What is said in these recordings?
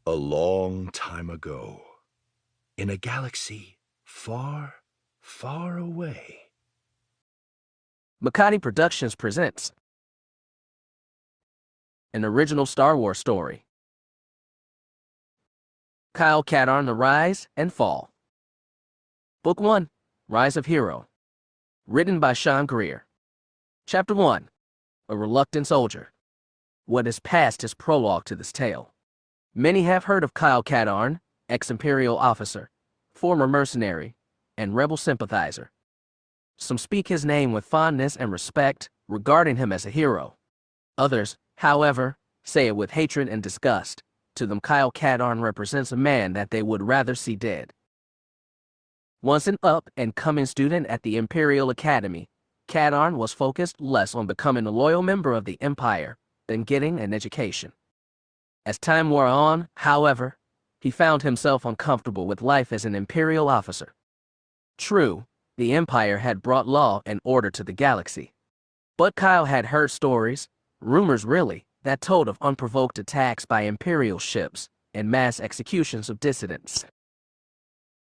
A long time ago, in a galaxy far, far away. Makati Productions presents an original Star Wars story. Kyle Katarn, The Rise and Fall. Book 1, Rise of Hero. Written by Sean Greer. Chapter 1, A Reluctant Soldier. What is past is prologue to this tale. Many have heard of Kyle Katarn, ex-Imperial officer, former mercenary, and rebel sympathizer. Some speak his name with fondness and respect, regarding him as a hero. Others, however, say it with hatred and disgust. To them, Kyle Katarn represents a man that they would rather see dead. Once an up-and-coming student at the Imperial Academy, Katarn was focused less on becoming a loyal member of the Empire than getting an education. As time wore on, however, he found himself uncomfortable with life as an Imperial officer. True, the Empire had brought law and order to the galaxy. But Kyle had heard stories, rumors really, that told of unprovoked attacks by Imperial ships and mass executions of dissidents.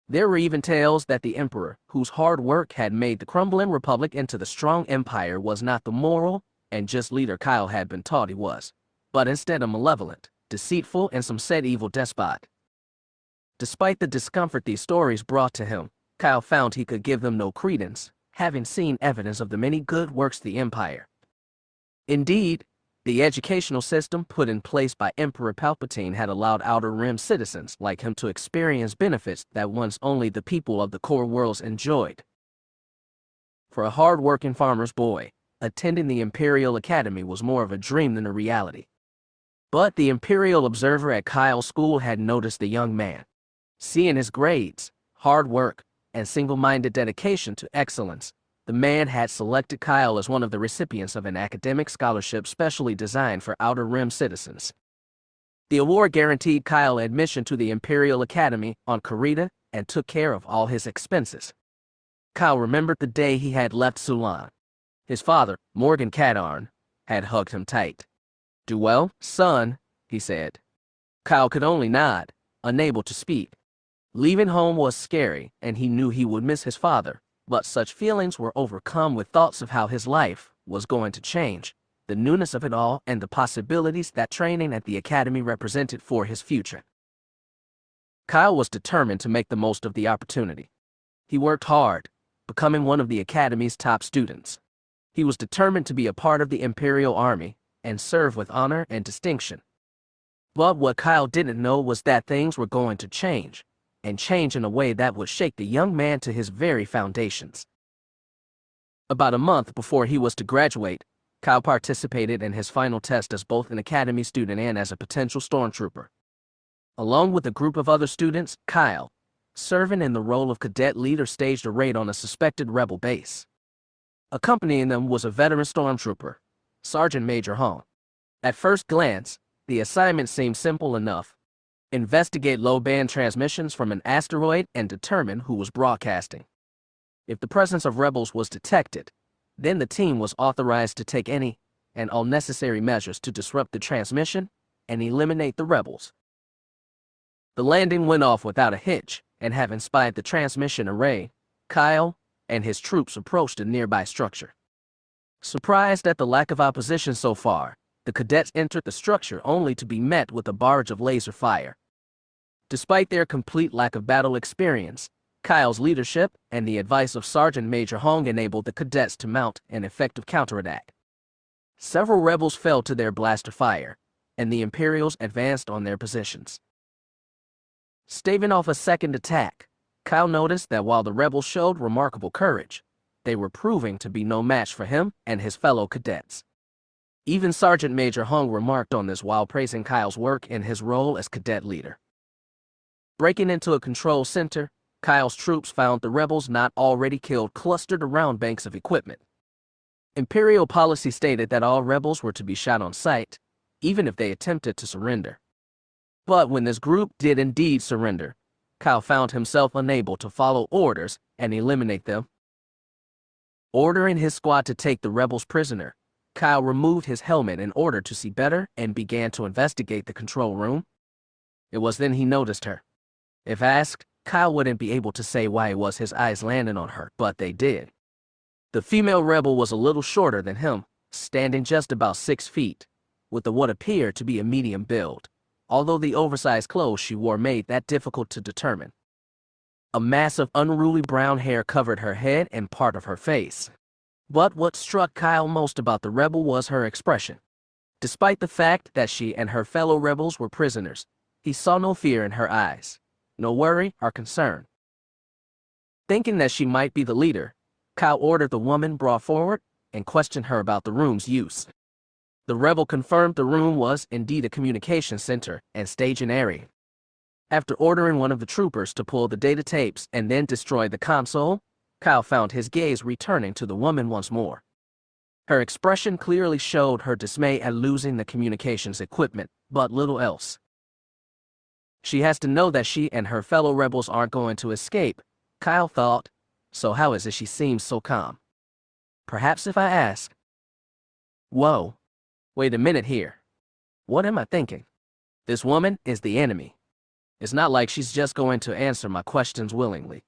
There were even tales that the Emperor, whose hard work had made the crumbling Republic into the strong Empire, was not the moral and just leader Kyle had been taught he was, but instead a malevolent, deceitful, and some said evil despot. Despite the discomfort these stories brought to him, Kyle found he could give them no credence, having seen evidence of the many good works of the Empire. Indeed, the educational system put in place by Emperor Palpatine had allowed Outer Rim citizens like him to experience benefits that once only the people of the core worlds enjoyed. For a hard-working farmer's boy, attending the Imperial Academy was more of a dream than a reality. But the Imperial observer at Kyle's school had noticed the young man. Seeing his grades, hard work, and single-minded dedication to excellence, the man had selected Kyle as one of the recipients of an academic scholarship specially designed for Outer Rim citizens. The award guaranteed Kyle admission to the Imperial Academy on Karita and took care of all his expenses. Kyle remembered the day he had left Sulan. His father, Morgan Katarn, had hugged him tight. "Do well, son," he said. Kyle could only nod, unable to speak. Leaving home was scary, and he knew he would miss his father, but such feelings were overcome with thoughts of how his life was going to change, the newness of it all, and the possibilities that training at the academy represented for his future. Kyle was determined to make the most of the opportunity. He worked hard, becoming one of the academy's top students. He was determined to be a part of the Imperial Army and serve with honor and distinction. But what Kyle didn't know was that things were going to change, and change in a way that would shake the young man to his very foundations. About a month before he was to graduate, Kyle participated in his final test as both an academy student and as a potential stormtrooper. Along with a group of other students, Kyle, serving in the role of cadet leader, staged a raid on a suspected rebel base. Accompanying them was a veteran stormtrooper, Sergeant Major Hong. At first glance, the assignment seemed simple enough. Investigate low-band transmissions from an asteroid and determine who was broadcasting. If the presence of rebels was detected, then the team was authorized to take any and all necessary measures to disrupt the transmission and eliminate the rebels. The landing went off without a hitch, and having spied the transmission array, Kyle and his troops approached a nearby structure. Surprised at the lack of opposition so far, the cadets entered the structure only to be met with a barrage of laser fire. Despite their complete lack of battle experience, Kyle's leadership and the advice of Sergeant Major Hong enabled the cadets to mount an effective counterattack. Several rebels fell to their blaster fire, and the Imperials advanced on their positions. Staving off a second attack, Kyle noticed that while the rebels showed remarkable courage, they were proving to be no match for him and his fellow cadets. Even Sergeant Major Hong remarked on this while praising Kyle's work in his role as cadet leader. Breaking into a control center, Kyle's troops found the rebels not already killed clustered around banks of equipment. Imperial policy stated that all rebels were to be shot on sight, even if they attempted to surrender. But when this group did indeed surrender, Kyle found himself unable to follow orders and eliminate them. Ordering his squad to take the rebels prisoner, Kyle removed his helmet in order to see better and began to investigate the control room. It was then he noticed her. If asked, Kyle wouldn't be able to say why it was his eyes landed on her, but they did. The female rebel was a little shorter than him, standing just about 6 feet, with what appeared to be a medium build, although the oversized clothes she wore made that difficult to determine. A mass of unruly brown hair covered her head and part of her face. But what struck Kyle most about the rebel was her expression. Despite the fact that she and her fellow rebels were prisoners, he saw no fear in her eyes, no worry or concern. Thinking that she might be the leader, Kyle ordered the woman brought forward and questioned her about the room's use. The rebel confirmed the room was indeed a communication center and staging area. After ordering one of the troopers to pull the data tapes and then destroy the console, Kyle found his gaze returning to the woman once more. Her expression clearly showed her dismay at losing the communications equipment, but little else. She has to know that she and her fellow rebels aren't going to escape, Kyle thought, so how is it she seems so calm? Perhaps if I ask. Whoa, wait a minute here. What am I thinking? This woman is the enemy. It's not like she's just going to answer my questions willingly.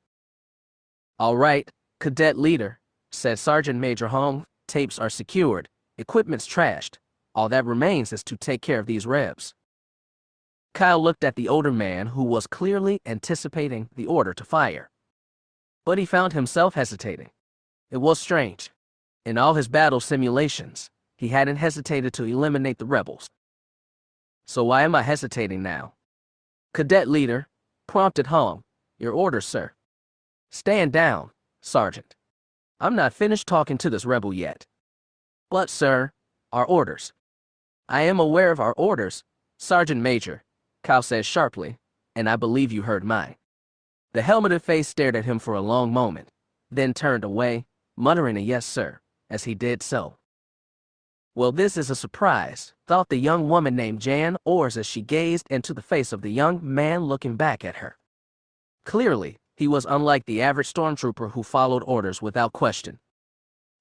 All right, Cadet Leader, said Sergeant Major Hong, tapes are secured, equipment's trashed. All that remains is to take care of these rebs. Kyle looked at the older man who was clearly anticipating the order to fire. But he found himself hesitating. It was strange. In all his battle simulations, he hadn't hesitated to eliminate the rebels. So why am I hesitating now? Cadet Leader, prompted Hong. Your orders, sir. Stand down, Sergeant. I'm not finished talking to this rebel yet. But, sir, our orders. I am aware of our orders, Sergeant Major, Kyle said sharply, and I believe you heard mine. The helmeted face stared at him for a long moment, then turned away, muttering a yes, sir, as he did so. Well, this is a surprise, thought the young woman named Jan Ors as she gazed into the face of the young man looking back at her. Clearly, he was unlike the average stormtrooper who followed orders without question.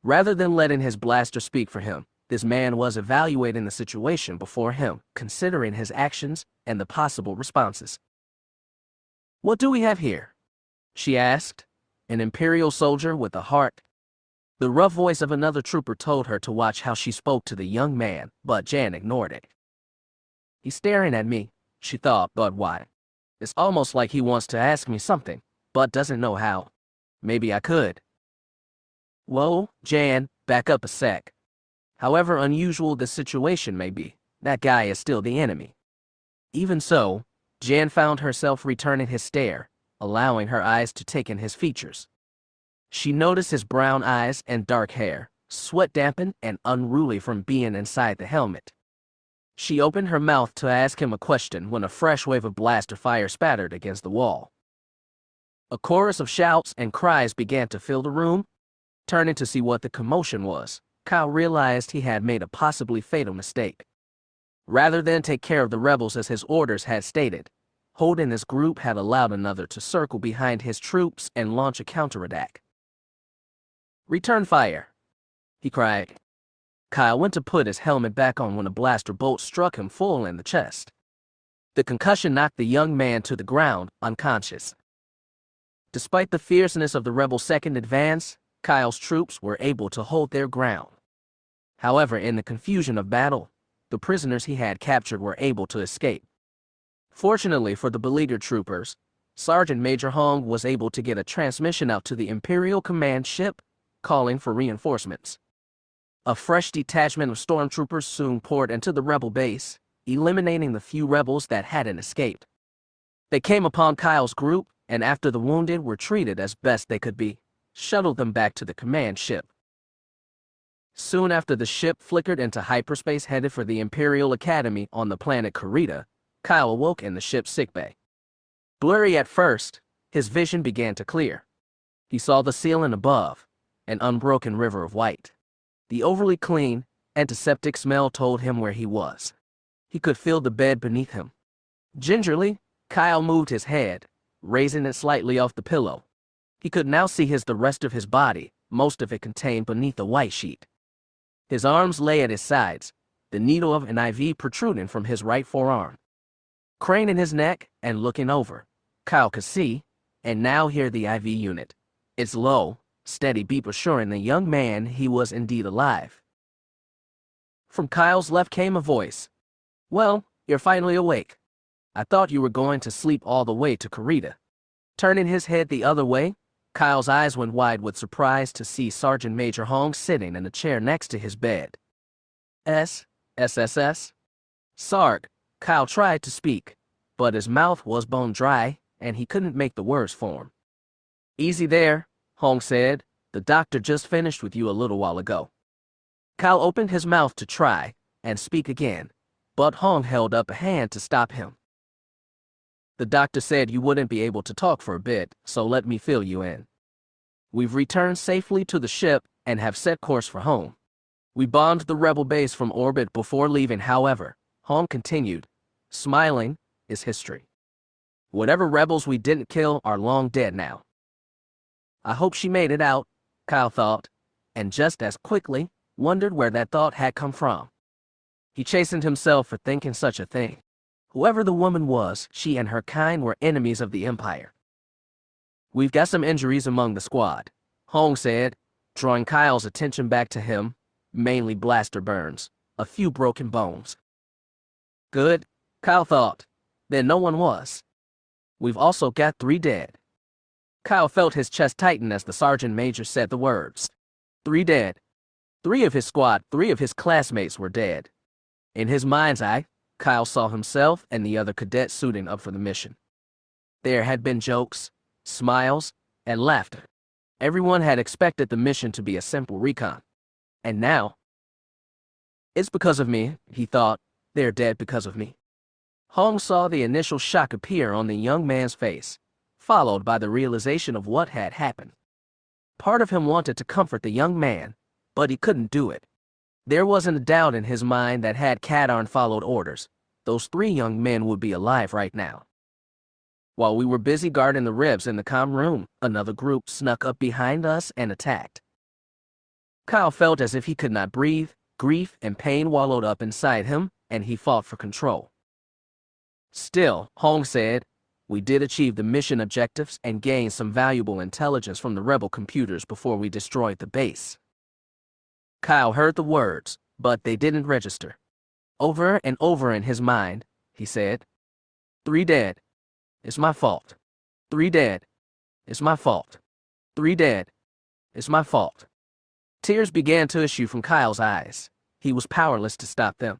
Rather than letting his blaster speak for him, this man was evaluating the situation before him, considering his actions and the possible responses. What do we have here? She asked, an Imperial soldier with a heart. The rough voice of another trooper told her to watch how she spoke to the young man, but Jan ignored it. He's staring at me, she thought, but why? It's almost like he wants to ask me something, but doesn't know how. Maybe I could. Whoa, Jan, back up a sec. However unusual the situation may be, that guy is still the enemy. Even so, Jan found herself returning his stare, allowing her eyes to take in his features. She noticed his brown eyes and dark hair, sweat-dampened and unruly from being inside the helmet. She opened her mouth to ask him a question when a fresh wave of blaster fire spattered against the wall. A chorus of shouts and cries began to fill the room. Turning to see what the commotion was, Kyle realized he had made a possibly fatal mistake. Rather than take care of the rebels as his orders had stated, Holt and his group had allowed another to circle behind his troops and launch a counterattack. Return fire, he cried. Kyle went to put his helmet back on when a blaster bolt struck him full in the chest. The concussion knocked the young man to the ground, unconscious. Despite the fierceness of the rebel second advance, Kyle's troops were able to hold their ground. However, in the confusion of battle, the prisoners he had captured were able to escape. Fortunately for the beleaguered troopers, Sergeant Major Hong was able to get a transmission out to the Imperial command ship, calling for reinforcements. A fresh detachment of stormtroopers soon poured into the rebel base, eliminating the few rebels that hadn't escaped. They came upon Kyle's group, and after the wounded were treated as best they could be, shuttled them back to the command ship. Soon after the ship flickered into hyperspace headed for the Imperial Academy on the planet Karita, Kyle awoke in the ship's sickbay. Blurry at first, his vision began to clear. He saw the ceiling above, an unbroken river of white. The overly clean, antiseptic smell told him where he was. He could feel the bed beneath him. Gingerly, Kyle moved his head, raising it slightly off the pillow. He could now see the rest of his body, most of it contained beneath a white sheet. His arms lay at his sides, the needle of an IV protruding from his right forearm. Craning his neck and looking over, Kyle could see, and now hear the IV unit. Its low, steady beep assuring the young man he was indeed alive. From Kyle's left came a voice. "Well, you're finally awake. I thought you were going to sleep all the way to Karita." Turning his head the other way, Kyle's eyes went wide with surprise to see Sergeant Major Hong sitting in a chair next to his bed. SSS? Sarg, Kyle tried to speak, but his mouth was bone dry, and he couldn't make the words form. "Easy there," Hong said. "The doctor just finished with you a little while ago." Kyle opened his mouth to try and speak again, but Hong held up a hand to stop him. "The doctor said you wouldn't be able to talk for a bit, so let me fill you in. We've returned safely to the ship and have set course for home. We bombed the rebel base from orbit before leaving, however," Hong continued, smiling, "is history. Whatever rebels we didn't kill are long dead now." I hope she made it out, Kyle thought, and just as quickly wondered where that thought had come from. He chastened himself for thinking such a thing. Whoever the woman was, she and her kind were enemies of the Empire. "We've got some injuries among the squad," Hong said, drawing Kyle's attention back to him, mainly blaster burns, a few broken bones. "Good," Kyle thought. Then no one was. "We've also got 3 dead." Kyle felt his chest tighten as the sergeant major said the words. 3 dead. 3 of his squad, 3 of his classmates were dead. In his mind's eye, Kyle saw himself and the other cadets suiting up for the mission. There had been jokes, smiles, and laughter. Everyone had expected the mission to be a simple recon. And now, "It's because of me," he thought. "They're dead because of me." Hong saw the initial shock appear on the young man's face, followed by the realization of what had happened. Part of him wanted to comfort the young man, but he couldn't do it. There wasn't a doubt in his mind that had Katarn followed orders, those 3 young men would be alive right now. While we were busy guarding the ribs in the comm room, another group snuck up behind us and attacked. Kyle felt as if he could not breathe. Grief and pain wallowed up inside him, and he fought for control. "Still," Hong said, "we did achieve the mission objectives and gain some valuable intelligence from the rebel computers before we destroyed the base." Kyle heard the words, but they didn't register. Over and over in his mind, he said, 3 dead. It's my fault. 3 dead. It's my fault. 3 dead. It's my fault." Tears began to issue from Kyle's eyes. He was powerless to stop them.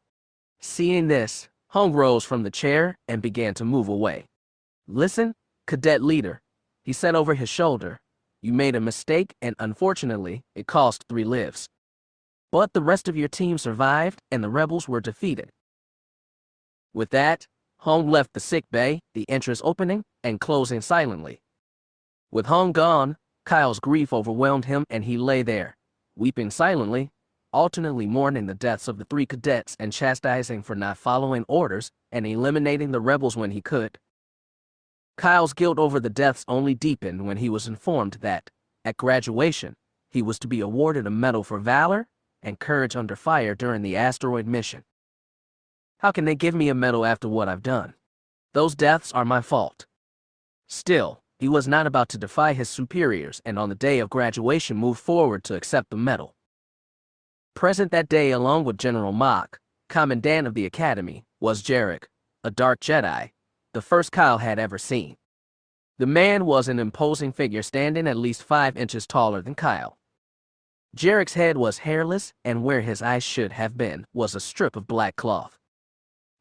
Seeing this, Hong rose from the chair and began to move away. "Listen, cadet leader," he said over his shoulder. "You made a mistake, and unfortunately, it cost 3 lives. But the rest of your team survived, and the rebels were defeated." With that, Hong left the sick bay, the entrance opening and closing silently. With Hong gone, Kyle's grief overwhelmed him, and he lay there, weeping silently, alternately mourning the deaths of the 3 cadets and chastising for not following orders and eliminating the rebels when he could. Kyle's guilt over the deaths only deepened when he was informed that, at graduation, he was to be awarded a medal for valor and courage under fire during the asteroid mission. "How can they give me a medal after what I've done? Those deaths are my fault." Still, he was not about to defy his superiors and on the day of graduation move forward to accept the medal. Present that day along with General Mock, Commandant of the Academy, was Jarek, a dark Jedi, the first Kyle had ever seen. The man was an imposing figure standing at least 5 inches taller than Kyle. Jarek's head was hairless, and where his eyes should have been was a strip of black cloth.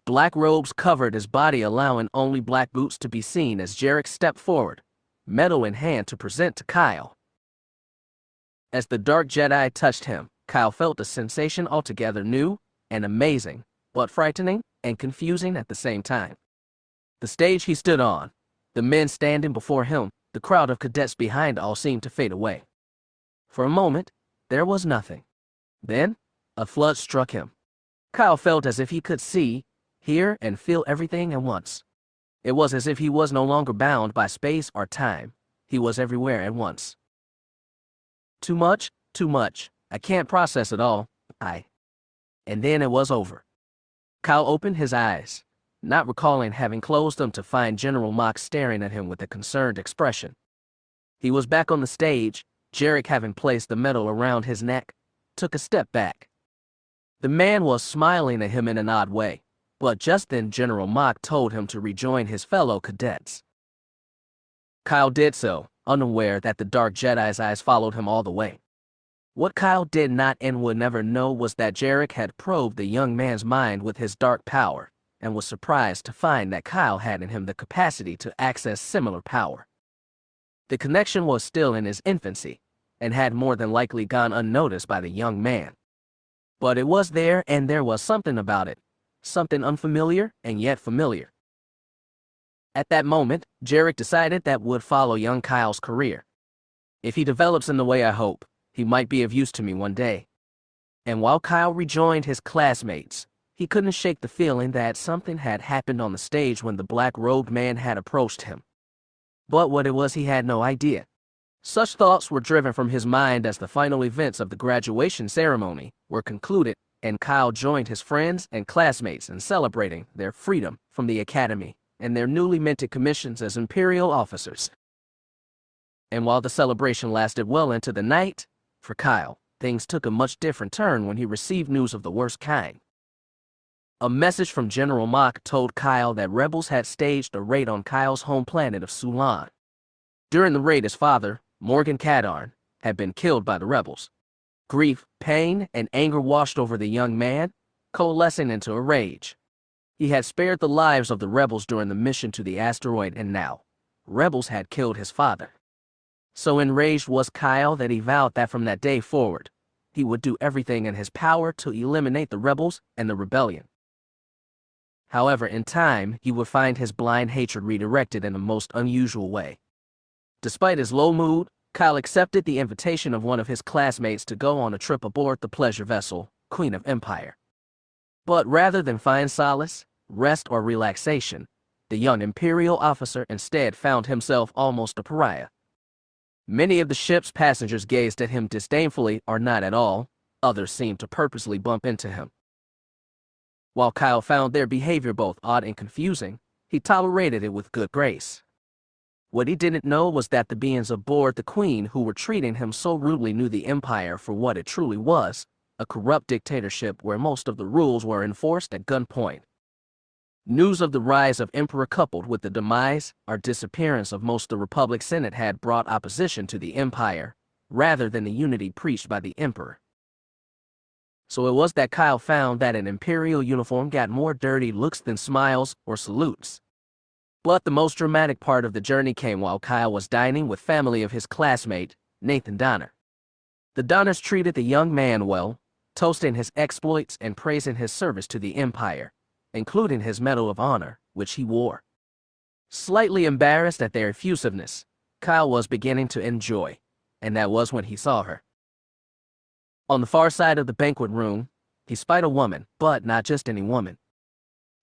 Black robes covered his body, allowing only black boots to be seen as Jarek stepped forward, medal in hand to present to Kyle. As the dark Jedi touched him, Kyle felt a sensation altogether new and amazing, but frightening and confusing at the same time. The stage he stood on, the men standing before him, the crowd of cadets behind all seemed to fade away. For a moment, there was nothing. Then, a flood struck him. Kyle felt as if he could see, hear, and feel everything at once. It was as if he was no longer bound by space or time. He was everywhere at once. Too much, too much. I can't process it all. And then it was over. Kyle opened his eyes. not recalling having closed them to find General Mock staring at him with a concerned expression. He was back on the stage. Jarek, having placed the medal around his neck, took a step back. The man was smiling at him in an odd way, but just then General Mock told him to rejoin his fellow cadets. Kyle did so, unaware that the Dark Jedi's eyes followed him all the way. What Kyle did not and would never know was that Jarek had probed the young man's mind with his dark power, and was surprised to find that Kyle had in him the capacity to access similar power. The connection was still in his infancy, and had more than likely gone unnoticed by the young man. But it was there, and there was something about it, something unfamiliar and yet familiar. At that moment, Jarek decided that would follow young Kyle's career. If he develops in the way I hope, he might be of use to me one day. And while Kyle rejoined his classmates, he couldn't shake the feeling that something had happened on the stage when the black-robed man had approached him. But what it was he had no idea. Such thoughts were driven from his mind as the final events of the graduation ceremony were concluded, and Kyle joined his friends and classmates in celebrating their freedom from the academy and their newly minted commissions as Imperial officers. And while the celebration lasted well into the night, for Kyle, things took a much different turn when he received news of the worst kind. A message from General Mock told Kyle that rebels had staged a raid on Kyle's home planet of Sulan. During the raid, his father, Morgan Katarn, had been killed by the rebels. Grief, pain, and anger washed over the young man, coalescing into a rage. He had spared the lives of the rebels during the mission to the asteroid, and now, rebels had killed his father. So enraged was Kyle that he vowed that from that day forward, he would do everything in his power to eliminate the rebels and the rebellion. However, in time, he would find his blind hatred redirected in a most unusual way. Despite his low mood, Kyle accepted the invitation of one of his classmates to go on a trip aboard the pleasure vessel, Queen of Empire. But rather than find solace, rest, or relaxation, the young Imperial officer instead found himself almost a pariah. Many of the ship's passengers gazed at him disdainfully or not at all. Others seemed to purposely bump into him. While Kyle found their behavior both odd and confusing, he tolerated it with good grace. What he didn't know was that the beings aboard the Queen who were treating him so rudely knew the Empire for what it truly was, a corrupt dictatorship where most of the rules were enforced at gunpoint. News of the rise of Emperor coupled with the demise or disappearance of most of the Republic Senate had brought opposition to the Empire, rather than the unity preached by the Emperor. So it was that Kyle found that an Imperial uniform got more dirty looks than smiles or salutes. But the most dramatic part of the journey came while Kyle was dining with family of his classmate, Nathan Donner. The Donners treated the young man well, toasting his exploits and praising his service to the Empire, including his Medal of Honor, which he wore. Slightly embarrassed at their effusiveness, Kyle was beginning to enjoy, and that was when he saw her. On the far side of the banquet room, he spied a woman, but not just any woman.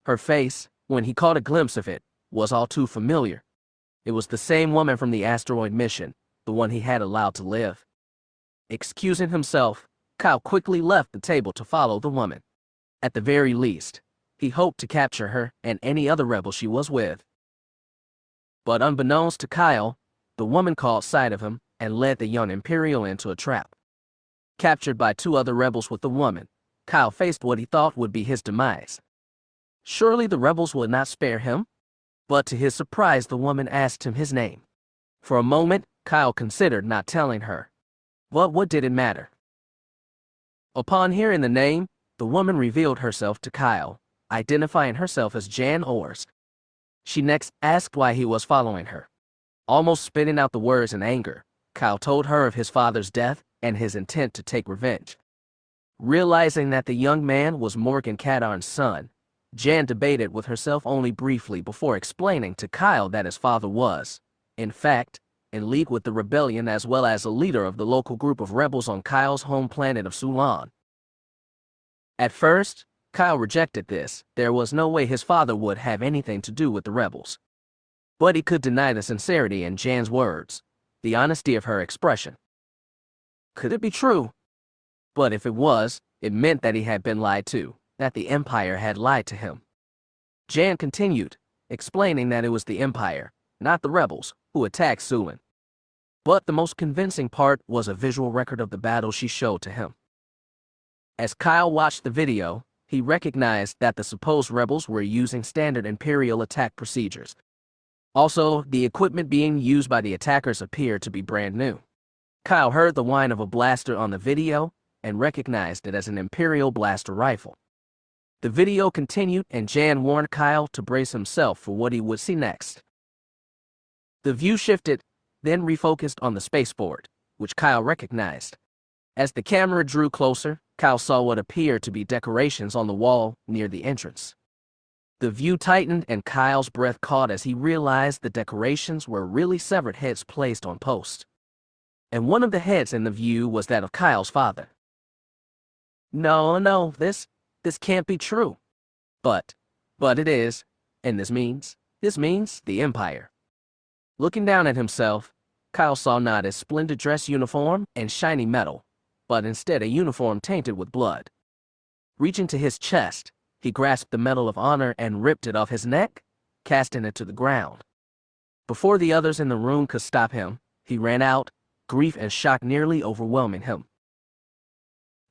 Her face, when he caught a glimpse of it, was all too familiar. It was the same woman from the asteroid mission, the one he had allowed to live. Excusing himself, Kyle quickly left the table to follow the woman. At the very least, he hoped to capture her and any other rebel she was with. But unbeknownst to Kyle, the woman caught sight of him and led the young Imperial into a trap. Captured by two other rebels with the woman, Kyle faced what he thought would be his demise. Surely the rebels would not spare him, but to his surprise the woman asked him his name. For a moment, Kyle considered not telling her. But what did it matter? Upon hearing the name, the woman revealed herself to Kyle, identifying herself as Jan Ors. She next asked why he was following her. Almost spitting out the words in anger, Kyle told her of his father's death and his intent to take revenge. Realizing that the young man was Morgan Katarn's son, Jan debated with herself only briefly before explaining to Kyle that his father was, in fact, in league with the rebellion as well as a leader of the local group of rebels on Kyle's home planet of Sulan. At first, Kyle rejected this. There was no way his father would have anything to do with the rebels. But he could deny the sincerity in Jan's words, the honesty of her expression. Could it be true? But if it was, it meant that he had been lied to, that the Empire had lied to him. Jan continued, explaining that it was the Empire, not the rebels, who attacked Sulin. But the most convincing part was a visual record of the battle she showed to him. As Kyle watched the video, he recognized that the supposed rebels were using standard Imperial attack procedures. Also, the equipment being used by the attackers appeared to be brand new. Kyle heard the whine of a blaster on the video and recognized it as an Imperial blaster rifle. The video continued and Jan warned Kyle to brace himself for what he would see next. The view shifted, then refocused on the spaceport, which Kyle recognized. As the camera drew closer, Kyle saw what appeared to be decorations on the wall near the entrance. The view tightened and Kyle's breath caught as he realized the decorations were really severed heads placed on posts. And one of the heads in the view was that of Kyle's father. No, this can't be true. But it is, and this means the Empire. Looking down at himself, Kyle saw not a splendid dress uniform and shiny metal, but instead a uniform tainted with blood. Reaching to his chest, he grasped the Medal of Honor and ripped it off his neck, casting it to the ground. Before the others in the room could stop him, he ran out, grief and shock nearly overwhelming him.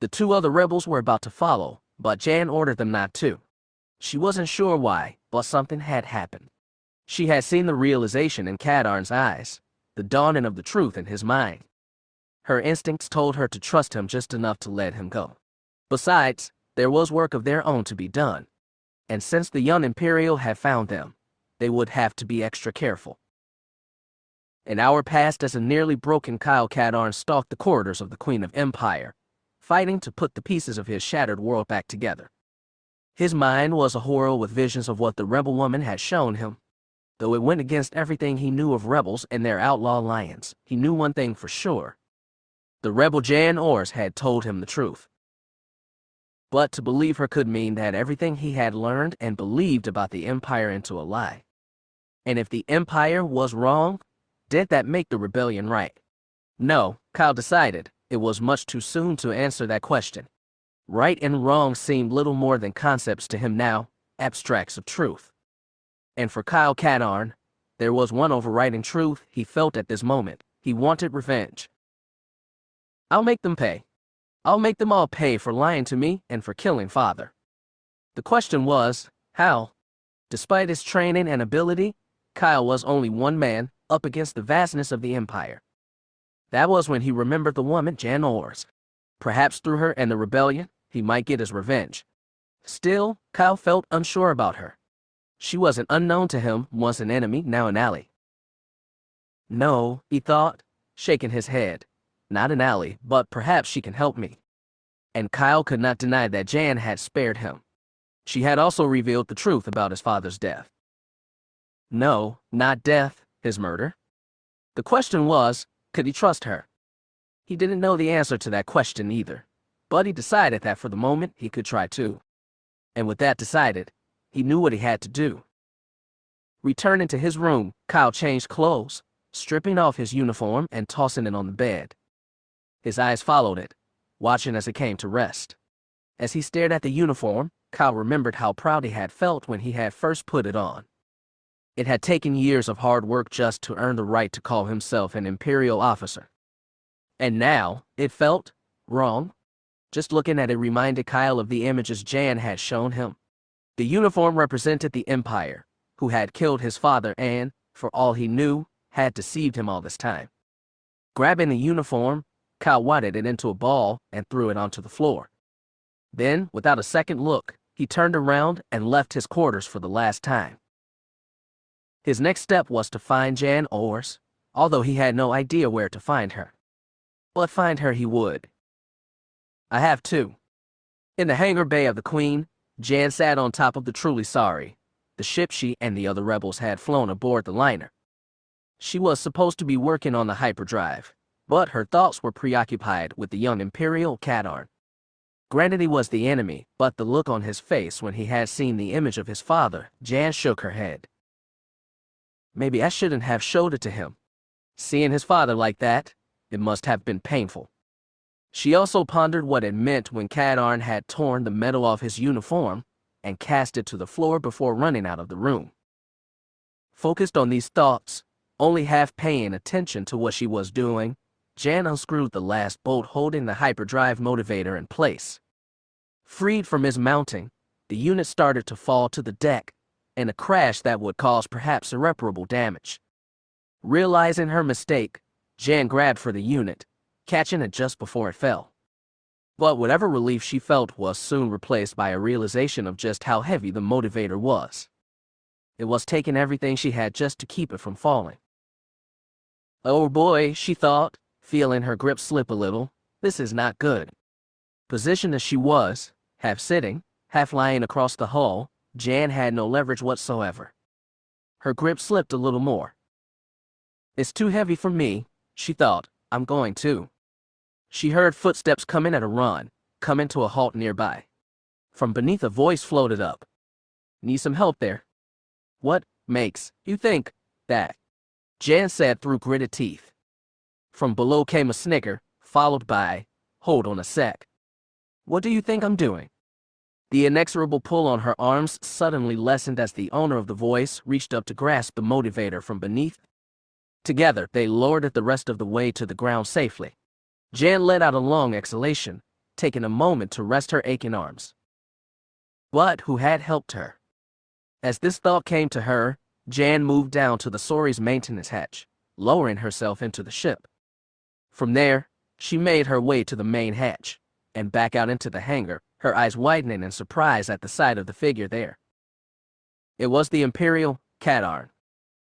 The two other rebels were about to follow, but Jan ordered them not to. She wasn't sure why, but something had happened. She had seen the realization in Katarn's eyes, the dawning of the truth in his mind. Her instincts told her to trust him just enough to let him go. Besides, there was work of their own to be done, and since the young Imperial had found them, they would have to be extra careful. An hour passed as a nearly broken Kyle Katarn stalked the corridors of the Queen of Empire, fighting to put the pieces of his shattered world back together. His mind was a whirl with visions of what the rebel woman had shown him. Though it went against everything he knew of rebels and their outlaw alliance, he knew one thing for sure. The rebel Jan Ors had told him the truth. But to believe her could mean that everything he had learned and believed about the Empire into a lie. And if the Empire was wrong, did that make the rebellion right? No, Kyle decided it was much too soon to answer that question. Right and wrong seemed little more than concepts to him now, abstracts of truth. And for Kyle Katarn, there was one overriding truth he felt at this moment. He wanted revenge. I'll make them pay. I'll make them all pay for lying to me and for killing Father. The question was, how? Despite his training and ability, Kyle was only one man up against the vastness of the Empire. That was when he remembered the woman, Jan Ors. Perhaps through her and the rebellion, he might get his revenge. Still, Kyle felt unsure about her. She was an unknown to him, once an enemy, now an ally. No, he thought, shaking his head. Not an ally, but perhaps she can help me. And Kyle could not deny that Jan had spared him. She had also revealed the truth about his father's death. No, not death, his murder. The question was, could he trust her? He didn't know the answer to that question either, but he decided that for the moment he could try too. And with that decided, he knew what he had to do. Returning to his room, Kyle changed clothes, stripping off his uniform and tossing it on the bed. His eyes followed it, watching as it came to rest. As he stared at the uniform, Kyle remembered how proud he had felt when he had first put it on. It had taken years of hard work just to earn the right to call himself an Imperial officer. And now, it felt wrong. Just looking at it reminded Kyle of the images Jan had shown him. The uniform represented the Empire, who had killed his father and, for all he knew, had deceived him all this time. Grabbing the uniform, Kyle wadded it into a ball and threw it onto the floor. Then, without a second look, he turned around and left his quarters for the last time. His next step was to find Jan Ors, although he had no idea where to find her. But find her he would. I have too. In the hangar bay of the Queen, Jan sat on top of the Truly Sorry, the ship she and the other rebels had flown aboard the liner. She was supposed to be working on the hyperdrive, but her thoughts were preoccupied with the young Imperial Katarn. Granted he was the enemy, but the look on his face when he had seen the image of his father, Jan shook her head. Maybe I shouldn't have showed it to him. Seeing his father like that, it must have been painful. She also pondered what it meant when Katarn had torn the metal off his uniform, and cast it to the floor before running out of the room. Focused on these thoughts, only half paying attention to what she was doing, Jan unscrewed the last bolt holding the hyperdrive motivator in place. Freed from his mounting, the unit started to fall to the deck, in a crash that would cause perhaps irreparable damage. Realizing her mistake, Jan grabbed for the unit, catching it just before it fell. But whatever relief she felt was soon replaced by a realization of just how heavy the motivator was. It was taking everything she had just to keep it from falling. Oh boy, she thought, feeling her grip slip a little, this is not good. Positioned as she was, half sitting, half lying across the hull, Jan had no leverage whatsoever. Her grip slipped a little more. It's too heavy for me, she thought, I'm going to. She heard footsteps coming at a run, coming to a halt nearby. From beneath a voice floated up. Need some help there? What makes you think that? Jan said through gritted teeth. From below came a snicker, followed by, hold on a sec. What do you think I'm doing? The inexorable pull on her arms suddenly lessened as the owner of the voice reached up to grasp the motivator from beneath. Together, they lowered it the rest of the way to the ground safely. Jan let out a long exhalation, taking a moment to rest her aching arms. But who had helped her? As this thought came to her, Jan moved down to the Sori's maintenance hatch, lowering herself into the ship. From there, she made her way to the main hatch, and back out into the hangar, her eyes widening in surprise at the sight of the figure there. It was the Imperial, Katarn.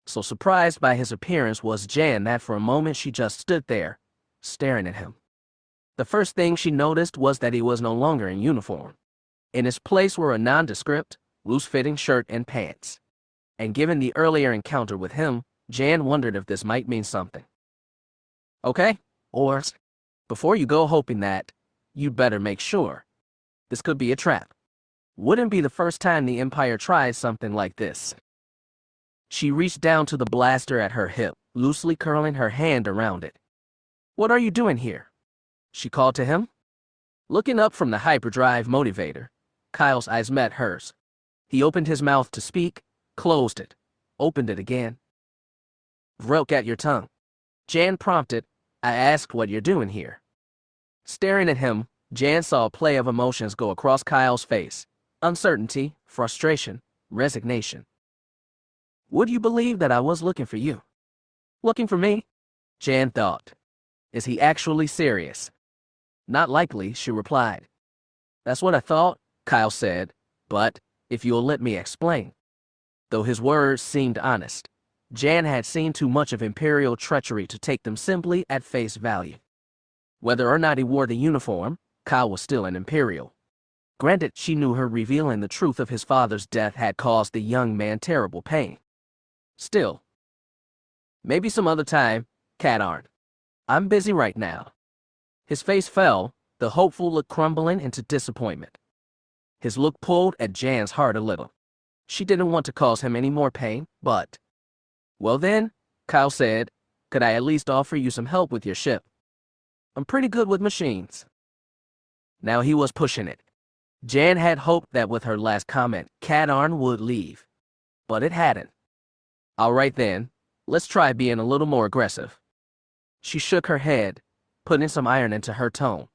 So surprised by his appearance was Jan that for a moment she just stood there, staring at him. The first thing she noticed was that he was no longer in uniform. In his place were a nondescript, loose-fitting shirt and pants. And given the earlier encounter with him, Jan wondered if this might mean something. Okay, or before you go hoping that, you'd better make sure. This could be a trap. Wouldn't be the first time the Empire tries something like this. She reached down to the blaster at her hip, loosely curling her hand around it. What are you doing here? She called to him. Looking up from the hyperdrive motivator, Kyle's eyes met hers. He opened his mouth to speak, closed it, opened it again. Broke at your tongue. Jan prompted, I asked what you're doing here. Staring at him, Jan saw a play of emotions go across Kyle's face. Uncertainty, frustration, resignation. Would you believe that I was looking for you? Looking for me? Jan thought. Is he actually serious? Not likely, she replied. That's what I thought, Kyle said, but if you'll let me explain. Though his words seemed honest, Jan had seen too much of Imperial treachery to take them simply at face value. Whether or not he wore the uniform, Kyle was still an Imperial. Granted, she knew her revealing the truth of his father's death had caused the young man terrible pain. Still. Maybe some other time, Katarn. I'm busy right now. His face fell, the hopeful look crumbling into disappointment. His look pulled at Jan's heart a little. She didn't want to cause him any more pain, but... Well then, Kyle said, could I at least offer you some help with your ship? I'm pretty good with machines. Now he was pushing it. Jan had hoped that with her last comment, Katarn would leave. But it hadn't. All right then, let's try being a little more aggressive. She shook her head, putting some iron into her tone.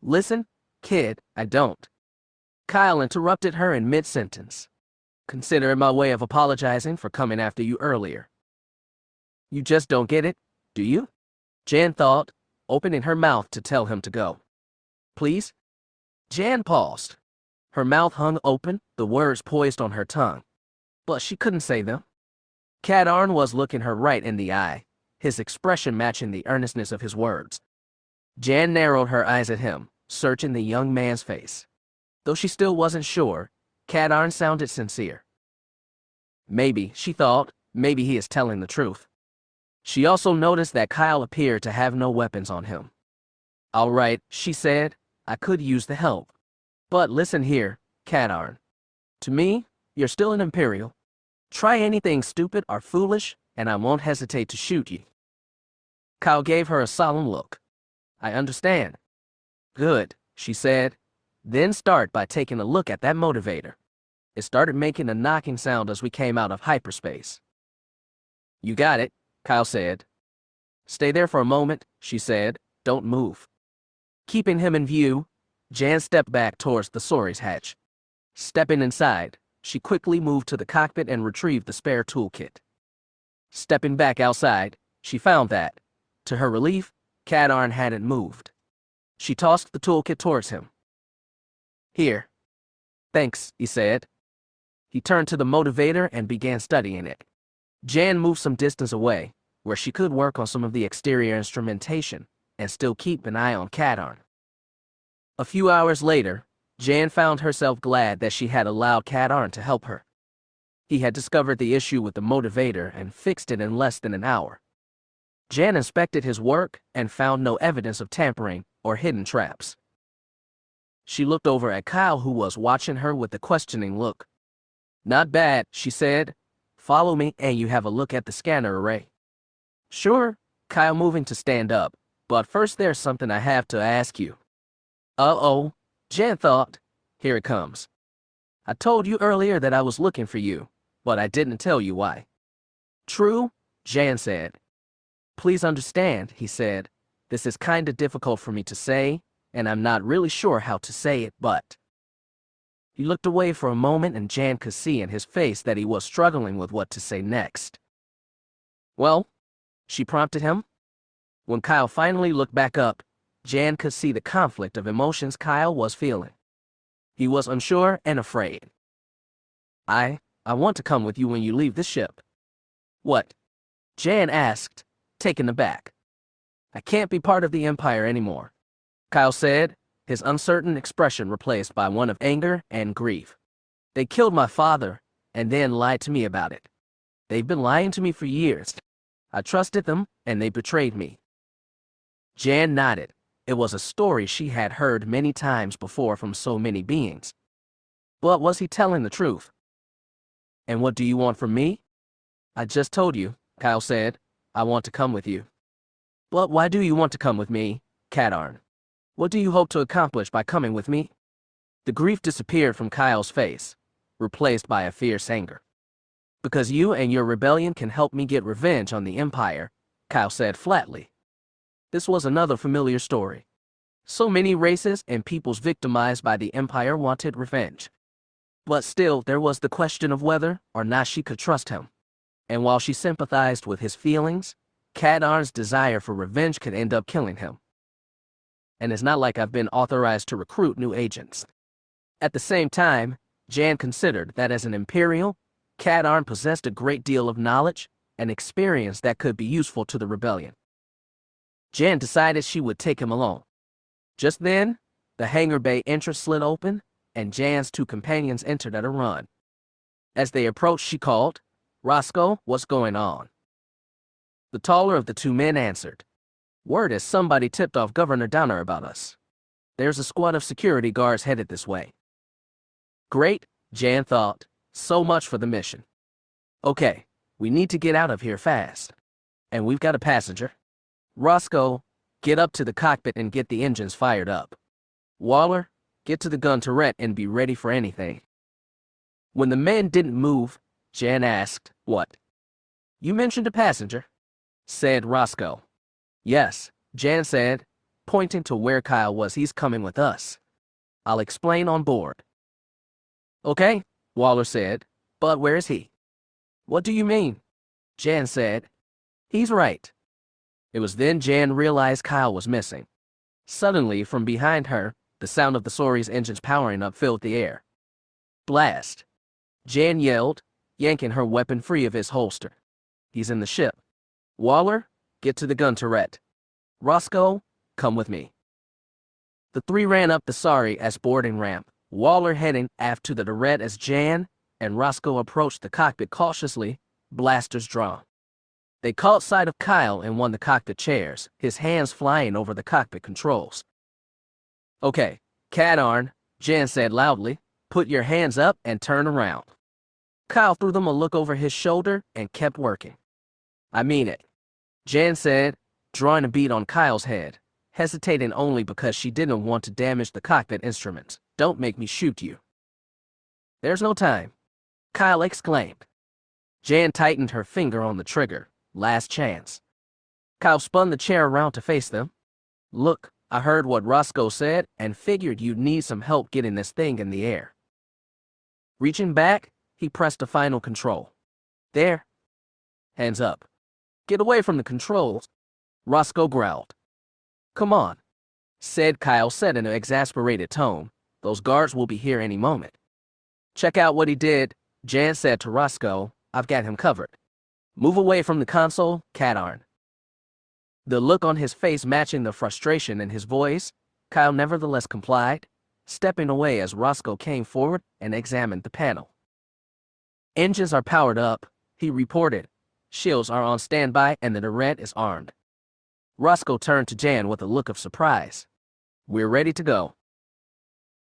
Listen, kid, I don't. Kyle interrupted her in mid-sentence. Consider it my way of apologizing for coming after you earlier. You just don't get it, do you? Jan thought, opening her mouth to tell him to go. Please? Jan paused. Her mouth hung open, the words poised on her tongue. But she couldn't say them. Katarn was looking her right in the eye, his expression matching the earnestness of his words. Jan narrowed her eyes at him, searching the young man's face. Though she still wasn't sure, Katarn sounded sincere. Maybe, she thought, maybe he is telling the truth. She also noticed that Kyle appeared to have no weapons on him. All right, she said, I could use the help. But listen here, Katarn. To me, you're still an Imperial. Try anything stupid or foolish, and I won't hesitate to shoot you. Kyle gave her a solemn look. I understand. Good, she said. Then start by taking a look at that motivator. It started making a knocking sound as we came out of hyperspace. You got it, Kyle said. Stay there for a moment, she said. Don't move. Keeping him in view, Jan stepped back towards the Sori's hatch. Stepping inside, she quickly moved to the cockpit and retrieved the spare toolkit. Stepping back outside, she found that, to her relief, Katarn hadn't moved. She tossed the toolkit towards him. Here. Thanks, he said. He turned to the motivator and began studying it. Jan moved some distance away, where she could work on some of the exterior instrumentation and still keep an eye on Katarn. A few hours later, Jan found herself glad that she had allowed Katarn to help her. He had discovered the issue with the motivator and fixed it in less than an hour. Jan inspected his work and found no evidence of tampering or hidden traps. She looked over at Kyle, who was watching her with a questioning look. Not bad, she said. Follow me and you have a look at the scanner array. Sure, Kyle, moving to stand up, but first there's something I have to ask you. Uh-oh, Jan thought. Here it comes. I told you earlier that I was looking for you, but I didn't tell you why. True, Jan said. Please understand, he said. This is kinda difficult for me to say, and I'm not really sure how to say it, but... He looked away for a moment and Jan could see in his face that he was struggling with what to say next. Well, she prompted him. When Kyle finally looked back up, Jan could see the conflict of emotions Kyle was feeling. He was unsure and afraid. I want to come with you when you leave this ship. What? Jan asked, taken aback. I can't be part of the Empire anymore, Kyle said, his uncertain expression replaced by one of anger and grief. They killed my father and then lied to me about it. They've been lying to me for years. I trusted them and they betrayed me. Jan nodded. It was a story she had heard many times before from so many beings. But was he telling the truth? And what do you want from me? I just told you, Kyle said. I want to come with you. But why do you want to come with me, Katarn? What do you hope to accomplish by coming with me? The grief disappeared from Kyle's face, replaced by a fierce anger. Because you and your rebellion can help me get revenge on the Empire, Kyle said flatly. This was another familiar story. So many races and peoples victimized by the Empire wanted revenge. But still, there was the question of whether or not she could trust him. And while she sympathized with his feelings, Katarn's desire for revenge could end up killing him. And it's not like I've been authorized to recruit new agents. At the same time, Jan considered that as an Imperial, Katarn possessed a great deal of knowledge and experience that could be useful to the rebellion. Jan decided she would take him along. Just then, the hangar bay entrance slid open, and Jan's two companions entered at a run. As they approached, she called, Roscoe, what's going on? The taller of the two men answered, Word is somebody tipped off Governor Donner about us. There's a squad of security guards headed this way. Great, Jan thought. So much for the mission. Okay, we need to get out of here fast. And we've got a passenger. Roscoe, get up to the cockpit and get the engines fired up. Waller, get to the gun turret and be ready for anything. When the men didn't move, Jan asked, What? You mentioned a passenger, said Roscoe. Yes, Jan said, pointing to where Kyle was. He's coming with us. I'll explain on board. Okay, Waller said, but where is he? What do you mean? Jan said. He's right. It was then Jan realized Kyle was missing. Suddenly, from behind her, the sound of the Sori's engines powering up filled the air. Blast! Jan yelled, yanking her weapon free of his holster. He's in the ship. Waller, get to the gun turret. Roscoe, come with me. The three ran up the Sori's boarding ramp, Waller heading aft to the turret as Jan and Roscoe approached the cockpit cautiously, blasters drawn. They caught sight of Kyle in one of the cockpit chairs, his hands flying over the cockpit controls. Okay, Katarn, Jan said loudly, put your hands up and turn around. Kyle threw them a look over his shoulder and kept working. I mean it, Jan said, drawing a bead on Kyle's head, hesitating only because she didn't want to damage the cockpit instruments. Don't make me shoot you. There's no time, Kyle exclaimed. Jan tightened her finger on the trigger. Last chance. Kyle spun the chair around to face them. Look, I heard what Roscoe said and figured you'd need some help getting this thing in the air. Reaching back, he pressed a final control. There. Hands up. Get away from the controls, Roscoe growled. Come on, said Kyle, said in an exasperated tone. Those guards will be here any moment. Check out what he did, Jan said to Roscoe. I've got him covered. Move away from the console, Katarn. The look on his face matching the frustration in his voice, Kyle nevertheless complied, stepping away as Roscoe came forward and examined the panel. Engines are powered up, he reported. Shields are on standby and the turret is armed. Roscoe turned to Jan with a look of surprise. We're ready to go.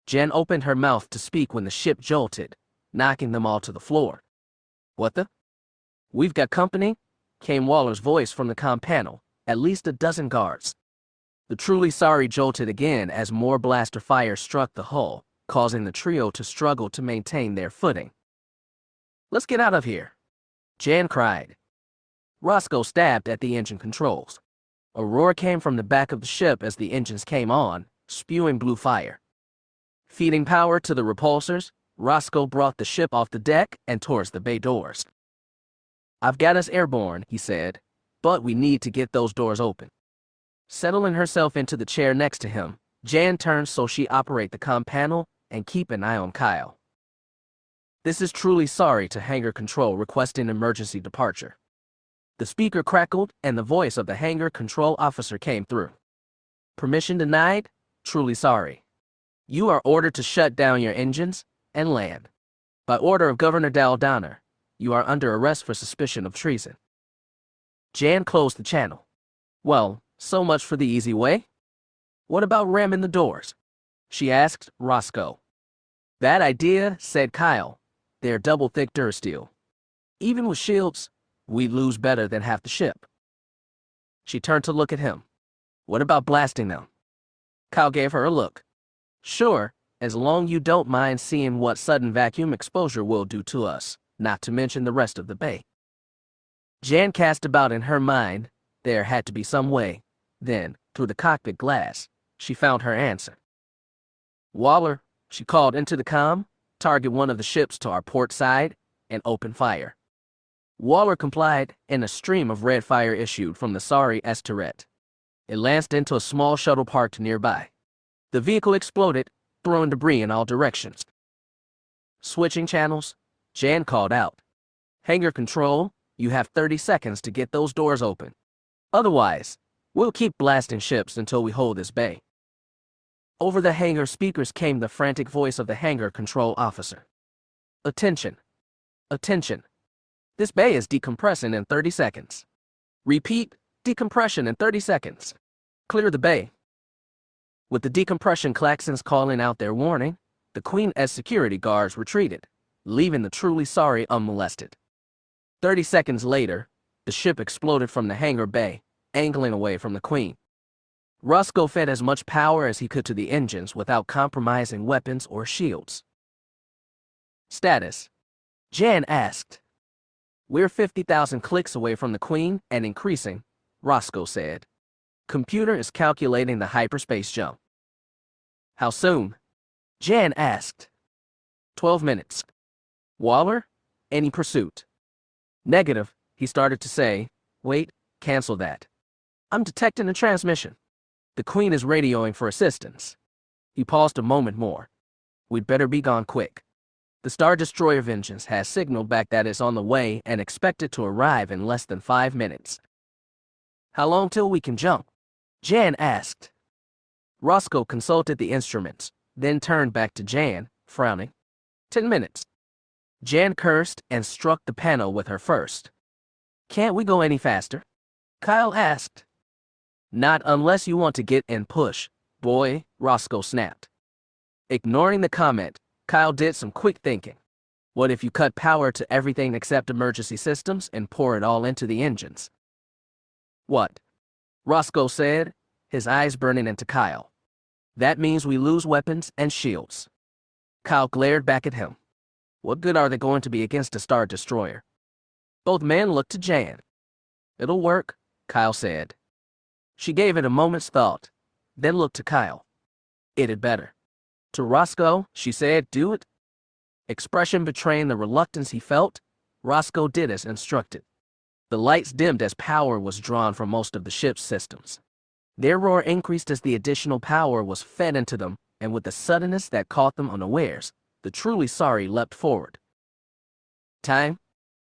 Jan opened her mouth to speak when the ship jolted, knocking them all to the floor. What the? We've got company, came Waller's voice from the comm panel, at least a dozen guards. The truly sorry jolted again as more blaster fire struck the hull, causing the trio to struggle to maintain their footing. Let's get out of here, Jan cried. Roscoe stabbed at the engine controls. A roar came from the back of the ship as the engines came on, spewing blue fire. Feeding power to the repulsors, Roscoe brought the ship off the deck and towards the bay doors. I've got us airborne, he said, but we need to get those doors open. Settling herself into the chair next to him, Jan turned so she operate the comm panel and keep an eye on Kyle. This is truly sorry to hangar control requesting emergency departure. The speaker crackled and the voice of the hangar control officer came through. Permission denied? Truly sorry. You are ordered to shut down your engines and land. By order of Governor Daldana, you are under arrest for suspicion of treason. Jan closed the channel. Well, so much for the easy way. What about ramming the doors? She asked Roscoe. Bad idea, said Kyle. They're double-thick durasteel. Even with shields, we'd lose better than half the ship. She turned to look at him. What about blasting them? Kyle gave her a look. Sure, as long you don't mind seeing what sudden vacuum exposure will do to us, not to mention the rest of the bay. Jan cast about in her mind. There had to be some way. Then, through the cockpit glass, she found her answer. Waller, she called into the comm, target one of the ships to our port side, and open fire. Waller complied, and a stream of red fire issued from the sorry asteroid. It lanced into a small shuttle parked nearby. The vehicle exploded, throwing debris in all directions. Switching channels, Jan called out. Hangar control, you have 30 seconds to get those doors open. Otherwise, we'll keep blasting ships until we hold this bay. Over the hangar speakers came the frantic voice of the hangar control officer. Attention. Attention. This bay is decompressing in 30 seconds. Repeat, decompression in 30 seconds. Clear the bay. With the decompression klaxons calling out their warning, the Queen's security guards retreated, leaving the truly sorry unmolested. 30 seconds later, the ship exploded from the hangar bay, angling away from the Queen. Roscoe fed as much power as he could to the engines without compromising weapons or shields. Status, Jan asked. We're 50,000 clicks away from the Queen and increasing, Roscoe said. Computer is calculating the hyperspace jump. How soon? Jan asked. 12 minutes. Waller, any pursuit? Negative, he started to say. Wait, cancel that. I'm detecting a transmission. The Queen is radioing for assistance. He paused a moment more. We'd better be gone quick. The Star Destroyer Vengeance has signaled back that it's on the way and expected to arrive in less than 5 minutes. How long till we can jump? Jan asked. Roscoe consulted the instruments, then turned back to Jan, frowning. 10 minutes. Jan cursed and struck the panel with her first. Can't we go any faster? Kyle asked. Not unless you want to get and push, boy, Roscoe snapped. Ignoring the comment, Kyle did some quick thinking. What if you cut power to everything except emergency systems and pour it all into the engines? What? Roscoe said, his eyes burning into Kyle. That means we lose weapons and shields. Kyle glared back at him. What good are they going to be against a Star Destroyer? Both men looked to Jan. It'll work, Kyle said. She gave it a moment's thought, then looked to Kyle. It had better. To Roscoe, she said, do it. Expression betraying the reluctance he felt, Roscoe did as instructed. The lights dimmed as power was drawn from most of the ship's systems. Their roar increased as the additional power was fed into them, and with a suddenness that caught them unawares, the truly sorry leapt forward. Time?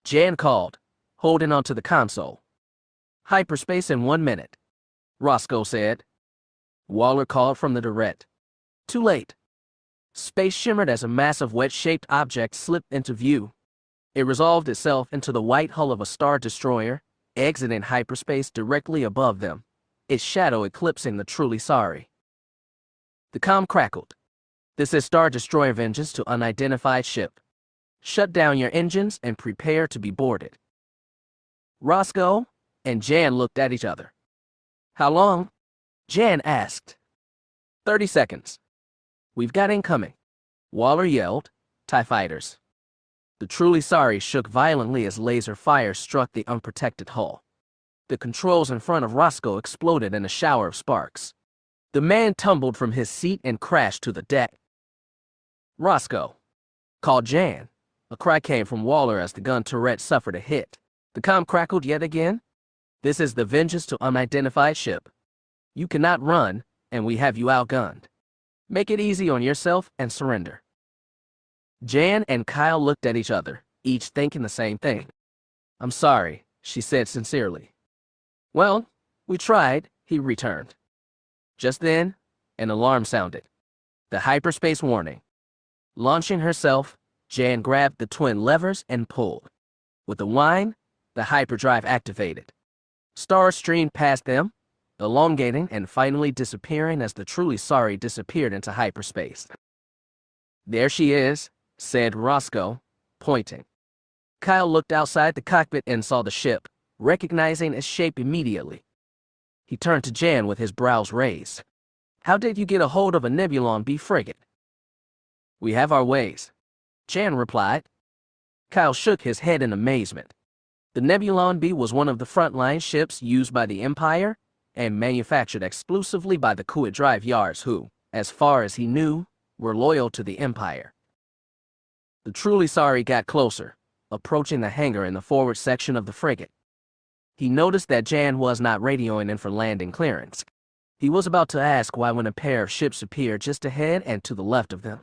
Jan called, holding onto the console. Hyperspace in 1 minute, Roscoe said. Waller called from the turret. Too late. Space shimmered as a massive wedge-shaped object slipped into view. It resolved itself into the white hull of a Star Destroyer, exiting hyperspace directly above them, its shadow eclipsing the truly sorry. The comm crackled. This is Star Destroyer vengeance to unidentified ship. Shut down your engines and prepare to be boarded. Roscoe and Jan looked at each other. How long? Jan asked. 30 seconds. We've got incoming. Waller yelled, TIE fighters. The truly sorry shook violently as laser fire struck the unprotected hull. The controls in front of Roscoe exploded in a shower of sparks. The man tumbled from his seat and crashed to the deck. Roscoe called Jan. A cry came from Waller as the gun turret suffered a hit. The comm crackled yet again. This is the vengeance to unidentified ship. You cannot run, and we have you outgunned. Make it easy on yourself and surrender. Jan and Kyle looked at each other, each thinking the same thing. I'm sorry, she said sincerely. Well, we tried, he returned. Just then, an alarm sounded. The hyperspace warning. Launching herself, Jan grabbed the twin levers and pulled. With a whine, the hyperdrive activated. Stars streamed past them, elongating and finally disappearing as the truly sorry disappeared into hyperspace. There she is, said Roscoe, pointing. Kyle looked outside the cockpit and saw the ship, recognizing its shape immediately. He turned to Jan with his brows raised. How did you get a hold of a Nebulon B frigate? We have our ways, Jan replied. Kyle shook his head in amazement. The Nebulon B was one of the frontline ships used by the Empire and manufactured exclusively by the Kuat Drive Yars who, as far as he knew, were loyal to the Empire. The truly sorry got closer, approaching the hangar in the forward section of the frigate. He noticed that Jan was not radioing in for landing clearance. He was about to ask why when a pair of ships appeared just ahead and to the left of them.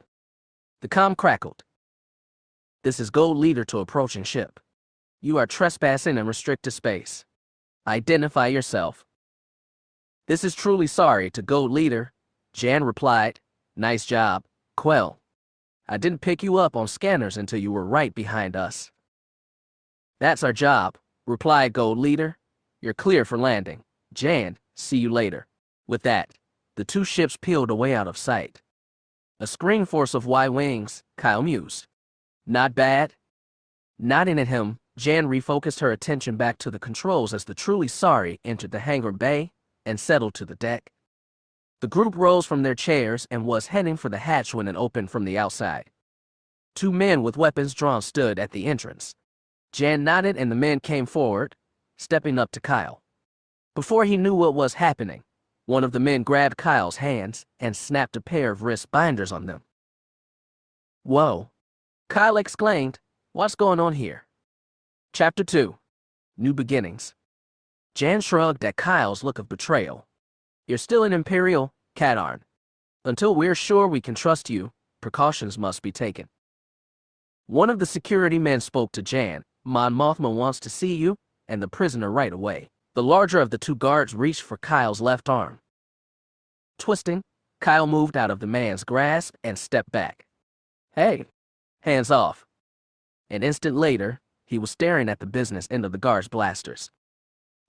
The comm crackled. This is Gold Leader to approaching ship. You are trespassing in restricted space. Identify yourself. This is truly sorry to Gold Leader, Jan replied. Nice job, Quell. I didn't pick you up on scanners until you were right behind us. That's our job, replied Gold Leader. You're clear for landing. Jan, see you later. With that, the two ships peeled away out of sight. A screen force of Y-wings, Kyle mused. Not bad. Nodding at him, Jan refocused her attention back to the controls as the truly sorry entered the hangar bay and settled to the deck. The group rose from their chairs and was heading for the hatch when it opened from the outside. Two men with weapons drawn stood at the entrance. Jan nodded and the men came forward, stepping up to Kyle. Before he knew what was happening, one of the men grabbed Kyle's hands and snapped a pair of wrist binders on them. Whoa! Kyle exclaimed, what's going on here? Chapter 2. New Beginnings. Jan shrugged at Kyle's look of betrayal. You're still an Imperial, Katarn. Until we're sure we can trust you, precautions must be taken. One of the security men spoke to Jan. Mon Mothma wants to see you and the prisoner right away. The larger of the two guards reached for Kyle's left arm. Twisting, Kyle moved out of the man's grasp and stepped back. Hey, hands off. An instant later, he was staring at the business end of the guard's blasters.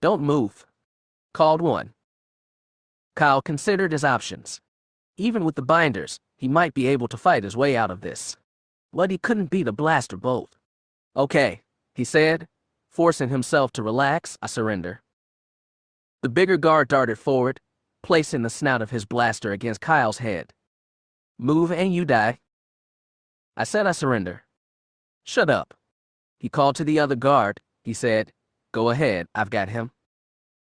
Don't move, called one. Kyle considered his options. Even with the binders, he might be able to fight his way out of this. But he couldn't beat a blaster bolt. Okay, he said, forcing himself to relax. I surrender. The bigger guard darted forward, placing the snout of his blaster against Kyle's head. Move and you die. I said I surrender. Shut up. He called to the other guard. He said, go ahead, I've got him.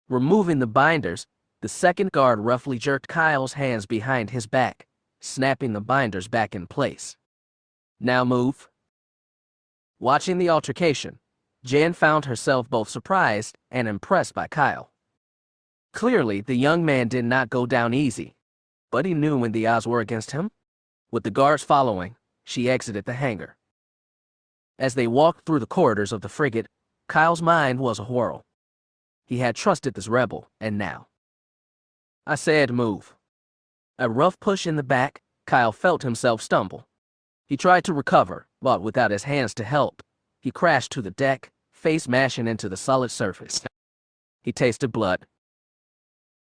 Removing the binders, the second guard roughly jerked Kyle's hands behind his back, snapping the binders back in place. Now move. Watching the altercation, Jan found herself both surprised and impressed by Kyle. Clearly, the young man did not go down easy, but he knew when the odds were against him. With the guards following, she exited the hangar. As they walked through the corridors of the frigate, Kyle's mind was a whirl. He had trusted this rebel, and now. I said move. A rough push in the back, Kyle felt himself stumble. He tried to recover, but without his hands to help, he crashed to the deck, face mashing into the solid surface. He tasted blood.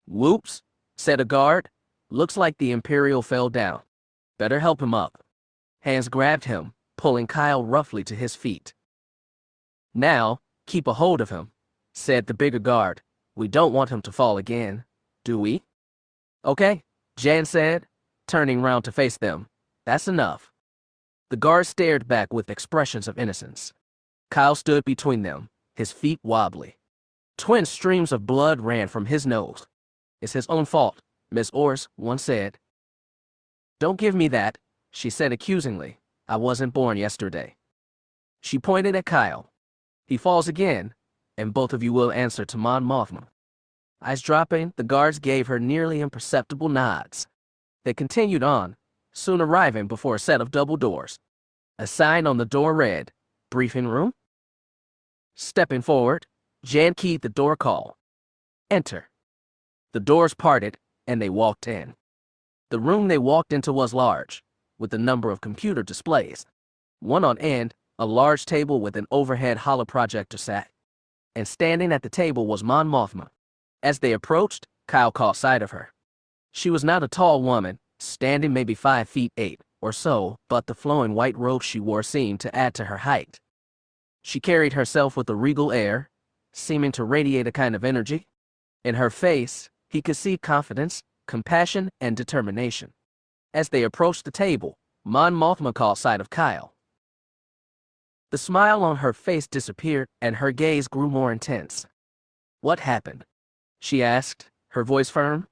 Whoops, said a guard. Looks like the Imperial fell down. Better help him up. Hands grabbed him, pulling Kyle roughly to his feet. Now, keep a hold of him, said the bigger guard. We don't want him to fall again, do we? Okay, Jan said, turning round to face them. That's enough. The guard stared back with expressions of innocence. Kyle stood between them, his feet wobbly. Twin streams of blood ran from his nose. It's his own fault, Miss Orrs once said. Don't give me that, she said accusingly. I wasn't born yesterday. She pointed at Kyle. He falls again, and both of you will answer to Mon Mothma. Eyes dropping, the guards gave her nearly imperceptible nods. They continued on, soon arriving before a set of double doors. A sign on the door read, Briefing room? Stepping forward, Jan keyed the door call. Enter. The doors parted, and they walked in. The room they walked into was large, with a number of computer displays. One on end, a large table with an overhead holoprojector sat. And standing at the table was Mon Mothma. As they approached, Kyle caught sight of her. She was not a tall woman, standing maybe 5'8" or so, but the flowing white robe she wore seemed to add to her height. She carried herself with a regal air, seeming to radiate a kind of energy. In her face, he could see confidence, compassion, and determination. As they approached the table, Mon Mothma caught sight of Kyle. The smile on her face disappeared, and her gaze grew more intense. What happened? She asked, her voice firm.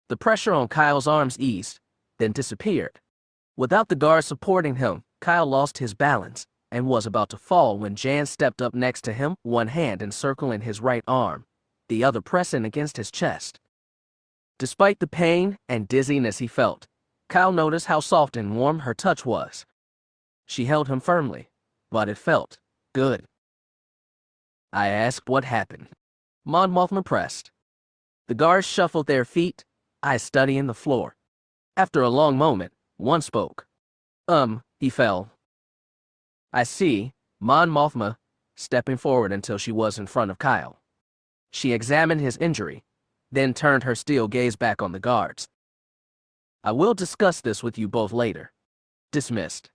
The pressure on Kyle's arms eased, then disappeared. Without the guard supporting him, Kyle lost his balance and was about to fall when Jan stepped up next to him, one hand encircling his right arm, the other pressing against his chest. Despite the pain and dizziness he felt, Kyle noticed how soft and warm her touch was. She held him firmly, but it felt good. I asked what happened. Mon Mothma pressed. The guards shuffled their feet, eyes studying the floor. After a long moment, one spoke. He fell. I see, Mon Mothma, stepping forward until she was in front of Kyle. She examined his injury, then turned her steel gaze back on the guards. I will discuss this with you both later. Dismissed.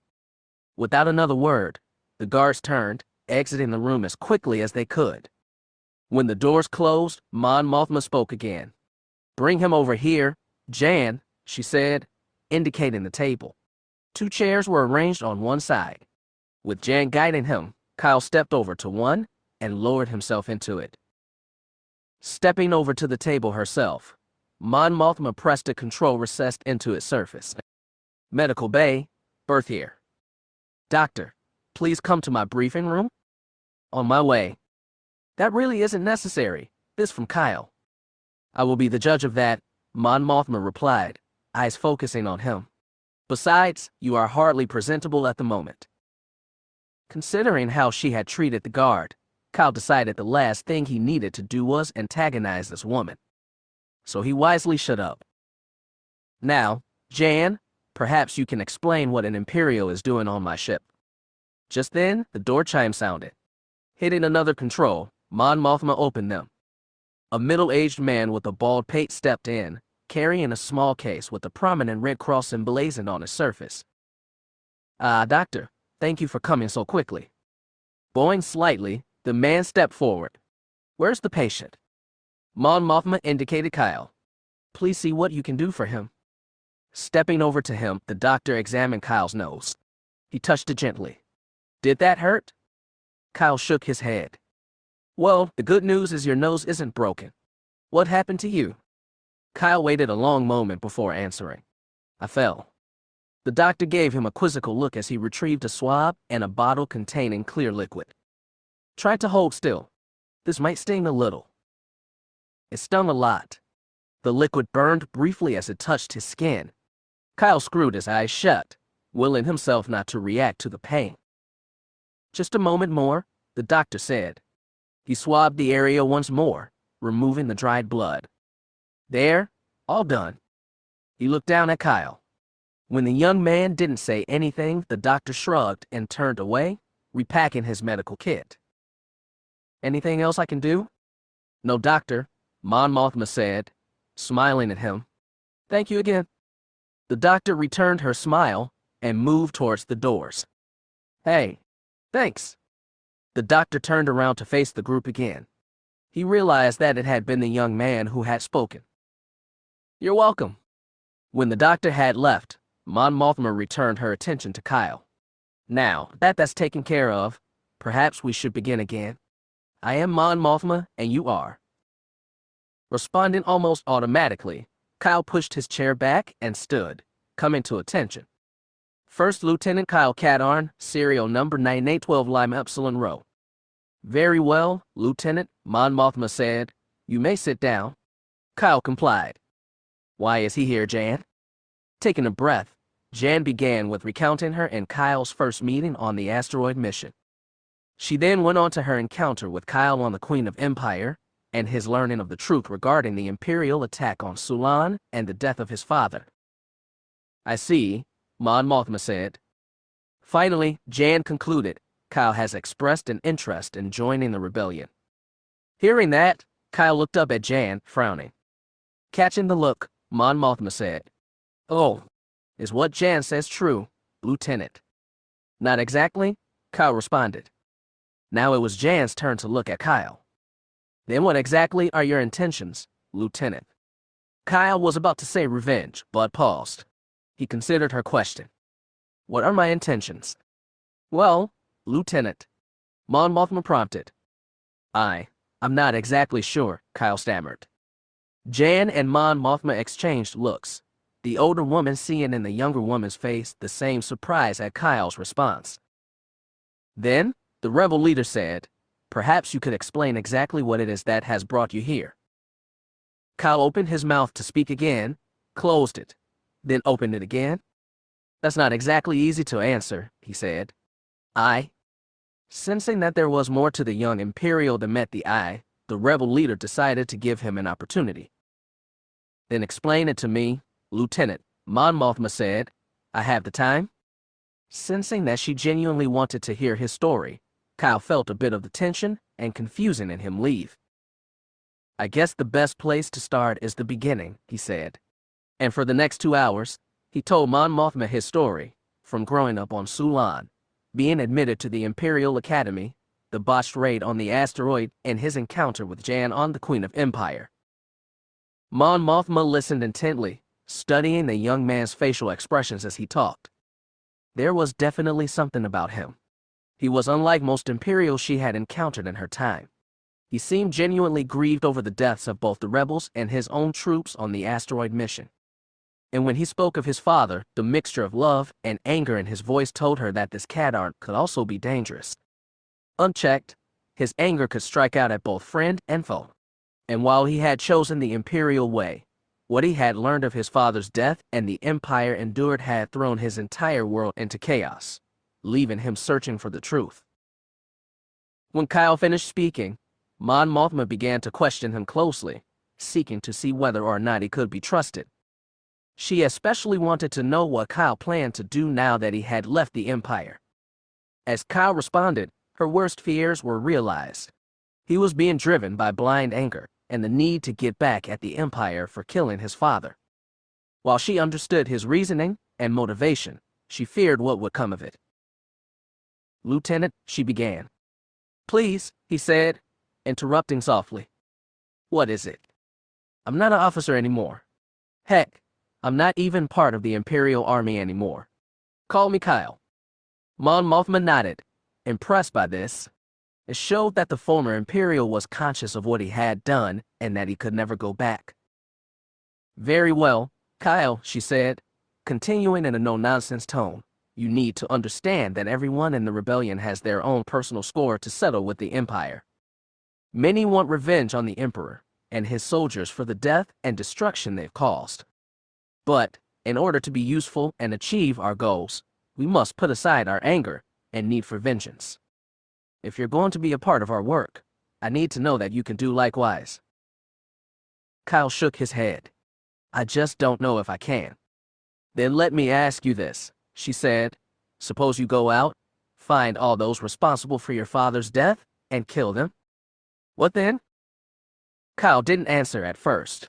Without another word, the guards turned, exiting the room as quickly as they could. When the doors closed, Mon Mothma spoke again. Bring him over here, Jan, she said, indicating the table. 2 chairs were arranged on one side. With Jan guiding him, Kyle stepped over to one and lowered himself into it. Stepping over to the table herself, Mon Mothma pressed a control recessed into its surface. Medical bay, birth here. Doctor, please come to my briefing room. On my way. That really isn't necessary, this from Kyle. I will be the judge of that, Mon Mothma replied, eyes focusing on him. Besides, you are hardly presentable at the moment. Considering how she had treated the guard, Kyle decided the last thing he needed to do was antagonize this woman. So he wisely shut up. Now, Jan, perhaps you can explain what an Imperial is doing on my ship. Just then, the door chime sounded. Hitting another control, Mon Mothma opened them. A middle-aged man with a bald pate stepped in, carrying a small case with a prominent red cross emblazoned on its surface. Doctor, thank you for coming so quickly. Bowing slightly, the man stepped forward. Where's the patient? Mon Mothma indicated Kyle. Please see what you can do for him. Stepping over to him, the doctor examined Kyle's nose. He touched it gently. Did that hurt? Kyle shook his head. Well, the good news is your nose isn't broken. What happened to you? Kyle waited a long moment before answering. I fell. The doctor gave him a quizzical look as he retrieved a swab and a bottle containing clear liquid. Try to hold still. This might sting a little. It stung a lot. The liquid burned briefly as it touched his skin. Kyle screwed his eyes shut, willing himself not to react to the pain. Just a moment more, the doctor said. He swabbed the area once more, removing the dried blood. There, all done. He looked down at Kyle. When the young man didn't say anything, the doctor shrugged and turned away, repacking his medical kit. Anything else I can do? No, doctor, Mon Mothma said, smiling at him. Thank you again. The doctor returned her smile and moved towards the doors. Hey, thanks. The doctor turned around to face the group again. He realized that it had been the young man who had spoken. You're welcome. When the doctor had left, Mon Mothma returned her attention to Kyle. Now, that's taken care of, perhaps we should begin again. I am Mon Mothma, and you are. Responding almost automatically, Kyle pushed his chair back and stood, coming to attention. First Lieutenant Kyle Katarn, serial number 9812 Lima Epsilon Rho. Very well, Lieutenant, Mon Mothma said. You may sit down. Kyle complied. Why is he here, Jan? Taking a breath, Jan began with recounting her and Kyle's first meeting on the asteroid mission. She then went on to her encounter with Kyle on the Queen of Empire and his learning of the truth regarding the Imperial attack on Sulan and the death of his father. I see, Mon Mothma said. Finally, Jan concluded, Kyle has expressed an interest in joining the rebellion. Hearing that, Kyle looked up at Jan, frowning. Catching the look, Mon Mothma said, Oh, is what Jan says true, Lieutenant? Not exactly, Kyle responded. Now it was Jan's turn to look at Kyle. Then what exactly are your intentions, Lieutenant? Kyle was about to say revenge, but paused. He considered her question. What are my intentions? Well, Lieutenant, Mon Mothma prompted. I'm not exactly sure, Kyle stammered. Jan and Mon Mothma exchanged looks, the older woman seeing in the younger woman's face the same surprise at Kyle's response. Then, the rebel leader said, Perhaps you could explain exactly what it is that has brought you here. Kyle opened his mouth to speak again, closed it, then opened it again. That's not exactly easy to answer, he said. Sensing that there was more to the young Imperial than met the eye, the rebel leader decided to give him an opportunity. Then explain it to me, Lieutenant, Mon Mothma said. I have the time. Sensing that she genuinely wanted to hear his story, Kyle felt a bit of the tension and confusion in him leave. I guess the best place to start is the beginning, he said. And for the next 2 hours, he told Mon Mothma his story, from growing up on Sulan, being admitted to the Imperial Academy, the botched raid on the asteroid, and his encounter with Jan on the Queen of Empire. Mon Mothma listened intently, studying the young man's facial expressions as he talked. There was definitely something about him. He was unlike most Imperials she had encountered in her time. He seemed genuinely grieved over the deaths of both the rebels and his own troops on the asteroid mission. And when he spoke of his father, the mixture of love and anger in his voice told her that this Katarn could also be dangerous. Unchecked, his anger could strike out at both friend and foe. And while he had chosen the Imperial way, what he had learned of his father's death and the empire endured had thrown his entire world into chaos, leaving him searching for the truth. When Kyle finished speaking, Mon Mothma began to question him closely, seeking to see whether or not he could be trusted. She especially wanted to know what Kyle planned to do now that he had left the Empire. As Kyle responded, her worst fears were realized. He was being driven by blind anger and the need to get back at the Empire for killing his father. While she understood his reasoning and motivation, she feared what would come of it. Lieutenant, she began. Please, he said, interrupting softly. What is it? I'm not an officer anymore. Heck, I'm not even part of the Imperial Army anymore. Call me Kyle. Mon Mothma nodded, impressed by this. It showed that the former Imperial was conscious of what he had done and that he could never go back. Very well, Kyle, she said, continuing in a no-nonsense tone. You need to understand that everyone in the rebellion has their own personal score to settle with the Empire. Many want revenge on the Emperor and his soldiers for the death and destruction they've caused. But, in order to be useful and achieve our goals, we must put aside our anger and need for vengeance. If you're going to be a part of our work, I need to know that you can do likewise. Kyle shook his head. I just don't know if I can. Then let me ask you this, she said. Suppose you go out, find all those responsible for your father's death, and kill them. What then? Kyle didn't answer at first.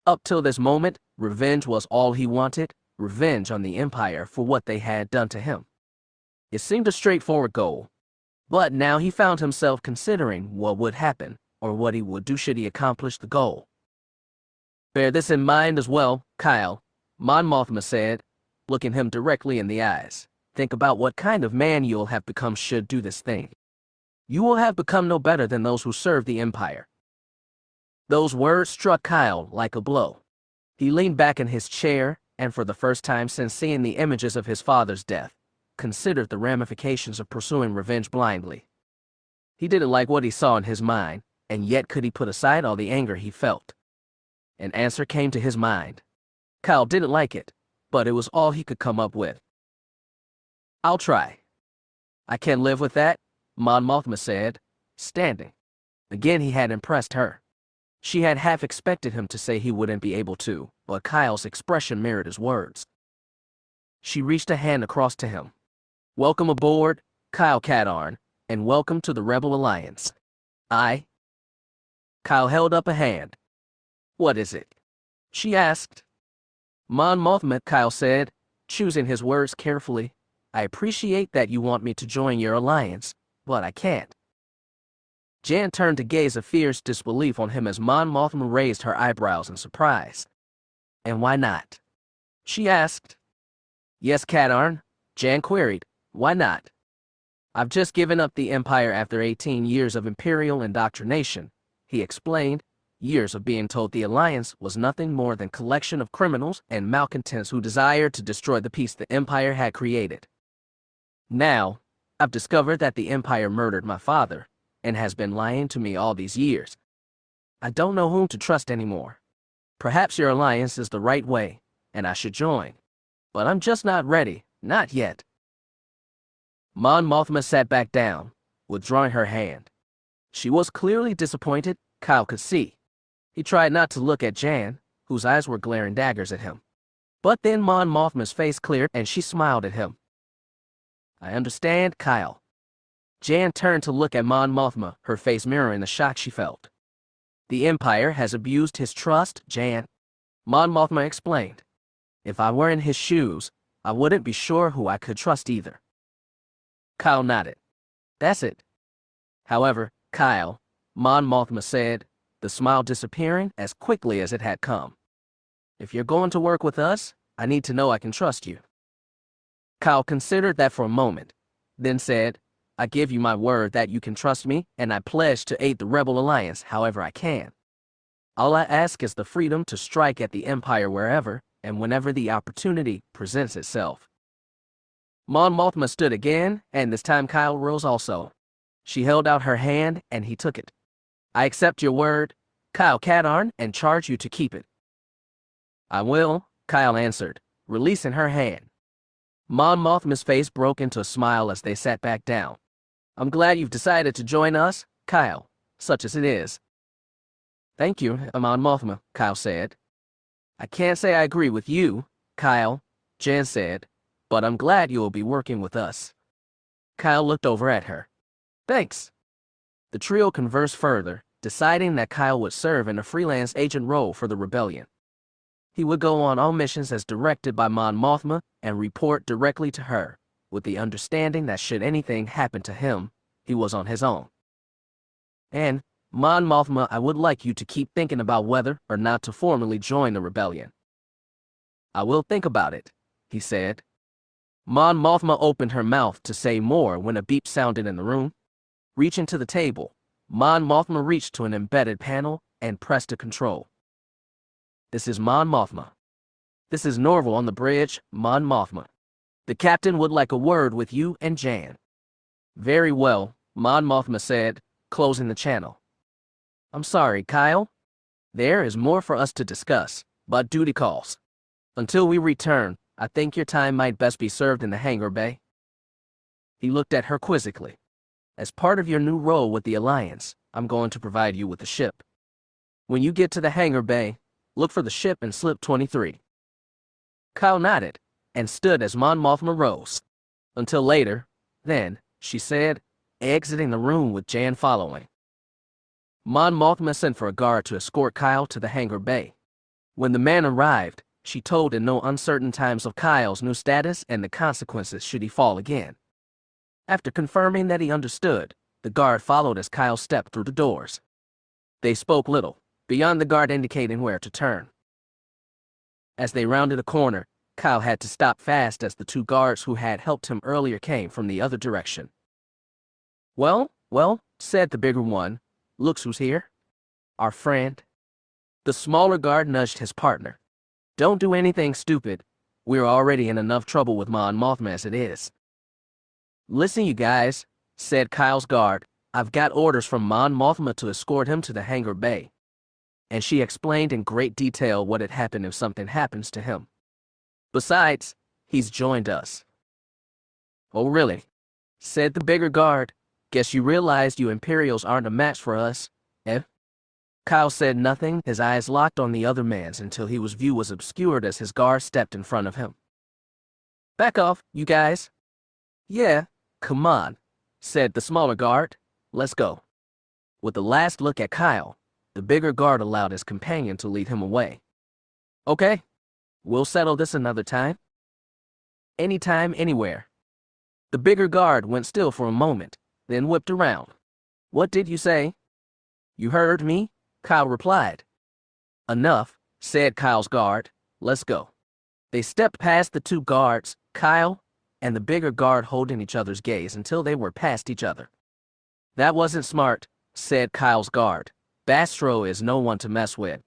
Up till this moment, revenge was all he wanted, revenge on the Empire for what they had done to him. It seemed a straightforward goal, but now he found himself considering what would happen, or what he would do should he accomplish the goal. Bear this in mind as well, Kyle, Mon Mothma said, looking him directly in the eyes. Think about what kind of man you'll have become should do this thing. You will have become no better than those who serve the Empire. Those words struck Kyle like a blow. He leaned back in his chair, and for the first time since seeing the images of his father's death, considered the ramifications of pursuing revenge blindly. He didn't like what he saw in his mind, and yet could he put aside all the anger he felt? An answer came to his mind. Kyle didn't like it, but it was all he could come up with. I'll try. I can live with that, Mon Mothma said, standing. Again he had impressed her. She had half expected him to say he wouldn't be able to, but Kyle's expression mirrored his words. She reached a hand across to him. Welcome aboard, Kyle Katarn, and welcome to the Rebel Alliance. Kyle held up a hand. What is it? She asked. Mon Mothma, Kyle said, choosing his words carefully. I appreciate that you want me to join your alliance, but I can't. Jan turned to gaze a fierce disbelief on him as Mon Mothma raised her eyebrows in surprise. And why not? She asked. Yes, Katarn, Jan queried. Why not? I've just given up the Empire after 18 years of Imperial indoctrination, he explained, years of being told the Alliance was nothing more than a collection of criminals and malcontents who desired to destroy the peace the Empire had created. Now, I've discovered that the Empire murdered my father, and has been lying to me all these years. I don't know whom to trust anymore. Perhaps your alliance is the right way, and I should join. But I'm just not ready, not yet. Mon Mothma sat back down, withdrawing her hand. She was clearly disappointed, Kyle could see. He tried not to look at Jan, whose eyes were glaring daggers at him. But then Mon Mothma's face cleared and she smiled at him. I understand, Kyle. Jan turned to look at Mon Mothma, her face mirroring the shock she felt. The Empire has abused his trust, Jan. Mon Mothma explained. If I were in his shoes, I wouldn't be sure who I could trust either. Kyle nodded. That's it. However, Kyle, Mon Mothma said, the smile disappearing as quickly as it had come. If you're going to work with us, I need to know I can trust you. Kyle considered that for a moment, then said, I give you my word that you can trust me, and I pledge to aid the Rebel Alliance however I can. All I ask is the freedom to strike at the Empire wherever and whenever the opportunity presents itself. Mon Mothma stood again, and this time Kyle rose also. She held out her hand, and he took it. I accept your word, Kyle Katarn, and charge you to keep it. I will, Kyle answered, releasing her hand. Mon Mothma's face broke into a smile as they sat back down. I'm glad you've decided to join us, Kyle, such as it is. Thank you, Mon Mothma, Kyle said. I can't say I agree with you, Kyle, Jan said, but I'm glad you will be working with us. Kyle looked over at her. Thanks. The trio conversed further, deciding that Kyle would serve in a freelance agent role for the rebellion. He would go on all missions as directed by Mon Mothma and report directly to her, with the understanding that should anything happen to him, he was on his own. And, Mon Mothma, I would like you to keep thinking about whether or not to formally join the rebellion. I will think about it, he said. Mon Mothma opened her mouth to say more when a beep sounded in the room. Reaching to the table, Mon Mothma reached to an embedded panel and pressed a control. This is Mon Mothma. This is Norval on the bridge, Mon Mothma. The captain would like a word with you and Jan. Very well, Mon Mothma said, closing the channel. I'm sorry, Kyle. There is more for us to discuss, but duty calls. Until we return, I think your time might best be served in the hangar bay. He looked at her quizzically. As part of your new role with the Alliance, I'm going to provide you with a ship. When you get to the hangar bay, look for the ship in slip 23. Kyle nodded and stood as Mon Mothma rose. Until later, then, she said, exiting the room with Jan following. Mon Mothma sent for a guard to escort Kyle to the hangar bay. When the man arrived, she told in no uncertain times of Kyle's new status and the consequences should he fall again. After confirming that he understood, the guard followed as Kyle stepped through the doors. They spoke little, beyond the guard indicating where to turn. As they rounded a corner, Kyle had to stop fast as the two guards who had helped him earlier came from the other direction. Well, said the bigger one, looks who's here. Our friend. The smaller guard nudged his partner. Don't do anything stupid. We're already in enough trouble with Mon Mothma as it is. Listen, you guys, said Kyle's guard. I've got orders from Mon Mothma to escort him to the hangar bay. And she explained in great detail what had happened if something happens to him. Besides, he's joined us. Oh, really? Said the bigger guard. Guess you realized you Imperials aren't a match for us, eh? Kyle said nothing, his eyes locked on the other man's until his view was obscured as his guard stepped in front of him. Back off, you guys. Yeah, come on, said the smaller guard. Let's go. With the last look at Kyle, the bigger guard allowed his companion to lead him away. Okay, we'll settle this another time. Anytime, anywhere. The bigger guard went still for a moment, then whipped around. What did you say? You heard me, Kyle replied. Enough, said Kyle's guard. Let's go. They stepped past the two guards, Kyle and the bigger guard holding each other's gaze until they were past each other. That wasn't smart, said Kyle's guard. Bastro is no one to mess with.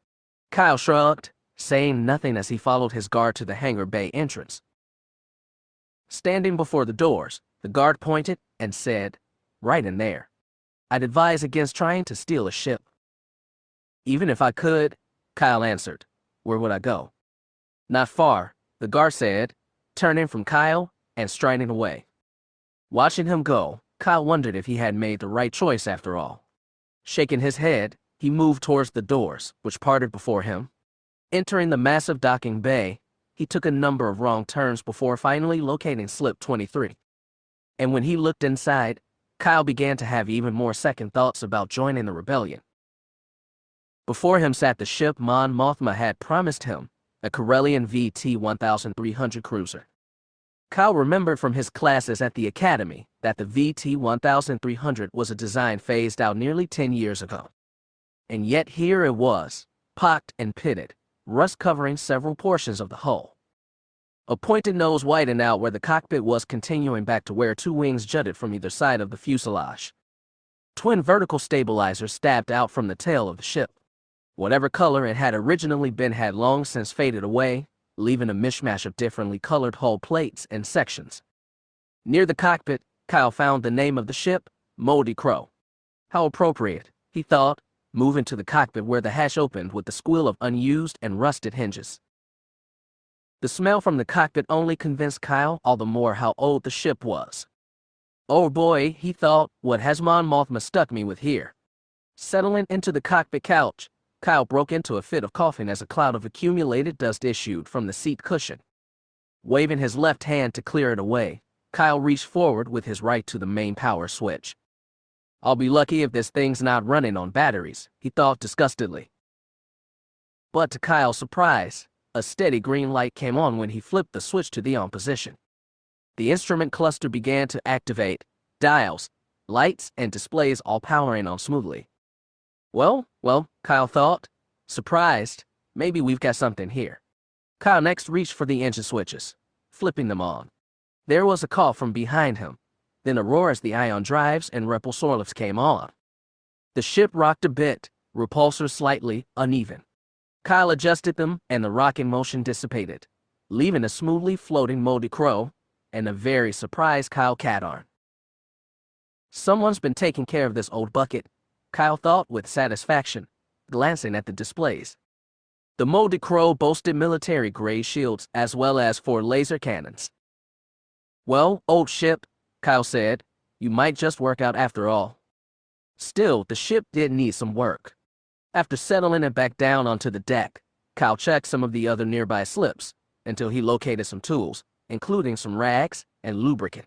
Kyle shrugged, saying nothing as he followed his guard to the hangar bay entrance. Standing before the doors, the guard pointed and said, right in there. I'd advise against trying to steal a ship. Even if I could, Kyle answered, where would I go? Not far, the guard said, turning from Kyle and striding away. Watching him go, Kyle wondered if he had made the right choice after all. Shaking his head, he moved towards the doors, which parted before him. Entering the massive docking bay, he took a number of wrong turns before finally locating slip 23. And when he looked inside, Kyle began to have even more second thoughts about joining the rebellion. Before him sat the ship Mon Mothma had promised him, a Corellian VT-1300 cruiser. Kyle remembered from his classes at the Academy that the VT-1300 was a design phased out nearly 10 years ago. And yet here it was, pocked and pitted, rust covering several portions of the hull. A pointed nose widened out where the cockpit was, continuing back to where two wings jutted from either side of the fuselage. Twin vertical stabilizers stabbed out from the tail of the ship. Whatever color it had originally been had long since faded away, leaving a mishmash of differently colored hull plates and sections. Near the cockpit, Kyle found the name of the ship, Moldy Crow. How appropriate, he thought, moving to the cockpit where the hatch opened with the squeal of unused and rusted hinges. The smell from the cockpit only convinced Kyle all the more how old the ship was. Oh boy, he thought, what has Mon Mothma stuck me with here? Settling into the cockpit couch, Kyle broke into a fit of coughing as a cloud of accumulated dust issued from the seat cushion. Waving his left hand to clear it away, Kyle reached forward with his right to the main power switch. I'll be lucky if this thing's not running on batteries, he thought disgustedly. But to Kyle's surprise, a steady green light came on when he flipped the switch to the on position. The instrument cluster began to activate, dials, lights, and displays all powering on smoothly. Well, Kyle thought, surprised, maybe we've got something here. Kyle next reached for the engine switches, flipping them on. There was a call from behind him, then a roar as the ion drives and repulsor lifts came on. The ship rocked a bit, repulsors slightly uneven. Kyle adjusted them and the rocking motion dissipated, leaving a smoothly floating moldy crow and a very surprised Kyle Katarn. Someone's been taking care of this old bucket, Kyle thought with satisfaction, glancing at the displays. The moldy crow boasted military-grade shields as well as 4 laser cannons. Well, old ship, Kyle said, you might just work out after all. Still, the ship did need some work. After settling it back down onto the deck, Kyle checked some of the other nearby slips until he located some tools, including some rags and lubricant.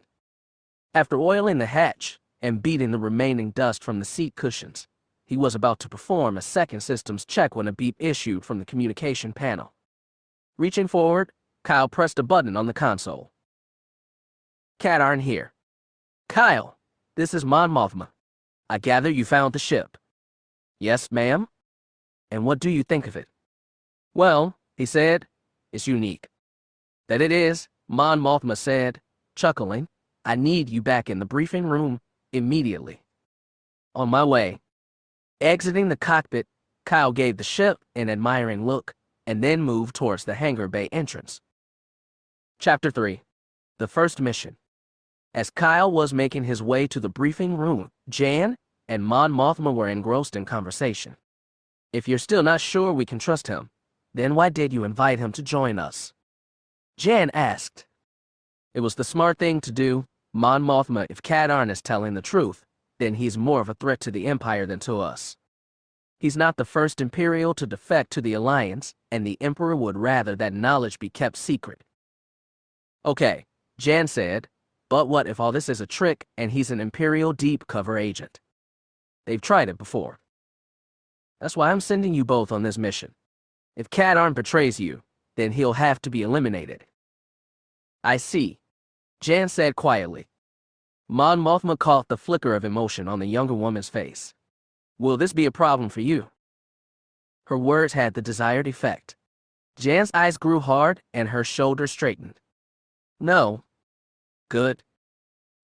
After oiling the hatch and beating the remaining dust from the seat cushions, he was about to perform a second systems check when a beep issued from the communication panel. Reaching forward, Kyle pressed a button on the console. Katarn here. Kyle, this is Mon Mothma. I gather you found the ship. Yes, ma'am. And what do you think of it? Well, he said, it's unique. That it is, Mon Mothma said, chuckling. I need you back in the briefing room immediately. On my way. Exiting the cockpit, Kyle gave the ship an admiring look and then moved towards the hangar bay entrance. Chapter 3. The First Mission. As Kyle was making his way to the briefing room, Jan and Mon Mothma were engrossed in conversation. If you're still not sure we can trust him, then why did you invite him to join us? Jan asked. It was the smart thing to do, Mon Mothma. If Katarn is telling the truth, then he's more of a threat to the Empire than to us. He's not the first Imperial to defect to the Alliance, and the Emperor would rather that knowledge be kept secret. Okay, Jan said, but what if all this is a trick and he's an Imperial deep cover agent? They've tried it before. That's why I'm sending you both on this mission. If Katarn betrays you, then he'll have to be eliminated. I see, Jan said quietly. Mon Mothma caught the flicker of emotion on the younger woman's face. Will this be a problem for you? Her words had the desired effect. Jan's eyes grew hard and her shoulders straightened. No. Good.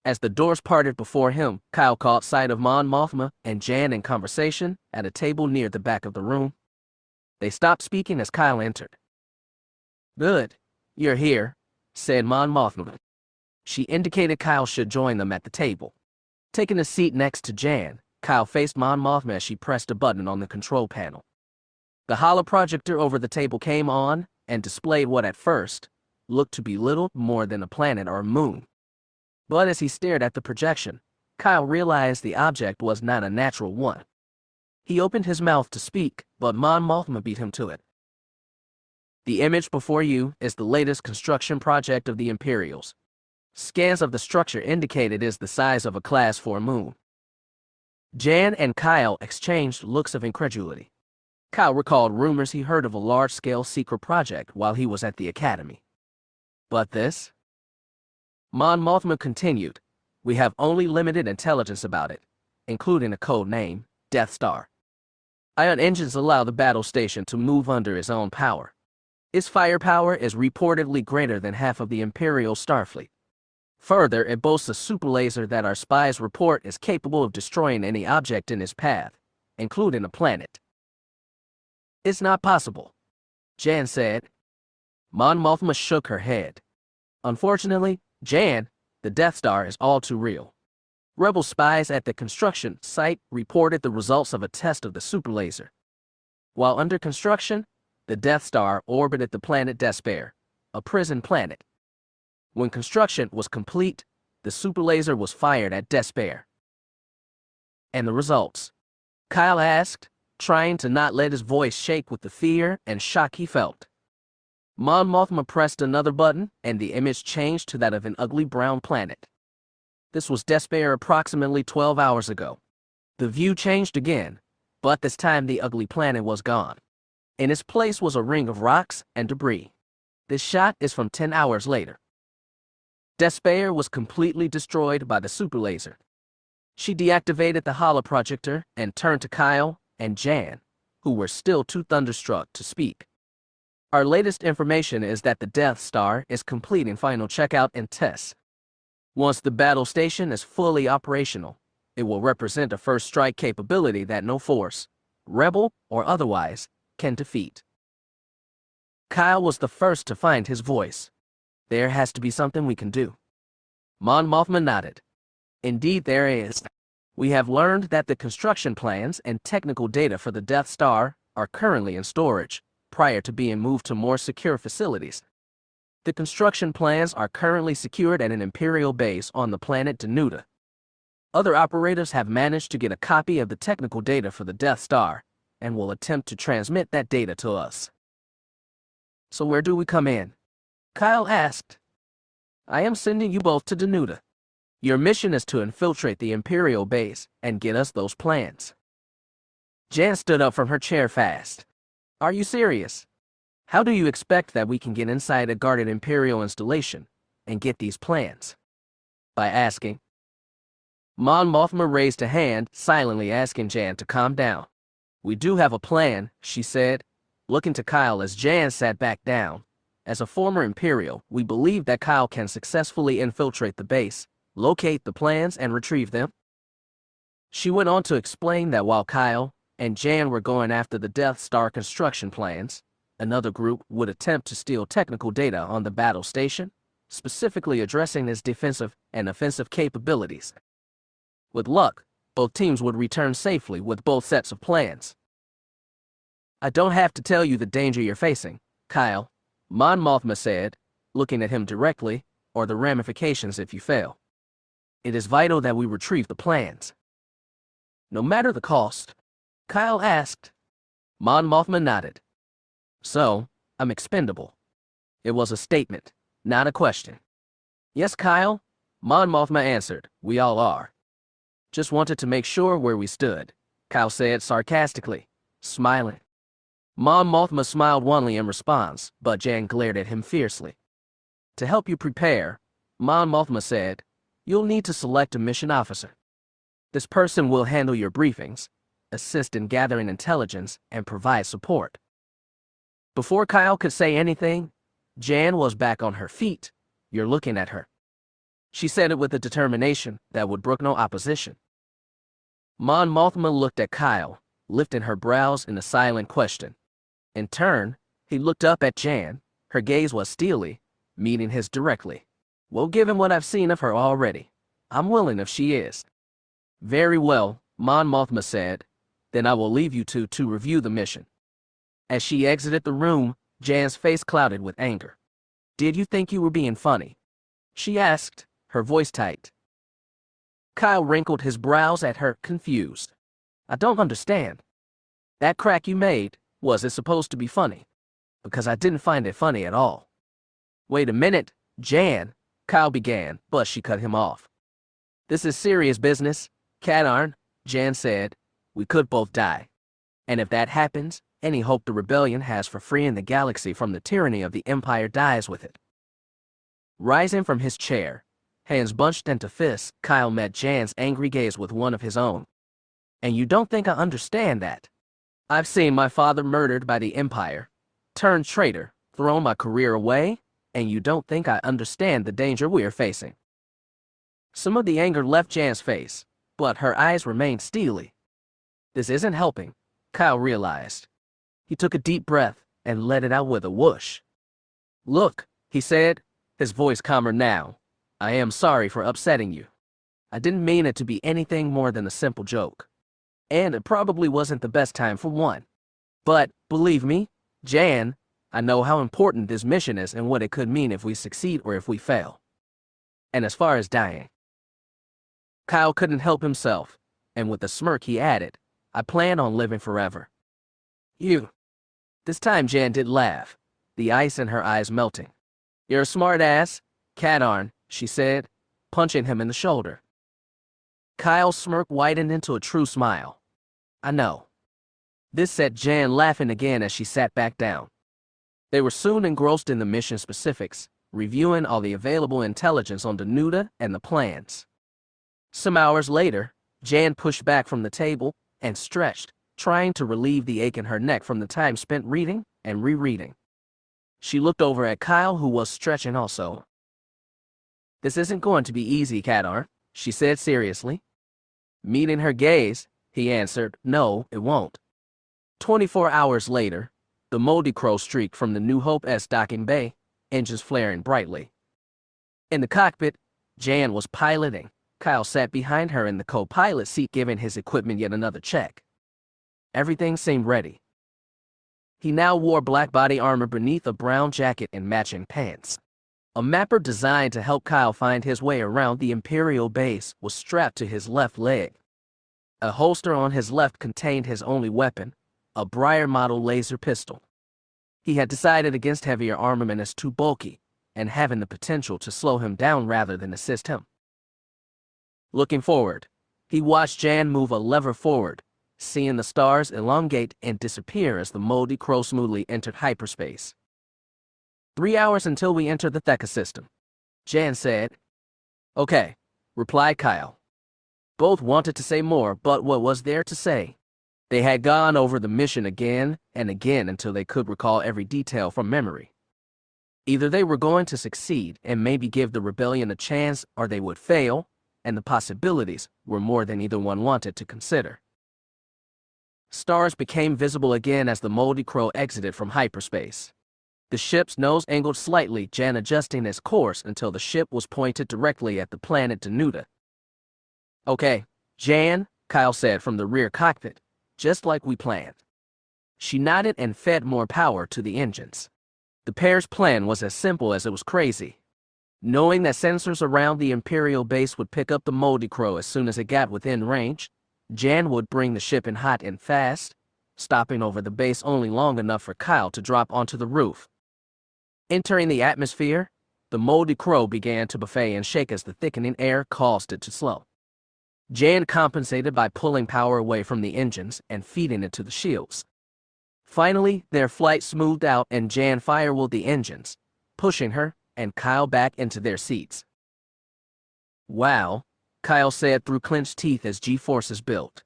As the doors parted before him, Kyle caught sight of Mon Mothma and Jan in conversation at a table near the back of the room. They stopped speaking as Kyle entered. Good. You're here, said Mon Mothma. She indicated Kyle should join them at the table. Taking a seat next to Jan, Kyle faced Mon Mothma as she pressed a button on the control panel. The holoprojector over the table came on and displayed what at first looked to be little more than a planet or a moon. But as he stared at the projection, Kyle realized the object was not a natural one. He opened his mouth to speak, but Mon Mothma beat him to it. The image before you is the latest construction project of the Imperials. Scans of the structure indicate it is the size of a Class 4 moon. Jan and Kyle exchanged looks of incredulity. Kyle recalled rumors he heard of a large-scale secret project while he was at the Academy. But this? Mon Mothma continued, we have only limited intelligence about it, including a code name, Death Star. Ion engines allow the battle station to move under its own power. Its firepower is reportedly greater than half of the Imperial Starfleet. Further, it boasts a super laser that our spies report is capable of destroying any object in its path, including a planet. It's not possible, Jan said. Mon Mothma shook her head. Unfortunately, Jan, the Death Star is all too real. Rebel spies at the construction site reported the results of a test of the super laser. While under construction, the Death Star orbited the planet Despair, a prison planet. When construction was complete, the super laser was fired at Despair. And the results? Kyle asked, trying to not let his voice shake with the fear and shock he felt. Mon Mothma pressed another button, and the image changed to that of an ugly brown planet. This was Despair approximately 12 hours ago. The view changed again, but this time the ugly planet was gone. In its place was a ring of rocks and debris. This shot is from 10 hours later. Despair was completely destroyed by the super laser. She deactivated the holoprojector and turned to Kyle and Jan, who were still too thunderstruck to speak. Our latest information is that the Death Star is completing final checkout and tests, Once the battle station is fully operational, it will represent a first strike capability that no force, rebel or otherwise, can defeat. Kyle was the first to find his voice. There has to be something we can do. Mon Mothma nodded. Indeed there is. We have learned that the construction plans and technical data for the Death Star are currently in storage, prior to being moved to more secure facilities. The construction plans are currently secured at an Imperial base on the planet Danuta. Other operators have managed to get a copy of the technical data for the Death Star, and will attempt to transmit that data to us. So where do we come in? Kyle asked. I am sending you both to Danuta. Your mission is to infiltrate the Imperial base and get us those plans. Jan stood up from her chair fast. Are you serious? How do you expect that we can get inside a guarded Imperial installation and get these plans? By asking. Mon Mothma raised a hand, silently asking Jan to calm down. We do have a plan, she said, looking to Kyle as Jan sat back down. As a former Imperial, we believe that Kyle can successfully infiltrate the base, locate the plans, and retrieve them. She went on to explain that while Kyle and Jan were going after the Death Star construction plans, another group would attempt to steal technical data on the battle station, specifically addressing its defensive and offensive capabilities. With luck, both teams would return safely with both sets of plans. I don't have to tell you the danger you're facing, Kyle, Mon Mothma said, looking at him directly, or the ramifications if you fail. It is vital that we retrieve the plans. No matter the cost, Kyle asked. Mon Mothma nodded. So, I'm expendable. It was a statement, not a question. Yes, Kyle, Mon Mothma answered, we all are. Just wanted to make sure where we stood, Kyle said sarcastically, smiling. Mon Mothma smiled wanly in response, but Jan glared at him fiercely. To help you prepare, Mon Mothma said, you'll need to select a mission officer. This person will handle your briefings, assist in gathering intelligence, and provide support. Before Kyle could say anything, Jan was back on her feet. You're looking at her. She said it with a determination that would brook no opposition. Mon Mothma looked at Kyle, lifting her brows in a silent question. In turn, he looked up at Jan. Her gaze was steely, meeting his directly. Well, given what I've seen of her already, I'm willing if she is. Very well, Mon Mothma said. Then I will leave you two to review the mission. As she exited the room, Jan's face clouded with anger. Did you think you were being funny? She asked, her voice tight. Kyle wrinkled his brows at her, confused. I don't understand. That crack you made, was it supposed to be funny? Because I didn't find it funny at all. Wait a minute, Jan, Kyle began, but she cut him off. This is serious business, Katarn, Jan said. We could both die. And if that happens, any hope the rebellion has for freeing the galaxy from the tyranny of the Empire dies with it. Rising from his chair, hands bunched into fists, Kyle met Jan's angry gaze with one of his own. And you don't think I understand that? I've seen my father murdered by the Empire, turned traitor, thrown my career away, and you don't think I understand the danger we're facing. Some of the anger left Jan's face, but her eyes remained steely. This isn't helping, Kyle realized. He took a deep breath and let it out with a whoosh. Look, he said, his voice calmer now. I am sorry for upsetting you. I didn't mean it to be anything more than a simple joke. And it probably wasn't the best time for one. But, believe me, Jan, I know how important this mission is and what it could mean if we succeed or if we fail. And as far as dying. Kyle couldn't help himself, and with a smirk he added, I plan on living forever. You. This time Jan did laugh, the ice in her eyes melting. You're a smart ass, Katarn, she said, punching him in the shoulder. Kyle's smirk widened into a true smile. I know. This set Jan laughing again as she sat back down. They were soon engrossed in the mission specifics, reviewing all the available intelligence on Danuta and the plans. Some hours later, Jan pushed back from the table and stretched, trying to relieve the ache in her neck from the time spent reading and rereading. She looked over at Kyle, who was stretching also. "This isn't going to be easy, Katarn," she said seriously. Meeting her gaze, he answered, "No, it won't." 24 hours later, the Moldy Crow streaked from the New Hope-S docking bay, engines flaring brightly. In the cockpit, Jan was piloting. Kyle sat behind her in the co-pilot seat, giving his equipment yet another check. Everything seemed ready. He now wore black body armor beneath a brown jacket and matching pants. A mapper designed to help Kyle find his way around the Imperial base was strapped to his left leg. A holster on his left contained his only weapon, a Briar model laser pistol. He had decided against heavier armament as too bulky and having the potential to slow him down rather than assist him. Looking forward, he watched Jan move a lever forward, seeing the stars elongate and disappear as the Moldy Crow smoothly entered hyperspace. 3 hours until we enter the Theka system, Jan said. "Okay," replied Kyle. Both wanted to say more, but what was there to say? They had gone over the mission again and again until they could recall every detail from memory. Either they were going to succeed and maybe give the rebellion a chance, or they would fail, and the possibilities were more than either one wanted to consider. Stars became visible again as the Moldy Crow exited from hyperspace. The ship's nose angled slightly, Jan adjusting its course until the ship was pointed directly at the planet Danuta. "Okay, Jan," Kyle said from the rear cockpit, "just like we planned." She nodded and fed more power to the engines. The pair's plan was as simple as it was crazy. Knowing that sensors around the Imperial base would pick up the Moldy Crow as soon as it got within range, Jan would bring the ship in hot and fast, stopping over the base only long enough for Kyle to drop onto the roof. Entering the atmosphere, the Moldy Crow began to buffet and shake as the thickening air caused it to slow. Jan compensated by pulling power away from the engines and feeding it to the shields. Finally, their flight smoothed out and Jan firewheeled the engines, pushing her and Kyle back into their seats. "Wow," Kyle said through clenched teeth as G-forces built.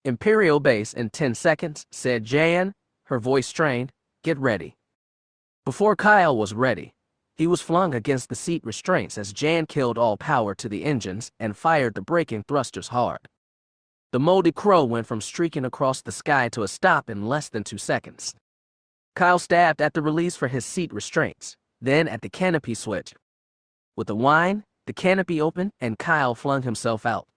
"Imperial base in 10 seconds, said Jan, her voice strained. "Get ready." Before Kyle was ready, he was flung against the seat restraints as Jan killed all power to the engines and fired the braking thrusters hard. The Moldy Crow went from streaking across the sky to a stop in less than 2 seconds. Kyle stabbed at the release for his seat restraints, then at the canopy switch. With a whine, the canopy opened and Kyle flung himself out.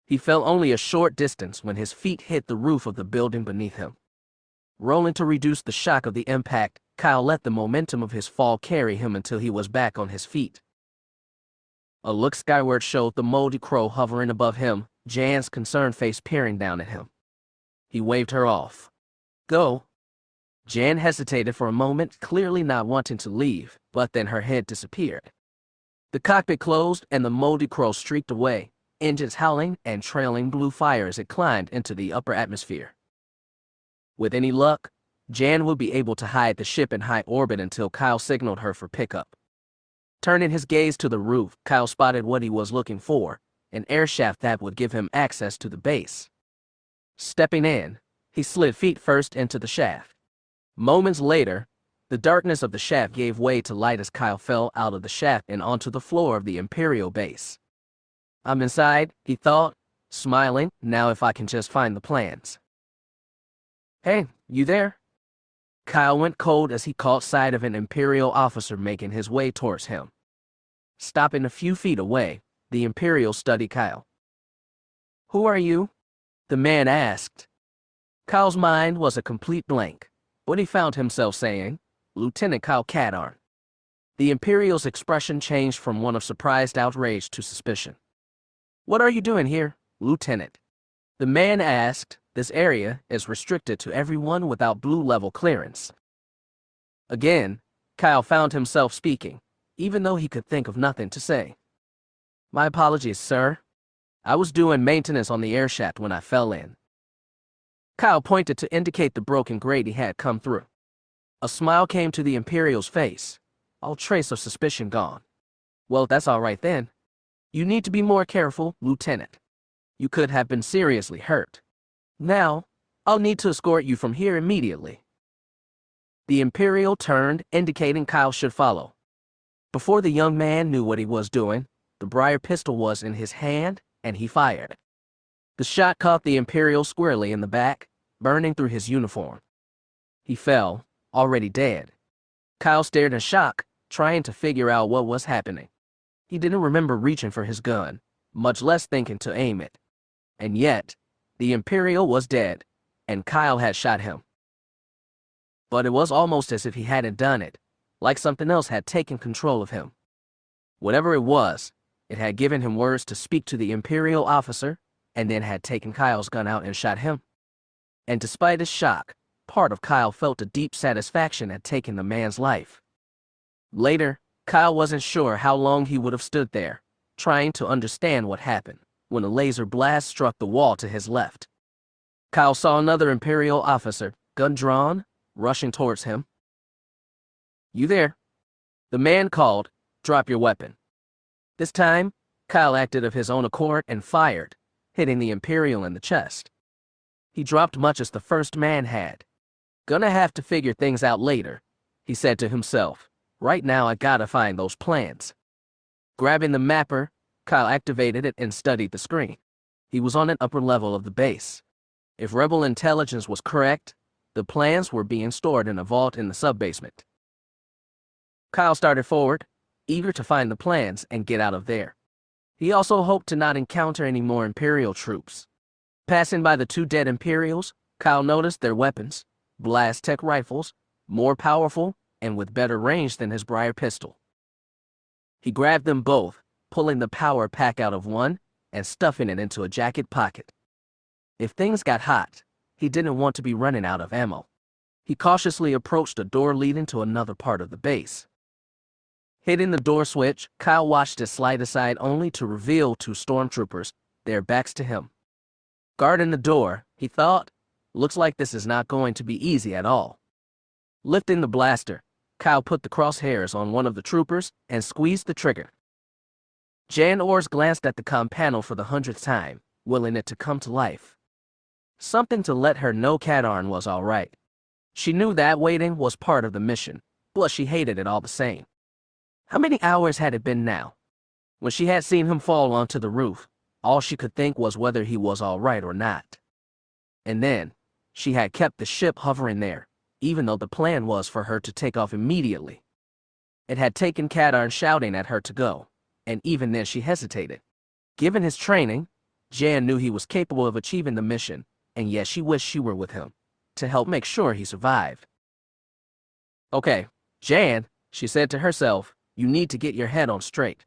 He fell only a short distance when his feet hit the roof of the building beneath him. Rolling to reduce the shock of the impact, Kyle let the momentum of his fall carry him until he was back on his feet. A look skyward showed the Moldy Crow hovering above him, Jan's concerned face peering down at him. He waved her off. "Go." Jan hesitated for a moment, clearly not wanting to leave, but then her head disappeared. The cockpit closed and the Moldy Crow streaked away, engines howling and trailing blue fire as it climbed into the upper atmosphere. With any luck, Jan would be able to hide the ship in high orbit until Kyle signaled her for pickup. Turning his gaze to the roof, Kyle spotted what he was looking for, an air shaft that would give him access to the base. Stepping in, he slid feet first into the shaft. Moments later, the darkness of the shaft gave way to light as Kyle fell out of the shaft and onto the floor of the Imperial base. "I'm inside," he thought, smiling. "Now if I can just find the plans." "Hey, you there?" Kyle went cold as he caught sight of an Imperial officer making his way towards him. Stopping a few feet away, the Imperial studied Kyle. "Who are you?" the man asked. Kyle's mind was a complete blank, but he found himself saying, "Lieutenant Kyle Katarn." The Imperial's expression changed from one of surprised outrage to suspicion. "What are you doing here, Lieutenant?" the man asked. "This area is restricted to everyone without blue-level clearance." Again, Kyle found himself speaking, even though he could think of nothing to say. "My apologies, sir. I was doing maintenance on the air shaft when I fell in." Kyle pointed to indicate the broken grate he had come through. A smile came to the Imperial's face, all trace of suspicion gone. "Well, that's all right then. You need to be more careful, Lieutenant. You could have been seriously hurt. Now, I'll need to escort you from here immediately." The Imperial turned, indicating Kyle should follow. Before the young man knew what he was doing, the briar pistol was in his hand, and he fired. The shot caught the Imperial squarely in the back, burning through his uniform. He fell, already dead. Kyle stared in shock, trying to figure out what was happening. He didn't remember reaching for his gun, much less thinking to aim it. And yet, the Imperial was dead, and Kyle had shot him. But it was almost as if he hadn't done it, like something else had taken control of him. Whatever it was, it had given him words to speak to the Imperial officer, and then had taken Kyle's gun out and shot him. And despite his shock, part of Kyle felt a deep satisfaction at taking the man's life. Later, Kyle wasn't sure how long he would have stood there, trying to understand what happened, when a laser blast struck the wall to his left. Kyle saw another Imperial officer, gun drawn, rushing towards him. "You there?" The man called, "Drop your weapon." This time, Kyle acted of his own accord and fired, hitting the Imperial in the chest. He dropped much as the first man had. "Gonna have to figure things out later," he said to himself. "Right now I gotta find those plans." Grabbing the mapper, Kyle activated it and studied the screen. He was on an upper level of the base. If Rebel intelligence was correct, the plans were being stored in a vault in the sub-basement. Kyle started forward, eager to find the plans and get out of there. He also hoped to not encounter any more Imperial troops. Passing by the two dead Imperials, Kyle noticed their weapons, blast tech rifles, more powerful and with better range than his briar pistol. He grabbed them both, pulling the power pack out of one and stuffing it into a jacket pocket. If things got hot, he didn't want to be running out of ammo. He cautiously approached a door leading to another part of the base. Hitting the door switch, Kyle watched it slide aside only to reveal two stormtroopers, their backs to him. Guarding the door, he thought, looks like this is not going to be easy at all. Lifting the blaster, Kyle put the crosshairs on one of the troopers and squeezed the trigger. Jan Ors glanced at the comm panel for the 100th time, willing it to come to life. Something to let her know Katarn was all right. She knew that waiting was part of the mission, but she hated it all the same. How many hours had it been now? When she had seen him fall onto the roof, all she could think was whether he was all right or not. And then, she had kept the ship hovering there, even though the plan was for her to take off immediately. It had taken Katarn shouting at her to go, and even then she hesitated. Given his training, Jan knew he was capable of achieving the mission, and yet she wished she were with him, to help make sure he survived. "Okay, Jan," she said to herself, "you need to get your head on straight.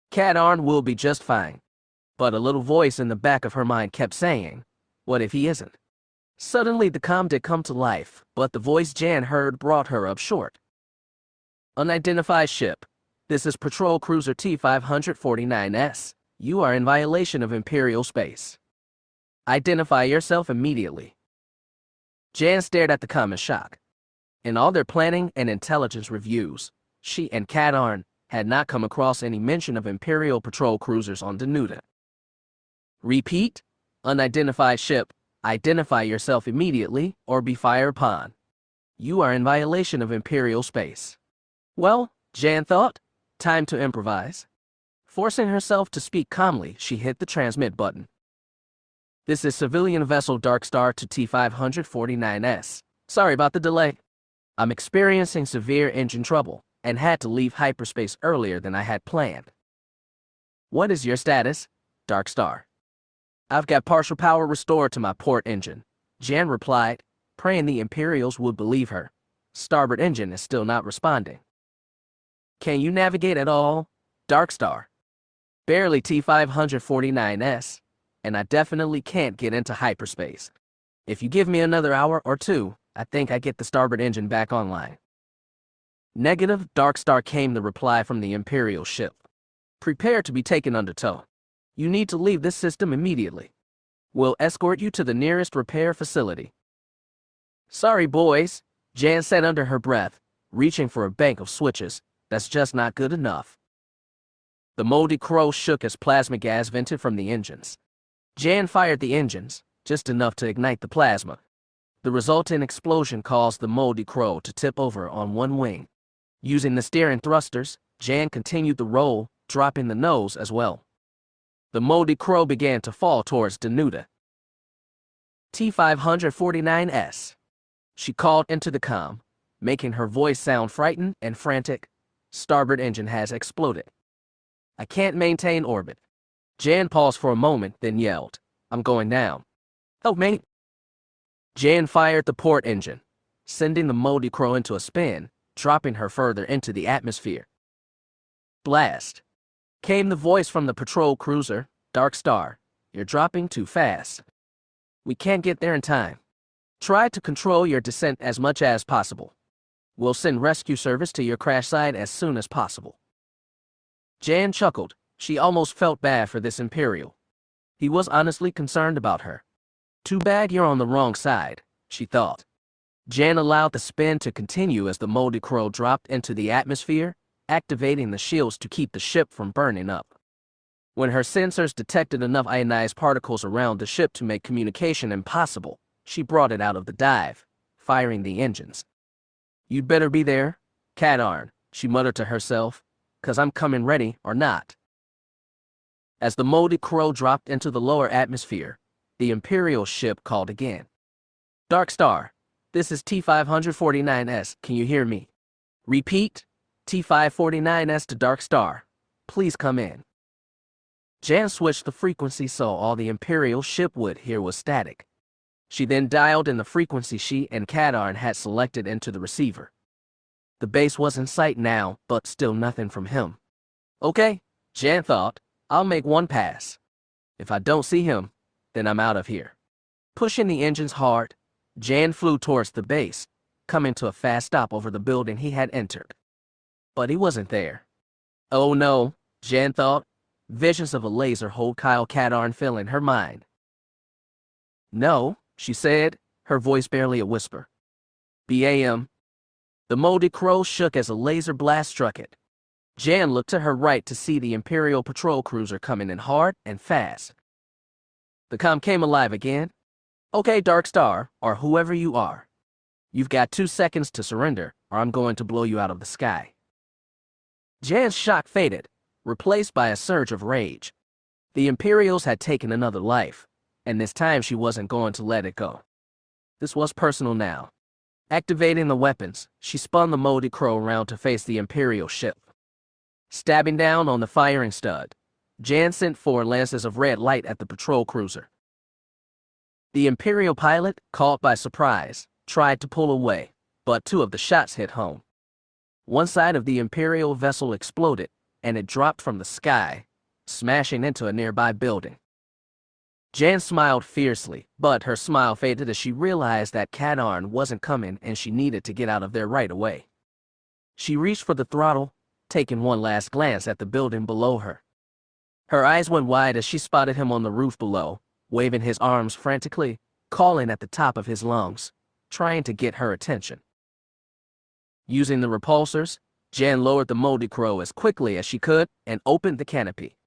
Katarn will be just fine." But a little voice in the back of her mind kept saying, "What if he isn't?" Suddenly the comm did come to life, but the voice Jan heard brought her up short. "Unidentified ship. This is Patrol Cruiser T-549S. You are in violation of Imperial space. Identify yourself immediately." Jan stared at the comm in shock. In all their planning and intelligence reviews, she and Katarn had not come across any mention of Imperial patrol cruisers on Danuta. "Repeat, unidentified ship, identify yourself immediately or be fired upon. You are in violation of Imperial space." Well, Jan thought, time to improvise. Forcing herself to speak calmly, she hit the transmit button. "This is civilian vessel Dark Star to T-549S. Sorry about the delay. I'm experiencing severe engine trouble and had to leave hyperspace earlier than I had planned." "What is your status, Dark Star?" "I've got partial power restored to my port engine," Jan replied, praying the Imperials would believe her. "Starboard engine is still not responding." "Can you navigate at all, Dark Star?" "Barely T-549S, and I definitely can't get into hyperspace. If you give me another hour or two, I think I get the starboard engine back online." "Negative, Dark Star," came the reply from the Imperial ship. "Prepare to be taken under tow. You need to leave this system immediately. We'll escort you to the nearest repair facility." "Sorry, boys," Jan said under her breath, reaching for a bank of switches. "That's just not good enough." The moldy crow shook as plasma gas vented from the engines. Jan fired the engines, just enough to ignite the plasma. The resulting explosion caused the moldy crow to tip over on one wing. Using the steering thrusters, Jan continued the roll, dropping the nose as well. The moldy crow began to fall towards Danuta. T-549S. She called into the comm, making her voice sound frightened and frantic. Starboard engine has exploded. I can't maintain orbit. Jan paused for a moment, then yelled, I'm going down. Help me. Jan fired the port engine, sending the moldy crow into a spin, dropping her further into the atmosphere. Blast. Came the voice from the patrol cruiser, Dark Star. You're dropping too fast. We can't get there in time. Try to control your descent as much as possible. We'll send rescue service to your crash site as soon as possible. Jan chuckled. She almost felt bad for this Imperial. He was honestly concerned about her. Too bad you're on the wrong side, she thought. Jan allowed the spin to continue as the moldy crow dropped into the atmosphere, activating the shields to keep the ship from burning up. When her sensors detected enough ionized particles around the ship to make communication impossible, she brought it out of the dive, firing the engines. You'd better be there, Katarn, she muttered to herself, 'cause I'm coming ready or not. As the moldy crow dropped into the lower atmosphere, the Imperial ship called again. Dark Star, this is T-549S, can you hear me? Repeat, T-549S to Dark Star, please come in. Jan switched the frequency so all the Imperial ship would hear was static. She then dialed in the frequency she and Katarn had selected into the receiver. The base was in sight now, but still nothing from him. Okay, Jan thought, I'll make one pass. If I don't see him, then I'm out of here. Pushing the engines hard, Jan flew towards the base, coming to a fast stop over the building he had entered. But he wasn't there. Oh no, Jan thought. Visions of a laser hold Kyle Katarn filling her mind. No, she said, her voice barely a whisper. BAM. The moldy crow shook as a laser blast struck it. Jan looked to her right to see the Imperial patrol cruiser coming in hard and fast. The comm came alive again. Okay, Dark Star, or whoever you are. You've got 2 seconds to surrender, or I'm going to blow you out of the sky. Jan's shock faded, replaced by a surge of rage. The Imperials had taken another life, and this time she wasn't going to let it go. This was personal now. Activating the weapons, she spun the moldy crow around to face the Imperial ship. Stabbing down on the firing stud, Jan sent 4 lances of red light at the patrol cruiser. The Imperial pilot, caught by surprise, tried to pull away, but 2 of the shots hit home. One side of the Imperial vessel exploded, and it dropped from the sky, smashing into a nearby building. Jan smiled fiercely, but her smile faded as she realized that Katarn wasn't coming and she needed to get out of there right away. She reached for the throttle, taking one last glance at the building below her. Her eyes went wide as she spotted him on the roof below, waving his arms frantically, calling at the top of his lungs, trying to get her attention. Using the repulsors, Jan lowered the moldy crow as quickly as she could and opened the canopy.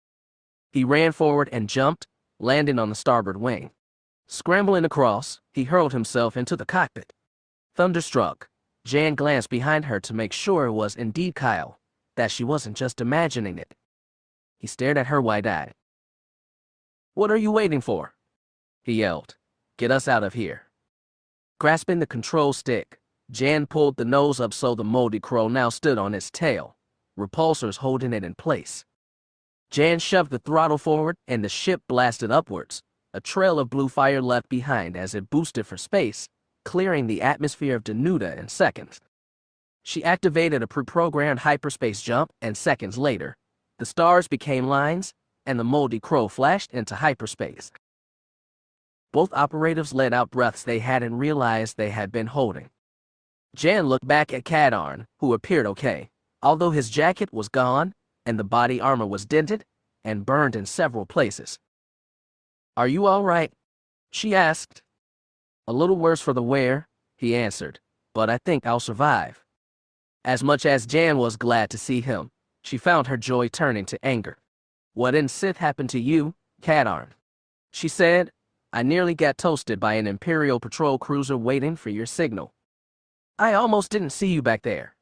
He ran forward and jumped, landing on the starboard wing. Scrambling across, he hurled himself into the cockpit. Thunderstruck, Jan glanced behind her to make sure it was indeed Kyle, that she wasn't just imagining it. He stared at her wide-eyed. What are you waiting for? He yelled. Get us out of here. Grasping the control stick, Jan pulled the nose up so the moldy crow now stood on its tail, repulsors holding it in place. Jan shoved the throttle forward and the ship blasted upwards, a trail of blue fire left behind as it boosted for space, clearing the atmosphere of Danuta in seconds. She activated a pre-programmed hyperspace jump, and seconds later, the stars became lines, and the moldy crow flashed into hyperspace. Both operatives let out breaths they hadn't realized they had been holding. Jan looked back at Katarn, who appeared okay, although his jacket was gone, and the body armor was dented and burned in several places. Are you all right? She asked. A little worse for the wear, he answered, but I think I'll survive. As much as Jan was glad to see him, she found her joy turning to anger. What in Sith happened to you, Katarn? She said, I nearly got toasted by an Imperial patrol cruiser waiting for your signal. I almost didn't see you back there.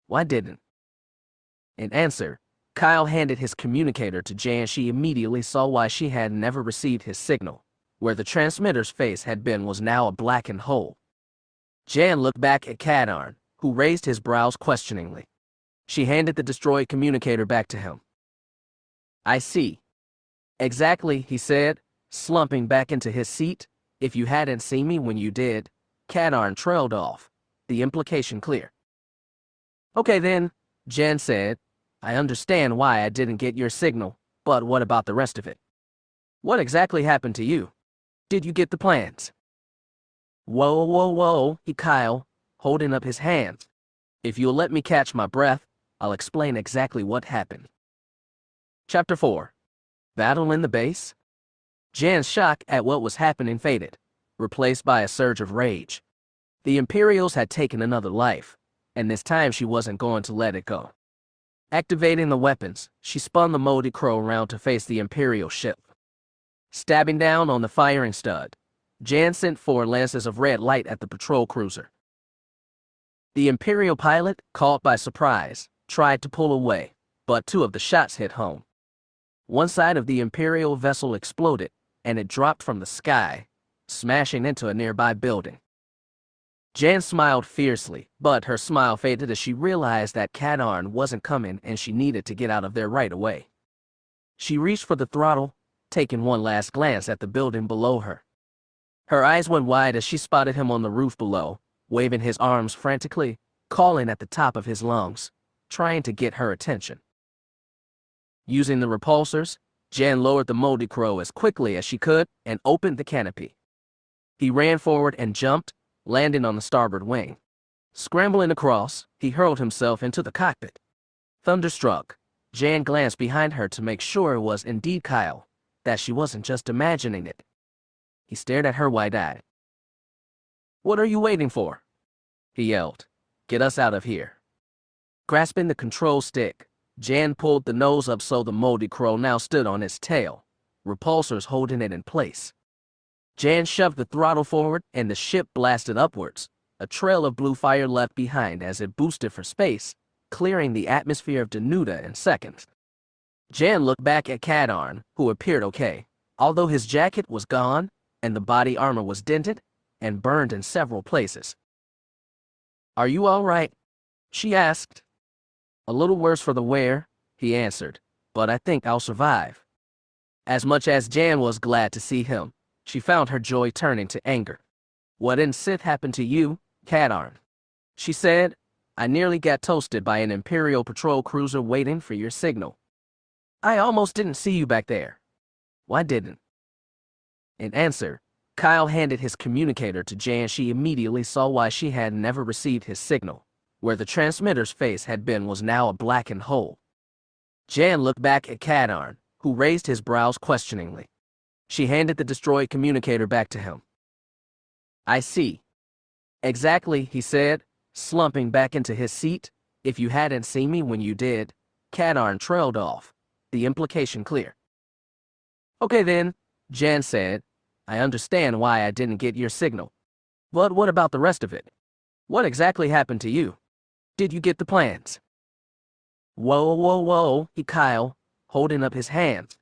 Why didn't? In answer, Kyle handed his communicator to Jan. She immediately saw why she had never received his signal. Where the transmitter's face had been was now a blackened hole. Jan looked back at Katarn, who raised his brows questioningly. She handed the destroyed communicator back to him. "I see. Exactly," he said, slumping back into his seat. "If you hadn't seen me when you did," Katarn trailed off, the implication clear. "Okay then," Jan said. "I understand why I didn't get your signal, but what about the rest of it? What exactly happened to you? Did you get the plans?" "Whoa, whoa, whoa," he Kyle, holding up his hands. "If you'll let me catch my breath, I'll explain exactly what happened." Chapter 4. Battle in the Base? Jan's shock at what was happening faded, replaced by a surge of rage. The Imperials had taken another life, and this time she wasn't going to let it go. Activating the weapons, she spun the moldy crow around to face the Imperial ship. Stabbing down on the firing stud, Jan sent 4 lances of red light at the patrol cruiser. The Imperial pilot, caught by surprise, tried to pull away, but 2 of the shots hit home. One side of the Imperial vessel exploded, and it dropped from the sky, smashing into a nearby building. Jan smiled fiercely, but her smile faded as she realized that Katarn wasn't coming and she needed to get out of there right away. She reached for the throttle, taking one last glance at the building below her. Her eyes went wide as she spotted him on the roof below, waving his arms frantically, calling at the top of his lungs, trying to get her attention. Using the repulsors, Jan lowered the moldy crow as quickly as she could and opened the canopy. He ran forward and jumped, landing on the starboard wing. Scrambling across, he hurled himself into the cockpit. Thunderstruck, Jan glanced behind her to make sure it was indeed Kyle, that she wasn't just imagining it. He stared at her wide-eyed. "What are you waiting for?" he yelled. "Get us out of here." Grasping the control stick, Jan pulled the nose up so the moldy crow now stood on its tail, repulsors holding it in place. Jan shoved the throttle forward and the ship blasted upwards, a trail of blue fire left behind as it boosted for space, clearing the atmosphere of Denuda in seconds. Jan looked back at Katarn, who appeared okay, although his jacket was gone and the body armor was dented and burned in several places. "Are you all right?" she asked. "A little worse for the wear," he answered, "but I think I'll survive." As much as Jan was glad to see him, she found her joy turning to anger. "What in Sith happened to you, Katarn?" she said. "I nearly got toasted by an Imperial patrol cruiser waiting for your signal. I almost didn't see you back there. Why didn't?" In answer, Kyle handed his communicator to Jan. She immediately saw why she had never received his signal. Where the transmitter's face had been was now a blackened hole. Jan looked back at Katarn, who raised his brows questioningly. She handed the destroyed communicator back to him. "I see. Exactly," he said, slumping back into his seat. "If you hadn't seen me when you did," Katarn trailed off, the implication clear. "Okay then," Jan said. "I understand why I didn't get your signal. But what about the rest of it? What exactly happened to you? Did you get the plans?" "Whoa, whoa, whoa," he Kyle, holding up his hands.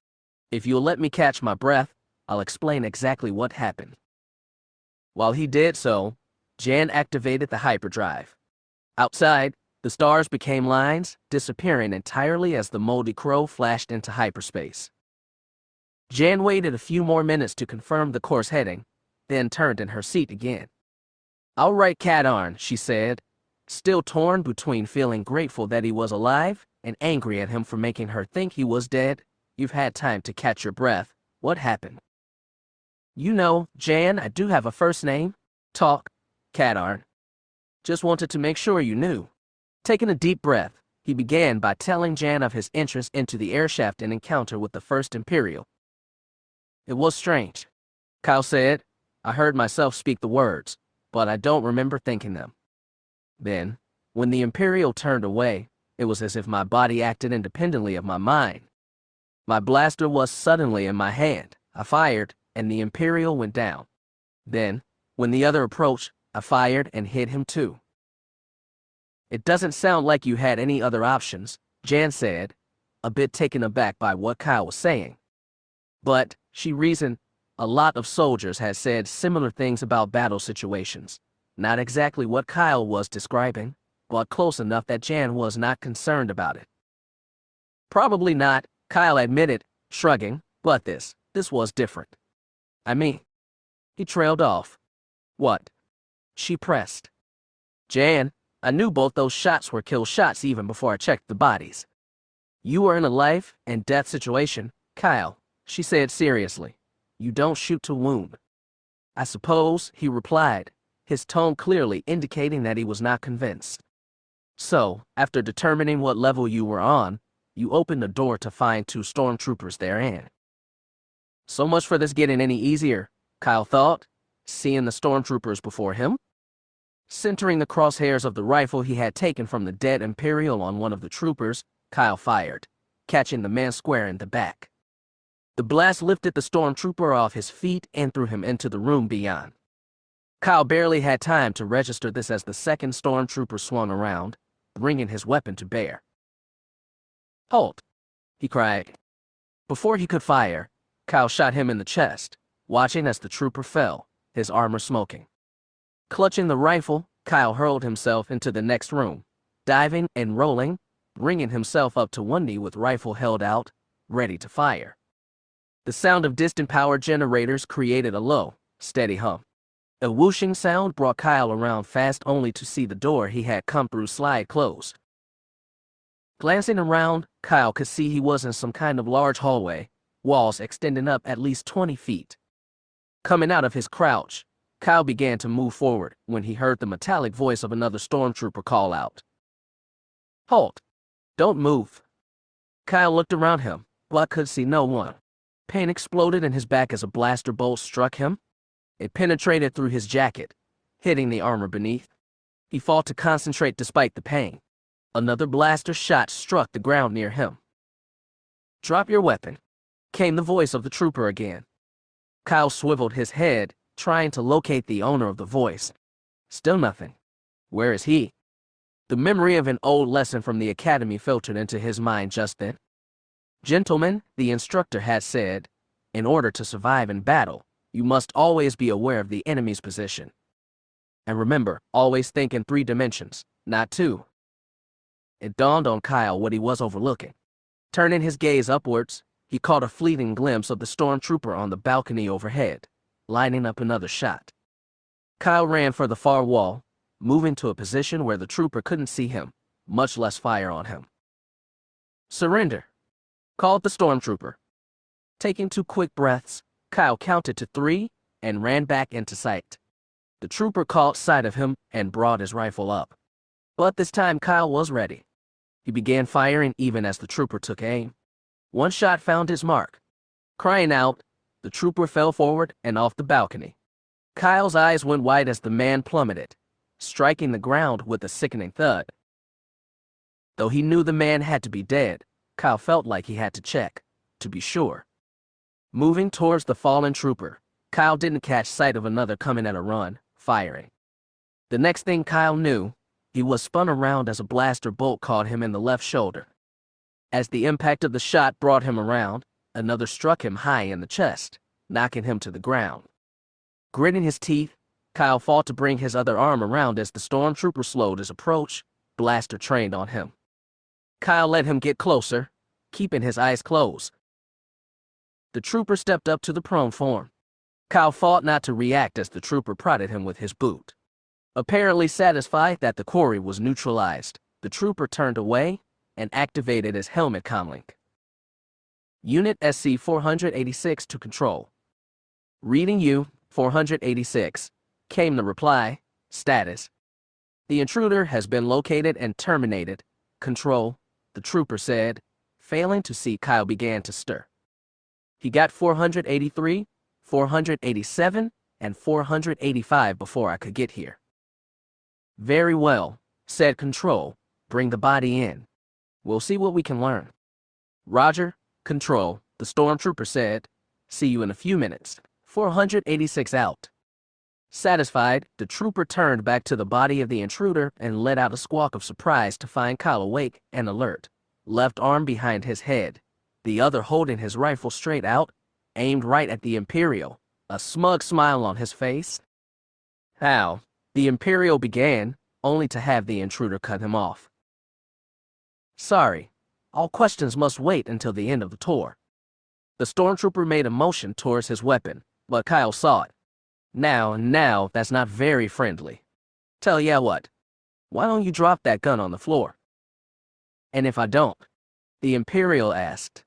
"If you'll let me catch my breath, I'll explain exactly what happened." While he did so, Jan activated the hyperdrive. Outside, the stars became lines, disappearing entirely as the moldy crow flashed into hyperspace. Jan waited a few more minutes to confirm the course heading, then turned in her seat again. "All right, Katarn," she said, still torn between feeling grateful that he was alive and angry at him for making her think he was dead. "You've had time to catch your breath. What happened?" "You know, Jan, I do have a first name. Talk, Katarn. Just wanted to make sure you knew." Taking a deep breath, he began by telling Jan of his interest into the airshaft and encounter with the first Imperial. "It was strange," Kyle said. "I heard myself speak the words, but I don't remember thinking them. Then, when the Imperial turned away, it was as if my body acted independently of my mind. My blaster was suddenly in my hand. I fired, and the Imperial went down. Then, when the other approached, I fired and hit him too." "It doesn't sound like you had any other options," Jan said, a bit taken aback by what Kyle was saying. But, she reasoned, a lot of soldiers had said similar things about battle situations. Not exactly what Kyle was describing, but close enough that Jan was not concerned about it. Probably not, Kyle admitted, shrugging, but this was different. I mean, he trailed off. What? She pressed. Jan, I knew both those shots were kill shots even before I checked the bodies. You were in a life and death situation, Kyle, she said seriously. You don't shoot to wound. I suppose, he replied, his tone clearly indicating that he was not convinced. So, after determining what level you were on, you opened the door to find 2 stormtroopers therein. So much for this getting any easier, Kyle thought, seeing the stormtroopers before him. Centering the crosshairs of the rifle he had taken from the dead Imperial on one of the troopers, Kyle fired, catching the man square in the back. The blast lifted the stormtrooper off his feet and threw him into the room beyond. Kyle barely had time to register this as the second stormtrooper swung around, bringing his weapon to bear. Halt! He cried. Before he could fire, Kyle shot him in the chest, watching as the trooper fell, his armor smoking. Clutching the rifle, Kyle hurled himself into the next room, diving and rolling, bringing himself up to one knee with rifle held out, ready to fire. The sound of distant power generators created a low, steady hum. A whooshing sound brought Kyle around fast only to see the door he had come through slide closed. Glancing around, Kyle could see he was in some kind of large hallway, walls extending up at least 20 feet. Coming out of his crouch, Kyle began to move forward when he heard the metallic voice of another stormtrooper call out. Halt! Don't move. Kyle looked around him, but could see no one. Pain exploded in his back as a blaster bolt struck him. It penetrated through his jacket, hitting the armor beneath. He fought to concentrate despite the pain. Another blaster shot struck the ground near him. Drop your weapon, came the voice of the trooper again. Kyle swiveled his head, trying to locate the owner of the voice. Still nothing. Where is he? The memory of an old lesson from the academy filtered into his mind just then. Gentlemen, the instructor had said, in order to survive in battle, you must always be aware of the enemy's position. And remember, always think in 3 dimensions, not 2. It dawned on Kyle what he was overlooking. Turning his gaze upwards, he caught a fleeting glimpse of the stormtrooper on the balcony overhead, lining up another shot. Kyle ran for the far wall, moving to a position where the trooper couldn't see him, much less fire on him. Surrender, called the stormtrooper. Taking 2 quick breaths, Kyle counted to 3 and ran back into sight. The trooper caught sight of him and brought his rifle up. But this time Kyle was ready. He began firing even as the trooper took aim. One shot found his mark. Crying out, the trooper fell forward and off the balcony. Kyle's eyes went wide as the man plummeted, striking the ground with a sickening thud. Though he knew the man had to be dead, Kyle felt like he had to check, to be sure. Moving towards the fallen trooper, Kyle didn't catch sight of another coming at a run, firing. The next thing Kyle knew, he was spun around as a blaster bolt caught him in the left shoulder. As the impact of the shot brought him around, another struck him high in the chest, knocking him to the ground. Gritting his teeth, Kyle fought to bring his other arm around as the stormtrooper slowed his approach, blaster trained on him. Kyle let him get closer, keeping his eyes closed. The trooper stepped up to the prone form. Kyle fought not to react as the trooper prodded him with his boot. Apparently satisfied that the quarry was neutralized, the trooper turned away and activated his helmet comlink. Unit SC-486 to control. Reading you, 486, came the reply, status. The intruder has been located and terminated. Control, the trooper said, failing to see Kyle began to stir. He got 483, 487, and 485 before I could get here. Very well, said Control, bring the body in. We'll see what we can learn. Roger, Control, the stormtrooper said. See you in a few minutes. 486 out. Satisfied, the trooper turned back to the body of the intruder and let out a squawk of surprise to find Kyle awake and alert, left arm behind his head, the other holding his rifle straight out, aimed right at the Imperial, a smug smile on his face. "How?" the Imperial began, only to have the intruder cut him off. "Sorry, all questions must wait until the end of the tour." The stormtrooper made a motion towards his weapon, but Kyle saw it. Now, that's not very friendly. "Tell ya what, why don't you drop that gun on the floor?" "And if I don't?" the Imperial asked.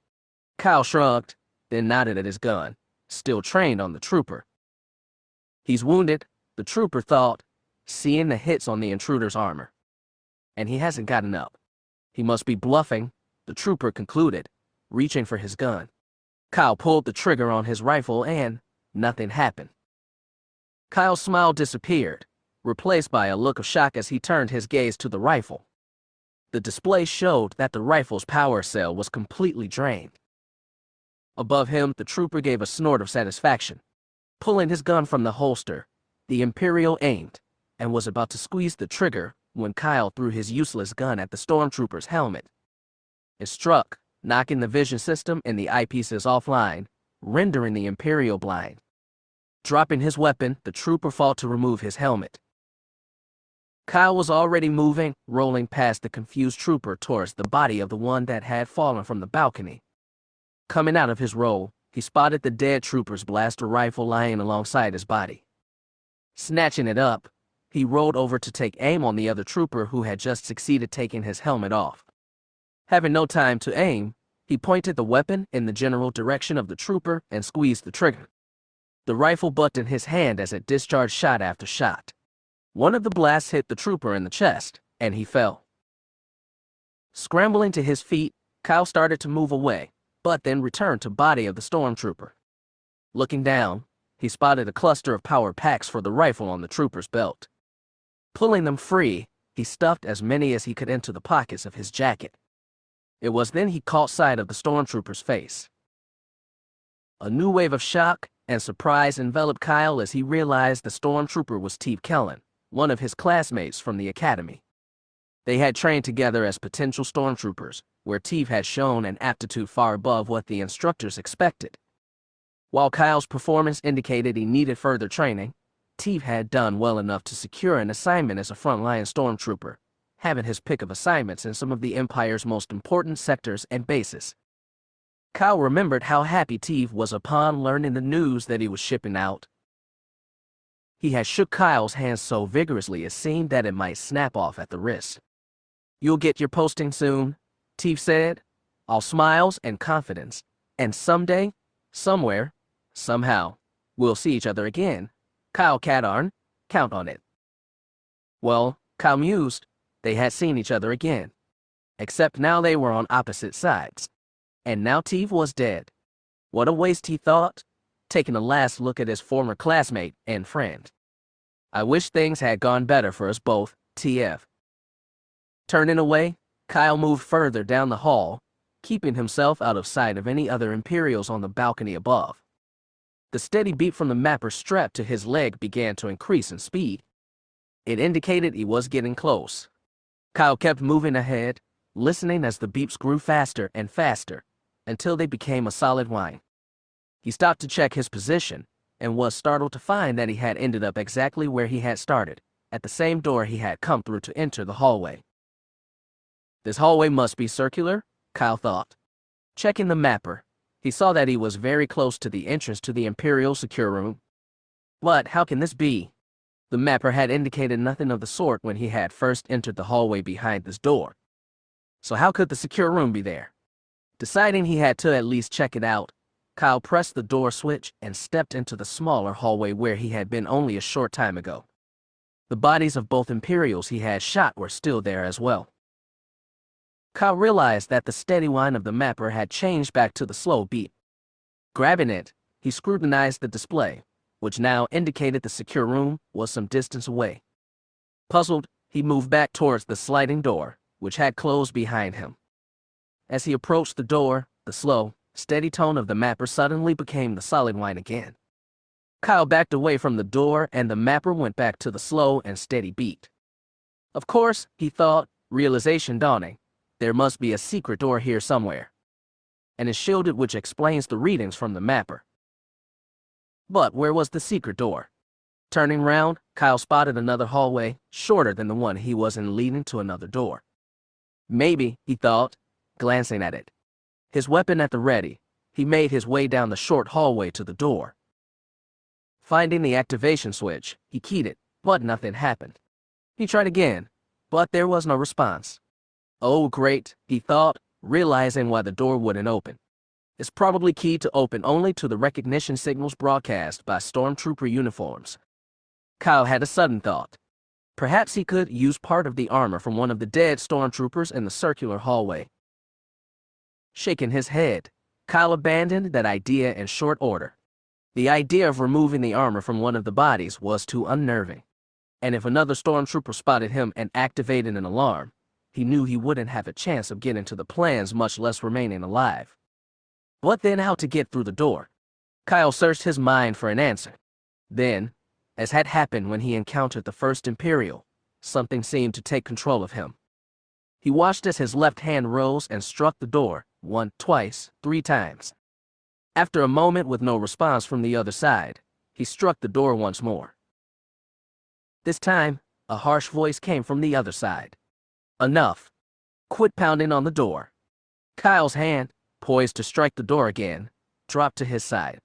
Kyle shrugged, then nodded at his gun, still trained on the trooper. He's wounded, the trooper thought, seeing the hits on the intruder's armor. And he hasn't gotten up. He must be bluffing, the trooper concluded, reaching for his gun. Kyle pulled the trigger on his rifle and nothing happened. Kyle's smile disappeared, replaced by a look of shock as he turned his gaze to the rifle. The display showed that the rifle's power cell was completely drained. Above him, the trooper gave a snort of satisfaction. Pulling his gun from the holster, the Imperial aimed and was about to squeeze the trigger when Kyle threw his useless gun at the stormtrooper's helmet. It struck, knocking the vision system and the eyepieces offline, rendering the Imperial blind. Dropping his weapon, the trooper fought to remove his helmet. Kyle was already moving, rolling past the confused trooper towards the body of the one that had fallen from the balcony. Coming out of his roll, he spotted the dead trooper's blaster rifle lying alongside his body. Snatching it up, he rolled over to take aim on the other trooper who had just succeeded taking his helmet off. Having no time to aim, he pointed the weapon in the general direction of the trooper and squeezed the trigger. The rifle bucked in his hand as it discharged shot after shot. One of the blasts hit the trooper in the chest, and he fell. Scrambling to his feet, Kyle started to move away, but then returned to body of the stormtrooper. Looking down, he spotted a cluster of power packs for the rifle on the trooper's belt. Pulling them free, he stuffed as many as he could into the pockets of his jacket. It was then he caught sight of the stormtrooper's face. A new wave of shock and surprise enveloped Kyle as he realized the stormtrooper was Teef Kellen, one of his classmates from the academy. They had trained together as potential stormtroopers, where Teef had shown an aptitude far above what the instructors expected. While Kyle's performance indicated he needed further training, Teef had done well enough to secure an assignment as a frontline stormtrooper, having his pick of assignments in some of the Empire's most important sectors and bases. Kyle remembered how happy Teef was upon learning the news that he was shipping out. He had shook Kyle's hand so vigorously it seemed that it might snap off at the wrist. "You'll get your posting soon," Teef said, all smiles and confidence, "and someday, somewhere, somehow, we'll see each other again. Kyle Katarn, count on it." Well, Kyle mused, they had seen each other again. Except now they were on opposite sides. And now Teef was dead. What a waste, he thought, taking a last look at his former classmate and friend. "I wish things had gone better for us both, TF. Turning away, Kyle moved further down the hall, keeping himself out of sight of any other Imperials on the balcony above. The steady beat from the mapper strapped to his leg began to increase in speed. It indicated he was getting close. Kyle kept moving ahead, listening as the beeps grew faster and faster, until they became a solid whine. He stopped to check his position, and was startled to find that he had ended up exactly where he had started, at the same door he had come through to enter the hallway. This hallway must be circular, Kyle thought. Checking the mapper, he saw that he was very close to the entrance to the Imperial secure room. But how can this be? The mapper had indicated nothing of the sort when he had first entered the hallway behind this door. So how could the secure room be there? Deciding he had to at least check it out, Kyle pressed the door switch and stepped into the smaller hallway where he had been only a short time ago. The bodies of both Imperials he had shot were still there as well. Kyle realized that the steady whine of the mapper had changed back to the slow beat. Grabbing it, he scrutinized the display, which now indicated the secure room was some distance away. Puzzled, he moved back towards the sliding door, which had closed behind him. As he approached the door, the slow, steady tone of the mapper suddenly became the solid whine again. Kyle backed away from the door and the mapper went back to the slow and steady beat. Of course, he thought, realization dawning, There must be a secret door here somewhere, and is shielded, which explains the readings from the mapper. But where was the secret door? Turning round, Kyle spotted another hallway, shorter than the one he was in, leading to another door. Maybe, he thought, glancing at it. His weapon at the ready, he made his way down the short hallway to the door. Finding the activation switch, he keyed it, but nothing happened. He tried again, but there was no response. Oh great, he thought, realizing why the door wouldn't open. It's probably keyed to open only to the recognition signals broadcast by stormtrooper uniforms. Kyle had a sudden thought. Perhaps he could use part of the armor from one of the dead stormtroopers in the circular hallway. Shaking his head, Kyle abandoned that idea in short order. The idea of removing the armor from one of the bodies was too unnerving. And if another stormtrooper spotted him and activated an alarm, he knew he wouldn't have a chance of getting to the plans, much less remaining alive. What then? How to get through the door? Kyle searched his mind for an answer. Then, as had happened when he encountered the first Imperial, something seemed to take control of him. He watched as his left hand rose and struck the door, once, twice, 3 times. After a moment with no response from the other side, he struck the door once more. This time, a harsh voice came from the other side. Enough. Quit pounding on the door. Kyle's hand, poised to strike the door again, dropped to his side.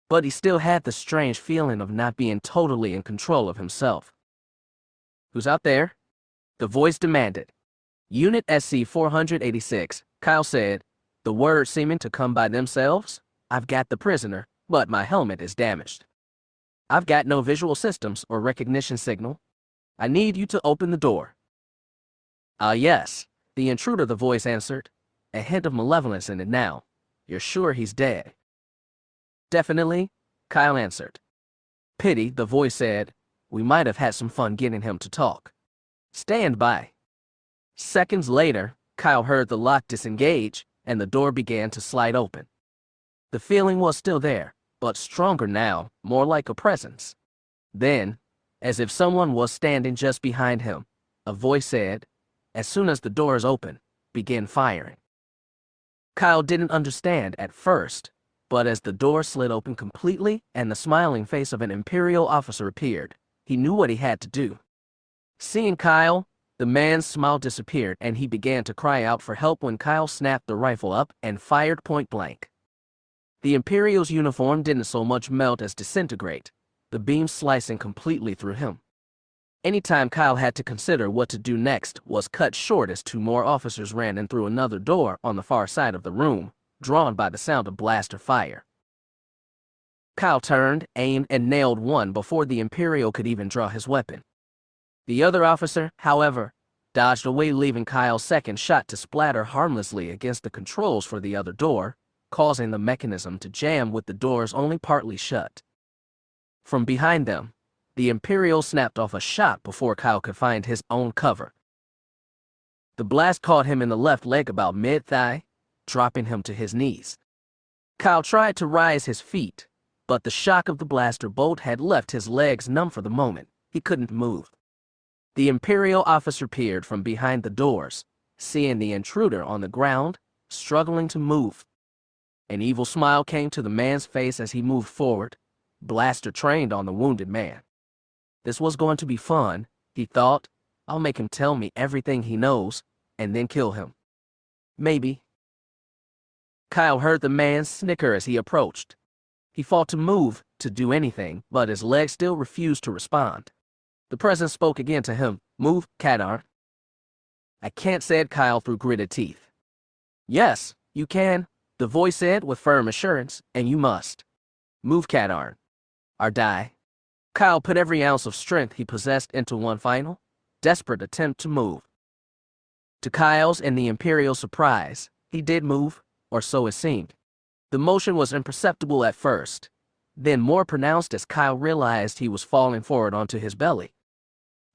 But he still had the strange feeling of not being totally in control of himself. Who's out there? The voice demanded. Unit SC-486, Kyle said, the words seeming to come by themselves. I've got the prisoner, but my helmet is damaged. I've got no visual systems or recognition signal. I need you to open the door. Yes, the intruder, the voice answered, a hint of malevolence in it now. You're sure he's dead? Definitely, Kyle answered. Pity, the voice said. We might have had some fun getting him to talk. Stand by. Seconds later, Kyle heard the lock disengage, and the door began to slide open. The feeling was still there, but stronger now, more like a presence. Then, as if someone was standing just behind him, a voice said, as soon as the door is open, begin firing. Kyle didn't understand at first, but as the door slid open completely and the smiling face of an Imperial officer appeared, he knew what he had to do. Seeing Kyle, the man's smile disappeared and he began to cry out for help when Kyle snapped the rifle up and fired point blank. The Imperial's uniform didn't so much melt as disintegrate, the beam slicing completely through him. Anytime Kyle had to consider what to do next was cut short as 2 more officers ran in through another door on the far side of the room, drawn by the sound of blaster fire. Kyle turned, aimed, and nailed one before the Imperial could even draw his weapon. The other officer, however, dodged away, leaving Kyle's second shot to splatter harmlessly against the controls for the other door, causing the mechanism to jam with the doors only partly shut. From behind them, the Imperial snapped off a shot before Kyle could find his own cover. The blast caught him in the left leg about mid-thigh, dropping him to his knees. Kyle tried to rise his feet, but the shock of the blaster bolt had left his legs numb for the moment. He couldn't move. The Imperial officer peered from behind the doors, seeing the intruder on the ground, struggling to move. An evil smile came to the man's face as he moved forward, blaster trained on the wounded man. This was going to be fun, he thought. I'll make him tell me everything he knows, and then kill him. Maybe. Kyle heard the man snicker as he approached. He fought to move, to do anything, but his legs still refused to respond. The presence spoke again to him. Move, Katarn. I can't, said Kyle through gritted teeth. Yes, you can, the voice said with firm assurance, and you must. Move, Katarn, or die. Kyle put every ounce of strength he possessed into one final, desperate attempt to move. To Kyle's and the Imperial's surprise, he did move, or so it seemed. The motion was imperceptible at first, then more pronounced as Kyle realized he was falling forward onto his belly.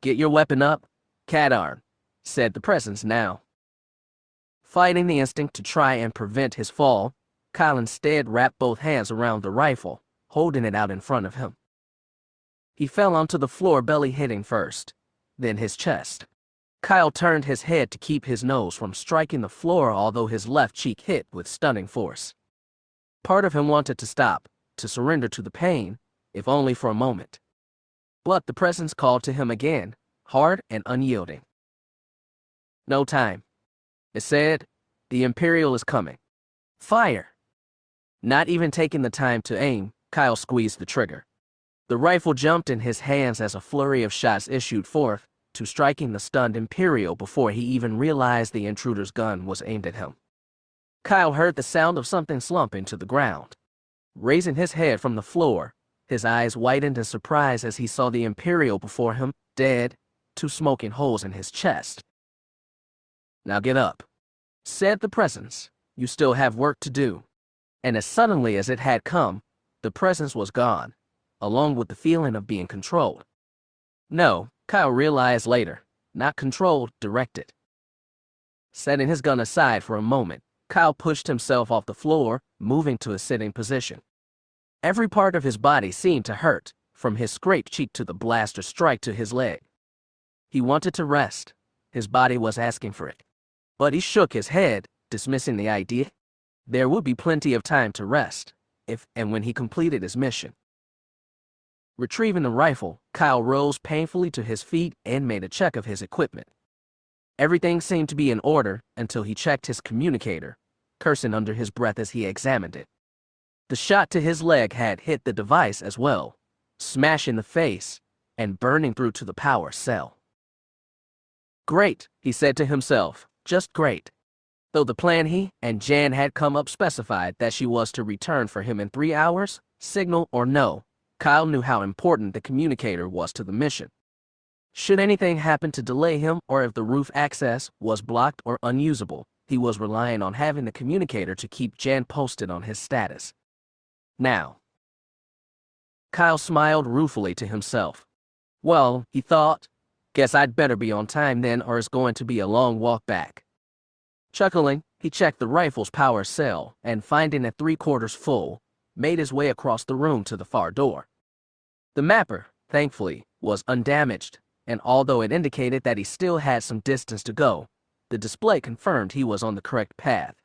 Get your weapon up, Katarn, said the presence now. Fighting the instinct to try and prevent his fall, Kyle instead wrapped both hands around the rifle, holding it out in front of him. He fell onto the floor, belly hitting first, then his chest. Kyle turned his head to keep his nose from striking the floor, although his left cheek hit with stunning force. Part of him wanted to stop, to surrender to the pain, if only for a moment. But the presence called to him again, hard and unyielding. "No time," it said. "The Imperial is coming. Fire!" Not even taking the time to aim, Kyle squeezed the trigger. The rifle jumped in his hands as a flurry of shots issued forth, to striking the stunned Imperial before he even realized the intruder's gun was aimed at him. Kyle heard the sound of something slumping to the ground. Raising his head from the floor, his eyes widened in surprise as he saw the Imperial before him, dead, 2 smoking holes in his chest. "Now get up," said the presence. "You still have work to do." And as suddenly as it had come, the presence was gone, along with the feeling of being controlled. No, Kyle realized later, not controlled, directed. Setting his gun aside for a moment, Kyle pushed himself off the floor, moving to a sitting position. Every part of his body seemed to hurt, from his scraped cheek to the blaster strike to his leg. He wanted to rest. His body was asking for it. But he shook his head, dismissing the idea. There would be plenty of time to rest, if and when he completed his mission. Retrieving the rifle, Kyle rose painfully to his feet and made a check of his equipment. Everything seemed to be in order until he checked his communicator, cursing under his breath as he examined it. The shot to his leg had hit the device as well, smashing the face and burning through to the power cell. "Great," he said to himself, "just great." Though the plan he and Jan had come up specified that she was to return for him in 3 hours, signal or no, Kyle knew how important the communicator was to the mission. Should anything happen to delay him, or if the roof access was blocked or unusable, he was relying on having the communicator to keep Jan posted on his status. Now, Kyle smiled ruefully to himself. Well, he thought, guess I'd better be on time then, or it's going to be a long walk back. Chuckling, he checked the rifle's power cell, and finding it 3/4 full, made his way across the room to the far door. The mapper, thankfully, was undamaged, and although it indicated that he still had some distance to go, the display confirmed he was on the correct path.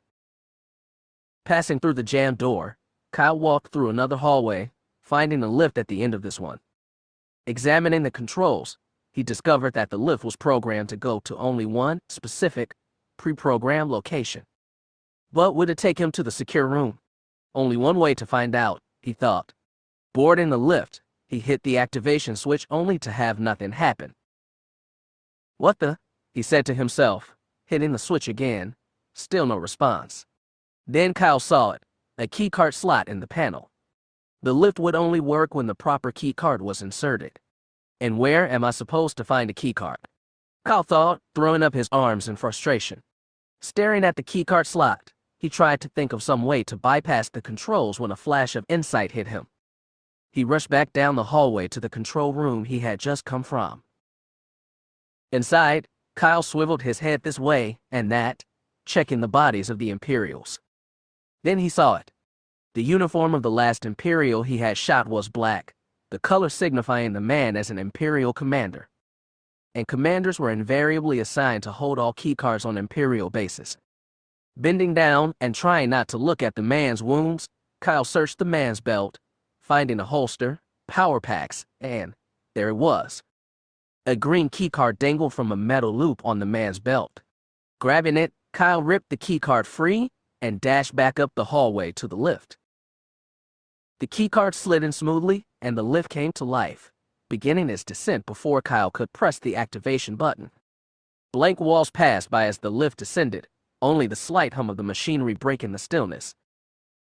Passing through the jammed door, Kyle walked through another hallway, finding a lift at the end of this one. Examining the controls, he discovered that the lift was programmed to go to only one specific, pre-programmed location. But would it take him to the secure room? Only one way to find out, he thought. Boarding the lift, he hit the activation switch only to have nothing happen. What the? He said to himself, hitting the switch again. Still no response. Then Kyle saw it, a keycard slot in the panel. The lift would only work when the proper keycard was inserted. And where am I supposed to find a keycard? Kyle thought, throwing up his arms in frustration. Staring at the keycard slot, he tried to think of some way to bypass the controls when a flash of insight hit him. He rushed back down the hallway to the control room he had just come from. Inside, Kyle swiveled his head this way and that, checking the bodies of the Imperials. Then he saw it. The uniform of the last Imperial he had shot was black, the color signifying the man as an Imperial commander. And commanders were invariably assigned to hold all keycards on Imperial bases. Bending down and trying not to look at the man's wounds, Kyle searched the man's belt, finding a holster, power packs, and there it was. A green keycard dangled from a metal loop on the man's belt. Grabbing it, Kyle ripped the keycard free and dashed back up the hallway to the lift. The keycard slid in smoothly, and the lift came to life, beginning its descent before Kyle could press the activation button. Blank walls passed by as the lift descended, only the slight hum of the machinery breaking the stillness.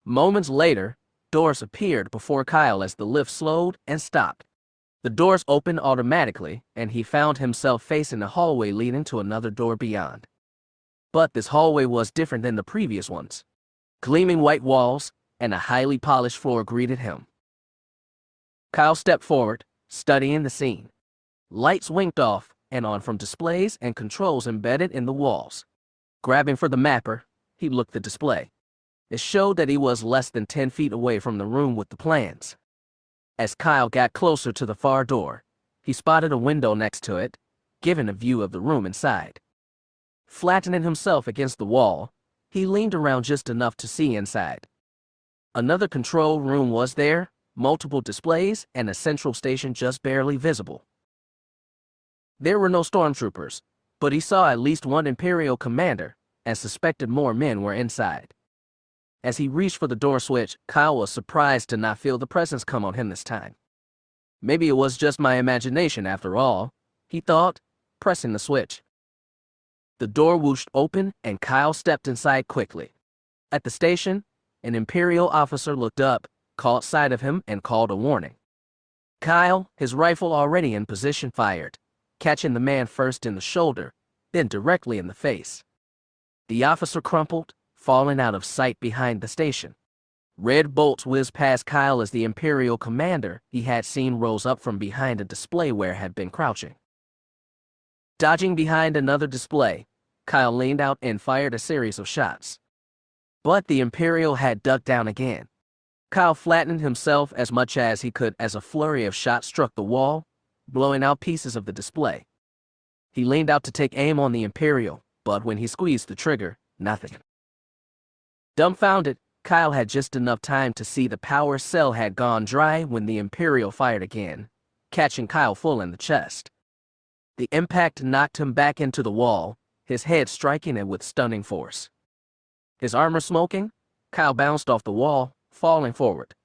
Moments later, doors appeared before Kyle as the lift slowed and stopped. The doors opened automatically, and he found himself facing a hallway leading to another door beyond. But this hallway was different than the previous ones. Gleaming white walls and a highly polished floor greeted him. Kyle stepped forward, studying the scene. Lights winked off and on from displays and controls embedded in the walls. Grabbing for the mapper, he looked at the display. It showed that he was less than 10 feet away from the room with the plans. As Kyle got closer to the far door, he spotted a window next to it, giving a view of the room inside. Flattening himself against the wall, he leaned around just enough to see inside. Another control room was there, multiple displays, and a central station just barely visible. There were no stormtroopers, but he saw at least one Imperial commander, and suspected more men were inside. As he reached for the door switch, Kyle was surprised to not feel the presence come on him this time. Maybe it was just my imagination after all, he thought, pressing the switch. The door whooshed open and Kyle stepped inside quickly. At the station, an Imperial officer looked up, caught sight of him, and called a warning. Kyle, his rifle already in position, fired, catching the man first in the shoulder, then directly in the face. The officer crumpled, falling out of sight behind the station. Red bolts whizzed past Kyle as the Imperial commander he had seen rose up from behind a display where had been crouching. Dodging behind another display, Kyle leaned out and fired a series of shots. But the Imperial had ducked down again. Kyle flattened himself as much as he could as a flurry of shots struck the wall, blowing out pieces of the display. He leaned out to take aim on the Imperial, but when he squeezed the trigger, nothing. Dumbfounded, Kyle had just enough time to see the power cell had gone dry when the Imperial fired again, catching Kyle full in the chest. The impact knocked him back into the wall, his head striking it with stunning force. His armor smoking, Kyle bounced off the wall, falling forward.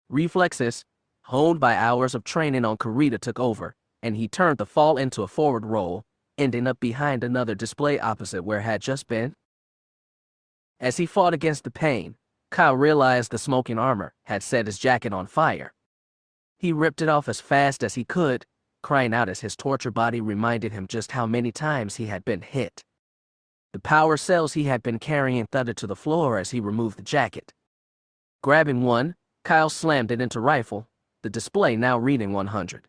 Reflexes, honed by hours of training on Karita, took over, and he turned the fall into a forward roll, ending up behind another display opposite where it had just been. As he fought against the pain, Kyle realized the smoking armor had set his jacket on fire. He ripped it off as fast as he could, crying out as his tortured body reminded him just how many times he had been hit. The power cells he had been carrying thudded to the floor as he removed the jacket. Grabbing one, Kyle slammed it into rifle, the display now reading 100.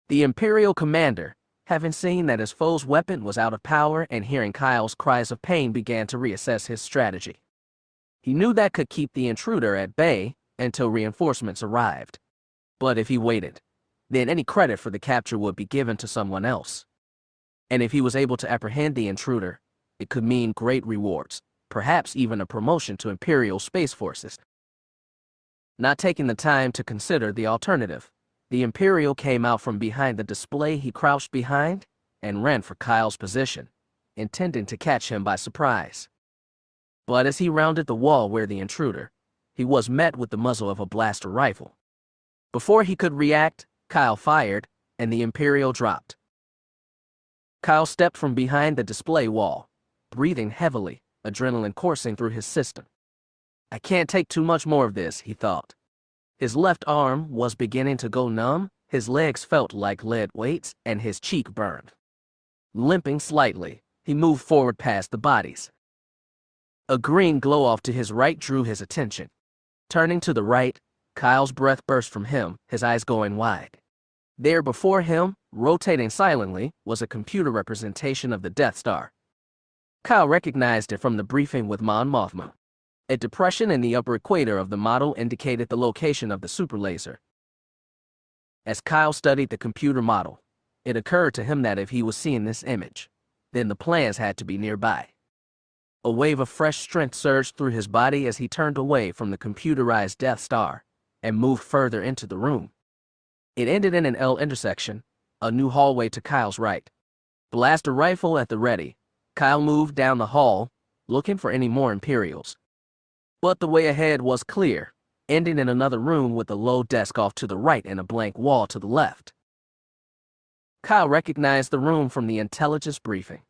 The Imperial commander, having seen that his foe's weapon was out of power and hearing Kyle's cries of pain, began to reassess his strategy. He knew that could keep the intruder at bay until reinforcements arrived. But if he waited, then any credit for the capture would be given to someone else. And if he was able to apprehend the intruder, it could mean great rewards, perhaps even a promotion to Imperial Space Forces. Not taking the time to consider the alternative, the Imperial came out from behind the display he crouched behind and ran for Kyle's position, intending to catch him by surprise. But as he rounded the wall where the intruder, he was met with the muzzle of a blaster rifle. Before he could react, Kyle fired, and the Imperial dropped. Kyle stepped from behind the display wall, breathing heavily, adrenaline coursing through his system. I can't take too much more of this, he thought. His left arm was beginning to go numb, his legs felt like lead weights, and his cheek burned. Limping slightly, he moved forward past the bodies. A green glow off to his right drew his attention. Turning to the right, Kyle's breath burst from him, his eyes going wide. There before him, rotating silently, was a computer representation of the Death Star. Kyle recognized it from the briefing with Mon Mothma. A depression in the upper equator of the model indicated the location of the superlaser. As Kyle studied the computer model, it occurred to him that if he was seeing this image, then the plans had to be nearby. A wave of fresh strength surged through his body as he turned away from the computerized Death Star and moved further into the room. It ended in an L intersection, a new hallway to Kyle's right. Blaster rifle at the ready, Kyle moved down the hall, looking for any more Imperials. But the way ahead was clear, ending in another room with a low desk off to the right and a blank wall to the left. Kyle recognized the room from the intelligence briefing.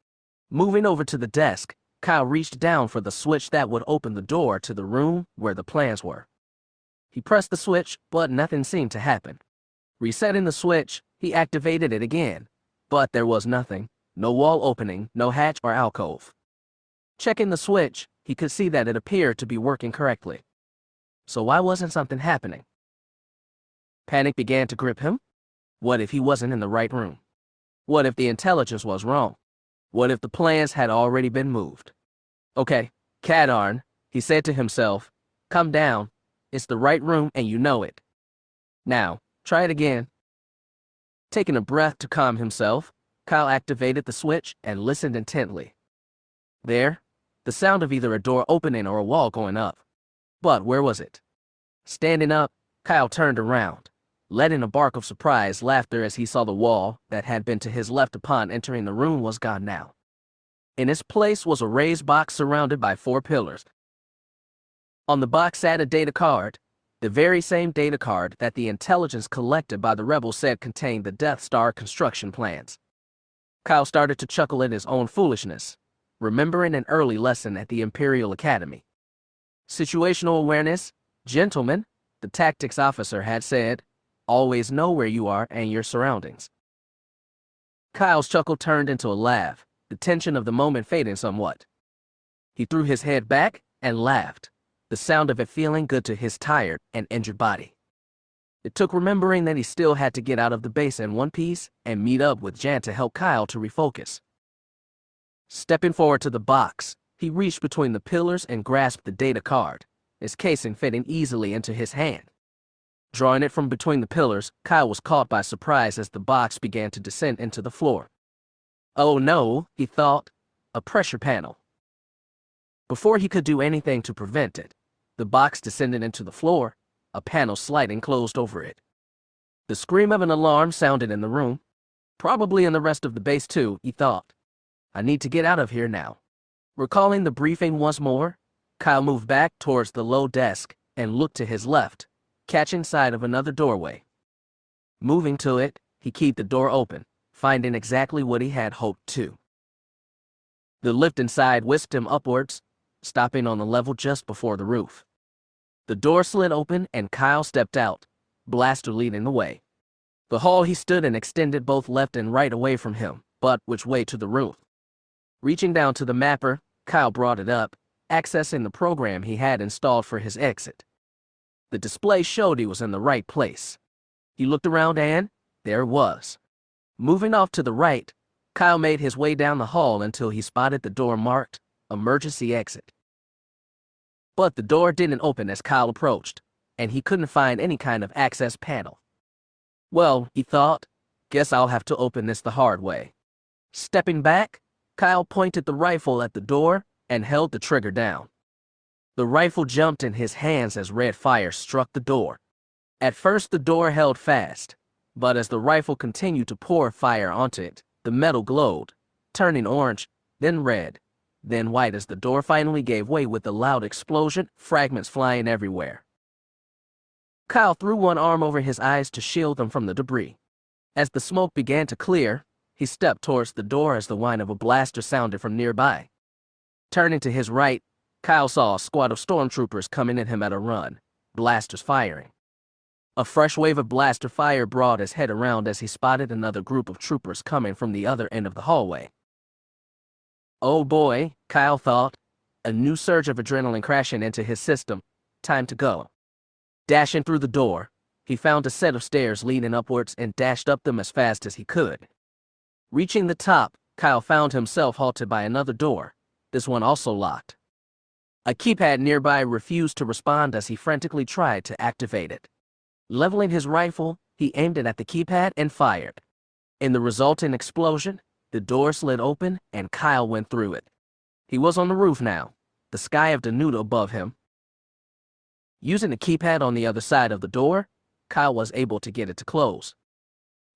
Moving over to the desk, Kyle reached down for the switch that would open the door to the room where the plans were. He pressed the switch, but nothing seemed to happen. Resetting the switch, he activated it again, but there was nothing, no wall opening, no hatch or alcove. Checking the switch, he could see that it appeared to be working correctly. So why wasn't something happening? Panic began to grip him. What if he wasn't in the right room? What if the intelligence was wrong? What if the plans had already been moved? Okay, Katarn, he said to himself, come down. It's the right room and you know it. Now, try it again. Taking a breath to calm himself, Kyle activated the switch and listened intently. There, the sound of either a door opening or a wall going up. But where was it? Standing up, Kyle turned around, letting a bark of surprised laughter as he saw the wall that had been to his left upon entering the room was gone now. In its place was a raised box surrounded by 4 pillars. On the box sat a data card, the very same data card that the intelligence collected by the rebels said contained the Death Star construction plans. Kyle started to chuckle at his own foolishness, remembering an early lesson at the Imperial Academy. Situational awareness, gentlemen, the tactics officer had said, always know where you are and your surroundings. Kyle's chuckle turned into a laugh, the tension of the moment fading somewhat. He threw his head back and laughed, the sound of it feeling good to his tired and injured body. It took remembering that he still had to get out of the base in one piece and meet up with Jan to help Kyle to refocus. Stepping forward to the box, he reached between the pillars and grasped the data card, its casing fitting easily into his hand. Drawing it from between the pillars, Kyle was caught by surprise as the box began to descend into the floor. Oh no, he thought, a pressure panel. Before he could do anything to prevent it, the box descended into the floor, a panel sliding closed over it. The scream of an alarm sounded in the room, probably in the rest of the base too, he thought. I need to get out of here now. Recalling the briefing once more, Kyle moved back towards the low desk and looked to his left, catching sight of another doorway. Moving to it, he keyed the door open, finding exactly what he had hoped to. The lift inside whisked him upwards, stopping on the level just before the roof. The door slid open and Kyle stepped out, blaster leading the way. The hall he stood in extended both left and right away from him, but which way to the roof? Reaching down to the mapper, Kyle brought it up, accessing the program he had installed for his exit. The display showed he was in the right place. He looked around and there it was. Moving off to the right, Kyle made his way down the hall until he spotted the door marked Emergency Exit. But the door didn't open as Kyle approached, and he couldn't find any kind of access panel. Well, he thought, guess I'll have to open this the hard way. Stepping back, Kyle pointed the rifle at the door and held the trigger down. The rifle jumped in his hands as red fire struck the door. At first the door held fast, but as the rifle continued to pour fire onto it, the metal glowed, turning orange, then red, then white as the door finally gave way with a loud explosion, fragments flying everywhere. Kyle threw one arm over his eyes to shield them from the debris. As the smoke began to clear, he stepped towards the door as the whine of a blaster sounded from nearby. Turning to his right, Kyle saw a squad of stormtroopers coming at him at a run, blasters firing. A fresh wave of blaster fire brought his head around as he spotted another group of troopers coming from the other end of the hallway. Oh boy, Kyle thought, a new surge of adrenaline crashing into his system. Time to go. Dashing through the door, he found a set of stairs leading upwards and dashed up them as fast as he could. Reaching the top, Kyle found himself halted by another door, this one also locked. A keypad nearby refused to respond as he frantically tried to activate it. Leveling his rifle, he aimed it at the keypad and fired. In the resulting explosion, the door slid open and Kyle went through it. He was on the roof now, the sky of Danuta above him. Using the keypad on the other side of the door, Kyle was able to get it to close.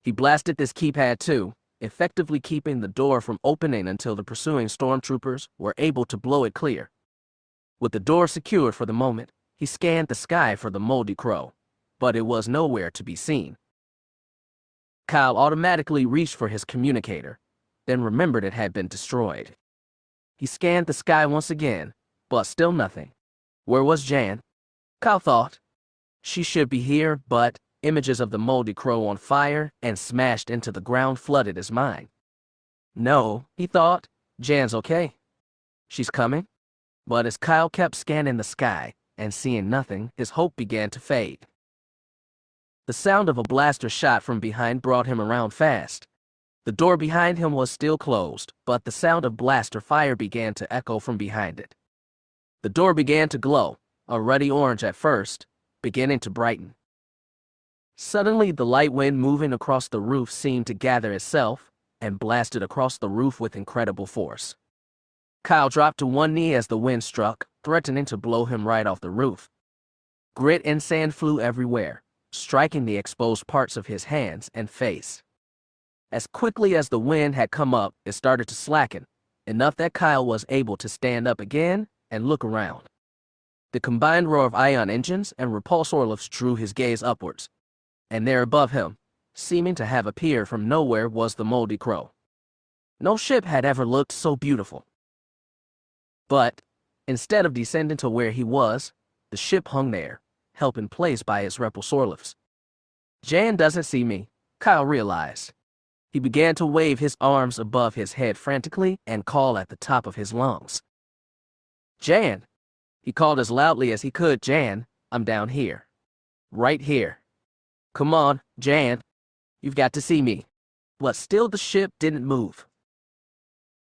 He blasted this keypad too, effectively keeping the door from opening until the pursuing stormtroopers were able to blow it clear. With the door secured for the moment, he scanned the sky for the moldy crow, but it was nowhere to be seen. Kyle automatically reached for his communicator, then remembered it had been destroyed. He scanned the sky once again, but still nothing. Where was Jan? Kyle thought. She should be here, but images of the moldy crow on fire and smashed into the ground flooded his mind. No, he thought, Jan's okay. She's coming. But as Kyle kept scanning the sky and seeing nothing, his hope began to fade. The sound of a blaster shot from behind brought him around fast. The door behind him was still closed, but the sound of blaster fire began to echo from behind it. The door began to glow, a ruddy orange at first, beginning to brighten. Suddenly, the light wind moving across the roof seemed to gather itself, and blasted across the roof with incredible force. Kyle dropped to one knee as the wind struck, threatening to blow him right off the roof. Grit and sand flew everywhere, striking the exposed parts of his hands and face. As quickly as the wind had come up, it started to slacken, enough that Kyle was able to stand up again and look around. The combined roar of ion engines and repulsor lifts drew his gaze upwards, and there above him, seeming to have appeared from nowhere, was the Moldy Crow. No ship had ever looked so beautiful. But, instead of descending to where he was, the ship hung there, held in place by its repulsor lifts. Jan doesn't see me, Kyle realized. He began to wave his arms above his head frantically and call at the top of his lungs. Jan! He called as loudly as he could. Jan, I'm down here. Right here. Come on, Jan. You've got to see me. But still the ship didn't move.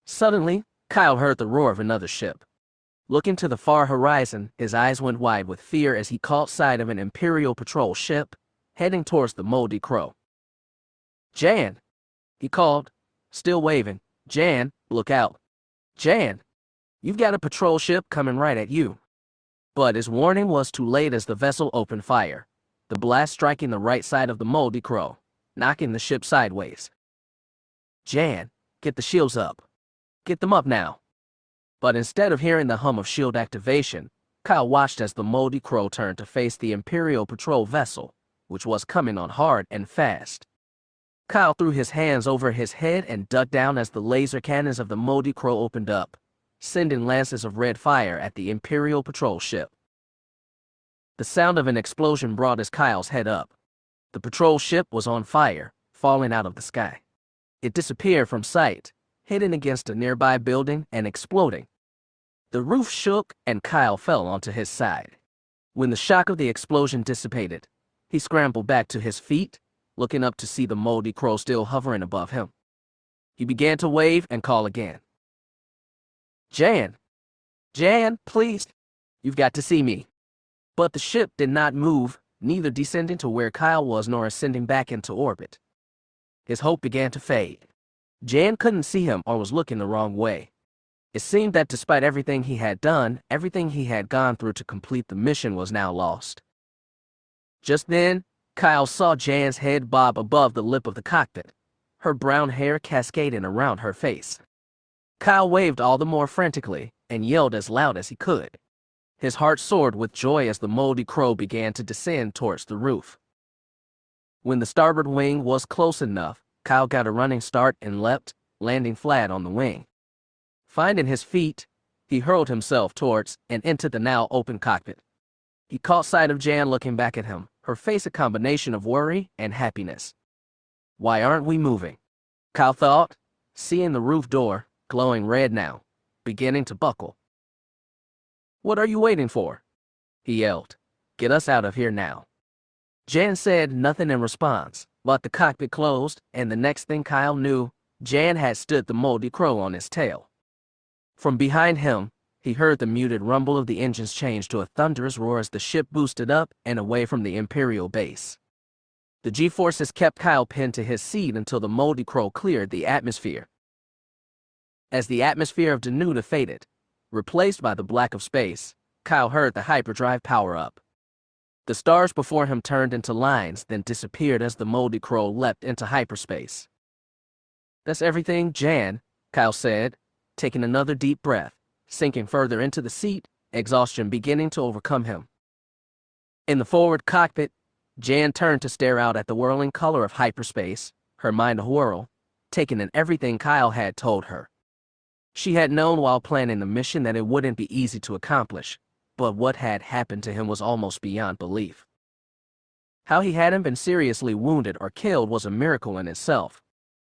Suddenly, Kyle heard the roar of another ship. Looking to the far horizon, his eyes went wide with fear as he caught sight of an Imperial patrol ship heading towards the Moldy Crow. Jan! He called, still waving. Jan, look out. Jan! You've got a patrol ship coming right at you. But his warning was too late as the vessel opened fire, the blast striking the right side of the Moldy Crow, knocking the ship sideways. Jan, get the shields up. Get them up now. But instead of hearing the hum of shield activation, Kyle watched as the Moldy Crow turned to face the Imperial patrol vessel, which was coming on hard and fast. Kyle threw his hands over his head and ducked down as the laser cannons of the Moldy Crow opened up, sending lances of red fire at the Imperial patrol ship. The sound of an explosion brought Kyle's head up. The patrol ship was on fire, falling out of the sky. It disappeared from sight, hitting against a nearby building and exploding. The roof shook and Kyle fell onto his side. When the shock of the explosion dissipated, he scrambled back to his feet, looking up to see the Moldy Crow still hovering above him. He began to wave and call again. Jan! Jan, please! You've got to see me. But the ship did not move, neither descending to where Kyle was nor ascending back into orbit. His hope began to fade. Jan couldn't see him or was looking the wrong way. It seemed that despite everything he had done, everything he had gone through to complete the mission was now lost. Just then, Kyle saw Jan's head bob above the lip of the cockpit, her brown hair cascading around her face. Kyle waved all the more frantically and yelled as loud as he could. His heart soared with joy as the Moldy Crow began to descend towards the roof. When the starboard wing was close enough, Kyle got a running start and leapt, landing flat on the wing. Finding his feet, he hurled himself towards and into the now open cockpit. He caught sight of Jan looking back at him, her face a combination of worry and happiness. Why aren't we moving? Kyle thought, seeing the roof door, glowing red now, beginning to buckle. What are you waiting for? He yelled. Get us out of here now. Jan said nothing in response, but the cockpit closed, and the next thing Kyle knew, Jan had stood the Moldy Crow on his tail. From behind him, he heard the muted rumble of the engines change to a thunderous roar as the ship boosted up and away from the Imperial base. The G-forces kept Kyle pinned to his seat until the Moldy Crow cleared the atmosphere. As the atmosphere of Denuta faded, replaced by the black of space, Kyle heard the hyperdrive power up. The stars before him turned into lines, then disappeared as the Moldy Crow leapt into hyperspace. That's everything, Jan, Kyle said, taking another deep breath, sinking further into the seat, exhaustion beginning to overcome him. In the forward cockpit, Jan turned to stare out at the whirling color of hyperspace, her mind a whirl, taking in everything Kyle had told her. She had known while planning the mission that it wouldn't be easy to accomplish, but what had happened to him was almost beyond belief. How he hadn't been seriously wounded or killed was a miracle in itself.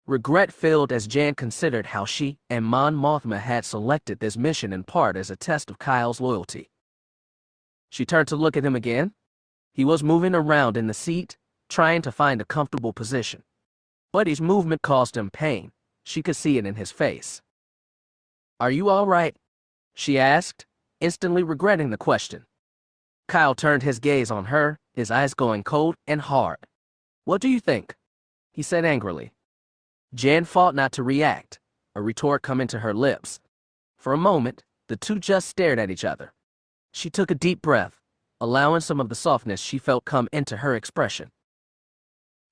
Regret filled as Jan considered how she and Mon Mothma had selected this mission in part as a test of Kyle's loyalty. She turned to look at him again. He was moving around in the seat, trying to find a comfortable position. But each movement caused him pain. She could see it in his face. Are you all right? She asked, instantly regretting the question. Kyle turned his gaze on her, his eyes going cold and hard. What do you think? He said angrily. Jan fought not to react, a retort coming to her lips. For a moment, the two just stared at each other. She took a deep breath, allowing some of the softness she felt come into her expression.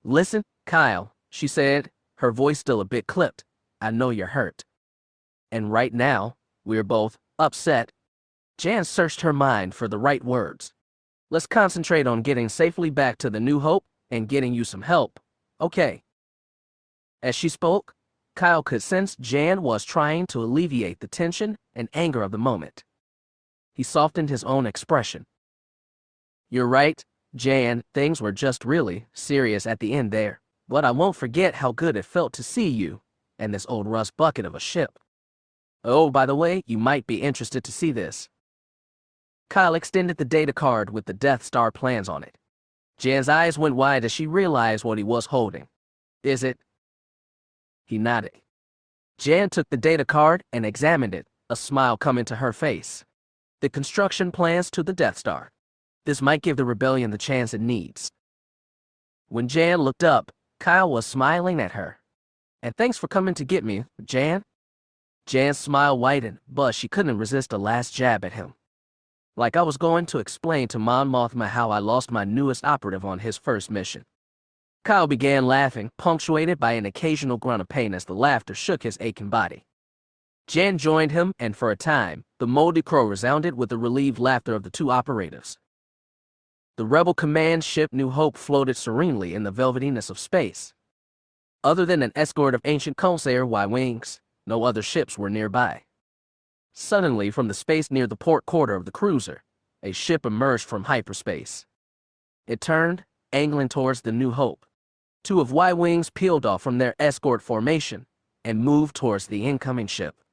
"Listen, Kyle," she said, her voice still a bit clipped. "I know you're hurt. And right now, we're both upset." Jan searched her mind for the right words. "Let's concentrate on getting safely back to the New Hope and getting you some help, okay?" As she spoke, Kyle could sense Jan was trying to alleviate the tension and anger of the moment. He softened his own expression. "You're right, Jan, things were just really serious at the end there, but I won't forget how good it felt to see you and this old rust bucket of a ship. Oh, by the way, you might be interested to see this." Kyle extended the data card with the Death Star plans on it. Jan's eyes went wide as she realized what he was holding. "Is it?" He nodded. Jan took the data card and examined it, a smile coming to her face. "The construction plans to the Death Star. This might give the rebellion the chance it needs." When Jan looked up, Kyle was smiling at her. "And thanks for coming to get me, Jan." Jan's smile widened, but she couldn't resist a last jab at him. "Like I was going to explain to Mon Mothma how I lost my newest operative on his first mission." Kyle began laughing, punctuated by an occasional grunt of pain as the laughter shook his aching body. Jan joined him, and for a time, the moldy crow resounded with the relieved laughter of the two operatives. The Rebel command ship New Hope floated serenely in the velvetiness of space. Other than an escort of ancient Consair Y-wings, no other ships were nearby. Suddenly, from the space near the port quarter of the cruiser, a ship emerged from hyperspace. It turned, angling towards the New Hope. Two of Y-wings peeled off from their escort formation and moved towards the incoming ship.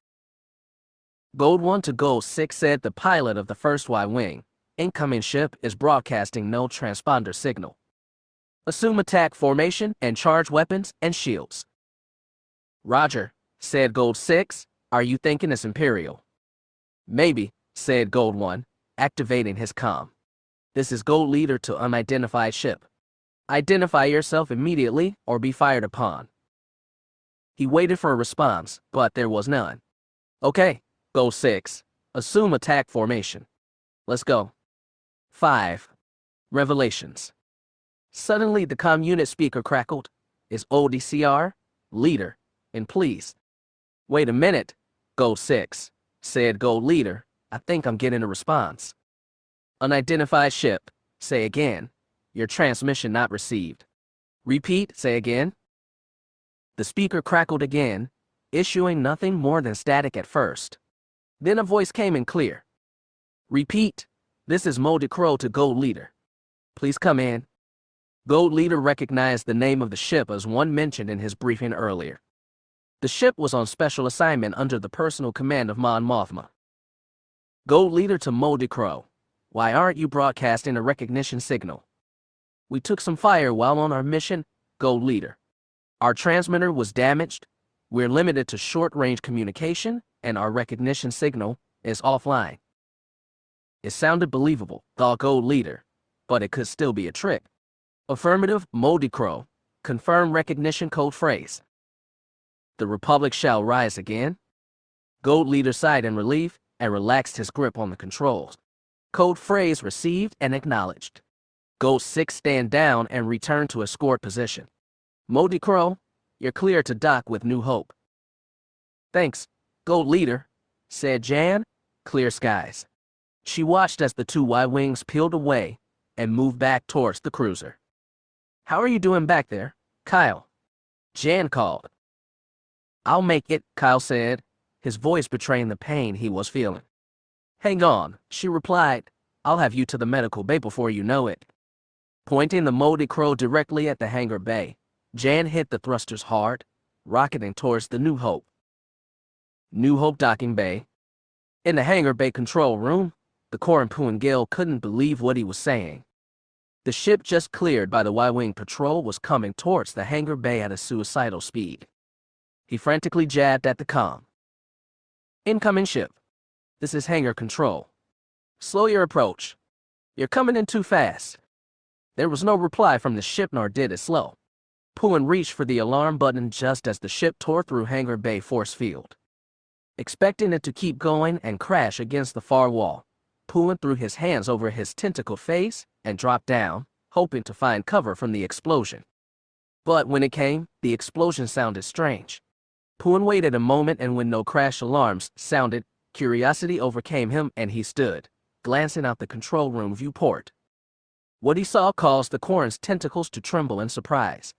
Gold 1 to Gold 6 said the pilot of the first Y-wing. "Incoming ship is broadcasting no transponder signal. Assume attack formation and charge weapons and shields." "Roger," said Gold 6. "Are you thinking it's Imperial?" "Maybe," said Gold 1, activating his comm. "This is Gold Leader to unidentified ship. Identify yourself immediately or be fired upon." He waited for a response, but there was none. "Okay, Gold 6. Assume attack formation. Let's go." 5. Revelations. Suddenly the comm unit speaker crackled. "Is ODCR, Leader, and please." "Wait a minute, Gold 6, said Gold Leader. "I think I'm getting a response." "Unidentified ship. Say again. Your transmission not received." "Repeat, say again." The speaker crackled again, issuing nothing more than static at first. Then a voice came in clear. "Repeat. This is Moldy Crow to Gold Leader. Please come in." Gold Leader recognized the name of the ship as one mentioned in his briefing earlier. The ship was on special assignment under the personal command of Mon Mothma. Gold Leader to Moldy Crow. "Why aren't you broadcasting a recognition signal?" "We took some fire while on our mission, Gold Leader. Our transmitter was damaged. We're limited to short-range communication, and our recognition signal is offline." It sounded believable, thought Gold Leader, but it could still be a trick. "Affirmative, Moldy Crow. Confirm recognition code phrase." "The Republic shall rise again." Gold Leader sighed in relief and relaxed his grip on the controls. Code phrase received and acknowledged. Gold 6 stand down and return to escort position. "Moldy Crow, you're clear to dock with New Hope." "Thanks, Gold Leader," said Jan. Clear skies. She watched as the two Y-wings peeled away and moved back towards the cruiser. "How are you doing back there, Kyle?" Jan called. "I'll make it," Kyle said, his voice betraying the pain he was feeling. "Hang on," she replied. "I'll have you to the medical bay before you know it." Pointing the Moldy Crow directly at the hangar bay, Jan hit the thrusters hard, rocketing towards the New Hope. New Hope docking bay. In the hangar bay control room, the Corumpuan Gale couldn't believe what he was saying. The ship just cleared by the Y-wing patrol was coming towards the hangar bay at a suicidal speed. He frantically jabbed at the comm. "Incoming ship. This is hangar control. Slow your approach. You're coming in too fast." There was no reply from the ship, nor did it slow. Pooin reached for the alarm button just as the ship tore through hangar bay force field. Expecting it to keep going and crash against the far wall, Pooin threw his hands over his tentacled face and dropped down, hoping to find cover from the explosion. But when it came, the explosion sounded strange. Pooin waited a moment, and when no crash alarms sounded, curiosity overcame him and he stood, glancing out the control room viewport. What he saw caused the Katarn's tentacles to tremble in surprise.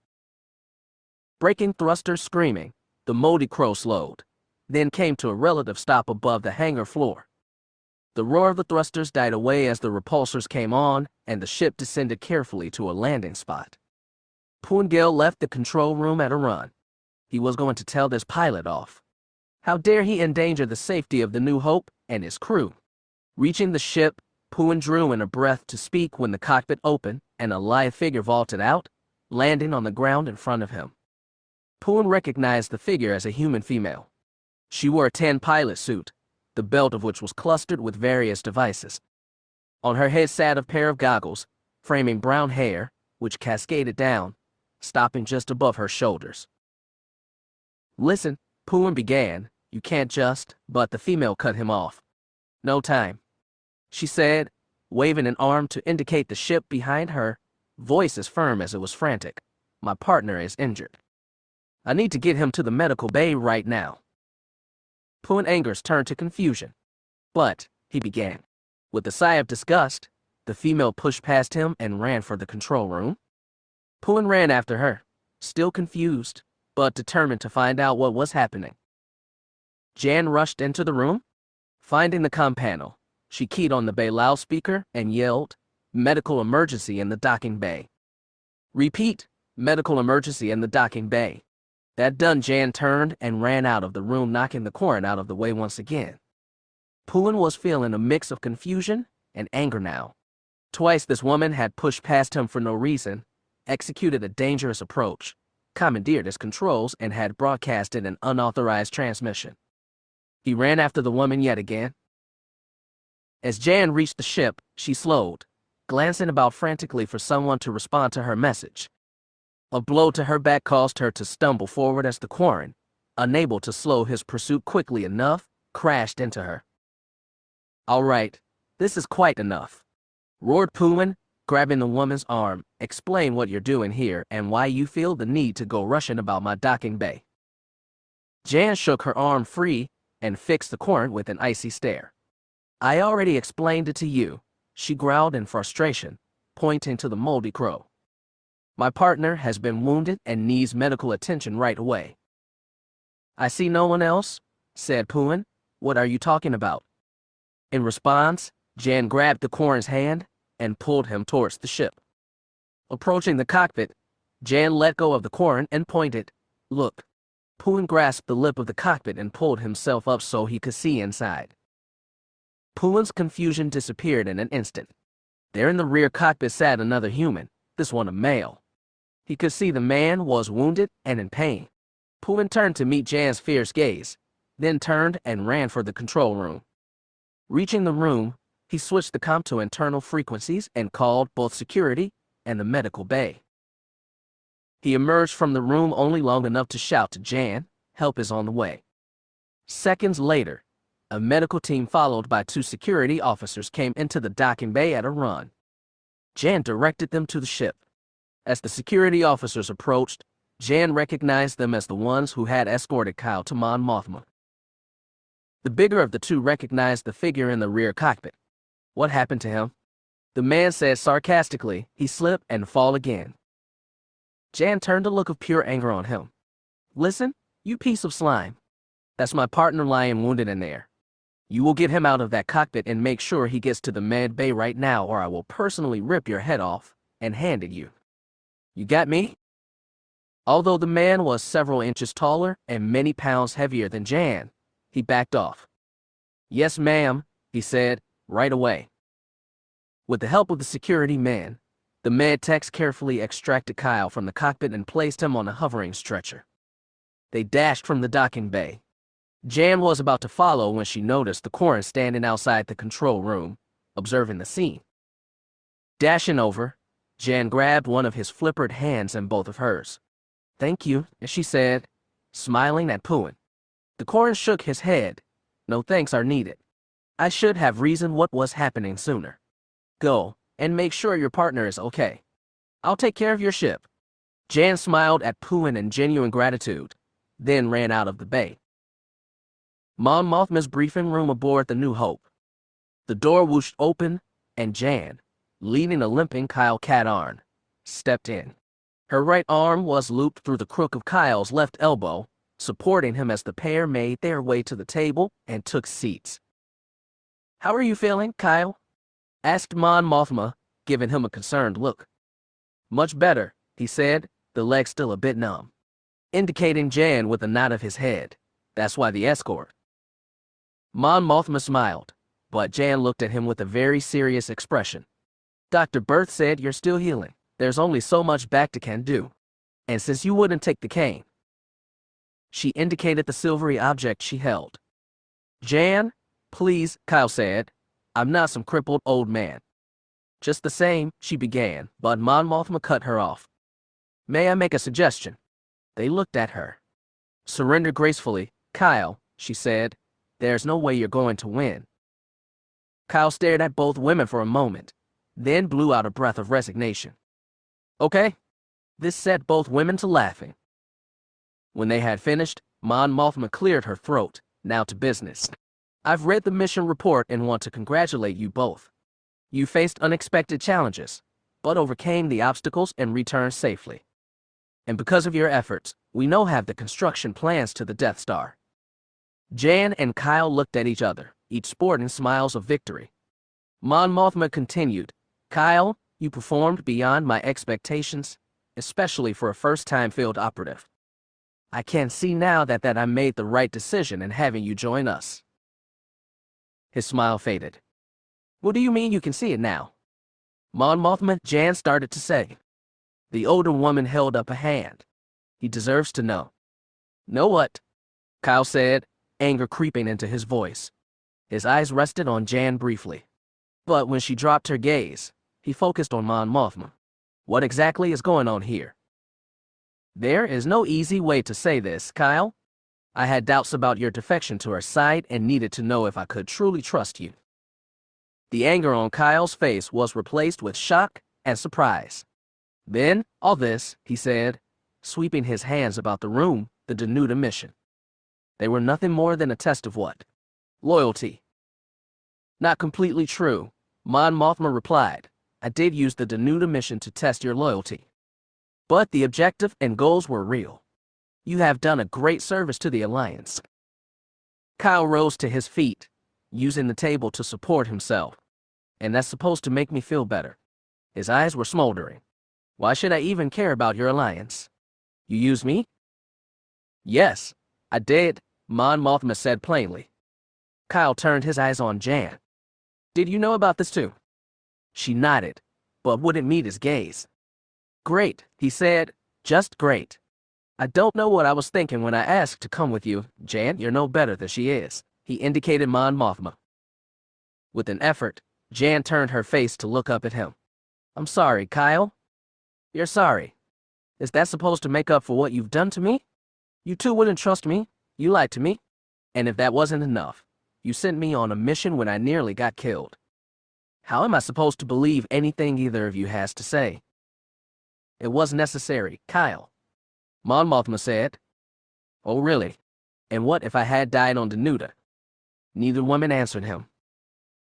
Braking thrusters screaming, the moldy crow slowed, then came to a relative stop above the hangar floor. The roar of the thrusters died away as the repulsors came on, and the ship descended carefully to a landing spot. Pooin left the control room at a run. He was going to tell this pilot off. How dare he endanger the safety of the New Hope and his crew? Reaching the ship, Pooin drew in a breath to speak when the cockpit opened and a lithe figure vaulted out, landing on the ground in front of him. Pooin recognized the figure as a human female. She wore a tan pilot suit, the belt of which was clustered with various devices. On her head sat a pair of goggles, framing brown hair, which cascaded down, stopping just above her shoulders. "Listen," Pooin began, "you can't just," but the female cut him off. "No time," she said, waving an arm to indicate the ship behind her, voice as firm as it was frantic. "My partner is injured. I need to get him to the medical bay right now." Pooin's anger turned to confusion. "But," he began. With a sigh of disgust, the female pushed past him and ran for the control room. Pooin ran after her, still confused, but determined to find out what was happening. Jan rushed into the room. Finding the comm panel, she keyed on the bay loudspeaker and yelled, "Medical emergency in the docking bay." "Repeat, medical emergency in the docking bay." That done, Jan turned and ran out of the room, knocking the Katarn out of the way once again. Pooin was feeling a mix of confusion and anger now. Twice this woman had pushed past him for no reason, executed a dangerous approach, commandeered his controls, and had broadcasted an unauthorized transmission. He ran after the woman yet again. As Jan reached the ship, she slowed, glancing about frantically for someone to respond to her message. A blow to her back caused her to stumble forward as the Katarn, unable to slow his pursuit quickly enough, crashed into her. "All right, this is quite enough," roared Pooin, grabbing the woman's arm. "Explain what you're doing here and why you feel the need to go rushing about my docking bay." Jan shook her arm free and fixed the Katarn with an icy stare. "I already explained it to you," she growled in frustration, pointing to the moldy crow. "My partner has been wounded and needs medical attention right away." "I see no one else," said Pooin. "What are you talking about?" In response, Jan grabbed the Katarn's hand and pulled him towards the ship. Approaching the cockpit, Jan let go of the Katarn and pointed. "Look." Pooin grasped the lip of the cockpit and pulled himself up so he could see inside. Pooin's confusion disappeared in an instant. There in the rear cockpit sat another human, this one a male. He could see the man was wounded and in pain. Pooin turned to meet Jan's fierce gaze, then turned and ran for the control room. Reaching the room, he switched the comm to internal frequencies and called both security and the medical bay. He emerged from the room only long enough to shout to Jan, "Help is on the way." Seconds later, a medical team followed by 2 security officers came into the docking bay at a run. Jan directed them to the ship. As the security officers approached, Jan recognized them as the ones who had escorted Kyle to Mon Mothma. The bigger of the 2 recognized the figure in the rear cockpit. "What happened to him?" the man said sarcastically. "He slip and fall again." Jan turned a look of pure anger on him. "Listen, you piece of slime. That's my partner lying wounded in there. You will get him out of that cockpit and make sure he gets to the med bay right now, or I will personally rip your head off and hand it you. You got me?" Although the man was several inches taller and many pounds heavier than Jan, he backed off. "Yes, ma'am," he said, "right away." With the help of the security men, the med techs carefully extracted Kyle from the cockpit and placed him on a hovering stretcher. They dashed from the docking bay. Jan was about to follow when she noticed the Katarn standing outside the control room, observing the scene. Dashing over, Jan grabbed one of his flippered hands in both of hers. Thank you, she said, smiling at Puin. The Katarn shook his head. No thanks are needed. I should have reasoned what was happening sooner. Go, and make sure your partner is okay. I'll take care of your ship. Jan smiled at Puin in genuine gratitude, then ran out of the bay. Mon Mothma's briefing room aboard the New Hope. The door whooshed open, and Jan, leading a limping Kyle Katarn, stepped in. Her right arm was looped through the crook of Kyle's left elbow, supporting him as the pair made their way to the table and took seats. How are you feeling, Kyle? Asked Mon Mothma, giving him a concerned look. Much better, he said, the leg still a bit numb, indicating Jan with a nod of his head. That's why the escort. Mon Mothma smiled, but Jan looked at him with a very serious expression. Dr. Berth said you're still healing. There's only so much Bacta can do. And since you wouldn't take the cane. She indicated the silvery object she held. Jan, please, Kyle said. I'm not some crippled old man. Just the same, she began, but Mon Mothma cut her off. May I make a suggestion? They looked at her. Surrender gracefully, Kyle, she said. There's no way you're going to win. Kyle stared at both women for a moment, then blew out a breath of resignation. Okay. This set both women to laughing. When they had finished, Mon Mothma cleared her throat. Now to business. I've read the mission report and want to congratulate you both. You faced unexpected challenges, but overcame the obstacles and returned safely. And because of your efforts, we now have the construction plans to the Death Star. Jan and Kyle looked at each other, each sporting smiles of victory. Mon Mothma continued, Kyle, you performed beyond my expectations, especially for a first-time field operative. I can see now that I made the right decision in having you join us. His smile faded. What do you mean you can see it now? Mon Mothma, Jan started to say. The older woman held up a hand. He deserves to know. Know what? Kyle said, anger creeping into his voice. His eyes rested on Jan briefly. But when she dropped her gaze, he focused on Mon Mothma. What exactly is going on here? There is no easy way to say this, Kyle. I had doubts about your defection to our side and needed to know if I could truly trust you. The anger on Kyle's face was replaced with shock and surprise. Then, all this, he said, sweeping his hands about the room, the Denuta mission. They were nothing more than a test of what? Loyalty. Not completely true, Mon Mothma replied. I did use the Denuta mission to test your loyalty. But the objective and goals were real. You have done a great service to the Alliance. Kyle rose to his feet, using the table to support himself. And that's supposed to make me feel better. His eyes were smoldering. Why should I even care about your alliance? You used me? Yes, I did, Mon Mothma said plainly. Kyle turned his eyes on Jan. Did you know about this too? She nodded, but wouldn't meet his gaze. Great, he said, just great. I don't know what I was thinking when I asked to come with you, Jan. You're no better than she is, he indicated Mon Mothma. With an effort, Jan turned her face to look up at him. I'm sorry, Kyle. You're sorry. Is that supposed to make up for what you've done to me? You two wouldn't trust me. You lied to me. And if that wasn't enough, you sent me on a mission when I nearly got killed. How am I supposed to believe anything either of you has to say? It was necessary, Kyle. Mon Mothma said. Oh, really? And what if I had died on Denuta? Neither woman answered him.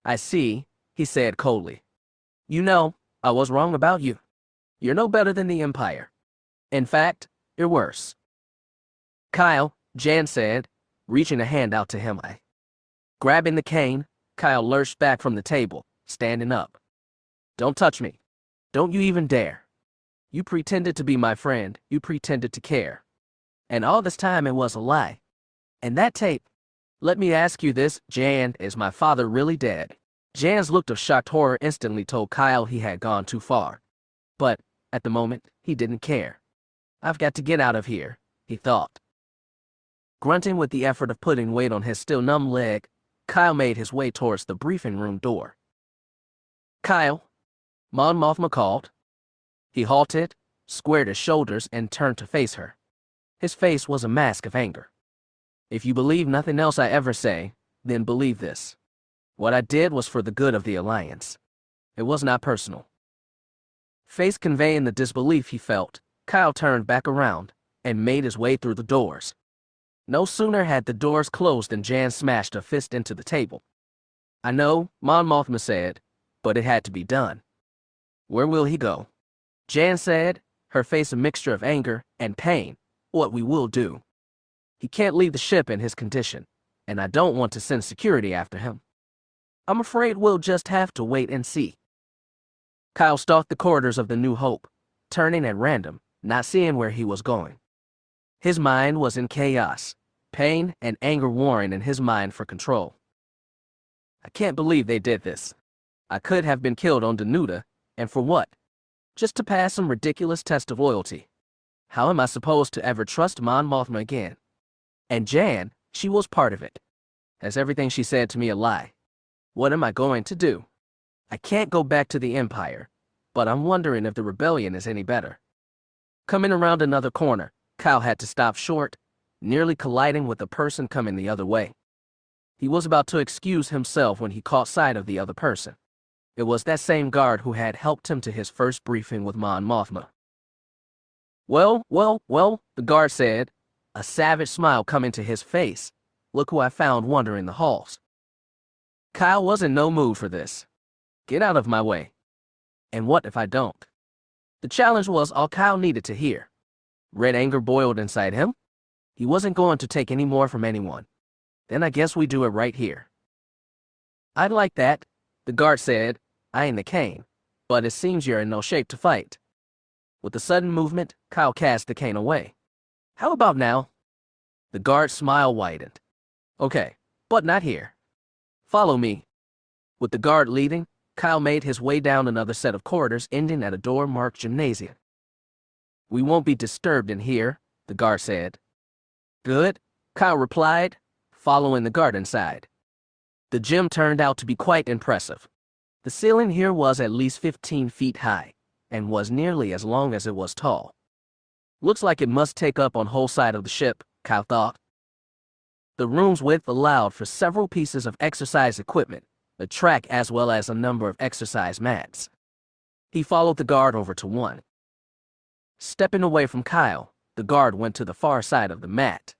I see, he said coldly. You know, I was wrong about you. You're no better than the Empire. In fact, you're worse. Kyle, Jan said, reaching a hand out to him. Grabbing the cane, Kyle lurched back from the table, standing up. Don't touch me. Don't you even dare. You pretended to be my friend. You pretended to care. And all this time it was a lie. And that tape. Let me ask you this, Jan, is my father really dead? Jan's look of shocked horror instantly told Kyle he had gone too far. But, at the moment, he didn't care. I've got to get out of here, he thought. Grunting with the effort of putting weight on his still numb leg, Kyle made his way towards the briefing room door. Kyle, Mon Mothma called. He halted, squared his shoulders, and turned to face her. His face was a mask of anger. If you believe nothing else I ever say, then believe this. What I did was for the good of the Alliance. It was not personal. Face conveying the disbelief he felt, Kyle turned back around and made his way through the doors. No sooner had the doors closed than Jan smashed a fist into the table. I know, Mon Mothma said, but it had to be done. Where will he go? Jan said, her face a mixture of anger and pain. What we will do. He can't leave the ship in his condition, and I don't want to send security after him. I'm afraid we'll just have to wait and see. Kyle stalked the corridors of the New Hope, turning at random, not seeing where he was going. His mind was in chaos, pain and anger warring in his mind for control. I can't believe they did this. I could have been killed on Danuta, and for what? Just to pass some ridiculous test of loyalty. How am I supposed to ever trust Mon Mothma again? And Jan, she was part of it. Is everything she said to me a lie? What am I going to do? I can't go back to the Empire, but I'm wondering if the rebellion is any better. Coming around another corner, Kyle had to stop short, nearly colliding with a person coming the other way. He was about to excuse himself when he caught sight of the other person. It was that same guard who had helped him to his first briefing with Mon Mothma. Well, the guard said, a savage smile coming to his face. Look who I found wandering the halls. Kyle was in no mood for this. Get out of my way. And what if I don't? The challenge was all Kyle needed to hear. Red anger boiled inside him. He wasn't going to take any more from anyone. Then I guess we do it right here. I'd like that, the guard said, eyeing the cane, but it seems you're in no shape to fight. With a sudden movement, Kyle cast the cane away. How about now? The guard's smile widened. Okay, but not here. Follow me. With the guard leading, Kyle made his way down another set of corridors ending at a door marked Gymnasium. We won't be disturbed in here, the guard said. Good, Kyle replied, following the guard inside. The gym turned out to be quite impressive. The ceiling here was at least 15 feet high, and was nearly as long as it was tall. Looks like it must take up on whole side of the ship, Kyle thought. The room's width allowed for several pieces of exercise equipment, a track as well as a number of exercise mats. He followed the guard over to one. Stepping away from Kyle, the guard went to the far side of the mat.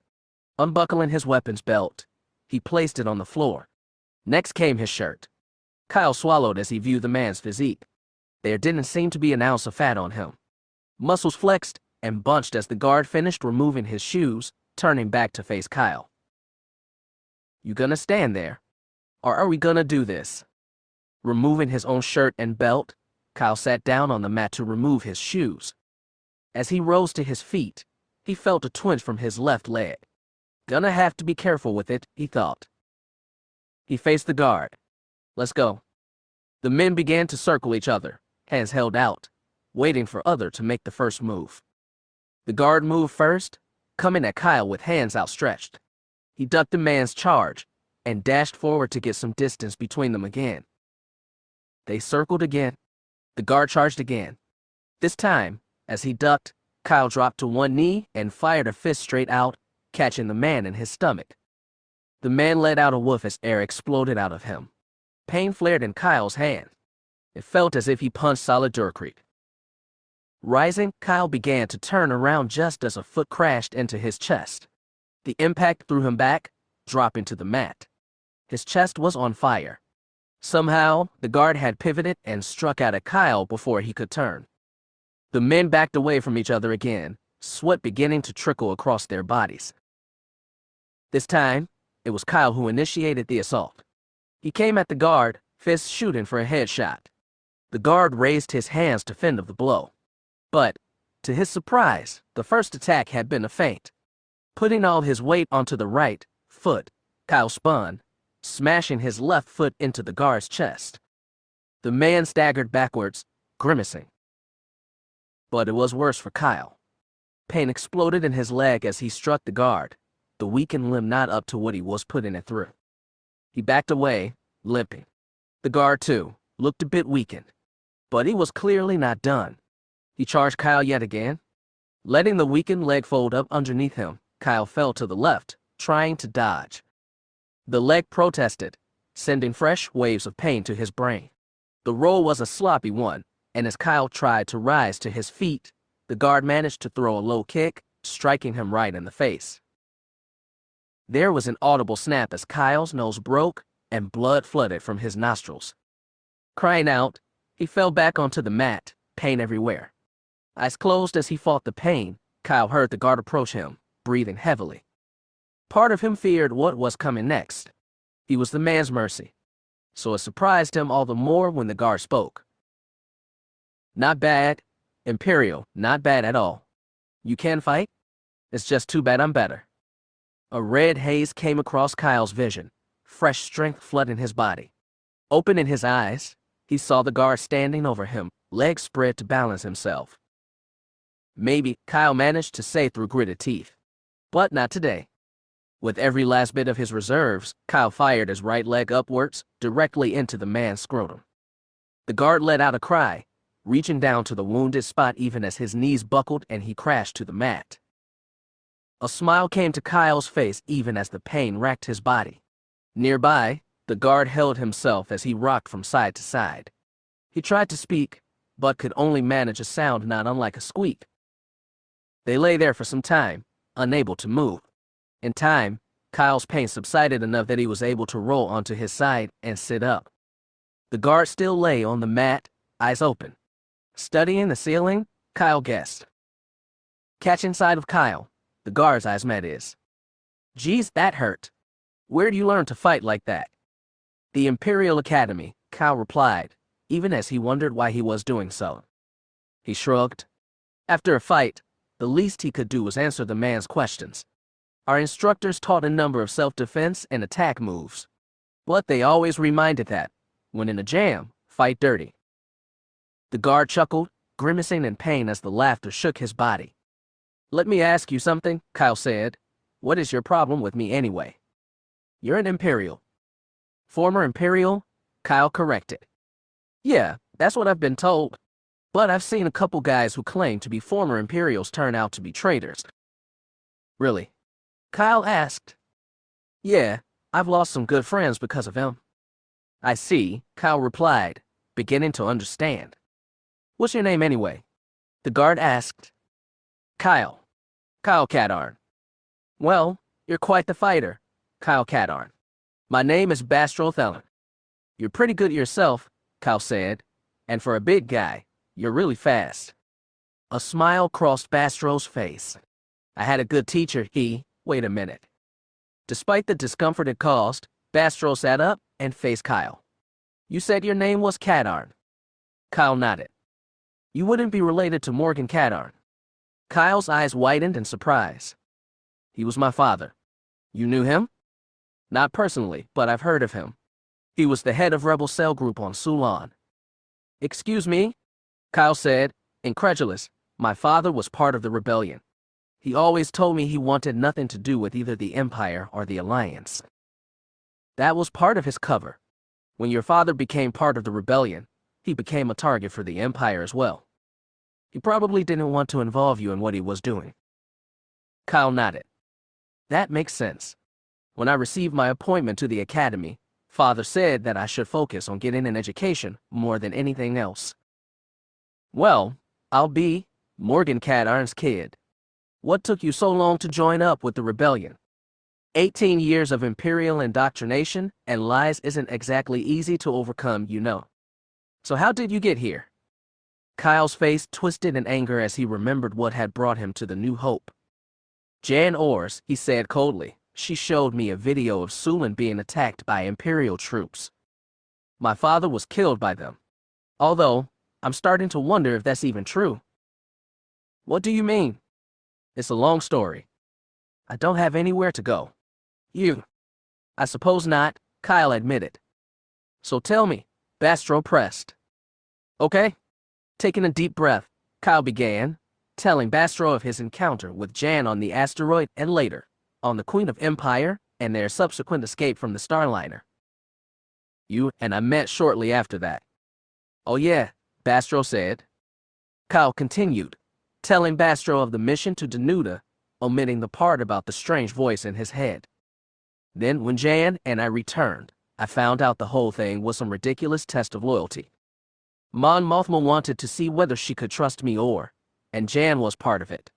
Unbuckling his weapons belt, he placed it on the floor. Next came his shirt. Kyle swallowed as he viewed the man's physique. There didn't seem to be an ounce of fat on him. Muscles flexed and bunched as the guard finished removing his shoes, turning back to face Kyle. You gonna stand there? Or are we gonna do this? Removing his own shirt and belt, Kyle sat down on the mat to remove his shoes. As he rose to his feet, he felt a twinge from his left leg. Gonna have to be careful with it, he thought. He faced the guard. Let's go. The men began to circle each other, hands held out, waiting for other to make the first move. The guard moved first, coming at Kyle with hands outstretched. He ducked the man's charge and dashed forward to get some distance between them again. They circled again. The guard charged again. This time, as he ducked, Kyle dropped to one knee and fired a fist straight out, catching the man in his stomach. The man let out a woof as air exploded out of him. Pain flared in Kyle's hand. It felt as if he punched solid concrete. Rising, Kyle began to turn around just as a foot crashed into his chest. The impact threw him back, dropping to the mat. His chest was on fire. Somehow, the guard had pivoted and struck out at Kyle before he could turn. The men backed away from each other again, sweat beginning to trickle across their bodies. This time, it was Kyle who initiated the assault. He came at the guard, fist shooting for a headshot. The guard raised his hands to fend off the blow. But, to his surprise, the first attack had been a feint. Putting all his weight onto the right foot, Kyle spun, smashing his left foot into the guard's chest. The man staggered backwards, grimacing. But it was worse for Kyle. Pain exploded in his leg as he struck the guard, the weakened limb not up to what he was putting it through. He backed away, limping. The guard, too, looked a bit weakened. But he was clearly not done. He charged Kyle yet again. Letting the weakened leg fold up underneath him, Kyle fell to the left, trying to dodge. The leg protested, sending fresh waves of pain to his brain. The roll was a sloppy one, and as Kyle tried to rise to his feet, the guard managed to throw a low kick, striking him right in the face. There was an audible snap as Kyle's nose broke and blood flooded from his nostrils. Crying out, he fell back onto the mat, pain everywhere. Eyes closed as he fought the pain, Kyle heard the guard approach him, breathing heavily. Part of him feared what was coming next. He was the man's mercy, so it surprised him all the more when the guard spoke. Not bad, Imperial, not bad at all. You can fight? It's just too bad I'm better. A red haze came across Kyle's vision, fresh strength flooding his body. Opening his eyes, he saw the guard standing over him, legs spread to balance himself. Maybe, Kyle managed to say through gritted teeth. But not today. With every last bit of his reserves, Kyle fired his right leg upwards, directly into the man's scrotum. The guard let out a cry, reaching down to the wounded spot even as his knees buckled and he crashed to the mat. A smile came to Kyle's face even as the pain racked his body. Nearby, the guard held himself as he rocked from side to side. He tried to speak, but could only manage a sound not unlike a squeak. They lay there for some time, unable to move. In time, Kyle's pain subsided enough that he was able to roll onto his side and sit up. The guard still lay on the mat, eyes open. Studying the ceiling, Kyle guessed. Catching sight of Kyle, the guard's eyes met his. Geez, that hurt. Where'd you learn to fight like that? The Imperial Academy, Kyle replied, even as he wondered why he was doing so. He shrugged. After a fight, the least he could do was answer the man's questions. Our instructors taught a number of self-defense and attack moves, but they always reminded that, when in a jam, fight dirty. The guard chuckled, grimacing in pain as the laughter shook his body. Let me ask you something, Kyle said. What is your problem with me anyway? You're an Imperial. Former Imperial? Kyle corrected. Yeah, that's what I've been told. But I've seen a couple guys who claim to be former Imperials turn out to be traitors. Really? Kyle asked. Yeah, I've lost some good friends because of him. I see, Kyle replied, beginning to understand. What's your name anyway? The guard asked. Kyle. Kyle Katarn. Well, you're quite the fighter, Kyle Katarn. My name is Bastro Thelen. You're pretty good yourself, Kyle said, and for a big guy, you're really fast. A smile crossed Bastro's face. I had a good teacher, wait a minute. Despite the discomfort it caused, Bastro sat up and faced Kyle. You said your name was Katarn. Kyle nodded. You wouldn't be related to Morgan Katarn. Kyle's eyes widened in surprise. He was my father. You knew him? Not personally, but I've heard of him. He was the head of Rebel Cell Group on Sulan. Excuse me? Kyle said, incredulous. My father was part of the rebellion. He always told me he wanted nothing to do with either the Empire or the Alliance. That was part of his cover. When your father became part of the rebellion, he became a target for the Empire as well. He probably didn't want to involve you in what he was doing. Kyle nodded. That makes sense. When I received my appointment to the academy, Father said that I should focus on getting an education more than anything else. Well, I'll be Morgan Katarn's kid. What took you so long to join up with the rebellion? 18 years of Imperial indoctrination and lies isn't exactly easy to overcome, you know. So how did you get here? Kyle's face twisted in anger as he remembered what had brought him to the New Hope. Jan Ors, he said coldly. She showed me a video of Sulan being attacked by Imperial troops. My father was killed by them. Although, I'm starting to wonder if that's even true. What do you mean? It's a long story. I don't have anywhere to go. You? I suppose not, Kyle admitted. So tell me, Bastro pressed. Okay. Taking a deep breath, Kyle began, telling Bastro of his encounter with Jan on the asteroid and later, on the Queen of Empire and their subsequent escape from the Starliner. You and I met shortly after that. Oh yeah, Bastro said. Kyle continued, telling Bastro of the mission to Danuta, omitting the part about the strange voice in his head. Then, when Jan and I returned, I found out the whole thing was some ridiculous test of loyalty. Mon Mothma wanted to see whether she could trust me and Jan was part of it.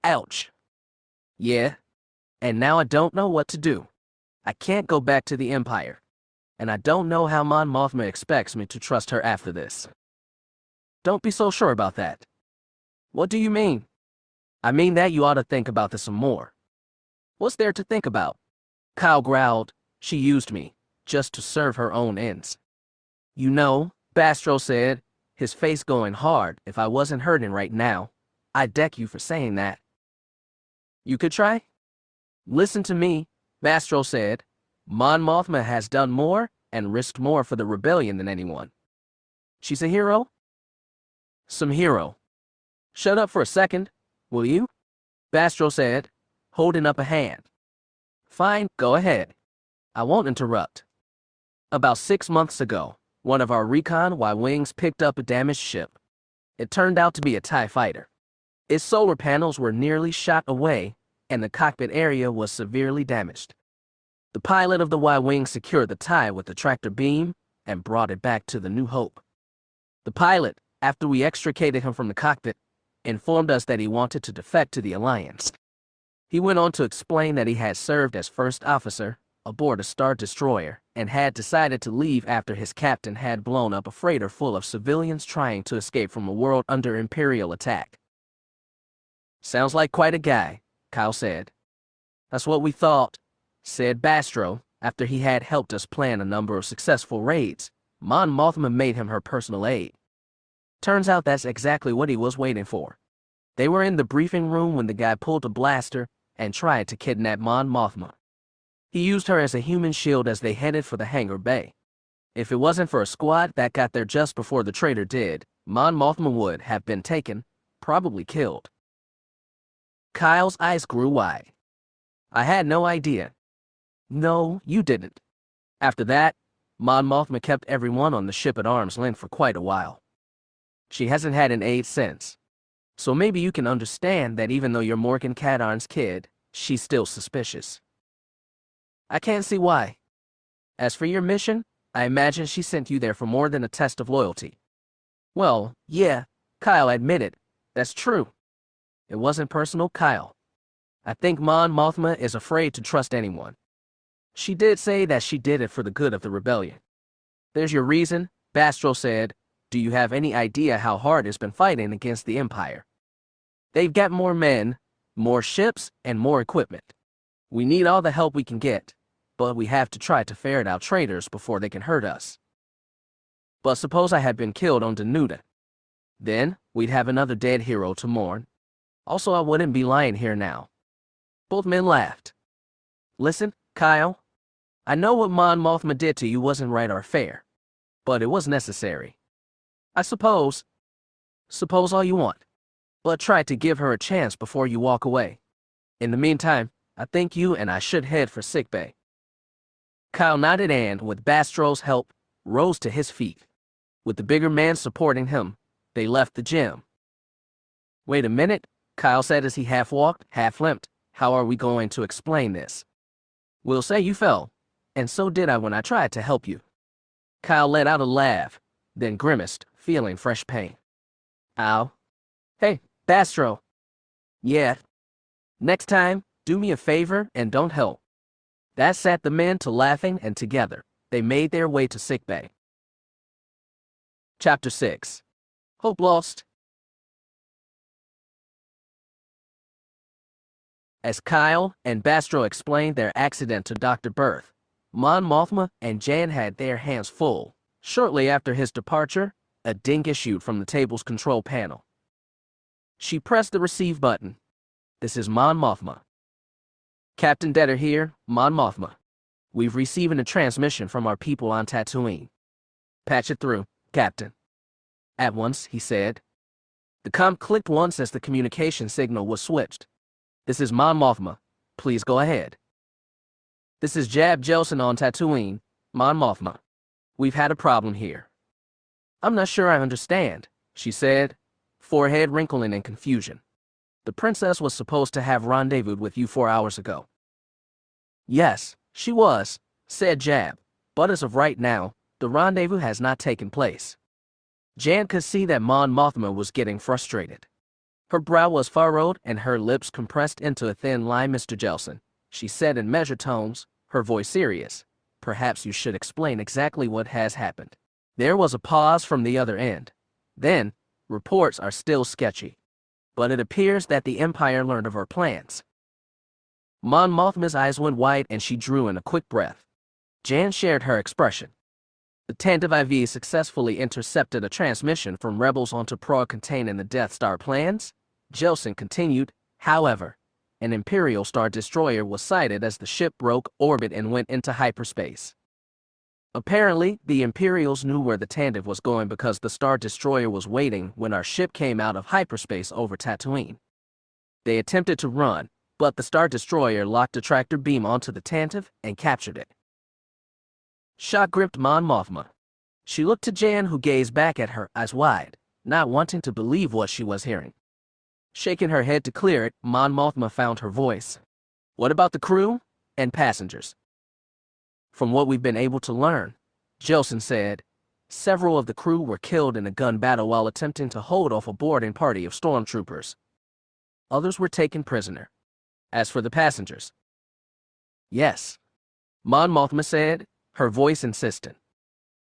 Ouch. Yeah. And now I don't know what to do. I can't go back to the Empire. And I don't know how Mon Mothma expects me to trust her after this. Don't be so sure about that. What do you mean? I mean that you ought to think about this some more. What's there to think about? Kyle growled. She used me, just to serve her own ends. You know, Bastro said, his face going hard, if I wasn't hurting right now, I'd deck you for saying that. You could try? Listen to me, Bastro said. Mon Mothma has done more and risked more for the rebellion than anyone. She's a hero? Some hero. Shut up for a second, will you? Bastro said, holding up a hand. Fine, go ahead. I won't interrupt. About 6 months ago, one of our recon Y-Wings picked up a damaged ship. It turned out to be a TIE fighter. Its solar panels were nearly shot away, and the cockpit area was severely damaged. The pilot of the Y-Wing secured the TIE with the tractor beam and brought it back to the New Hope. The pilot, after we extricated him from the cockpit, informed us that he wanted to defect to the Alliance. He went on to explain that he had served as first officer aboard a Star Destroyer and had decided to leave after his captain had blown up a freighter full of civilians trying to escape from a world under Imperial attack. Sounds like quite a guy, Kyle said. That's what we thought, said Bastro. After he had helped us plan a number of successful raids, Mon Mothma made him her personal aide. Turns out that's exactly what he was waiting for. They were in the briefing room when the guy pulled a blaster and tried to kidnap Mon Mothma. He used her as a human shield as they headed for the hangar bay. If it wasn't for a squad that got there just before the traitor did, Mon Mothma would have been taken, probably killed. Kyle's eyes grew wide. I had no idea. No, you didn't. After that, Mon Mothma kept everyone on the ship at arm's length for quite a while. She hasn't had an aide since. So maybe you can understand that even though you're Morgan Katarn's kid, she's still suspicious. I can't see why. As for your mission, I imagine she sent you there for more than a test of loyalty. Well, yeah, Kyle admitted. That's true. It wasn't personal, Kyle. I think Mon Mothma is afraid to trust anyone. She did say that she did it for the good of the rebellion. There's your reason, Bastro said. Do you have any idea how hard it's been fighting against the Empire? They've got more men, more ships, and more equipment. We need all the help we can get, but we have to try to ferret out traitors before they can hurt us. But suppose I had been killed on Danuta. Then, we'd have another dead hero to mourn. Also, I wouldn't be lying here now. Both men laughed. Listen, Kyle. I know what Mon Mothma did to you wasn't right or fair, but it was necessary. I suppose all you want, but try to give her a chance before you walk away. In the meantime, I think you and I should head for sickbay. Kyle nodded and, with Bastro's help, rose to his feet. With the bigger man supporting him, they left the gym. Wait a minute, Kyle said as he half walked, half limped. How are we going to explain this? We'll say you fell, and so did I when I tried to help you. Kyle let out a laugh, then grimaced, feeling fresh pain. Ow. Hey, Bastro. Yeah. Next time, do me a favor and don't help. That set the men to laughing, and together, they made their way to sickbay. Chapter 6. Hope Lost. As Kyle and Bastro explained their accident to Dr. Berth, Mon Mothma and Jan had their hands full. Shortly after his departure, a ding issued from the table's control panel. She pressed the receive button. This is Mon Mothma. Captain Detter here, Mon Mothma. We've received a transmission from our people on Tatooine. Patch it through, Captain. At once, he said. The comm clicked once as the communication signal was switched. This is Mon Mothma. Please go ahead. This is Jab Jelson on Tatooine, Mon Mothma. We've had a problem here. I'm not sure I understand, she said. forehead wrinkling in confusion. The princess was supposed to have rendezvoused with you 4 hours ago. Yes, she was, said Jab, but as of right now, the rendezvous has not taken place. Jan could see that Mon Mothma was getting frustrated. Her brow was furrowed and her lips compressed into a thin line. Mr. Jelson, she said in measured tones, her voice serious. Perhaps you should explain exactly what has happened. There was a pause from the other end. Then, reports are still sketchy. But it appears that the Empire learned of our plans. Mon Mothma's eyes went wide and she drew in a quick breath. Jan shared her expression. The Antv successfully intercepted a transmission from rebels onto Prague containing the Death Star plans. Jelson continued, however, an Imperial Star Destroyer was sighted as the ship broke orbit and went into hyperspace. Apparently, the Imperials knew where the Tantive was going because the Star Destroyer was waiting when our ship came out of hyperspace over Tatooine. They attempted to run, but the Star Destroyer locked a tractor beam onto the Tantive and captured it. Shock gripped Mon Mothma. She looked to Jan, who gazed back at her, eyes wide, not wanting to believe what she was hearing. Shaking her head to clear it, Mon Mothma found her voice. What about the crew and passengers? From what we've been able to learn, Jelson said, several of the crew were killed in a gun battle while attempting to hold off a boarding party of stormtroopers. Others were taken prisoner. As for the passengers, yes, Mon Mothma said, her voice insistent.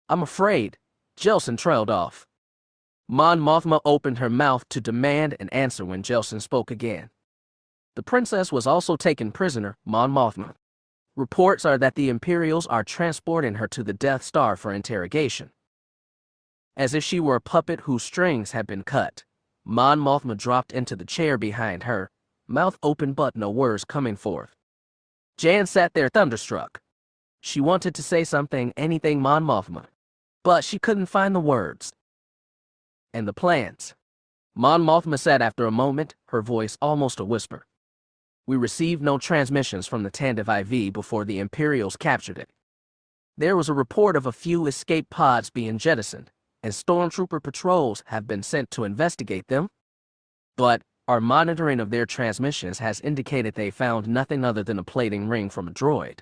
I'm afraid, Jelson trailed off. Mon Mothma opened her mouth to demand an answer when Jelson spoke again. The princess was also taken prisoner, Mon Mothma. Reports are that the Imperials are transporting her to the Death Star for interrogation. As if she were a puppet whose strings had been cut, Mon Mothma dropped into the chair behind her, mouth open but no words coming forth. Jan sat there thunderstruck. She wanted to say something, anything Mon Mothma, but she couldn't find the words. And the plans. Mon Mothma said after a moment, her voice almost a whisper. We received no transmissions from the Tantive IV before the Imperials captured it. There was a report of a few escape pods being jettisoned, and stormtrooper patrols have been sent to investigate them. But our monitoring of their transmissions has indicated they found nothing other than a plating ring from a droid.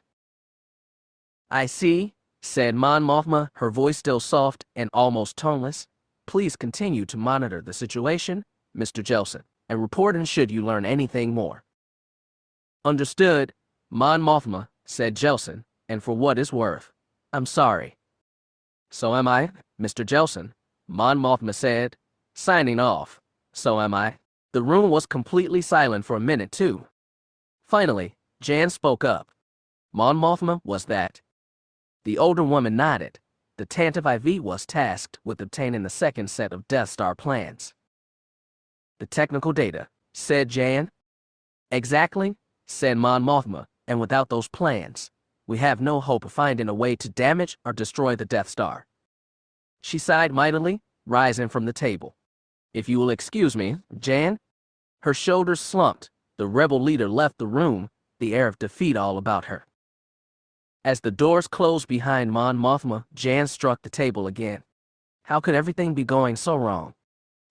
I see, said Mon Mothma, her voice still soft and almost toneless. Please continue to monitor the situation, Mr. Jelson, and report in should you learn anything more. Understood, Mon Mothma, said Jelson, and for what it's worth, I'm sorry. So am I, Mr. Jelson, Mon Mothma said, signing off. So am I. The room was completely silent for a minute, too. Finally, Jan spoke up. Mon Mothma was that. The older woman nodded. The Tantive IV was tasked with obtaining the second set of Death Star plans. The technical data, said Jan. Exactly, said Mon Mothma, and without those plans, we have no hope of finding a way to damage or destroy the Death Star. She sighed mightily, rising from the table. If you will excuse me, Jan. Her shoulders slumped. The rebel leader left the room, the air of defeat all about her. As the doors closed behind Mon Mothma, Jan struck the table again. How could everything be going so wrong?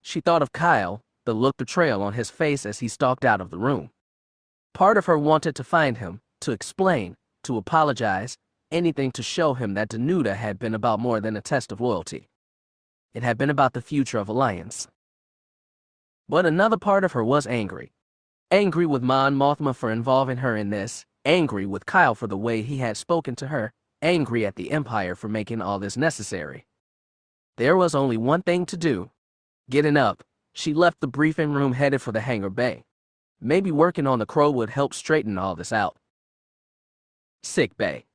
She thought of Kyle, the look of betrayal on his face as he stalked out of the room. Part of her wanted to find him, to explain, to apologize, anything to show him that Danuta had been about more than a test of loyalty. It had been about the future of Alliance. But another part of her was angry. Angry with Mon Mothma for involving her in this, angry with Kyle for the way he had spoken to her, angry at the Empire for making all this necessary. There was only one thing to do. Getting up, she left the briefing room headed for the hangar bay. Maybe working on the Crow would help straighten all this out. Sick bay.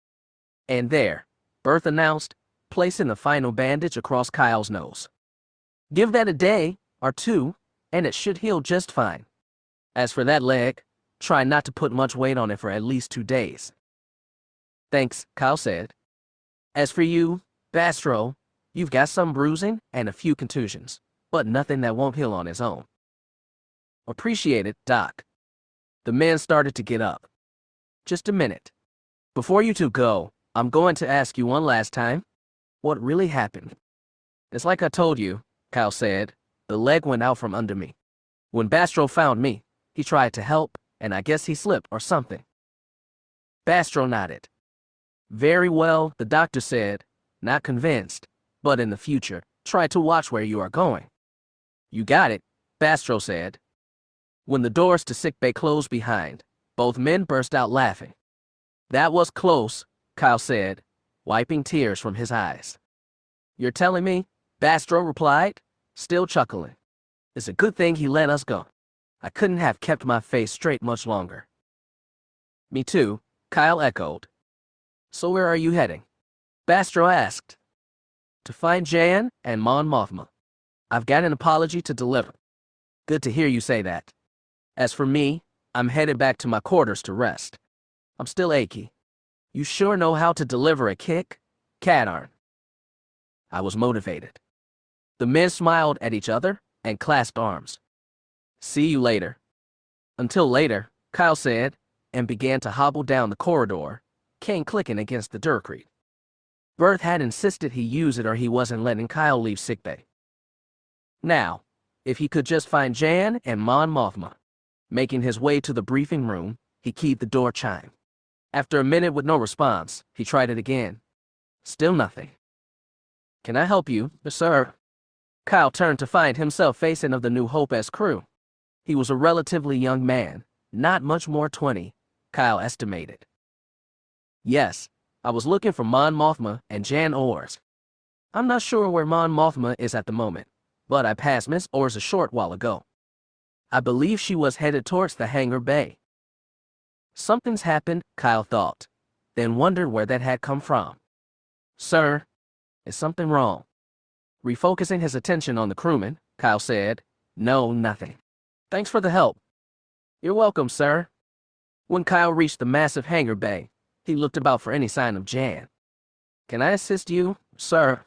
And there, Berth announced, placing the final bandage across Kyle's nose. Give that a day, or two, and it should heal just fine. As for that leg, try not to put much weight on it for at least 2 days. Thanks, Kyle said. As for you, Bastro, you've got some bruising and a few contusions, but nothing that won't heal on its own. Appreciate it, Doc. The men started to get up. Just a minute. Before you two go, I'm going to ask you one last time. What really happened? It's like I told you, Kyle said. The leg went out from under me. When Bastro found me, he tried to help, and I guess he slipped or something. Bastro nodded. Very well, the doctor said, not convinced, but in the future, try to watch where you are going. You got it, Bastro said. When the doors to sickbay closed behind, both men burst out laughing. That was close, Kyle said, wiping tears from his eyes. You're telling me? Bastro replied, still chuckling. It's a good thing he let us go. I couldn't have kept my face straight much longer. Me too, Kyle echoed. So where are you heading? Bastro asked. To find Jan and Mon Mothma. I've got an apology to deliver. Good to hear you say that. As for me, I'm headed back to my quarters to rest. I'm still achy. You sure know how to deliver a kick, Katarn. I was motivated. The men smiled at each other and clasped arms. See you later. Until later, Kyle said, and began to hobble down the corridor, cane clicking against the dirt. Berth had insisted he use it or he wasn't letting Kyle leave sickbay. Now, if he could just find Jan and Mon Mothma. Making his way to the briefing room, he keyed the door chime. After a minute with no response, he tried it again. Still nothing. Can I help you, sir? Kyle turned to find himself facing of the New Hope's crew. He was a relatively young man, not much more 20, Kyle estimated. Yes, I was looking for Mon Mothma and Jan Ors. I'm not sure where Mon Mothma is at the moment, but I passed Miss Ors a short while ago. I believe she was headed towards the hangar bay. Something's happened, Kyle thought, then wondered where that had come from. Sir, is something wrong? Refocusing his attention on the crewman, Kyle said, No, nothing. Thanks for the help. You're welcome, sir. When Kyle reached the massive hangar bay, he looked about for any sign of Jan. Can I assist you, sir?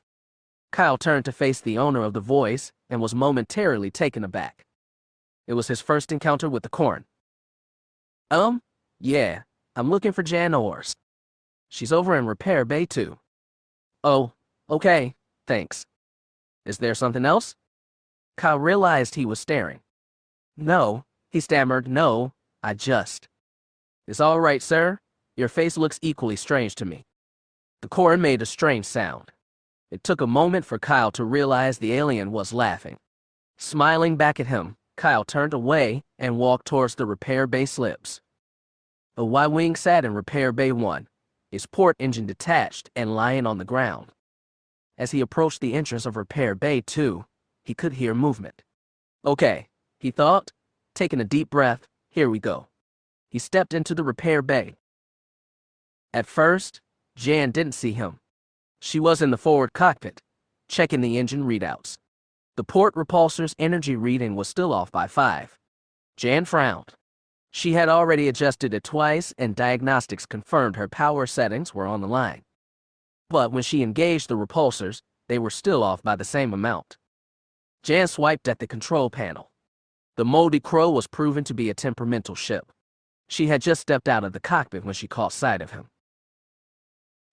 Kyle turned to face the owner of the voice and was momentarily taken aback. It was his first encounter with the Katarn. Yeah, I'm looking for Jan Ors. She's over in Repair Bay too. Oh, okay, thanks. Is there something else? Kyle realized he was staring. No, he stammered, no, I just. It's all right, sir. Your face looks equally strange to me. The Katarn made a strange sound. It took a moment for Kyle to realize the alien was laughing. Smiling back at him, Kyle turned away and walked towards the Repair Bay slips. A Y-wing sat in Repair Bay 1, his port engine detached and lying on the ground. As he approached the entrance of Repair Bay 2, he could hear movement. Okay, he thought, taking a deep breath, here we go. He stepped into the Repair Bay. At first, Jan didn't see him. She was in the forward cockpit, checking the engine readouts. The port repulsor's energy reading was still off by 5. Jan frowned. She had already adjusted it twice and diagnostics confirmed her power settings were on the line. But when she engaged the repulsors, they were still off by the same amount. Jan swiped at the control panel. The Moldy Crow was proven to be a temperamental ship. She had just stepped out of the cockpit when she caught sight of him.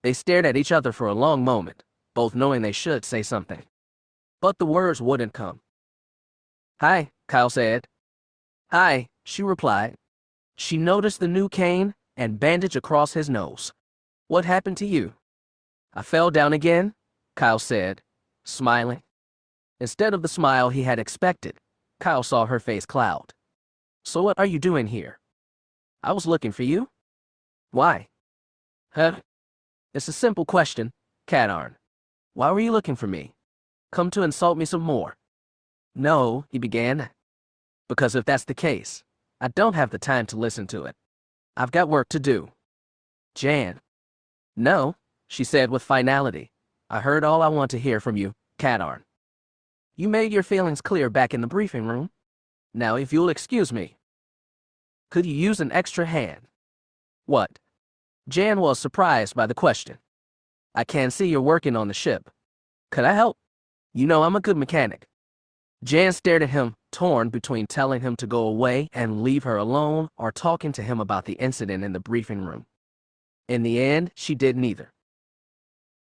They stared at each other for a long moment, both knowing they should say something. But the words wouldn't come. Hi, Kyle said. Hi, she replied. She noticed the new cane and bandage across his nose. What happened to you? I fell down again, Kyle said, smiling. Instead of the smile he had expected, Kyle saw her face cloud. So what are you doing here? I was looking for you. Why? Huh? It's a simple question, Katarn. Why were you looking for me? Come to insult me some more? No, he began. Because if that's the case, I don't have the time to listen to it. I've got work to do. Jan. No, she said with finality. I heard all I want to hear from you, Katarn. You made your feelings clear back in the briefing room. Now if you'll excuse me. Could you use an extra hand? What? Jan was surprised by the question. I can see you're working on the ship. Could I help? You know I'm a good mechanic. Jan stared at him, torn between telling him to go away and leave her alone or talking to him about the incident in the briefing room. In the end, she did neither.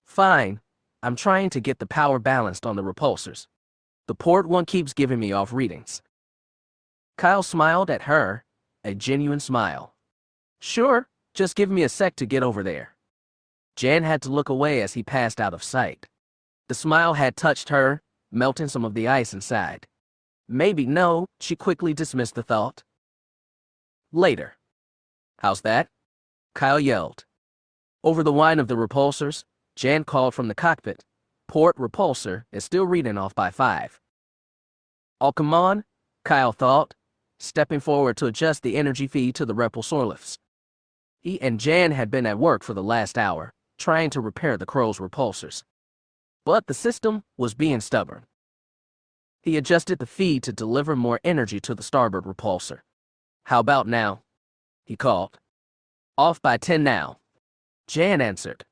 Fine. I'm trying to get the power balanced on the repulsors. The port one keeps giving me off readings. Kyle smiled at her, a genuine smile. Sure, just give me a sec to get over there. Jan had to look away as he passed out of sight. The smile had touched her, melting some of the ice inside. Maybe no, she quickly dismissed the thought. Later. How's that? Kyle yelled. Over the whine of the repulsors, Jan called from the cockpit. Port repulsor is still reading off by 5. Oh, come on, Kyle thought, stepping forward to adjust the energy feed to the repulsor lifts. He and Jan had been at work for the last hour, trying to repair the crow's repulsors. But the system was being stubborn. He adjusted the feed to deliver more energy to the starboard repulsor. How about now? He called. Off by 10 now. Jan answered.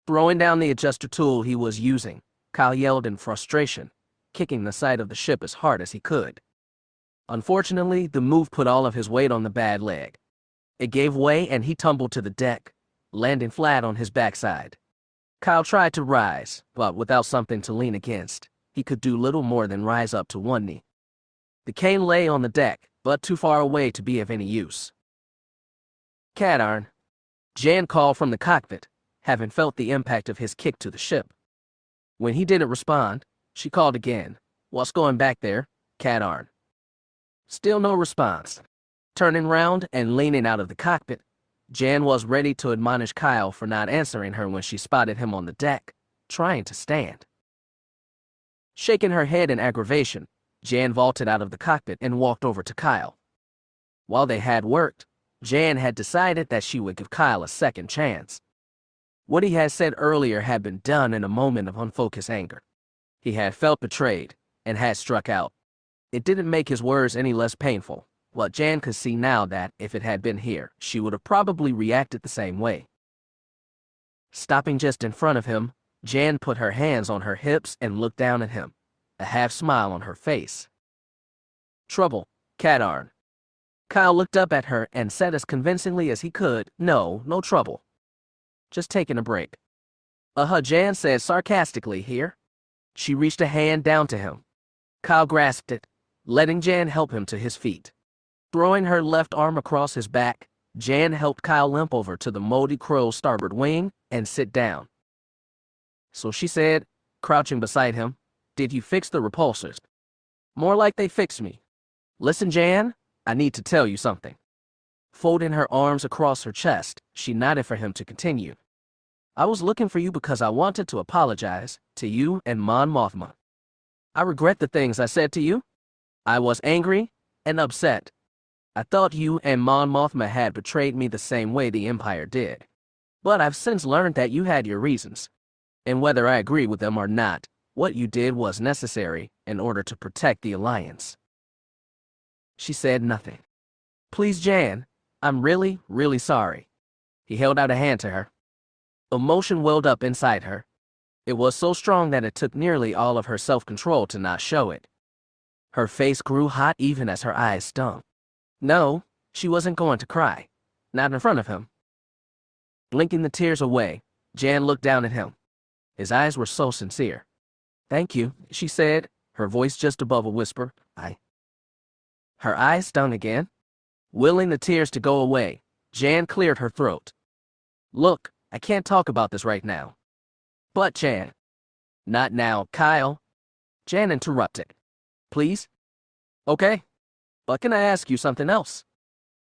Throwing down the adjuster tool he was using, Kyle yelled in frustration, kicking the side of the ship as hard as he could. Unfortunately, the move put all of his weight on the bad leg. It gave way and he tumbled to the deck, landing flat on his backside. Kyle tried to rise, but without something to lean against, he could do little more than rise up to one knee. The cane lay on the deck, but too far away to be of any use. Katarn. Jan called from the cockpit, having felt the impact of his kick to the ship. When he didn't respond, she called again. What's going back there, Katarn? Still no response. Turning round and leaning out of the cockpit, Jan was ready to admonish Kyle for not answering her when she spotted him on the deck, trying to stand. Shaking her head in aggravation, Jan vaulted out of the cockpit and walked over to Kyle. While they had worked, Jan had decided that she would give Kyle a second chance. What he had said earlier had been done in a moment of unfocused anger. He had felt betrayed and had struck out. It didn't make his words any less painful, but Jan could see now that, if it had been here, she would have probably reacted the same way. Stopping just in front of him, Jan put her hands on her hips and looked down at him, a half smile on her face. Trouble, Katarn. Kyle looked up at her and said as convincingly as he could, No trouble. Just taking a break. Jan said sarcastically here. She reached a hand down to him. Kyle grasped it, letting Jan help him to his feet. Throwing her left arm across his back, Jan helped Kyle limp over to the moldy crow's starboard wing and sit down. So she said, crouching beside him, Did you fix the repulsors? More like they fixed me. Listen, Jan, I need to tell you something. Folding her arms across her chest, she nodded for him to continue. I was looking for you because I wanted to apologize to you and Mon Mothma. I regret the things I said to you. I was angry and upset. I thought you and Mon Mothma had betrayed me the same way the Empire did. But I've since learned that you had your reasons. And whether I agree with them or not, what you did was necessary in order to protect the Alliance. She said nothing. Please, Jan, I'm really, really sorry. He held out a hand to her. Emotion welled up inside her. It was so strong that it took nearly all of her self-control to not show it. Her face grew hot even as her eyes stung. No, she wasn't going to cry. Not in front of him. Blinking the tears away, Jan looked down at him. His eyes were so sincere. Thank you, she said, her voice just above a whisper. Her eyes stung again. Willing the tears to go away, Jan cleared her throat. Look, I can't talk about this right now. But Jan. Not now, Kyle. Jan interrupted. Please? Okay. But can I ask you something else?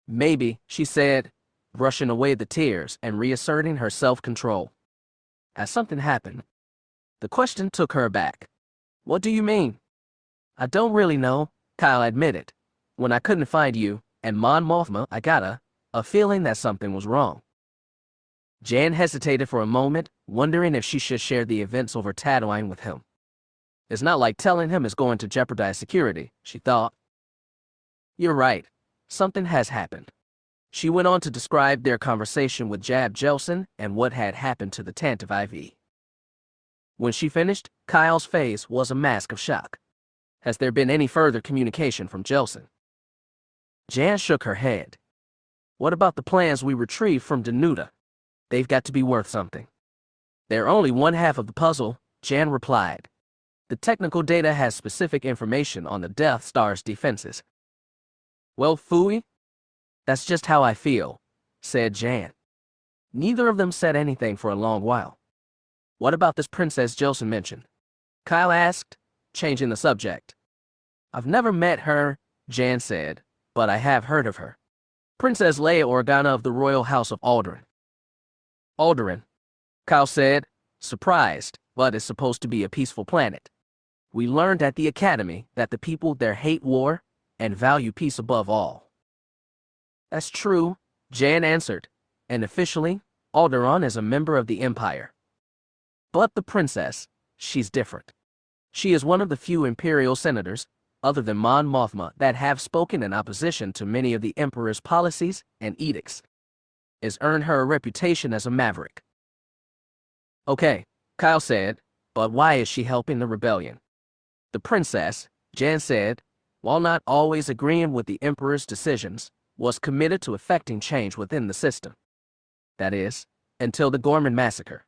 Maybe, she said, brushing away the tears and reasserting her self-control. Has something happened? The question took her aback. What do you mean? I don't really know, Kyle admitted. When I couldn't find you and Mon Mothma, I got a feeling that something was wrong. Jan hesitated for a moment, wondering if she should share the events over Tatooine with him. It's not like telling him is going to jeopardize security, she thought. You're right. Something has happened. She went on to describe their conversation with Jab Jelson and what had happened to the Antv IV. When she finished, Kyle's face was a mask of shock. Has there been any further communication from Jelson? Jan shook her head. What about the plans we retrieved from Danuta? They've got to be worth something. They're only one half of the puzzle, Jan replied. The technical data has specific information on the Death Star's defenses. Well, phooey, that's just how I feel, said Jan. Neither of them said anything for a long while. What about this Princess Jilson mentioned? Kyle asked, changing the subject. I've never met her, Jan said, but I have heard of her. Princess Leia Organa of the Royal House of Alderaan. Alderaan, Kyle said, surprised, but it's supposed to be a peaceful planet. We learned at the Academy that the people there hate war and value peace above all. That's true, Jan answered, and officially, Alderaan is a member of the Empire. But the princess, she's different. She is one of the few Imperial senators, other than Mon Mothma, that have spoken in opposition to many of the Emperor's policies and edicts. It's earned her a reputation as a maverick. Okay, Kyle said, but why is she helping the rebellion? The princess, Jan said, while not always agreeing with the Emperor's decisions, was committed to effecting change within the system. That is, until the Gorman massacre.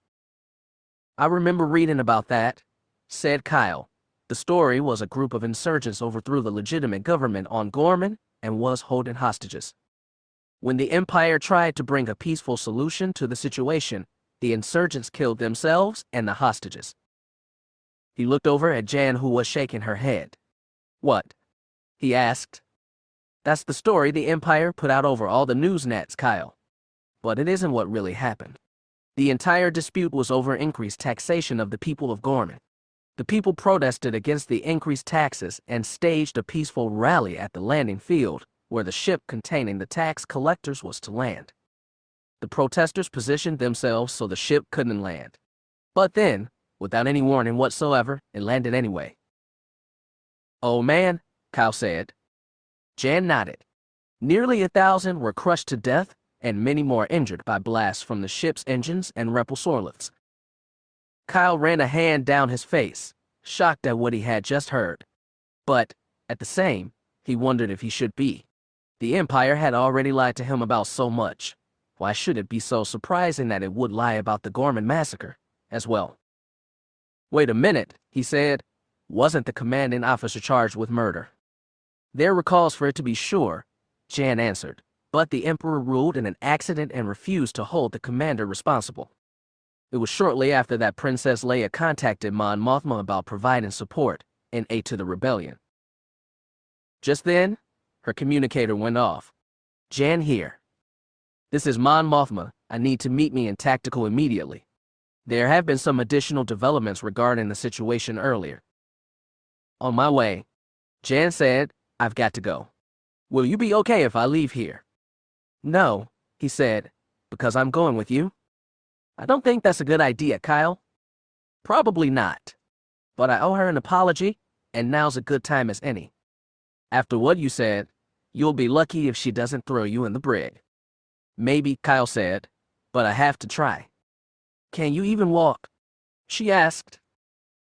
I remember reading about that, said Kyle. The story was a group of insurgents overthrew the legitimate government on Gorman and was holding hostages. When the Empire tried to bring a peaceful solution to the situation, the insurgents killed themselves and the hostages. He looked over at Jan, who was shaking her head. What? He asked. That's the story the Empire put out over all the news nets, Kyle. But it isn't what really happened. The entire dispute was over increased taxation of the people of Gorman. The people protested against the increased taxes and staged a peaceful rally at the landing field where the ship containing the tax collectors was to land. The protesters positioned themselves so the ship couldn't land. But then, without any warning whatsoever, it landed anyway. Oh man, Kyle said. Jan nodded. Nearly 1,000 were crushed to death and many more injured by blasts from the ship's engines and repulsor lifts. Kyle ran a hand down his face, shocked at what he had just heard. But, at the same, he wondered if he should be. The Empire had already lied to him about so much. Why should it be so surprising that it would lie about the Gorman massacre as well? Wait a minute, he said. Wasn't the commanding officer charged with murder? There were cause for it, to be sure, Jan answered, but the Emperor ruled in an accident and refused to hold the commander responsible. It was shortly after that Princess Leia contacted Mon Mothma about providing support and aid to the rebellion. Just then, her communicator went off. Jan here. This is Mon Mothma. I need to meet me in tactical immediately. There have been some additional developments regarding the situation earlier. On my way, Jan said, I've got to go. Will you be okay if I leave here? No, he said, because I'm going with you. I don't think that's a good idea, Kyle. Probably not. But I owe her an apology, and now's a good time as any. After what you said, you'll be lucky if she doesn't throw you in the brig. Maybe, Kyle said, but I have to try. Can you even walk? She asked.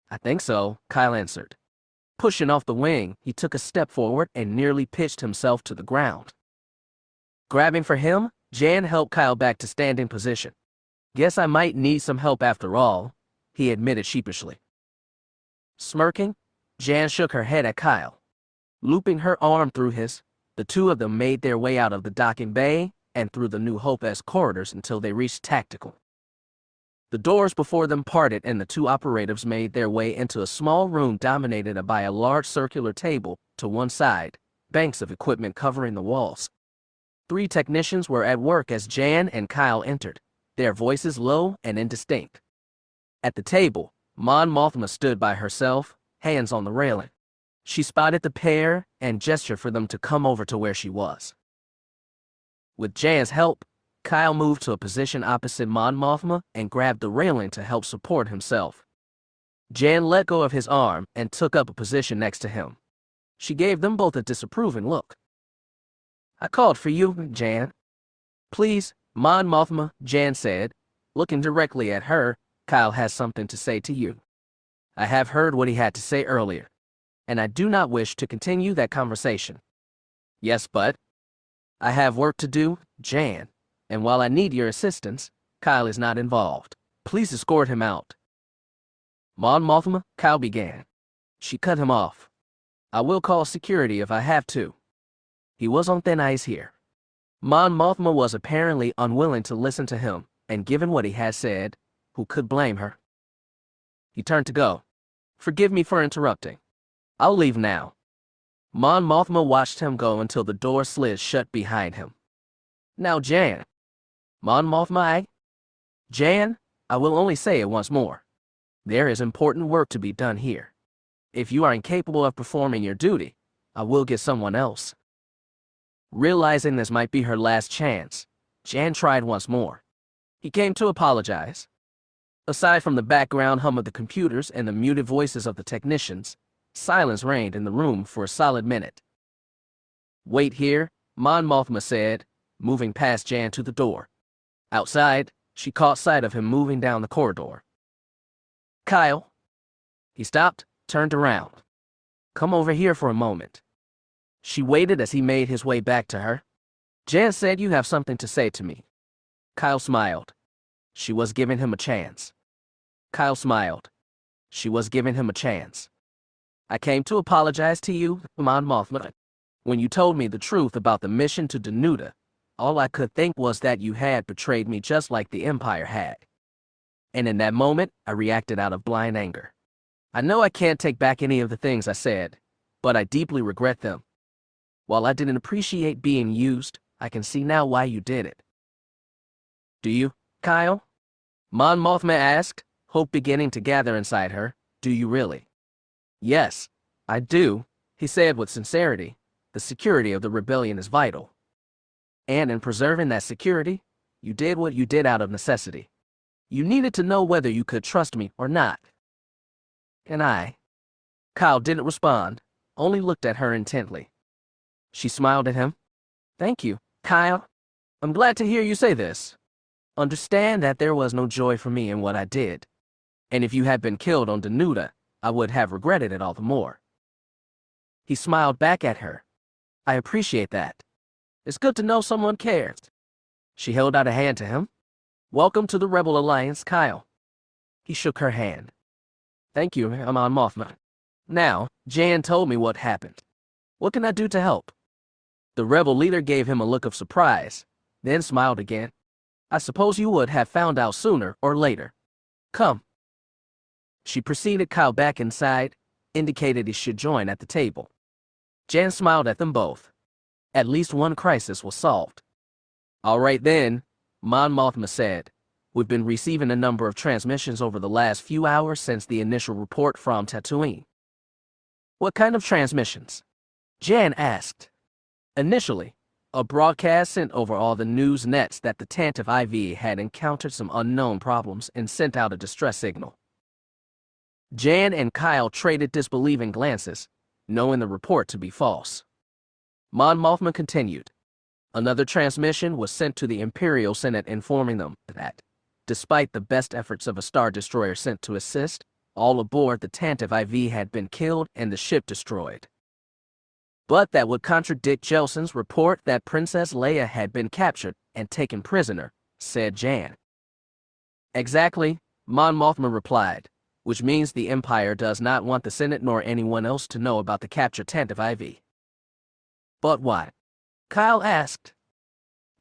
I think so, Kyle answered. Pushing off the wing, he took a step forward and nearly pitched himself to the ground. Grabbing for him, Jan helped Kyle back to standing position. Guess I might need some help after all, he admitted sheepishly. Smirking, Jan shook her head at Kyle. Looping her arm through his, the two of them made their way out of the docking bay and through the New Hope-esque corridors until they reached tactical. The doors before them parted and the two operatives made their way into a small room dominated by a large circular table to one side, banks of equipment covering the walls. 3 technicians were at work as Jan and Kyle entered, their voices low and indistinct. At the table, Mon Mothma stood by herself, hands on the railing. She spotted the pair and gestured for them to come over to where she was. With Jan's help, Kyle moved to a position opposite Mon Mothma and grabbed the railing to help support himself. Jan let go of his arm and took up a position next to him. She gave them both a disapproving look. I called for you, Jan. Please, Mon Mothma, Jan said, looking directly at her. Kyle has something to say to you. I have heard what he had to say earlier, and I do not wish to continue that conversation. Yes, but I have work to do, Jan, and while I need your assistance, Kyle is not involved. Please escort him out. Mon Mothma, Kyle began. She cut him off. I will call security if I have to. He was on thin ice here. Mon Mothma was apparently unwilling to listen to him, and given what he had said, who could blame her? He turned to go. Forgive me for interrupting. I'll leave now. Mon Mothma watched him go until the door slid shut behind him. Now Jan. Mon Mothma, Jan, I will only say it once more. There is important work to be done here. If you are incapable of performing your duty, I will get someone else. Realizing this might be her last chance, Jan tried once more. He came to apologize. Aside from the background hum of the computers and the muted voices of the technicians, silence reigned in the room for a solid minute. Wait here, Mon Mothma said, moving past Jan to the door. Outside, she caught sight of him moving down the corridor. Kyle. He stopped, turned around. Come over here for a moment. She waited as he made his way back to her. Jan said you have something to say to me. Kyle smiled. She was giving him a chance. Kyle smiled. She was giving him a chance. I came to apologize to you, Mon Mothma. When you told me the truth about the mission to Danuta, all I could think was that you had betrayed me just like the Empire had. And in that moment, I reacted out of blind anger. I know I can't take back any of the things I said, but I deeply regret them. While I didn't appreciate being used, I can see now why you did it. Do you, Kyle? Mon Mothma asked, hope beginning to gather inside her. Do you really? Yes, I do, he said with sincerity. The security of the rebellion is vital. And in preserving that security, you did what you did out of necessity. You needed to know whether you could trust me or not. And I? Kyle didn't respond, only looked at her intently. She smiled at him. Thank you, Kyle. I'm glad to hear you say this. Understand that there was no joy for me in what I did. And if you had been killed on Danuta, I would have regretted it all the more. He smiled back at her. I appreciate that. It's good to know someone cares. She held out a hand to him. Welcome to the Rebel Alliance, Kyle. He shook her hand. Thank you, Mon Mothma. Now, Jan told me what happened. What can I do to help? The rebel leader gave him a look of surprise, then smiled again. I suppose you would have found out sooner or later. Come. She preceded Kyle back inside, indicated he should join at the table. Jan smiled at them both. At least one crisis was solved. All right then, Mon Mothma said. We've been receiving a number of transmissions over the last few hours since the initial report from Tatooine. What kind of transmissions? Jan asked. Initially, a broadcast sent over all the news nets that the Antv had encountered some unknown problems and sent out a distress signal. Jan and Kyle traded disbelieving glances, knowing the report to be false. Mon Mothma continued. Another transmission was sent to the Imperial Senate informing them that, despite the best efforts of a Star Destroyer sent to assist, all aboard the Antv had been killed and the ship destroyed. But that would contradict Jelsin's report that Princess Leia had been captured and taken prisoner, said Jan. Exactly, Mon Mothma replied, which means the Empire does not want the Senate nor anyone else to know about the captured Antv. But why? Kyle asked.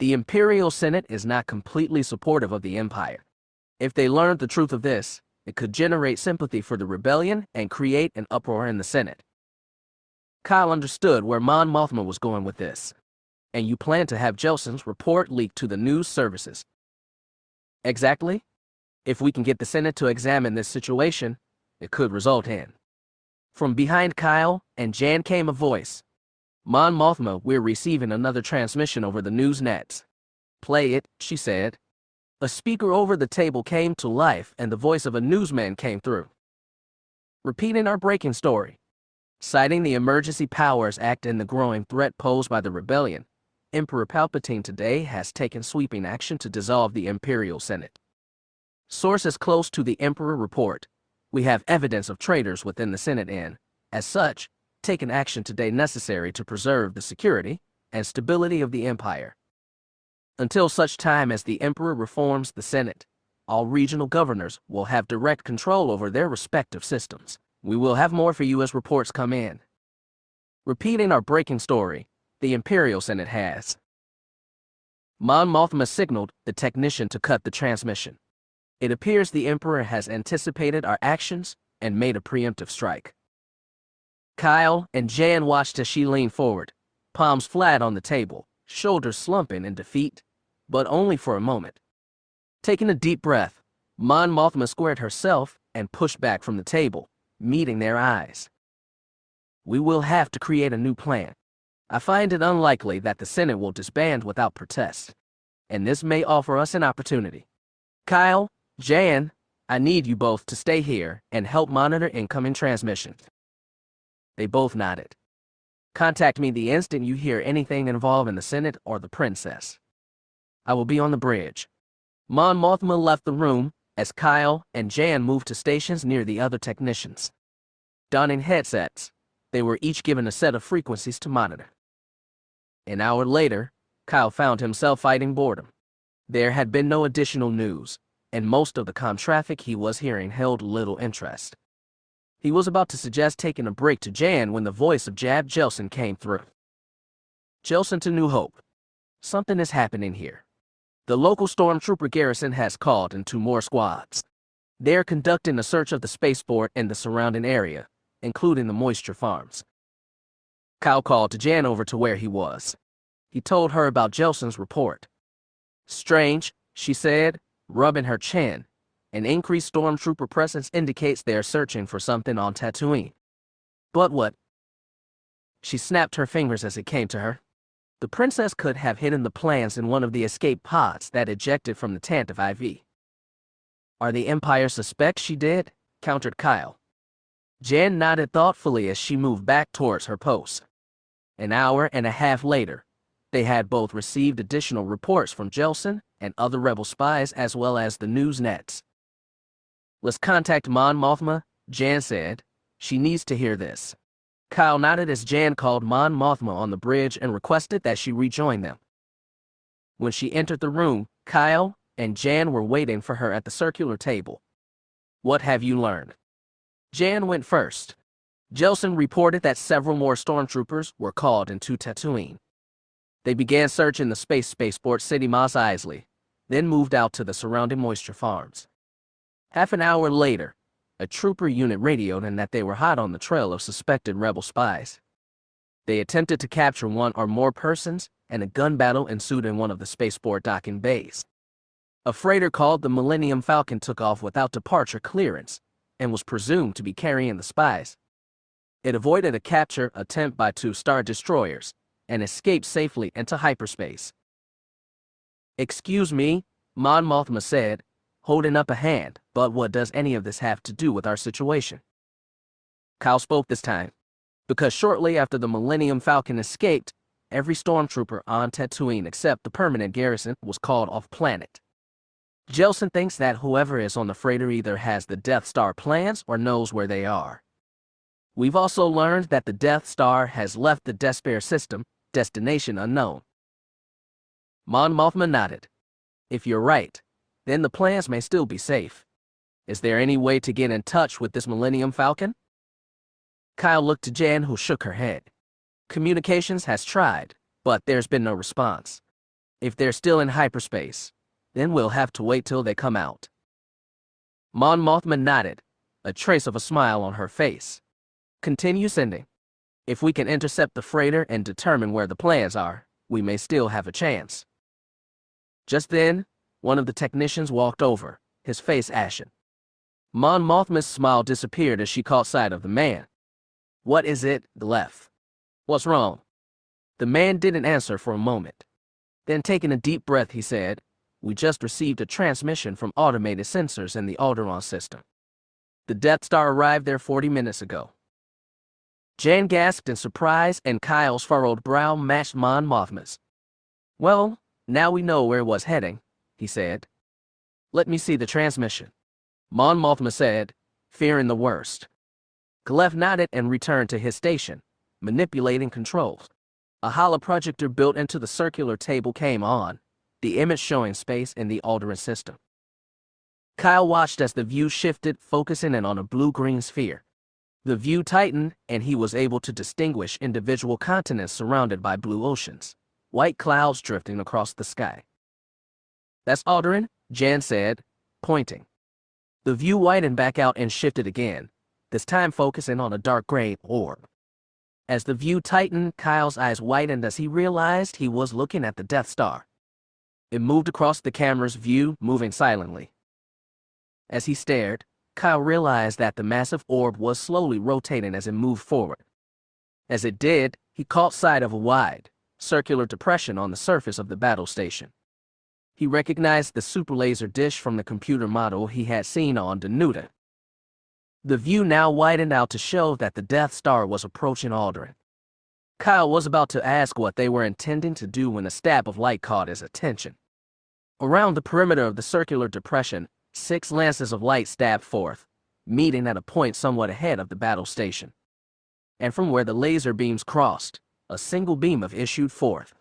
The Imperial Senate is not completely supportive of the Empire. If they learned the truth of this, it could generate sympathy for the rebellion and create an uproar in the Senate. Kyle understood where Mon Mothma was going with this. And you plan to have Jelsin's report leaked to the news services. Exactly. If we can get the Senate to examine this situation, it could result in. From behind Kyle and Jan came a voice. Mon Mothma, we're receiving another transmission over the news nets. Play it, she said. A speaker over the table came to life and the voice of a newsman came through. Repeating our breaking story. Citing the Emergency Powers Act and the growing threat posed by the rebellion, Emperor Palpatine today has taken sweeping action to dissolve the Imperial Senate. Sources close to the Emperor report, we have evidence of traitors within the Senate and, as such, taken action today necessary to preserve the security and stability of the Empire. Until such time as the Emperor reforms the Senate, all regional governors will have direct control over their respective systems, We will have more for you as reports come in. Repeating our breaking story, the Imperial Senate has. Mon Mothma signaled the technician to cut the transmission. It appears the Emperor has anticipated our actions and made a preemptive strike. Kyle and Jan watched as she leaned forward, palms flat on the table, shoulders slumping in defeat, but only for a moment. Taking a deep breath, Mon Mothma squared herself and pushed back from the table, meeting their eyes. We will have to create a new plan. I find it unlikely that the Senate will disband without protest, and this may offer us an opportunity. Kyle, Jan, I need you both to stay here and help monitor incoming transmissions. They both nodded. Contact me the instant you hear anything involving the Senate or the Princess. I will be on the bridge. Mon Mothma left the room as Kyle and Jan moved to stations near the other technicians. Donning headsets, they were each given a set of frequencies to monitor. An hour later, Kyle found himself fighting boredom. There had been no additional news, and most of the comm traffic he was hearing held little interest. He was about to suggest taking a break to Jan when the voice of Jab Jelson came through. Jelson to New Hope. Something is happening here. The local stormtrooper garrison has called in 2 more squads. They are conducting a search of the spaceport and the surrounding area, including the moisture farms. Kyle called to Jan over to where he was. He told her about Jelson's report. Strange, she said, rubbing her chin. An increased stormtrooper presence indicates they are searching for something on Tatooine. But what? She snapped her fingers as it came to her. The princess could have hidden the plans in one of the escape pods that ejected from the Antv. Are the Empire suspects she did? Countered Kyle. Jan nodded thoughtfully as she moved back towards her post. An hour and a half later, they had both received additional reports from Jelson and other rebel spies as well as the news nets. Let's contact Mon Mothma, Jan said. She needs to hear this. Kyle nodded as Jan called Mon Mothma on the bridge and requested that she rejoin them. When she entered the room, Kyle and Jan were waiting for her at the circular table. What have you learned? Jan went first. Jelson reported that several more stormtroopers were called into Tatooine. They began searching the spaceport city Mos Eisley, then moved out to the surrounding moisture farms. Half an hour later, a trooper unit radioed in that they were hot on the trail of suspected rebel spies. They attempted to capture 1 or more persons, and a gun battle ensued in one of the spaceport docking bays. A freighter called the Millennium Falcon took off without departure clearance and was presumed to be carrying the spies. It avoided a capture attempt by 2 Star Destroyers and escaped safely into hyperspace. Excuse me, Mon Mothma said, holding up a hand, but what does any of this have to do with our situation? Kyle spoke this time, because shortly after the Millennium Falcon escaped, every stormtrooper on Tatooine except the permanent garrison was called off planet. Jelson thinks that whoever is on the freighter either has the Death Star plans or knows where they are. We've also learned that the Death Star has left the Despair system, destination unknown. Mon Mothma nodded. If you're right, then the plans may still be safe. Is there any way to get in touch with this Millennium Falcon? Kyle looked to Jan, who shook her head. Communications has tried, but there's been no response. If they're still in hyperspace, then we'll have to wait till they come out. Mon Mothma nodded, a trace of a smile on her face. Continue sending. If we can intercept the freighter and determine where the plans are, we may still have a chance. Just then, one of the technicians walked over, his face ashen. Mon Mothma's smile disappeared as she caught sight of the man. What is it, Glef? What's wrong? The man didn't answer for a moment. Then taking a deep breath, he said, We just received a transmission from automated sensors in the Alderaan system. The Death Star arrived there 40 minutes ago. Jan gasped in surprise, and Kyle's furrowed brow matched Mon Mothma's. Well, now we know where it was heading, he said. Let me see the transmission. Mon Mothma said, fearing the worst. Glef nodded and returned to his station, manipulating controls. A holoprojector built into the circular table came on, the image showing space in the Alderaan system. Kyle watched as the view shifted, focusing in on a blue-green sphere. The view tightened, and he was able to distinguish individual continents surrounded by blue oceans, white clouds drifting across the sky. "That's Alderaan," Jan said, pointing. The view widened back out and shifted again, this time focusing on a dark gray orb. As the view tightened, Kyle's eyes widened as he realized he was looking at the Death Star. It moved across the camera's view, moving silently. As he stared, Kyle realized that the massive orb was slowly rotating as it moved forward. As it did, he caught sight of a wide, circular depression on the surface of the battle station. He recognized the super laser dish from the computer model he had seen on Danuta. The view now widened out to show that the Death Star was approaching Alderaan. Kyle was about to ask what they were intending to do when a stab of light caught his attention. Around the perimeter of the circular depression, 6 lances of light stabbed forth, meeting at a point somewhat ahead of the battle station. And from where the laser beams crossed, a single beam of issued forth.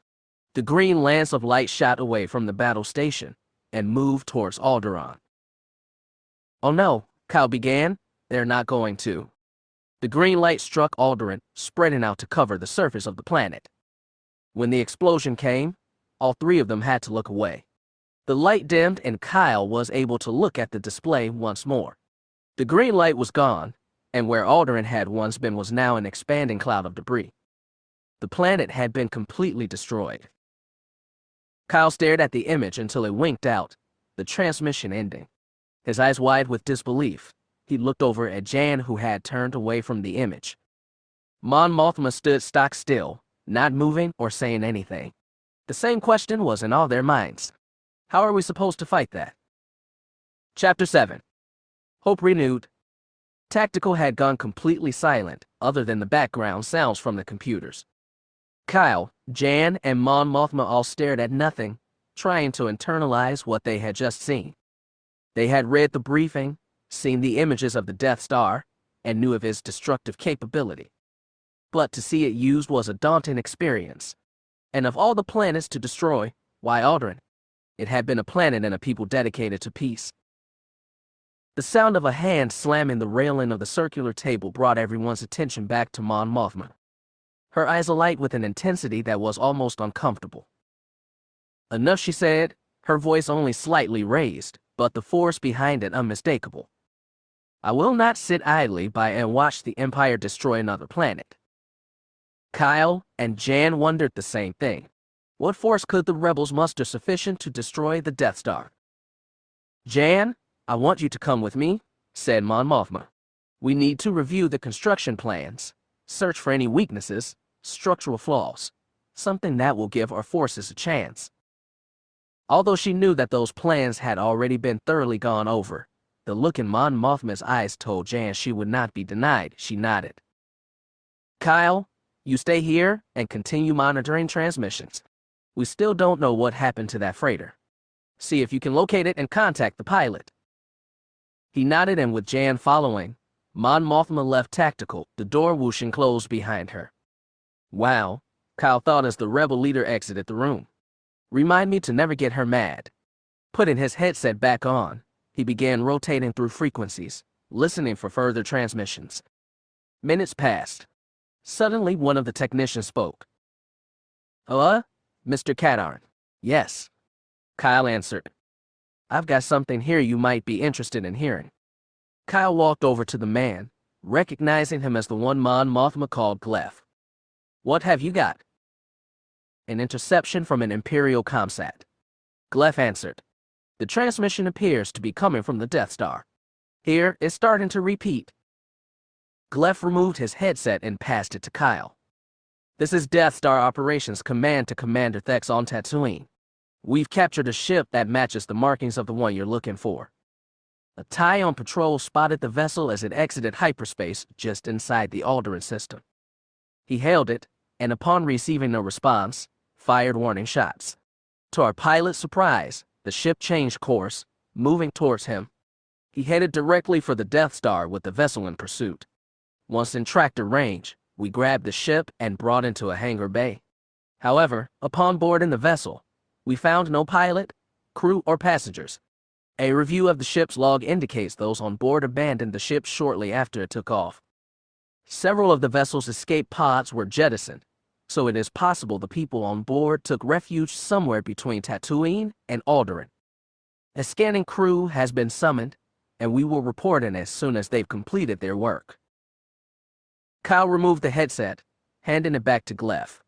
The green lance of light shot away from the battle station and moved towards Alderaan. "Oh no," Kyle began, "they're not going to." The green light struck Alderaan, spreading out to cover the surface of the planet. When the explosion came, all 3 of them had to look away. The light dimmed and Kyle was able to look at the display once more. The green light was gone, and where Alderaan had once been was now an expanding cloud of debris. The planet had been completely destroyed. Kyle stared at the image until it winked out, the transmission ending. His eyes wide with disbelief, he looked over at Jan, who had turned away from the image. Mon Mothma stood stock still, not moving or saying anything. The same question was in all their minds. How are we supposed to fight that? Chapter 7. Hope renewed. Tactical had gone completely silent, other than the background sounds from the computers. Kyle, Jan, and Mon Mothma all stared at nothing, trying to internalize what they had just seen. They had read the briefing, seen the images of the Death Star, and knew of its destructive capability. But to see it used was a daunting experience. And of all the planets to destroy, why Alderaan? It had been a planet and a people dedicated to peace. The sound of a hand slamming the railing of the circular table brought everyone's attention back to Mon Mothma. Her eyes alight with an intensity that was almost uncomfortable. "Enough," she said, her voice only slightly raised, but the force behind it unmistakable. "I will not sit idly by and watch the Empire destroy another planet." Kyle and Jan wondered the same thing. What force could the rebels muster sufficient to destroy the Death Star? "Jan, I want you to come with me," said Mon Mothma. "We need to review the construction plans, search for any weaknesses, structural flaws, something that will give our forces a chance." Although she knew that those plans had already been thoroughly gone over, the look in Mon Mothma's eyes told Jan she would not be denied. She nodded. "Kyle, you stay here and continue monitoring transmissions. We still don't know what happened to that freighter. See if you can locate it and contact the pilot." He nodded, and with Jan following, Mon Mothma left Tactical, the door whooshing closed behind her. "Wow," Kyle thought as the rebel leader exited the room. "Remind me to never get her mad." Putting his headset back on, he began rotating through frequencies, listening for further transmissions. Minutes passed. Suddenly, one of the technicians spoke. Mr. Katarn." "Yes," Kyle answered. "I've got something here you might be interested in hearing." Kyle walked over to the man, recognizing him as the one Mon Mothma called Glef. "What have you got?" "An interception from an Imperial comsat," Glef answered. "The transmission appears to be coming from the Death Star. Here, it's starting to repeat." Glef removed his headset and passed it to Kyle. "This is Death Star Operations Command to Commander Thex on Tatooine. We've captured a ship that matches the markings of the one you're looking for." A TIE on patrol spotted the vessel as it exited hyperspace just inside the Alderaan system. He hailed it, and upon receiving no response, fired warning shots. To our pilot's surprise, the ship changed course, moving towards him. He headed directly for the Death Star with the vessel in pursuit. Once in tractor range, we grabbed the ship and brought into a hangar bay. However, upon boarding the vessel, we found no pilot, crew, or passengers. A review of the ship's log indicates those on board abandoned the ship shortly after it took off. Several of the vessel's escape pods were jettisoned, so it is possible the people on board took refuge somewhere between Tatooine and Alderaan. A scanning crew has been summoned, and we will report in as soon as they've completed their work. Kyle removed the headset, handing it back to Gleph.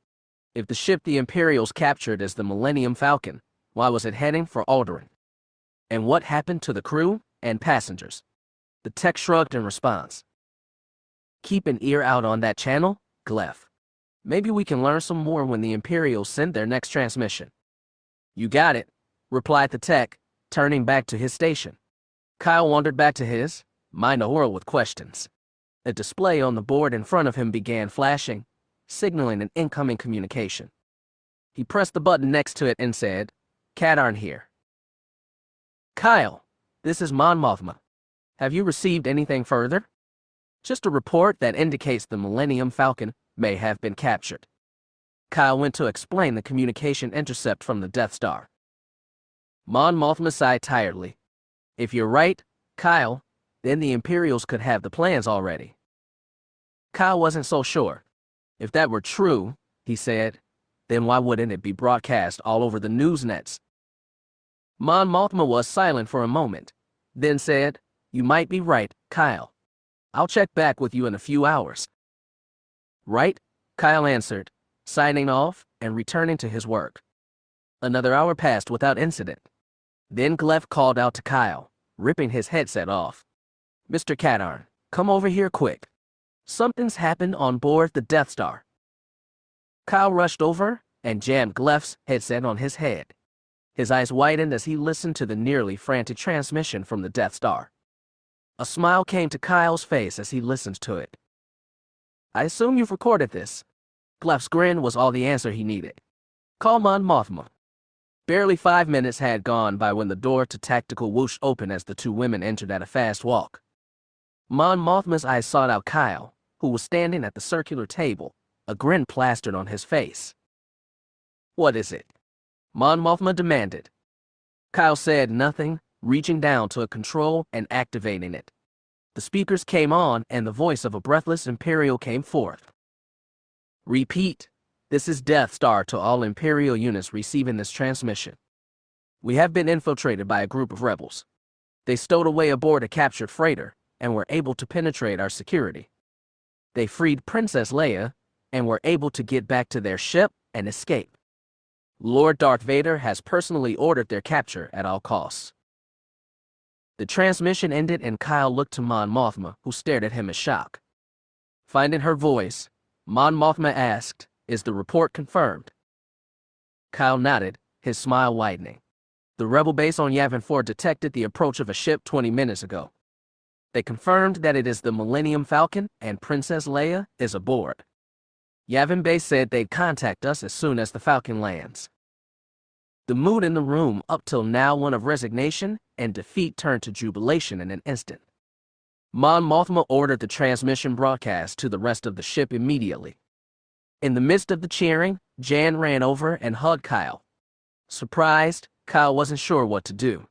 If the ship the Imperials captured is the Millennium Falcon, why was it heading for Alderaan? And what happened to the crew and passengers? The tech shrugged in response. Keep an ear out on that channel, Gleph. Maybe we can learn some more when the Imperials send their next transmission. You got it, replied the tech, turning back to his station. Kyle wandered back to his, mind awhirl with questions. A display on the board in front of him began flashing, signaling an incoming communication. He pressed the button next to it and said, Katarn here. Kyle, this is Mon Mothma. Have you received anything further? Just a report that indicates the Millennium Falcon may have been captured. Kyle went to explain the communication intercept from the Death Star. Mon Mothma sighed tiredly. If you're right, Kyle, then the Imperials could have the plans already. Kyle wasn't so sure. If that were true, he said, then why wouldn't it be broadcast all over the news nets? Mon Mothma was silent for a moment, then said, You might be right, Kyle. I'll check back with you in a few hours. Right, Kyle answered, signing off and returning to his work. Another hour passed without incident. Then Gleph called out to Kyle, ripping his headset off. Mr. Katarn, come over here quick. Something's happened on board the Death Star. Kyle rushed over and jammed Gleph's headset on his head. His eyes widened as he listened to the nearly frantic transmission from the Death Star. A smile came to Kyle's face as he listened to it. I assume you've recorded this. Gleph's grin was all the answer he needed. Call Mon Mothma. Barely 5 minutes had gone by when the door to Tactical whooshed open as the two women entered at a fast walk. Mon Mothma's eyes sought out Kyle, who was standing at the circular table, a grin plastered on his face. What is it? Mon Mothma demanded. Kyle said nothing, reaching down to a control and activating it. The speakers came on and the voice of a breathless Imperial came forth. Repeat, this is Death Star to all Imperial units receiving this transmission. We have been infiltrated by a group of rebels. They stowed away aboard a captured freighter and were able to penetrate our security. They freed Princess Leia and were able to get back to their ship and escape. Lord Darth Vader has personally ordered their capture at all costs. The transmission ended and Kyle looked to Mon Mothma, who stared at him in shock. Finding her voice, Mon Mothma asked, Is the report confirmed? Kyle nodded, his smile widening. The rebel base on Yavin 4 detected the approach of a ship 20 minutes ago. They confirmed that it is the Millennium Falcon and Princess Leia is aboard. Yavin base said they'd contact us as soon as the Falcon lands. The mood in the room up till now one of resignation and defeat turned to jubilation in an instant. Mon Mothma ordered the transmission broadcast to the rest of the ship immediately. In the midst of the cheering, Jan ran over and hugged Kyle. Surprised, Kyle wasn't sure what to do.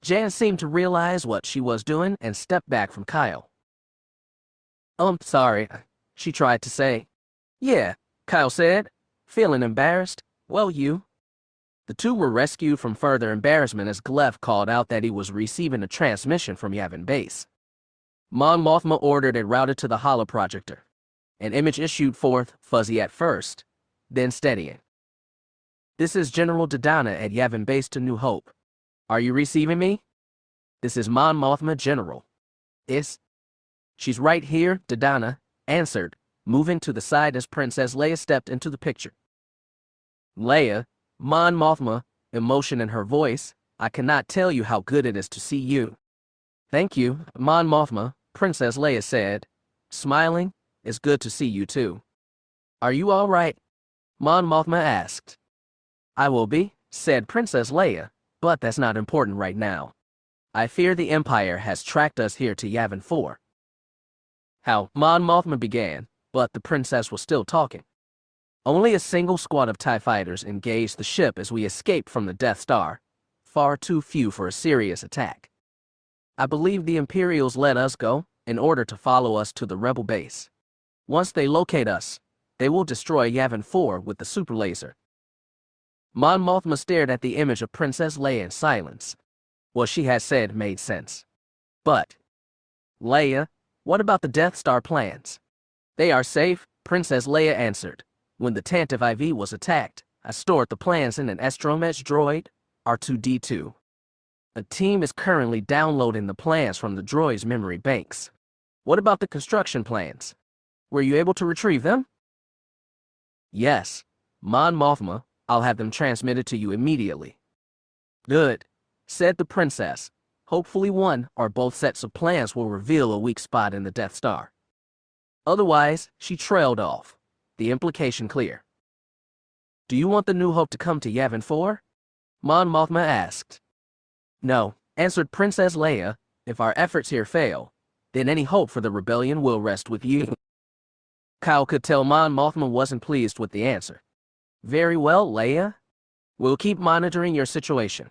Jan seemed to realize what she was doing and stepped back from Kyle. Sorry, she tried to say. Yeah, Kyle said, feeling embarrassed. Well, you. The two were rescued from further embarrassment as Gleph called out that he was receiving a transmission from Yavin base. Mon Mothma ordered it routed to the holoprojector. An image issued forth, fuzzy at first, then steadying. This is General Dodonna at Yavin base to New Hope. Are you receiving me? This is Mon Mothma, General. She's right here, Dodonna answered, moving to the side as Princess Leia stepped into the picture. Leia, Mon Mothma, emotion in her voice, I cannot tell you how good it is to see you. Thank you, Mon Mothma, Princess Leia said, smiling. It's good to see you too. Are you all right? Mon Mothma asked. I will be, said Princess Leia, but that's not important right now. I fear the Empire has tracked us here to Yavin 4. How? Mon Mothma began, but the princess was still talking. Only a single squad of TIE fighters engaged the ship as we escaped from the Death Star, far too few for a serious attack. I believe the Imperials let us go in order to follow us to the rebel base. Once they locate us, they will destroy Yavin 4 with the super laser. Mon Mothma stared at the image of Princess Leia in silence. What she had said made sense. But, Leia, what about the Death Star plans? They are safe, Princess Leia answered. When the Tantive IV was attacked, I stored the plans in an astromech droid, R2-D2. A team is currently downloading the plans from the droid's memory banks. What about the construction plans? Were you able to retrieve them? Yes, Mon Mothma, I'll have them transmitted to you immediately. Good, said the princess. Hopefully one or both sets of plans will reveal a weak spot in the Death Star. Otherwise, she trailed off, the implication clear. Do you want the New Hope to come to Yavin 4? Mon Mothma asked. No, answered Princess Leia. If our efforts here fail, then any hope for the rebellion will rest with you. Kyle could tell Mon Mothma wasn't pleased with the answer. Very well, Leia. We'll keep monitoring your situation.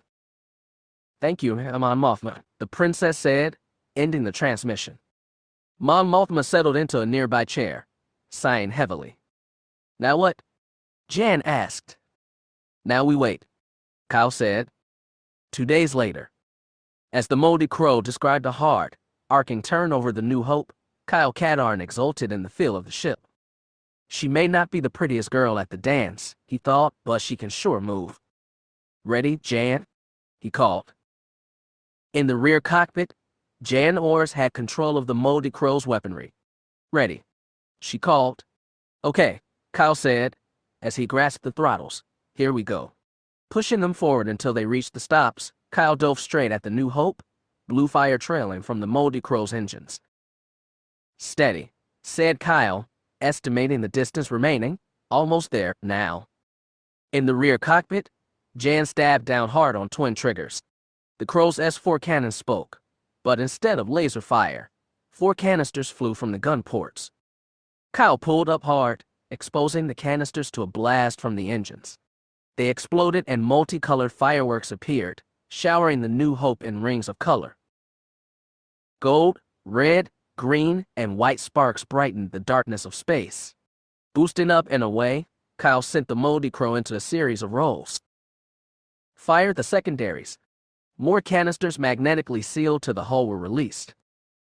Thank you, Mon Mothma, the princess said, ending the transmission. Mon Mothma settled into a nearby chair, sighing heavily. Now what? Jan asked. Now we wait, Kyle said. 2 days later. As the moldy crow described a hard, arcing turn over the New Hope, Kyle Katarn exulted in the feel of the ship. She may not be the prettiest girl at the dance, he thought, but she can sure move. Ready, Jan? He called. In the rear cockpit, Jan Ors had control of the moldy crow's weaponry. Ready, she called. Okay, Kyle said, as he grasped the throttles. Here we go. Pushing them forward until they reached the stops, Kyle dove straight at the New Hope, blue fire trailing from the moldy crow's engines. Steady, said Kyle, estimating the distance remaining. Almost there, now. In the rear cockpit, Jan stabbed down hard on twin triggers. The crow's S4 cannon spoke, but instead of laser fire, 4 canisters flew from the gun ports. Kyle pulled up hard, exposing the canisters to a blast from the engines. They exploded and multicolored fireworks appeared, showering the New Hope in rings of color. Gold, red, green, and white sparks brightened the darkness of space. Boosting up and away, Kyle sent the moldy crow into a series of rolls. Fired the secondaries. More canisters magnetically sealed to the hull were released.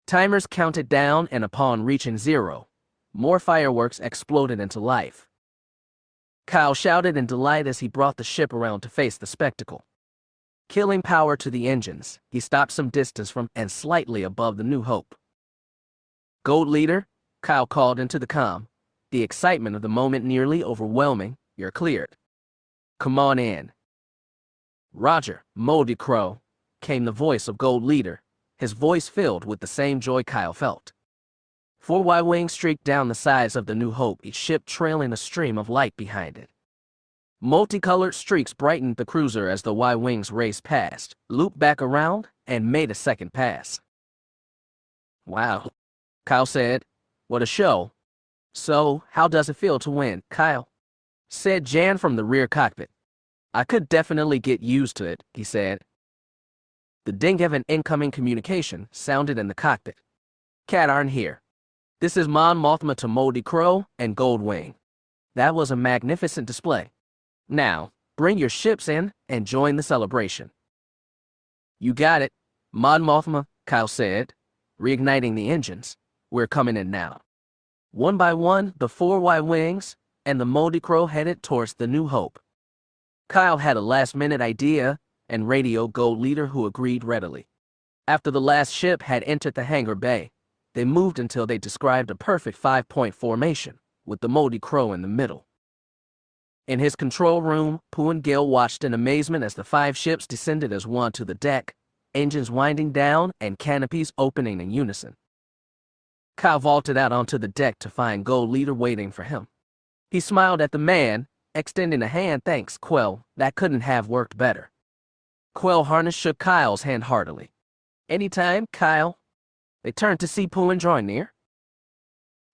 Timers counted down, and upon reaching 0, more fireworks exploded into life. Kyle shouted in delight as he brought the ship around to face the spectacle. Killing power to the engines, he stopped some distance from and slightly above the New Hope. Gold Leader, Kyle called into the comm, the excitement of the moment nearly overwhelming. You're cleared. Come on in. Roger, Moldy Crow, came the voice of Gold Leader, his voice filled with the same joy Kyle felt. 4 Y-wings streaked down the sides of the New Hope, each ship trailing a stream of light behind it. Multicolored streaks brightened the cruiser as the Y-wings raced past, looped back around, and made a second pass. Wow, Kyle said. What a show. So, how does it feel to win, Kyle? Said Jan from the rear cockpit. I could definitely get used to it, he said. The ding of an incoming communication sounded in the cockpit. Katarn here. This is Mon Mothma to Moldy Crow and Gold Wing. That was a magnificent display. Now, bring your ships in and join the celebration. You got it, Mon Mothma, Kyle said, reigniting the engines. We're coming in now. One by one, the 4 Y-wings and the Moldy Crow headed towards the New Hope. Kyle had a last-minute idea and radioed Gold Leader, who agreed readily. After the last ship had entered the hangar bay, they moved until they described a perfect 5-point formation, with the Moldy Crow in the middle. In his control room, Pooh and Gil watched in amazement as the 5 ships descended as one to the deck, engines winding down and canopies opening in unison. Kyle vaulted out onto the deck to find Gold Leader waiting for him. He smiled at the man, extending a hand. Thanks, Quell, that couldn't have worked better. Quell Harness shook Kyle's hand heartily. Anytime, Kyle. They turned to see Pooh and draw near.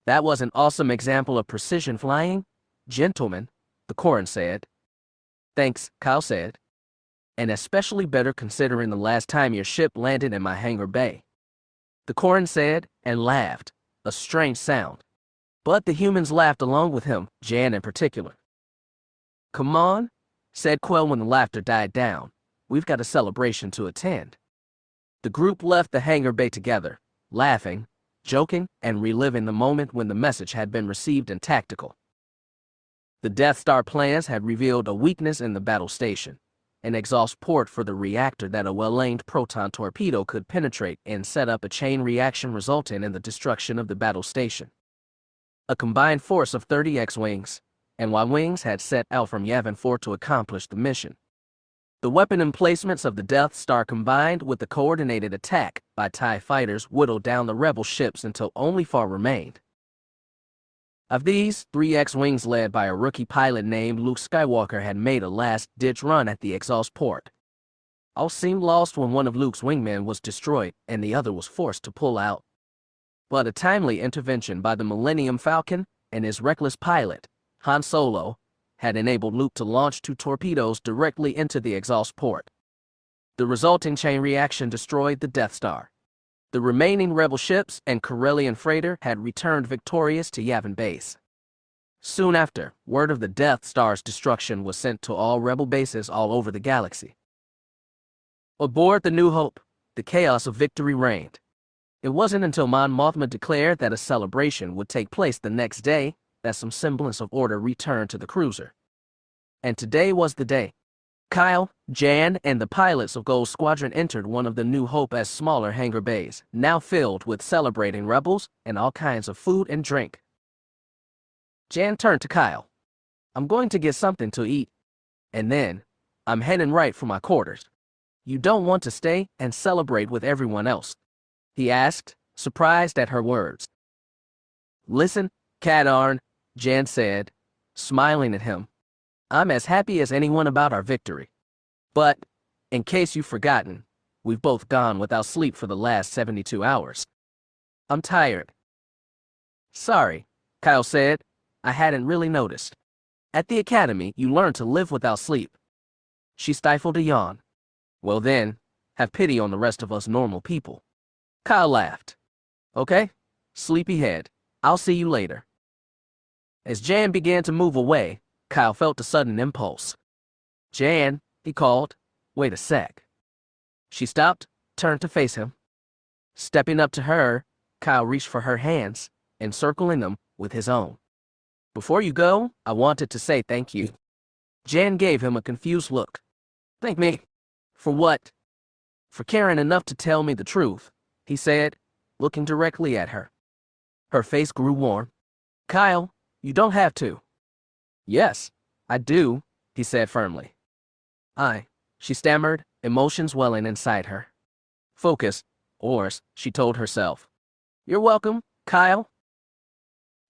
That was an awesome example of precision flying, gentlemen, the Katarn said. Thanks, Kyle said. And especially better considering the last time your ship landed in my hangar bay. The Katarn said and laughed, a strange sound. But the humans laughed along with him, Jan in particular. "Come on," said Quell when the laughter died down. "We've got a celebration to attend." The group left the hangar bay together, laughing, joking, and reliving the moment when the message had been received in tactical. The Death Star plans had revealed a weakness in the battle station, an exhaust port for the reactor that a well-aimed proton torpedo could penetrate and set up a chain reaction resulting in the destruction of the battle station. A combined force of 30 X-Wings and Y-Wings had set out from Yavin 4 to accomplish the mission. The weapon emplacements of the Death Star combined with the coordinated attack by TIE fighters whittled down the rebel ships until only 4 remained. Of these, 3 X-Wings led by a rookie pilot named Luke Skywalker had made a last-ditch run at the exhaust port. All seemed lost when one of Luke's wingmen was destroyed and the other was forced to pull out. But a timely intervention by the Millennium Falcon and his reckless pilot, Han Solo, had enabled Luke to launch 2 torpedoes directly into the exhaust port. The resulting chain reaction destroyed the Death Star. The remaining rebel ships and Corellian freighter had returned victorious to Yavin base. Soon after, word of the Death Star's destruction was sent to all rebel bases all over the galaxy. Aboard the New Hope, the chaos of victory reigned. It wasn't until Mon Mothma declared that a celebration would take place the next day that some semblance of order returned to the cruiser. And today was the day. Kyle, Jan, and the pilots of Gold Squadron entered one of the New Hope's smaller hangar bays, now filled with celebrating rebels and all kinds of food and drink. Jan turned to Kyle. "I'm going to get something to eat, and then I'm heading right for my quarters. You don't want to stay and celebrate with everyone else?" he asked, surprised at her words. "Listen, Katarn," Jan said, smiling at him. "I'm as happy as anyone about our victory. But, in case you've forgotten, we've both gone without sleep for the last 72 hours. I'm tired." "Sorry," Kyle said. "I hadn't really noticed. At the academy, you learn to live without sleep." She stifled a yawn. "Well then, have pity on the rest of us normal people." Kyle laughed. "Okay, sleepyhead. I'll see you later." As Jan began to move away, Kyle felt a sudden impulse. "Jan," he called. "Wait a sec." She stopped, turned to face him. Stepping up to her, Kyle reached for her hands, encircling them with his own. "Before you go, I wanted to say thank you." Jan gave him a confused look. "Thank me? For what?" "For caring enough to tell me the truth," he said, looking directly at her. Her face grew warm. "Kyle, you don't have to." "Yes, I do," he said firmly. She stammered, emotions welling inside her. "Focus, Ors," she told herself. "You're welcome, Kyle."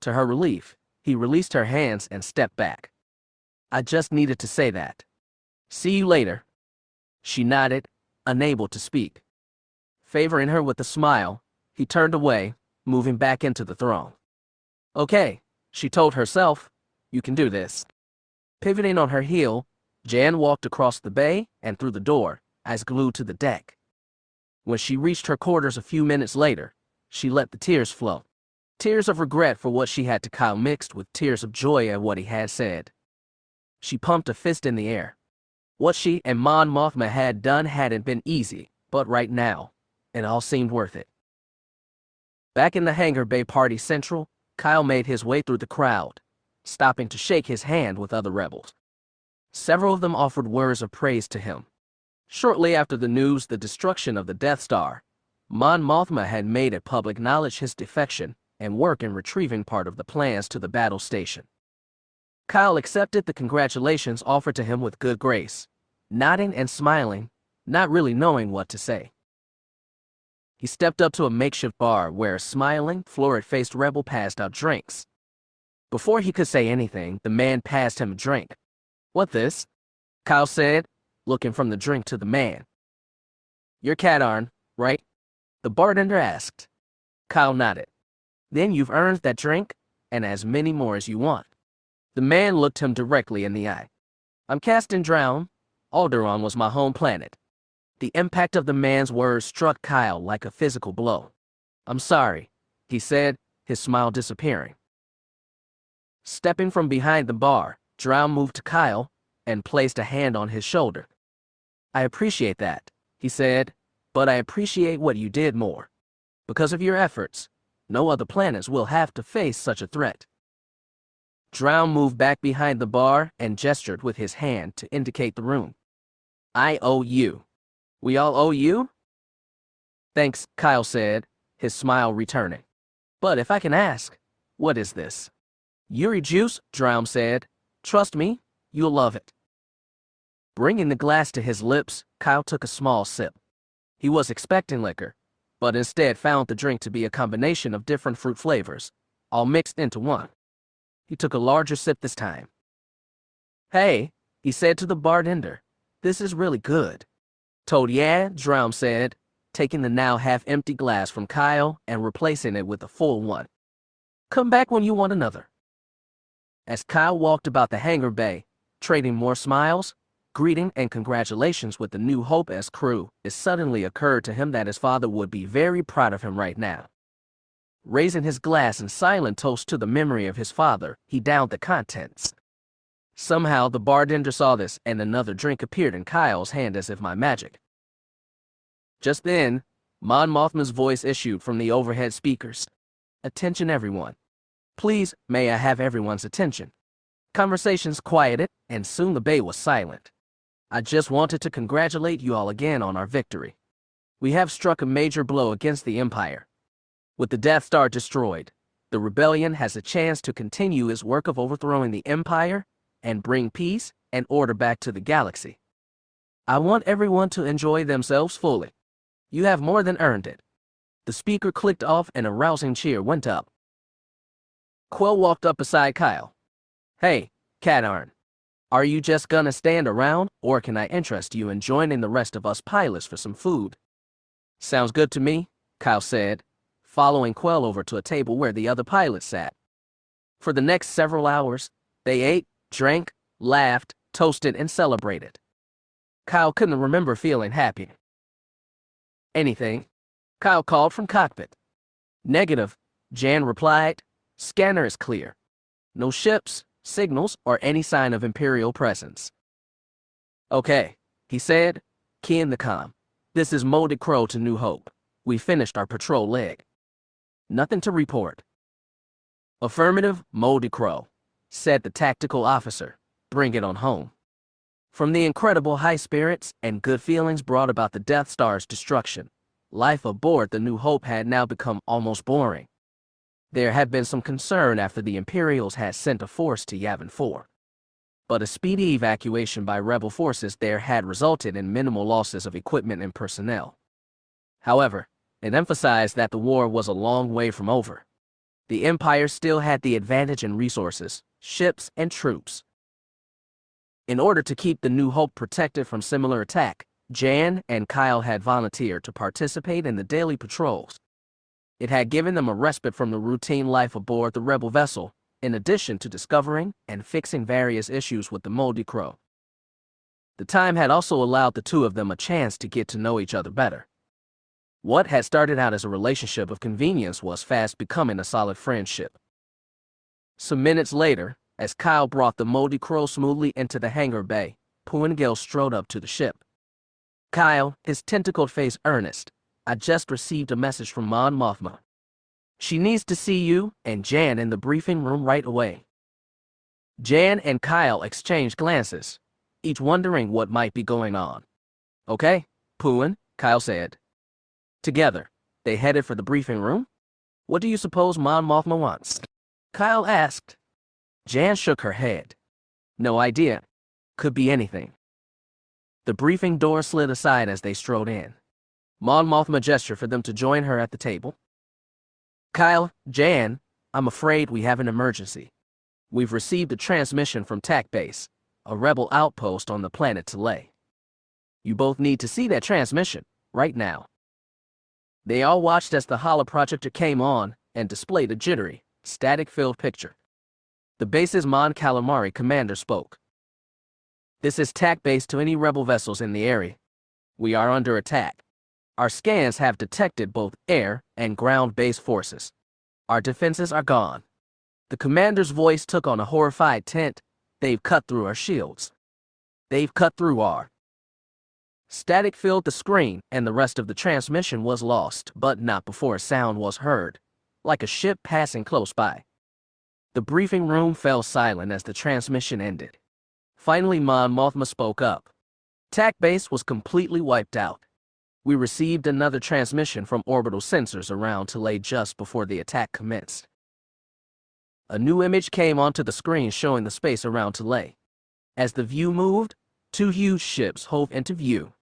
To her relief, he released her hands and stepped back. "I just needed to say that. See you later." She nodded, unable to speak. Favoring her with a smile, he turned away, moving back into the throng. "Okay," she told herself, "you can do this." Pivoting on her heel, Jan walked across the bay and through the door, eyes glued to the deck. When she reached her quarters a few minutes later, she let the tears flow. Tears of regret for what she had to Kyle mixed with tears of joy at what he had said. She pumped a fist in the air. What she and Mon Mothma had done hadn't been easy, but right now, it all seemed worth it. Back in the hangar bay party central, Kyle made his way through the crowd, stopping to shake his hand with other rebels. Several of them offered words of praise to him. Shortly after the news the destruction of the Death Star, Mon Mothma had made it public knowledge his defection and work in retrieving part of the plans to the battle station. Kyle accepted the congratulations offered to him with good grace, nodding and smiling, not really knowing what to say. He stepped up to a makeshift bar where a smiling, florid-faced rebel passed out drinks. Before he could say anything, the man passed him a drink. "What this?" Kyle said, looking from the drink to the man. "You're Katarn, right?" the bartender asked. Kyle nodded. "Then you've earned that drink, and as many more as you want." The man looked him directly in the eye. "I'm Castan Drown. Alderaan was my home planet." The impact of the man's words struck Kyle like a physical blow. "I'm sorry," he said, his smile disappearing. Stepping from behind the bar, Drow moved to Kyle and placed a hand on his shoulder. I appreciate that, he said, but I appreciate what you did more. Because of your efforts, no other planets will have to face such a threat. Drow moved back behind the bar and gestured with his hand to indicate the room. I owe you. We all owe you? Thanks, Kyle said, his smile returning. But if I can ask, what is this? Yuri juice, Drow said. Trust me, you'll love it. Bringing the glass to his lips, Kyle took a small sip. He was expecting liquor, but instead found the drink to be a combination of different fruit flavors, all mixed into one. He took a larger sip this time. Hey, he said to the bartender, this is really good. Told yeah, Drow said, taking the now half-empty glass from Kyle and replacing it with a full one. Come back when you want another. As Kyle walked about the hangar bay, trading more smiles, greeting and congratulations with the New Hope-esque crew, it suddenly occurred to him that his father would be very proud of him right now. Raising his glass in silent toast to the memory of his father, he downed the contents. Somehow the bartender saw this and another drink appeared in Kyle's hand as if by magic. Just then, Mon Mothma's voice issued from the overhead speakers. Attention everyone. Please, may I have everyone's attention? Conversations quieted, and soon the bay was silent. I just wanted to congratulate you all again on our victory. We have struck a major blow against the Empire. With the Death Star destroyed, the rebellion has a chance to continue its work of overthrowing the Empire and bring peace and order back to the galaxy. I want everyone to enjoy themselves fully. You have more than earned it. The speaker clicked off and a rousing cheer went up. Quill walked up beside Kyle. Hey, Katarn. Are you just gonna stand around, or can I interest you in joining the rest of us pilots for some food? Sounds good to me, Kyle said, following Quill over to a table where the other pilots sat. For the next several hours, they ate, drank, laughed, toasted, and celebrated. Kyle couldn't remember feeling happy. Anything? Kyle called from cockpit. Negative, Jan replied. Scanner is clear. No ships, signals, or any sign of Imperial presence. Okay, he said, keying the comm. This is Molded Crow to New Hope. We finished our patrol leg. Nothing to report. Affirmative, Molded Crow, said the tactical officer. Bring it on home. From the incredible high spirits and good feelings brought about the Death Star's destruction, life aboard the New Hope had now become almost boring. There had been some concern after the Imperials had sent a force to Yavin 4. But a speedy evacuation by rebel forces there had resulted in minimal losses of equipment and personnel. However, it emphasized that the war was a long way from over. The Empire still had the advantage in resources, ships, and troops. In order to keep the New Hope protected from similar attack, Jan and Kyle had volunteered to participate in the daily patrols. It had given them a respite from the routine life aboard the rebel vessel, in addition to discovering and fixing various issues with the Moldy Crow. The time had also allowed the two of them a chance to get to know each other better. What had started out as a relationship of convenience was fast becoming a solid friendship. Some minutes later, as Kyle brought the Moldy Crow smoothly into the hangar bay, Puangil strode up to the ship. Kyle, his tentacled face earnest. I just received a message from Mon Mothma. She needs to see you and Jan in the briefing room right away. Jan and Kyle exchanged glances, each wondering what might be going on. Okay, Puan, Kyle said. Together, they headed for the briefing room. What do you suppose Mon Mothma wants? Kyle asked. Jan shook her head. No idea. Could be anything. The briefing door slid aside as they strode in. Mon Mothma gestured for them to join her at the table. Kyle, Jan, I'm afraid we have an emergency. We've received a transmission from TAC Base, a rebel outpost on the planet Talay. You both need to see that transmission, right now. They all watched as the holoprojector came on and displayed a jittery, static-filled picture. The base's Mon Calamari commander spoke. This is TAC Base to any rebel vessels in the area. We are under attack. Our scans have detected both air and ground-based forces. Our defenses are gone. The commander's voice took on a horrified tint. They've cut through our shields. They've cut through our... Static filled the screen, and the rest of the transmission was lost, but not before a sound was heard, like a ship passing close by. The briefing room fell silent as the transmission ended. Finally, Mon Mothma spoke up. TAC base was completely wiped out. We received another transmission from orbital sensors around Tulay just before the attack commenced. A new image came onto the screen showing the space around Tulay. As the view moved, two huge ships hove into view.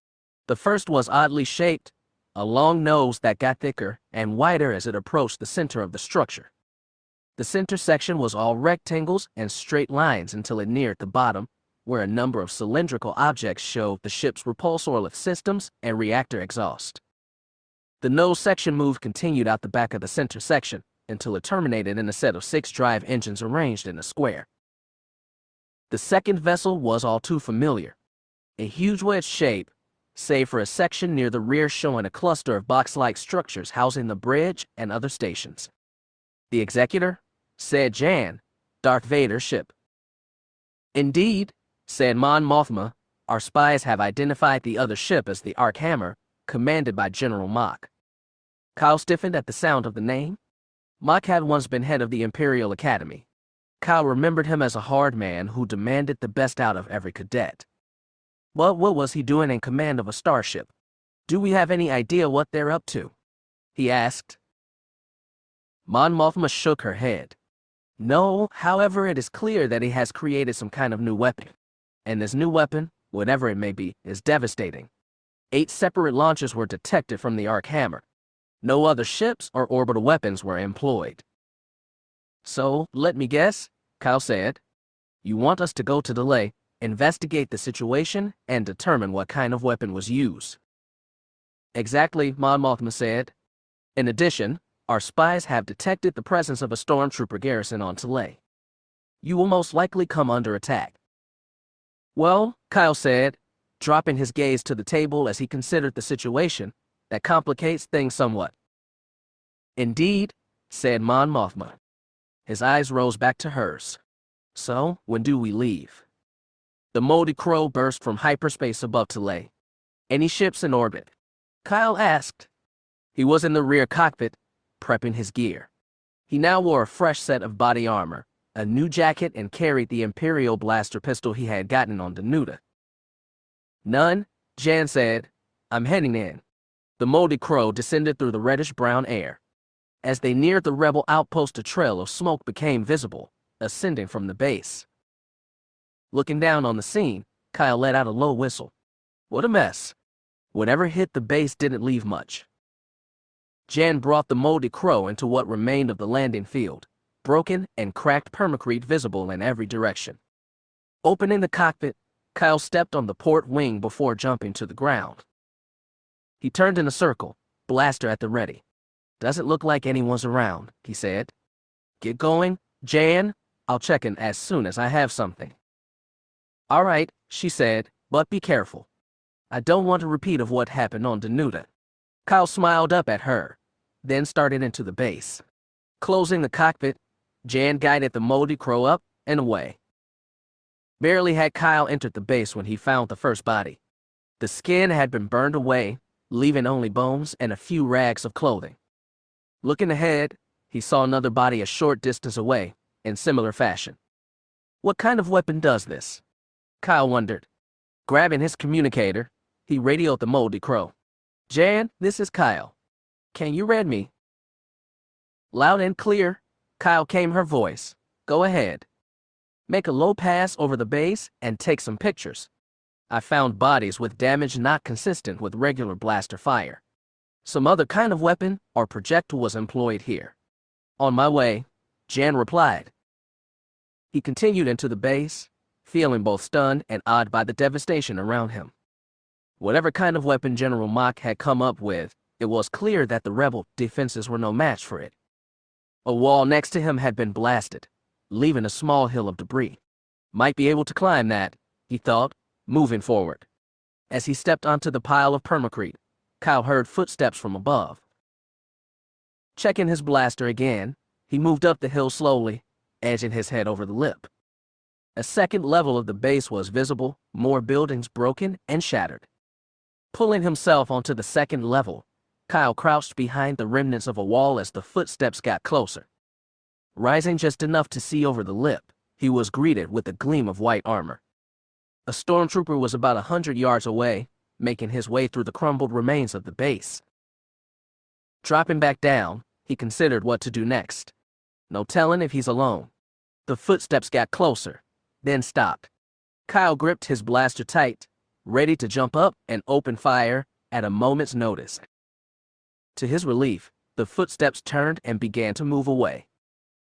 The first was oddly shaped, a long nose that got thicker and wider as it approached the center of the structure. The center section was all rectangles and straight lines until it neared the bottom, where a number of cylindrical objects showed the ship's repulsor lift systems and reactor exhaust. The nose section move continued out the back of the center section until it terminated in a set of 6 drive engines arranged in a square. The second vessel was all too familiar. A huge wedge shape, save for a section near the rear showing a cluster of box-like structures housing the bridge and other stations. The Executor, said Jan, Darth Vader's ship. Indeed, said Mon Mothma, our spies have identified the other ship as the Arc Hammer, commanded by General Mach. Kyle stiffened at the sound of the name. Mach had once been head of the Imperial Academy. Kyle remembered him as a hard man who demanded the best out of every cadet. But what was he doing in command of a starship? Do we have any idea what they're up to? He asked. Mon Mothma shook her head. No, however, it is clear that he has created some kind of new weapon. And this new weapon, whatever it may be, is devastating. 8 separate launches were detected from the Arc Hammer. No other ships or orbital weapons were employed. So, let me guess, Kyle said. You want us to go to Tulay, investigate the situation, and determine what kind of weapon was used. Exactly, Mon Mothma said. In addition, our spies have detected the presence of a stormtrooper garrison on Tulay. You will most likely come under attack. Well, Kyle said, dropping his gaze to the table as he considered the situation, that complicates things somewhat. Indeed, said Mon Mothma. His eyes rose back to hers. So, when do we leave? The moldy crow burst from hyperspace above Tulay. Any ships in orbit? Kyle asked. He was in the rear cockpit, prepping his gear. He now wore a fresh set of body armor, a new jacket, and carried the Imperial blaster pistol he had gotten on Danuta. None, Jan said. I'm heading in. The moldy crow descended through the reddish-brown air. As they neared the rebel outpost, a trail of smoke became visible, ascending from the base. Looking down on the scene, Kyle let out a low whistle. What a mess. Whatever hit the base didn't leave much. Jan brought the moldy crow into what remained of the landing field, broken and cracked permacrete visible in every direction. Opening the cockpit, Kyle stepped on the port wing before jumping to the ground. He turned in a circle, blaster at the ready. Doesn't look like anyone's around, he said. Get going, Jan. I'll check in as soon as I have something. All right, she said, but be careful. I don't want a repeat of what happened on Danuta. Kyle smiled up at her, then started into the base. Closing the cockpit, Jan guided the moldy crow up and away. Barely had Kyle entered the base when he found the first body. The skin had been burned away, leaving only bones and a few rags of clothing. Looking ahead, he saw another body a short distance away, in similar fashion. What kind of weapon does this? Kyle wondered. Grabbing his communicator, he radioed the moldy crow. Jan, this is Kyle. Can you read me? Loud and clear, Kyle came her voice. Go ahead. Make a low pass over the base and take some pictures. I found bodies with damage not consistent with regular blaster fire. Some other kind of weapon or projectile was employed here. On my way, Jan replied. He continued into the base, feeling both stunned and awed by the devastation around him. Whatever kind of weapon General Mach had come up with, it was clear that the rebel defenses were no match for it. A wall next to him had been blasted, leaving a small hill of debris. Might be able to climb that, he thought, moving forward. As he stepped onto the pile of permacrete, Kyle heard footsteps from above. Checking his blaster again, he moved up the hill slowly, edging his head over the lip. A second level of the base was visible, more buildings broken and shattered. Pulling himself onto the second level, Kyle crouched behind the remnants of a wall as the footsteps got closer. Rising just enough to see over the lip, he was greeted with a gleam of white armor. A stormtrooper was about 100 yards away, making his way through the crumbled remains of the base. Dropping back down, he considered what to do next. No telling if he's alone. The footsteps got closer, then stopped. Kyle gripped his blaster tight, ready to jump up and open fire at a moment's notice. To his relief, the footsteps turned and began to move away.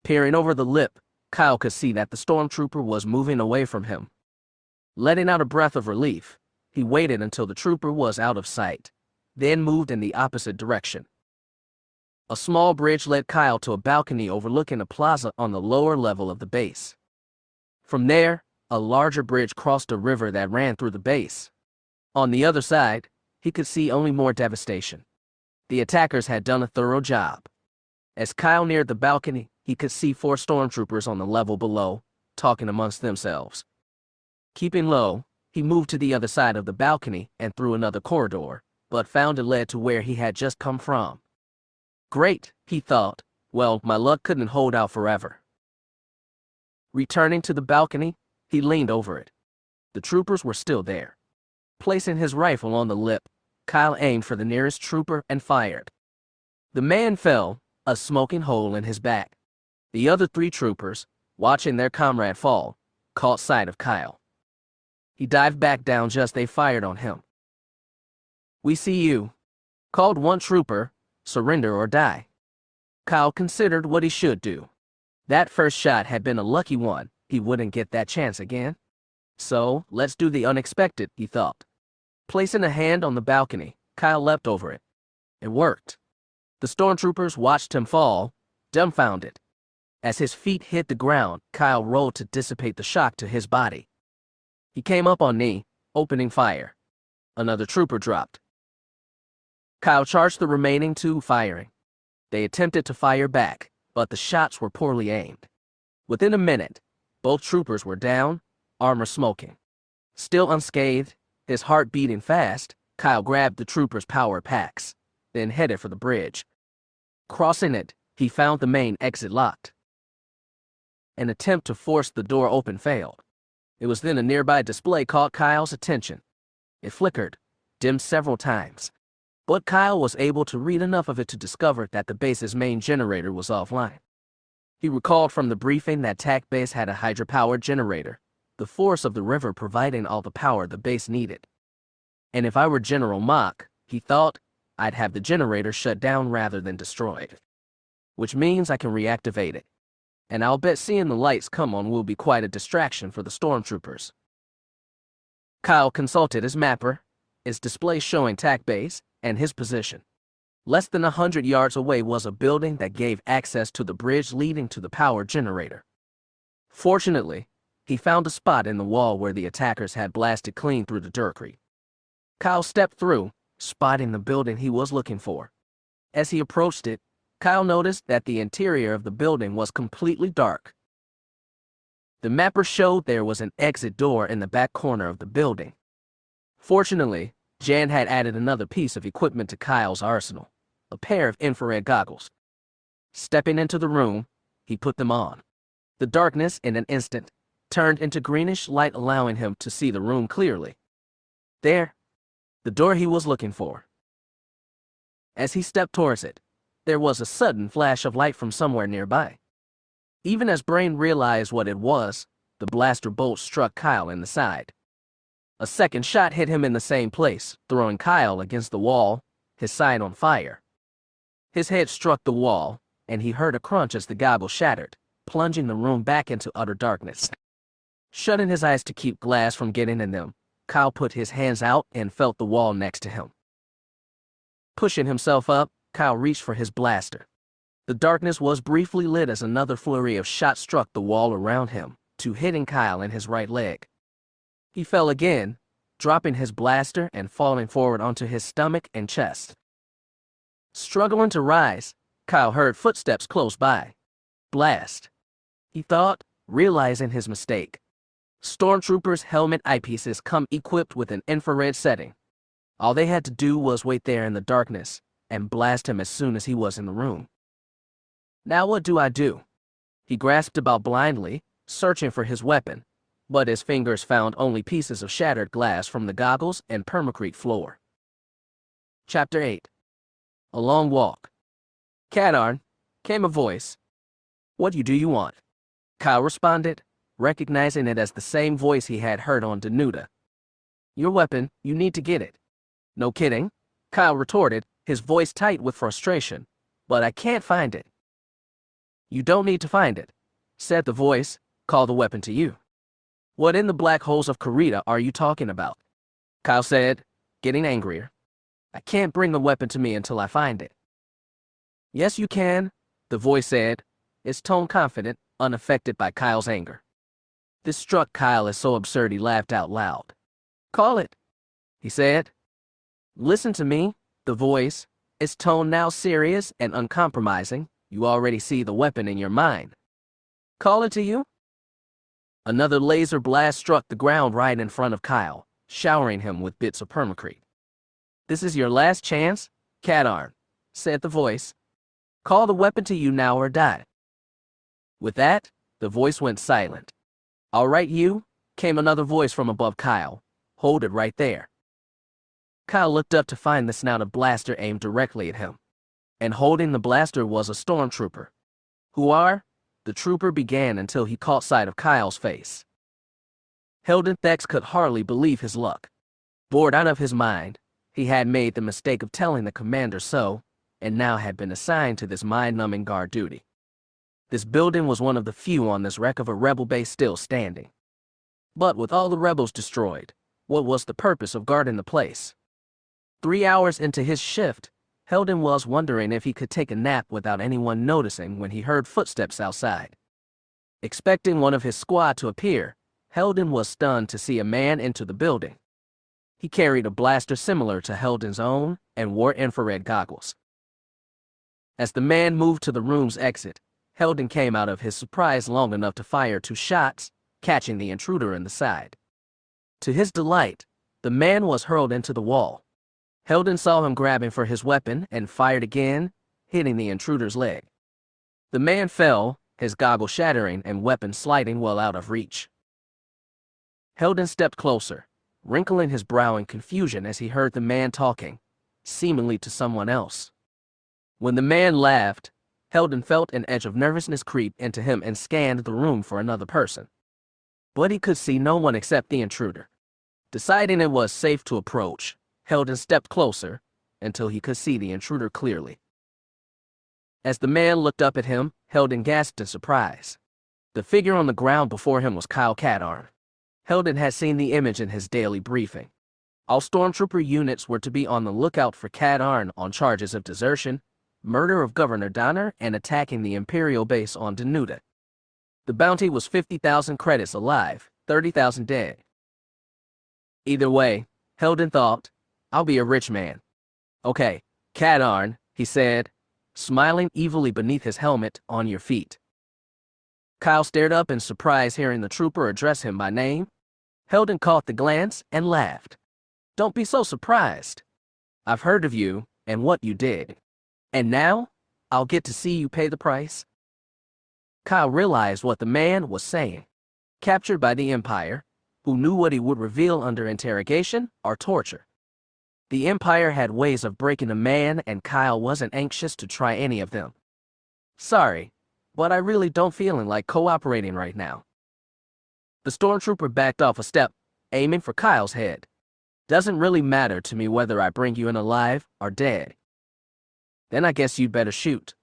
Peering over the lip, Kyle could see that the stormtrooper was moving away from him. Letting out a breath of relief, he waited until the trooper was out of sight, then moved in the opposite direction. A small bridge led Kyle to a balcony overlooking a plaza on the lower level of the base. From there, a larger bridge crossed a river that ran through the base. On the other side, he could see only more devastation. The attackers had done a thorough job. As Kyle neared the balcony, he could see 4 stormtroopers on the level below, talking amongst themselves. Keeping low, he moved to the other side of the balcony and through another corridor, but found it led to where he had just come from. Great, he thought. Well, my luck couldn't hold out forever. Returning to the balcony, he leaned over it. The troopers were still there. Placing his rifle on the lip, Kyle aimed for the nearest trooper and fired. The man fell, a smoking hole in his back. The other 3 troopers, watching their comrade fall, caught sight of Kyle. He dived back down just as they fired on him. "We see you," called one trooper. "Surrender or die." Kyle considered what he should do. That first shot had been a lucky one. He wouldn't get that chance again. So, let's do the unexpected, he thought. Placing a hand on the balcony, Kyle leapt over it. It worked. The stormtroopers watched him fall, dumbfounded. As his feet hit the ground, Kyle rolled to dissipate the shock to his body. He came up on knee, opening fire. Another trooper dropped. Kyle charged the remaining 2, firing. They attempted to fire back, but the shots were poorly aimed. Within a minute, both troopers were down, armor smoking. Still unscathed, his heart beating fast, Kyle grabbed the troopers' power packs, then headed for the bridge. Crossing it, he found the main exit locked. An attempt to force the door open failed. It was then a nearby display caught Kyle's attention. It flickered, dimmed several times. But Kyle was able to read enough of it to discover that the base's main generator was offline. He recalled from the briefing that TAC base had a hydropowered generator, the force of the river providing all the power the base needed. And if I were General Mock, he thought, I'd have the generator shut down rather than destroyed. Which means I can reactivate it. And I'll bet seeing the lights come on will be quite a distraction for the stormtroopers. Kyle consulted his mapper, his display showing TAC base, and his position. Less than 100 yards away was a building that gave access to the bridge leading to the power generator. Fortunately, he found a spot in the wall where the attackers had blasted clean through the dirt. Kyle stepped through, spotting the building he was looking for. As he approached it, Kyle noticed that the interior of the building was completely dark. The mapper showed there was an exit door in the back corner of the building. Fortunately, Jan had added another piece of equipment to Kyle's arsenal, a pair of infrared goggles. Stepping into the room, he put them on. The darkness, in an instant, turned into greenish light, allowing him to see the room clearly. There, the door he was looking for. As he stepped towards it, there was a sudden flash of light from somewhere nearby. Even as Brain realized what it was, the blaster bolt struck Kyle in the side. A second shot hit him in the same place, throwing Kyle against the wall, his side on fire. His head struck the wall, and he heard a crunch as the goggle shattered, plunging the room back into utter darkness. Shutting his eyes to keep glass from getting in them, Kyle put his hands out and felt the wall next to him. Pushing himself up, Kyle reached for his blaster. The darkness was briefly lit as another flurry of shots struck the wall around him, 2 hitting Kyle in his right leg. He fell again, dropping his blaster and falling forward onto his stomach and chest. Struggling to rise, Kyle heard footsteps close by. Blast. he thought, realizing his mistake. Stormtroopers' helmet eyepieces come equipped with an infrared setting. All they had to do was wait there in the darkness and blast him as soon as he was in the room. Now what do I do? He grasped about blindly, searching for his weapon, but his fingers found only pieces of shattered glass from the goggles and permacrete floor. Chapter 8. A Long Walk. Katarn, came a voice. What do you want? Kyle responded, recognizing it as the same voice he had heard on Danuta. Your weapon, you need to get it. No kidding, Kyle retorted, his voice tight with frustration, but I can't find it. You don't need to find it, said the voice, call the weapon to you. What in the black holes of Karita are you talking about? Kyle said, getting angrier. I can't bring the weapon to me until I find it. Yes, you can, the voice said, its tone confident, unaffected by Kyle's anger. This struck Kyle as so absurd he laughed out loud. Call it, he said. Listen to me, the voice, its tone now serious and uncompromising. You already see the weapon in your mind. Call it to you? Another laser blast struck the ground right in front of Kyle, showering him with bits of permacrete. This is your last chance, Katarn, said the voice. Call the weapon to you now or die. With that, the voice went silent. All right, you, came another voice from above Kyle. Hold it right there. Kyle looked up to find the snouted blaster aimed directly at him. And holding the blaster was a stormtrooper. Who are? The trooper began until he caught sight of Kyle's face. Helden Thex could hardly believe his luck. Bored out of his mind, he had made the mistake of telling the commander so, and now had been assigned to this mind-numbing guard duty. This building was one of the few on this wreck of a rebel base still standing. But with all the rebels destroyed, what was the purpose of guarding the place? 3 hours into his shift, Helden was wondering if he could take a nap without anyone noticing when he heard footsteps outside. Expecting one of his squad to appear, Helden was stunned to see a man enter the building. He carried a blaster similar to Helden's own and wore infrared goggles. As the man moved to the room's exit, Helden came out of his surprise long enough to fire 2 shots, catching the intruder in the side. To his delight, the man was hurled into the wall. Helden saw him grabbing for his weapon and fired again, hitting the intruder's leg. The man fell, his goggles shattering and weapon sliding well out of reach. Helden stepped closer, wrinkling his brow in confusion as he heard the man talking, seemingly to someone else. When the man laughed, Helden felt an edge of nervousness creep into him and scanned the room for another person. But he could see no one except the intruder. Deciding it was safe to approach, Helden stepped closer until he could see the intruder clearly. As the man looked up at him, Helden gasped in surprise. The figure on the ground before him was Kyle Katarn. Helden had seen the image in his daily briefing. All stormtrooper units were to be on the lookout for Katarn on charges of desertion, murder of Governor Donner, and attacking the Imperial base on Danuta. The bounty was 50,000 credits alive, 30,000 dead. Either way, Helden thought, I'll be a rich man. Okay, Katarn, he said, smiling evilly beneath his helmet, on your feet. Kyle stared up in surprise hearing the trooper address him by name. Helden caught the glance and laughed. Don't be so surprised. I've heard of you and what you did. And now, I'll get to see you pay the price. Kyle realized what the man was saying. Captured by the Empire, who knew what he would reveal under interrogation or torture. The Empire had ways of breaking a man, and Kyle wasn't anxious to try any of them. Sorry, but I really don't feel like cooperating right now. The stormtrooper backed off a step, aiming for Kyle's head. Doesn't really matter to me whether I bring you in alive or dead. Then I guess you'd better shoot.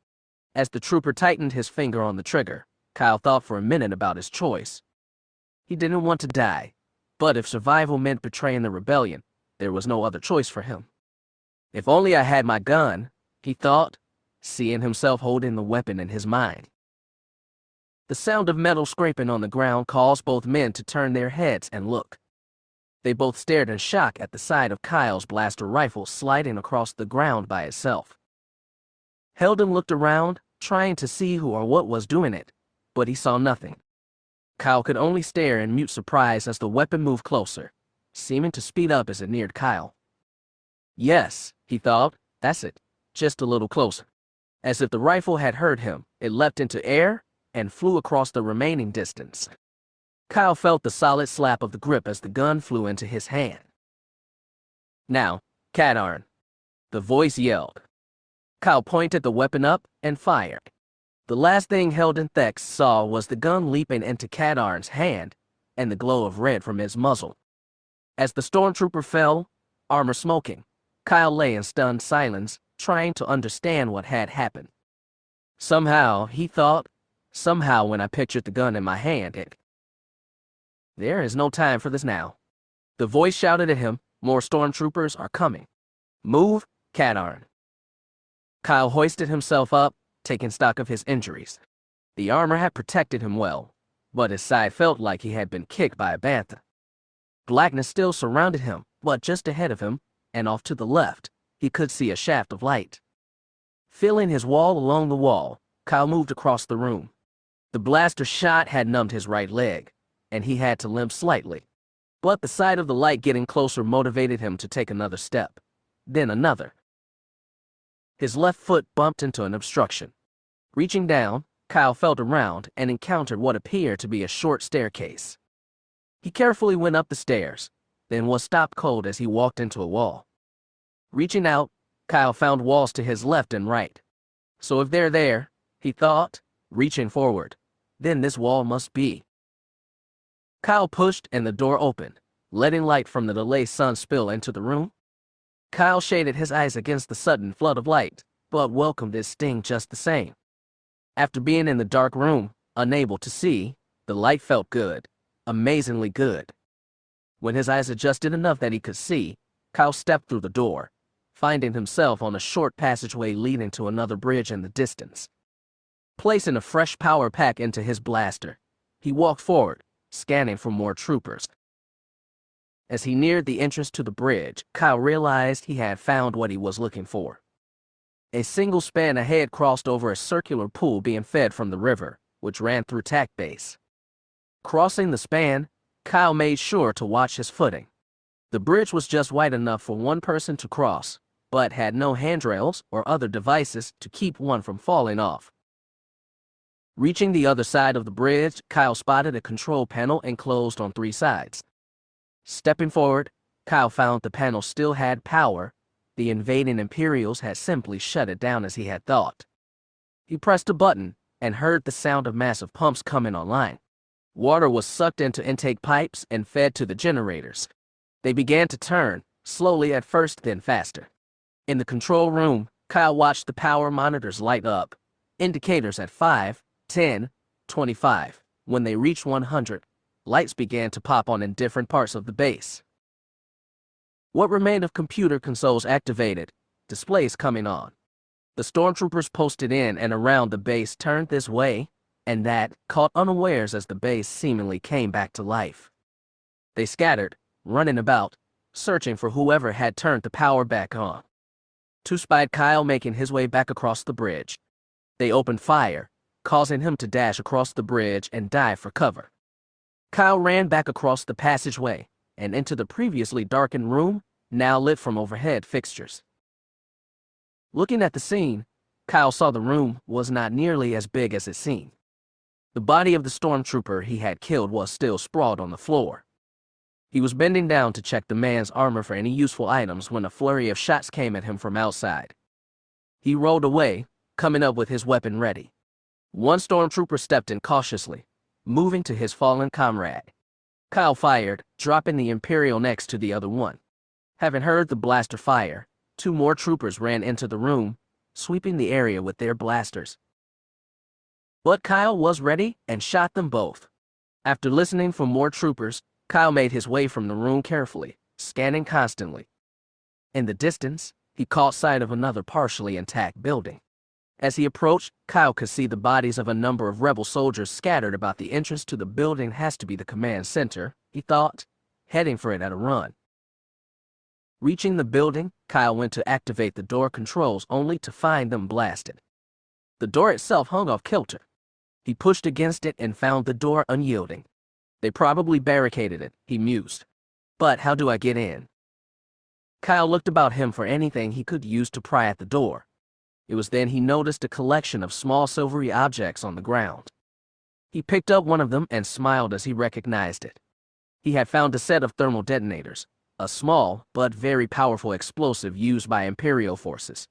As the trooper tightened his finger on the trigger, Kyle thought for a minute about his choice. He didn't want to die, but if survival meant betraying the rebellion, there was no other choice for him. If only I had my gun, he thought, seeing himself holding the weapon in his mind. The sound of metal scraping on the ground caused both men to turn their heads and look. They both stared in shock at the sight of Kyle's blaster rifle sliding across the ground by itself. Helden looked around, trying to see who or what was doing it, but he saw nothing. Kyle could only stare in mute surprise as the weapon moved closer, seeming to speed up as it neared Kyle. Yes, he thought, that's it, just a little closer. As if the rifle had heard him, it leapt into air and flew across the remaining distance. Kyle felt the solid slap of the grip as the gun flew into his hand. Now, Katarn, the voice yelled. Kyle pointed the weapon up and fired. The last thing Helden Thex saw was the gun leaping into Katarn's hand and the glow of red from his muzzle. As the stormtrooper fell, armor smoking, Kyle lay in stunned silence, trying to understand what had happened. Somehow, he thought, when I pictured the gun in my hand, there is no time for this now. The voice shouted at him, more stormtroopers are coming. Move, Katarn. Kyle hoisted himself up, taking stock of his injuries. The armor had protected him well, but his side felt like he had been kicked by a bantha. Blackness still surrounded him, but just ahead of him, and off to the left, he could see a shaft of light. Feeling his wall along the wall, Kyle moved across the room. The blaster shot had numbed his right leg, and he had to limp slightly. But the sight of the light getting closer motivated him to take another step, then another. His left foot bumped into an obstruction. Reaching down, Kyle felt around and encountered what appeared to be a short staircase. He carefully went up the stairs, then was stopped cold as he walked into a wall. Reaching out, Kyle found walls to his left and right. So if they're there, he thought, reaching forward, then this wall must be. Kyle pushed and the door opened, letting light from the delayed sun spill into the room. Kyle shaded his eyes against the sudden flood of light, but welcomed its sting just the same. After being in the dark room, unable to see, the light felt good, amazingly good. When his eyes adjusted enough that he could see, Kyle stepped through the door, finding himself on a short passageway leading to another bridge in the distance. Placing a fresh power pack into his blaster, he walked forward, scanning for more troopers. As he neared the entrance to the bridge, Kyle realized he had found what he was looking for. A single span ahead crossed over a circular pool being fed from the river, which ran through Tac Base. Crossing the span, Kyle made sure to watch his footing. The bridge was just wide enough for one person to cross, but had no handrails or other devices to keep one from falling off. Reaching the other side of the bridge, Kyle spotted a control panel enclosed on three sides. Stepping forward, Kyle found the panel still had power. The invading Imperials had simply shut it down as he had thought. He pressed a button and heard the sound of massive pumps coming online. Water was sucked into intake pipes and fed to the generators. They began to turn, slowly at first, then faster. In the control room, Kyle watched the power monitors light up, indicators at 5, 10, 25. When they reached 100, lights began to pop on in different parts of the base. What remained of computer consoles activated, displays coming on. The stormtroopers posted in and around the base turned this way and that, caught unawares as the base seemingly came back to life. They scattered, running about, searching for whoever had turned the power back on. Two spied Kyle making his way back across the bridge. They opened fire, causing him to dash across the bridge and dive for cover. Kyle ran back across the passageway and into the previously darkened room, now lit from overhead fixtures. Looking at the scene, Kyle saw the room was not nearly as big as it seemed. The body of the stormtrooper he had killed was still sprawled on the floor. He was bending down to check the man's armor for any useful items when a flurry of shots came at him from outside. He rolled away, coming up with his weapon ready. One stormtrooper stepped in cautiously, moving to his fallen comrade. Kyle fired, dropping the Imperial next to the other one. Having heard the blaster fire, two more troopers ran into the room, sweeping the area with their blasters. But Kyle was ready and shot them both. After listening for more troopers, Kyle made his way from the room carefully, scanning constantly. In the distance, he caught sight of another partially intact building. As he approached, Kyle could see the bodies of a number of rebel soldiers scattered about the entrance to the building. Has to be the command center, he thought, heading for it at a run. Reaching the building, Kyle went to activate the door controls only to find them blasted. The door itself hung off kilter. He pushed against it and found the door unyielding. They probably barricaded it, he mused. But how do I get in? Kyle looked about him for anything he could use to pry at the door. It was then he noticed a collection of small silvery objects on the ground. He picked up one of them and smiled as he recognized it. He had found a set of thermal detonators, a small but very powerful explosive used by Imperial forces.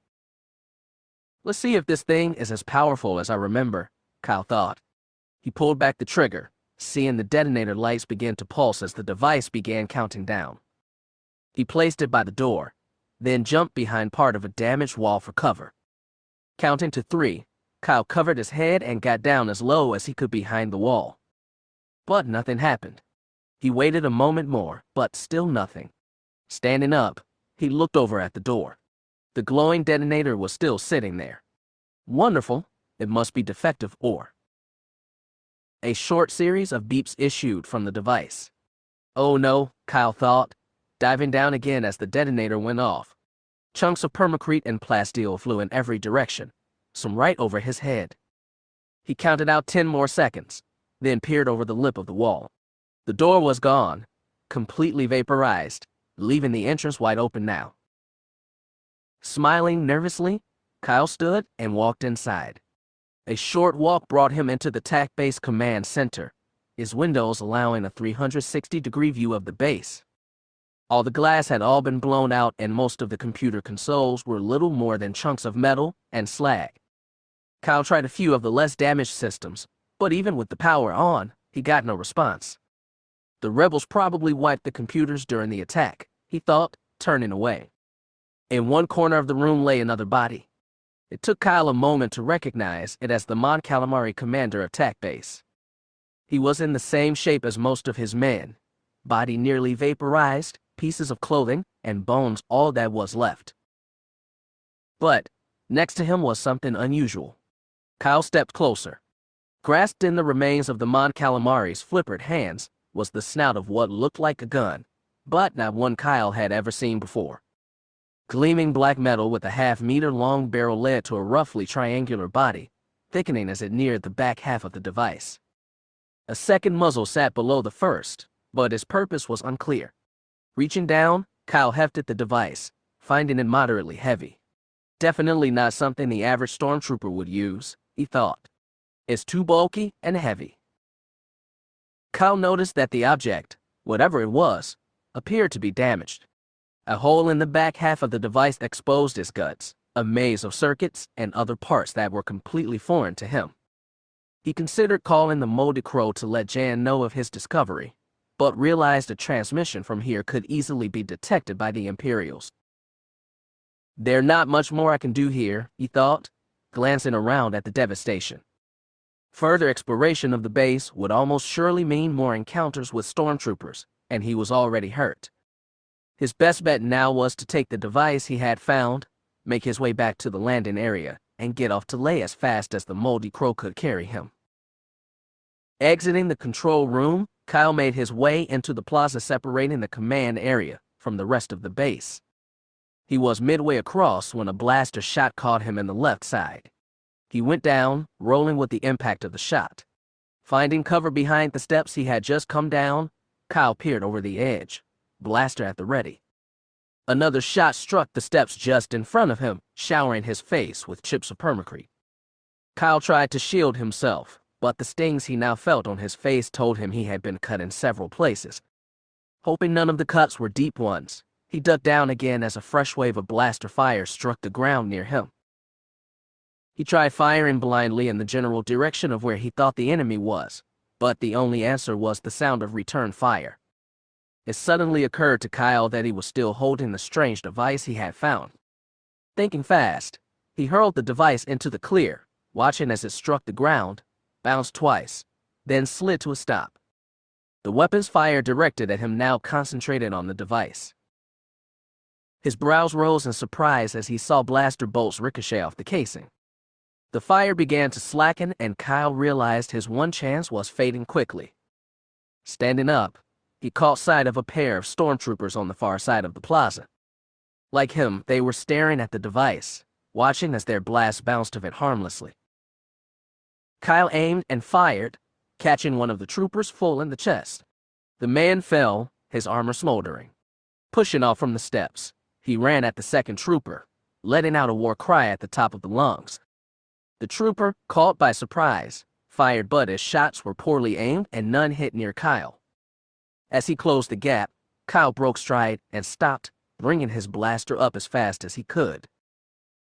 Let's see if this thing is as powerful as I remember, Kyle thought. He pulled back the trigger, seeing the detonator lights begin to pulse as the device began counting down. He placed it by the door, then jumped behind part of a damaged wall for cover. Counting to 3, Kyle covered his head and got down as low as he could behind the wall. But nothing happened. He waited a moment more, but still nothing. Standing up, he looked over at the door. The glowing detonator was still sitting there. Wonderful, it must be defective or... A short series of beeps issued from the device. Oh no, Kyle thought, diving down again as the detonator went off. Chunks of permacrete and plasteel flew in every direction, some right over his head. He counted out 10 more seconds, then peered over the lip of the wall. The door was gone, completely vaporized, leaving the entrance wide open now. Smiling nervously, Kyle stood and walked inside. A short walk brought him into the TAC base command center, his windows allowing a 360-degree view of the base. All the glass had all been blown out and most of the computer consoles were little more than chunks of metal and slag. Kyle tried a few of the less damaged systems, but even with the power on, he got no response. The rebels probably wiped the computers during the attack, he thought, turning away. In one corner of the room lay another body. It took Kyle a moment to recognize it as the Mon Calamari commander of TAC base. He was in the same shape as most of his men, body nearly vaporized, pieces of clothing, and bones all that was left. But next to him was something unusual. Kyle stepped closer. Grasped in the remains of the Mon Calamari's flippered hands was the snout of what looked like a gun, but not one Kyle had ever seen before. Gleaming black metal with a half-meter-long barrel led to a roughly triangular body, thickening as it neared the back half of the device. A second muzzle sat below the first, but its purpose was unclear. Reaching down, Kyle hefted the device, finding it moderately heavy. Definitely not something the average stormtrooper would use, he thought. It's too bulky and heavy. Kyle noticed that the object, whatever it was, appeared to be damaged. A hole in the back half of the device exposed its guts, a maze of circuits and other parts that were completely foreign to him. He considered calling the Moldy Crow to let Jan know of his discovery, but realized a transmission from here could easily be detected by the Imperials. There's not much more I can do here, he thought, glancing around at the devastation. Further exploration of the base would almost surely mean more encounters with stormtroopers, and he was already hurt. His best bet now was to take the device he had found, make his way back to the landing area, and get off to Lay as fast as the Moldy Crow could carry him. Exiting the control room, Kyle made his way into the plaza separating the command area from the rest of the base. He was midway across when a blaster shot caught him in the left side. He went down, rolling with the impact of the shot. Finding cover behind the steps he had just come down, Kyle peered over the edge, blaster at the ready. Another shot struck the steps just in front of him, showering his face with chips of permacrete. Kyle tried to shield himself, but the stings he now felt on his face told him he had been cut in several places. Hoping none of the cuts were deep ones, he ducked down again as a fresh wave of blaster fire struck the ground near him. He tried firing blindly in the general direction of where he thought the enemy was, but the only answer was the sound of return fire. It suddenly occurred to Kyle that he was still holding the strange device he had found. Thinking fast, he hurled the device into the clear, watching as it struck the ground, bounced twice, then slid to a stop. The weapon's fire directed at him now concentrated on the device. His brows rose in surprise as he saw blaster bolts ricochet off the casing. The fire began to slacken and Kyle realized his one chance was fading quickly. Standing up, he caught sight of a pair of stormtroopers on the far side of the plaza. Like him, they were staring at the device, watching as their blast bounced of it harmlessly. Kyle aimed and fired, catching one of the troopers full in the chest. The man fell, his armor smoldering. Pushing off from the steps, he ran at the second trooper, letting out a war cry at the top of the lungs. The trooper, caught by surprise, fired, but his shots were poorly aimed and none hit near Kyle. As he closed the gap, Kyle broke stride and stopped, bringing his blaster up as fast as he could.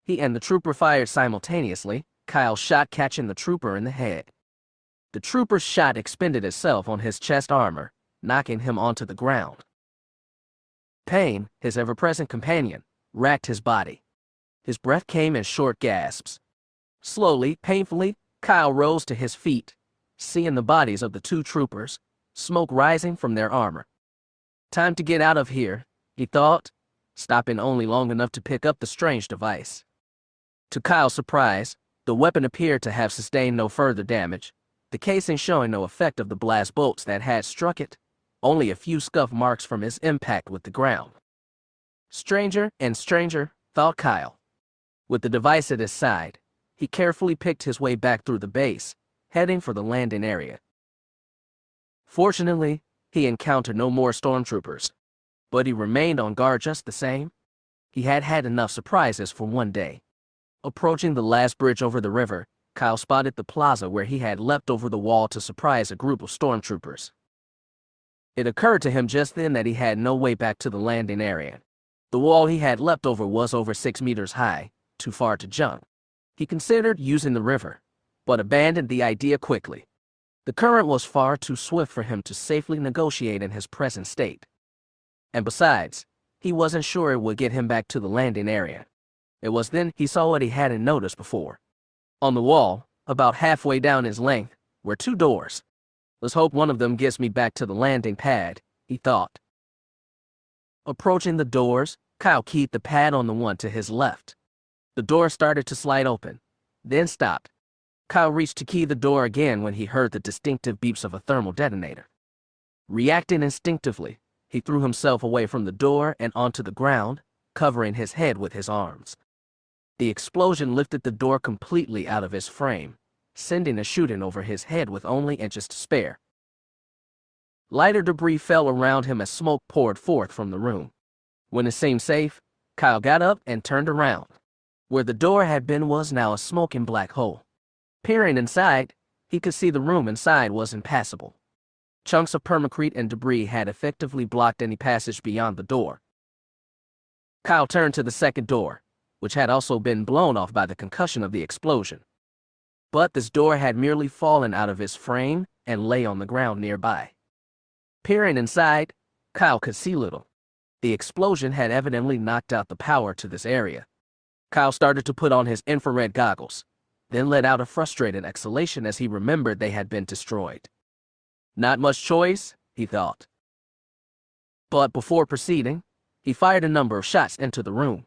He and the trooper fired simultaneously, Kyle's shot catching the trooper in the head. The trooper's shot expended itself on his chest armor, knocking him onto the ground. Pain, his ever-present companion, racked his body. His breath came in short gasps. Slowly, painfully, Kyle rose to his feet, seeing the bodies of the two troopers, smoke rising from their armor. Time to get out of here, he thought, stopping only long enough to pick up the strange device. To Kyle's surprise, the weapon appeared to have sustained no further damage, the casing showing no effect of the blast bolts that had struck it, only a few scuff marks from its impact with the ground. Stranger and stranger, thought Kyle. With the device at his side, he carefully picked his way back through the base, heading for the landing area. Fortunately, he encountered no more stormtroopers, but he remained on guard just the same. He had had enough surprises for one day. Approaching the last bridge over the river, Kyle spotted the plaza where he had leapt over the wall to surprise a group of stormtroopers. It occurred to him just then that he had no way back to the landing area. The wall he had leapt over was over 6 meters high, too far to jump. He considered using the river, but abandoned the idea quickly. The current was far too swift for him to safely negotiate in his present state. And besides, he wasn't sure it would get him back to the landing area. It was then he saw what he hadn't noticed before. On the wall, about halfway down his length, were 2 doors. Let's hope one of them gets me back to the landing pad, he thought. Approaching the doors, Kyle keyed the pad on the one to his left. The door started to slide open, then stopped. Kyle reached to key the door again when he heard the distinctive beeps of a thermal detonator. Reacting instinctively, he threw himself away from the door and onto the ground, covering his head with his arms. The explosion lifted the door completely out of his frame, sending a shooting over his head with only inches to spare. Lighter debris fell around him as smoke poured forth from the room. When it seemed safe, Kyle got up and turned around. Where the door had been was now a smoking black hole. Peering inside, he could see the room inside was impassable. Chunks of permacrete and debris had effectively blocked any passage beyond the door. Kyle turned to the second door, which had also been blown off by the concussion of the explosion. But this door had merely fallen out of his frame and lay on the ground nearby. Peering inside, Kyle could see little. The explosion had evidently knocked out the power to this area. Kyle started to put on his infrared goggles, then let out a frustrated exhalation as he remembered they had been destroyed. Not much choice, he thought. But before proceeding, he fired a number of shots into the room.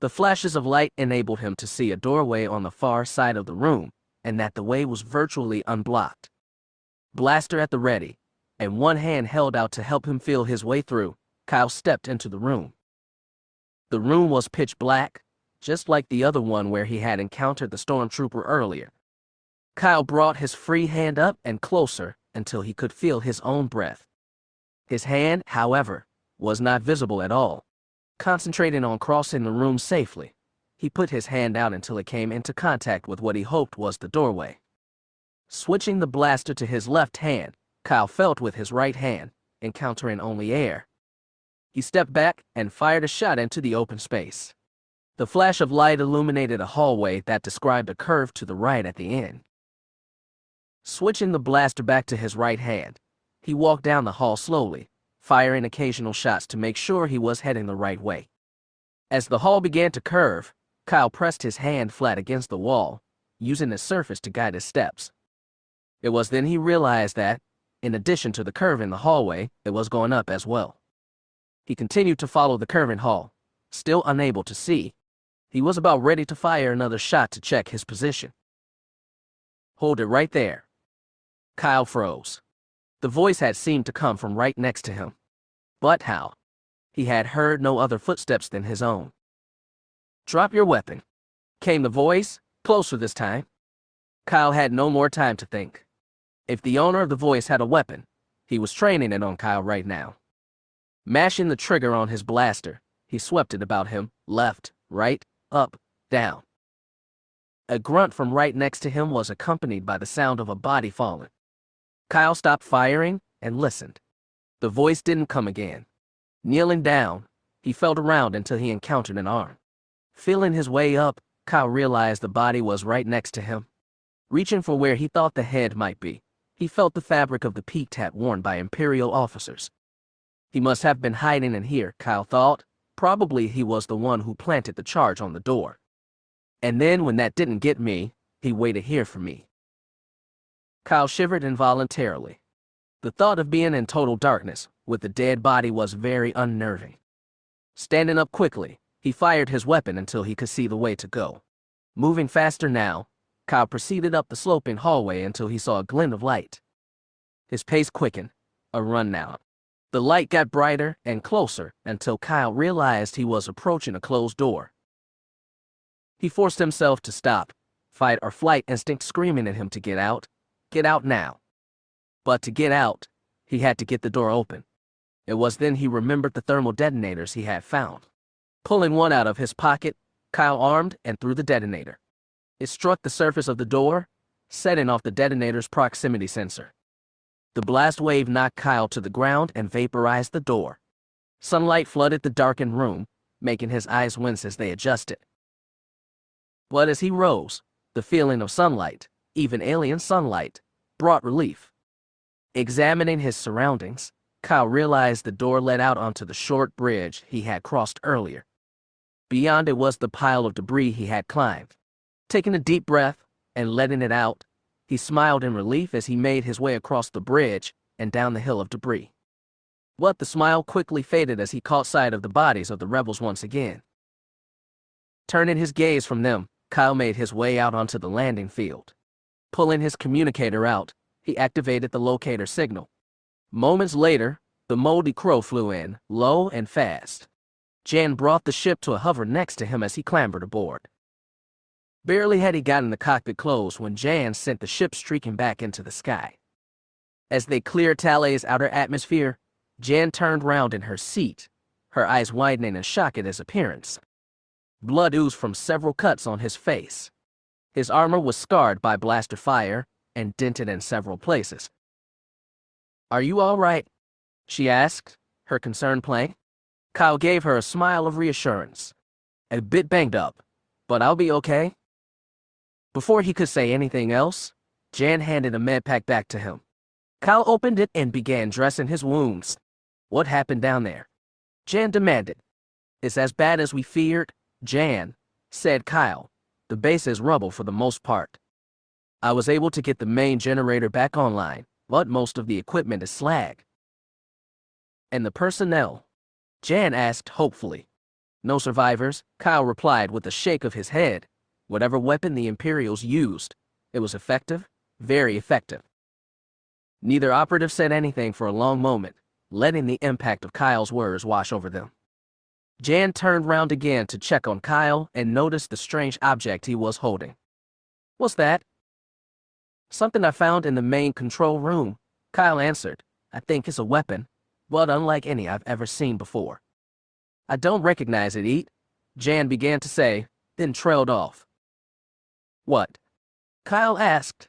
The flashes of light enabled him to see a doorway on the far side of the room, and that the way was virtually unblocked. Blaster at the ready, and one hand held out to help him feel his way through, Kyle stepped into the room. The room was pitch black, just like the other one where he had encountered the stormtrooper earlier. Kyle brought his free hand up and closer until he could feel his own breath. His hand, however, was not visible at all. Concentrating on crossing the room safely, he put his hand out until it came into contact with what he hoped was the doorway. Switching the blaster to his left hand, Kyle felt with his right hand, encountering only air. He stepped back and fired a shot into the open space. The flash of light illuminated a hallway that described a curve to the right at the end. Switching the blaster back to his right hand, he walked down the hall slowly, firing occasional shots to make sure he was heading the right way. As the hall began to curve, Kyle pressed his hand flat against the wall, using its surface to guide his steps. It was then he realized that, in addition to the curve in the hallway, it was going up as well. He continued to follow the curving hall, still unable to see. He was about ready to fire another shot to check his position. "Hold it right there." Kyle froze. The voice had seemed to come from right next to him. But how? He had heard no other footsteps than his own. "Drop your weapon," came the voice, closer this time. Kyle had no more time to think. If the owner of the voice had a weapon, he was training it on Kyle right now. Mashing the trigger on his blaster, he swept it about him, left, right, up, down. A grunt from right next to him was accompanied by the sound of a body falling. Kyle stopped firing and listened. The voice didn't come again. Kneeling down, he felt around until he encountered an arm. Feeling his way up, Kyle realized the body was right next to him. Reaching for where he thought the head might be, he felt the fabric of the peaked hat worn by Imperial officers. He must have been hiding in here, Kyle thought. Probably he was the one who planted the charge on the door. And then when that didn't get me, he waited here for me. Kyle shivered involuntarily. The thought of being in total darkness with a dead body was very unnerving. Standing up quickly, he fired his weapon until he could see the way to go. Moving faster now, Kyle proceeded up the sloping hallway until he saw a glint of light. His pace quickened, a run now. The light got brighter and closer until Kyle realized he was approaching a closed door. He forced himself to stop, fight or flight instinct screaming at him to get out now. But to get out, he had to get the door open. It was then he remembered the thermal detonators he had found. Pulling one out of his pocket, Kyle armed and threw the detonator. It struck the surface of the door, setting off the detonator's proximity sensor. The blast wave knocked Kyle to the ground and vaporized the door. Sunlight flooded the darkened room, making his eyes wince as they adjusted. But as he rose, the feeling of sunlight, even alien sunlight, brought relief. Examining his surroundings, Kyle realized the door led out onto the short bridge he had crossed earlier. Beyond it was the pile of debris he had climbed. Taking a deep breath and letting it out, he smiled in relief as he made his way across the bridge and down the hill of debris. But the smile quickly faded as he caught sight of the bodies of the rebels once again. Turning his gaze from them, Kyle made his way out onto the landing field. Pulling his communicator out, he activated the locator signal. Moments later, the moldy crow flew in, low and fast. Jan brought the ship to a hover next to him as he clambered aboard. Barely had he gotten the cockpit closed when Jan sent the ship streaking back into the sky. As they cleared Talay's outer atmosphere, Jan turned round in her seat, her eyes widening in shock at his appearance. Blood oozed from several cuts on his face. His armor was scarred by blaster fire and dented in several places. "Are you all right?" she asked, her concern plain. Kyle gave her a smile of reassurance. "A bit banged up, but I'll be okay." Before he could say anything else, Jan handed a med pack back to him. Kyle opened it and began dressing his wounds. "What happened down there?" Jan demanded. "It's as bad as we feared, Jan," said Kyle. "The base is rubble for the most part. I was able to get the main generator back online, but most of the equipment is slag." "And the personnel?" Jan asked hopefully. "No survivors," Kyle replied with a shake of his head. "Whatever weapon the Imperials used, it was effective, very effective." Neither operative said anything for a long moment, letting the impact of Kyle's words wash over them. Jan turned round again to check on Kyle and noticed the strange object he was holding. "What's that?" "Something I found in the main control room," Kyle answered. "I think it's a weapon, but unlike any I've ever seen before." "I don't recognize it, Eat," Jan began to say, then trailed off. "What?" Kyle asked.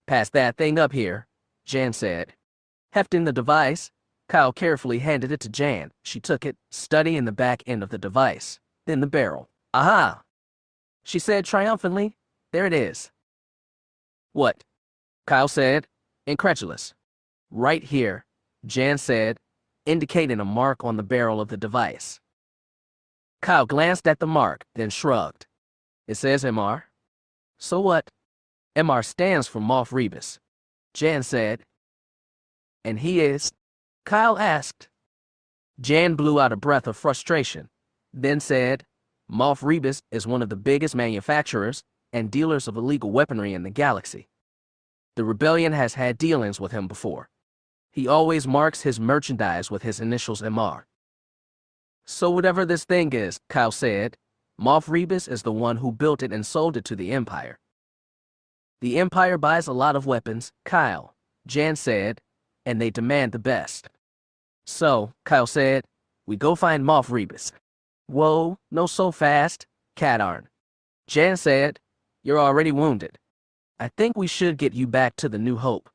"Pass that thing up here," Jan said. Hefting the device, Kyle carefully handed it to Jan. She took it, studying the back end of the device, then the barrel. "Aha!" she said triumphantly. "There it is." "What?" Kyle said, incredulous. "Right here," Jan said, indicating a mark on the barrel of the device. Kyle glanced at the mark, then shrugged. "It says MR." "So what?" "MR stands for Moth Rebus," Jan said. "And he is?" Kyle asked. Jan blew out a breath of frustration, then said, "Moth Rebus is one of the biggest manufacturers and dealers of illegal weaponry in the galaxy. The rebellion has had dealings with him before. He always marks his merchandise with his initials MR." "So whatever this thing is," Kyle said, "Moth Rebus is the one who built it and sold it to the Empire." The Empire buys a lot of weapons, Kyle, Jan said, and they demand the best. So, Kyle said, we go find Moff Rebus. Whoa, no so fast, Katarn. Jan said, you're already wounded. I think we should get you back to the New Hope.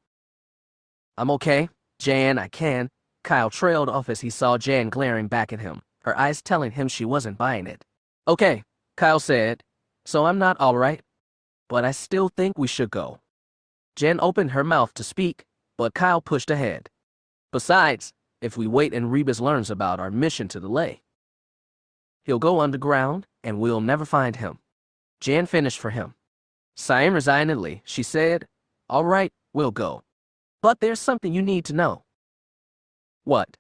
I'm okay, Jan, I can. Kyle trailed off as he saw Jan glaring back at him, her eyes telling him she wasn't buying it. Okay, Kyle said, so I'm not all right, but I still think we should go. Jan opened her mouth to speak, but Kyle pushed ahead. Besides, if we wait and Rebus learns about our mission to the lair, he'll go underground and we'll never find him. Jan finished for him. Sighing resignedly, she said, all right, we'll go. But there's something you need to know. What?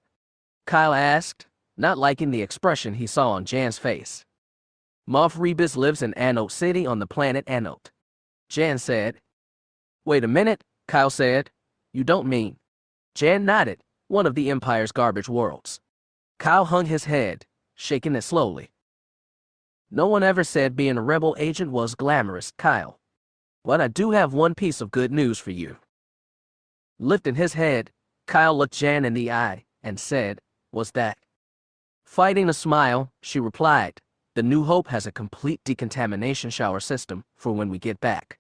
Kyle asked, not liking the expression he saw on Jan's face. Moff Rebus lives in Anode City on the planet Anode. Jan said. Wait a minute, Kyle said. You don't mean. Jan nodded, one of the Empire's garbage worlds. Kyle hung his head, shaking it slowly. No one ever said being a rebel agent was glamorous, Kyle. But I do have one piece of good news for you. Lifting his head, Kyle looked Jan in the eye and said, what's that? Fighting a smile, she replied, the New Hope has a complete decontamination shower system for when we get back.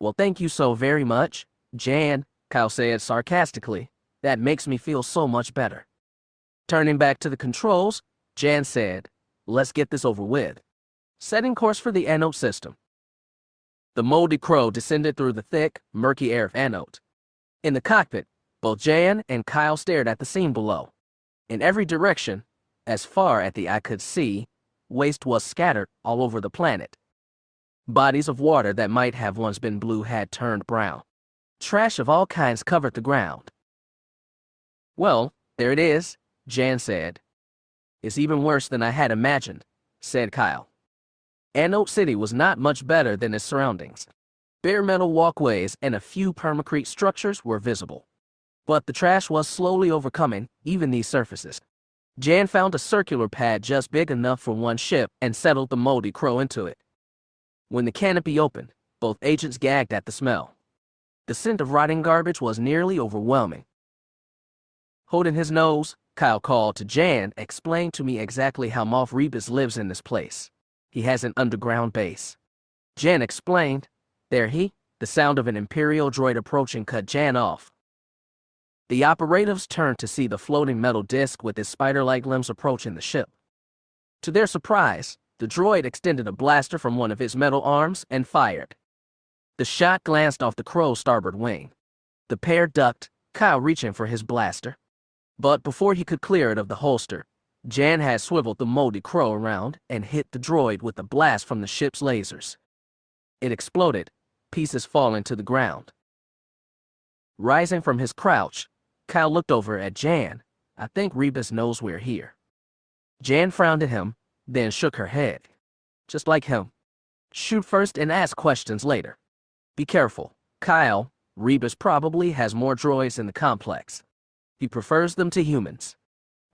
Well, thank you so very much, Jan, Kyle said sarcastically. That makes me feel so much better. Turning back to the controls, Jan said, let's get this over with. Setting course for the Anode system. The moldy crow descended through the thick, murky air of Anode. In the cockpit, both Jan and Kyle stared at the scene below. In every direction, as far as the eye could see, waste was scattered all over the planet. Bodies of water that might have once been blue had turned brown. Trash of all kinds covered the ground. Well, there it is, Jan said. It's even worse than I had imagined, said Kyle. Anode City was not much better than its surroundings. Bare metal walkways and a few permacrete structures were visible. But the trash was slowly overcoming even these surfaces. Jan found a circular pad just big enough for one ship and settled the moldy crow into it. When the canopy opened, both agents gagged at the smell. The scent of rotting garbage was nearly overwhelming. Holding his nose, Kyle called to Jan, explain to me exactly how Moff Rebus lives in this place. He has an underground base. Jan explained. The sound of an Imperial droid approaching cut Jan off. The operatives turned to see the floating metal disc with its spider-like limbs approaching the ship. To their surprise, the droid extended a blaster from one of his metal arms and fired. The shot glanced off the crow's starboard wing. The pair ducked, Kyle reaching for his blaster. But before he could clear it of the holster, Jan had swiveled the moldy crow around and hit the droid with a blast from the ship's lasers. It exploded, pieces falling to the ground. Rising from his crouch, Kyle looked over at Jan. I think Rebus knows we're here. Jan frowned at him, then shook her head. Just like him. Shoot first and ask questions later. Be careful, Kyle. Rebus probably has more droids in the complex. He prefers them to humans.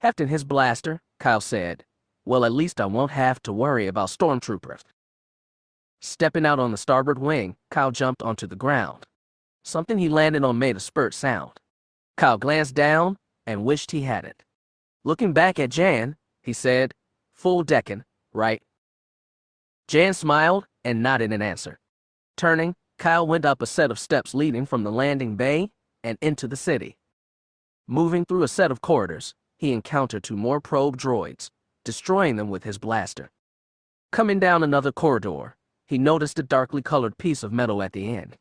Hefting his blaster, Kyle said, well, at least I won't have to worry about stormtroopers. Stepping out on the starboard wing, Kyle jumped onto the ground. Something he landed on made a spurt sound. Kyle glanced down and wished he had it. Looking back at Jan, he said, full decking, right? Jan smiled and nodded in answer. Turning, Kyle went up a set of steps leading from the landing bay and into the city. Moving through a set of corridors, he encountered 2 more probe droids, destroying them with his blaster. Coming down another corridor, he noticed a darkly colored piece of metal at the end.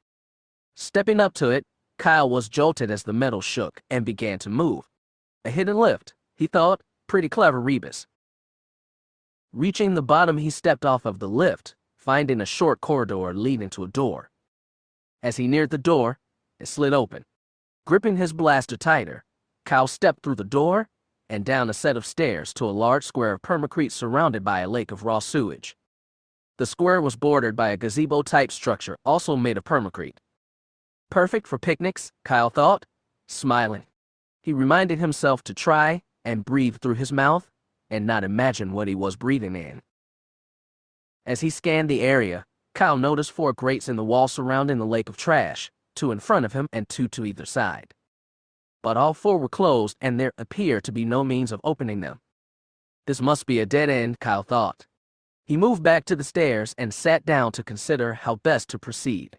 Stepping up to it, Kyle was jolted as the metal shook and began to move. A hidden lift, he thought. Pretty clever, Rebus. Reaching the bottom, he stepped off of the lift, finding a short corridor leading to a door. As he neared the door, it slid open. Gripping his blaster tighter, Kyle stepped through the door and down a set of stairs to a large square of permacrete surrounded by a lake of raw sewage. The square was bordered by a gazebo-type structure also made of permacrete. Perfect for picnics, Kyle thought, smiling. He reminded himself to try and breathe through his mouth and not imagine what he was breathing in. As he scanned the area, Kyle noticed 4 grates in the wall surrounding the lake of trash, 2 in front of him and 2 to either side. But all 4 were closed and there appeared to be no means of opening them. This must be a dead end, Kyle thought. He moved back to the stairs and sat down to consider how best to proceed.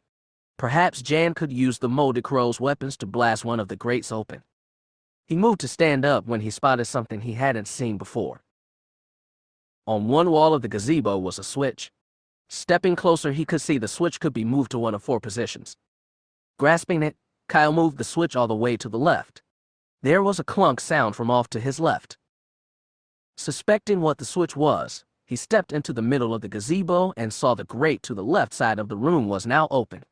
Perhaps Jan could use the molded crow's weapons to blast one of the grates open. He moved to stand up when he spotted something he hadn't seen before. On one wall of the gazebo was a switch. Stepping closer, he could see the switch could be moved to one of 4 positions. Grasping it, Kyle moved the switch all the way to the left. There was a clunk sound from off to his left. Suspecting what the switch was, he stepped into the middle of the gazebo and saw the grate to the left side of the room was now open.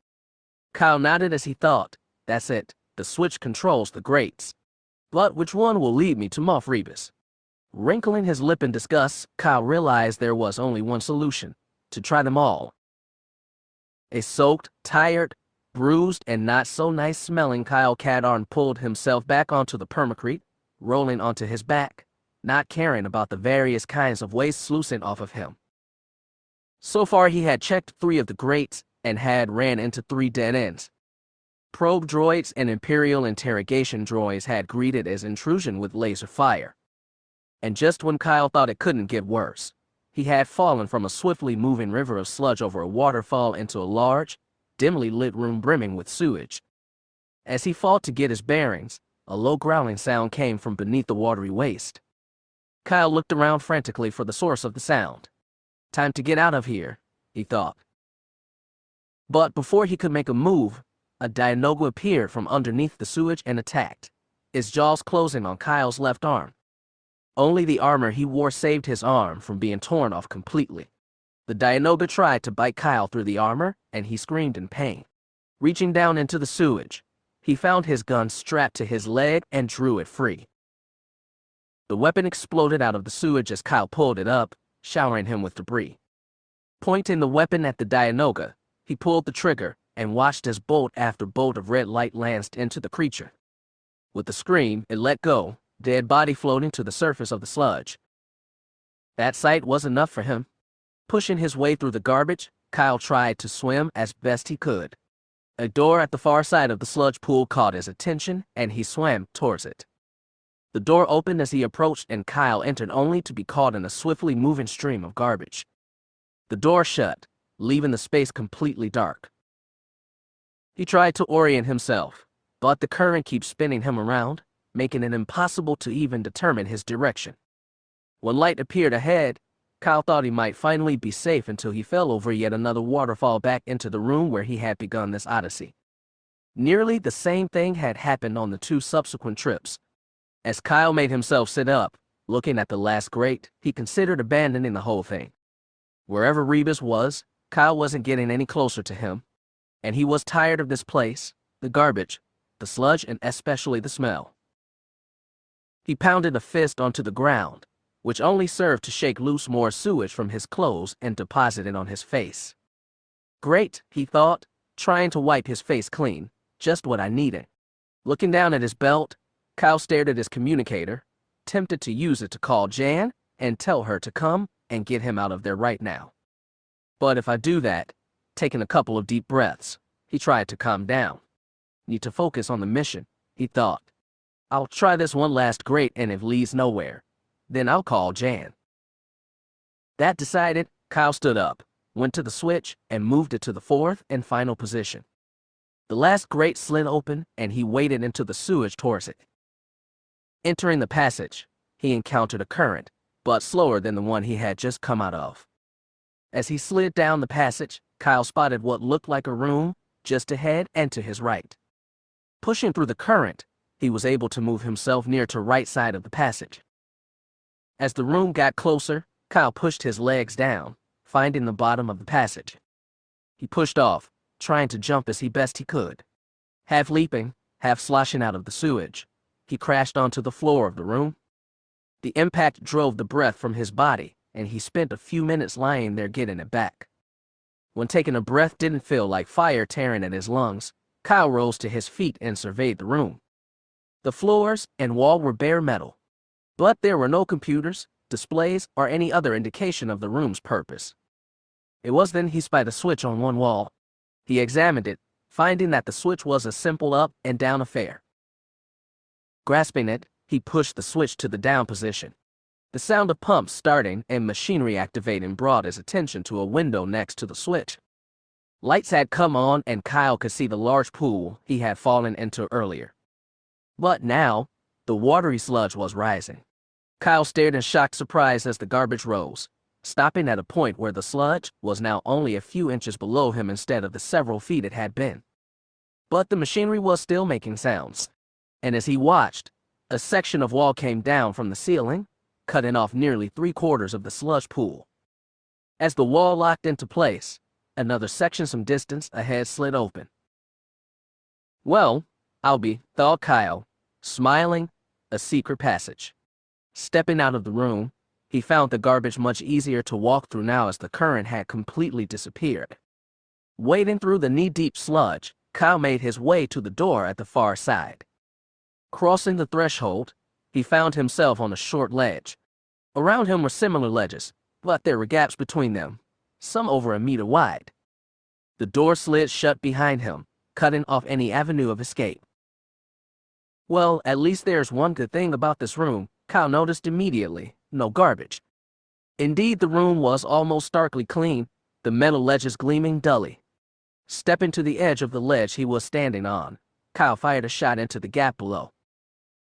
Kyle nodded as he thought, that's it, the switch controls the grates. But which one will lead me to Moff Rebus? Wrinkling his lip in disgust, Kyle realized there was only one solution, to try them all. A soaked, tired, bruised, and not so nice smelling Kyle Katarn pulled himself back onto the permacrete, rolling onto his back, not caring about the various kinds of waste sluicing off of him. So far he had checked 3 of the grates and had ran into 3 dead ends. Probe droids and Imperial interrogation droids had greeted his intrusion with laser fire. And just when Kyle thought it couldn't get worse, he had fallen from a swiftly moving river of sludge over a waterfall into a large, dimly lit room brimming with sewage. As he fought to get his bearings, a low growling sound came from beneath the watery waste. Kyle looked around frantically for the source of the sound. Time to get out of here, he thought. But before he could make a move, a Dianoga appeared from underneath the sewage and attacked, its jaws closing on Kyle's left arm. Only the armor he wore saved his arm from being torn off completely. The Dianoga tried to bite Kyle through the armor, and he screamed in pain. Reaching down into the sewage, he found his gun strapped to his leg and drew it free. The weapon exploded out of the sewage as Kyle pulled it up, showering him with debris. Pointing the weapon at the Dianoga, he pulled the trigger and watched as bolt after bolt of red light lanced into the creature. With a scream, it let go, dead body floating to the surface of the sludge. That sight was enough for him. Pushing his way through the garbage, Kyle tried to swim as best he could. A door at the far side of the sludge pool caught his attention, and he swam towards it. The door opened as he approached, and Kyle entered only to be caught in a swiftly moving stream of garbage. The door shut, leaving the space completely dark. He tried to orient himself, but the current kept spinning him around, making it impossible to even determine his direction. When light appeared ahead, Kyle thought he might finally be safe until he fell over yet another waterfall back into the room where he had begun this odyssey. Nearly the same thing had happened on the 2 subsequent trips. As Kyle made himself sit up, looking at the last grate, he considered abandoning the whole thing. Wherever Rebus was, Kyle wasn't getting any closer to him, and he was tired of this place, the garbage, the sludge, and especially the smell. He pounded a fist onto the ground, which only served to shake loose more sewage from his clothes and deposit it on his face. Great, he thought, trying to wipe his face clean, just what I needed. Looking down at his belt, Kyle stared at his communicator, tempted to use it to call Jan and tell her to come and get him out of there right now. But if I do that, taking a couple of deep breaths, he tried to calm down. Need to focus on the mission, he thought. I'll try this one last grate, and if it leads nowhere, then I'll call Jan. That decided, Kyle stood up, went to the switch, and moved it to the 4th and final position. The last grate slid open, and he waded into the sewage towards it. Entering the passage, he encountered a current, but slower than the one he had just come out of. As he slid down the passage, Kyle spotted what looked like a room just ahead and to his right. Pushing through the current, he was able to move himself near to right side of the passage. As the room got closer, Kyle pushed his legs down, finding the bottom of the passage. He pushed off, trying to jump as best he could. Half leaping, half sloshing out of the sewage, he crashed onto the floor of the room. The impact drove the breath from his body, and he spent a few minutes lying there getting it back. When taking a breath didn't feel like fire tearing at his lungs, Kyle rose to his feet and surveyed the room. The floors and wall were bare metal, but there were no computers, displays, or any other indication of the room's purpose. It was then he spied a switch on one wall. He examined it, finding that the switch was a simple up and down affair. Grasping it, he pushed the switch to the down position. The sound of pumps starting and machinery activating brought his attention to a window next to the switch. Lights had come on and Kyle could see the large pool he had fallen into earlier. But now, the watery sludge was rising. Kyle stared in shocked surprise as the garbage rose, stopping at a point where the sludge was now only a few inches below him instead of the several feet it had been. But the machinery was still making sounds, and as he watched, a section of wall came down from the ceiling, cutting off nearly 3/4 of the sludge pool. As the wall locked into place, another section some distance ahead slid open. Well, I'll be, thought Kyle, smiling, a secret passage. Stepping out of the room, he found the garbage much easier to walk through now as the current had completely disappeared. Wading through the knee-deep sludge, Kyle made his way to the door at the far side. Crossing the threshold, he found himself on a short ledge. Around him were similar ledges, but there were gaps between them, some over 1 meter wide. The door slid shut behind him, cutting off any avenue of escape. Well, at least there's one good thing about this room, Kyle noticed immediately: no garbage. Indeed, the room was almost starkly clean, the metal ledges gleaming dully. Stepping to the edge of the ledge he was standing on, Kyle fired a shot into the gap below.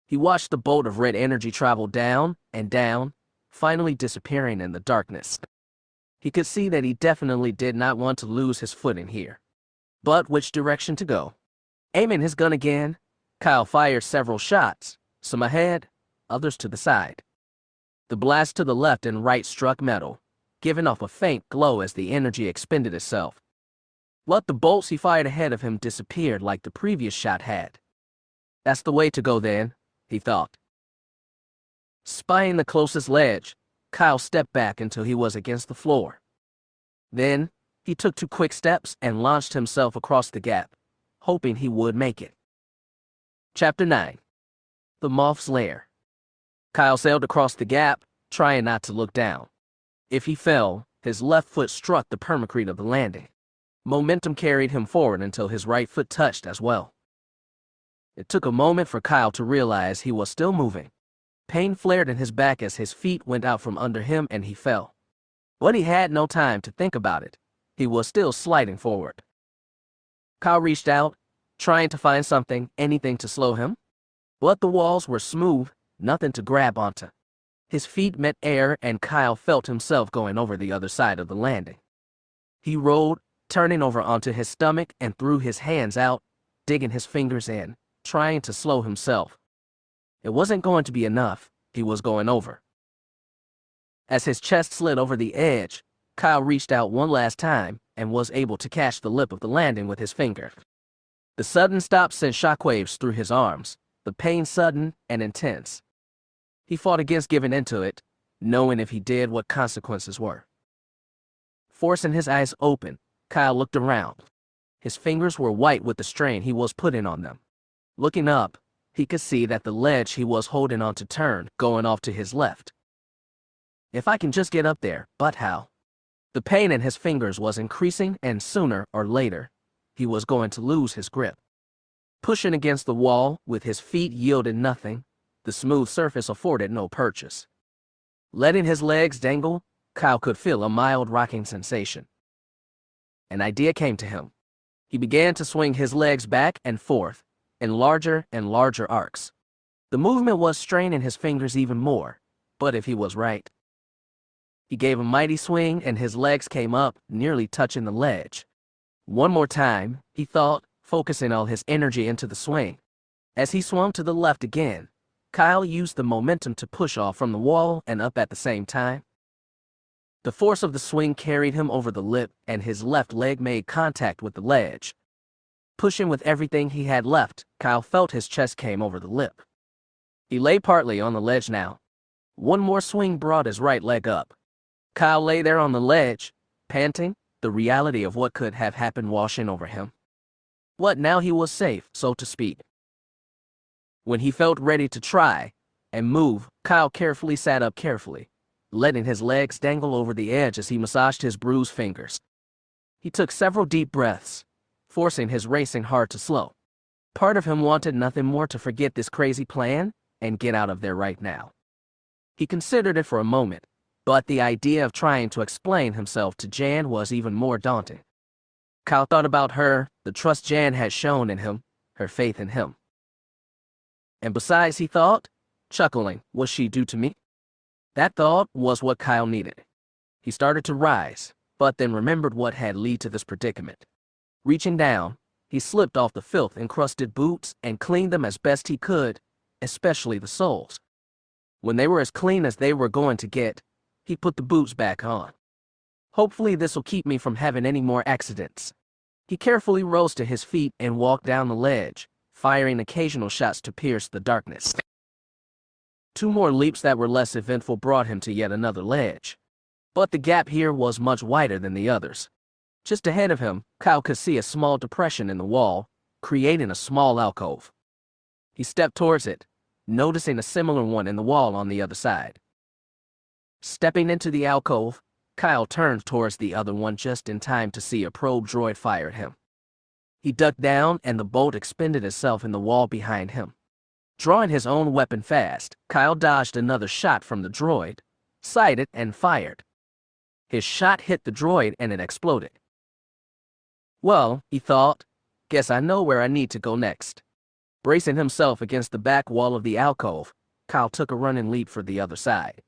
He watched the bolt of red energy travel down and down, finally disappearing in the darkness. He could see that he definitely did not want to lose his footing here. But which direction to go? Aiming his gun again, Kyle fired several shots, some ahead, others to the side. The blast to the left and right struck metal, giving off a faint glow as the energy expended itself. But the bolts he fired ahead of him disappeared like the previous shot had. That's the way to go then, he thought. Spying the closest ledge, Kyle stepped back until he was against the floor. Then, he took 2 quick steps and launched himself across the gap, hoping he would make it. Chapter 9. The Moth's Lair. Kyle sailed across the gap, trying not to look down. If he fell, his left foot struck the permacrete of the landing. Momentum carried him forward until his right foot touched as well. It took a moment for Kyle to realize he was still moving. Pain flared in his back as his feet went out from under him and he fell. But he had no time to think about it. He was still sliding forward. Kyle reached out, trying to find something, anything to slow him. But the walls were smooth, nothing to grab onto. His feet met air and Kyle felt himself going over the other side of the landing. He rolled, turning over onto his stomach and threw his hands out, digging his fingers in, trying to slow himself. It wasn't going to be enough, he was going over. As his chest slid over the edge, Kyle reached out one last time and was able to catch the lip of the landing with his finger. The sudden stop sent shockwaves through his arms, the pain sudden and intense. He fought against giving into it, knowing if he did what consequences were. Forcing his eyes open, Kyle looked around. His fingers were white with the strain he was putting on them. Looking up, he could see that the ledge he was holding onto turned, going off to his left. If I can just get up there, but how? The pain in his fingers was increasing and sooner or later, he was going to lose his grip. Pushing against the wall, with his feet yielding nothing, the smooth surface afforded no purchase. Letting his legs dangle, Kyle could feel a mild rocking sensation. An idea came to him. He began to swing his legs back and forth, in larger and larger arcs. The movement was straining his fingers even more, but if he was right. He gave a mighty swing and his legs came up, nearly touching the ledge. One more time, he thought, focusing all his energy into the swing. As he swung to the left again, Kyle used the momentum to push off from the wall and up at the same time. The force of the swing carried him over the lip and his left leg made contact with the ledge. Pushing with everything he had left, Kyle felt his chest came over the lip. He lay partly on the ledge now. One more swing brought his right leg up. Kyle lay there on the ledge, panting, the reality of what could have happened washing over him. What now he was safe, so to speak. When he felt ready to try and move, Kyle carefully sat up carefully, letting his legs dangle over the edge as he massaged his bruised fingers. He took several deep breaths, forcing his racing heart to slow. Part of him wanted nothing more to forget this crazy plan and get out of there right now. He considered it for a moment, but the idea of trying to explain himself to Jan was even more daunting. Kyle thought about her, the trust Jan had shown in him, her faith in him. And besides, he thought, chuckling, was she due to me? That thought was what Kyle needed. He started to rise, but then remembered what had led to this predicament. Reaching down, he slipped off the filth-encrusted boots and cleaned them as best he could, especially the soles. When they were as clean as they were going to get, he put the boots back on. Hopefully this will keep me from having any more accidents. He carefully rose to his feet and walked down the ledge, firing occasional shots to pierce the darkness. 2 more leaps that were less eventful brought him to yet another ledge. But the gap here was much wider than the others. Just ahead of him, Kyle could see a small depression in the wall, creating a small alcove. He stepped towards it, noticing a similar one in the wall on the other side. Stepping into the alcove, Kyle turned towards the other one just in time to see a probe droid fire at him. He ducked down and the bolt expended itself in the wall behind him. Drawing his own weapon fast, Kyle dodged another shot from the droid, sighted and fired. His shot hit the droid and it exploded. Well, he thought, guess I know where I need to go next. Bracing himself against the back wall of the alcove, Kyle took a running leap for the other side.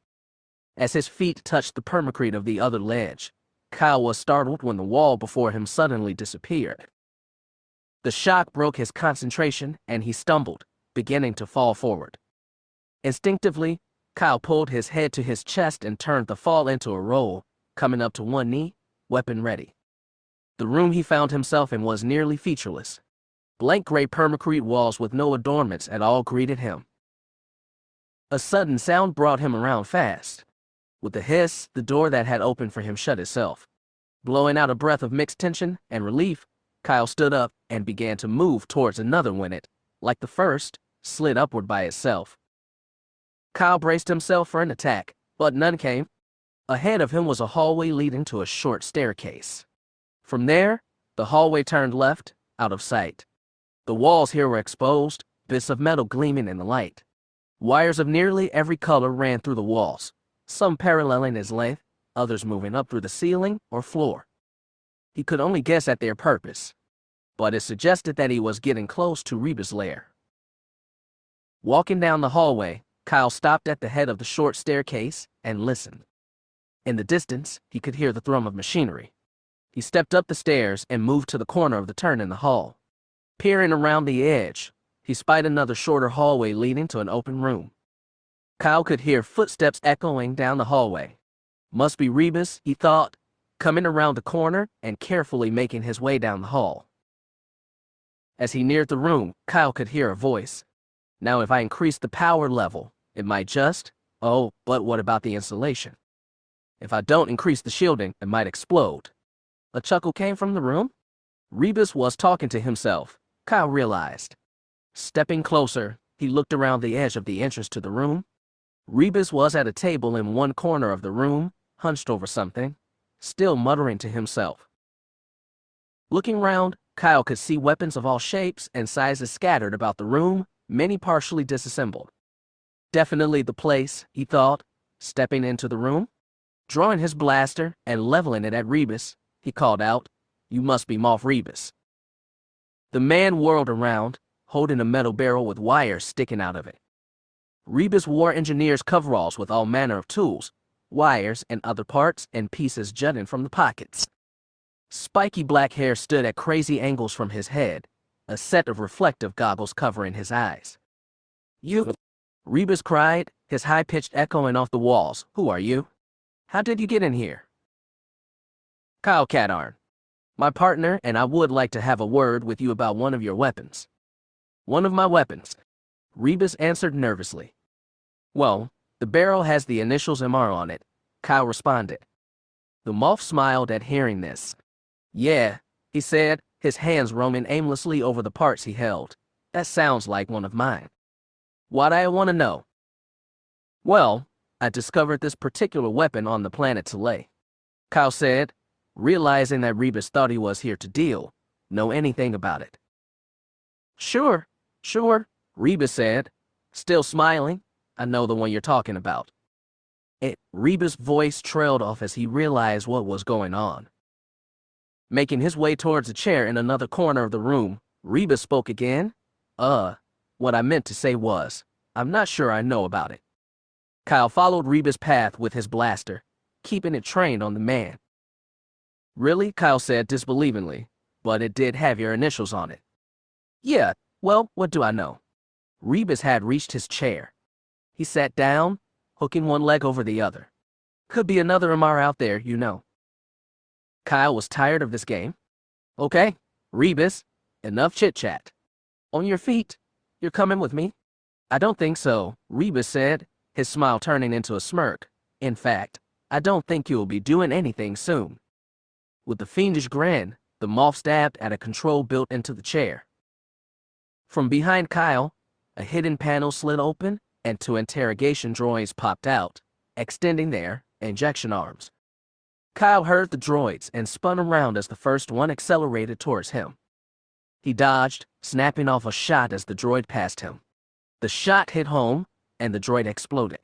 As his feet touched the permacrete of the other ledge, Kyle was startled when the wall before him suddenly disappeared. The shock broke his concentration and he stumbled, beginning to fall forward. Instinctively, Kyle pulled his head to his chest and turned the fall into a roll, coming up to one knee, weapon ready. The room he found himself in was nearly featureless. Blank gray permacrete walls with no adornments at all greeted him. A sudden sound brought him around fast. With a hiss, the door that had opened for him shut itself. Blowing out a breath of mixed tension and relief, Kyle stood up and began to move towards another when it, like the first, slid upward by itself. Kyle braced himself for an attack, but none came. Ahead of him was a hallway leading to a short staircase. From there, the hallway turned left, out of sight. The walls here were exposed, bits of metal gleaming in the light. Wires of nearly every color ran through the walls, some paralleling his length, others moving up through the ceiling or floor. He could only guess at their purpose, but it suggested that he was getting close to Reba's lair. Walking down the hallway, Kyle stopped at the head of the short staircase and listened. In the distance, he could hear the thrum of machinery. He stepped up the stairs and moved to the corner of the turn in the hall. Peering around the edge, he spied another shorter hallway leading to an open room. Kyle could hear footsteps echoing down the hallway. Must be Rebus, he thought, coming around the corner and carefully making his way down the hall. As he neared the room, Kyle could hear a voice. Now if I increase the power level, it might just... Oh, but what about the insulation? If I don't increase the shielding, it might explode. A chuckle came from the room. Rebus was talking to himself, Kyle realized. Stepping closer, he looked around the edge of the entrance to the room. Rebus was at a table in one corner of the room, hunched over something, still muttering to himself. Looking round, Kyle could see weapons of all shapes and sizes scattered about the room, many partially disassembled. Definitely the place, he thought, stepping into the room. Drawing his blaster and leveling it at Rebus, he called out, "You must be Moff Rebus." The man whirled around, holding a metal barrel with wires sticking out of it. Rebus wore engineer's coveralls with all manner of tools, wires and other parts and pieces jutting from the pockets. Spiky black hair stood at crazy angles from his head, a set of reflective goggles covering his eyes. "You!" Rebus cried, his high-pitched echoing off the walls. "Who are you? How did you get in here?" "Kyle Katarn. My partner and I would like to have a word with you about one of your weapons." "One of my weapons?" Rebus answered nervously. "Well, the barrel has the initials MR on it," Kyle responded. The Moff smiled at hearing this. "Yeah," he said, his hands roaming aimlessly over the parts he held. "That sounds like one of mine. Why'd I want to know?" "Well, I discovered this particular weapon on the planet Talay. Kyle said, realizing that Rebus thought he was here to know anything about it. Sure, Rebus said, still smiling. I know the one you're talking about. Rebus' voice trailed off as he realized what was going on. Making his way towards a chair in another corner of the room, Rebus spoke again. What I meant to say was, I'm not sure I know about it. Kyle followed Rebus' path with his blaster, keeping it trained on the man. Really? Kyle said disbelievingly, but it did have your initials on it. Yeah, well, what do I know? Rebus had reached his chair. He sat down, hooking one leg over the other. Could be another Amar out there, you know. Kyle was tired of this game. Okay, Rebus, enough chit-chat. On your feet. You're coming with me? I don't think so, Rebus said, his smile turning into a smirk. In fact, I don't think you'll be doing anything soon. With a fiendish grin, the moth stabbed at a control built into the chair. From behind Kyle, a hidden panel slid open, and 2 interrogation droids popped out, extending their injection arms. Kyle heard the droids and spun around as the first one accelerated towards him. He dodged, snapping off a shot as the droid passed him. The shot hit home, and the droid exploded.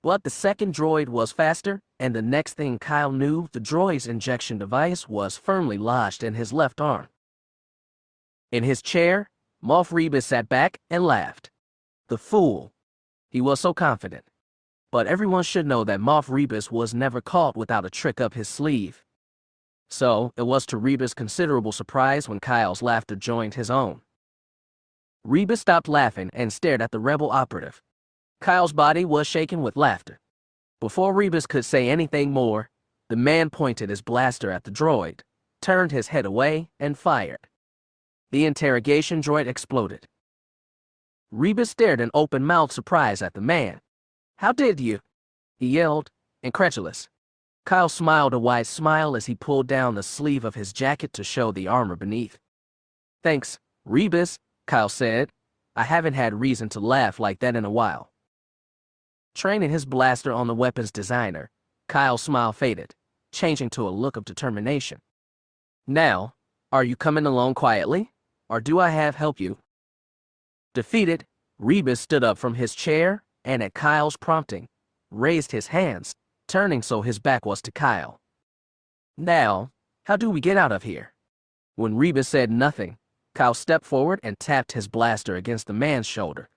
But the second droid was faster, and the next thing Kyle knew, the droid's injection device was firmly lodged in his left arm. In his chair, Moff Rebus sat back and laughed. The fool. He was so confident. But everyone should know that Moff Rebus was never caught without a trick up his sleeve. So, it was to Rebus' considerable surprise when Kyle's laughter joined his own. Rebus stopped laughing and stared at the rebel operative. Kyle's body was shaking with laughter. Before Rebus could say anything more, the man pointed his blaster at the droid, turned his head away, and fired. The interrogation droid exploded. Rebus stared in open-mouthed surprise at the man. How did you? He yelled, incredulous. Kyle smiled a wide smile as he pulled down the sleeve of his jacket to show the armor beneath. Thanks, Rebus, Kyle said. I haven't had reason to laugh like that in a while. Training his blaster on the weapon's designer, Kyle's smile faded, changing to a look of determination. Now, are you coming along quietly, or do I have help you? Defeated, Rebus stood up from his chair and at Kyle's prompting, raised his hands, turning so his back was to Kyle. Now, how do we get out of here? When Rebus said nothing, Kyle stepped forward and tapped his blaster against the man's shoulder.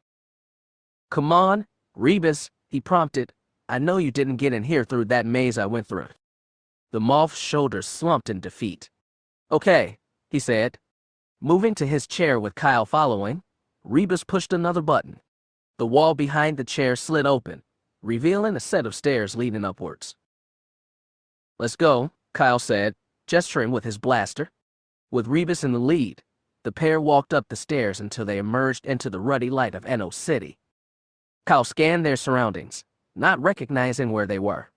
Come on, Rebus, he prompted. I know you didn't get in here through that maze I went through. The moth's shoulders slumped in defeat. Okay, he said. Moving to his chair with Kyle following, Rebus pushed another button. The wall behind the chair slid open, revealing a set of stairs leading upwards. Let's go, Kyle said, gesturing with his blaster. With Rebus in the lead, the pair walked up the stairs until they emerged into the ruddy light of Eno City. Kyle scanned their surroundings, not recognizing where they were.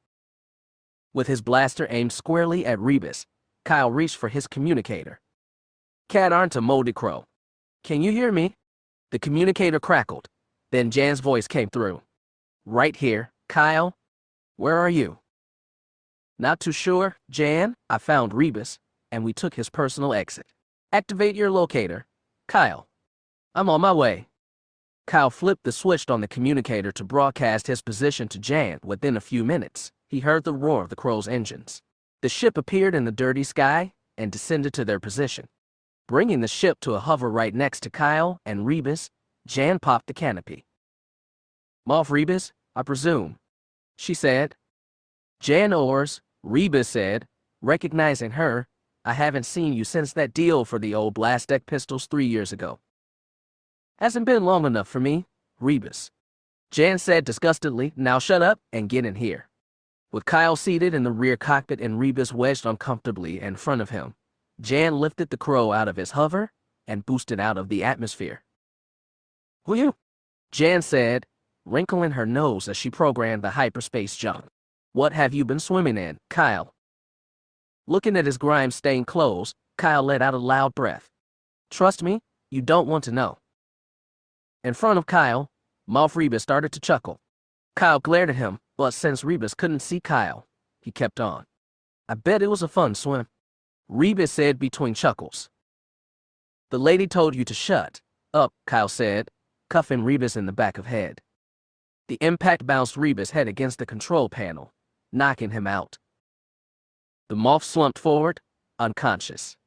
With his blaster aimed squarely at Rebus, Kyle reached for his communicator. Katarn to Moldy Crow. Can you hear me? The communicator crackled. Then Jan's voice came through. Right here, Kyle. Where are you? Not too sure, Jan. I found Rebus, and we took his personal exit. Activate your locator. Kyle. I'm on my way. Kyle flipped the switch on the communicator to broadcast his position to Jan. Within a few minutes, he heard the roar of the crow's engines. The ship appeared in the dirty sky and descended to their position. Bringing the ship to a hover right next to Kyle and Rebus, Jan popped the canopy. Moff Rebus, I presume, she said. Jan Ors, Rebus said, recognizing her. I haven't seen you since that deal for the old blast deck pistols 3 years ago. Hasn't been long enough for me, Rebus. Jan said disgustedly, now shut up and get in here. With Kyle seated in the rear cockpit and Rebus wedged uncomfortably in front of him, Jan lifted the crow out of his hover and boosted out of the atmosphere. Who you? Jan said, wrinkling her nose as she programmed the hyperspace jump. What have you been swimming in, Kyle? Looking at his grime-stained clothes, Kyle let out a loud breath. Trust me, you don't want to know. In front of Kyle, Moff Rebus started to chuckle. Kyle glared at him, But since Rebus couldn't see Kyle, he kept on. I bet it was a fun swim, Rebus said between chuckles. The lady told you to shut up, Kyle said, cuffing Rebus in the back of head. The impact bounced Rebus' head against the control panel, knocking him out. The moth slumped forward, unconscious.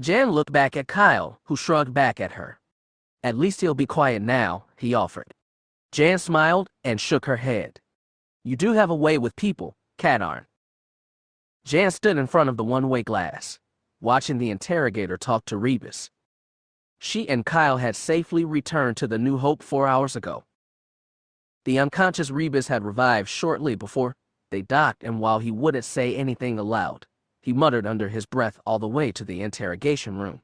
Jan looked back at Kyle, who shrugged back at her. At least he'll be quiet now, he offered. Jan smiled and shook her head. You do have a way with people, Katarn. Jan stood in front of the one-way glass, watching the interrogator talk to Rebus. She and Kyle had safely returned to the New Hope 4 hours ago. The unconscious Rebus had revived shortly before they docked, and while he wouldn't say anything aloud, he muttered under his breath all the way to the interrogation room.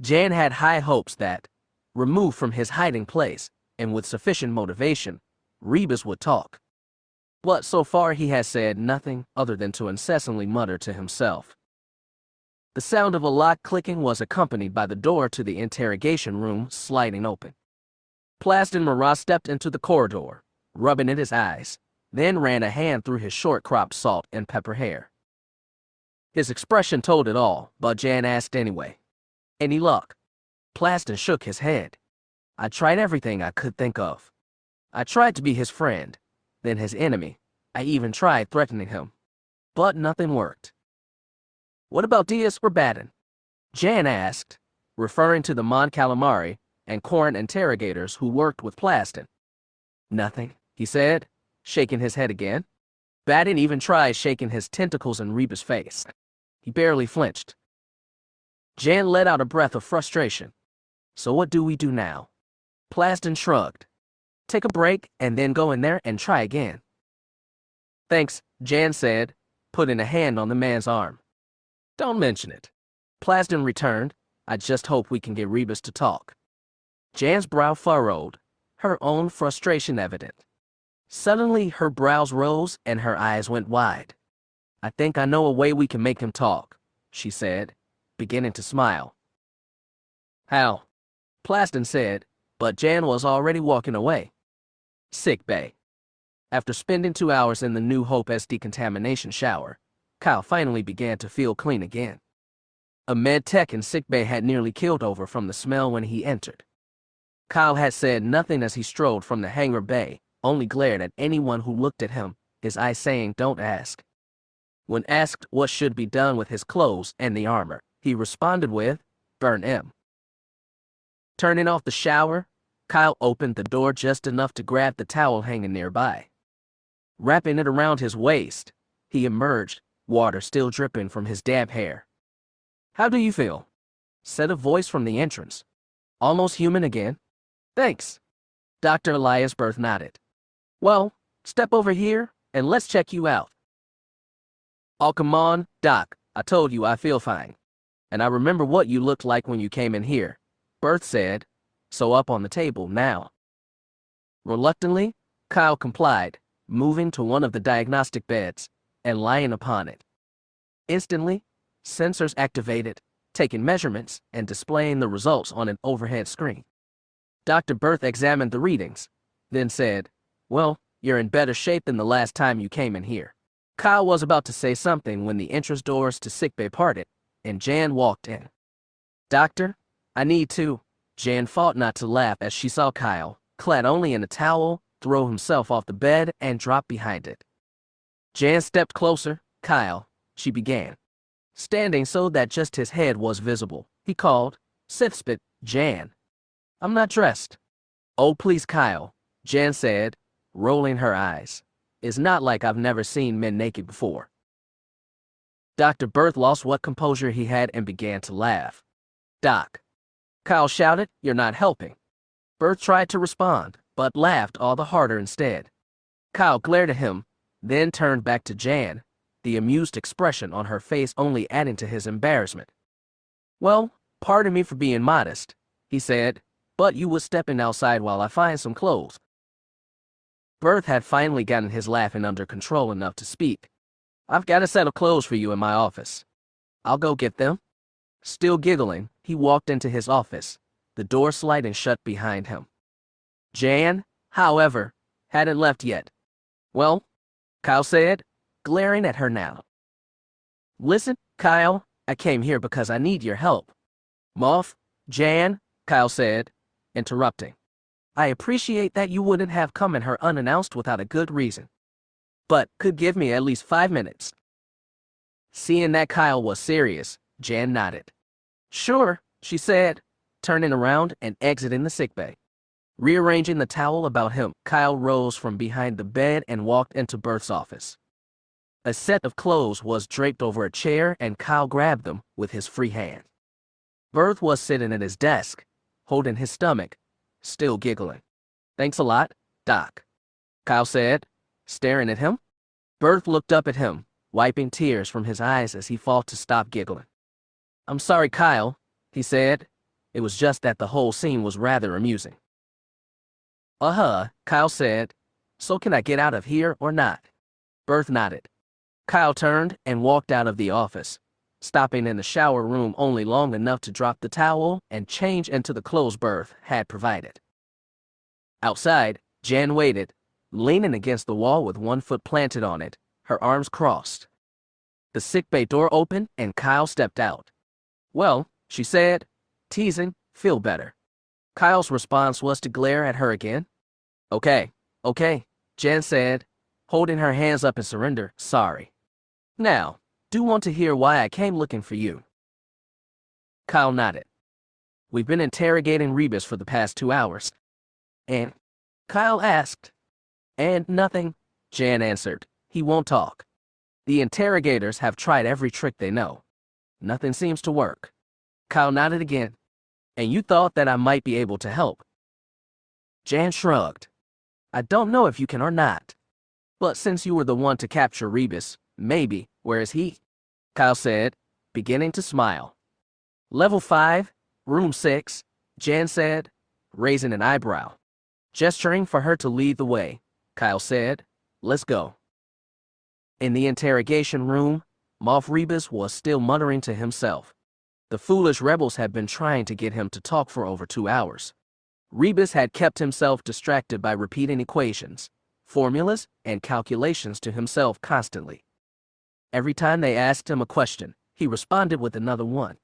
Jan had high hopes that, removed from his hiding place, and with sufficient motivation, Rebus would talk. But so far he had said nothing other than to incessantly mutter to himself. The sound of a lock clicking was accompanied by the door to the interrogation room sliding open. Plaston Marat stepped into the corridor, rubbing at his eyes, then ran a hand through his short-cropped salt and pepper hair. His expression told it all, but Jan asked anyway. Any luck? Plaston shook his head. I tried everything I could think of. I tried to be his friend, then his enemy. I even tried threatening him. But nothing worked. What about Diaz or Baden? Jan asked, referring to the Mon Calamari and Corn interrogators who worked with Plaston. Nothing, he said, shaking his head again. Baden even tried shaking his tentacles in Rebus' face. He barely flinched. Jan let out a breath of frustration. So what do we do now? Plaston shrugged. Take a break and then go in there and try again. Thanks, Jan said, putting a hand on the man's arm. Don't mention it. Plaston returned. I just hope we can get Rebus to talk. Jan's brow furrowed, her own frustration evident. Suddenly her brows rose and her eyes went wide. I think I know a way we can make him talk, she said, beginning to smile. How? Plaston said, but Jan was already walking away. Sick bay. After spending 2 hours in the New Hope's decontamination shower, Kyle finally began to feel clean again. A med tech in sickbay had nearly killed over from the smell when he entered. Kyle had said nothing as he strolled from the hangar bay, only glared at anyone who looked at him, his eyes saying, "Don't ask." When asked what should be done with his clothes and the armor, he responded with, "Burn 'em." Turning off the shower, Kyle opened the door just enough to grab the towel hanging nearby. Wrapping it around his waist, he emerged, water still dripping from his damp hair. "How do you feel?" said a voice from the entrance. "Almost human again." "Thanks." Dr. Elias Berth nodded. "Well, step over here, and let's check you out." "Oh, come on, Doc. I told you I feel fine. And I remember what you looked like when you came in here," Berth said, "so up on the table now." Reluctantly, Kyle complied, moving to one of the diagnostic beds and lying upon it. Instantly, sensors activated, taking measurements and displaying the results on an overhead screen. Dr. Berth examined the readings, then said, "Well, you're in better shape than the last time you came in here." Kyle was about to say something when the entrance doors to sickbay parted, and Jan walked in. "Doctor, I need to." Jan fought not to laugh as she saw Kyle, clad only in a towel, throw himself off the bed and drop behind it. Jan stepped closer. "Kyle," she began, standing so that just his head was visible. He called, "Sithspit, Jan." "I'm not dressed." "Oh, please, Kyle," Jan said, rolling her eyes. "It's not like I've never seen men naked before." Dr. Berth lost what composure he had and began to laugh. "Doc," Kyle shouted, "you're not helping." Berth tried to respond, but laughed all the harder instead. Kyle glared at him, then turned back to Jan, the amused expression on her face only adding to his embarrassment. "Well, pardon me for being modest," he said, "but you was stepping outside while I find some clothes." Berth had finally gotten his laughing under control enough to speak. "I've got a set of clothes for you in my office. I'll go get them." Still giggling, he walked into his office, the door sliding shut behind him. Jan, however, hadn't left yet. Well, Kyle said, glaring at her now. Listen, Kyle, I came here because I need your help. Moth, Jan, Kyle said, interrupting. I appreciate that you wouldn't have come in her unannounced without a good reason. But could give me at least 5 minutes. Seeing that Kyle was serious, Jan nodded. Sure, she said, turning around and exiting the sickbay. Rearranging the towel about him, Kyle rose from behind the bed and walked into Berth's office. A set of clothes was draped over a chair and Kyle grabbed them with his free hand. Berth was sitting at his desk, holding his stomach, still giggling. Thanks a lot, Doc, Kyle said, staring at him. Berth looked up at him, wiping tears from his eyes as he fought to stop giggling. I'm sorry, Kyle, he said. It was just that the whole scene was rather amusing. Kyle said. So can I get out of here or not? Berth nodded. Kyle turned and walked out of the office, stopping in the shower room only long enough to drop the towel and change into the clothes Berth had provided. Outside, Jan waited, leaning against the wall with one foot planted on it, her arms crossed. The sickbay door opened and Kyle stepped out. Well, she said, teasing, feel better. Kyle's response was to glare at her again. Okay, Jan said, holding her hands up in surrender, sorry. Now, do want to hear why I came looking for you? Kyle nodded. We've been interrogating Rebus for the past 2 hours. And? Kyle asked. And nothing, Jan answered. He won't talk. The interrogators have tried every trick they know. Nothing seems to work. Kyle nodded again. And you thought that I might be able to help? Jan shrugged. I don't know if you can or not. But since you were the one to capture Rebus, maybe, where is he? Kyle said, beginning to smile. Level 5, room 6, Jan said, raising an eyebrow. Gesturing for her to lead the way, Kyle said, let's go. In the interrogation room, Moff Rebus was still muttering to himself. The foolish rebels had been trying to get him to talk for over 2 hours. Rebus had kept himself distracted by repeating equations, formulas, and calculations to himself constantly. Every time they asked him a question, he responded with another one.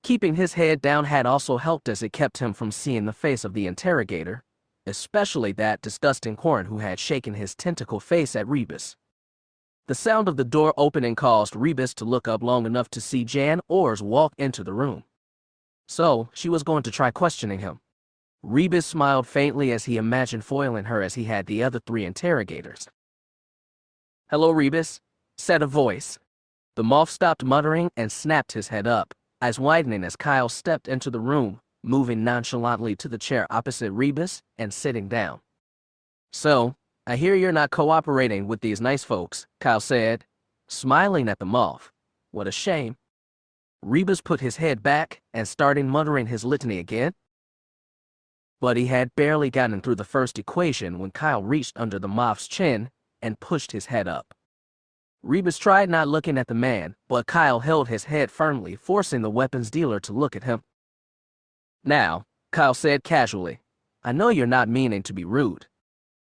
Keeping his head down had also helped as it kept him from seeing the face of the interrogator, especially that disgusting horn who had shaken his tentacle face at Rebus. The sound of the door opening caused Rebus to look up long enough to see Jan Ors walk into the room. So, she was going to try questioning him. Rebus smiled faintly as he imagined foiling her as he had the other 3 interrogators. Hello, Rebus, said a voice. The moth stopped muttering and snapped his head up, eyes widening as Kyle stepped into the room, moving nonchalantly to the chair opposite Rebus and sitting down. So, I hear you're not cooperating with these nice folks, Kyle said, smiling at the moth. What a shame. Rebus put his head back and started muttering his litany again. But he had barely gotten through the first equation when Kyle reached under the moth's chin and pushed his head up. Rebus tried not looking at the man, but Kyle held his head firmly, forcing the weapons dealer to look at him. Now, Kyle said casually, I know you're not meaning to be rude,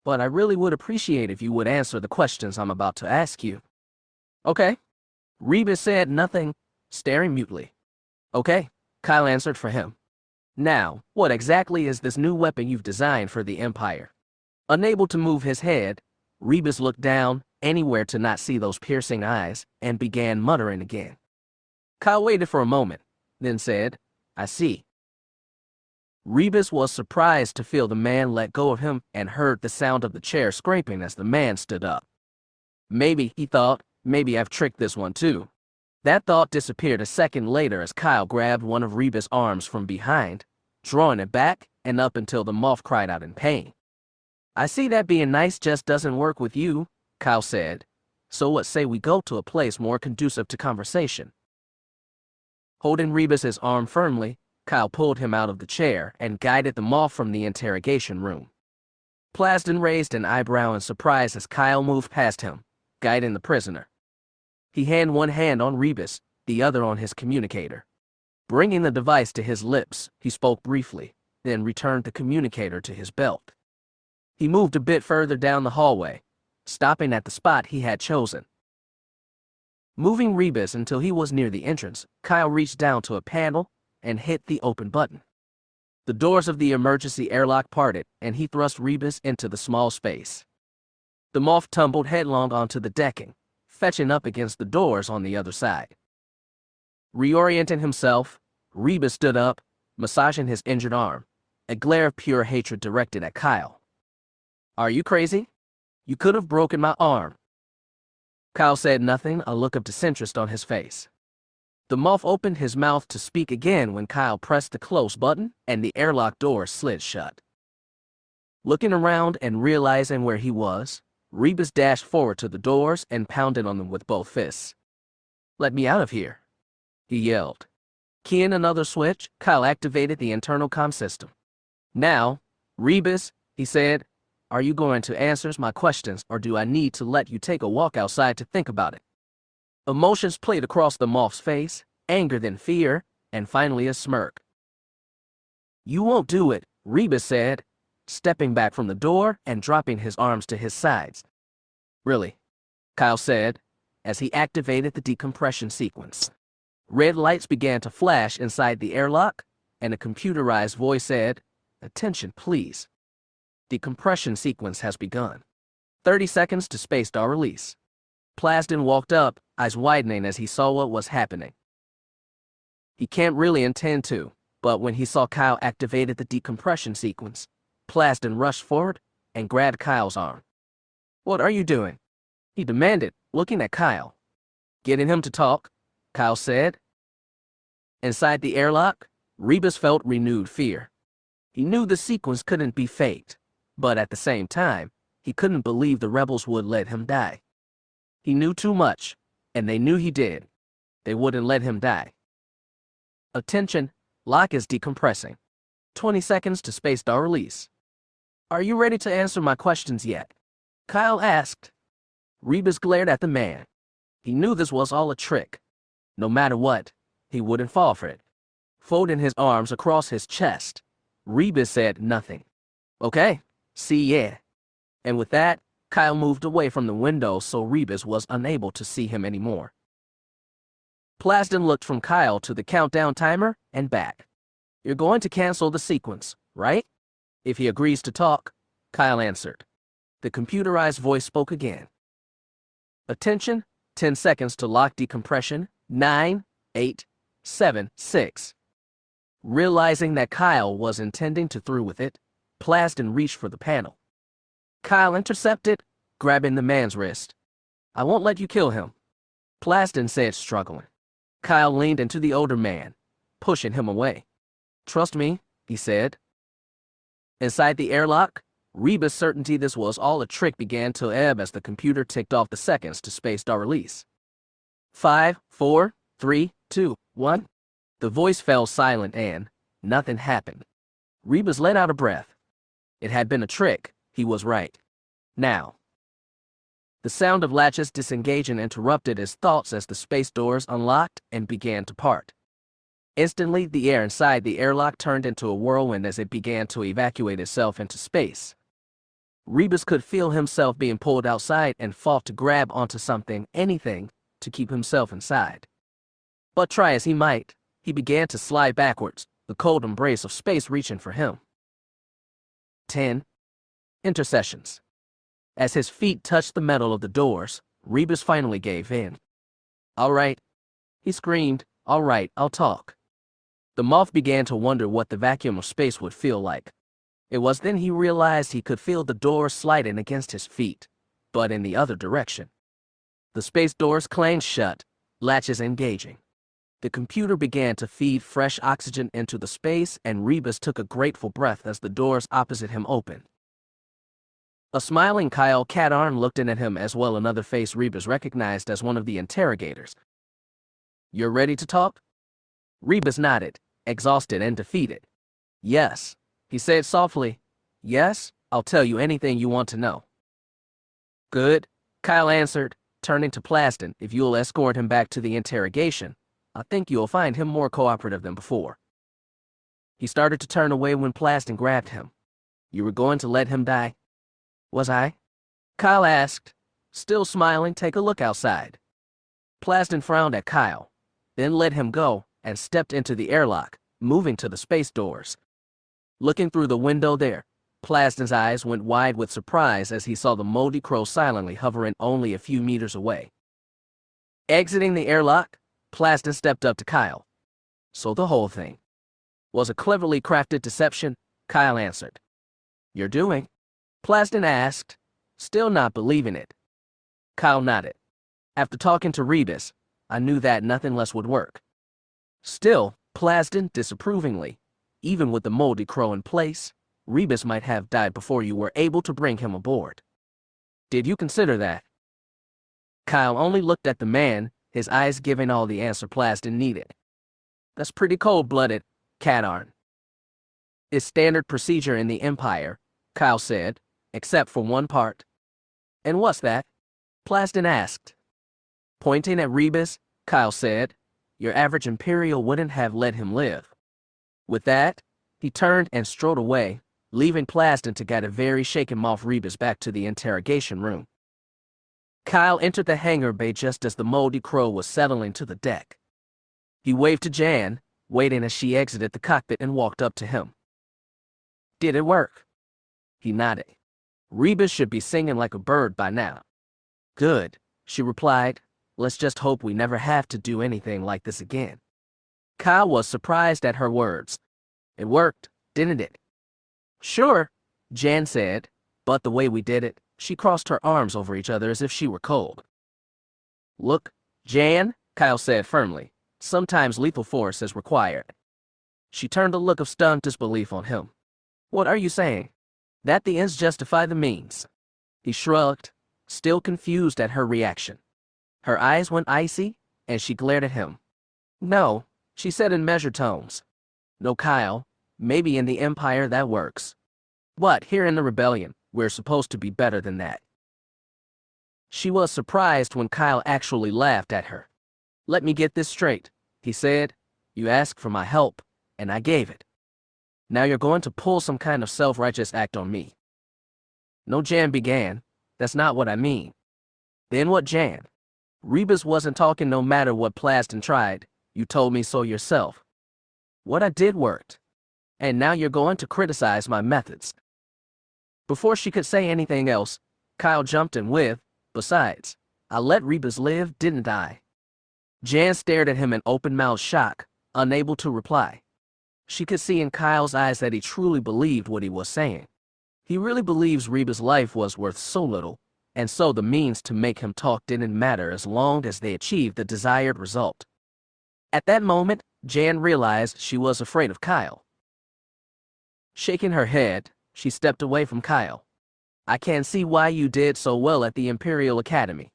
but I really would appreciate if you would answer the questions I'm about to ask you. Okay. Rebus said nothing, staring mutely. Okay, Kyle answered for him. Now, what exactly is this new weapon you've designed for the Empire? Unable to move his head, Rebus looked down, anywhere to not see those piercing eyes, and began muttering again. Kyle waited for a moment, then said, I see. Rebus was surprised to feel the man let go of him and heard the sound of the chair scraping as the man stood up. Maybe, he thought, maybe I've tricked this one too. That thought disappeared a second later as Kyle grabbed one of Rebus' arms from behind, drawing it back and up until the moth cried out in pain. I see that being nice just doesn't work with you, Kyle said. So what say we go to a place more conducive to conversation? Holding Rebus' arm firmly, Kyle pulled him out of the chair and guided the moth from the interrogation room. Plasden raised an eyebrow in surprise as Kyle moved past him, guiding the prisoner. He had one hand on Rebus, the other on his communicator. Bringing the device to his lips, he spoke briefly, then returned the communicator to his belt. He moved a bit further down the hallway, stopping at the spot he had chosen. Moving Rebus until he was near the entrance, Kyle reached down to a panel and hit the open button. The doors of the emergency airlock parted, and he thrust Rebus into the small space. The moth tumbled headlong onto the decking, fetching up against the doors on the other side. Reorienting himself, Rebus stood up, massaging his injured arm, a glare of pure hatred directed at Kyle. "Are you crazy? You could have broken my arm." Kyle said nothing, a look of disinterest on his face. The moth opened his mouth to speak again when Kyle pressed the close button and the airlock door slid shut. Looking around and realizing where he was, Rebus dashed forward to the doors and pounded on them with both fists. "Let me out of here," he yelled. Keying another switch, Kyle activated the internal comm system. "Now, Rebus," he said, "are you going to answer my questions, or do I need to let you take a walk outside to think about it?" Emotions played across the moth's face, anger then fear, and finally a smirk. "You won't do it," Rebus said, stepping back from the door and dropping his arms to his sides. "Really?" Kyle said, as he activated the decompression sequence. Red lights began to flash inside the airlock, and a computerized voice said, "Attention, please. Decompression sequence has begun. 30 seconds to space star release." Plasden walked up, eyes widening as he saw what was happening. He can't really intend to, but when he saw Kyle activated the decompression sequence, Plasden rushed forward and grabbed Kyle's arm. "What are you doing?" he demanded, looking at Kyle. "Getting him to talk," Kyle said. Inside the airlock, Rebus felt renewed fear. He knew the sequence couldn't be faked, but at the same time, he couldn't believe the rebels would let him die. He knew too much, and they knew he did. They wouldn't let him die. "Attention, lock is decompressing. 20 seconds to space star release." "Are you ready to answer my questions yet?" Kyle asked. Rebus glared at the man. He knew this was all a trick. No matter what, he wouldn't fall for it. Folding his arms across his chest, Rebus said nothing. "Okay, see ya." And with that, Kyle moved away from the window so Rebus was unable to see him anymore. Plasden looked from Kyle to the countdown timer and back. "You're going to cancel the sequence, right?" "If he agrees to talk," Kyle answered. The computerized voice spoke again. "Attention, 10 seconds to lock decompression. 9, 8, 7, 6. Realizing that Kyle was intending to through with it, Plasden reached for the panel. Kyle intercepted, grabbing the man's wrist. "I won't let you kill him," Plasden said, struggling. Kyle leaned into the older man, pushing him away. "Trust me," he said. Inside the airlock, Rebus' certainty this was all a trick began to ebb as the computer ticked off the seconds to space star release. 5, 4, 3, 2, 1. The voice fell silent and nothing happened. Rebus let out a breath. It had been a trick. He was right. Now. The sound of latches disengaging interrupted his thoughts as the space doors unlocked and began to part. Instantly, the air inside the airlock turned into a whirlwind as it began to evacuate itself into space. Rebus could feel himself being pulled outside and fought to grab onto something, anything, to keep himself inside. But try as he might, he began to slide backwards, the cold embrace of space reaching for him. 10. Intercessions. As his feet touched the metal of the doors, Rebus finally gave in. "All right," he screamed. "All right, I'll talk." The moth began to wonder what the vacuum of space would feel like. It was then he realized he could feel the doors sliding against his feet, but in the other direction. The space doors clanged shut, latches engaging. The computer began to feed fresh oxygen into the space, and Rebus took a grateful breath as the doors opposite him opened. A smiling Katarn looked in at him as well, another face Rebus recognized as one of the interrogators. "You're ready to talk?" Rebus nodded, exhausted and defeated. "Yes," he said softly. "Yes, I'll tell you anything you want to know." "Good," Kyle answered, turning to Plasden. "If you'll escort him back to the interrogation, I think you'll find him more cooperative than before." He started to turn away when Plasden grabbed him. "You were going to let him die?" Was I? Kyle asked, still smiling. Take a look outside. Plasden frowned at Kyle, then let him go and stepped into the airlock, moving to the space doors. Looking through the window there, Plasden's eyes went wide with surprise as he saw the moldy crow silently hovering only a few meters away. Exiting the airlock, Plasden stepped up to Kyle. So the whole thing was a cleverly crafted deception, Kyle answered. You're doing? Plasden asked, still not believing it. Kyle nodded. After talking to Rebus, I knew that nothing less would work. Still, Plasden disapprovingly, even with the moldy crow in place, Rebus might have died before you were able to bring him aboard. Did you consider that? Kyle only looked at the man, his eyes giving all the answer Plasden needed. That's pretty cold-blooded, Katarn. It's standard procedure in the Empire, Kyle said, except for one part. And what's that? Plasden asked. Pointing at Rebus, Kyle said, your average Imperial wouldn't have let him live. With that, he turned and strode away, leaving Plasden to guide a very shaken moth Rebus back to the interrogation room. Kyle entered the hangar bay just as the moldy crow was settling to the deck. He waved to Jan, waiting as she exited the cockpit and walked up to him. Did it work? He nodded. Rebus should be singing like a bird by now. Good, she replied. Let's just hope we never have to do anything like this again. Kyle was surprised at her words. It worked, didn't it? Sure, Jan said, but the way we did it, she crossed her arms over each other as if she were cold. Look, Jan, Kyle said firmly, sometimes lethal force is required. She turned a look of stunned disbelief on him. What are you saying? That the ends justify the means. He shrugged, still confused at her reaction. Her eyes went icy, and she glared at him. No, she said in measured tones. No, Kyle, maybe in the Empire that works. But here in the Rebellion, we're supposed to be better than that. She was surprised when Kyle actually laughed at her. Let me get this straight, he said. You asked for my help, and I gave it. Now you're going to pull some kind of self-righteous act on me. No, Jan began. That's not what I mean. Then what, Jan? Rebus wasn't talking no matter what Plasden tried. You told me so yourself. What I did worked. And now you're going to criticize my methods. Before she could say anything else, Kyle jumped in with, besides, I let Rebus live, didn't I? Jan stared at him in open-mouthed shock, unable to reply. She could see in Kyle's eyes that he truly believed what he was saying. He really believes Rebus' life was worth so little, and so the means to make him talk didn't matter as long as they achieved the desired result. At that moment, Jan realized she was afraid of Kyle. Shaking her head, she stepped away from Kyle. I can't see why you did so well at the Imperial Academy.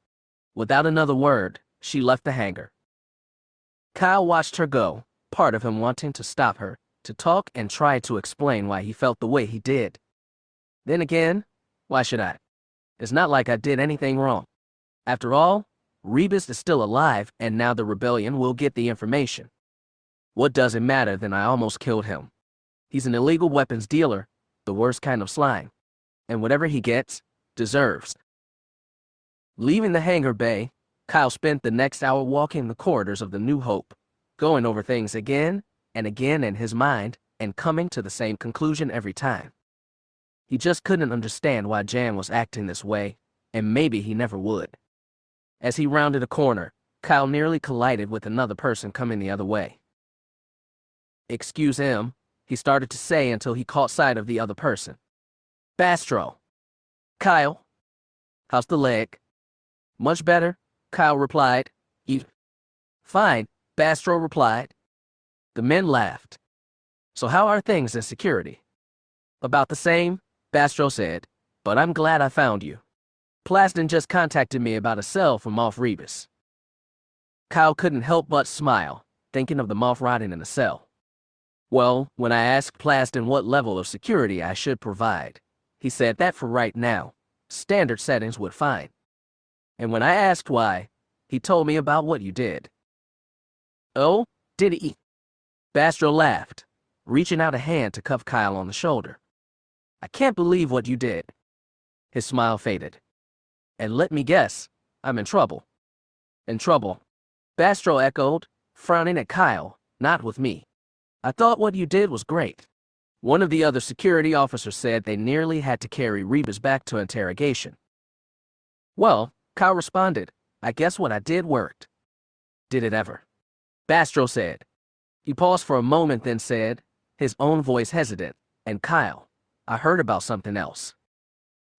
Without another word, she left the hangar. Kyle watched her go, part of him wanting to stop her, to talk and try to explain why he felt the way he did. Then again, why should I? It's not like I did anything wrong. After all, Rebus is still alive, and now the Rebellion will get the information. What does it matter that I almost killed him? He's an illegal weapons dealer, the worst kind of slime. And whatever he gets, deserves. Leaving the hangar bay, Kyle spent the next hour walking the corridors of the New Hope, going over things again and again in his mind and coming to the same conclusion every time. He just couldn't understand why Jan was acting this way, and maybe he never would. As he rounded a corner, Kyle nearly collided with another person coming the other way. Excuse him, he started to say until he caught sight of the other person. Bastro. Kyle. How's the leg? Much better, Kyle replied. You. Fine, Bastro replied. The men laughed. So how are things in security? About the same, Bastro said, but I'm glad I found you. Plasden just contacted me about a cell for Moth Rebus. Kyle couldn't help but smile, thinking of the moth rotting in a cell. Well, when I asked Plasden what level of security I should provide, he said that for right now, standard settings would fine. And when I asked why, he told me about what you did. Oh, did he? Bastro laughed, reaching out a hand to cuff Kyle on the shoulder. I can't believe what you did. His smile faded. And let me guess, I'm in trouble. In trouble, Bastro echoed, frowning at Kyle, not with me. I thought what you did was great. One of the other security officers said they nearly had to carry Rebus back to interrogation. Well, Kyle responded, I guess what I did worked. Did it ever? Bastro said. He paused for a moment, then said, his own voice hesitant, and Kyle, I heard about something else.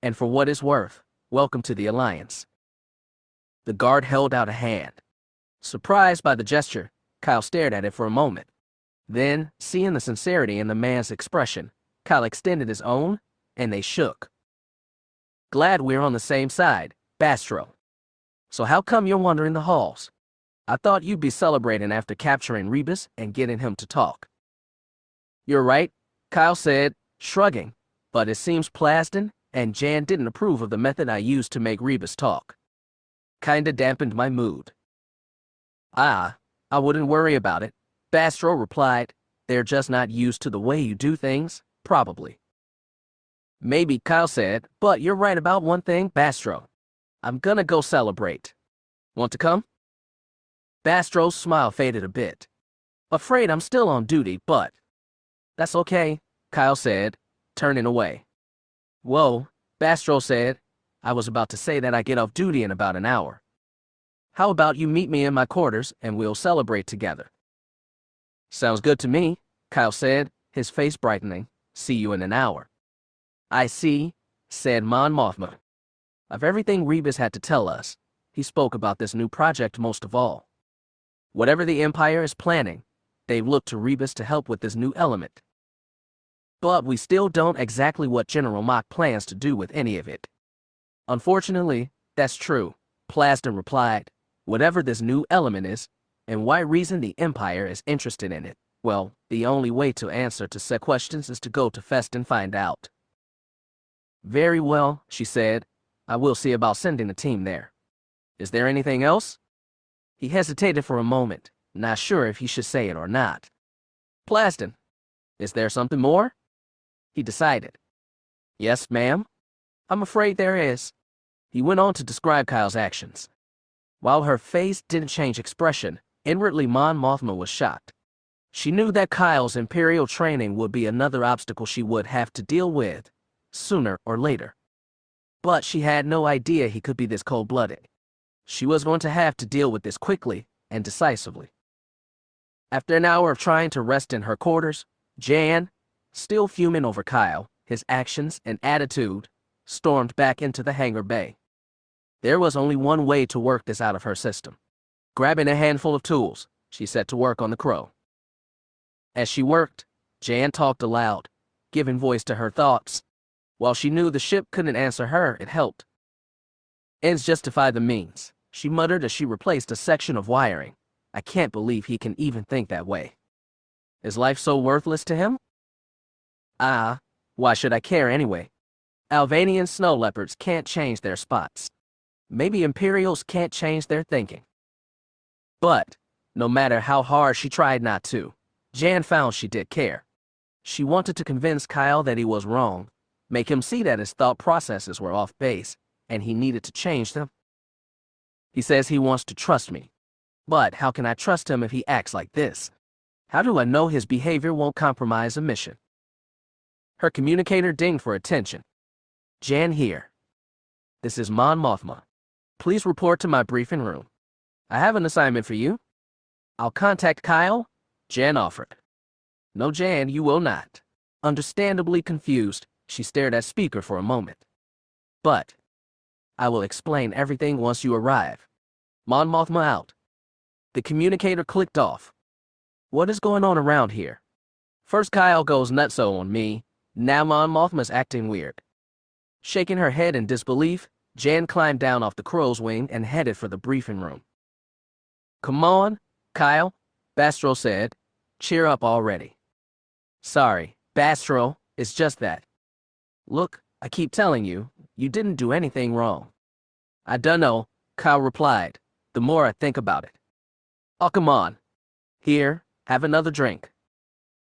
And for what it's worth, welcome to the Alliance. The guard held out a hand. Surprised by the gesture, Kyle stared at it for a moment. Then, seeing the sincerity in the man's expression, Kyle extended his own, and they shook. Glad we're on the same side, Bastro. So how come you're wandering the halls? I thought you'd be celebrating after capturing Rebus and getting him to talk. You're right, Kyle said, shrugging, but it seems Plasden and Jan didn't approve of the method I used to make Rebus talk. Kinda dampened my mood. I wouldn't worry about it, Bastro replied. They're just not used to the way you do things, probably. Maybe, Kyle said, but you're right about one thing, Bastro. I'm gonna go celebrate. Want to come? Bastro's smile faded a bit. Afraid I'm still on duty, but... That's okay, Kyle said, turning away. Whoa, Bastro said. I was about to say that I get off duty in about an hour. How about you meet me in my quarters and we'll celebrate together? Sounds good to me, Kyle said, his face brightening. See you in an hour. I see, said Mon Mothma. Of everything Rebus had to tell us, he spoke about this new project most of all. Whatever the Empire is planning, they've looked to Rebus to help with this new element. But we still don't exactly what General Mock plans to do with any of it. Unfortunately, that's true, Plasden replied. Whatever this new element is, and why reason the Empire is interested in it, well, the only way to answer to said questions is to go to Fest and find out. Very well, she said. I will see about sending a team there. Is there anything else? He hesitated for a moment, not sure if he should say it or not. Plasden, is there something more? He decided. Yes, ma'am. I'm afraid there is. He went on to describe Kyle's actions. While her face didn't change expression, inwardly Mon Mothma was shocked. She knew that Kyle's Imperial training would be another obstacle she would have to deal with, sooner or later. But she had no idea he could be this cold-blooded. She was going to have to deal with this quickly and decisively. After an hour of trying to rest in her quarters, Jan, still fuming over Kyle, his actions and attitude, stormed back into the hangar bay. There was only one way to work this out of her system. Grabbing a handful of tools, she set to work on the Crow. As she worked, Jan talked aloud, giving voice to her thoughts. While she knew the ship couldn't answer her, it helped. Ends justify the means, she muttered as she replaced a section of wiring. I can't believe he can even think that way. Is life so worthless to him? Why should I care anyway? Alvanian snow leopards can't change their spots. Maybe Imperials can't change their thinking. But, no matter how hard she tried not to, Jan found she did care. She wanted to convince Kyle that he was wrong, make him see that his thought processes were off base, and he needed to change them. He says he wants to trust me. But how can I trust him if he acts like this? How do I know his behavior won't compromise a mission? Her communicator dinged for attention. Jan here. This is Mon Mothma. Please report to my briefing room. I have an assignment for you. I'll contact Kyle, Jan offered. No, Jan, you will not. Understandably confused, she stared at speaker for a moment. But I will explain everything once you arrive. Mon Mothma out. The communicator clicked off. What is going on around here? First Kyle goes nutso on me, now Mon Mothma's acting weird. Shaking her head in disbelief, Jan climbed down off the crow's wing and headed for the briefing room. Come on, Kyle, Bastro said. Cheer up already. Sorry, Bastro, it's just that. Look, I keep telling you, you didn't do anything wrong. I dunno, Kyle replied, the more I think about it. Oh, come on. Here, have another drink.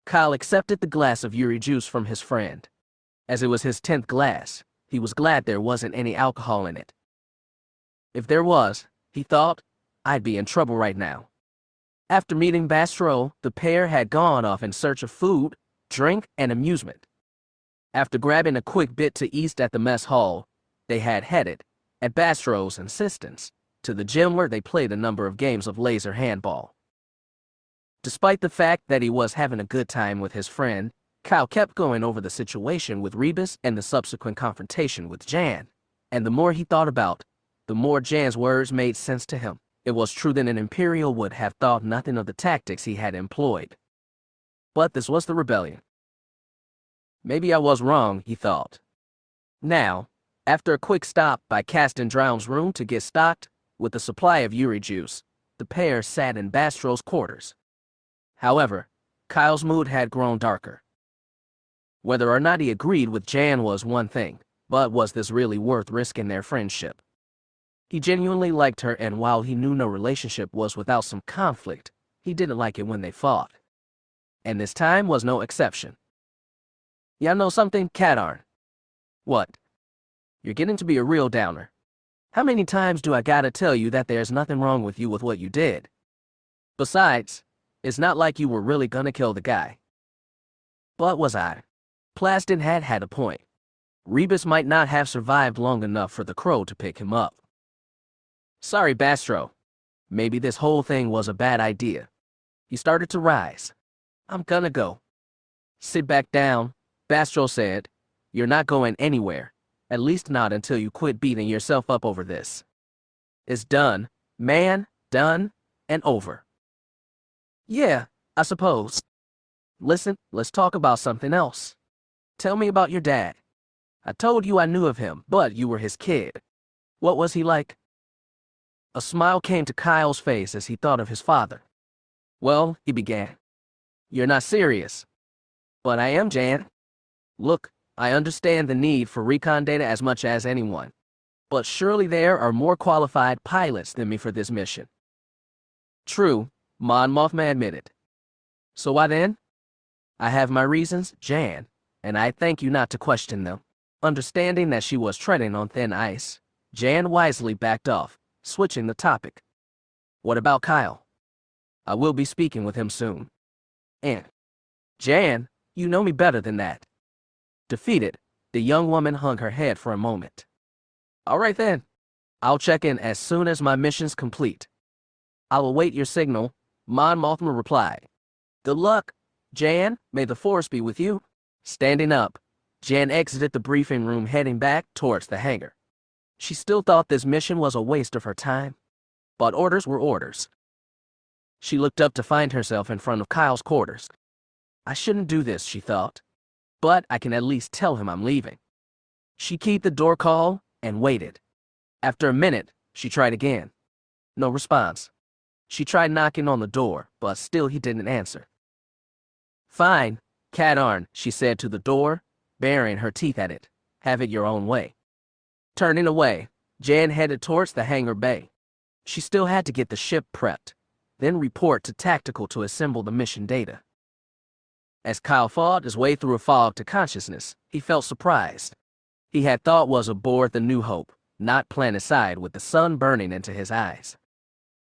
Kyle accepted the glass of Yuri juice from his friend. As it was his 10th glass, He was glad there wasn't any alcohol in it. If there was, he thought, I'd be in trouble right now. After meeting Bastro, the pair had gone off in search of food, drink, and amusement. After grabbing a quick bit to eat at the mess hall, they had headed, at Bastro's insistence, to the gym where they played a number of games of laser handball. Despite the fact that he was having a good time with his friend, Kyle kept going over the situation with Rebus and the subsequent confrontation with Jan, and the more he thought about, the more Jan's words made sense to him. It was true that an Imperial would have thought nothing of the tactics he had employed. But this was the rebellion. Maybe I was wrong, he thought. Now, after a quick stop by Caston Drown's room to get stocked with a supply of Yuri juice, the pair sat in Bastro's quarters. However, Kyle's mood had grown darker. Whether or not he agreed with Jan was one thing, but was this really worth risking their friendship? He genuinely liked her, and while he knew no relationship was without some conflict, he didn't like it when they fought. And this time was no exception. "Ya know something, Katarn?" "What?" "You're getting to be a real downer. How many times do I gotta tell you that there's nothing wrong with you with what you did? Besides, it's not like you were really gonna kill the guy." But was I? Plaston had a point. Rebus might not have survived long enough for the crow to pick him up. "Sorry, Bastro. Maybe this whole thing was a bad idea." He started to rise. "I'm gonna go." "Sit back down," Bastro said. "You're not going anywhere. At least not until you quit beating yourself up over this. It's done, man, done, and over." "Yeah, I suppose. Listen, let's talk about something else. Tell me about your dad. I told you I knew of him, but you were his kid. What was he like?" A smile came to Kyle's face as he thought of his father. "Well," he began. "You're not serious." "But I am, Jan. Look, I understand the need for recon data as much as anyone. But surely there are more qualified pilots than me for this mission." "True," Mon Mothma admitted. "So why then?" "I have my reasons, Jan, and I thank you not to question them." Understanding that she was treading on thin ice, Jan wisely backed off, switching the topic. "What about Kyle?" "I will be speaking with him soon." "And Jan, you know me better than that." Defeated, the young woman hung her head for a moment. "All right then. I'll check in as soon as my mission's complete." "I'll await your signal," Mon Mothma replied. "Good luck, Jan. May the force be with you." Standing up, Jan exited the briefing room, heading back towards the hangar. She still thought this mission was a waste of her time, but orders were orders. She looked up to find herself in front of Kyle's quarters. "I shouldn't do this," she thought, "but I can at least tell him I'm leaving." She keyed the door call and waited. After a minute, she tried again. No response. She tried knocking on the door, but still he didn't answer. "Fine, Katarn," she said to the door, baring her teeth at it. "Have it your own way." Turning away, Jan headed towards the hangar bay. She still had to get the ship prepped, then report to Tactical to assemble the mission data. As Kyle fought his way through a fog to consciousness, he felt surprised. He had thought was aboard the New Hope, not planetside with the sun burning into his eyes.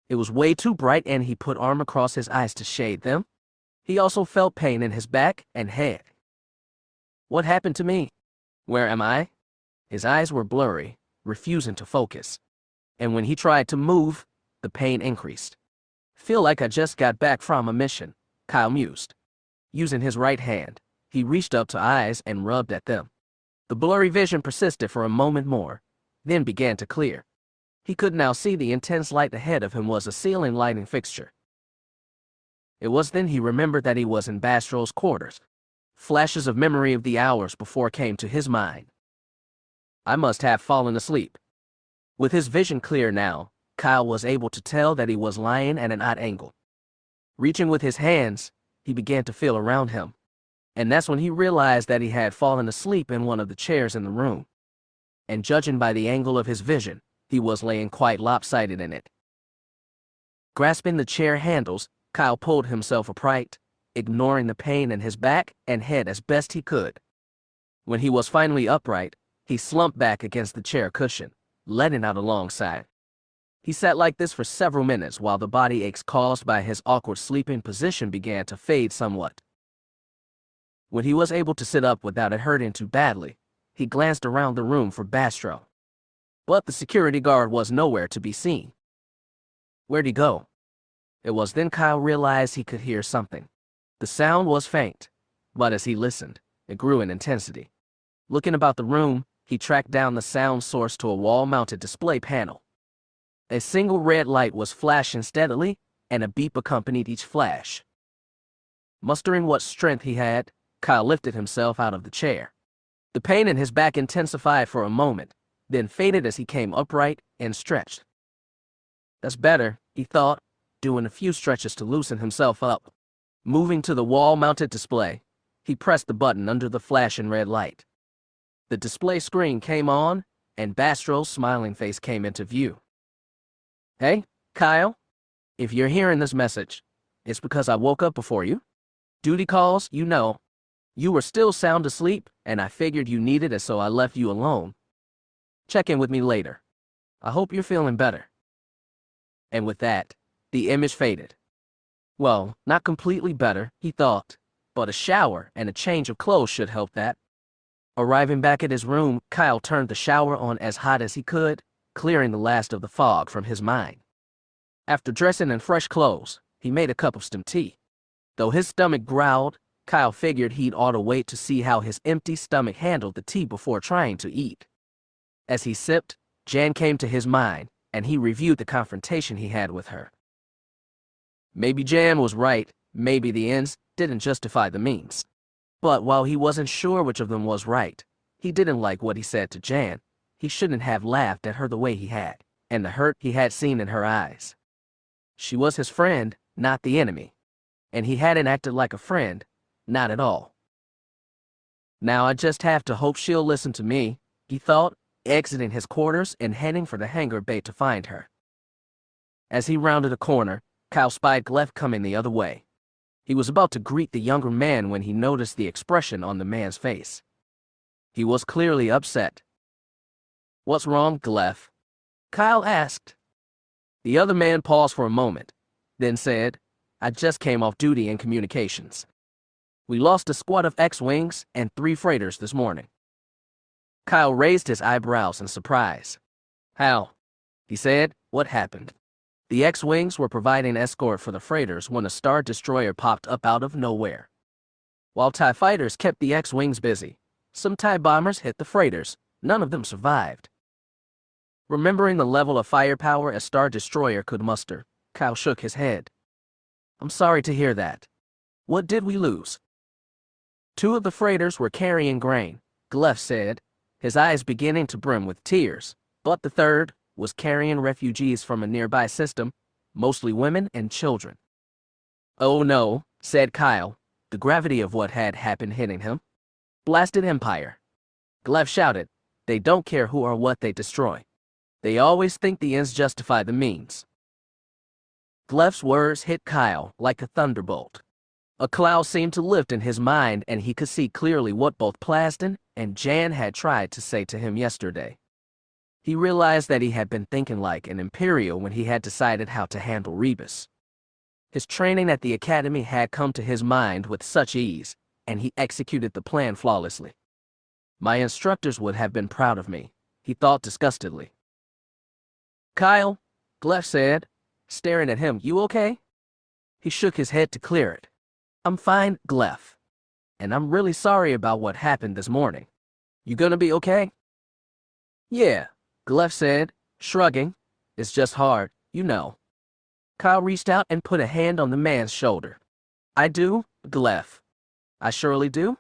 It was way too bright and he put arm across his eyes to shade them. He also felt pain in his back and head. What happened to me? Where am I? His eyes were blurry, refusing to focus. And when he tried to move, the pain increased. Feel like I just got back from a mission, Kyle mused. Using his right hand, he reached up to eyes and rubbed at them. The blurry vision persisted for a moment more, then began to clear. He could now see the intense light ahead of him was a ceiling lighting fixture. It was then he remembered that he was in Bastro's quarters. Flashes of memory of the hours before came to his mind. I must have fallen asleep. With his vision clear now, Kyle was able to tell that he was lying at an odd angle. Reaching with his hands, he began to feel around him. And that's when he realized that he had fallen asleep in one of the chairs in the room. And judging by the angle of his vision, he was laying quite lopsided in it. Grasping the chair handles, Kyle pulled himself upright, ignoring the pain in his back and head as best he could. When he was finally upright, He slumped back against the chair cushion, letting out a long sigh. He sat like this for several minutes while the body aches caused by his awkward sleeping position began to fade somewhat. When he was able to sit up without it hurting too badly, he glanced around the room for Bastro. But the security guard was nowhere to be seen. Where'd he go? It was then Kyle realized he could hear something. The sound was faint, but as he listened, it grew in intensity. Looking about the room, he tracked down the sound source to a wall-mounted display panel. A single red light was flashing steadily, and a beep accompanied each flash. Mustering what strength he had, Kyle lifted himself out of the chair. The pain in his back intensified for a moment, then faded as he came upright and stretched. That's better, he thought, doing a few stretches to loosen himself up. Moving to the wall-mounted display, he pressed the button under the flashing red light. The display screen came on, and Bastro's smiling face came into view. Hey, Kyle, if you're hearing this message, it's because I woke up before you. Duty calls, you know. You were still sound asleep, and I figured you needed it, so I left you alone. Check in with me later. I hope you're feeling better. And with that, the image faded. Well, not completely better, he thought, but a shower and a change of clothes should help that. Arriving back at his room, Kyle turned the shower on as hot as he could, clearing the last of the fog from his mind. After dressing in fresh clothes, he made a cup of steamed tea. Though his stomach growled, Kyle figured he'd ought to wait to see how his empty stomach handled the tea before trying to eat. As he sipped, Jan came to his mind, and he reviewed the confrontation he had with her. Maybe Jan was right, maybe the ends didn't justify the means. But while he wasn't sure which of them was right, he didn't like what he said to Jan. He shouldn't have laughed at her the way he had, and the hurt he had seen in her eyes. She was his friend, not the enemy. And he hadn't acted like a friend, not at all. Now I just have to hope she'll listen to me, he thought, exiting his quarters and heading for the hangar bay to find her. As he rounded a corner, Kyle spied Glef coming the other way. He was about to greet the younger man when he noticed the expression on the man's face. He was clearly upset. What's wrong, Glef? Kyle asked. The other man paused for a moment, then said, I just came off duty in communications. We lost a squad of X-Wings and 3 freighters this morning. Kyle raised his eyebrows in surprise. How? He said, what happened? The X-Wings were providing escort for the freighters when a Star Destroyer popped up out of nowhere. While TIE fighters kept the X-Wings busy, some TIE bombers hit the freighters. None of them survived. Remembering the level of firepower a Star Destroyer could muster, Kyle shook his head. I'm sorry to hear that. What did we lose? 2 of the freighters were carrying grain, Glef said, his eyes beginning to brim with tears, but the 3rd was carrying refugees from a nearby system, mostly women and children. Oh no, said Kyle, the gravity of what had happened hitting him. Blasted Empire. Glef shouted, they don't care who or what they destroy. They always think the ends justify the means. Glef's words hit Kyle like a thunderbolt. A cloud seemed to lift in his mind, and he could see clearly what both Plaston and Jan had tried to say to him yesterday. He realized that he had been thinking like an Imperial when he had decided how to handle Rebus. His training at the Academy had come to his mind with such ease, and he executed the plan flawlessly. My instructors would have been proud of me, he thought disgustedly. Kyle, Glef said, staring at him, you okay? He shook his head to clear it. I'm fine, Glef. And I'm really sorry about what happened this morning. You gonna be okay? Yeah, Glef said, shrugging. It's just hard, you know. Kyle reached out and put a hand on the man's shoulder. I do, Glef. I surely do.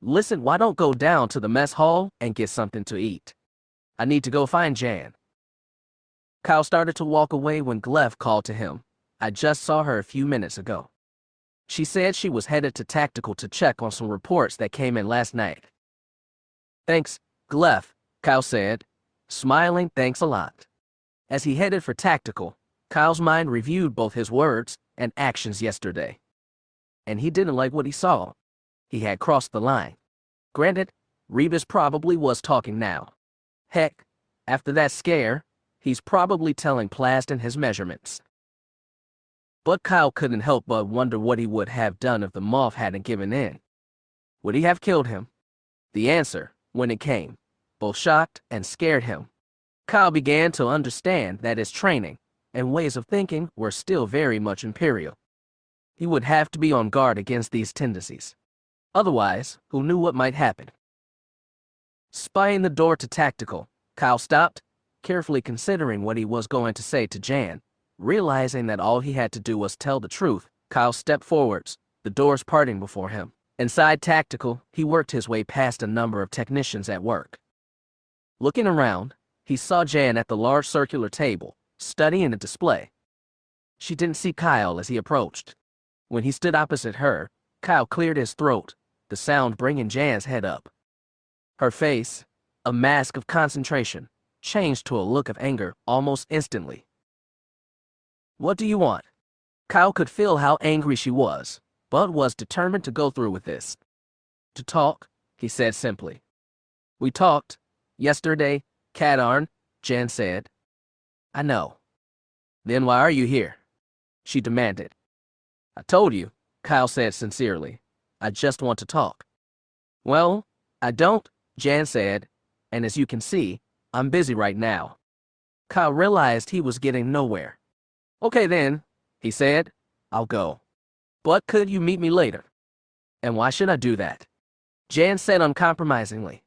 Listen, why don't go down to the mess hall and get something to eat? I need to go find Jan. Kyle started to walk away when Glef called to him. I just saw her a few minutes ago. She said she was headed to Tactical to check on some reports that came in last night. Thanks, Glef, Kyle said, smiling, thanks a lot. As he headed for Tactical, Kyle's mind reviewed both his words and actions yesterday. And he didn't like what he saw. He had crossed the line. Granted, Rebus probably was talking now. Heck, after that scare, he's probably telling Plaston his measurements. But Kyle couldn't help but wonder what he would have done if the moth hadn't given in. Would he have killed him? The answer, when it came, both shocked and scared him. Kyle began to understand that his training and ways of thinking were still very much Imperial. He would have to be on guard against these tendencies. Otherwise, who knew what might happen? Spying the door to tactical, Kyle stopped, carefully considering what he was going to say to Jan. Realizing that all he had to do was tell the truth, Kyle stepped forwards, the doors parting before him. Inside tactical, he worked his way past a number of technicians at work. Looking around, he saw Jan at the large circular table, studying a display. She didn't see Kyle as he approached. When he stood opposite her, Kyle cleared his throat, the sound bringing Jan's head up. Her face, a mask of concentration, changed to a look of anger almost instantly. "What do you want?" Kyle could feel how angry she was, but was determined to go through with this. "To talk," he said simply. "We talked yesterday, Katarn," Jan said. "I know." "Then why are you here?" she demanded. "I told you," Kyle said sincerely. "I just want to talk." "Well, I don't," Jan said, "and as you can see, I'm busy right now." Kyle realized he was getting nowhere. "Okay then," he said, "I'll go. But could you meet me later?" "And why should I do that?" Jan said uncompromisingly.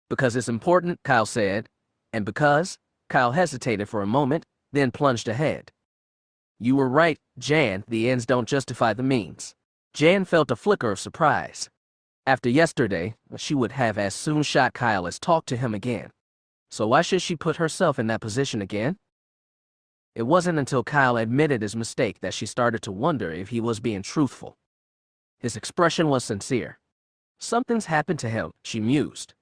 "Because it's important," Kyle said, and because, Kyle hesitated for a moment, then plunged ahead. "You were right, Jan, the ends don't justify the means." Jan felt a flicker of surprise. After yesterday, she would have as soon shot Kyle as talked to him again. So why should she put herself in that position again? It wasn't until Kyle admitted his mistake that she started to wonder if he was being truthful. His expression was sincere. Something's happened to him, she mused.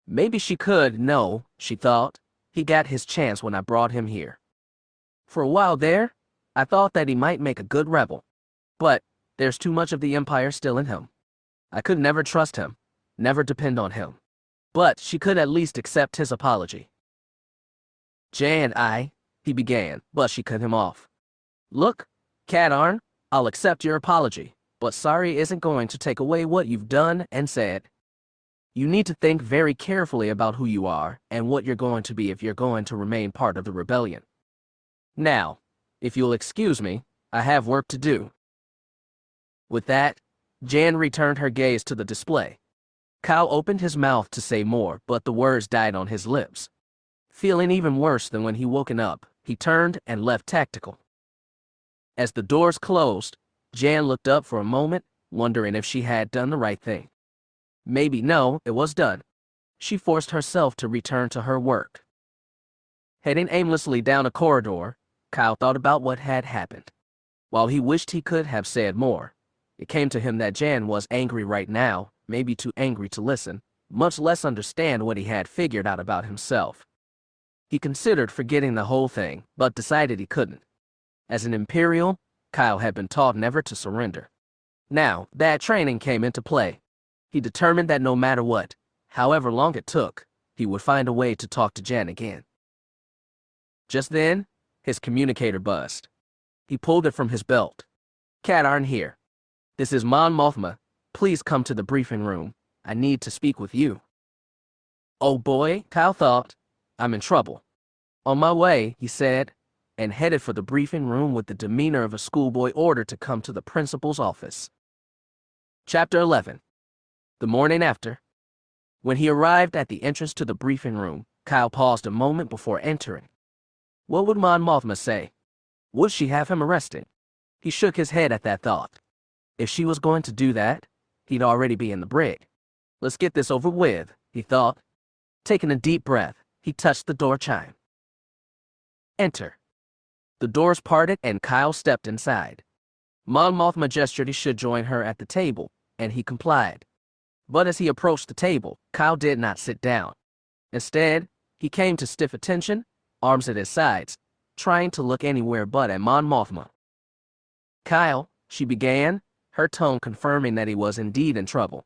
Maybe she could know, she thought. He got his chance when I brought him here. For a while there, I thought that he might make a good rebel. But there's too much of the Empire still in him. I could never trust him, never depend on him. But she could at least accept his apology. Jan, he began, but she cut him off. "Look, Katarn, I'll accept your apology, but sorry isn't going to take away what you've done and said. You need to think very carefully about who you are and what you're going to be if you're going to remain part of the rebellion. Now, if you'll excuse me, I have work to do." With that, Jan returned her gaze to the display. Kyle opened his mouth to say more, but the words died on his lips. Feeling even worse than when he woken up, he turned and left tactical. As the doors closed, Jan looked up for a moment, wondering if she had done the right thing. Maybe no, it was done. She forced herself to return to her work. Heading aimlessly down a corridor, Kyle thought about what had happened. While he wished he could have said more, it came to him that Jan was angry right now, maybe too angry to listen, much less understand what he had figured out about himself. He considered forgetting the whole thing, but decided he couldn't. As an Imperial, Kyle had been taught never to surrender. Now, that training came into play. He determined that no matter what, however long it took, he would find a way to talk to Jan again. Just then, his communicator buzzed. He pulled it from his belt. "Katarn here. This is Mon Mothma. Please come to the briefing room. I need to speak with you." Oh boy, Kyle thought. I'm in trouble. "On my way," he said, and headed for the briefing room with the demeanor of a schoolboy ordered to come to the principal's office. Chapter 11. The morning after. When he arrived at the entrance to the briefing room, Kyle paused a moment before entering. What would Mon Mothma say? Would she have him arrested? He shook his head at that thought. If she was going to do that, he'd already be in the brig. Let's get this over with, he thought. Taking a deep breath, he touched the door chime. Enter. The doors parted and Kyle stepped inside. Mon Mothma gestured he should join her at the table, and he complied. But as he approached the table, Kyle did not sit down. Instead, he came to stiff attention, arms at his sides, trying to look anywhere but at Mon Mothma. "Kyle," she began, her tone confirming that he was indeed in trouble.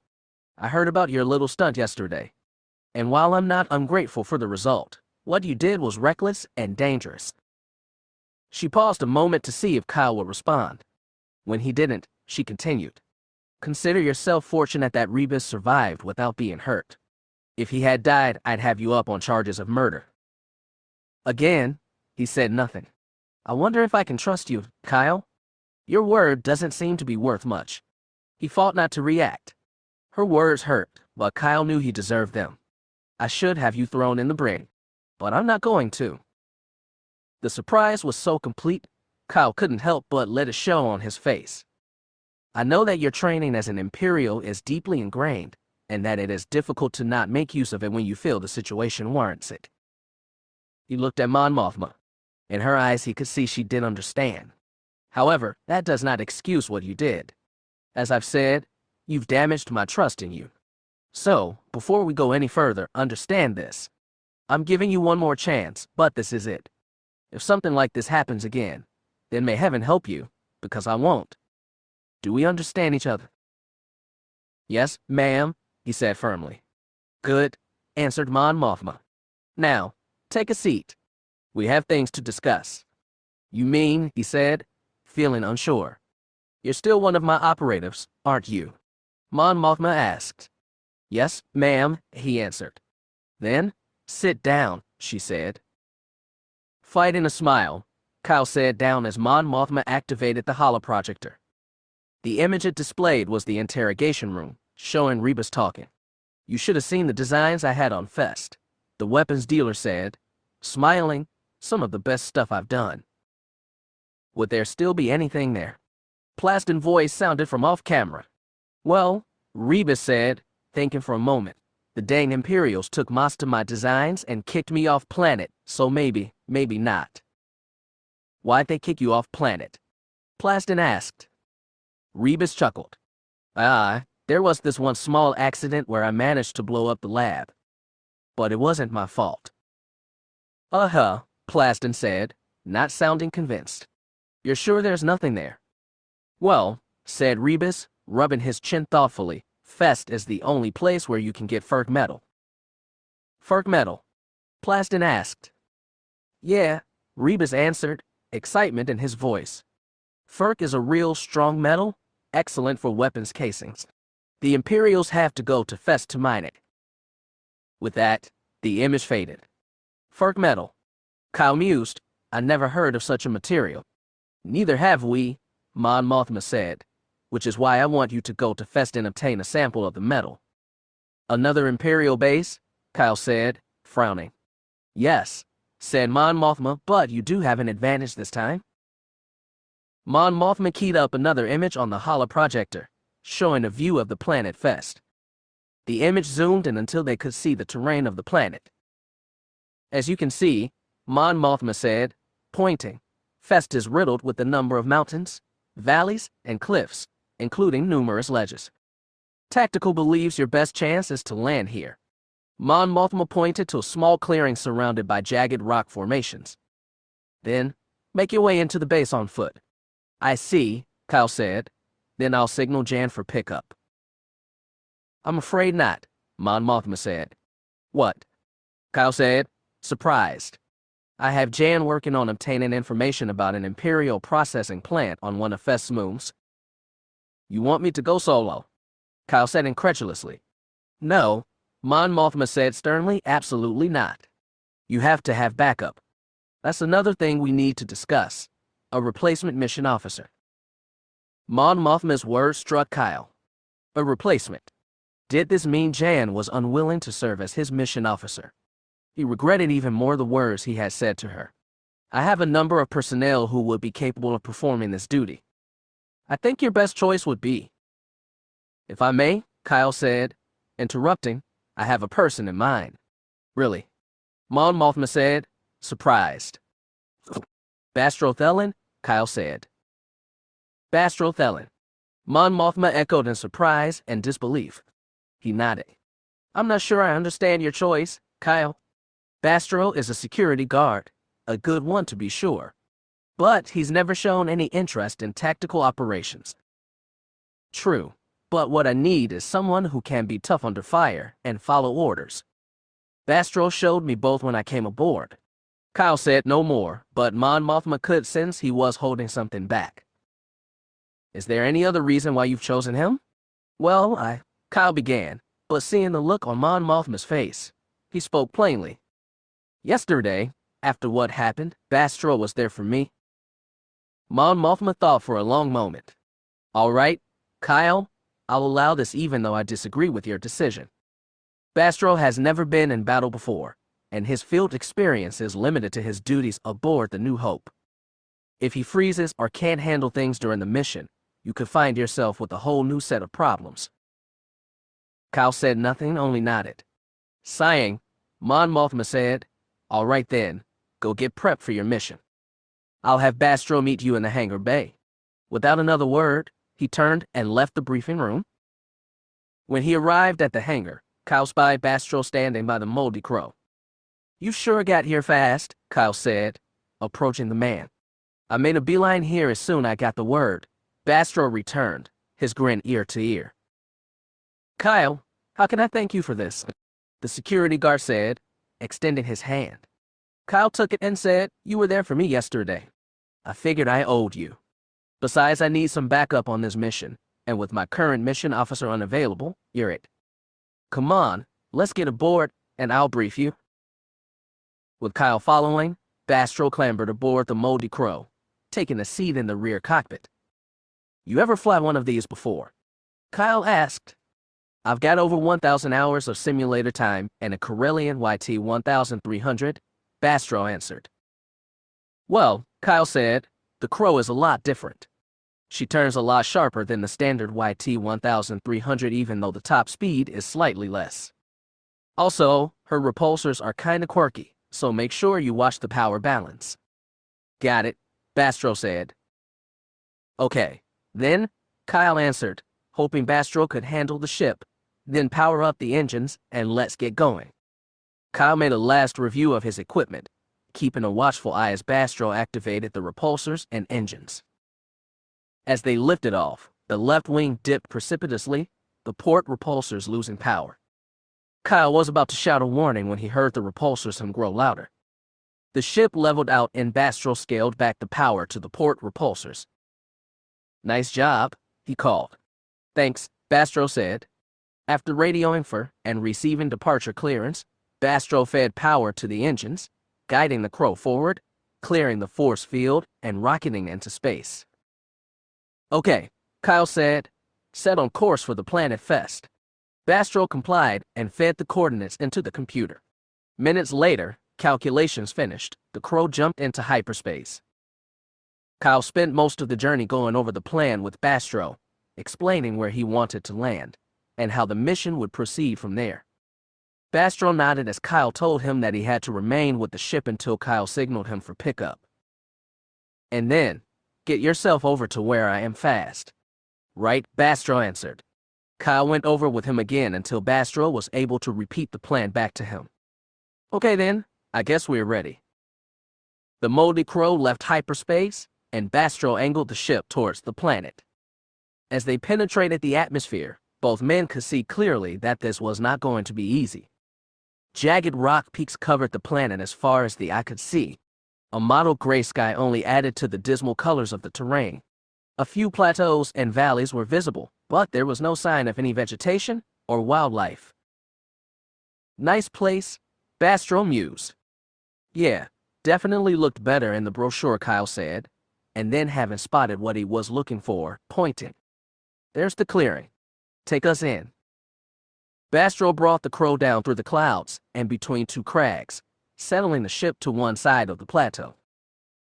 I heard about your little stunt yesterday. And while I'm not ungrateful for the result, what you did was reckless and dangerous. She paused a moment to see if Kyle would respond. When he didn't, she continued. Consider yourself fortunate that Rebus survived without being hurt. If he had died, I'd have you up on charges of murder. Again, he said nothing. I wonder if I can trust you, Kyle? Your word doesn't seem to be worth much. He fought not to react. Her words hurt, but Kyle knew he deserved them. I should have you thrown in the brig, but I'm not going to. The surprise was so complete, Kyle couldn't help but let it show on his face. I know that your training as an Imperial is deeply ingrained, and that it is difficult to not make use of it when you feel the situation warrants it. He looked at Mon Mothma. In her eyes he could see she didn't understand. However, that does not excuse what you did. As I've said, you've damaged my trust in you. So, before we go any further, understand this. I'm giving you one more chance, but this is it. If something like this happens again, then may heaven help you, because I won't. Do we understand each other? Yes, ma'am, he said firmly. Good, answered Mon Mothma. Now, take a seat. We have things to discuss. You mean, he said, feeling unsure. You're still one of my operatives, aren't you? Mon Mothma asked. Yes, ma'am, he answered. Then, sit down, she said. Fighting a smile, Kyle sat down as Mon Mothma activated the holoprojector. The image it displayed was the interrogation room, showing Rebus talking. You should have seen the designs I had on Fest, the weapons dealer said, smiling. Some of the best stuff I've done. Would there still be anything there? Plastin's voice sounded from off camera. Well, Rebus said, thinking for a moment. The dang Imperials took most of my designs and kicked me off planet, so maybe not. Why'd they kick you off planet? Plastin asked. Rebus chuckled. There was this one small accident where I managed to blow up the lab. But it wasn't my fault. Plastin said, not sounding convinced. You're sure there's nothing there? Well, said Rebus, rubbing his chin thoughtfully, Fest is the only place where you can get Ferk metal. Ferk metal? Plastin asked. Yeah, Rebus answered, excitement in his voice. Ferk is a real strong metal, excellent for weapons casings. The Imperials have to go to Fest to mine it. With that, the image faded. Ferk metal. Kyle mused, I never heard of such a material. Neither have we, Mon Mothma said, which is why I want you to go to Fest and obtain a sample of the metal. Another Imperial base? Kyle said, frowning. Yes, said Mon Mothma, but you do have an advantage this time. Mon Mothma keyed up another image on the holoprojector, showing a view of the planet Fest. The image zoomed in until they could see the terrain of the planet. As you can see, Mon Mothma said, pointing, Fest is riddled with a number of mountains, valleys, and cliffs, including numerous ledges. Tactical believes your best chance is to land here. Mon Mothma pointed to a small clearing surrounded by jagged rock formations. Then, make your way into the base on foot. I see, Kyle said. Then I'll signal Jan for pickup. I'm afraid not, Mon Mothma said. What? Kyle said, surprised. I have Jan working on obtaining information about an Imperial processing plant on one of Fest's moons. You want me to go solo? Kyle said incredulously. No, Mon Mothma said sternly, absolutely not. You have to have backup. That's another thing we need to discuss. A replacement mission officer. Mon Mothma's words struck Kyle. A replacement. Did this mean Jan was unwilling to serve as his mission officer? He regretted even more the words he had said to her. I have a number of personnel who would be capable of performing this duty. I think your best choice would be. If I may, Kyle said, interrupting, I have a person in mind. Really? Mon Mothma said, surprised. Bastro Thelen, Kyle said. Bastro Thelen. Mon Mothma echoed in surprise and disbelief. He nodded. I'm not sure I understand your choice, Kyle. Bastro is a security guard, a good one to be sure. But he's never shown any interest in tactical operations. True, but what I need is someone who can be tough under fire and follow orders. Bastro showed me both when I came aboard. Kyle said no more, but Mon Mothma could sense he was holding something back. Is there any other reason why you've chosen him? Well, Kyle began, but seeing the look on Mon Mothma's face, he spoke plainly. Yesterday, after what happened, Bastro was there for me. Mon Mothma thought for a long moment. All right, Kyle, I'll allow this even though I disagree with your decision. Bastro has never been in battle before, and his field experience is limited to his duties aboard the New Hope. If he freezes or can't handle things during the mission, you could find yourself with a whole new set of problems. Kyle said nothing, only nodded. Sighing, Mon Mothma said, All right then, go get prepped for your mission. I'll have Bastro meet you in the hangar bay. Without another word, he turned and left the briefing room. When he arrived at the hangar, Kyle spied Bastro standing by the moldy crow. You sure got here fast, Kyle said, approaching the man. I made a beeline here as soon as I got the word. Bastro returned, his grin ear to ear. Kyle, how can I thank you for this? The security guard said, extending his hand. Kyle took it and said, You were there for me yesterday. I figured I owed you. Besides, I need some backup on this mission, and with my current mission officer unavailable, you're it. Come on, let's get aboard, and I'll brief you. With Kyle following, Bastro clambered aboard the moldy crow, taking a seat in the rear cockpit. You ever fly one of these before? Kyle asked. I've got over 1,000 hours of simulator time and a Corellian YT 1300, Bastro answered. Well, Kyle said, the crow is a lot different. She turns a lot sharper than the standard YT 1300 even though the top speed is slightly less. Also, her repulsors are kinda quirky, so make sure you watch the power balance. Got it, Bastro said. Okay, then, Kyle answered, hoping Bastro could handle the ship, then power up the engines and let's get going. Kyle made a last review of his equipment, keeping a watchful eye as Bastro activated the repulsors and engines. As they lifted off, the left wing dipped precipitously, the port repulsors losing power. Kyle was about to shout a warning when he heard the repulsors hum grow louder. The ship leveled out and Bastro scaled back the power to the port repulsors. Nice job, he called. Thanks, Bastro said. After radioing for and receiving departure clearance, Bastro fed power to the engines, guiding the crow forward, clearing the force field, and rocketing into space. Okay, Kyle said, set on course for the planet Fest. Bastro complied and fed the coordinates into the computer. Minutes later, calculations finished, the crow jumped into hyperspace. Kyle spent most of the journey going over the plan with Bastro, explaining where he wanted to land, and how the mission would proceed from there. Bastro nodded as Kyle told him that he had to remain with the ship until Kyle signaled him for pickup. And then, get yourself over to where I am fast. Right, Bastro answered. Kyle went over with him again until Bastro was able to repeat the plan back to him. Okay then, I guess we're ready. The moldy crow left hyperspace, and Bastro angled the ship towards the planet. As they penetrated the atmosphere, both men could see clearly that this was not going to be easy. Jagged rock peaks covered the planet as far as the eye could see. A mottled gray sky only added to the dismal colors of the terrain. A few plateaus and valleys were visible, but there was no sign of any vegetation or wildlife. Nice place, Bastro mused. Yeah, definitely looked better in the brochure, Kyle said, and then having spotted what he was looking for, pointing. There's the clearing. Take us in. Bastro brought the crow down through the clouds and between two crags, settling the ship to one side of the plateau.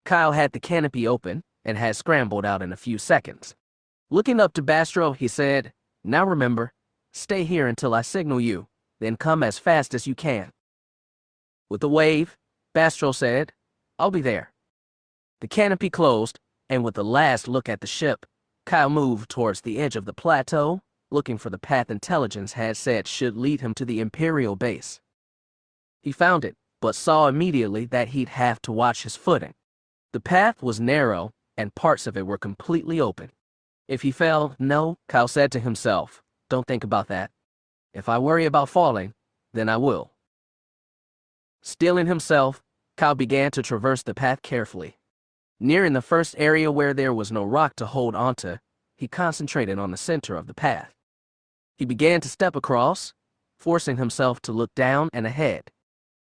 Kyle had the canopy open and had scrambled out in a few seconds. Looking up to Bastro, he said, Now remember, stay here until I signal you, then come as fast as you can. With a wave, Bastro said, I'll be there. The canopy closed, and with a last look at the ship, Kyle moved towards the edge of the plateau, looking for the path intelligence had said should lead him to the Imperial base. He found it, but saw immediately that he'd have to watch his footing. The path was narrow, and parts of it were completely open. If he fell, no, Kyle said to himself, don't think about that. If I worry about falling, then I will. Steeling himself, Kyle began to traverse the path carefully. Nearing the first area where there was no rock to hold onto, he concentrated on the center of the path. He began to step across, forcing himself to look down and ahead.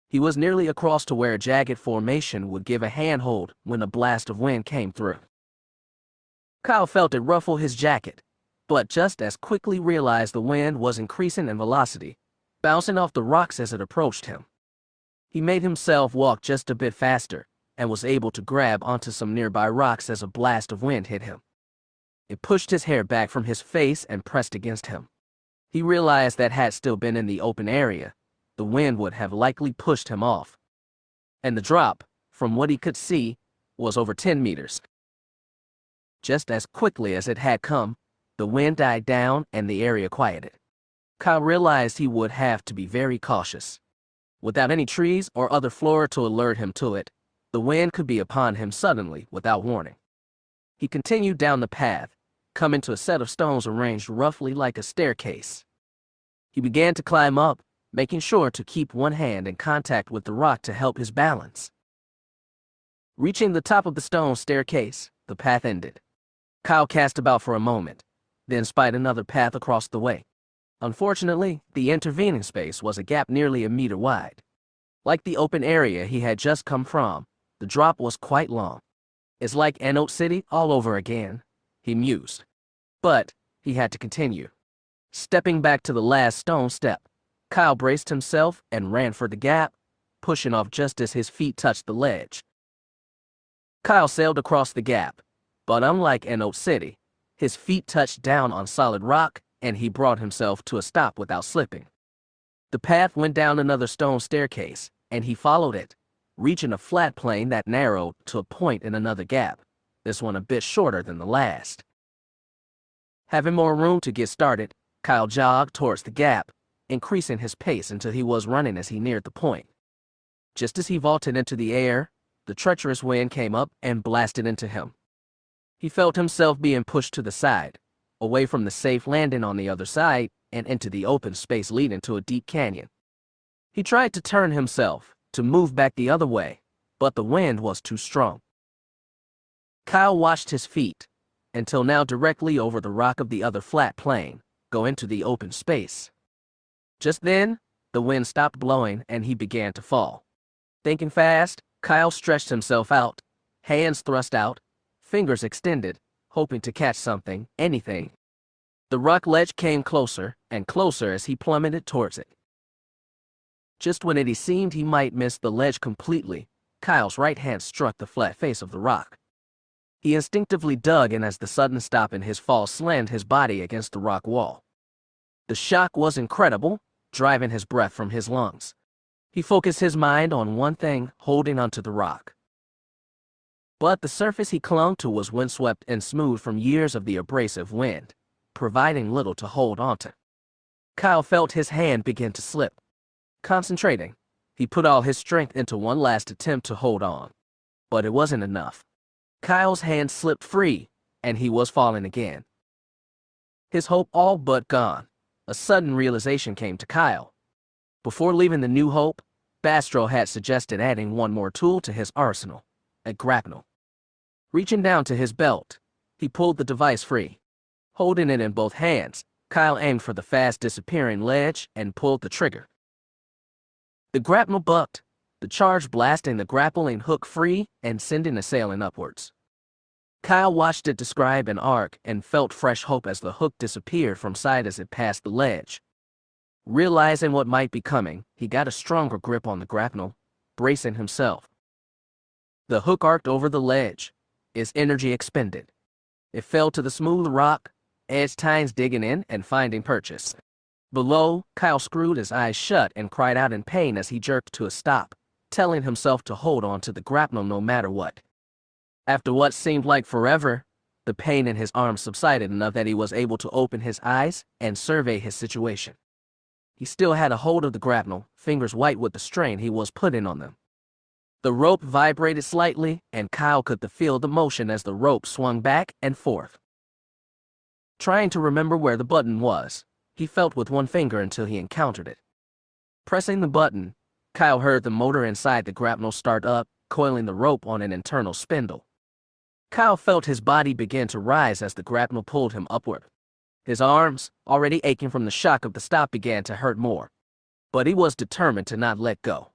He was nearly across to where a jagged formation would give a handhold when a blast of wind came through. Kyle felt it ruffle his jacket, but just as quickly realized the wind was increasing in velocity, bouncing off the rocks as it approached him. He made himself walk just a bit faster and was able to grab onto some nearby rocks as a blast of wind hit him. It pushed his hair back from his face and pressed against him. He realized that had still been in the open area, the wind would have likely pushed him off. And the drop, from what he could see, was over 10 meters. Just as quickly as it had come, the wind died down and the area quieted. Kyle realized he would have to be very cautious. Without any trees or other flora to alert him to it, the wind could be upon him suddenly without warning. He continued down the path, coming to a set of stones arranged roughly like a staircase. He began to climb up, making sure to keep one hand in contact with the rock to help his balance. Reaching the top of the stone staircase, the path ended. Kyle cast about for a moment, then spied another path across the way. Unfortunately, the intervening space was a gap nearly a meter wide. Like the open area he had just come from, the drop was quite long. It's like Antv City all over again, he mused. But he had to continue. Stepping back to the last stone step, Kyle braced himself and ran for the gap, pushing off just as his feet touched the ledge. Kyle sailed across the gap, but unlike Antv City, his feet touched down on solid rock and he brought himself to a stop without slipping. The path went down another stone staircase, and he followed it, reaching a flat plane that narrowed to a point in another gap, this one a bit shorter than the last. Having more room to get started, Kyle jogged towards the gap, increasing his pace until he was running as he neared the point. Just as he vaulted into the air, the treacherous wind came up and blasted into him. He felt himself being pushed to the side, away from the safe landing on the other side and into the open space leading to a deep canyon. He tried to turn himself, to move back the other way, but the wind was too strong. Kyle watched his feet, until now directly over the rock of the other flat plane, go into the open space. Just then, the wind stopped blowing and he began to fall. Thinking fast, Kyle stretched himself out, hands thrust out, fingers extended, hoping to catch something, anything. The rock ledge came closer and closer as he plummeted towards it. Just when it seemed he might miss the ledge completely, Kyle's right hand struck the flat face of the rock. He instinctively dug in as the sudden stop in his fall slammed his body against the rock wall. The shock was incredible, driving his breath from his lungs. He focused his mind on one thing, holding onto the rock. But the surface he clung to was windswept and smooth from years of the abrasive wind, providing little to hold onto. Kyle felt his hand begin to slip. Concentrating, he put all his strength into one last attempt to hold on. But it wasn't enough. Kyle's hand slipped free, and he was falling again. His hope all but gone. A sudden realization came to Kyle. Before leaving the New Hope, Bastro had suggested adding one more tool to his arsenal, a grapnel. Reaching down to his belt, he pulled the device free. Holding it in both hands, Kyle aimed for the fast disappearing ledge and pulled the trigger. The grapnel bucked, the charge blasting the grappling hook free and sending it sailing upwards. Kyle watched it describe an arc and felt fresh hope as the hook disappeared from sight as it passed the ledge. Realizing what might be coming, he got a stronger grip on the grapnel, bracing himself. The hook arced over the ledge, its energy expended. It fell to the smooth rock, edge tines digging in and finding purchase. Below, Kyle screwed his eyes shut and cried out in pain as he jerked to a stop, telling himself to hold on to the grapnel no matter what. After what seemed like forever, the pain in his arms subsided enough that he was able to open his eyes and survey his situation. He still had a hold of the grapnel, fingers white with the strain he was putting on them. The rope vibrated slightly, and Kyle could feel the motion as the rope swung back and forth. Trying to remember where the button was, he felt with one finger until he encountered it. Pressing the button, Kyle heard the motor inside the grapnel start up, coiling the rope on an internal spindle. Kyle felt his body begin to rise as the grapnel pulled him upward. His arms, already aching from the shock of the stop, began to hurt more, but he was determined to not let go.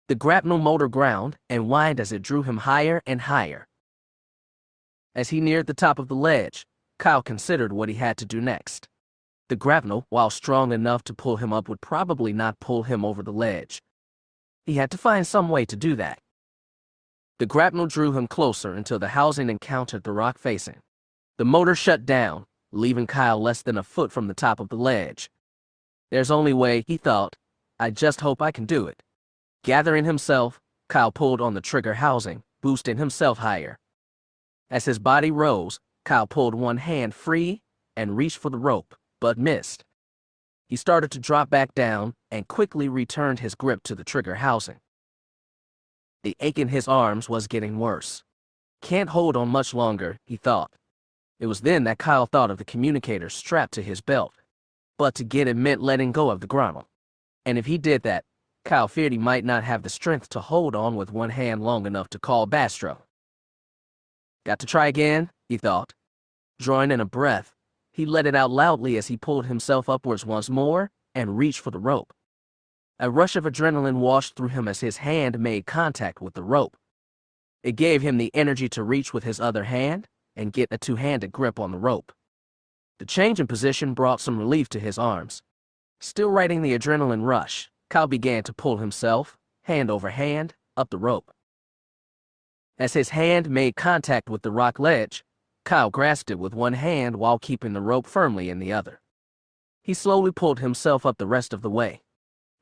The grapnel motor ground and whined as it drew him higher and higher. As he neared the top of the ledge, Kyle considered what he had to do next. The grapnel, while strong enough to pull him up, would probably not pull him over the ledge. He had to find some way to do that. The grapnel drew him closer until the housing encountered the rock facing. The motor shut down, leaving Kyle less than a foot from the top of the ledge. There's only way, he thought. I just hope I can do it. Gathering himself, Kyle pulled on the trigger housing, boosting himself higher. As his body rose, Kyle pulled one hand free and reached for the rope, but missed. He started to drop back down and quickly returned his grip to the trigger housing. The ache in his arms was getting worse. Can't hold on much longer, he thought. It was then that Kyle thought of the communicator strapped to his belt. But to get it meant letting go of the grapnel. And if he did that, Kyle feared he might not have the strength to hold on with one hand long enough to call Bastro. Got to try again, he thought. Drawing in a breath, he let it out loudly as he pulled himself upwards once more and reached for the rope. A rush of adrenaline washed through him as his hand made contact with the rope. It gave him the energy to reach with his other hand and get a two-handed grip on the rope. The change in position brought some relief to his arms. Still riding the adrenaline rush, Kyle began to pull himself, hand over hand, up the rope. As his hand made contact with the rock ledge, Kyle grasped it with one hand while keeping the rope firmly in the other. He slowly pulled himself up the rest of the way.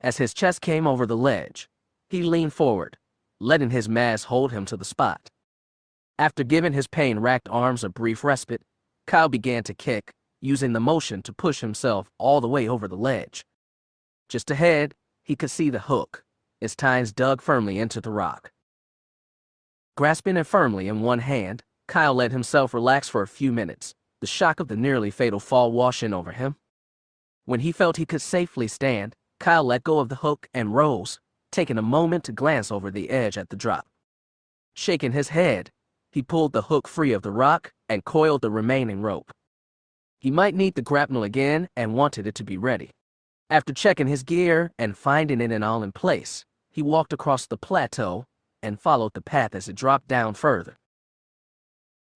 As his chest came over the ledge, he leaned forward, letting his mass hold him to the spot. After giving his pain-racked arms a brief respite, Kyle began to kick, using the motion to push himself all the way over the ledge. Just ahead, he could see the hook, its tines dug firmly into the rock. Grasping it firmly in one hand, Kyle let himself relax for a few minutes, the shock of the nearly fatal fall washing over him. When he felt he could safely stand, Kyle let go of the hook and rose, taking a moment to glance over the edge at the drop. Shaking his head, he pulled the hook free of the rock and coiled the remaining rope. He might need the grapnel again and wanted it to be ready. After checking his gear and finding it all in place, he walked across the plateau and followed the path as it dropped down further.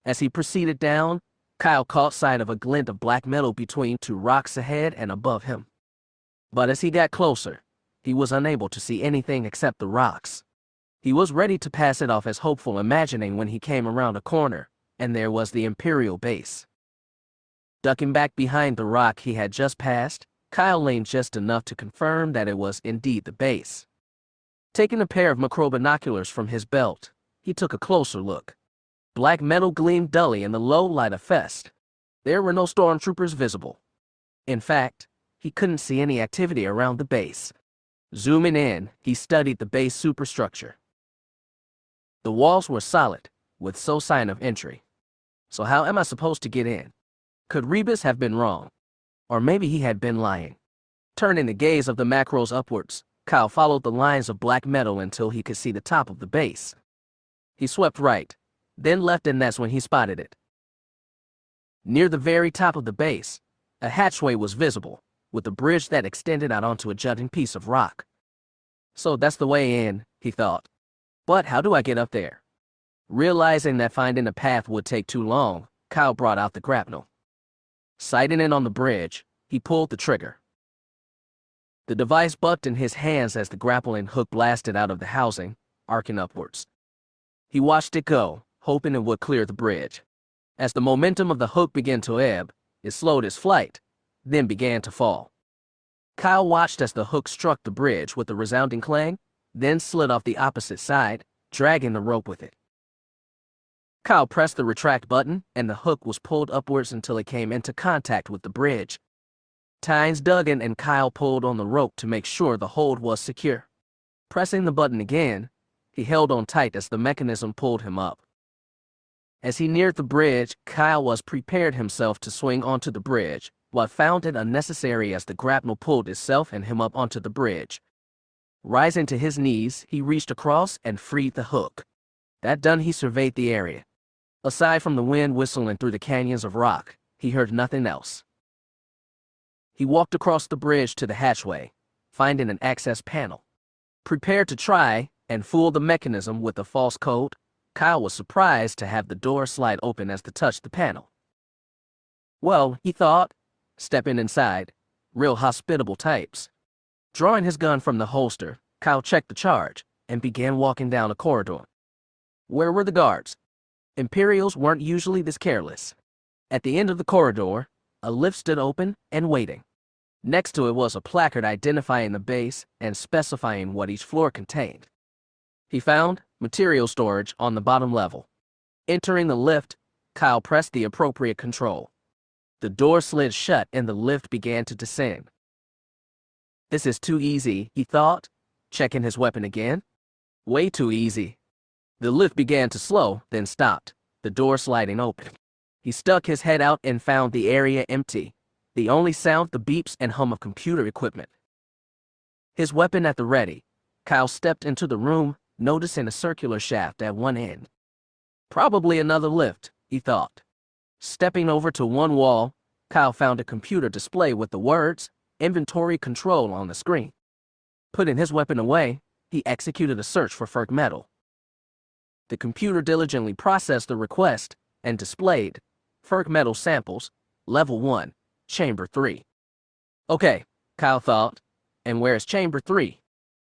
As he proceeded down, Kyle caught sight of a glint of black metal between two rocks ahead and above him. But as he got closer, he was unable to see anything except the rocks. He was ready to pass it off as hopeful imagining when he came around a corner, and there was the Imperial base. Ducking back behind the rock he had just passed, Kyle leaned just enough to confirm that it was indeed the base. Taking a pair of macro binoculars from his belt, he took a closer look. Black metal gleamed dully in the low light of Fest. There were no stormtroopers visible. In fact, he couldn't see any activity around the base. Zooming in, he studied the base superstructure. The walls were solid, with no sign of entry. So how am I supposed to get in? Could Rebus have been wrong? Or maybe he had been lying. Turning the gaze of the macros upwards, Kyle followed the lines of black metal until he could see the top of the base. He swept right, then left, and that's when he spotted it. Near the very top of the base, a hatchway was visible, with a bridge that extended out onto a jutting piece of rock. So that's the way in, he thought. But how do I get up there? Realizing that finding a path would take too long, Kyle brought out the grapnel. Sighting in on the bridge, he pulled the trigger. The device bucked in his hands as the grappling hook blasted out of the housing, arcing upwards. He watched it go, hoping it would clear the bridge. As the momentum of the hook began to ebb, it slowed its flight, then began to fall. Kyle watched as the hook struck the bridge with a resounding clang, then slid off the opposite side, dragging the rope with it. Kyle pressed the retract button, and the hook was pulled upwards until it came into contact with the bridge. Tines dug in and Kyle pulled on the rope to make sure the hold was secure. Pressing the button again, he held on tight as the mechanism pulled him up. As he neared the bridge, Kyle was prepared himself to swing onto the bridge, but found it unnecessary as the grapnel pulled itself and him up onto the bridge. Rising to his knees, he reached across and freed the hook. That done, he surveyed the area. Aside from the wind whistling through the canyons of rock, he heard nothing else. He walked across the bridge to the hatchway, finding an access panel. Prepared to try and fool the mechanism with a false code, Kyle was surprised to have the door slide open as they touched the panel. Well, he thought, stepping inside, real hospitable types. Drawing his gun from the holster, Kyle checked the charge and began walking down a corridor. Where were the guards? Imperials weren't usually this careless. At the end of the corridor, a lift stood open and waiting. Next to it was a placard identifying the base and specifying what each floor contained. He found material storage on the bottom level. Entering the lift, Kyle pressed the appropriate control. The door slid shut and the lift began to descend. This is too easy, he thought, checking his weapon again. Way too easy. The lift began to slow, then stopped, the door sliding open. He stuck his head out and found the area empty, the only sound the beeps and hum of computer equipment. His weapon at the ready, Kyle stepped into the room, noticing a circular shaft at one end. Probably another lift, he thought. Stepping over to one wall, Kyle found a computer display with the words, "Inventory Control" on the screen. Putting his weapon away, he executed a search for Ferk metal. The computer diligently processed the request and displayed Ferk metal samples, level 1, chamber 3. Okay, Kyle thought, and where's chamber 3?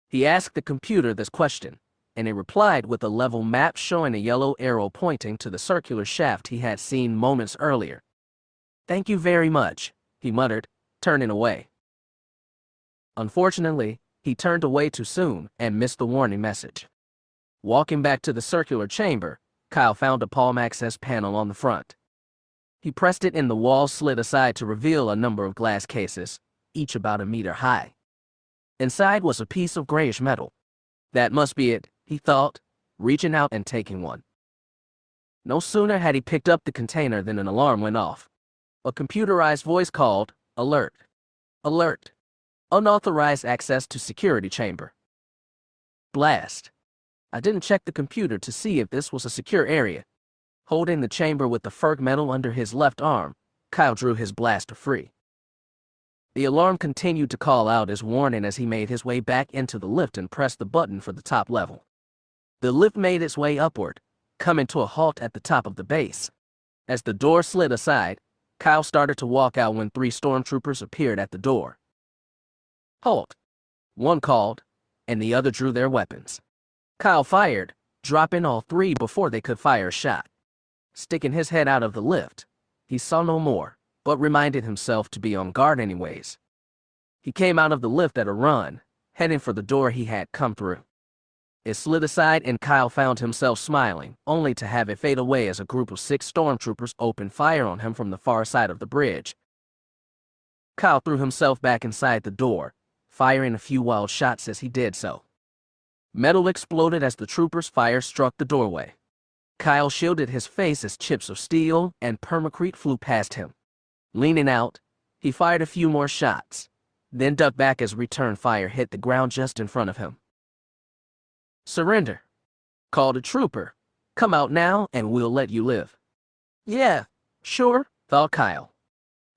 He asked the computer this question, and it replied with a level map showing a yellow arrow pointing to the circular shaft he had seen moments earlier. Thank you very much, he muttered, turning away. Unfortunately, he turned away too soon and missed the warning message. Walking back to the circular chamber, Kyle found a palm access panel on the front. He pressed it and the wall slid aside to reveal a number of glass cases, each about a meter high. Inside was a piece of grayish metal. That must be it, he thought, reaching out and taking one. No sooner had he picked up the container than an alarm went off. A computerized voice called, "Alert! Alert! Unauthorized access to security chamber." Blast. I didn't check the computer to see if this was a secure area. Holding the chamber with the Ferk metal under his left arm, Kyle drew his blaster free. The alarm continued to call out his warning as he made his way back into the lift and pressed the button for the top level. The lift made its way upward, coming to a halt at the top of the base. As the door slid aside, Kyle started to walk out when 3 stormtroopers appeared at the door. "Halt!" One called, and the other drew their weapons. Kyle fired, dropping all 3 before they could fire a shot. Sticking his head out of the lift, he saw no more, but reminded himself to be on guard anyways. He came out of the lift at a run, heading for the door he had come through. It slid aside and Kyle found himself smiling, only to have it fade away as a group of 6 stormtroopers opened fire on him from the far side of the bridge. Kyle threw himself back inside the door, firing a few wild shots as he did so. Metal exploded as the troopers' fire struck the doorway. Kyle shielded his face as chips of steel and permacrete flew past him. Leaning out, he fired a few more shots, then ducked back as return fire hit the ground just in front of him. "Surrender," called a trooper. "Come out now and we'll let you live." "Yeah, sure," thought Kyle.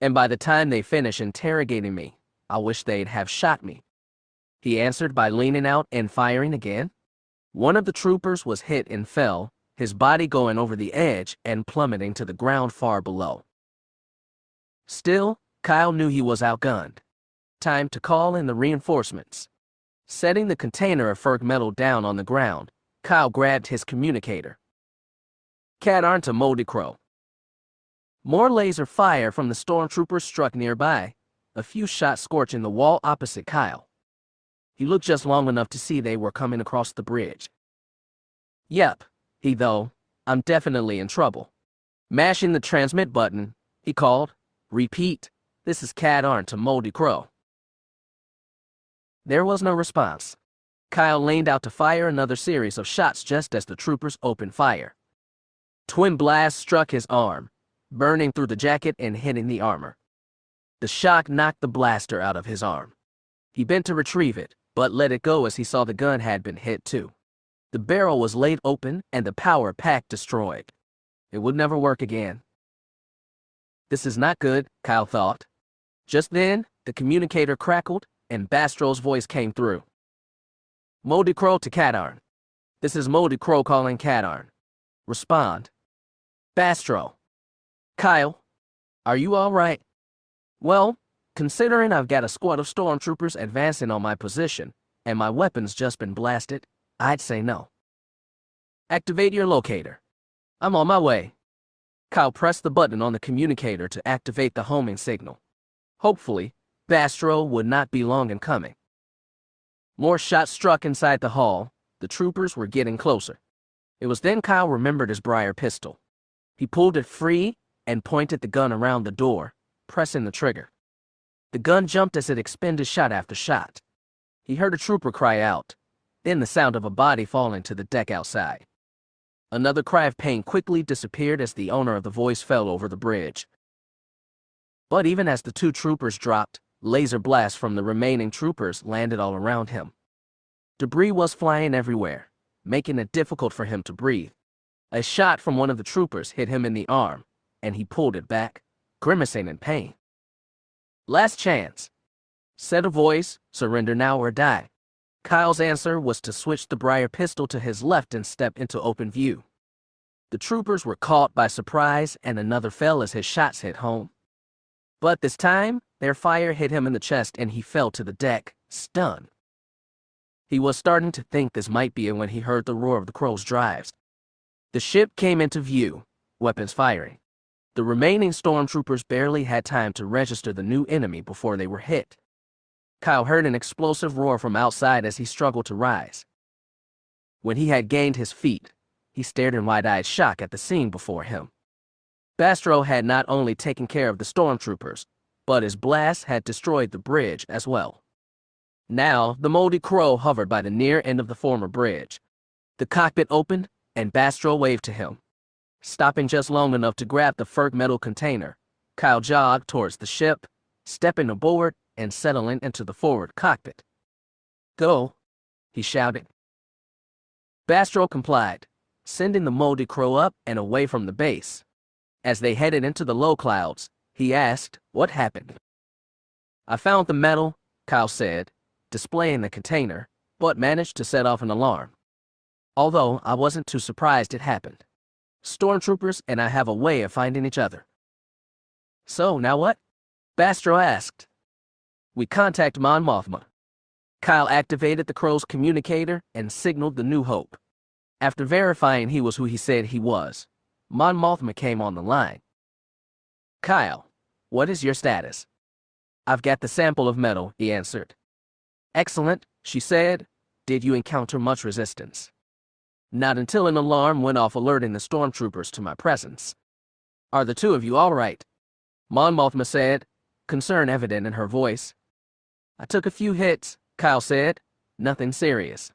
"And by the time they finish interrogating me, I wish they'd have shot me." He answered by leaning out and firing again. One of the troopers was hit and fell, his body going over the edge and plummeting to the ground far below. Still, Kyle knew he was outgunned. Time to call in the reinforcements. Setting the container of Ferk metal down on the ground, Kyle grabbed his communicator. Katarn to Modicro. More laser fire from the stormtroopers struck nearby, a few shots scorching the wall opposite Kyle. He looked just long enough to see they were coming across the bridge. "Yep," I'm definitely in trouble." Mashing the transmit button, he called, "Repeat, this is Katarn to Moldy Crow." There was no response. Kyle leaned out to fire another series of shots just as the troopers opened fire. Twin blasts struck his arm, burning through the jacket and hitting the armor. The shock knocked the blaster out of his arm. He bent to retrieve it, but let it go as he saw the gun had been hit too. The barrel was laid open and the power pack destroyed. It would never work again. This is not good, Kyle thought. Just then, the communicator crackled and Bastro's voice came through. Moldy Crow to Katarn. This is Moldy Crow calling Katarn. Respond. Bastro. Kyle, are you all right? Well, considering I've got a squad of stormtroopers advancing on my position and my weapon's just been blasted, I'd say no. Activate your locator. I'm on my way. Kyle pressed the button on the communicator to activate the homing signal. Hopefully, Bastro would not be long in coming. More shots struck inside the hall. The troopers were getting closer. It was then Kyle remembered his briar pistol. He pulled it free and pointed the gun around the door, pressing the trigger. The gun jumped as it expended shot after shot. He heard a trooper cry out, then the sound of a body falling to the deck outside. Another cry of pain quickly disappeared as the owner of the voice fell over the bridge. But even as the two troopers dropped, laser blasts from the remaining troopers landed all around him. Debris was flying everywhere, making it difficult for him to breathe. A shot from one of the troopers hit him in the arm, and he pulled it back, grimacing in pain. Last chance, said a voice, surrender now or die. Kyle's answer was to switch the briar pistol to his left and step into open view. The troopers were caught by surprise and another fell as his shots hit home. But this time, their fire hit him in the chest and he fell to the deck, stunned. He was starting to think this might be it when he heard the roar of the crow's drives. The ship came into view, weapons firing. The remaining stormtroopers barely had time to register the new enemy before they were hit. Kyle heard an explosive roar from outside as he struggled to rise. When he had gained his feet, he stared in wide-eyed shock at the scene before him. Bastro had not only taken care of the stormtroopers, but his blast had destroyed the bridge as well. Now, the Moldy Crow hovered by the near end of the former bridge. The cockpit opened, and Bastro waved to him. Stopping just long enough to grab the Ferg metal container, Kyle jogged towards the ship, stepping aboard and settling into the forward cockpit. Go, he shouted. Bastro complied, sending the Moldy Crow up and away from the base. As they headed into the low clouds, he asked, "What happened?" "I found the metal," Kyle said, displaying the container, but managed to set off an alarm. Although I wasn't too surprised it happened. Stormtroopers and I have a way of finding each other. "So, now what?" Bastro asked. "We contact Mon Mothma." Kyle activated the crow's communicator and signaled the New Hope. After verifying he was who he said he was, Mon Mothma came on the line. "Kyle, what is your status?" "I've got the sample of metal," he answered. "Excellent," she said. "Did you encounter much resistance?" "Not until an alarm went off alerting the stormtroopers to my presence." "Are the two of you all right?" Mon Mothma said, concern evident in her voice. "I took a few hits," Kyle said. "Nothing serious.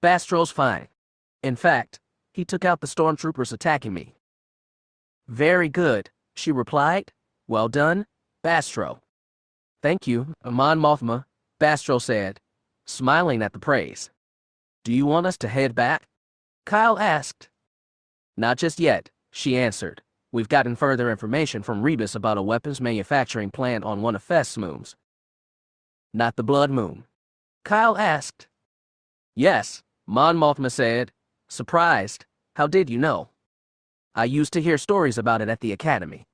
Bastro's fine. In fact, he took out the stormtroopers attacking me." "Very good," she replied. "Well done, Bastro." "Thank you, Mon Mothma," Bastro said, smiling at the praise. "Do you want us to head back?" Kyle asked. "Not just yet," she answered. "We've gotten further information from Rebus about a weapons manufacturing plant on one of Fest's moons." "Not the Blood Moon?" Kyle asked. "Yes," Mon Mothma said, surprised. "How did you know?" "I used to hear stories about it at the Academy.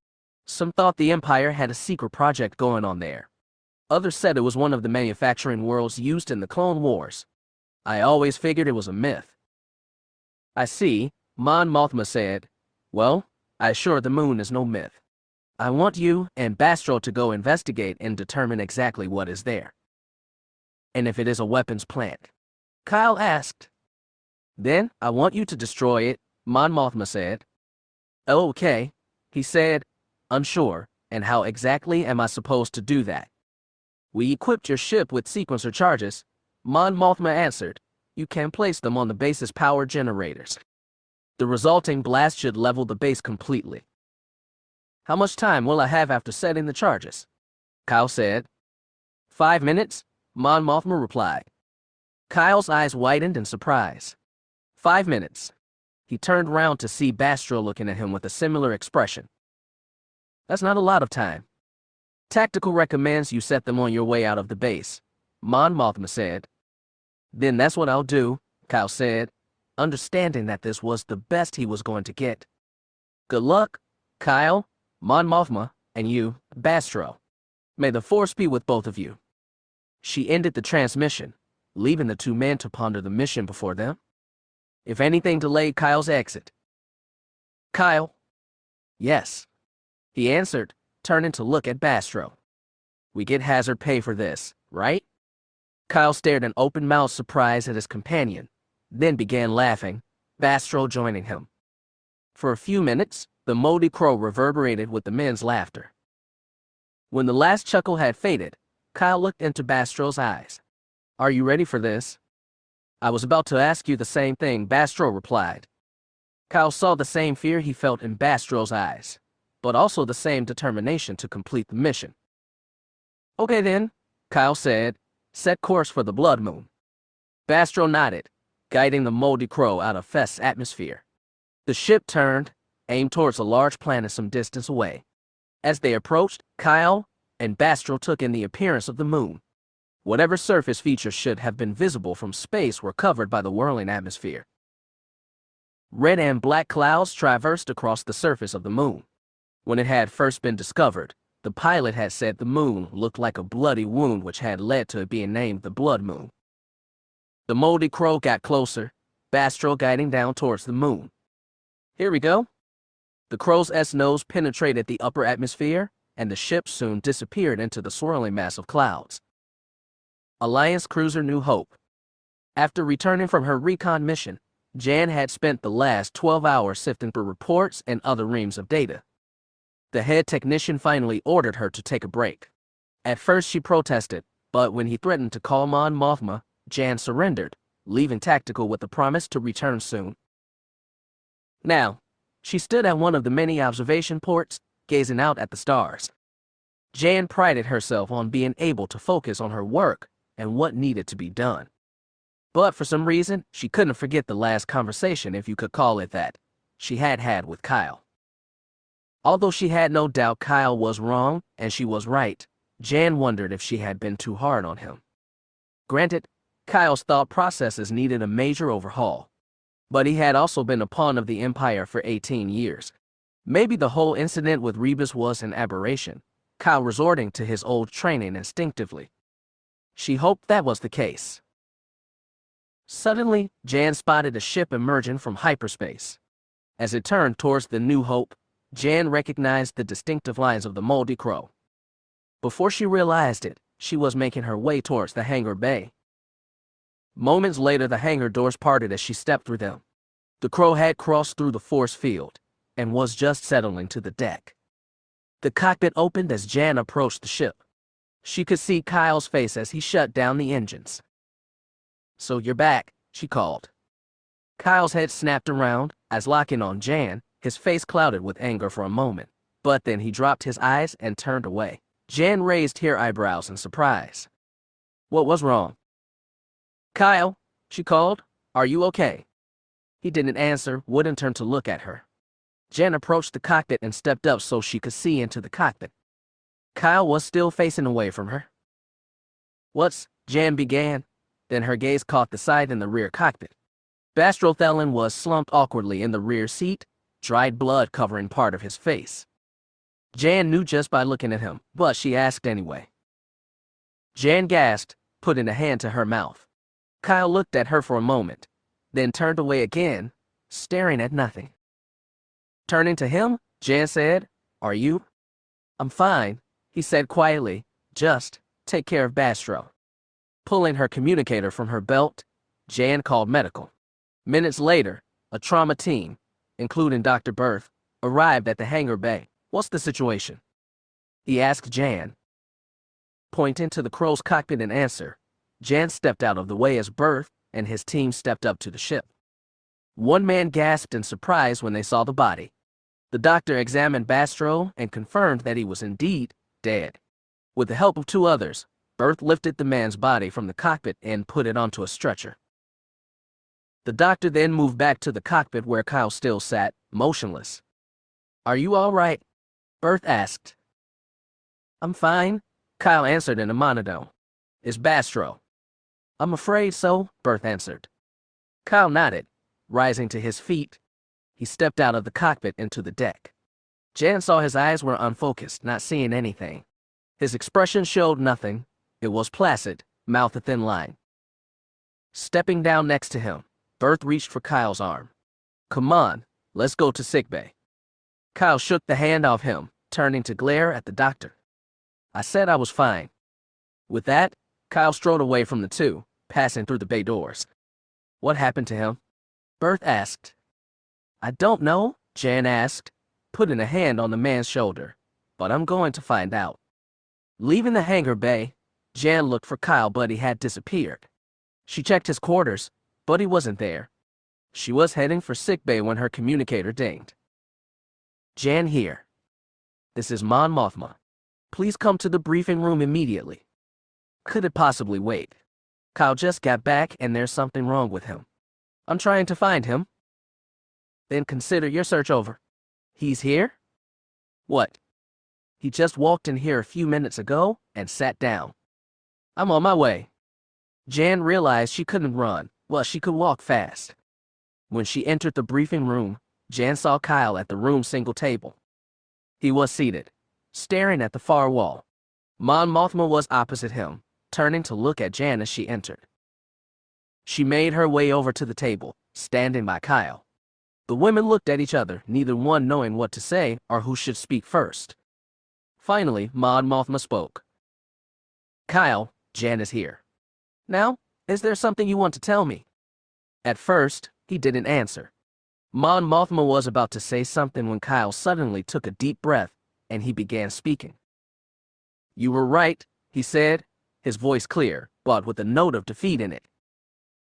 Some thought the Empire had a secret project going on there. Others said it was one of the manufacturing worlds used in the Clone Wars. I always figured it was a myth." "I see," Mon Mothma said. "Well, I assure the moon is no myth. I want you and Bastro to go investigate and determine exactly what is there." "And if it is a weapons plant?" Kyle asked. "Then I want you to destroy it," Mon Mothma said. "Oh, okay," he said, unsure, "and how exactly am I supposed to do that?" "We equipped your ship with sequencer charges," Mon Mothma answered. "You can place them on the base's power generators." The resulting blast should level the base completely. How much time will I have after setting the charges? Kyle said. 5 minutes, Mon Mothma replied. Kyle's eyes widened in surprise. 5 minutes. He turned round to see Bastro looking at him with a similar expression. That's not a lot of time. Tactical recommends you set them on your way out of the base, Mon Mothma said. Then that's what I'll do, Kyle said, understanding that this was the best he was going to get. Good luck, Kyle, Mon Mothma, and you, Bastro. May the Force be with both of you. She ended the transmission, leaving the two men to ponder the mission before them. If anything delayed Kyle's exit. Kyle? Yes. He answered, turning to look at Bastro. We get hazard pay for this, right? Kyle stared in open-mouthed surprise at his companion, then began laughing, Bastro joining him. For a few minutes, the moldy crow reverberated with the men's laughter. When the last chuckle had faded, Kyle looked into Bastro's eyes. Are you ready for this? I was about to ask you the same thing, Bastro replied. Kyle saw the same fear he felt in Bastro's eyes, but also the same determination to complete the mission. Okay then, Kyle said, set course for the Blood Moon. Bastro nodded, guiding the moldy crow out of Fest's atmosphere. The ship turned, aimed towards a large planet some distance away. As they approached, Kyle and Bastro took in the appearance of the moon. Whatever surface features should have been visible from space were covered by the whirling atmosphere. Red and black clouds traversed across the surface of the moon. When it had first been discovered, the pilot had said the moon looked like a bloody wound, which had led to it being named the Blood Moon. The moldy crow got closer, Bastro guiding down towards the moon. Here we go. The crow's S-nose penetrated the upper atmosphere, and the ship soon disappeared into the swirling mass of clouds. Alliance cruiser New Hope. After returning from her recon mission, Jan had spent the last 12 hours sifting through reports and other reams of data. The head technician finally ordered her to take a break. At first she protested, but when he threatened to call Mon Mothma, Jan surrendered, leaving Tactical with the promise to return soon. Now, she stood at one of the many observation ports, gazing out at the stars. Jan prided herself on being able to focus on her work and what needed to be done. But for some reason, she couldn't forget the last conversation, if you could call it that, she had had with Kyle. Although she had no doubt Kyle was wrong and she was right, Jan wondered if she had been too hard on him. Granted, Kyle's thought processes needed a major overhaul, but he had also been a pawn of the Empire for 18 years. Maybe the whole incident with Rebus was an aberration, Kyle resorting to his old training instinctively. She hoped that was the case. Suddenly, Jan spotted a ship emerging from hyperspace. As it turned towards the New Hope, Jan recognized the distinctive lines of the moldy crow. Before she realized it, she was making her way towards the hangar bay. Moments later, the hangar doors parted as she stepped through them. The crow had crossed through the force field and was just settling to the deck. The cockpit opened as Jan approached the ship. She could see Kyle's face as he shut down the engines. So you're back, she called. Kyle's head snapped around, eyes locking on Jan, his face clouded with anger for a moment, but then he dropped his eyes and turned away. Jan raised her eyebrows in surprise. What was wrong? Kyle, she called, are you okay? He didn't answer, wouldn't turn to look at her. Jan approached the cockpit and stepped up so she could see into the cockpit. Kyle was still facing away from her. What's, Jan began, then her gaze caught the side in the rear cockpit. Bastro Thelen was slumped awkwardly in the rear seat, dried blood covering part of his face. Jan knew just by looking at him, but she asked anyway. Jan gasped, putting a hand to her mouth. Kyle looked at her for a moment, then turned away again, staring at nothing. Turning to him, Jan said, "Are you?" "I'm fine," he said quietly, "just take care of Bastro." Pulling her communicator from her belt, Jan called medical. Minutes later, a trauma team, including Dr. Berth, arrived at the hangar bay. "What's the situation?" he asked Jan. Pointing to the crow's cockpit in answer, Jan stepped out of the way as Berth and his team stepped up to the ship. One man gasped in surprise when they saw the body. The doctor examined Bastro and confirmed that he was indeed dead. With the help of two others, Berth lifted the man's body from the cockpit and put it onto a stretcher. The doctor then moved back to the cockpit where Kyle still sat, motionless. "Are you all right?" Berth asked. "I'm fine," Kyle answered in a monotone. "Is Bastro?" "I'm afraid so," Berth answered. Kyle nodded. Rising to his feet, he stepped out of the cockpit into the deck. Jan saw his eyes were unfocused, not seeing anything. His expression showed nothing. It was placid, mouth a thin line. Stepping down next to him, Berth reached for Kyle's arm. "Come on, let's go to sickbay." Kyle shook the hand off him, turning to glare at the doctor. "I said I was fine." With that, Kyle strode away from the two, passing through the bay doors. "What happened to him?" Berth asked. "I don't know," Jan asked, putting a hand on the man's shoulder, "but I'm going to find out." Leaving the hangar bay, Jan looked for Kyle, but he had disappeared. She checked his quarters, but he wasn't there. She was heading for sickbay when her communicator dinged. "Jan here. This is Mon Mothma. Please come to the briefing room immediately." Could it possibly wait? Kyle just got back and there's something wrong with him. "I'm trying to find him." "Then consider your search over." "He's here?" "What?" "He just walked in here a few minutes ago and sat down." "I'm on my way." Jan realized she couldn't run. Well, she could walk fast. When she entered the briefing room, Jan saw Kyle at the room's single table. He was seated, staring at the far wall. Mon Mothma was opposite him, turning to look at Jan as she entered. She made her way over to the table, standing by Kyle. The women looked at each other, neither one knowing what to say or who should speak first. Finally, Mon Mothma spoke. "Kyle, Jan is here. Now, is there something you want to tell me?" At first, he didn't answer. Mon Mothma was about to say something when Kyle suddenly took a deep breath, and he began speaking. "You were right," he said, his voice clear, but with a note of defeat in it.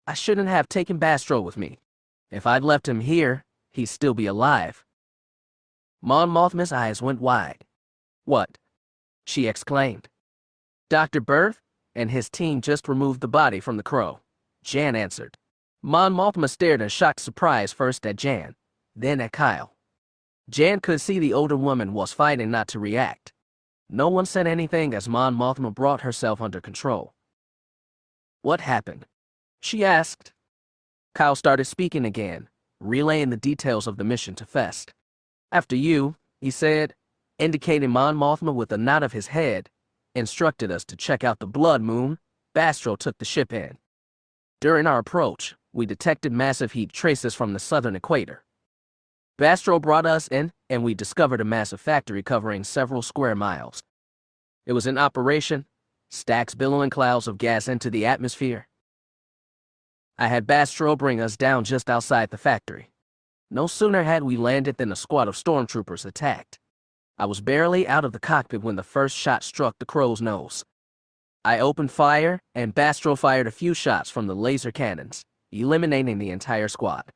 "I shouldn't have taken Bastro with me. If I'd left him here, he'd still be alive." Mon Mothma's eyes went wide. "What?" she exclaimed. "Dr. Berth and his team just removed the body from the crow," Jan answered. Mon Mothma stared in shocked surprise first at Jan, then at Kyle. Jan could see the older woman was fighting not to react. No one said anything as Mon Mothma brought herself under control. "What happened?" she asked. Kyle started speaking again, relaying the details of the mission to Fest. "After you," he said, indicating Mon Mothma with a nod of his head, instructed us to check out the blood moon, Bastro took the ship in. During our approach, we detected massive heat traces from the southern equator. Bastro brought us in, and we discovered a massive factory covering several square miles. It was in operation, stacks billowing clouds of gas into the atmosphere. I had Bastro bring us down just outside the factory. No sooner had we landed than a squad of stormtroopers attacked. I was barely out of the cockpit when the first shot struck the crow's nose. I opened fire, and Bastro fired a few shots from the laser cannons, eliminating the entire squad.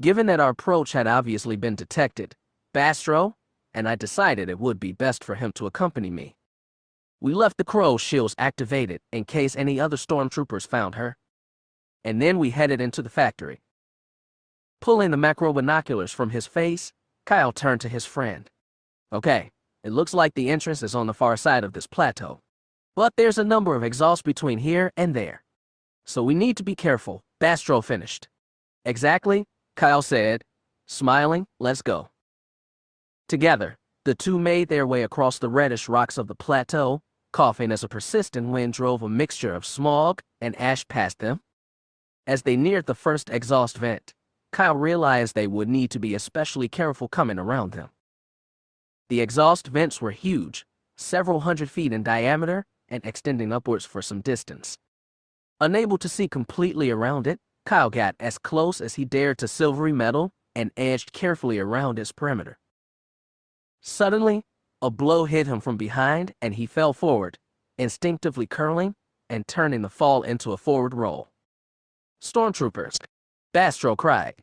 Given that our approach had obviously been detected, Bastro and I decided it would be best for him to accompany me. We left the crow's shields activated in case any other stormtroopers found her, and then we headed into the factory. Pulling the macro binoculars from his face, Kyle turned to his friend. "Okay, it looks like the entrance is on the far side of this plateau, but there's a number of exhausts between here and there, so we need to be careful," Bastro finished. "Exactly," Kyle said, smiling. "Let's go." Together, the two made their way across the reddish rocks of the plateau, coughing as a persistent wind drove a mixture of smog and ash past them. As they neared the first exhaust vent, Kyle realized they would need to be especially careful coming around them. The exhaust vents were huge, several hundred feet in diameter and extending upwards for some distance. Unable to see completely around it, Kyle got as close as he dared to silvery metal and edged carefully around its perimeter. Suddenly, a blow hit him from behind and he fell forward, instinctively curling and turning the fall into a forward roll. "Stormtroopers!" Bastro cried.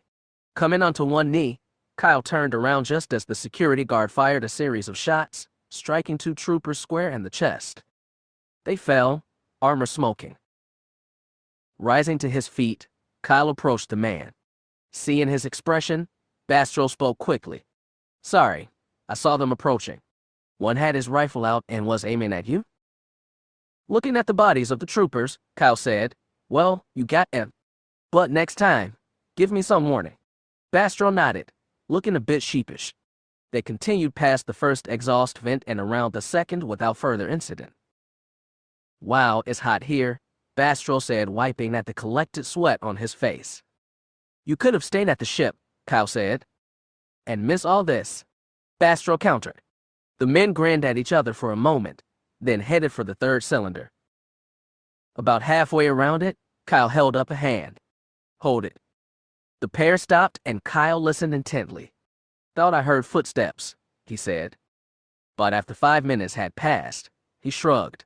Coming onto one knee, Kyle turned around just as the security guard fired a series of shots, striking 2 troopers square in the chest. They fell, armor smoking. Rising to his feet, Kyle approached the man. Seeing his expression, Bastro spoke quickly. Sorry, I saw them approaching. One had his rifle out and was aiming at you? Looking at the bodies of the troopers, Kyle said, Well, you got him. But next time, give me some warning. Bastro nodded, looking a bit sheepish. They continued past the first exhaust vent and around the second without further incident. Wow, it's hot here, Bastro said, wiping at the collected sweat on his face. You could have stayed at the ship, Kyle said. And miss all this, Bastro countered. The men grinned at each other for a moment, then headed for the 3rd cylinder. About halfway around it, Kyle held up a hand. Hold it. The pair stopped and Kyle listened intently. Thought I heard footsteps, he said. But after 5 minutes had passed, he shrugged.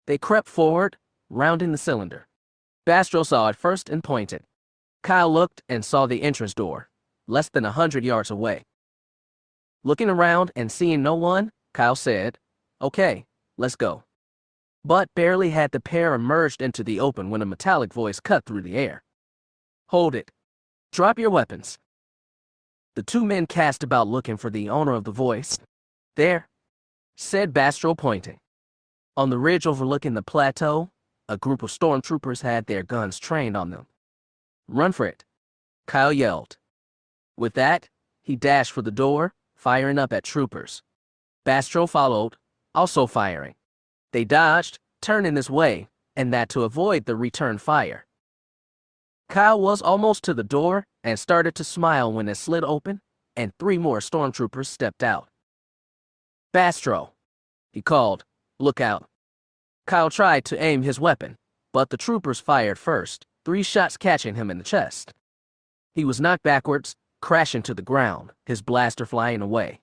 They crept forward, rounding the cylinder. Bastro saw it first and pointed. Kyle looked and saw the entrance door, less than 100 yards away. Looking around and seeing no one, Kyle said, Okay, let's go. But barely had the pair emerged into the open when a metallic voice cut through the air. Hold it. Drop your weapons. The 2 men cast about looking for the owner of the voice. There, said Bastro, pointing. On the ridge overlooking the plateau, a group of stormtroopers had their guns trained on them. Run for it, Kyle yelled. With that, he dashed for the door, firing up at troopers. Bastro followed, also firing. They dodged, turning this way, and that to avoid the return fire. Kyle was almost to the door and started to smile when it slid open, and 3 more stormtroopers stepped out. Bastro, he called, look out. Kyle tried to aim his weapon, but the troopers fired first, 3 shots catching him in the chest. He was knocked backwards, crashing to the ground, his blaster flying away.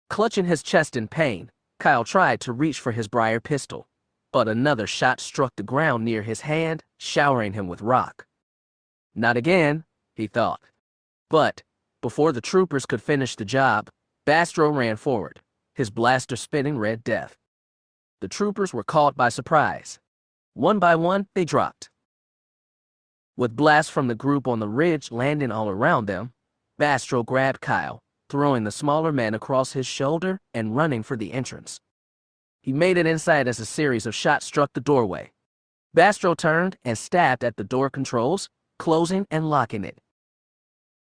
Clutching his chest in pain, Kyle tried to reach for his briar pistol, but another shot struck the ground near his hand, showering him with rock. Not again, he thought. But, before the troopers could finish the job, Bastro ran forward, his blaster spitting red death. The troopers were caught by surprise. One by one, they dropped. With blasts from the group on the ridge landing all around them, Bastro grabbed Kyle, throwing the smaller man across his shoulder and running for the entrance. He made it inside as a series of shots struck the doorway. Bastro turned and stabbed at the door controls, closing and locking it.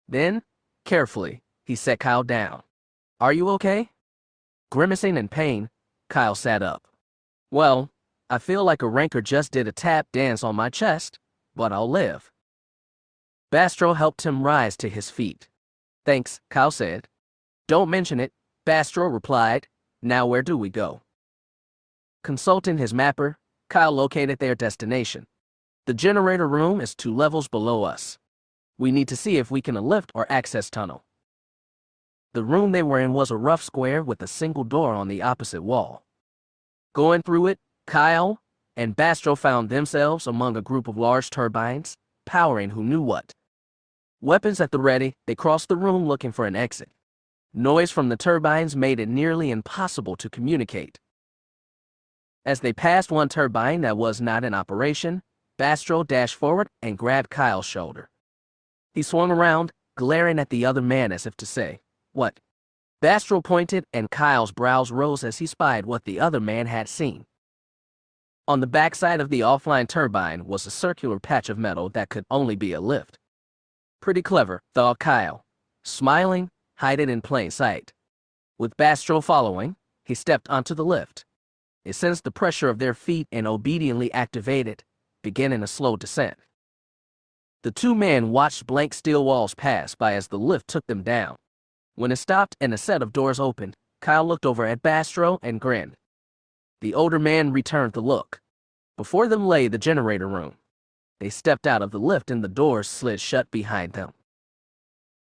Then, carefully, he set Kyle down. Are you okay? Grimacing in pain, Kyle sat up. Well, I feel like a rancor just did a tap dance on my chest, but I'll live. Bastro helped him rise to his feet. Thanks, Kyle said. Don't mention it, Bastro replied. Now where do we go? Consulting his mapper, Kyle located their destination. The generator room is 2 levels below us. We need to see if we can lift or access tunnel. The room they were in was a rough square with a single door on the opposite wall. Going through it, Kyle and Bastro found themselves among a group of large turbines, powering who knew what. Weapons at the ready, they crossed the room looking for an exit. Noise from the turbines made it nearly impossible to communicate. As they passed one turbine that was not in operation, Bastro dashed forward and grabbed Kyle's shoulder. He swung around, glaring at the other man as if to say, What? Bastro pointed and Kyle's brows rose as he spied what the other man had seen. On the backside of the offline turbine was a circular patch of metal that could only be a lift. Pretty clever, thought Kyle. Smiling, hide it in plain sight. With Bastro following, he stepped onto the lift. It sensed the pressure of their feet and obediently activated, beginning a slow descent. The 2 men watched blank steel walls pass by as the lift took them down. When it stopped and a set of doors opened, Kyle looked over at Bastro and grinned. The older man returned the look. Before them lay the generator room. They stepped out of the lift and the doors slid shut behind them.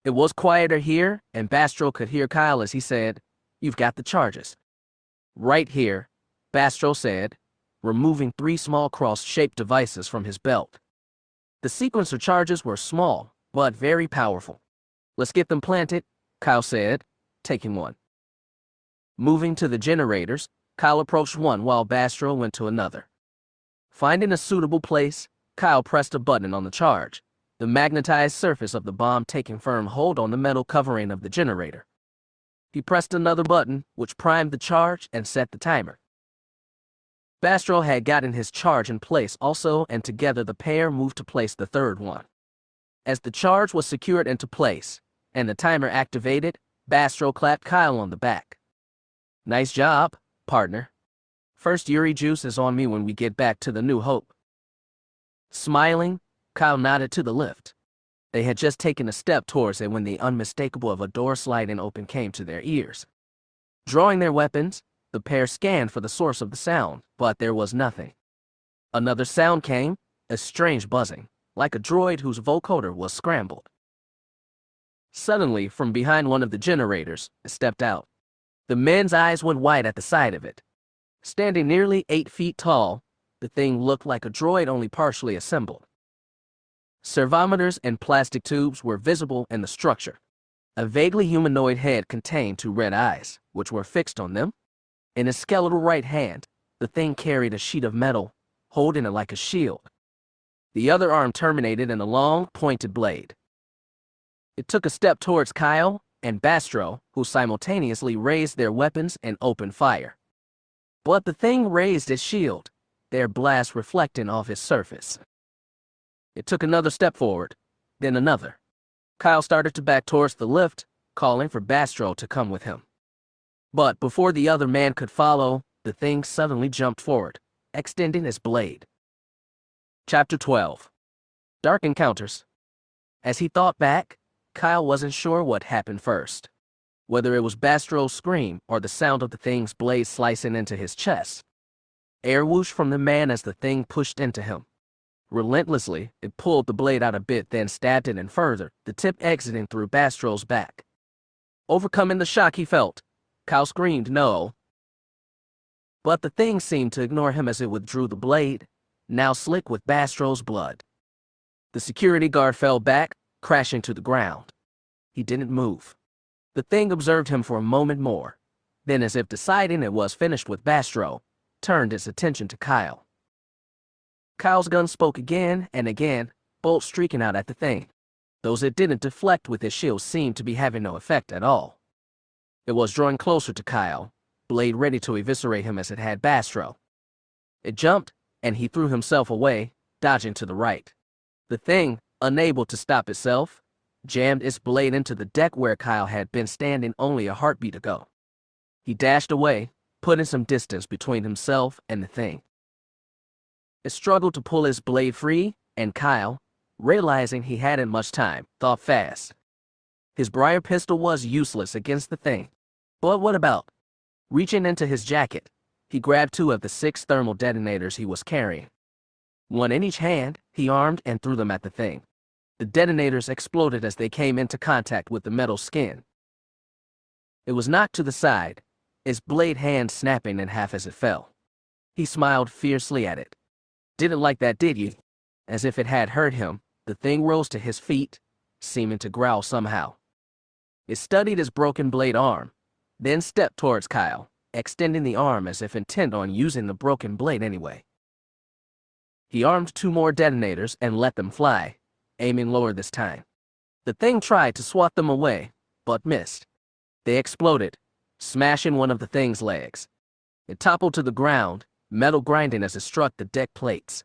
It was quieter here, and Bastro could hear Kyle as he said, You've got the charges. Right here, Bastro said, removing 3 small cross-shaped devices from his belt. The sequencer charges were small, but very powerful. "Let's get them planted," Kyle said, taking one. Moving to the generators, Kyle approached one while Bastro went to another. Finding a suitable place, Kyle pressed a button on the charge, the magnetized surface of the bomb taking firm hold on the metal covering of the generator. He pressed another button, which primed the charge and set the timer. Bastro had gotten his charge in place also, and together the pair moved to place the third one. As the charge was secured into place and the timer activated, Bastro clapped Kyle on the back. "Nice job, partner. First Yuri juice is on me when we get back to the New Hope." Smiling, Kyle nodded to the lift. They had just taken a step towards it when the unmistakable of a door sliding open came to their ears. Drawing their weapons, the pair scanned for the source of the sound, but there was nothing. Another sound came, a strange buzzing, like a droid whose vocoder was scrambled. Suddenly, from behind one of the generators, it stepped out. The men's eyes went wide at the sight of it. Standing nearly 8 feet tall, the thing looked like a droid only partially assembled. Servometers and plastic tubes were visible in the structure. A vaguely humanoid head contained 2 red eyes, which were fixed on them. In his skeletal right hand, the thing carried a sheet of metal, holding it like a shield. The other arm terminated in a long, pointed blade. It took a step towards Kyle and Bastro, who simultaneously raised their weapons and opened fire. But the thing raised its shield, their blast reflecting off its surface. It took another step forward, then another. Kyle started to back towards the lift, calling for Bastro to come with him. But before the other man could follow, the thing suddenly jumped forward, extending its blade. Chapter 12. Dark Encounters. As he thought back, Kyle wasn't sure what happened first. Whether it was Bastro's scream or the sound of the thing's blade slicing into his chest. Air whooshed from the man as the thing pushed into him. Relentlessly, it pulled the blade out a bit, then stabbed it in further, the tip exiting through Bastro's back. Overcoming the shock he felt, Kyle screamed no. But the thing seemed to ignore him as it withdrew the blade, now slick with Bastro's blood. The security guard fell back, crashing to the ground. He didn't move. The thing observed him for a moment more, then, as if deciding it was finished with Bastro, turned its attention to Kyle. Kyle's gun spoke again and again, bolts streaking out at the thing. Those it didn't deflect with its shield seemed to be having no effect at all. It was drawing closer to Kyle, blade ready to eviscerate him as it had Bastro. It jumped, and he threw himself away, dodging to the right. The thing, unable to stop itself, jammed its blade into the deck where Kyle had been standing only a heartbeat ago. He dashed away, putting some distance between himself and the thing. It struggled to pull his blade free, and Kyle, realizing he hadn't much time, thought fast. His briar pistol was useless against the thing. But what about? Reaching into his jacket, he grabbed 2 of the 6 thermal detonators he was carrying. 1 in each hand, he armed and threw them at the thing. The detonators exploded as they came into contact with the metal skin. It was knocked to the side, its blade hand snapping in half as it fell. He smiled fiercely at it. "Didn't like that, did you?" As if it had hurt him, the thing rose to his feet, seeming to growl somehow. It studied his broken blade arm, then stepped towards Kyle, extending the arm as if intent on using the broken blade anyway. He armed 2 more detonators and let them fly, aiming lower this time. The thing tried to swat them away, but missed. They exploded, smashing one of the thing's legs. It toppled to the ground, metal grinding as it struck the deck plates.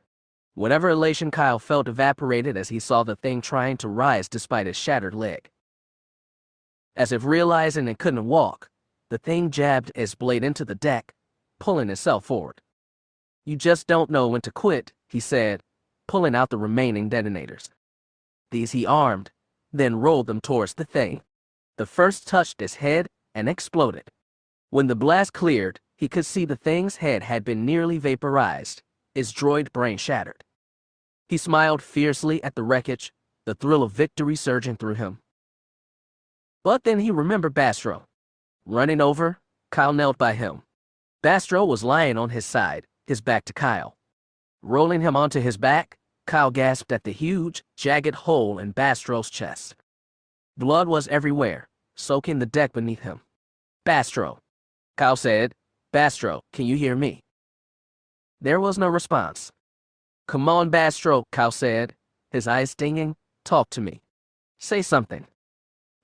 Whatever elation Kyle felt evaporated as he saw the thing trying to rise despite its shattered leg. As if realizing it couldn't walk, the thing jabbed its blade into the deck, pulling itself forward. "You just don't know when to quit," he said, pulling out the remaining detonators. These he armed, then rolled them towards the thing. The first touched its head and exploded. When the blast cleared, he could see the thing's head had been nearly vaporized, its droid brain shattered. He smiled fiercely at the wreckage, the thrill of victory surging through him. But then he remembered Bastro. Running over, Kyle knelt by him. Bastro was lying on his side, his back to Kyle. Rolling him onto his back, Kyle gasped at the huge, jagged hole in Bastro's chest. Blood was everywhere, soaking the deck beneath him. Bastro, Kyle said. Bastro, can you hear me? There was no response. Come on, Bastro, Kyle said, his eyes stinging. Talk to me. Say something.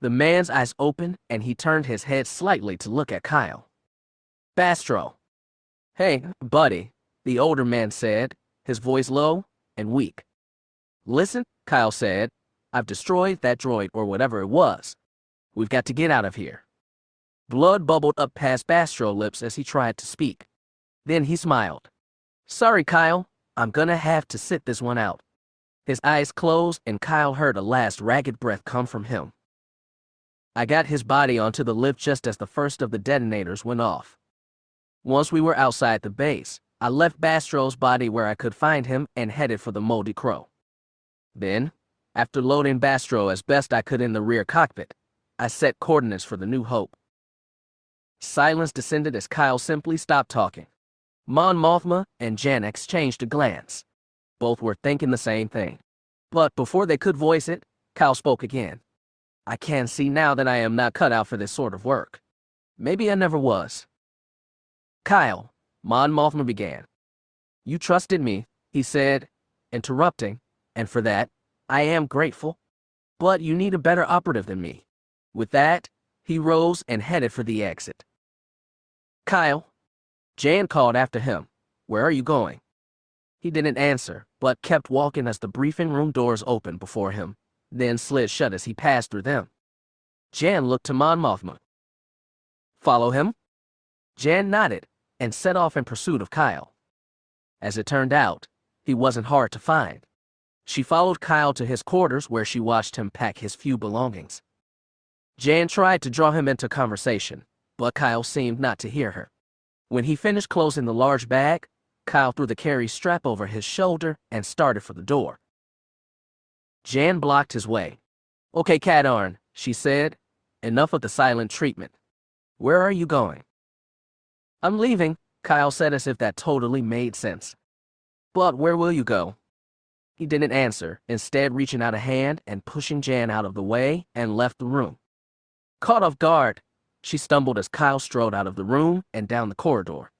The man's eyes opened, and he turned his head slightly to look at Kyle. Bastro. Hey, buddy, the older man said, his voice low and weak. Listen, Kyle said. I've destroyed that droid or whatever it was. We've got to get out of here. Blood bubbled up past Bastro's lips as he tried to speak. Then he smiled. Sorry, Kyle. I'm gonna have to sit this one out. His eyes closed and Kyle heard a last ragged breath come from him. I got his body onto the lift just as the first of the detonators went off. Once we were outside the base, I left Bastro's body where I could find him and headed for the Moldy Crow. Then, after loading Bastro as best I could in the rear cockpit, I set coordinates for the New Hope. Silence descended as Kyle simply stopped talking. Mon Mothma and Jan exchanged a glance. Both were thinking the same thing. But before they could voice it, Kyle spoke again. I can see now that I am not cut out for this sort of work. Maybe I never was. Kyle, Mon Mothma began. You trusted me, he said, interrupting, and for that, I am grateful. But you need a better operative than me. With that, he rose and headed for the exit. Kyle, Jan called after him. Where are you going? He didn't answer, but kept walking as the briefing room doors opened before him, then slid shut as he passed through them. Jan looked to Mon Mothma. Follow him? Jan nodded and set off in pursuit of Kyle. As it turned out, he wasn't hard to find. She followed Kyle to his quarters where she watched him pack his few belongings. Jan tried to draw him into conversation, but Kyle seemed not to hear her. When he finished closing the large bag, Kyle threw the carry strap over his shoulder and started for the door. Jan blocked his way. Okay, Katarn, she said. Enough of the silent treatment. Where are you going? I'm leaving, Kyle said as if that totally made sense. But where will you go? He didn't answer, instead reaching out a hand and pushing Jan out of the way and left the room. Caught off guard, she stumbled as Kyle strode out of the room and down the corridor.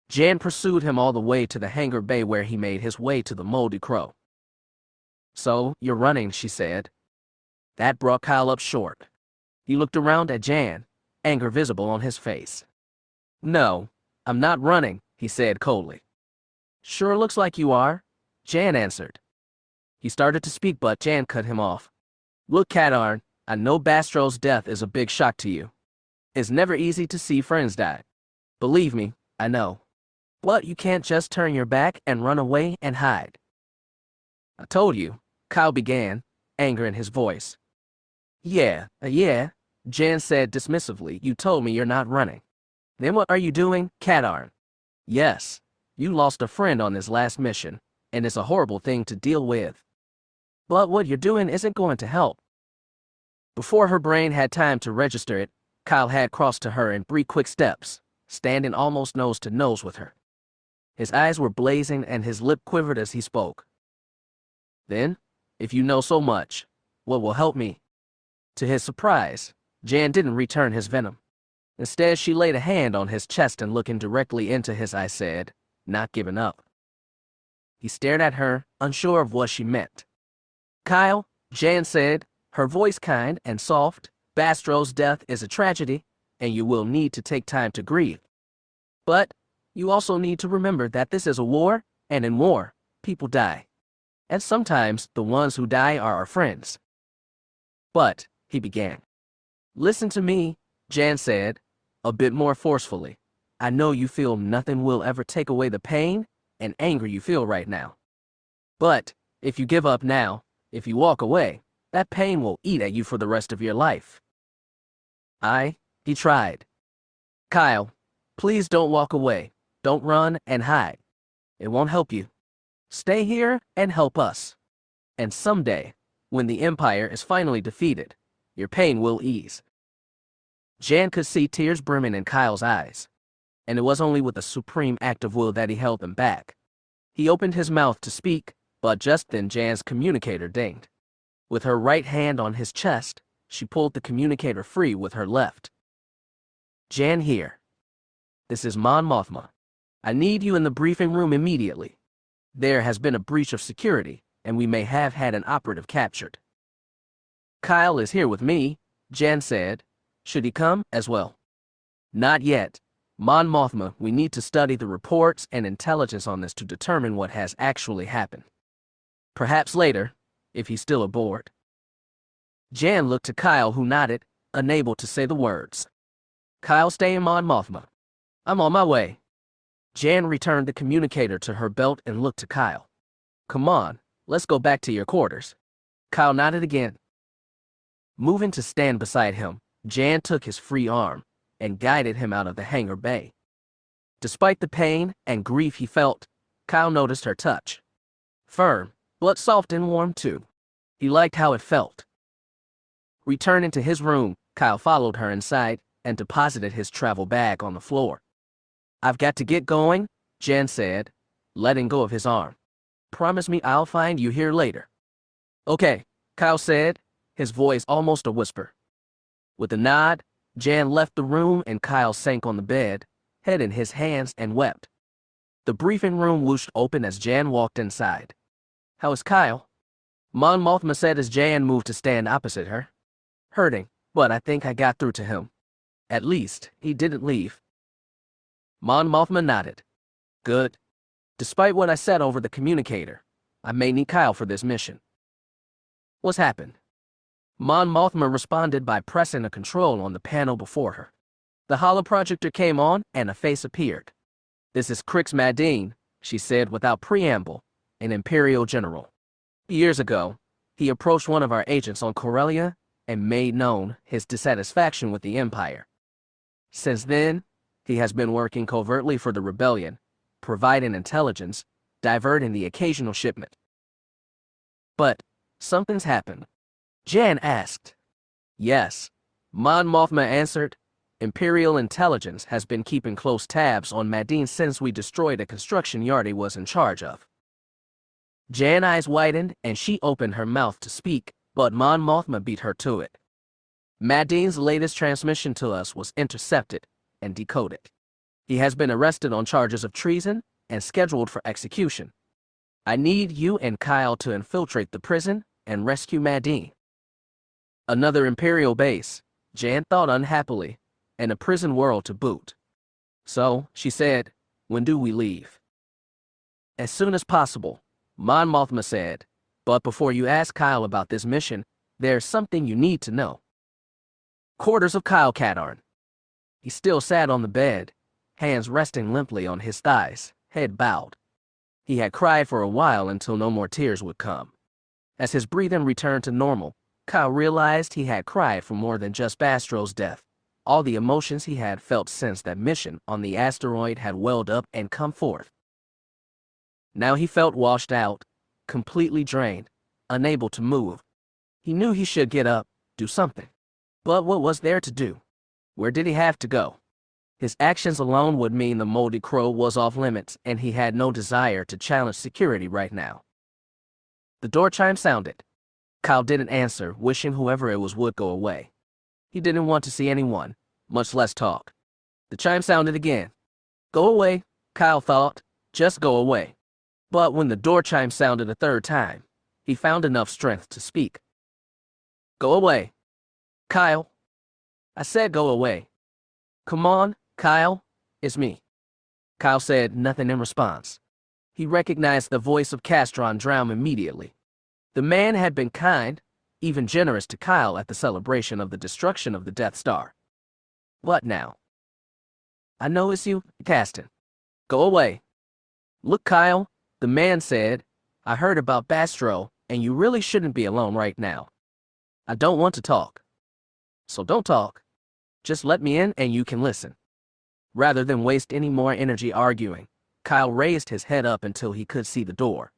Jan pursued him all the way to the hangar bay where he made his way to the Moldy Crow. So, you're running, she said. That brought Kyle up short. He looked around at Jan, anger visible on his face. No, I'm not running, he said coldly. Sure looks like you are, Jan answered. He started to speak, but Jan cut him off. Look, Katarn, I know Bastro's death is a big shock to you. It's never easy to see friends die. Believe me, I know. But you can't just turn your back and run away and hide. I told you, Kyle began, anger in his voice. Yeah, Jan said dismissively. You told me you're not running. Then what are you doing, Katarn? Yes, you lost a friend on this last mission, and it's a horrible thing to deal with. But what you're doing isn't going to help. Before her brain had time to register it, Kyle had crossed to her in 3 quick steps, standing almost nose to nose with her. His eyes were blazing and his lip quivered as he spoke. Then, if you know so much, what will help me? To his surprise, Jan didn't return his venom. Instead, she laid a hand on his chest and looking directly into his eyes said, not giving up. He stared at her, unsure of what she meant. Kyle, Jan said, her voice kind and soft, Bastro's death is a tragedy, and you will need to take time to grieve. But you also need to remember that this is a war, and in war, people die. And sometimes the ones who die are our friends. But, he began. Listen to me, Jan said, a bit more forcefully. I know you feel nothing will ever take away the pain and anger you feel right now. But, if you give up now, if you walk away, that pain will eat at you for the rest of your life. He tried. Kyle, please don't walk away. Don't run and hide. It won't help you. Stay here and help us. And someday, when the Empire is finally defeated, your pain will ease. Jan could see tears brimming in Kyle's eyes, and it was only with a supreme act of will that he held them back. He opened his mouth to speak, But just then Jan's communicator dinged. With her right hand on his chest, she pulled the communicator free with her left. Jan here. This is Mon Mothma. I need you in the briefing room immediately. There has been a breach of security, and we may have had an operative captured. Kyle is here with me, Jan said. Should he come as well? Not yet. Mon Mothma, we need to study the reports and intelligence on this to determine what has actually happened. Perhaps later, if he's still aboard. Jan looked to Kyle, who nodded, unable to say the words. Kyle, stay in Mon Mothma. I'm on my way. Jan returned the communicator to her belt and looked to Kyle. Come on, let's go back to your quarters. Kyle nodded again. Moving to stand beside him, Jan took his free arm and guided him out of the hangar bay. Despite the pain and grief he felt, Kyle noticed her touch. Firm, but soft and warm too. He liked how it felt. Returning to his room, Kyle followed her inside and deposited his travel bag on the floor. I've got to get going, Jan said, letting go of his arm. Promise me I'll find you here later. Okay, Kyle said, his voice almost a whisper. With a nod, Jan left the room and Kyle sank on the bed, head in his hands, and wept. The briefing room whooshed open as Jan walked inside. How is Kyle? Mon Mothma said as Jan moved to stand opposite her. Hurting, but I think I got through to him. At least, he didn't leave. Mon Mothma nodded. Good. Despite what I said over the communicator, I may need Kyle for this mission. What's happened? Mon Mothma responded by pressing a control on the panel before her. The holoprojector came on and a face appeared. This is Crix Madine, she said without preamble, an Imperial general. Years ago, he approached one of our agents on Corellia and made known his dissatisfaction with the Empire. Since then, he has been working covertly for the rebellion, providing intelligence, diverting the occasional shipment. But something's happened. Jan asked. Yes, Mon Mothma answered. Imperial intelligence has been keeping close tabs on Madine since we destroyed a construction yard he was in charge of. Jan's eyes widened and she opened her mouth to speak, but Mon Mothma beat her to it. Madine's latest transmission to us was intercepted and decoded. He has been arrested on charges of treason and scheduled for execution. I need you and Kyle to infiltrate the prison and rescue Madine. Another Imperial base, Jan thought unhappily, and a prison world to boot. So, she said, when do we leave? As soon as possible, Mon Mothma said, but before you ask Kyle about this mission, there's something you need to know. Quarters of Kyle Katarn. He still sat on the bed, hands resting limply on his thighs, head bowed. He had cried for a while until no more tears would come. As his breathing returned to normal, Kyle realized he had cried for more than just Bastro's death. All the emotions he had felt since that mission on the asteroid had welled up and come forth. Now he felt washed out, completely drained, unable to move. He knew he should get up, do something. But what was there to do? Where did he have to go? His actions alone would mean the moldy crow was off limits, and he had no desire to challenge security right now. The door chime sounded. Kyle didn't answer, wishing whoever it was would go away. He didn't want to see anyone, much less talk. The chime sounded again. Go away, Kyle thought, just go away. But when the door chime sounded a third time, he found enough strength to speak. Go away. Kyle. I said go away. Come on, Kyle, it's me. Kyle said nothing in response. He recognized the voice of Castron Drown immediately. The man had been kind, even generous to Kyle at the celebration of the destruction of the Death Star. What now? I know it's you, Caston. Go away. Look, Kyle, the man said, I heard about Bastro, and you really shouldn't be alone right now. I don't want to talk. So don't talk. Just let me in and you can listen. Rather than waste any more energy arguing, Kyle raised his head up until he could see the door.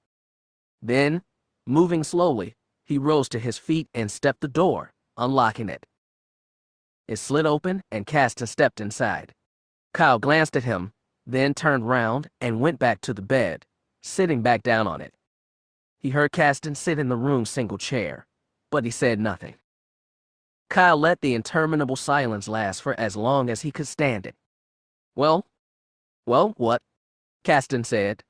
Then, moving slowly, he rose to his feet and stepped the door, unlocking it. It slid open and Caston stepped inside. Kyle glanced at him, then turned round and went back to the bed, sitting back down on it. He heard Kasten sit in the room's single chair, but he said nothing. Kyle let the interminable silence last for as long as he could stand it. Well, what? Kasten said.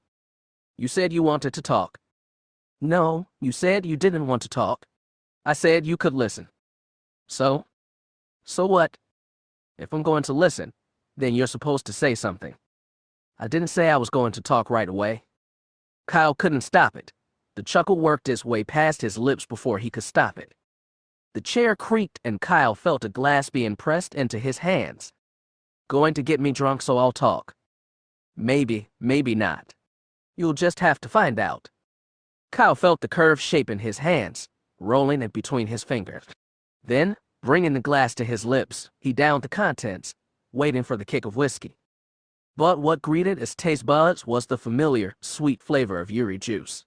You said you wanted to talk. No, you said you didn't want to talk. I said you could listen. So? So what? If I'm going to listen, then you're supposed to say something. I didn't say I was going to talk right away. Kyle couldn't stop it. The chuckle worked its way past his lips before he could stop it. The chair creaked and Kyle felt a glass being pressed into his hands. Going to get me drunk so I'll talk? Maybe, maybe not. You'll just have to find out. Kyle felt the curved shape in his hands, rolling it between his fingers. Then, bringing the glass to his lips, he downed the contents, waiting for the kick of whiskey. But what greeted his taste buds was the familiar, sweet flavor of Yuri juice.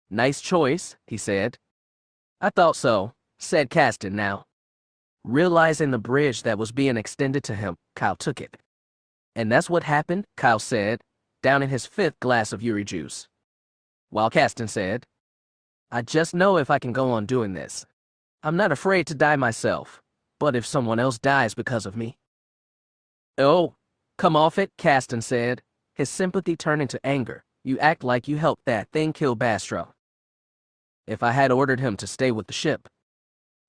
Nice choice, he said. I thought so, said Kasten now. Realizing the bridge that was being extended to him, Kyle took it. And that's what happened, Kyle said, downing his fifth glass of Yuri juice. While Kasten said, I just know if I can go on doing this. I'm not afraid to die myself, but if someone else dies because of me. Oh, come off it, Kasten said, his sympathy turning to anger. You act like you helped that thing kill Bastro. If I had ordered him to stay with the ship,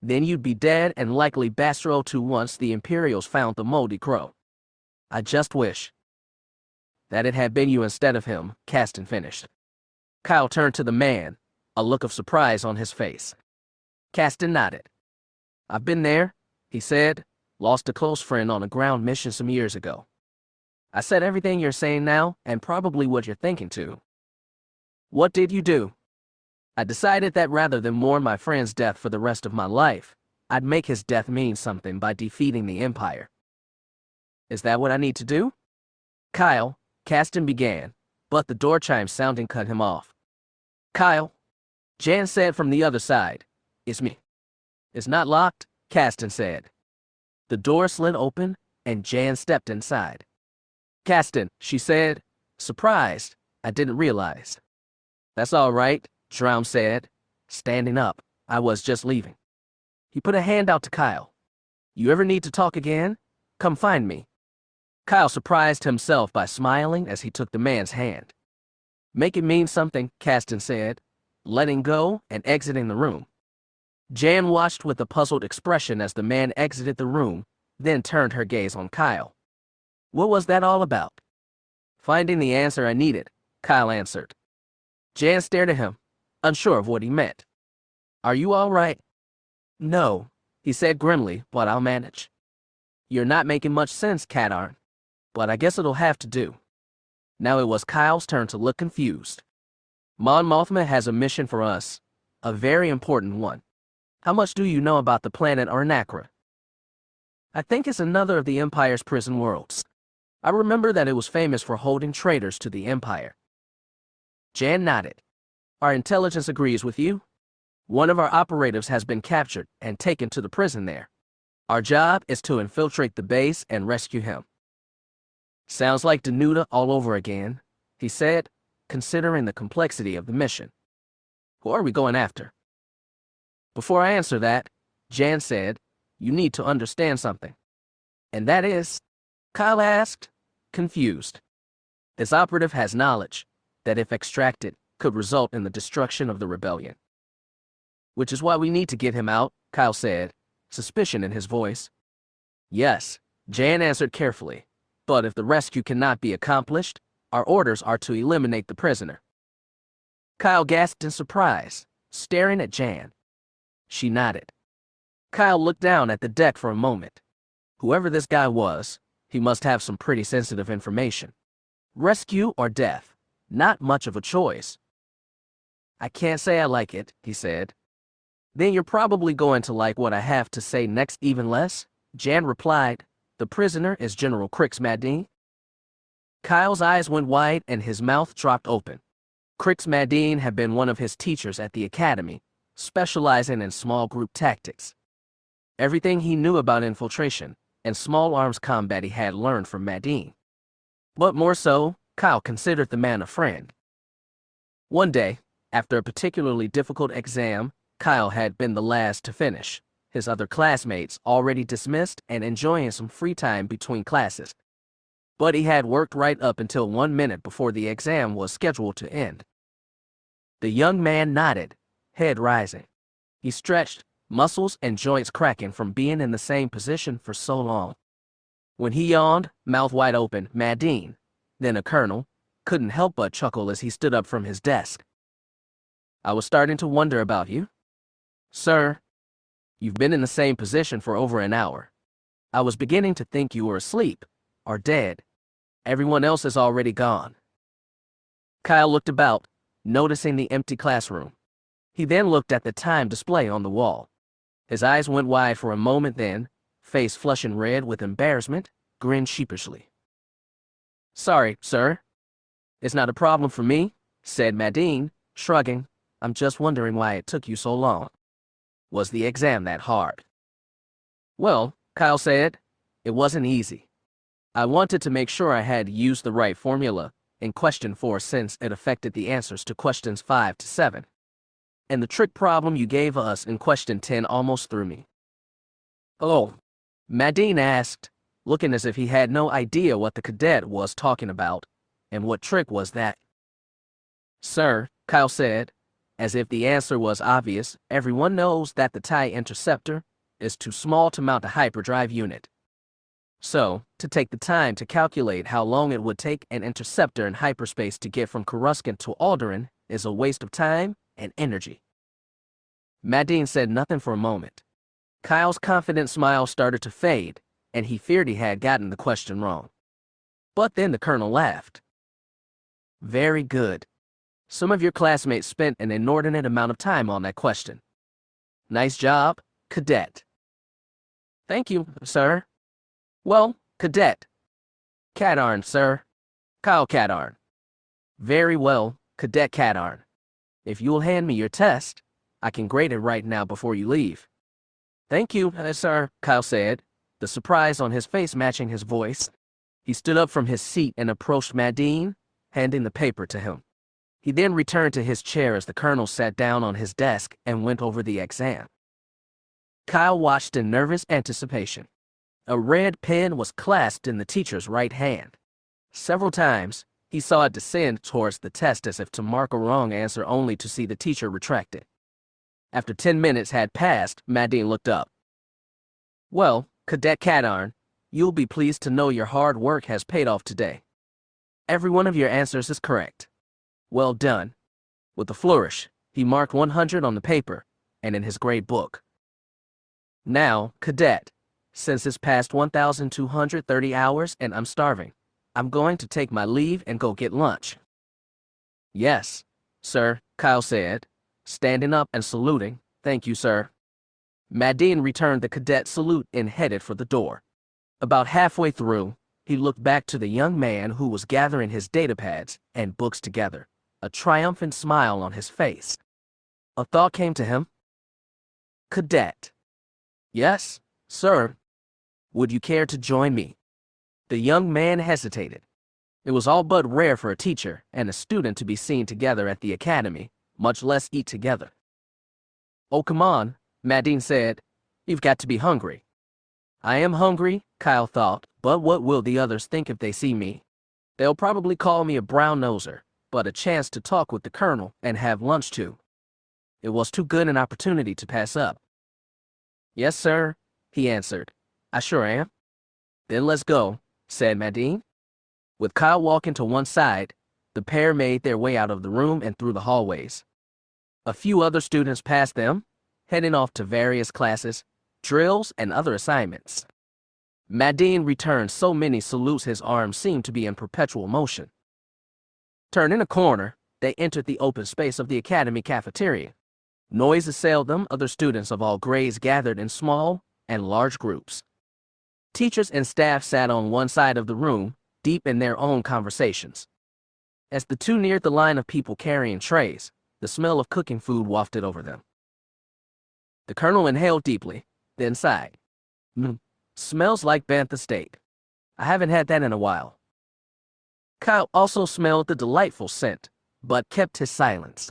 then you'd be dead and likely Bastro too once the Imperials found the moldy crow. I just wish that it had been you instead of him, Kasten finished. Kyle turned to the man, a look of surprise on his face. Kasten nodded. I've been there, he said, lost a close friend on a ground mission some years ago. I said everything you're saying now, and probably what you're thinking too. What did you do? I decided that rather than mourn my friend's death for the rest of my life, I'd make his death mean something by defeating the Empire. Is that what I need to do? Kyle, Kasten began, but the door chime sounding cut him off. Kyle, Jan said from the other side. It's me. It's not locked, Kasten said. The door slid open, and Jan stepped inside. Kasten, she said, surprised. I didn't realize. That's all right, Traum said, standing up. I was just leaving. He put a hand out to Kyle. You ever need to talk again? Come find me. Kyle surprised himself by smiling as he took the man's hand. Make it mean something, Kasten said, letting go and exiting the room. Jan watched with a puzzled expression as the man exited the room, then turned her gaze on Kyle. What was that all about? Finding the answer I needed, Kyle answered. Jan stared at him, unsure of what he meant. Are you all right? No, he said grimly, but I'll manage. You're not making much sense, Katarn, but I guess it'll have to do. Now it was Kyle's turn to look confused. Mon Mothma has a mission for us, a very important one. How much do you know about the planet Arnakra? I think it's another of the Empire's prison worlds. I remember that it was famous for holding traitors to the Empire. Jan nodded. Our intelligence agrees with you. One of our operatives has been captured and taken to the prison there. Our job is to infiltrate the base and rescue him. Sounds like Danuta all over again, he said, considering the complexity of the mission. Who are we going after? Before I answer that, Jan said, you need to understand something. And that is, Kyle asked, confused. This operative has knowledge that, if extracted, could result in the destruction of the rebellion. Which is why we need to get him out, Kyle said, suspicion in his voice. Yes, Jan answered carefully, but if the rescue cannot be accomplished, our orders are to eliminate the prisoner. Kyle gasped in surprise, staring at Jan. She nodded. Kyle looked down at the deck for a moment. Whoever this guy was, he must have some pretty sensitive information. Rescue or death, not much of a choice. I can't say I like it, he said. Then you're probably going to like what I have to say next even less, Jan replied. The prisoner is General Crix Madine. Kyle's eyes went wide and his mouth dropped open. Crix Madine had been one of his teachers at the academy, specializing in small group tactics. Everything he knew about infiltration and small arms combat he had learned from Madine. But more so, Kyle considered the man a friend. One day, After a particularly difficult exam, Kyle had been the last to finish, his other classmates already dismissed and enjoying some free time between classes. But he had worked right up until 1 minute before the exam was scheduled to end. The young man nodded, head rising. He stretched, muscles and joints cracking from being in the same position for so long. When he yawned, mouth wide open, Madine, then a colonel, couldn't help but chuckle as he stood up from his desk. I was starting to wonder about you. Sir, you've been in the same position for over an hour. I was beginning to think you were asleep, or dead. Everyone else is already gone. Kyle looked about, noticing the empty classroom. He then looked at the time display on the wall. His eyes went wide for a moment then, face flushing red with embarrassment, grinned sheepishly. Sorry, sir. It's not a problem for me, said Madine, shrugging. I'm just wondering why it took you so long. Was the exam that hard? Well, Kyle said, it wasn't easy. I wanted to make sure I had used the right formula in question 4 since it affected the answers to questions 5 to 7. And the trick problem you gave us in question 10 almost threw me. Oh, Madine asked, looking as if he had no idea what the cadet was talking about, and what trick was that? Sir, Kyle said, as if the answer was obvious, everyone knows that the TIE Interceptor is too small to mount a hyperdrive unit. So, to take the time to calculate how long it would take an interceptor in hyperspace to get from Coruscant to Alderaan is a waste of time and energy. Madine said nothing for a moment. Kyle's confident smile started to fade, and he feared he had gotten the question wrong. But then the colonel laughed. Very good. Some of your classmates spent an inordinate amount of time on that question. Nice job, cadet. Thank you, sir. Well, cadet. Katarn, sir. Kyle Katarn. Very well, Cadet Katarn. If you'll hand me your test, I can grade it right now before you leave. Thank you, sir, Kyle said, the surprise on his face matching his voice. He stood up from his seat and approached Madine, handing the paper to him. He then returned to his chair as the colonel sat down on his desk and went over the exam. Kyle watched in nervous anticipation. A red pen was clasped in the teacher's right hand. Several times, he saw it descend towards the test as if to mark a wrong answer only to see the teacher retract it. After 10 minutes had passed, Madine looked up. Well, Cadet Katarn, you'll be pleased to know your hard work has paid off today. Every one of your answers is correct. Well done. With a flourish, he marked 100 on the paper and in his grade book. Now, Cadet, since it's past 1,230 hours and I'm starving, I'm going to take my leave and go get lunch. Yes, sir, Kyle said, standing up and saluting. Thank you, sir. Madine returned the cadet's salute and headed for the door. About halfway through, he looked back to the young man who was gathering his datapads and books together, a triumphant smile on his face. A thought came to him. Cadet. Yes, sir. Would you care to join me? The young man hesitated. It was all but rare for a teacher and a student to be seen together at the academy, much less eat together. Oh, come on, Madine said. You've got to be hungry. I am hungry, Kyle thought, but what will the others think if they see me? They'll probably call me a brown-noser, but a chance to talk with the colonel and have lunch too. It was too good an opportunity to pass up. Yes, sir, he answered. I sure am. Then let's go, said Madine. With Kyle walking to one side, the pair made their way out of the room and through the hallways. A few other students passed them, heading off to various classes, drills, and other assignments. Madine returned so many salutes his arms seemed to be in perpetual motion. Turning a corner, they entered the open space of the academy cafeteria. Noise assailed them, other students of all grades gathered in small and large groups. Teachers and staff sat on one side of the room, deep in their own conversations. As the two neared the line of people carrying trays, the smell of cooking food wafted over them. The colonel inhaled deeply, then sighed. Smells like bantha steak. I haven't had that in a while. Kyle also smelled the delightful scent, but kept his silence.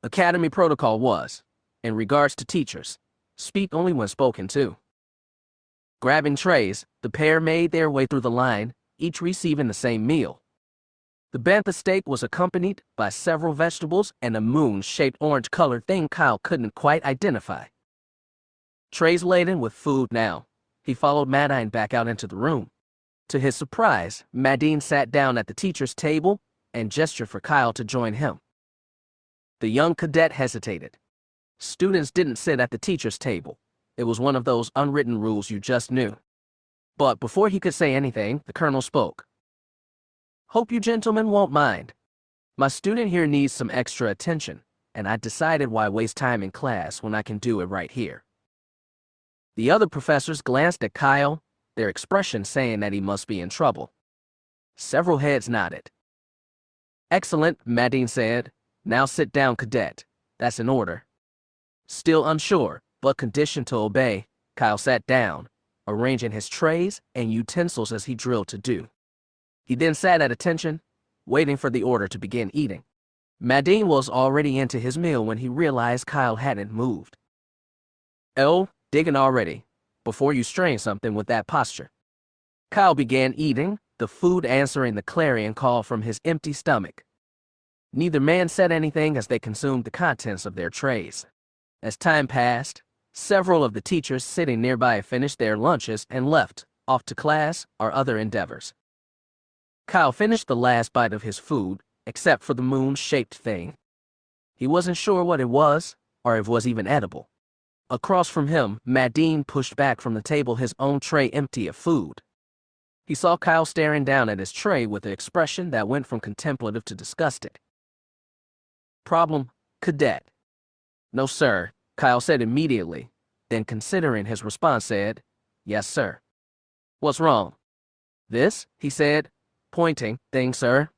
Academy protocol was, in regards to teachers, speak only when spoken to. Grabbing trays, the pair made their way through the line, each receiving the same meal. The bantha steak was accompanied by several vegetables and a moon-shaped orange-colored thing Kyle couldn't quite identify. Trays laden with food now, he followed Madine back out into the room. To his surprise, Madine sat down at the teacher's table and gestured for Kyle to join him. The young cadet hesitated. Students didn't sit at the teacher's table. It was one of those unwritten rules you just knew. But before he could say anything, the colonel spoke. "Hope you gentlemen won't mind. My student here needs some extra attention, and I decided why waste time in class when I can do it right here." The other professors glanced at Kyle, their expression saying that he must be in trouble. Several heads nodded. "Excellent," Madine said. "Now sit down, cadet. That's an order." Still unsure, but conditioned to obey, Kyle sat down, arranging his trays and utensils as he drilled to do. He then sat at attention, waiting for the order to begin eating. Madine was already into his meal when he realized Kyle hadn't moved. "Oh, digging already, before you strain something with that posture." Kyle began eating, the food answering the clarion call from his empty stomach. Neither man said anything as they consumed the contents of their trays. As time passed, several of the teachers sitting nearby finished their lunches and left, off to class or other endeavors. Kyle finished the last bite of his food, except for the moon-shaped thing. He wasn't sure what it was, or if it was even edible. Across from him, Madine pushed back from the table his own tray empty of food. He saw Kyle staring down at his tray with an expression that went from contemplative to disgusted. "Problem, cadet?" "No, sir," Kyle said immediately, then considering his response said, "Yes, sir." "What's wrong?" "This," he said, pointing, "thing, sir."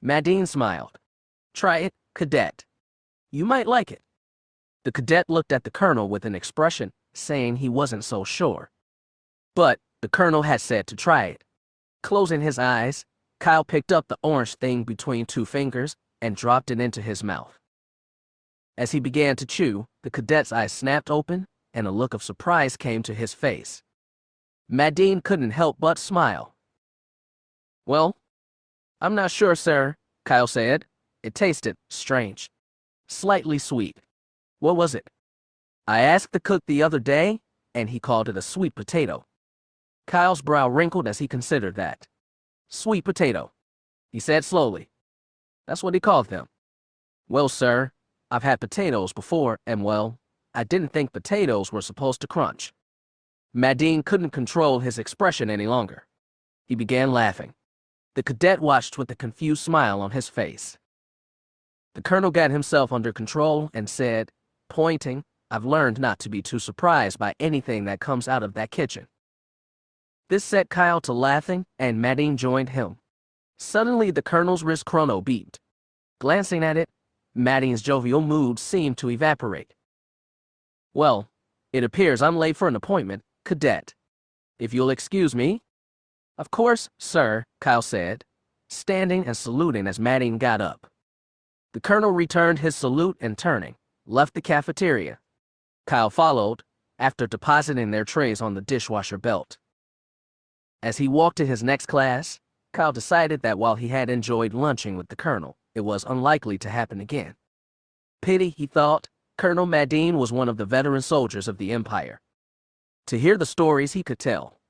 Madine smiled. "Try it, cadet. You might like it." The cadet looked at the colonel with an expression saying he wasn't so sure. But the colonel had said to try it. Closing his eyes, Kyle picked up the orange thing between two fingers and dropped it into his mouth. As he began to chew, the cadet's eyes snapped open and a look of surprise came to his face. Madine couldn't help but smile. "Well, I'm not sure, sir," Kyle said. "It tasted strange. Slightly sweet." "What was it?" "I asked the cook the other day, and he called it a sweet potato." Kyle's brow wrinkled as he considered that. "Sweet potato," he said slowly. "That's what he called them." "Well, sir, I've had potatoes before, and well, I didn't think potatoes were supposed to crunch." Madine couldn't control his expression any longer. He began laughing. The cadet watched with a confused smile on his face. The colonel got himself under control and said, pointing, "I've learned not to be too surprised by anything that comes out of that kitchen." This set Kyle to laughing, and Madine joined him. Suddenly, the colonel's wrist chrono beeped. Glancing at it, Madine's jovial mood seemed to evaporate. "Well, it appears I'm late for an appointment, cadet. If you'll excuse me." "Of course, sir," Kyle said, standing and saluting as Madine got up. The colonel returned his salute and turning, left the cafeteria. Kyle followed, after depositing their trays on the dishwasher belt. As he walked to his next class, Kyle decided that while he had enjoyed lunching with the colonel, it was unlikely to happen again. Pity, he thought, Colonel Madine was one of the veteran soldiers of the Empire. To hear the stories he could tell.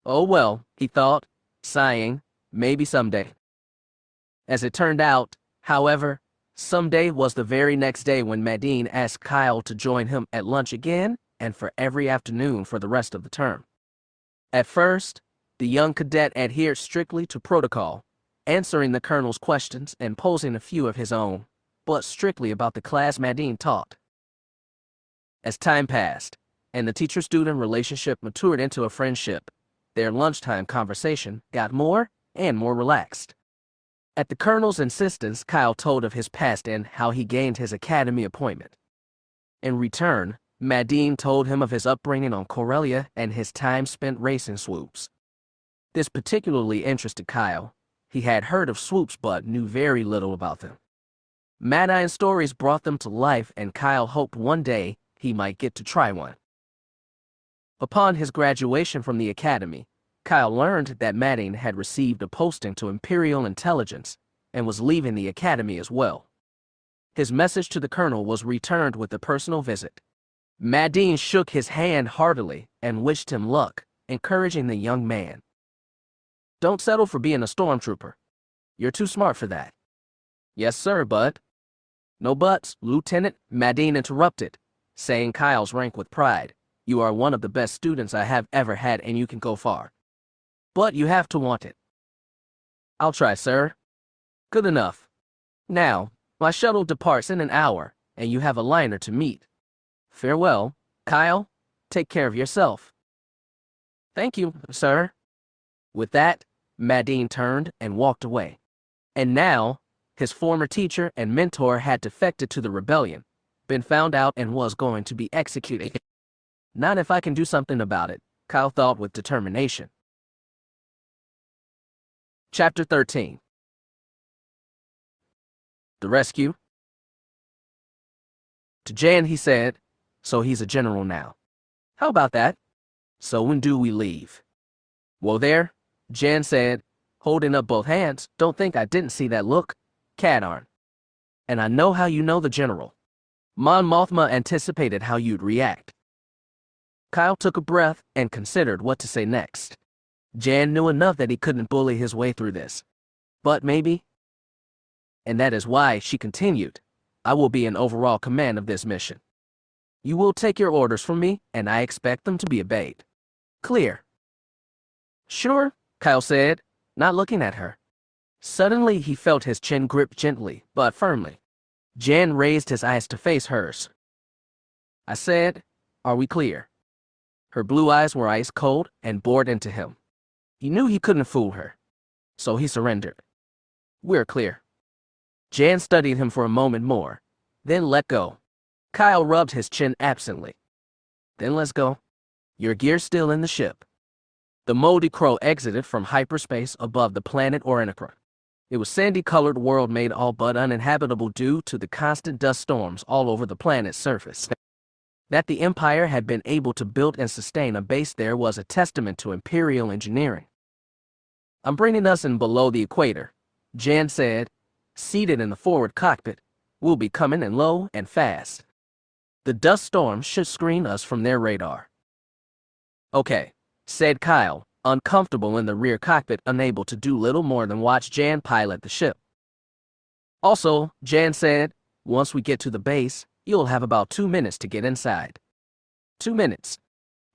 Oh well, he thought, sighing, maybe someday. As it turned out, however, someday was the very next day when Madine asked Kyle to join him at lunch again and for every afternoon for the rest of the term. At first, the young cadet adhered strictly to protocol, answering the colonel's questions and posing a few of his own, but strictly about the class Madine taught. As time passed, and the teacher-student relationship matured into a friendship, their lunchtime conversation got more and more relaxed. At the colonel's insistence, Kyle told of his past and how he gained his academy appointment. In return, Madine told him of his upbringing on Corellia and his time spent racing swoops. This particularly interested Kyle. He had heard of swoops but knew very little about them. Mad-Eye's stories brought them to life, and Kyle hoped one day he might get to try one. Upon his graduation from the academy, Kyle learned that Mad-Eye had received a posting to Imperial Intelligence and was leaving the academy as well. His message to the colonel was returned with a personal visit. Mad-Eye shook his hand heartily and wished him luck, encouraging the young man. "Don't settle for being a stormtrooper. You're too smart for that." "Yes, sir, Bud." "No buts, Lieutenant," Mad-Eye interrupted, saying Kyle's rank with pride. "You are one of the best students I have ever had, and you can go far. But you have to want it." "I'll try, sir." "Good enough. Now, my shuttle departs in an hour, and you have a liner to meet. Farewell, Kyle. Take care of yourself." "Thank you, sir." With that, Mad-Eye turned and walked away. And now, his former teacher and mentor had defected to the rebellion, been found out, and was going to be executed. "Not if I can do something about it," Kyle thought with determination. Chapter 13. The Rescue. To Jan he said, "So he's a general now. How about that? So when do we leave?" "Whoa there," Jan said, holding up both hands. "Don't think I didn't see that look, Katarn. And I know how you know the general. Mon Mothma anticipated how you'd react." Kyle took a breath and considered what to say next. Jan knew enough that he couldn't bully his way through this. But maybe. And that is why she continued, "I will be in overall command of this mission. You will take your orders from me, and I expect them to be obeyed. Clear?" "Sure," Kyle said, not looking at her. Suddenly he felt his chin grip gently, but firmly. Jan raised his eyes to face hers. "I said, are we clear?" Her blue eyes were ice cold and bored into him. He knew he couldn't fool her, so he surrendered. "We're clear." Jan studied him for a moment more, then let go. Kyle rubbed his chin absently. "Then let's go. Your gear's still in the ship." The moldy crow exited from hyperspace above the planet Orinicra. It was a sandy-colored world made all but uninhabitable due to the constant dust storms all over the planet's surface. That the Empire had been able to build and sustain a base there was a testament to Imperial engineering. "I'm bringing us in below the equator," Jan said, seated in the forward cockpit. "We'll be coming in low and fast. The dust storms should screen us from their radar." "Okay," said Kyle, uncomfortable in the rear cockpit, unable to do little more than watch Jan pilot the ship. "Also," Jan said, "once we get to the base, you'll have about 2 minutes to get inside." 2 minutes,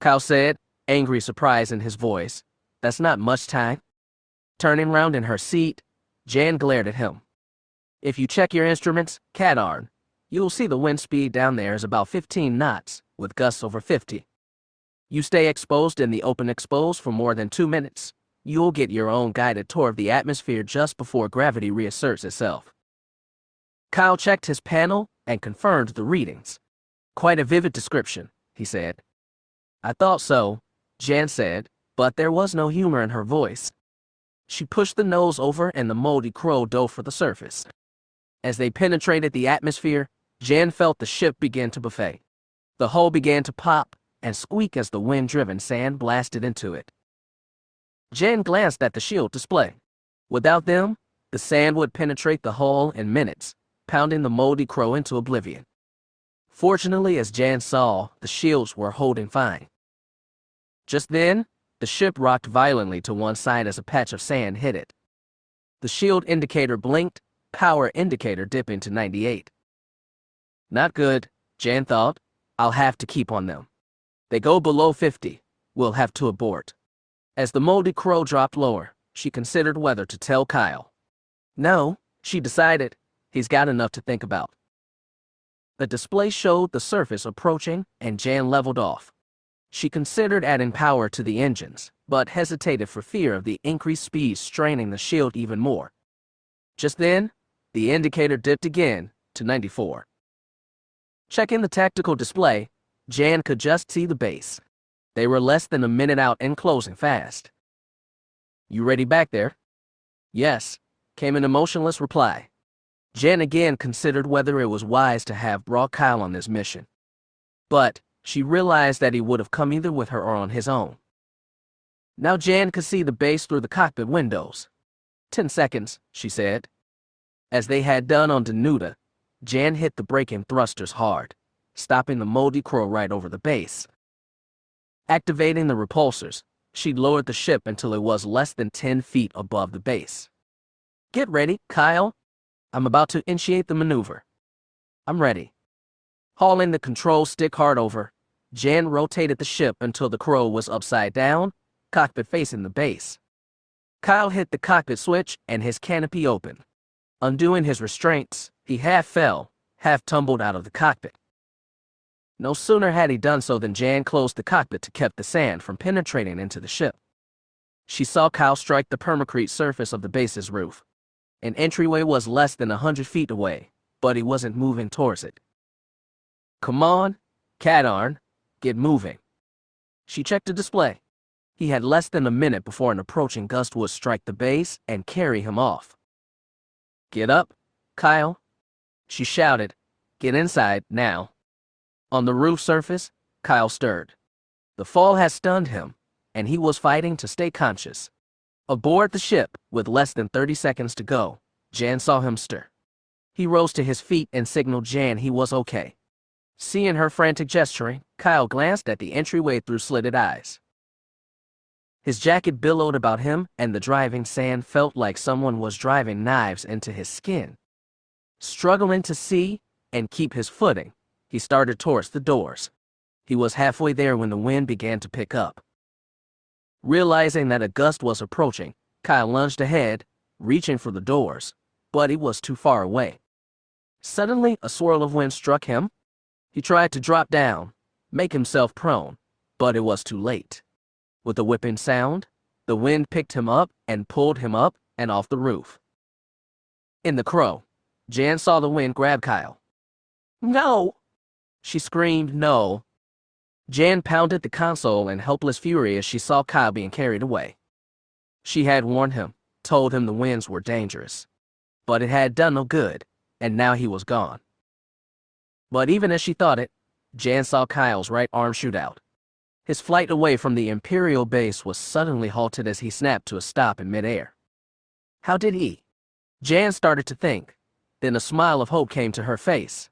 Kyle said, angry surprise in his voice. "That's not much time." Turning round in her seat, Jan glared at him. "If you check your instruments, Katarn, you'll see the wind speed down there is about 15 knots, with gusts over 50. You stay exposed in the open exposed for more than 2 minutes, you'll get your own guided tour of the atmosphere just before gravity reasserts itself." Kyle checked his panel and confirmed the readings. "Quite a vivid description," he said. "I thought so," Jan said, but there was no humor in her voice. She pushed the nose over and the moldy crow dove for the surface. As they penetrated the atmosphere, Jan felt the ship begin to buffet. The hull began to pop and squeak as the wind-driven sand blasted into it. Jan glanced at the shield display. Without them, the sand would penetrate the hull in minutes, pounding the moldy crow into oblivion. Fortunately, as Jan saw, the shields were holding fine. Just then, the ship rocked violently to one side as a patch of sand hit it. The shield indicator blinked, power indicator dipping to 98. "Not good," Jan thought. "I'll have to keep on them. They go below 50. We'll have to abort." As the moldy crow dropped lower, she considered whether to tell Kyle. No, she decided. He's got enough to think about. The display showed the surface approaching, and Jan leveled off. She considered adding power to the engines, but hesitated for fear of the increased speed straining the shield even more. Just then, the indicator dipped again to 94. Checking the tactical display, Jan could just see the base. They were less than a minute out and closing fast. "You ready back there?" "Yes," came an emotionless reply. Jan again considered whether it was wise to have brought Kyle on this mission. But she realized that he would have come either with her or on his own. Now Jan could see the base through the cockpit windows. 10 seconds, she said. As they had done on Danuta, Jan hit the braking thrusters hard, stopping the moldy crow right over the base. Activating the repulsors, she lowered the ship until it was less than 10 feet above the base. Get ready, Kyle. I'm about to initiate the maneuver. I'm ready. Hauling the control stick hard over, Jan rotated the ship until the crow was upside down, cockpit facing the base. Kyle hit the cockpit switch and his canopy opened. Undoing his restraints, he half fell, half tumbled out of the cockpit. No sooner had he done so than Jan closed the cockpit to keep the sand from penetrating into the ship. She saw Kyle strike the permacrete surface of the base's roof. An entryway was less than 100 feet away, but he wasn't moving towards it. Come on, Katarn, get moving. She checked the display. He had less than a minute before an approaching gust would strike the base and carry him off. Get up, Kyle, she shouted. Get inside, now. On the roof surface, Kyle stirred. The fall had stunned him, and he was fighting to stay conscious. Aboard the ship, with less than 30 seconds to go, Jan saw him stir. He rose to his feet and signaled Jan he was okay. Seeing her frantic gesturing, Kyle glanced at the entryway through slitted eyes. His jacket billowed about him, and the driving sand felt like someone was driving knives into his skin. Struggling to see and keep his footing, he started towards the doors. He was halfway there when the wind began to pick up. Realizing that a gust was approaching, Kyle lunged ahead, reaching for the doors, but he was too far away. Suddenly, a swirl of wind struck him. He tried to drop down, make himself prone, but it was too late. With a whipping sound, the wind picked him up and pulled him up and off the roof. In the crow, Jan saw the wind grab Kyle. No! She screamed no. Jan pounded the console in helpless fury as she saw Kyle being carried away. She had warned him, told him the winds were dangerous. But it had done no good, and now he was gone. But even as she thought it, Jan saw Kyle's right arm shoot out. His flight away from the Imperial base was suddenly halted as he snapped to a stop in midair. How did he? Jan started to think. Then a smile of hope came to her face.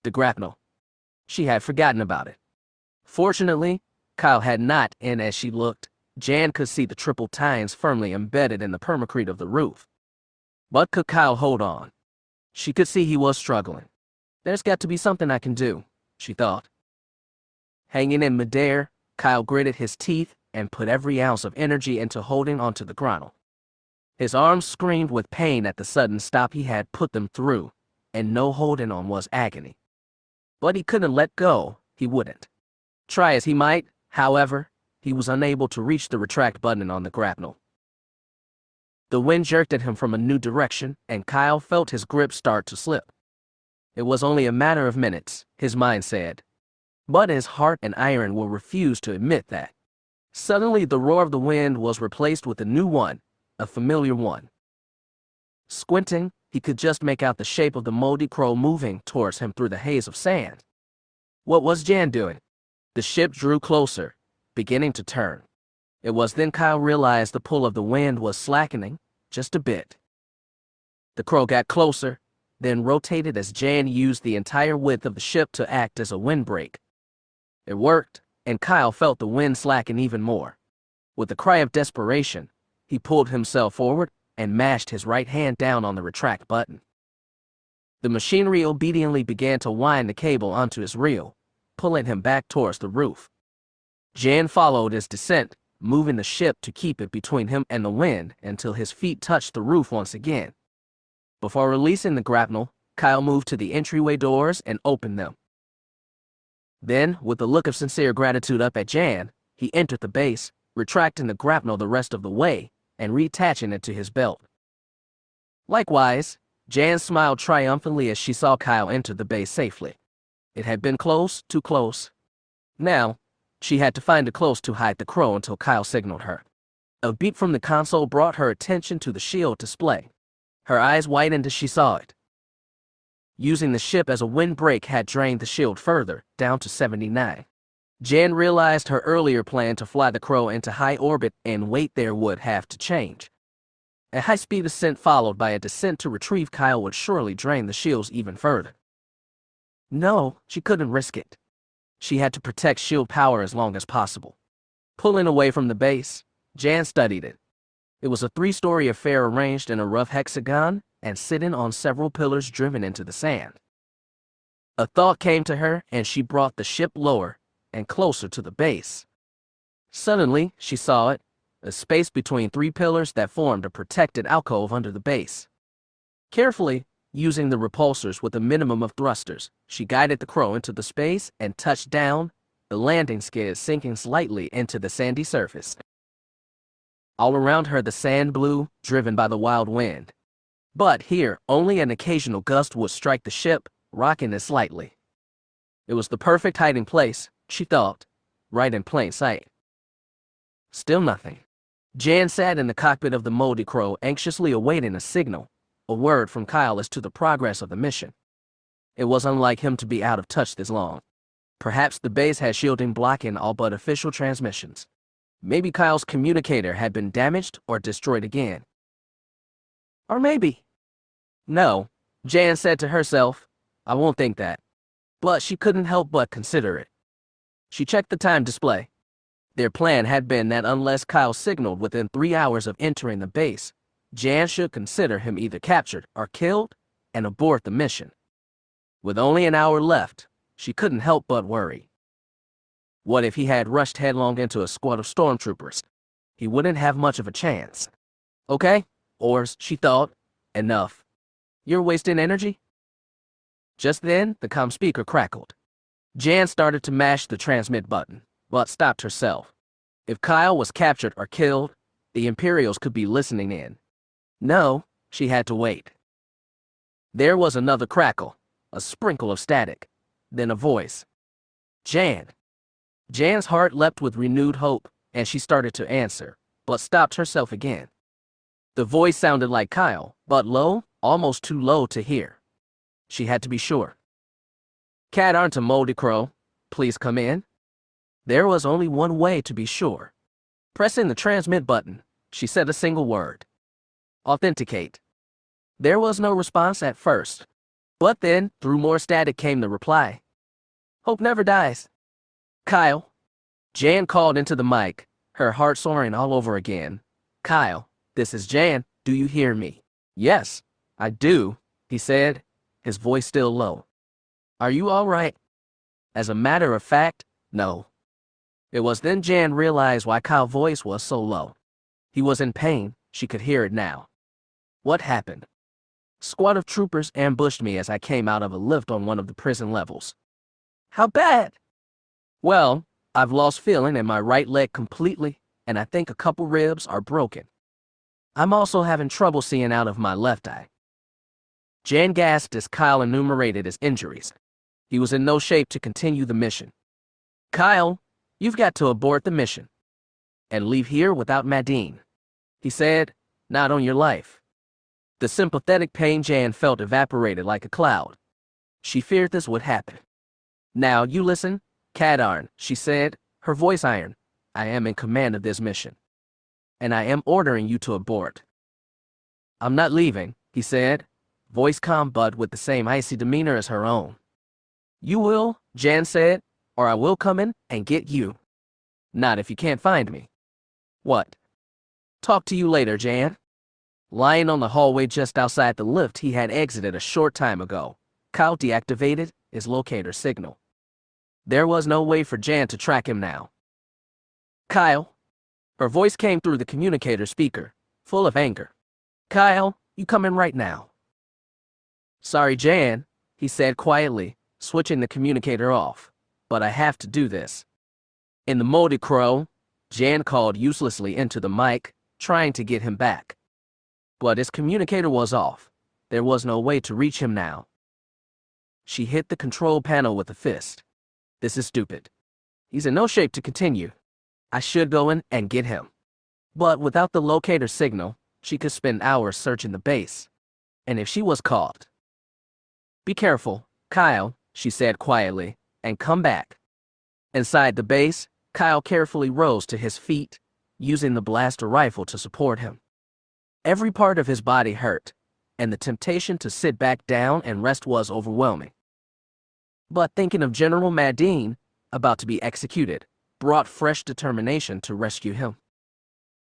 The grapnel. She had forgotten about it. Fortunately, Kyle had not, and as she looked, Jan could see the triple tines firmly embedded in the permacrete of the roof. But could Kyle hold on? She could see he was struggling. There's got to be something I can do, she thought. Hanging in midair, Kyle gritted his teeth and put every ounce of energy into holding onto the grapnel. His arms screamed with pain at the sudden stop he had put them through, and no holding on was agony. But he couldn't let go, he wouldn't. Try as he might, however, he was unable to reach the retract button on the grapnel. The wind jerked at him from a new direction, and Kyle felt his grip start to slip. It was only a matter of minutes, his mind said. But his heart and iron will refuse to admit that. Suddenly the roar of the wind was replaced with a new one, a familiar one. Squinting, he could just make out the shape of the moldy crow moving towards him through the haze of sand. What was Jan doing? The ship drew closer, beginning to turn. It was then Kyle realized the pull of the wind was slackening, just a bit. The crow got closer, then rotated as Jan used the entire width of the ship to act as a windbreak. It worked, and Kyle felt the wind slacken even more. With a cry of desperation, he pulled himself forward and mashed his right hand down on the retract button. The machinery obediently began to wind the cable onto his reel, pulling him back towards the roof. Jan followed his descent, moving the ship to keep it between him and the wind until his feet touched the roof once again. Before releasing the grapnel, Kyle moved to the entryway doors and opened them. Then, with a look of sincere gratitude up at Jan, he entered the base, retracting the grapnel the rest of the way and reattaching it to his belt. Likewise, Jan smiled triumphantly as she saw Kyle enter the base safely. It had been close, too close. Now, she had to find it close to hide the crow until Kyle signaled her. A beep from the console brought her attention to the shield display. Her eyes widened as she saw it. Using the ship as a windbreak had drained the shield further, down to 79. Jan realized her earlier plan to fly the Crow into high orbit and wait there would have to change. A high-speed ascent followed by a descent to retrieve Kyle would surely drain the shields even further. No, she couldn't risk it. She had to protect shield power as long as possible. Pulling away from the base, Jan studied it. It was a 3-story affair arranged in a rough hexagon and sitting on several pillars driven into the sand. A thought came to her and she brought the ship lower and closer to the base. Suddenly, she saw it, a space between 3 pillars that formed a protected alcove under the base. Carefully, using the repulsors with a minimum of thrusters, she guided the Crow into the space and touched down, the landing skid sinking slightly into the sandy surface. All around her the sand blew, driven by the wild wind. But here, only an occasional gust would strike the ship, rocking it slightly. It was the perfect hiding place, she thought, right in plain sight. Still nothing. Jan sat in the cockpit of the moldy Crow, anxiously awaiting a signal, a word from Kyle as to the progress of the mission. It was unlike him to be out of touch this long. Perhaps the base had shielding blocking all but official transmissions. Maybe Kyle's communicator had been damaged or destroyed again. Or maybe. No, Jan said to herself, I won't think that. But she couldn't help but consider it. She checked the time display. Their plan had been that unless Kyle signaled within 3 hours of entering the base, Jan should consider him either captured or killed and abort the mission. With only an hour left, she couldn't help but worry. What if he had rushed headlong into a squad of stormtroopers? He wouldn't have much of a chance. Okay, Ors, she thought, enough. You're wasting energy? Just then, the comm speaker crackled. Jan started to mash the transmit button, but stopped herself. If Kyle was captured or killed, the Imperials could be listening in. No, she had to wait. There was another crackle, a sprinkle of static, then a voice. Jan. Jan's heart leapt with renewed hope, and she started to answer, but stopped herself again. The voice sounded like Kyle, but low, almost too low to hear. She had to be sure. Katarn to Moldy Crow, please come in. There was only one way to be sure. Pressing the transmit button, she said a single word. Authenticate. There was no response at first, but then, through more static came the reply. Hope never dies. Kyle. Jan called into the mic, her heart soaring all over again. Kyle, this is Jan, do you hear me? Yes, I do, he said, his voice still low. Are you all right? As a matter of fact, no. It was then Jan realized why Kyle's voice was so low. He was in pain, she could hear it now. What happened? Squad of troopers ambushed me as I came out of a lift on one of the prison levels. How bad? Well, I've lost feeling in my right leg completely, and I think a couple ribs are broken. I'm also having trouble seeing out of my left eye. Jan gasped as Kyle enumerated his injuries. He was in no shape to continue the mission. Kyle, you've got to abort the mission. And leave here without Madine. He said, not on your life. The sympathetic pain Jan felt evaporated like a cloud. She feared this would happen. Now you listen, Katarn, she said, her voice iron. I am in command of this mission. And I am ordering you to abort. I'm not leaving, he said, voice calm but with the same icy demeanor as her own. You will, Jan said, or I will come in and get you. Not if you can't find me. What? Talk to you later, Jan. Lying on the hallway just outside the lift he had exited a short time ago, Kyle deactivated his locator signal. There was no way for Jan to track him now. Kyle. Her voice came through the communicator speaker, full of anger. Kyle, you come in right now. Sorry, Jan, he said quietly, switching the communicator off, but I have to do this. In the Moldy Crow, Jan called uselessly into the mic, trying to get him back. But his communicator was off. There was no way to reach him now. She hit the control panel with a fist. This is stupid. He's in no shape to continue. I should go in and get him. But without the locator signal, she could spend hours searching the base. And if she was caught? Be careful, Kyle, she said quietly, and come back. Inside the base, Kyle carefully rose to his feet, using the blaster rifle to support him. Every part of his body hurt, and the temptation to sit back down and rest was overwhelming. But thinking of General Madine, about to be executed, brought fresh determination to rescue him.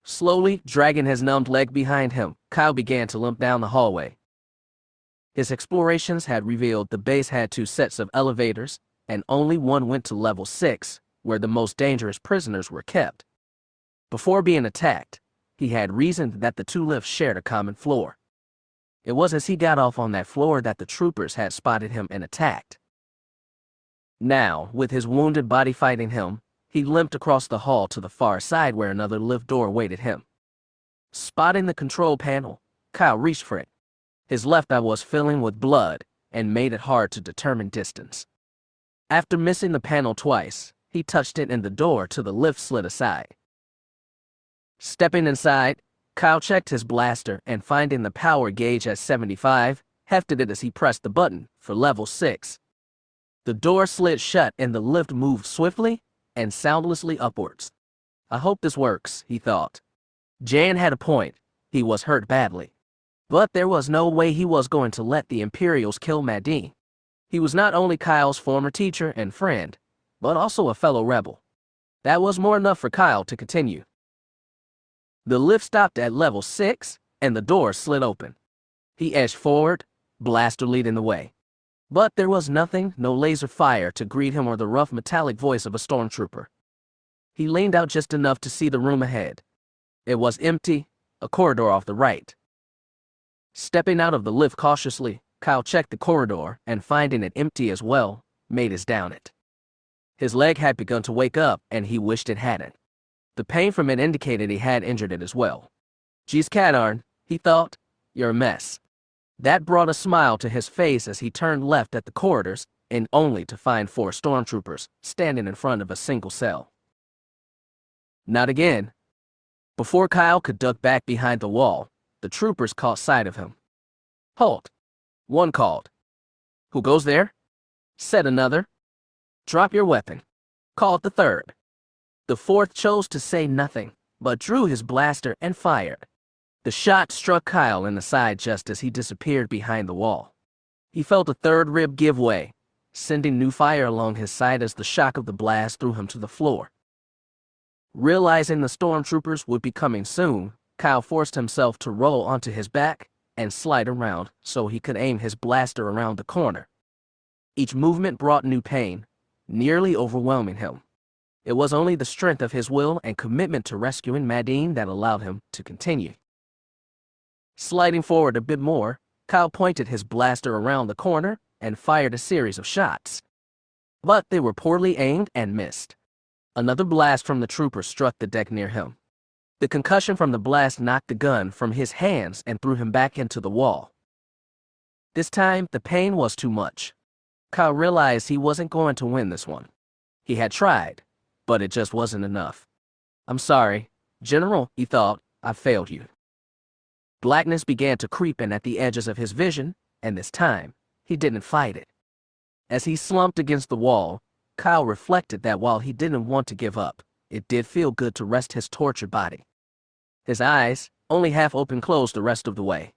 Slowly, dragging his numbed leg behind him, Kyle began to limp down the hallway. His explorations had revealed the base had 2 sets of elevators, and only one went to level 6, where the most dangerous prisoners were kept. Before being attacked, he had reasoned that the 2 lifts shared a common floor. It was as he got off on that floor that the troopers had spotted him and attacked. Now, with his wounded body fighting him, he limped across the hall to the far side where another lift door awaited him. Spotting the control panel, Kyle reached for it. His left eye was filling with blood and made it hard to determine distance. After missing the panel twice, he touched it and the door to the lift slid aside. Stepping inside, Kyle checked his blaster and finding the power gauge at 75, hefted it as he pressed the button for level 6. The door slid shut and the lift moved swiftly and soundlessly upwards. I hope this works, he thought. Jan had a point. He was hurt badly. But there was no way he was going to let the Imperials kill Madine. He was not only Kyle's former teacher and friend, but also a fellow rebel. That was more enough for Kyle to continue. The lift stopped at level 6, and the door slid open. He edged forward, blaster leading the way. But there was nothing, no laser fire to greet him or the rough metallic voice of a stormtrooper. He leaned out just enough to see the room ahead. It was empty, a corridor off the right. Stepping out of the lift cautiously, Kyle checked the corridor and finding it empty as well, made his down it. His leg had begun to wake up and he wished it hadn't. The pain from it indicated he had injured it as well. Geez, Katarn, he thought, you're a mess. That brought a smile to his face as he turned left at the corridors, and only to find 4 stormtroopers standing in front of a single cell. Not again. Before Kyle could duck back behind the wall, the troopers caught sight of him. Halt! One called. Who goes there? Said another. Drop your weapon. Called the third. The fourth chose to say nothing, but drew his blaster and fired. The shot struck Kyle in the side just as he disappeared behind the wall. He felt a third rib give way, sending new fire along his side as the shock of the blast threw him to the floor. Realizing the stormtroopers would be coming soon, Kyle forced himself to roll onto his back and slide around so he could aim his blaster around the corner. Each movement brought new pain, nearly overwhelming him. It was only the strength of his will and commitment to rescuing Madine that allowed him to continue. Sliding forward a bit more, Kyle pointed his blaster around the corner and fired a series of shots. But they were poorly aimed and missed. Another blast from the trooper struck the deck near him. The concussion from the blast knocked the gun from his hands and threw him back into the wall. This time, the pain was too much. Kyle realized he wasn't going to win this one. He had tried, but it just wasn't enough. I'm sorry, General, he thought, I failed you. Blackness began to creep in at the edges of his vision, and this time, he didn't fight it. As he slumped against the wall, Kyle reflected that while he didn't want to give up, it did feel good to rest his tortured body. His eyes, only half open, closed the rest of the way.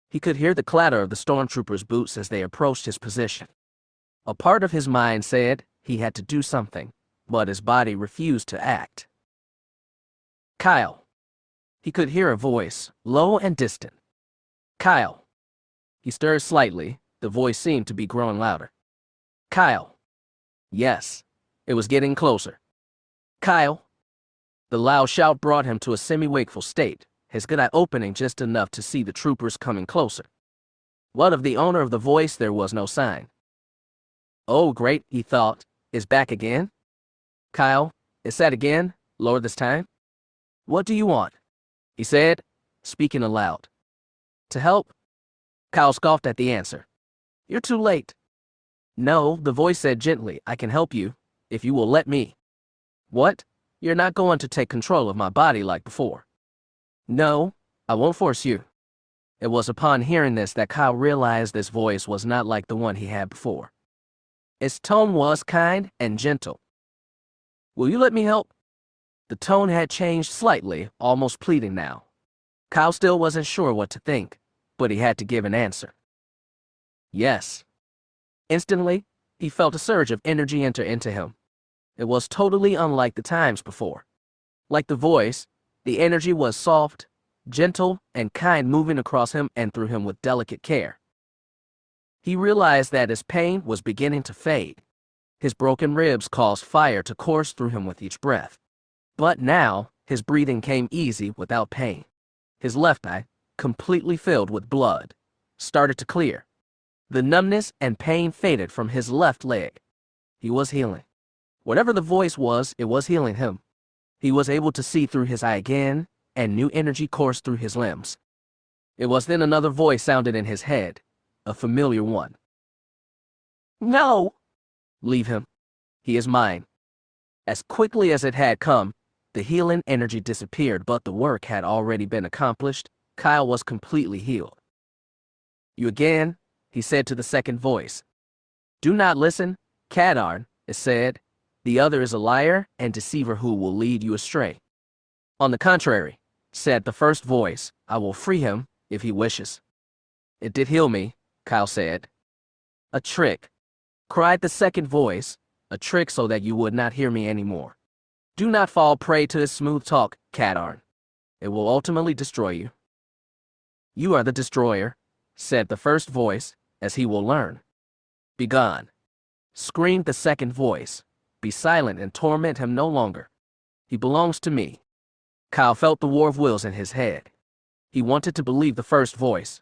He could hear the clatter of the stormtroopers' boots as they approached his position. A part of his mind said he had to do something, but his body refused to act. Kyle. He could hear a voice, low and distant. Kyle. He stirred slightly. The voice seemed to be growing louder. Kyle. Yes, it was getting closer. Kyle. The loud shout brought him to a semi-wakeful state, his good eye opening just enough to see the troopers coming closer. What of the owner of the voice? There was no sign. Oh, great, he thought. Is back again? Kyle, is that again, lower this time? What do you want? He said, speaking aloud. To help? Kyle scoffed at the answer. You're too late. No, the voice said gently, I can help you, if you will let me. What? You're not going to take control of my body like before. No, I won't force you. It was upon hearing this that Kyle realized this voice was not like the one he had before. Its tone was kind and gentle. "Will you let me help?" The tone had changed slightly, almost pleading now. Kyle still wasn't sure what to think, but he had to give an answer. Yes. Instantly, he felt a surge of energy enter into him. It was totally unlike the times before. Like the voice, the energy was soft, gentle, and kind, moving across him and through him with delicate care. He realized that his pain was beginning to fade. His broken ribs caused fire to course through him with each breath. But now, his breathing came easy without pain. His left eye, completely filled with blood, started to clear. The numbness and pain faded from his left leg. He was healing. Whatever the voice was, it was healing him. He was able to see through his eye again, and new energy coursed through his limbs. It was then another voice sounded in his head, a familiar one. "No!" "Leave him. He is mine." As quickly as it had come, the healing energy disappeared, but the work had already been accomplished. Kyle was completely healed. "You again," he said to the second voice. "Do not listen, Katarn," it said. "The other is a liar and deceiver who will lead you astray." "On the contrary," said the first voice, "I will free him if he wishes." "It did heal me," Kyle said. "A trick," cried the second voice, "a trick so that you would not hear me anymore. Do not fall prey to his smooth talk, Katarn. It will ultimately destroy you." "You are the destroyer," said the first voice, "as he will learn." "Begone," screamed the second voice. "Be silent and torment him no longer. He belongs to me." Kyle felt the war of wills in his head. He wanted to believe the first voice.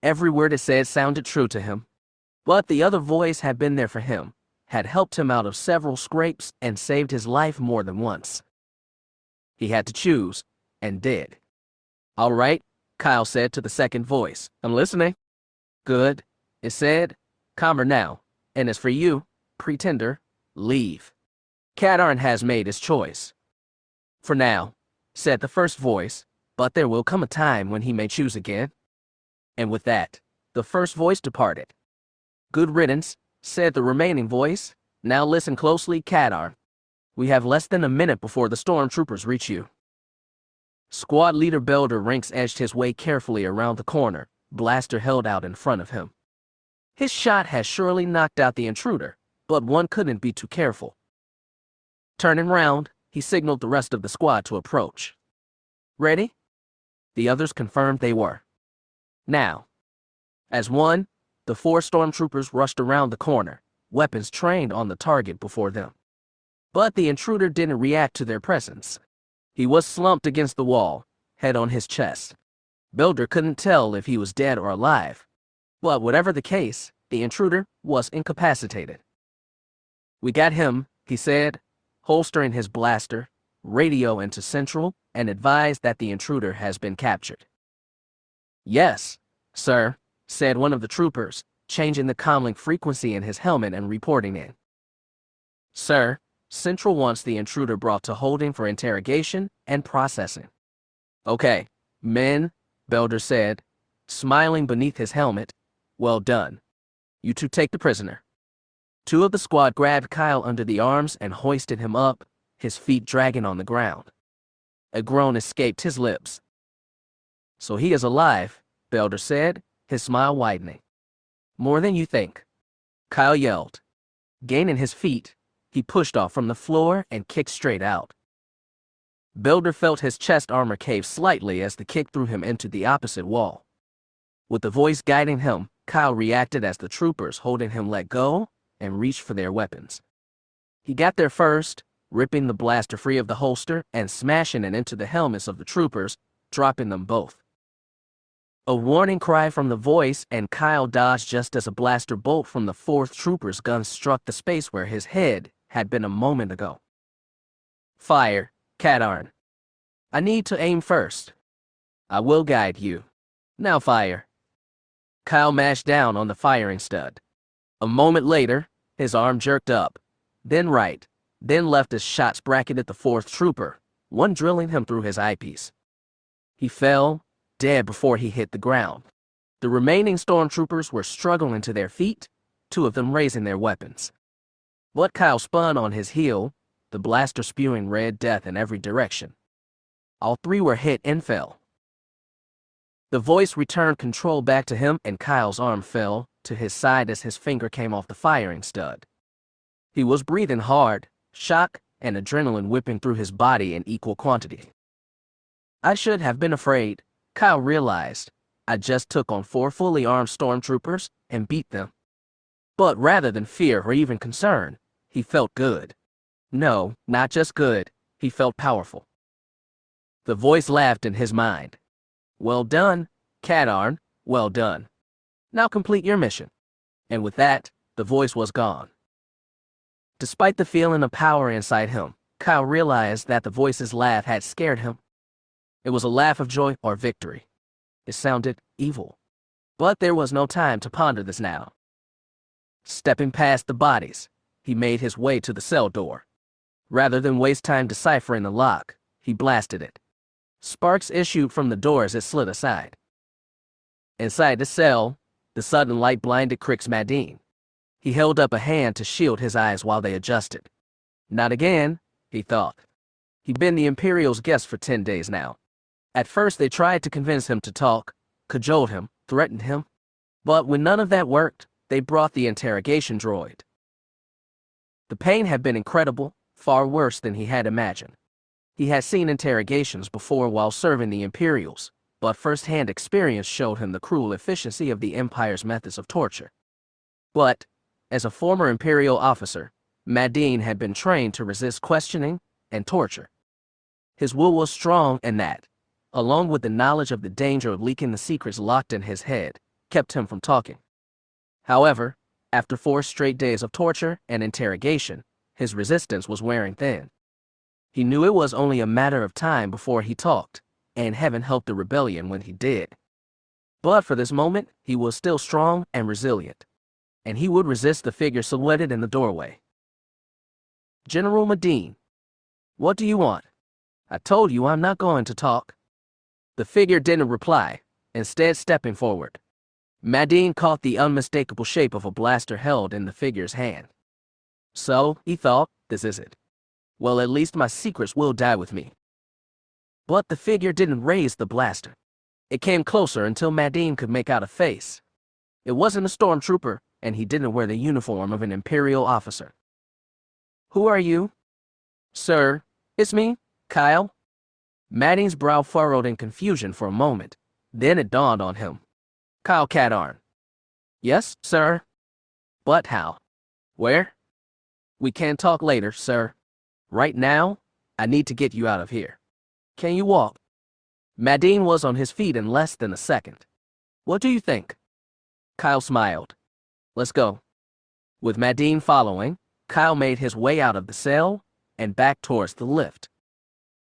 Every word it said sounded true to him. But the other voice had been there for him, had helped him out of several scrapes, and saved his life more than once. He had to choose, and did. "All right," Kyle said to the second voice. "I'm listening." "Good," it said. "Calmer now. And as for you, pretender, leave. Katarn has made his choice." "For now," said the first voice, "but there will come a time when he may choose again." And with that, the first voice departed. "Good riddance," said the remaining voice. "Now listen closely, Katarn. We have less than a minute before the stormtroopers reach you." Squad leader Belder Rinks edged his way carefully around the corner, blaster held out in front of him. His shot had surely knocked out the intruder, but one couldn't be too careful. Turning round, he signaled the rest of the squad to approach. "Ready?" The others confirmed they were. Now, as one, the four stormtroopers rushed around the corner, weapons trained on the target before them. But the intruder didn't react to their presence. He was slumped against the wall, head on his chest. Belder couldn't tell if he was dead or alive. But whatever the case, the intruder was incapacitated. "We got him," he said, holstering his blaster, radio into Central, and advised that the intruder has been captured. "Yes, sir," said one of the troopers, changing the comlink frequency in his helmet and reporting in. "Sir, Central wants the intruder brought to holding for interrogation and processing." "Okay, men," Belder said, smiling beneath his helmet. "Well done. You two take the prisoner." Two of the squad grabbed Kyle under the arms and hoisted him up, his feet dragging on the ground. A groan escaped his lips. "So he is alive," Belder said, his smile widening. "More than you think," Kyle yelled. Gaining his feet, he pushed off from the floor and kicked straight out. Belder felt his chest armor cave slightly as the kick threw him into the opposite wall. With the voice guiding him, Kyle reacted as the troopers holding him let go and reached for their weapons. He got there first, ripping the blaster free of the holster and smashing it into the helmets of the troopers, dropping them both. A warning cry from the voice, and Kyle dodged just as a blaster bolt from the fourth trooper's gun struck the space where his head had been a moment ago. "Fire, Katarn. I need to aim first." "I will guide you. Now fire." Kyle mashed down on the firing stud. A moment later, his arm jerked up, then right, then left as shots bracketed the fourth trooper, one drilling him through his eyepiece. He fell, dead before he hit the ground. The remaining stormtroopers were struggling to their feet, 2 of them raising their weapons. But Kyle spun on his heel, the blaster spewing red death in every direction. All 3 were hit and fell. The voice returned control back to him, and Kyle's arm fell to his side as his finger came off the firing stud. He was breathing hard, shock and adrenaline whipping through his body in equal quantity. I should have been afraid, Kyle realized. I just took on 4 fully armed stormtroopers and beat them. But rather than fear or even concern, he felt good. No, not just good, he felt powerful. The voice laughed in his mind. Well done, Katarn, well done. Now complete your mission. And with that, the voice was gone. Despite the feeling of power inside him, Kyle realized that the voice's laugh had scared him. It was a laugh of joy or victory. It sounded evil. But there was no time to ponder this now. Stepping past the bodies, he made his way to the cell door. Rather than waste time deciphering the lock, he blasted it. Sparks issued from the door as it slid aside. Inside the cell, the sudden light blinded Crix Madine. He held up a hand to shield his eyes while they adjusted. Not again, he thought. He'd been the Imperial's guest for 10 days now. At first they tried to convince him to talk, cajoled him, threatened him. But when none of that worked, they brought the interrogation droid. The pain had been incredible, far worse than he had imagined. He had seen interrogations before while serving the Imperials, but first-hand experience showed him the cruel efficiency of the Empire's methods of torture. But, as a former Imperial officer, Madine had been trained to resist questioning and torture. His will was strong, and that, along with the knowledge of the danger of leaking the secrets locked in his head, kept him from talking. However, after 4 straight days of torture and interrogation, his resistance was wearing thin. He knew it was only a matter of time before he talked, and heaven helped the rebellion when he did. But for this moment, he was still strong and resilient, and he would resist the figure silhouetted in the doorway. General Madine, what do you want? I told you I'm not going to talk. The figure didn't reply, instead stepping forward. Madine caught the unmistakable shape of a blaster held in the figure's hand. So, he thought, this is it. Well, at least my secrets will die with me. But the figure didn't raise the blaster. It came closer until Madine could make out a face. It wasn't a stormtrooper, and he didn't wear the uniform of an Imperial officer. Who are you? Sir, it's me, Kyle. Madine's brow furrowed in confusion for a moment. Then it dawned on him. Kyle Katarn. Yes, sir. But how? Where? We can talk later, sir. Right now, I need to get you out of here. Can you walk? Madine was on his feet in less than a second. What do you think? Kyle smiled. Let's go. With Madine following, Kyle made his way out of the cell and back towards the lift.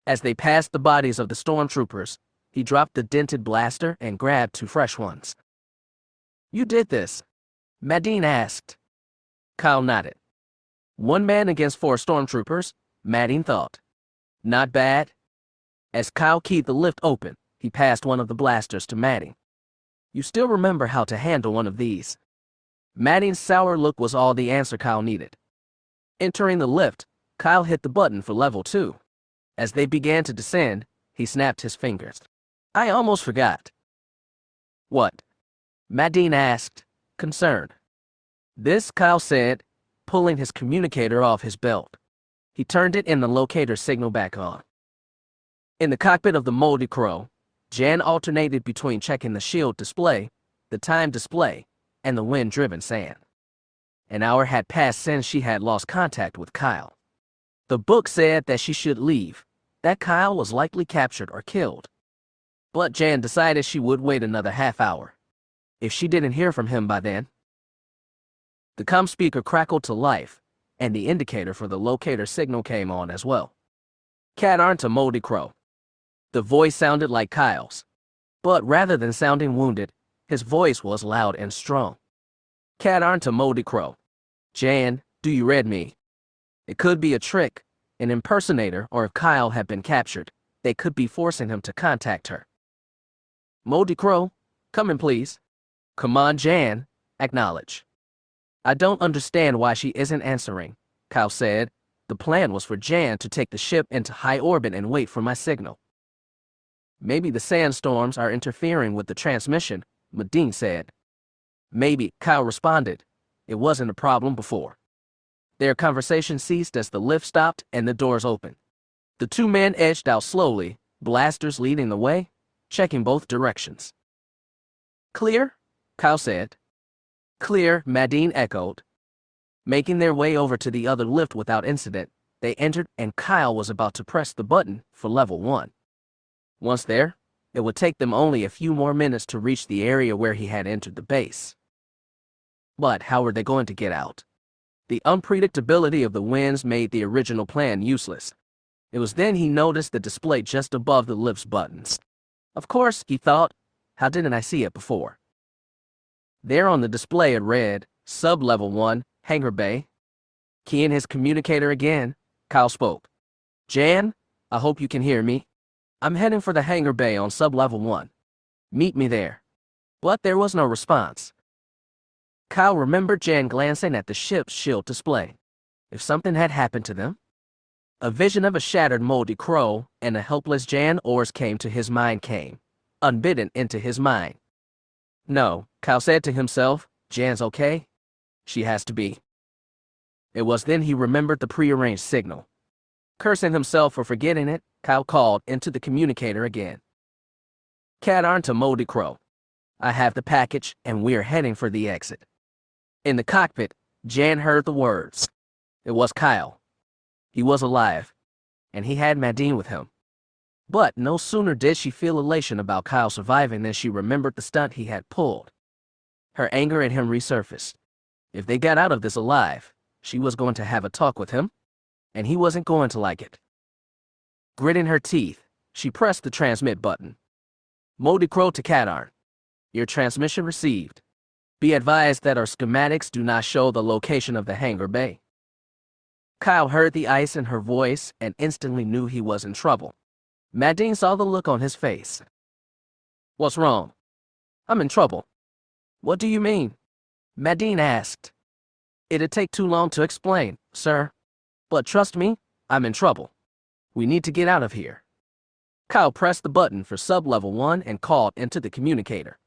As they passed the bodies of the stormtroopers, he dropped the dented blaster and grabbed 2 fresh ones. You did this? Madine asked. Kyle nodded. 1 man against 4 stormtroopers, Madine thought. Not bad. As Kyle keyed the lift open, he passed one of the blasters to Madine. You still remember how to handle one of these? Madine's sour look was all the answer Kyle needed. Entering the lift, Kyle hit the button for level 2. As they began to descend, he snapped his fingers. I almost forgot. What? Madine asked, concerned. This, Kyle said, pulling his communicator off his belt. He turned it and the locator signal back on. In the cockpit of the Moldy Crow, Jan alternated between checking the shield display, the time display, and the wind-driven sand. An hour had passed since she had lost contact with Kyle. The book said that she should leave, that Kyle was likely captured or killed. But Jan decided she would wait another half hour. If she didn't hear from him by then. The comm speaker crackled to life, and the indicator for the locator signal came on as well. Katarn to Moldy Crow. The voice sounded like Kyle's. But rather than sounding wounded, his voice was loud and strong. Katarn to Moldy Crow. Jan, do you read me? It could be a trick, an impersonator, or if Kyle had been captured, they could be forcing him to contact her. Moldy Crow, come in please. Come on, Jan, acknowledge. I don't understand why she isn't answering, Kyle said. The plan was for Jan to take the ship into high orbit and wait for my signal. Maybe the sandstorms are interfering with the transmission, Madine said. Maybe, Kyle responded. It wasn't a problem before. Their conversation ceased as the lift stopped and the doors opened. The two men edged out slowly, blasters leading the way, checking both directions. Clear? Kyle said. Clear, Madine echoed. Making their way over to the other lift without incident, they entered and Kyle was about to press the button for level 1. Once there, it would take them only a few more minutes to reach the area where he had entered the base. But how were they going to get out? The unpredictability of the winds made the original plan useless. It was then he noticed the display just above the lift's buttons. Of course, he thought, how didn't I see it before? There on the display it read, Sub-Level 1, Hangar Bay. Keying his communicator again, Kyle spoke. Jan, I hope you can hear me. I'm heading for the Hangar Bay on Sub-Level 1. Meet me there. But there was no response. Kyle remembered Jan glancing at the ship's shield display. If something had happened to them? A vision of a shattered moldy crow and a helpless Jan Ors came, unbidden into his mind. No, Kyle said to himself, Jan's okay? She has to be. It was then he remembered the prearranged signal. Cursing himself for forgetting it, Kyle called into the communicator again. Katarn to Moldy Crow. I have the package and we're heading for the exit. In the cockpit, Jan heard the words. It was Kyle. He was alive, and he had Madine with him. But no sooner did she feel elation about Kyle surviving than she remembered the stunt he had pulled. Her anger at him resurfaced. If they got out of this alive, she was going to have a talk with him, and he wasn't going to like it. Gritting her teeth, she pressed the transmit button. Moldy Crow to Katarn. Your transmission received. Be advised that our schematics do not show the location of the hangar bay. Kyle heard the ice in her voice and instantly knew he was in trouble. Madine saw the look on his face. What's wrong? I'm in trouble. What do you mean? Madine asked. It'd take too long to explain, sir. But trust me, I'm in trouble. We need to get out of here. Kyle pressed the button for Sub-Level 1 and called into the communicator.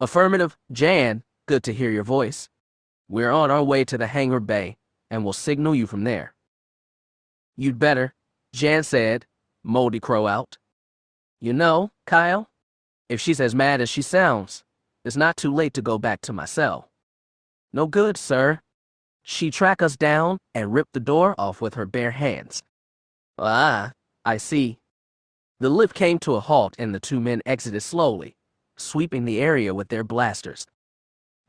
Affirmative, Jan, good to hear your voice. We're on our way to the hangar bay, and we'll signal you from there. You'd better, Jan said, Moldy Crow out. You know, Kyle, if she's as mad as she sounds, it's not too late to go back to my cell. No good, sir. She tracked us down and ripped the door off with her bare hands. Ah, I see. The lift came to a halt and the two men exited slowly, sweeping the area with their blasters.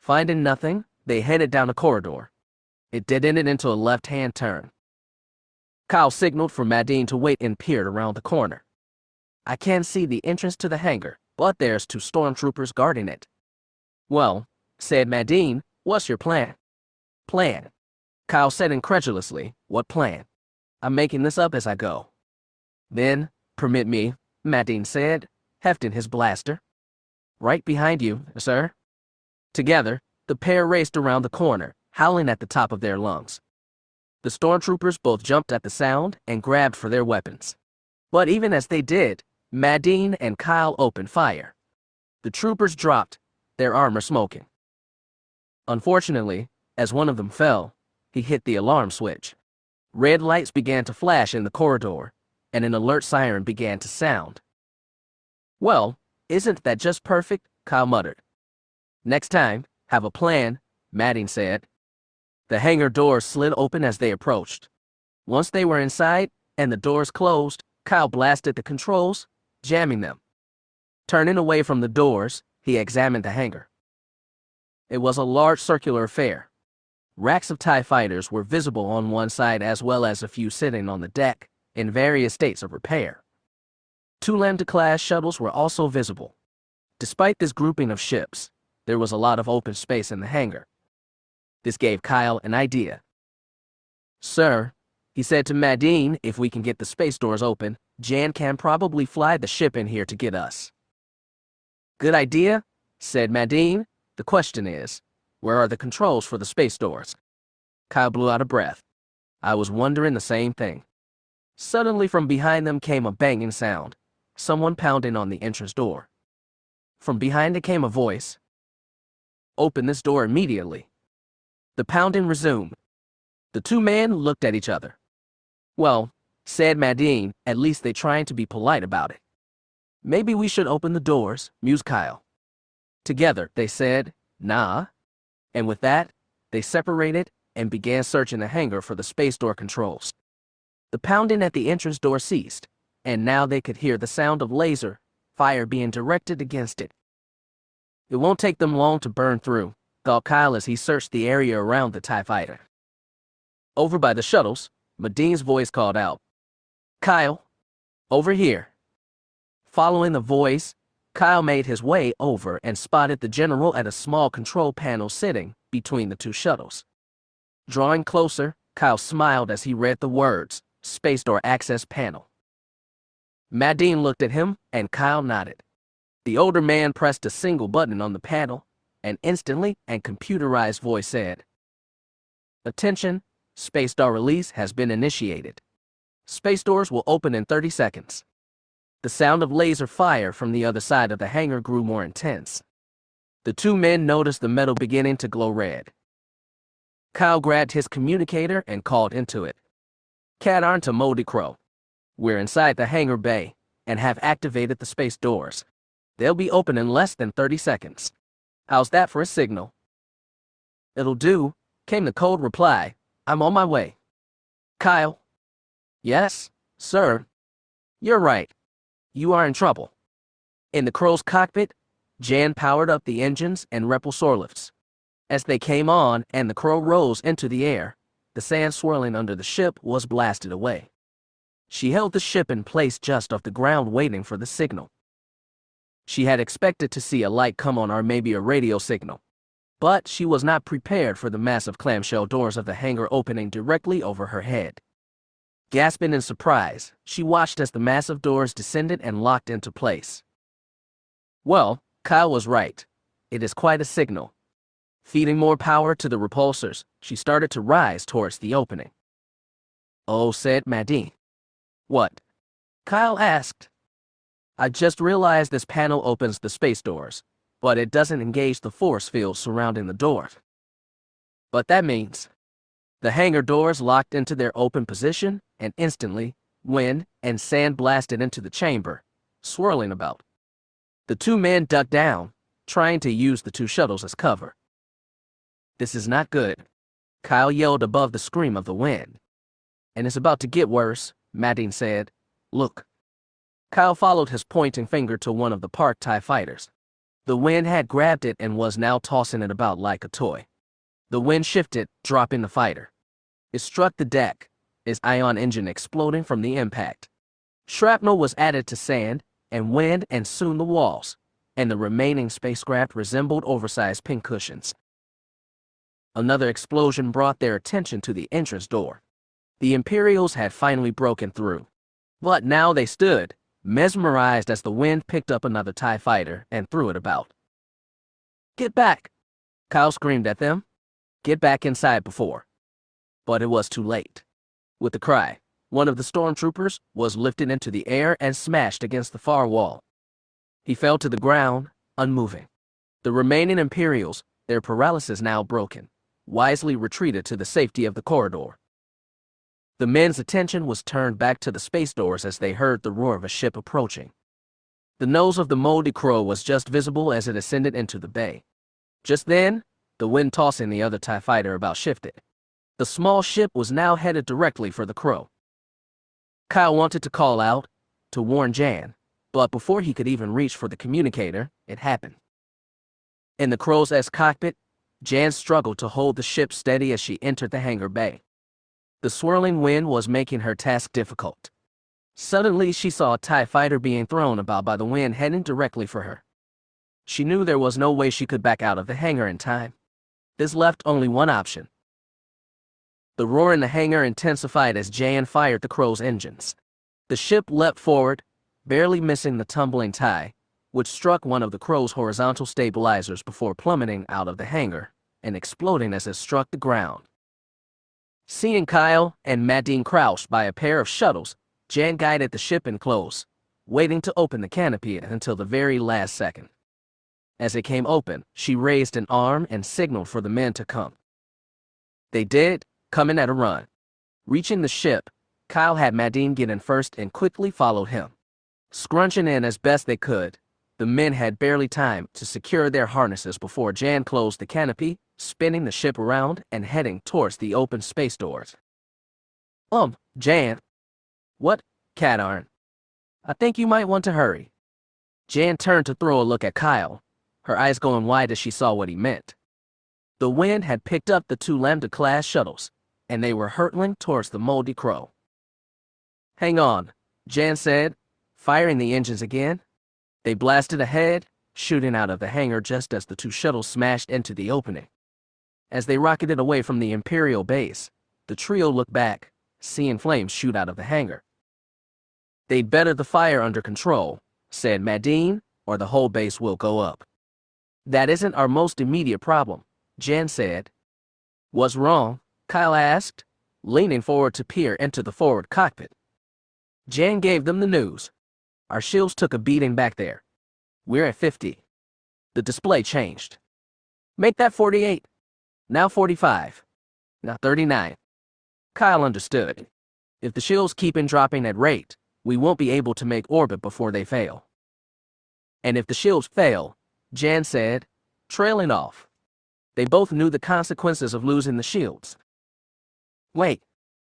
Finding nothing, they headed down a corridor. It dead-ended into a left-hand turn. Kyle signaled for Madine to wait and peered around the corner. I can't see the entrance to the hangar, but there's 2 stormtroopers guarding it. Well, said Madine, what's your plan? Plan? Kyle said incredulously, what plan? I'm making this up as I go. Then, permit me, Madine said, hefting his blaster. Right behind you, sir. Together, the pair raced around the corner, howling at the top of their lungs. The stormtroopers both jumped at the sound and grabbed for their weapons. But even as they did, Madine and Kyle opened fire. The troopers dropped, their armor smoking. Unfortunately, as one of them fell, he hit the alarm switch. Red lights began to flash in the corridor, and an alert siren began to sound. Well, isn't that just perfect? Kyle muttered. Next time, have a plan, Madine said. The hangar doors slid open as they approached. Once they were inside, and the doors closed, Kyle blasted the controls, jamming them. Turning away from the doors, he examined the hangar. It was a large circular affair. Racks of TIE fighters were visible on one side as well as a few sitting on the deck, in various states of repair. 2 Lambda-class shuttles were also visible. Despite this grouping of ships, there was a lot of open space in the hangar. This gave Kyle an idea. Sir, he said to Madine, if we can get the space doors open, Jan can probably fly the ship in here to get us. Good idea, said Madine, The question is, where are the controls for the space doors? Kyle blew out a breath. I was wondering the same thing. Suddenly from behind them came a banging sound, someone pounding on the entrance door. From behind it came a voice. Open this door immediately. The pounding resumed. The two men looked at each other. Well, said Madine, at least they trying to be polite about it. Maybe we should open the doors, mused Kyle. Together, they said, nah. And with that, they separated and began searching the hangar for the space door controls. The pounding at the entrance door ceased, and now they could hear the sound of laser fire being directed against it. It won't take them long to burn through, thought Kyle as he searched the area around the TIE fighter. Over by the shuttles, Madine's voice called out, Kyle, over here. Following the voice, Kyle made his way over and spotted the general at a small control panel sitting between the two shuttles. Drawing closer, Kyle smiled as he read the words, Space Door Access Panel. Madine looked at him, and Kyle nodded. The older man pressed a single button on the panel, and instantly a computerized voice said, Attention, Space Door release has been initiated. Space doors will open in 30 seconds. The sound of laser fire from the other side of the hangar grew more intense. The two men noticed the metal beginning to glow red. Kyle grabbed his communicator and called into it. Katarn to Moldy Crow. We're inside the hangar bay and have activated the space doors. They'll be open in less than 30 seconds. How's that for a signal? It'll do, came the cold reply. I'm on my way. Kyle. Yes, sir. You're right. You are in trouble. In the crow's cockpit, Jan powered up the engines and repulsor lifts. As they came on and the crow rose into the air, the sand swirling under the ship was blasted away. She held the ship in place just off the ground waiting for the signal. She had expected to see a light come on or maybe a radio signal, but she was not prepared for the massive clamshell doors of the hangar opening directly over her head. Gasping in surprise, she watched as the massive doors descended and locked into place. Well, Kyle was right. It is quite a signal. Feeding more power to the repulsors, she started to rise towards the opening. Oh, said Madine. What? Kyle asked. I just realized this panel opens the space doors, but it doesn't engage the force field surrounding the door. But that means the hangar doors locked into their open position, and instantly, wind and sand blasted into the chamber, swirling about. The two men ducked down, trying to use the two shuttles as cover. This is not good, Kyle yelled above the scream of the wind. And it's about to get worse, Madine said. Look. Kyle followed his pointing finger to one of the parked TIE fighters. The wind had grabbed it and was now tossing it about like a toy. The wind shifted, dropping the fighter. It struck the deck, its ion engine exploding from the impact. Shrapnel was added to sand and wind and soon the walls, and the remaining spacecraft resembled oversized pincushions. Another explosion brought their attention to the entrance door. The Imperials had finally broken through. But now they stood, mesmerized as the wind picked up another TIE fighter and threw it about. Get back! Kyle screamed at them. Get back inside before. But it was too late. With a cry, one of the stormtroopers was lifted into the air and smashed against the far wall. He fell to the ground, unmoving. The remaining Imperials, their paralysis now broken, wisely retreated to the safety of the corridor. The men's attention was turned back to the space doors as they heard the roar of a ship approaching. The nose of the Moldy Crow was just visible as it ascended into the bay. Just then, the wind tossing the other TIE fighter about shifted. The small ship was now headed directly for the Crow. Kyle wanted to call out, to warn Jan, but before he could even reach for the communicator, it happened. In the Crow's cockpit, Jan struggled to hold the ship steady as she entered the hangar bay. The swirling wind was making her task difficult. Suddenly, she saw a TIE fighter being thrown about by the wind heading directly for her. She knew there was no way she could back out of the hangar in time. This left only one option. The roar in the hangar intensified as Jan fired the Crow's engines. The ship leapt forward, barely missing the tumbling TIE, which struck one of the crow's horizontal stabilizers before plummeting out of the hangar and exploding as it struck the ground. Seeing Kyle and Madine crouched by a pair of shuttles, Jan guided the ship in close, waiting to open the canopy until the very last second. As it came open, she raised an arm and signaled for the men to come. They did, coming at a run. Reaching the ship, Kyle had Madine get in first and quickly followed him. Scrunching in as best they could, the men had barely time to secure their harnesses before Jan closed the canopy, spinning the ship around and heading towards the open space doors. Jan. What, Katarn? I think you might want to hurry. Jan turned to throw a look at Kyle, her eyes going wide as she saw what he meant. The wind had picked up the 2 Lambda-class shuttles, and they were hurtling towards the moldy crow. Hang on, Jan said, firing the engines again. They blasted ahead, shooting out of the hangar just as the 2 shuttles smashed into the opening. As they rocketed away from the Imperial base, the trio looked back, seeing flames shoot out of the hangar. They'd better the fire under control, said Madine, or the whole base will go up. That isn't our most immediate problem, Jan said. What's wrong? Kyle asked, leaning forward to peer into the forward cockpit. Jan gave them the news. Our shields took a beating back there. We're at 50. The display changed. Make that 48. Now 45. Now 39. Kyle understood. If the shields keep on dropping at rate, we won't be able to make orbit before they fail. And if the shields fail, Jan said, trailing off. They both knew the consequences of losing the shields. Wait,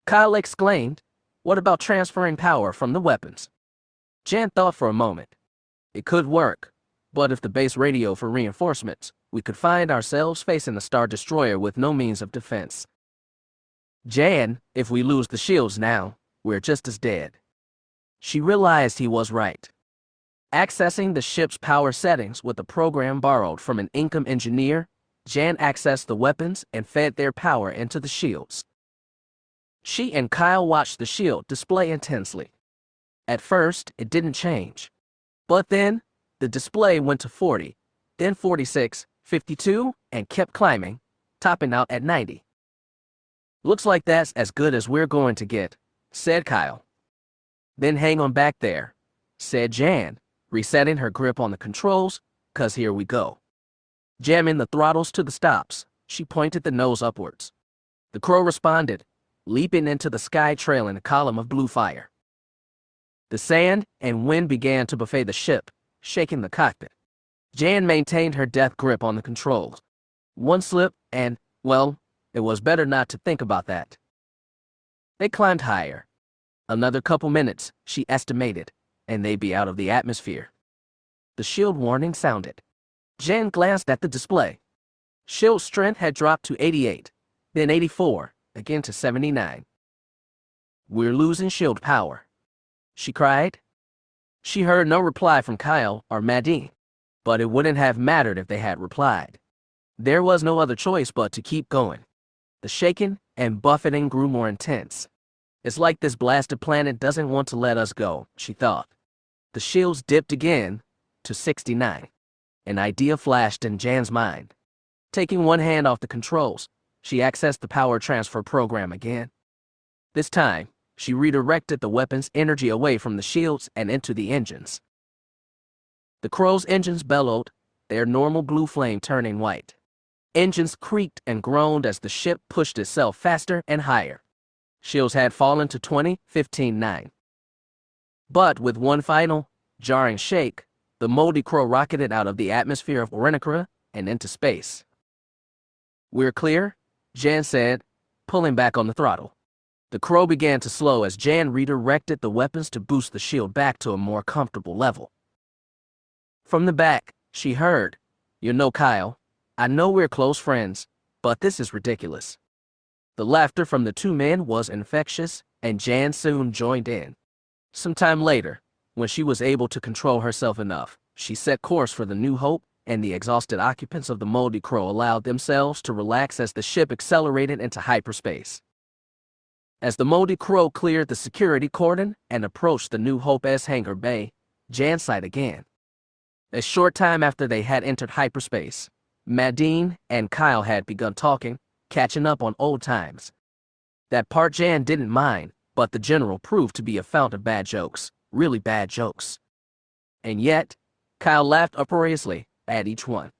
Kyle exclaimed, what about transferring power from the weapons? Jan thought for a moment. It could work, but if the base radio for reinforcements, we could find ourselves facing a Star Destroyer with no means of defense. Jan, if we lose the shields now, we're just as dead. She realized he was right. Accessing the ship's power settings with a program borrowed from an Income engineer, Jan accessed the weapons and fed their power into the shields. She and Kyle watched the shield display intensely. At first, it didn't change. But then, the display went to 40, then 46, 52, and kept climbing, topping out at 90. Looks like that's as good as we're going to get, said Kyle. Then hang on back there, said Jan, resetting her grip on the controls, 'cause here we go. Jamming the throttles to the stops, she pointed the nose upwards. The crow responded, leaping into the sky trailing a column of blue fire. The sand and wind began to buffet the ship, shaking the cockpit. Jan maintained her death grip on the controls. One slip and, well, it was better not to think about that. They climbed higher. Another couple minutes, she estimated, and they'd be out of the atmosphere. The shield warning sounded. Jan glanced at the display. Shield strength had dropped to 88, then 84, again to 79. We're losing shield power, she cried. She heard no reply from Kyle or Madine, but it wouldn't have mattered if they had replied. There was no other choice but to keep going. The shaking and buffeting grew more intense. It's like this blasted planet doesn't want to let us go, she thought. The shields dipped again to 69. An idea flashed in Jan's mind. Taking one hand off the controls, she accessed the power transfer program again. This time, she redirected the weapon's energy away from the shields and into the engines. The crow's engines bellowed, their normal blue flame turning white. Engines creaked and groaned as the ship pushed itself faster and higher. Shields had fallen to 20, 15, 9. But with one final, jarring shake, the moldy crow rocketed out of the atmosphere of Orenicra and into space. We're clear, Jan said, pulling back on the throttle. The crow began to slow as Jan redirected the weapons to boost the shield back to a more comfortable level. From the back, she heard, You know, Kyle, I know we're close friends, but this is ridiculous. The laughter from the 2 men was infectious, and Jan soon joined in. Sometime later, when she was able to control herself enough, she set course for the New Hope, and the exhausted occupants of the Moldy Crow allowed themselves to relax as the ship accelerated into hyperspace. As the Moldy Crow cleared the security cordon and approached the New Hope's hangar bay, Jan sighed again. A short time after they had entered hyperspace, Madine and Kyle had begun talking, catching up on old times. That part Jan didn't mind, but the general proved to be a fount of bad jokes, really bad jokes. And yet, Kyle laughed uproariously at each one.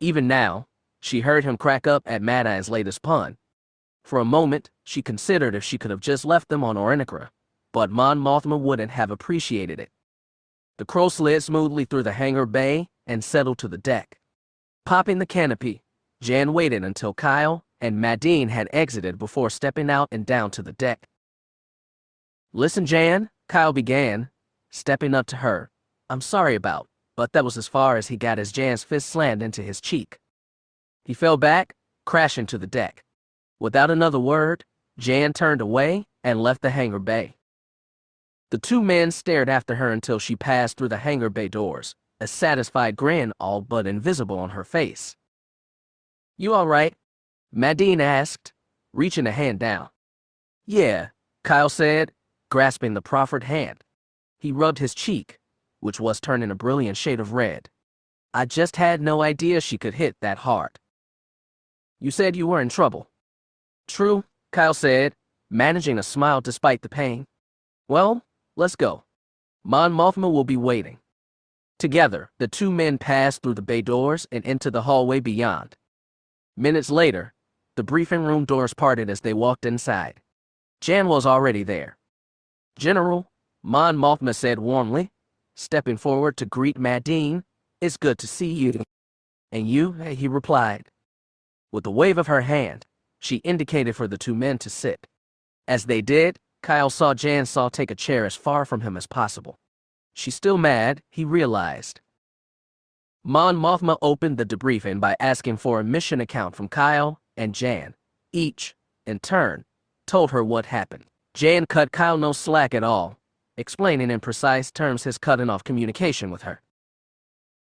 Even now, she heard him crack up at Mad Eye's latest pun. For a moment, she considered if she could have just left them on Orinicra, but Mon Mothma wouldn't have appreciated it. The crow slid smoothly through the hangar bay and settled to the deck. Popping the canopy, Jan waited until Kyle and Madine had exited before stepping out and down to the deck. "Listen, Jan," Kyle began, stepping up to her. "I'm sorry about," but that was as far as he got as Jan's fist slammed into his cheek. He fell back, crashing to the deck. Without another word, Jan turned away and left the hangar bay. The two men stared after her until she passed through the hangar bay doors, a satisfied grin all but invisible on her face. "You all right?" Madine asked, reaching a hand down. "Yeah," Kyle said, grasping the proffered hand. He rubbed his cheek, which was turning a brilliant shade of red. "I just had no idea she could hit that hard." "You said you were in trouble." "True," Kyle said, managing a smile despite the pain. "Well, let's go. Mon Mothma will be waiting." Together, the two men passed through the bay doors and into the hallway beyond. Minutes later, the briefing room doors parted as they walked inside. Jan was already there. "General," Mon Mothma said warmly, stepping forward to greet Madine, "It's good to see you." "And you?" he replied. With a wave of her hand, she indicated for the two men to sit. As they did, Kyle saw Jan take a chair as far from him as possible. She's still mad, he realized. Mon Mothma opened the debriefing by asking for a mission account from Kyle and Jan. Each, in turn, told her what happened. Jan cut Kyle no slack at all, explaining in precise terms his cutting off communication with her.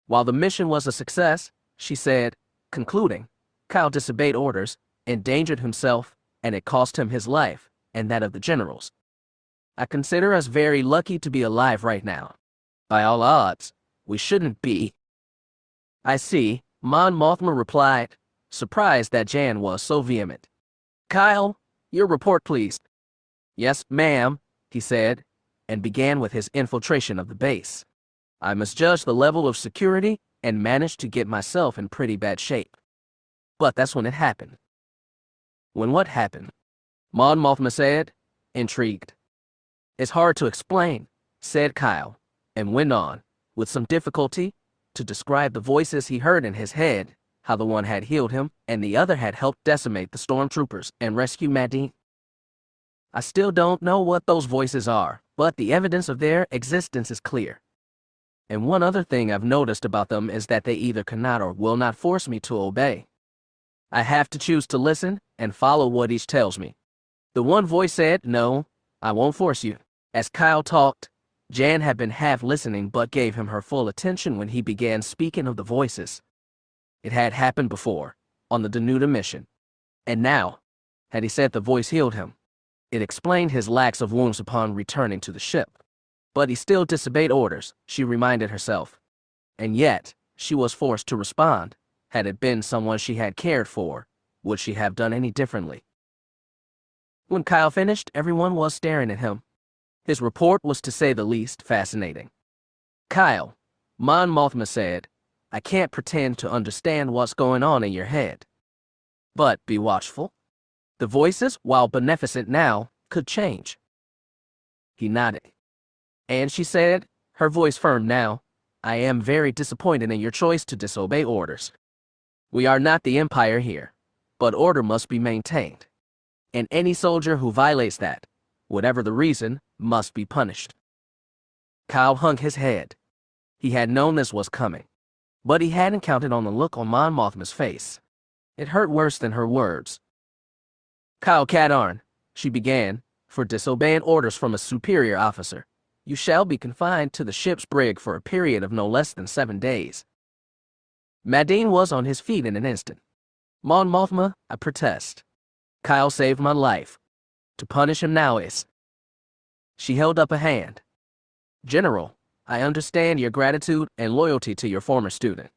While the mission was a success, she said, concluding, Kyle disobeyed orders, endangered himself, and it cost him his life, and that of the generals. "I consider us very lucky to be alive right now. By all odds, we shouldn't be." "I see," Mon Mothma replied, surprised that Jan was so vehement. "Kyle, your report please." "Yes, ma'am," he said, and began with his infiltration of the base. "I misjudged the level of security and managed to get myself in pretty bad shape." But that's when it happened. "When what happened?" Mon Mothma said, intrigued. "It's hard to explain," said Kyle, and went on, with some difficulty, to describe the voices he heard in his head, how the one had healed him and the other had helped decimate the stormtroopers and rescue Madine. "I still don't know what those voices are, but the evidence of their existence is clear. And one other thing I've noticed about them is that they either cannot or will not force me to obey. I have to choose to listen and follow what each tells me." The one voice said, "No, I won't force you." As Kyle talked, Jan had been half listening but gave him her full attention when he began speaking of the voices. It had happened before, on the Danuta mission. And now, had he said the voice healed him, it explained his lack of wounds upon returning to the ship. But he still disobeyed orders, she reminded herself. And yet, she was forced to respond. Had it been someone she had cared for, would she have done any differently? When Kyle finished, everyone was staring at him. His report was, to say the least, fascinating. "Kyle," Mon Mothma said, "I can't pretend to understand what's going on in your head. But be watchful. The voices, while beneficent now, could change." He nodded. "And," she said, her voice firm now, "I am very disappointed in your choice to disobey orders. We are not the Empire here, but order must be maintained. And any soldier who violates that, whatever the reason, must be punished." Kyle hung his head. He had known this was coming, but he hadn't counted on the look on Mon Mothma's face. It hurt worse than her words. "Kyle Katarn," she began, "for disobeying orders from a superior officer, you shall be confined to the ship's brig for a period of no less than 7 days." Madine was on his feet in an instant. "Mon Mothma, I protest. Kyle saved my life. To punish him now is..." She held up a hand. "General," I understand your gratitude and loyalty to your former student,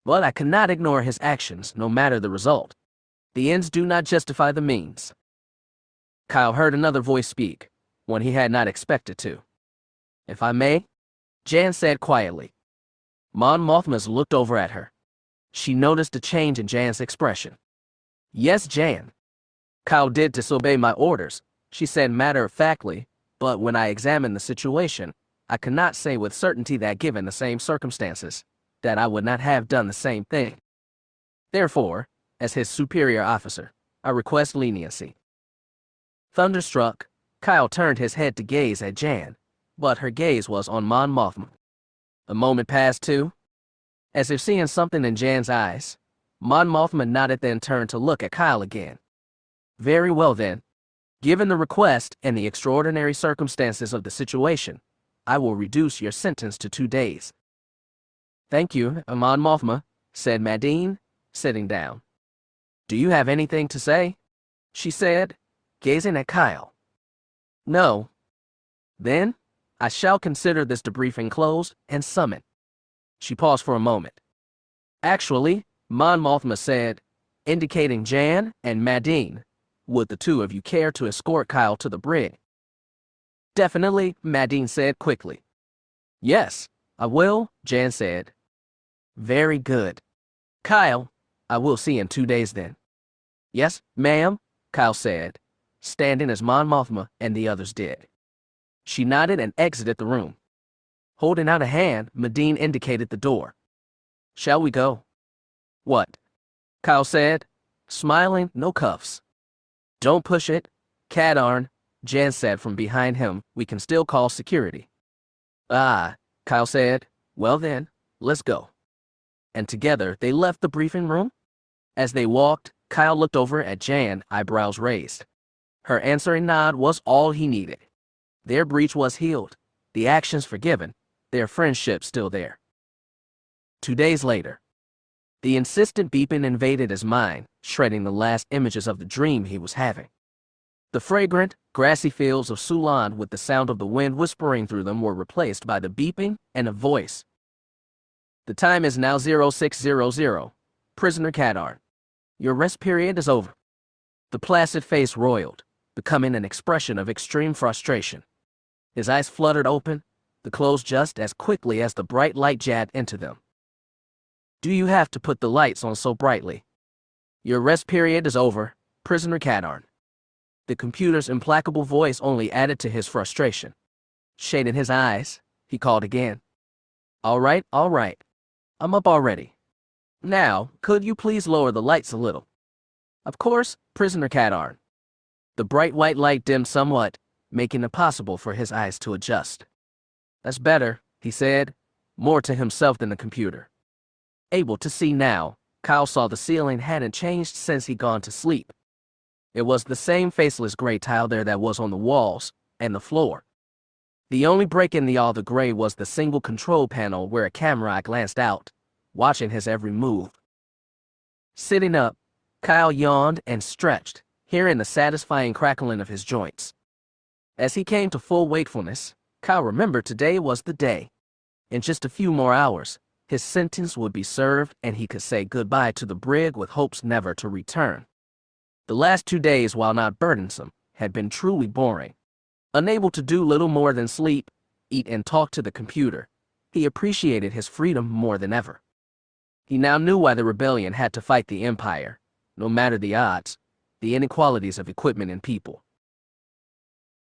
but I cannot ignore his actions, no matter the result. The ends do not justify the means. Kyle heard another voice speak, one he had not expected to. If I may, Jan said quietly. Mon Mothma looked over at her. She noticed a change in Jan's expression. Yes, Jan. Kyle did disobey my orders, she said matter-of-factly, but when I examined the situation, I cannot say with certainty that given the same circumstances, that I would not have done the same thing. Therefore, as his superior officer, I request leniency. Thunderstruck, Kyle turned his head to gaze at Jan, but her gaze was on Mon Mothma. A moment passed too. As if seeing something in Jan's eyes, Mon Mothma nodded, then turned to look at Kyle again. Very well then. Given the request and the extraordinary circumstances of the situation, I will reduce your sentence to 2 days. Thank you, Mon Mothma, said Madine, sitting down. Do you have anything to say? She said, gazing at Kyle. No. Then, I shall consider this debriefing closed and summon. She paused for a moment. Actually, Mon Mothma said, indicating Jan and Madine, would the two of you care to escort Kyle to the brig? Definitely, Madine said quickly. Yes, I will, Jan said. Very good. Kyle, I will see in 2 days then. Yes, ma'am, Kyle said, standing as Mon Mothma and the others did. She nodded and exited the room. Holding out a hand, Madine indicated the door. Shall we go? What? Kyle said, smiling, no cuffs. Don't push it, Katarn, Jan said from behind him. We can still call security. Ah, Kyle said, well then, let's go. And together they left the briefing room. As they walked, Kyle looked over at Jan, eyebrows raised. Her answering nod was all he needed. Their breach was healed, the actions forgiven, their friendship still there. 2 days later. The insistent beeping invaded his mind, shredding the last images of the dream he was having. The fragrant, grassy fields of Sulan with the sound of the wind whispering through them were replaced by the beeping and a voice. The time is now 0600. Prisoner Katarn. Your rest period is over. The placid face roiled, becoming an expression of extreme frustration. His eyes fluttered open, the closed just as quickly as the bright light jabbed into them. Do you have to put the lights on so brightly? Your rest period is over, Prisoner Katarn. The computer's implacable voice only added to his frustration. Shading his eyes, he called again. All right. I'm up already. Now, could you please lower the lights a little? Of course, Prisoner Katarn. The bright white light dimmed somewhat, making it possible for his eyes to adjust. That's better, he said, more to himself than the computer. Able to see now, Kyle saw the ceiling hadn't changed since he'd gone to sleep. It was the same faceless gray tile there that was on the walls and the floor. The only break in all the gray was the single control panel where a camera eye glanced out, watching his every move. Sitting up, Kyle yawned and stretched, hearing the satisfying crackling of his joints. As he came to full wakefulness, Kyle remembered today was the day. In just a few more hours, his sentence would be served and he could say goodbye to the brig with hopes never to return. The last 2 days, while not burdensome, had been truly boring. Unable to do little more than sleep, eat and talk to the computer, he appreciated his freedom more than ever. He now knew why the rebellion had to fight the Empire, no matter the odds, the inequalities of equipment and people.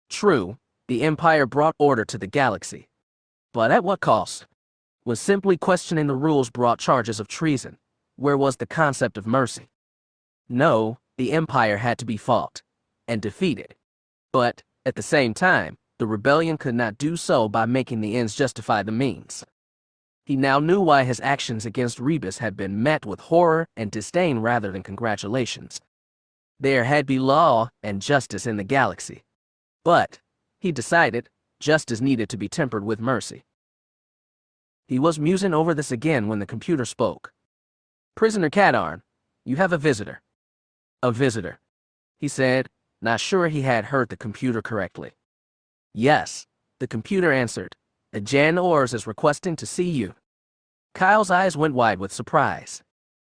True, the Empire brought order to the galaxy. But at what cost? When simply questioning the rules brought charges of treason, where was the concept of mercy? No, the Empire had to be fought and defeated. But, at the same time, the rebellion could not do so by making the ends justify the means. He now knew why his actions against Rebus had been met with horror and disdain rather than congratulations. There had been law and justice in the galaxy. But, he decided, justice needed to be tempered with mercy. He was musing over this again when the computer spoke. Prisoner Katarn, you have a visitor. A visitor, he said, not sure he had heard the computer correctly. Yes, the computer answered, Jan Ors is requesting to see you. Kyle's eyes went wide with surprise.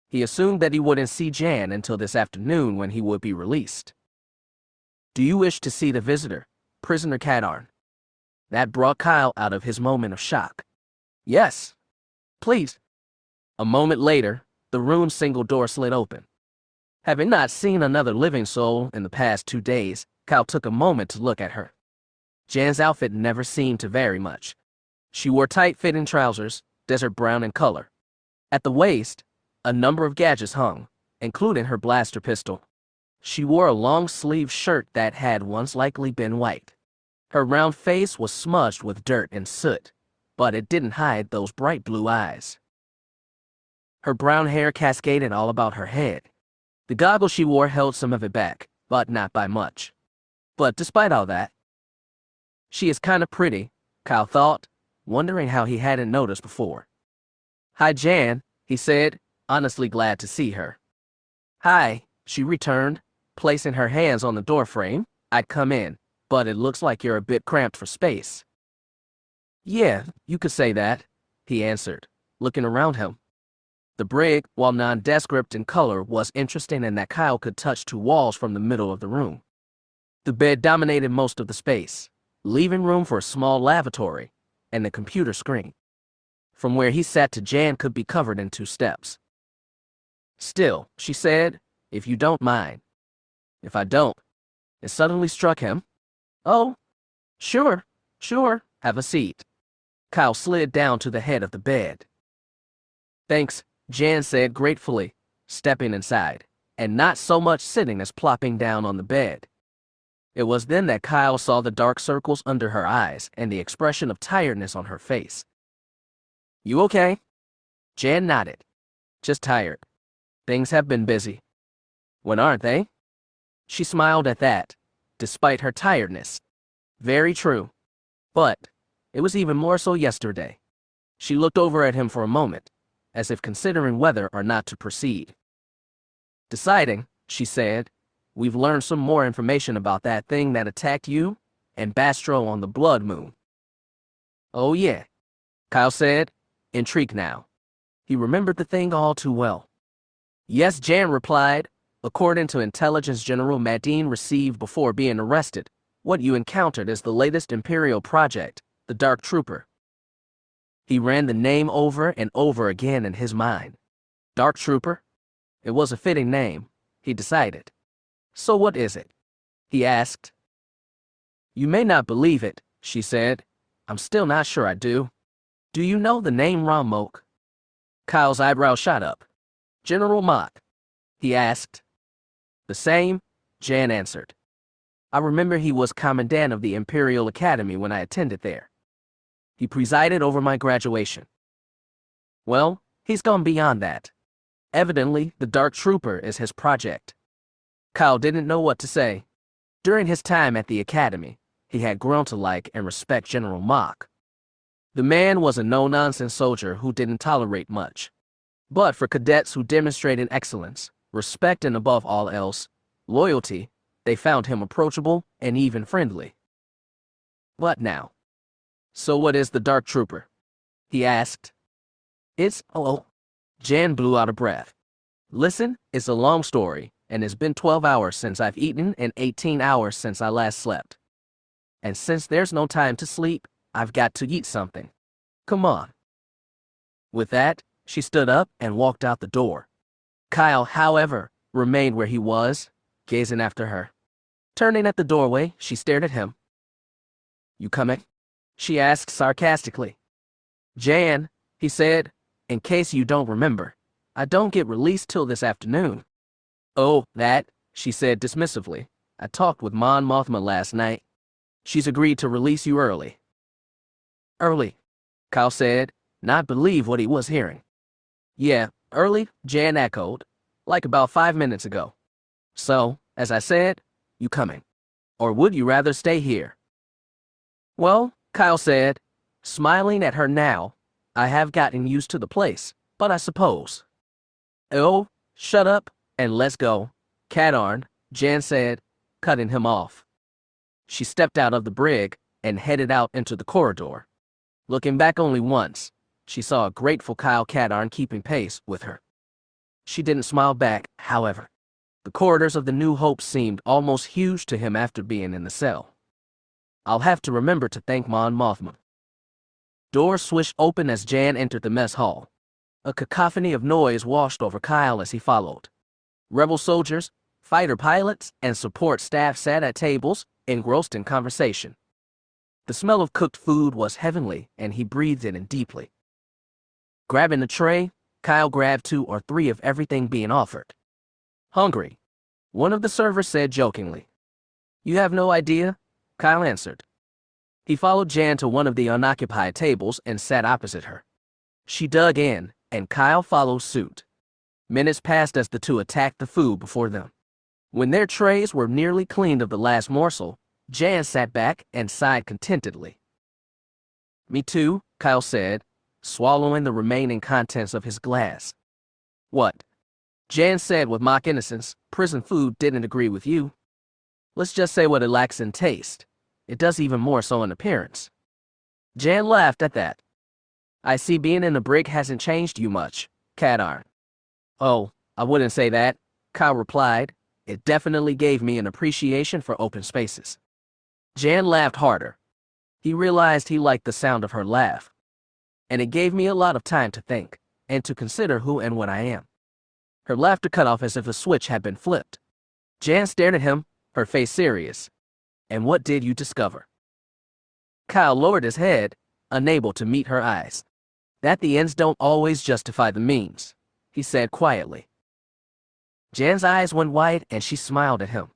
He assumed that he wouldn't see Jan until this afternoon when he would be released. Do you wish to see the visitor, prisoner Katarn? That brought Kyle out of his moment of shock. Yes. Please. A moment later, the room's single door slid open. Having not seen another living soul in the past 2 days, Kyle took a moment to look at her. Jan's outfit never seemed to vary much. She wore tight-fitting trousers, desert brown in color. At the waist, a number of gadgets hung, including her blaster pistol. She wore a long-sleeved shirt that had once likely been white. Her round face was smudged with dirt and soot, but it didn't hide those bright blue eyes. Her brown hair cascaded all about her head. The goggles she wore held some of it back, but not by much. But despite all that, she is kind of pretty, Kyle thought, wondering how he hadn't noticed before. Hi, Jan, he said, honestly glad to see her. Hi, she returned, placing her hands on the doorframe. I'd come in, but it looks like you're a bit cramped for space. Yeah, you could say that, he answered, looking around him. The brig, while nondescript in color, was interesting in that Kyle could touch 2 walls from the middle of the room. The bed dominated most of the space, leaving room for a small lavatory and a computer screen. From where he sat to Jan could be covered in 2 steps. Still, she said, if you don't mind. If I don't. It suddenly struck him. Oh, sure, have a seat. Kyle slid down to the head of the bed. Thanks, Jan said gratefully, stepping inside, and not so much sitting as plopping down on the bed. It was then that Kyle saw the dark circles under her eyes and the expression of tiredness on her face. You okay? Jan nodded. Just tired. Things have been busy. When aren't they? She smiled at that, despite her tiredness. Very true. But it was even more so yesterday. She looked over at him for a moment, as if considering whether or not to proceed. Deciding, she said, we've learned some more information about that thing that attacked you and Bastro on the Blood Moon. Oh yeah, Kyle said, intrigued now. He remembered the thing all too well. Yes, Jan replied. According to intelligence General Madine received before being arrested, what you encountered is the latest Imperial project, the Dark Trooper. He ran the name over and over again in his mind. Dark Trooper? It was a fitting name, he decided. So what is it? He asked. You may not believe it, she said. I'm still not sure I do. Do you know the name Ramok? Kyle's eyebrows shot up. General Mock? He asked. The same, Jan answered. I remember he was commandant of the Imperial Academy when I attended there. He presided over my graduation. Well, he's gone beyond that. Evidently, the Dark Trooper is his project. Kyle didn't know what to say. During his time at the Academy, he had grown to like and respect General Mock. The man was a no-nonsense soldier who didn't tolerate much. But for cadets who demonstrated excellence, respect, and above all else, loyalty, they found him approachable and even friendly. What now? So what is the Dark Trooper? He asked. It's, Jan blew out a breath. Listen, it's a long story, and it's been 12 hours since I've eaten and 18 hours since I last slept. And since there's no time to sleep, I've got to eat something. Come on. With that, she stood up and walked out the door. Kyle, however, remained where he was, gazing after her. Turning at the doorway, she stared at him. You coming? She asked sarcastically. Jan, he said, in case you don't remember, I don't get released till this afternoon. Oh, that, she said dismissively. I talked with Mon Mothma last night. She's agreed to release you early. Early, Kyle said, not believe what he was hearing. Yeah, early, Jan echoed, like about 5 minutes ago. So, as I said, you coming? Or would you rather stay here? Well, Kyle said, smiling at her now, I have gotten used to the place, but I suppose. Oh, shut up, and let's go. Katarn, Jan said, cutting him off. She stepped out of the brig and headed out into the corridor. Looking back only once, she saw a grateful Kyle Katarn keeping pace with her. She didn't smile back, however. The corridors of the New Hope seemed almost huge to him after being in the cell. I'll have to remember to thank Mon Mothma. Doors swished open as Jan entered the mess hall. A cacophony of noise washed over Kyle as he followed. Rebel soldiers, fighter pilots, and support staff sat at tables, engrossed in conversation. The smell of cooked food was heavenly, and he breathed it in deeply. Grabbing a tray, Kyle grabbed 2 or 3 of everything being offered. Hungry, one of the servers said jokingly. You have no idea, Kyle answered. He followed Jan to one of the unoccupied tables and sat opposite her. She dug in, and Kyle followed suit. Minutes passed as the two attacked the food before them. When their trays were nearly cleaned of the last morsel, Jan sat back and sighed contentedly. Me too, Kyle said, swallowing the remaining contents of his glass. What? Jan said with mock innocence, prison food didn't agree with you. Let's just say what it lacks in taste. It does even more so in appearance. Jan laughed at that. I see being in the brig hasn't changed you much, Katarn. Oh, I wouldn't say that, Kyle replied. It definitely gave me an appreciation for open spaces. Jan laughed harder. He realized he liked the sound of her laugh. And it gave me a lot of time to think, and to consider who and what I am. Her laughter cut off as if a switch had been flipped. Jan stared at him, her face serious. And what did you discover? Kyle lowered his head, unable to meet her eyes. That the ends don't always justify the means, he said quietly. Jan's eyes went wide and she smiled at him.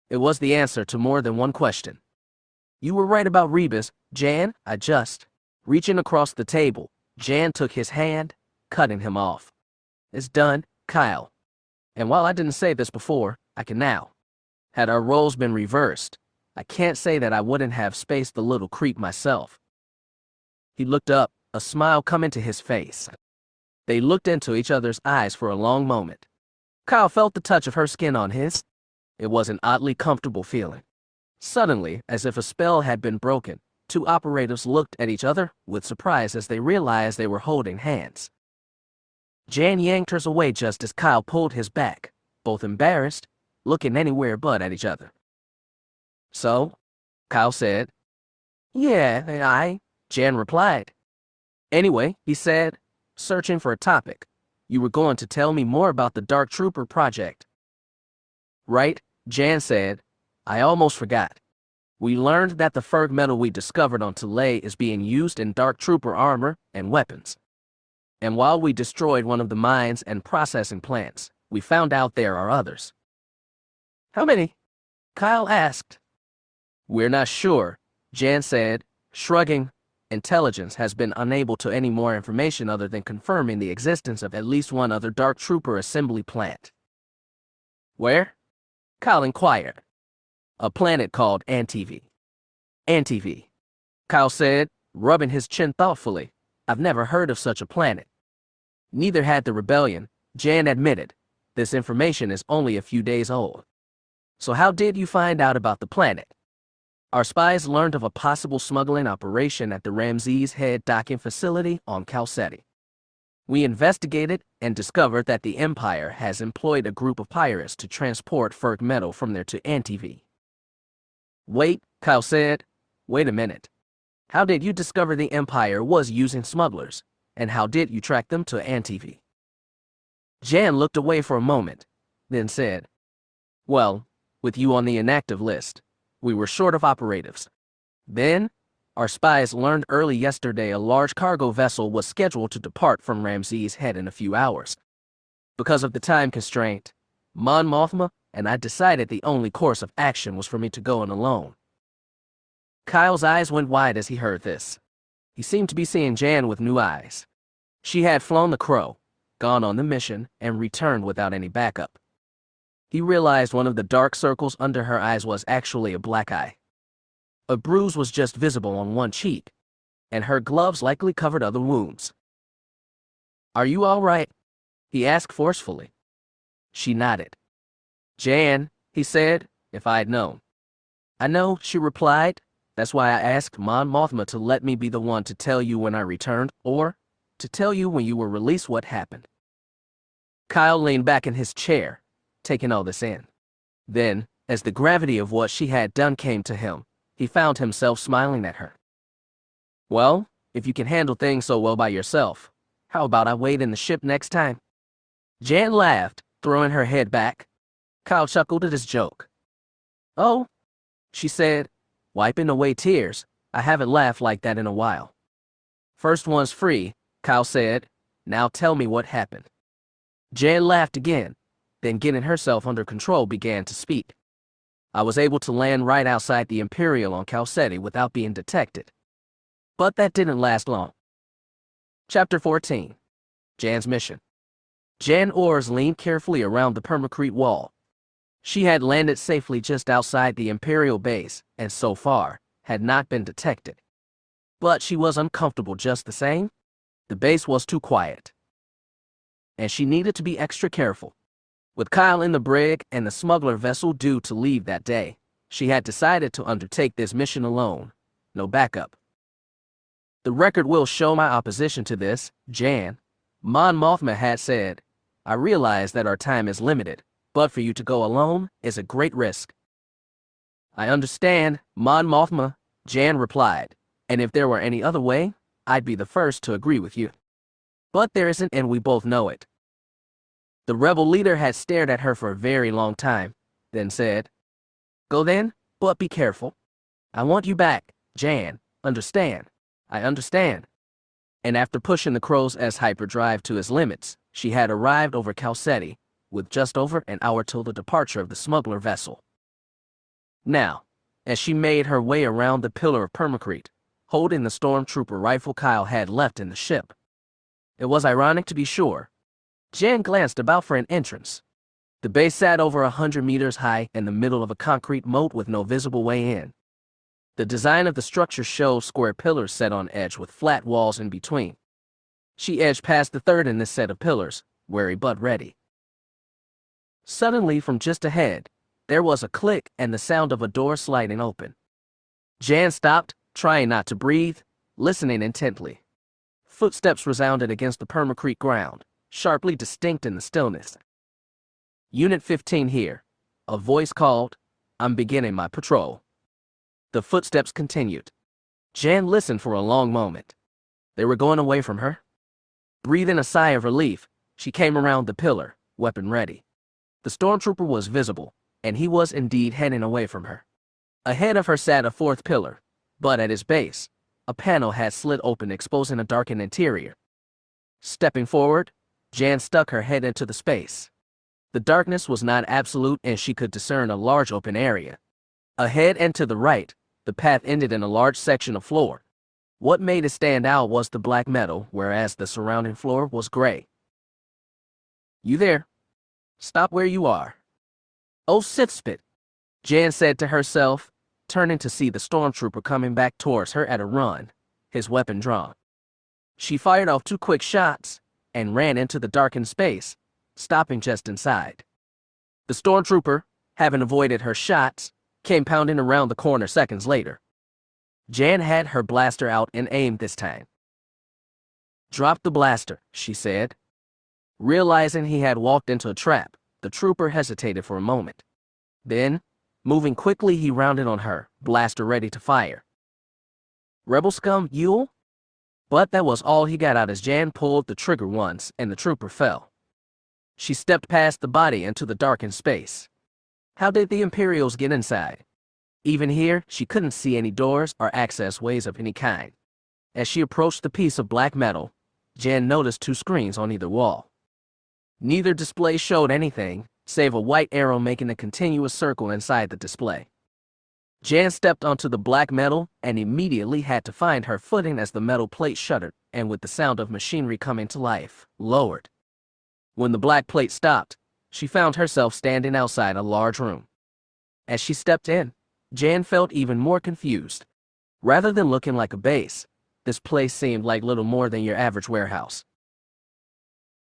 It was the answer to more than one question. You were right about Rebus, Jan, Reaching across the table, Jan took his hand, cutting him off. It's done, Kyle. And while I didn't say this before, I can now. Had our roles been reversed, I can't say that I wouldn't have spaced the little creep myself. He looked up, a smile coming to his face. They looked into each other's eyes for a long moment. Kyle felt the touch of her skin on his. It was an oddly comfortable feeling. Suddenly, as if a spell had been broken, 2 operatives looked at each other with surprise as they realized they were holding hands. Jan yanked hers away just as Kyle pulled his back, both embarrassed, looking anywhere but at each other. So? Kyle said. Yeah, Jan replied. Anyway, he said, searching for a topic. You were going to tell me more about the Dark Trooper project. Right, Jan said. I almost forgot. We learned that the Ferg metal we discovered on Tulay is being used in Dark Trooper armor and weapons. And while we destroyed one of the mines and processing plants, we found out there are others. How many? Kyle asked. We're not sure, Jan said, shrugging. Intelligence has been unable to any more information other than confirming the existence of at least one other Dark Trooper assembly plant. Where? Kyle inquired. A planet called Antv. Antv, Kyle said, rubbing his chin thoughtfully. I've never heard of such a planet. Neither had the rebellion, Jan admitted. This information is only a few days old. So how did you find out about the planet? Our spies learned of a possible smuggling operation at the Ramses Head docking facility on Calceti. We investigated and discovered that the Empire has employed a group of pirates to transport Ferg metal from there to Antv. Wait, Kyle said. Wait a minute. How did you discover the Empire was using smugglers, and how did you track them to Antv? Jan looked away for a moment, then said, well, with you on the inactive list, we were short of operatives. Then, our spies learned early yesterday a large cargo vessel was scheduled to depart from Ramses Head in a few hours. Because of the time constraint, Mon Mothma and I decided the only course of action was for me to go in alone. Kyle's eyes went wide as he heard this. He seemed to be seeing Jan with new eyes. She had flown the Crow, gone on the mission, and returned without any backup. He realized one of the dark circles under her eyes was actually a black eye. A bruise was just visible on one cheek, and her gloves likely covered other wounds. Are you all right? He asked forcefully. She nodded. Jan, he said, if I'd known. I know, she replied. That's why I asked Mon Mothma to let me be the one to tell you when I returned, or to tell you when you were released what happened. Kyle leaned back in his chair, taking all this in. Then, as the gravity of what she had done came to him, he found himself smiling at her. Well, if you can handle things so well by yourself, how about I wait in the ship next time? Jan laughed, throwing her head back. Kyle chuckled at his joke. Oh, she said, wiping away tears. I haven't laughed like that in a while. First one's free, Kyle said. Now tell me what happened. Jan laughed again, then getting herself under control began to speak. I was able to land right outside the Imperial on Calceti without being detected. But that didn't last long. Chapter 14. Jan's Mission. Jan Ors leaned carefully around the permacrete wall. She had landed safely just outside the Imperial base, and so far, had not been detected. But she was uncomfortable just the same. The base was too quiet. And she needed to be extra careful. With Kyle in the brig and the smuggler vessel due to leave that day, she had decided to undertake this mission alone. No backup. The record will show my opposition to this, Jan. Mon Mothma had said, I realize that our time is limited, but for you to go alone is a great risk. I understand, Mon Mothma, Jan replied, and if there were any other way, I'd be the first to agree with you. But there isn't, and we both know it. The rebel leader had stared at her for a very long time, then said, Go then, but be careful. I want you back, Jan, understand? I understand. And after pushing the Crow's hyperdrive to its limits, she had arrived over Calceti, with just over an hour till the departure of the smuggler vessel. Now, as she made her way around the pillar of permacrete, holding the stormtrooper rifle Kyle had left in the ship. It was ironic to be sure. Jan glanced about for an entrance. The base sat over 100 meters high in the middle of a concrete moat with no visible way in. The design of the structure showed square pillars set on edge with flat walls in between. She edged past the third in this set of pillars, wary but ready. Suddenly, from just ahead, there was a click and the sound of a door sliding open. Jan stopped, trying not to breathe, listening intently. Footsteps resounded against the permacrete ground, sharply distinct in the stillness. Unit 15 here. A voice called, I'm beginning my patrol. The footsteps continued. Jan listened for a long moment. They were going away from her. Breathing a sigh of relief, she came around the pillar, weapon ready. The stormtrooper was visible, and he was indeed heading away from her. Ahead of her sat a fourth pillar, but at its base, a panel had slid open, exposing a darkened interior. Stepping forward, Jan stuck her head into the space. The darkness was not absolute, and she could discern a large open area. Ahead and to the right, the path ended in a large section of floor. What made it stand out was the black metal, whereas the surrounding floor was gray. You there? Stop where you are. Oh, Sith spit, Jan said to herself, turning to see the stormtrooper coming back towards her at a run, his weapon drawn. She fired off 2 quick shots and ran into the darkened space, stopping just inside. The stormtrooper, having avoided her shots, came pounding around the corner seconds later. Jan had her blaster out and aimed this time. Drop the blaster, she said. Realizing he had walked into a trap, the trooper hesitated for a moment. Then, moving quickly, he rounded on her, blaster ready to fire. Rebel scum, you? But that was all he got out as Jan pulled the trigger once and the trooper fell. She stepped past the body into the darkened space. How did the Imperials get inside? Even here, she couldn't see any doors or access ways of any kind. As she approached the piece of black metal, Jan noticed 2 screens on either wall. Neither display showed anything, save a white arrow making a continuous circle inside the display. Jan stepped onto the black metal and immediately had to find her footing as the metal plate shuddered and, with the sound of machinery coming to life, lowered. When the black plate stopped, she found herself standing outside a large room. As she stepped in, Jan felt even more confused. Rather than looking like a base, this place seemed like little more than your average warehouse.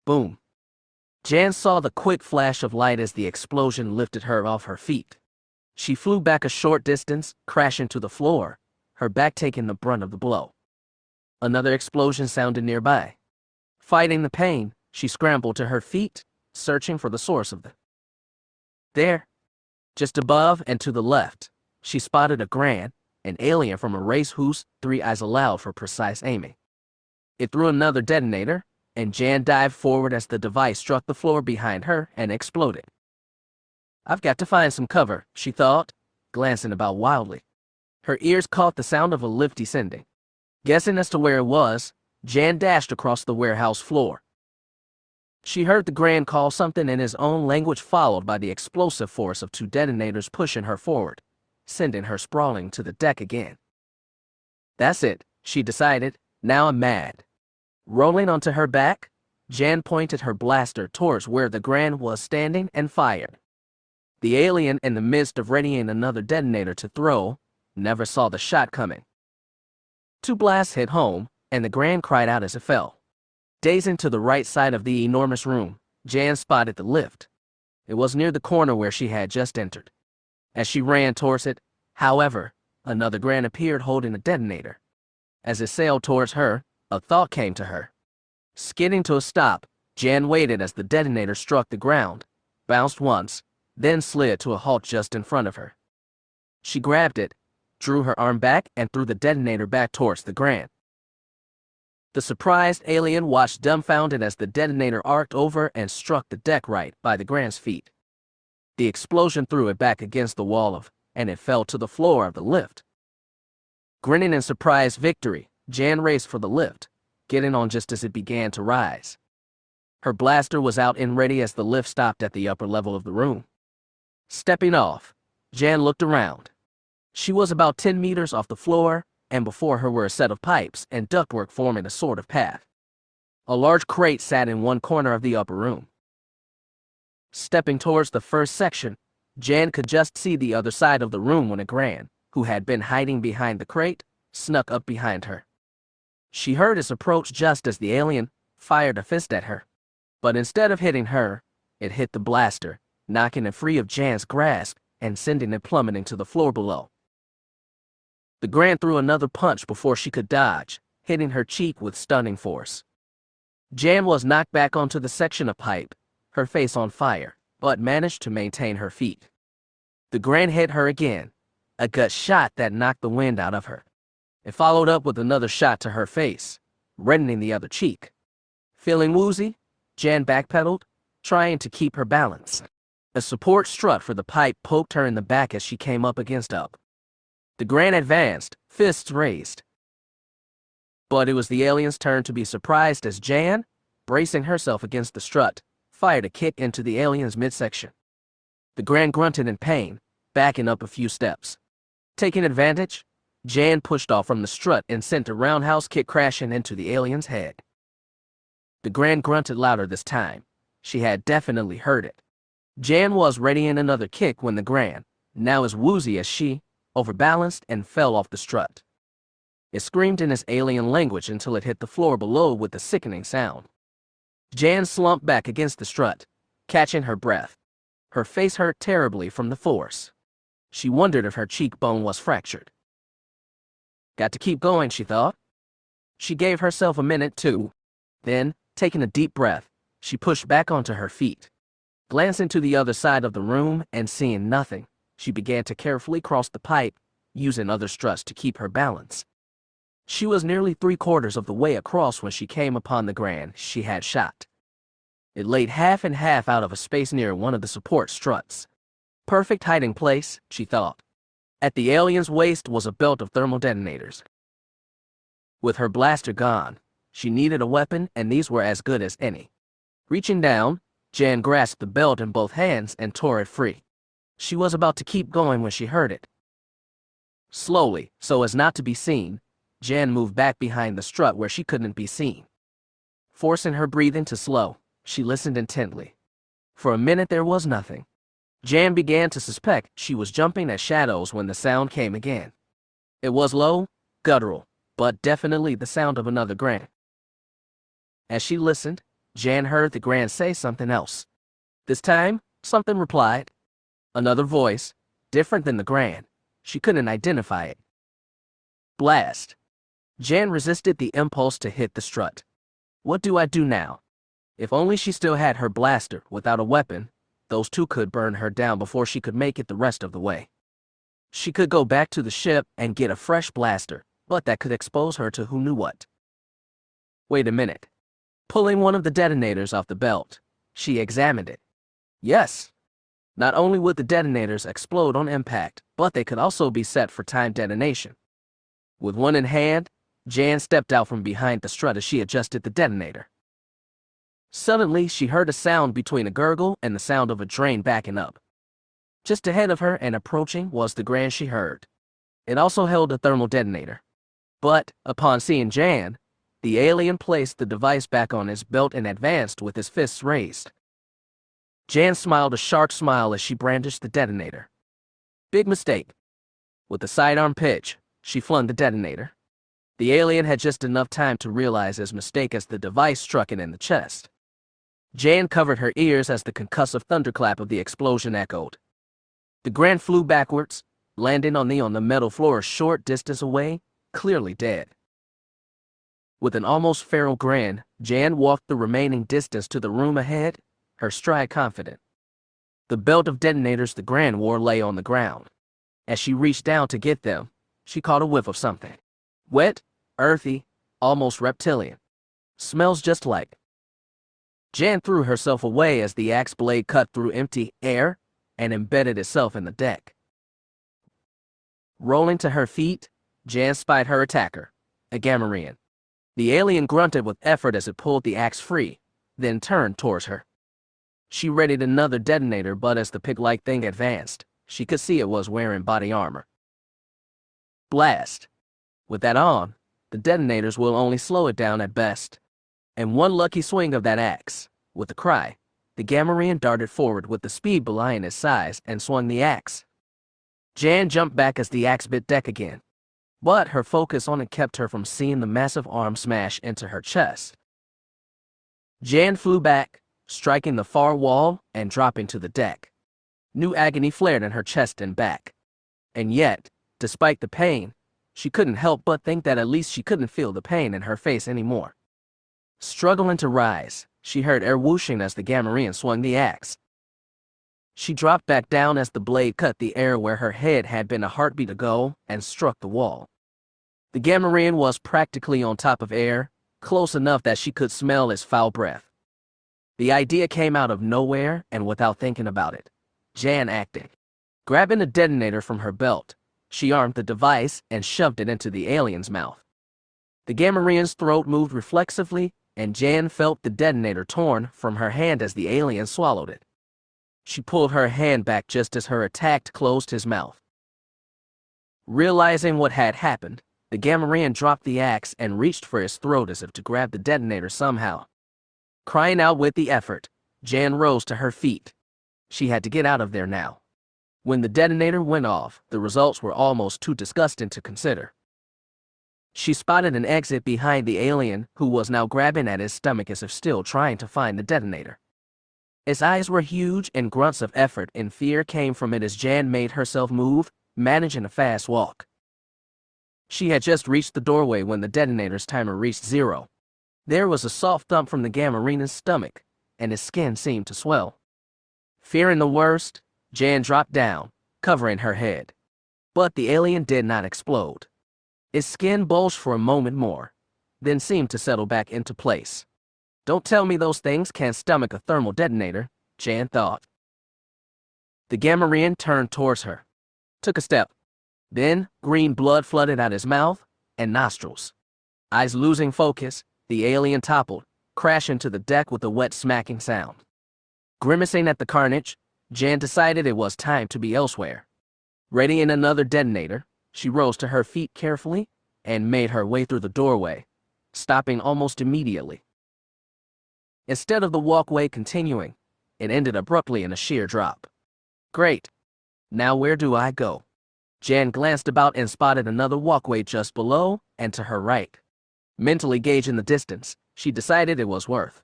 Boom. Jan saw the quick flash of light as the explosion lifted her off her feet. She flew back a short distance, crashing to the floor, her back taking the brunt of the blow. Another explosion sounded nearby. Fighting the pain, she scrambled to her feet, searching for the source of it. There, just above and to the left, she spotted a Gran, an alien from a race whose 3 eyes allowed for precise aiming. It threw another detonator, and Jan dived forward as the device struck the floor behind her and exploded. I've got to find some cover, she thought, glancing about wildly. Her ears caught the sound of a lift descending. Guessing as to where it was, Jan dashed across the warehouse floor. She heard the Gran call something in his own language, followed by the explosive force of 2 detonators pushing her forward, sending her sprawling to the deck again. That's it, she decided. Now I'm mad. Rolling onto her back, Jan pointed her blaster towards where the Gran was standing and fired. The alien, in the midst of readying another detonator to throw, never saw the shot coming. 2 blasts hit home, and the Gran cried out as it fell. Dazing to the right side of the enormous room, Jan spotted the lift. It was near the corner where she had just entered. As she ran towards it, however, another Gran appeared holding a detonator. As it sailed towards her, a thought came to her. Skidding to a stop, Jan waited as the detonator struck the ground, bounced once, then slid to a halt just in front of her. She grabbed it, drew her arm back, and threw the detonator back towards the Gran. The surprised alien watched dumbfounded as the detonator arced over and struck the deck right by the Gran's feet. The explosion threw it back against the wall and it fell to the floor of the lift. Grinning in surprised victory, Jan raced for the lift, getting on just as it began to rise. Her blaster was out and ready as the lift stopped at the upper level of the room. Stepping off, Jan looked around. She was about 10 meters off the floor, and before her were a set of pipes and ductwork forming a sort of path. A large crate sat in one corner of the upper room. Stepping towards the first section, Jan could just see the other side of the room when a Gran, who had been hiding behind the crate, snuck up behind her. She heard its approach just as the alien fired a fist at her. But instead of hitting her, it hit the blaster, knocking it free of Jan's grasp and sending it plummeting to the floor below. The Gran threw another punch before she could dodge, hitting her cheek with stunning force. Jan was knocked back onto the section of pipe, her face on fire, but managed to maintain her feet. The Gran hit her again, a gut shot that knocked the wind out of her. It followed up with another shot to her face, reddening the other cheek. Feeling woozy, Jan backpedaled, trying to keep her balance. A support strut for the pipe poked her in the back as she came up against up. The Gran advanced, fists raised. But it was the alien's turn to be surprised as Jan, bracing herself against the strut, fired a kick into the alien's midsection. The Gran grunted in pain, backing up a few steps. Taking advantage, Jan pushed off from the strut and sent a roundhouse kick crashing into the alien's head. The Gran grunted louder this time. She had definitely heard it. Jan was readying another kick when the Gran, now as woozy as she, overbalanced and fell off the strut. It screamed in its alien language until it hit the floor below with a sickening sound. Jan slumped back against the strut, catching her breath. Her face hurt terribly from the force. She wondered if her cheekbone was fractured. Got to keep going, she thought. She gave herself a minute too. Then, taking a deep breath, she pushed back onto her feet. Glancing to the other side of the room and seeing nothing, she began to carefully cross the pipe, using other struts to keep her balance. She was nearly 3/4 of the way across when she came upon the Gran she had shot. It laid half and half out of a space near one of the support struts. Perfect hiding place, she thought. At the alien's waist was a belt of thermal detonators. With her blaster gone, she needed a weapon, and these were as good as any. Reaching down, Jan grasped the belt in both hands and tore it free. She was about to keep going when she heard it. Slowly, so as not to be seen, Jan moved back behind the strut where she couldn't be seen. Forcing her breathing to slow, she listened intently. For a minute there was nothing. Jan began to suspect she was jumping at shadows when the sound came again. It was low, guttural, but definitely the sound of another Gran. As she listened, Jan heard the Gran say something else. This time, something replied. Another voice, different than the Gran. She couldn't identify it. Blast. Jan resisted the impulse to hit the strut. What do I do now? If only she still had her blaster without a weapon, those two could burn her down before she could make it the rest of the way. She could go back to the ship and get a fresh blaster, but that could expose her to who knew what. Wait a minute. Pulling one of the detonators off the belt, she examined it. Yes. Not only would the detonators explode on impact, but they could also be set for timed detonation. With one in hand, Jan stepped out from behind the strut as she adjusted the detonator. Suddenly, she heard a sound between a gurgle and the sound of a drain backing up. Just ahead of her and approaching was the Grand she heard. It also held a thermal detonator. But, upon seeing Jan, the alien placed the device back on his belt and advanced with his fists raised. Jan smiled a sharp smile as she brandished the detonator. Big mistake. With a sidearm pitch, she flung the detonator. The alien had just enough time to realize his mistake as the device struck it in the chest. Jan covered her ears as the concussive thunderclap of the explosion echoed. The Grand flew backwards, landing on the metal floor a short distance away, clearly dead. With an almost feral grin, Jan walked the remaining distance to the room ahead, her stride confident. The belt of detonators the Grand wore lay on the ground. As she reached down to get them, she caught a whiff of something. Wet, earthy, almost reptilian. Smells just like. Jan threw herself away as the axe blade cut through empty air and embedded itself in the deck. Rolling to her feet, Jan spied her attacker, a Gamorrean. The alien grunted with effort as it pulled the axe free, then turned towards her. She readied another detonator, but as the pig-like thing advanced, she could see it was wearing body armor. Blast. With that on, the detonators will only slow it down at best. And one lucky swing of that axe, with a cry, the Gamorrean darted forward with the speed belying his size and swung the axe. Jan jumped back as the axe bit deck again, but her focus on it kept her from seeing the massive arm smash into her chest. Jan flew back, striking the far wall and dropping to the deck. New agony flared in her chest and back. And yet, despite the pain, she couldn't help but think that at least she couldn't feel the pain in her face anymore. Struggling to rise, she heard air whooshing as the Gamorrean swung the axe. She dropped back down as the blade cut the air where her head had been a heartbeat ago and struck the wall. The Gamorrean was practically on top of air, close enough that she could smell his foul breath. The idea came out of nowhere and without thinking about it. Jan acted. Grabbing a detonator from her belt, she armed the device and shoved it into the alien's mouth. The Gamorrean's throat moved reflexively, and Jan felt the detonator torn from her hand as the alien swallowed it. She pulled her hand back just as her attacker closed his mouth. Realizing what had happened, the Gamorrean dropped the axe and reached for his throat as if to grab the detonator somehow. Crying out with the effort, Jan rose to her feet. She had to get out of there now. When the detonator went off, the results were almost too disgusting to consider. She spotted an exit behind the alien, who was now grabbing at his stomach as if still trying to find the detonator. His eyes were huge and grunts of effort and fear came from it as Jan made herself move, managing a fast walk. She had just reached the doorway when the detonator's timer reached 0. There was a soft thump from the Gamorrean's stomach, and his skin seemed to swell. Fearing the worst, Jan dropped down, covering her head. But the alien did not explode. His skin bulged for a moment more, then seemed to settle back into place. Don't tell me those things can't stomach a thermal detonator, Jan thought. The Gamorrean turned towards her, took a step. Then, green blood flooded out his mouth and nostrils. Eyes losing focus, the alien toppled, crashing to the deck with a wet smacking sound. Grimacing at the carnage, Jan decided it was time to be elsewhere. Readying another detonator, she rose to her feet carefully and made her way through the doorway, stopping almost immediately. Instead of the walkway continuing, it ended abruptly in a sheer drop. Great. Now where do I go? Jan glanced about and spotted another walkway just below and to her right. Mentally gauging the distance, she decided it was worth.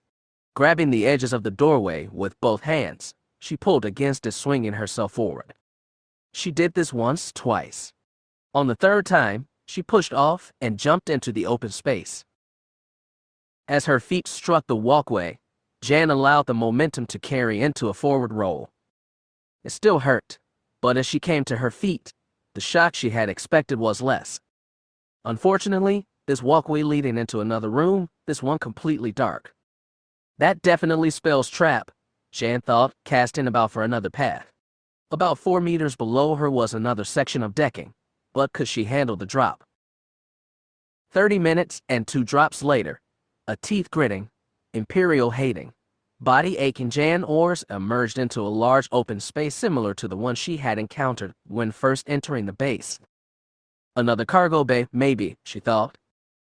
Grabbing the edges of the doorway with both hands, she pulled against it, swinging herself forward. She did this once, twice. On the third time, She pushed off and jumped into the open space. As her feet struck the walkway, Jan allowed the momentum to carry into a forward roll. It still hurt, but as she came to her feet, the shock she had expected was less. Unfortunately, this walkway leading into another room, this one completely dark. That definitely spells trap, Jan thought, casting about for another path. About 4 meters below her was another section of decking, but could she handle the drop? 30 minutes and 2 drops later, a teeth-gritting, Imperial hating, body-aching Jan Ors emerged into a large open space similar to the one she had encountered when first entering the base. Another cargo bay, maybe, she thought.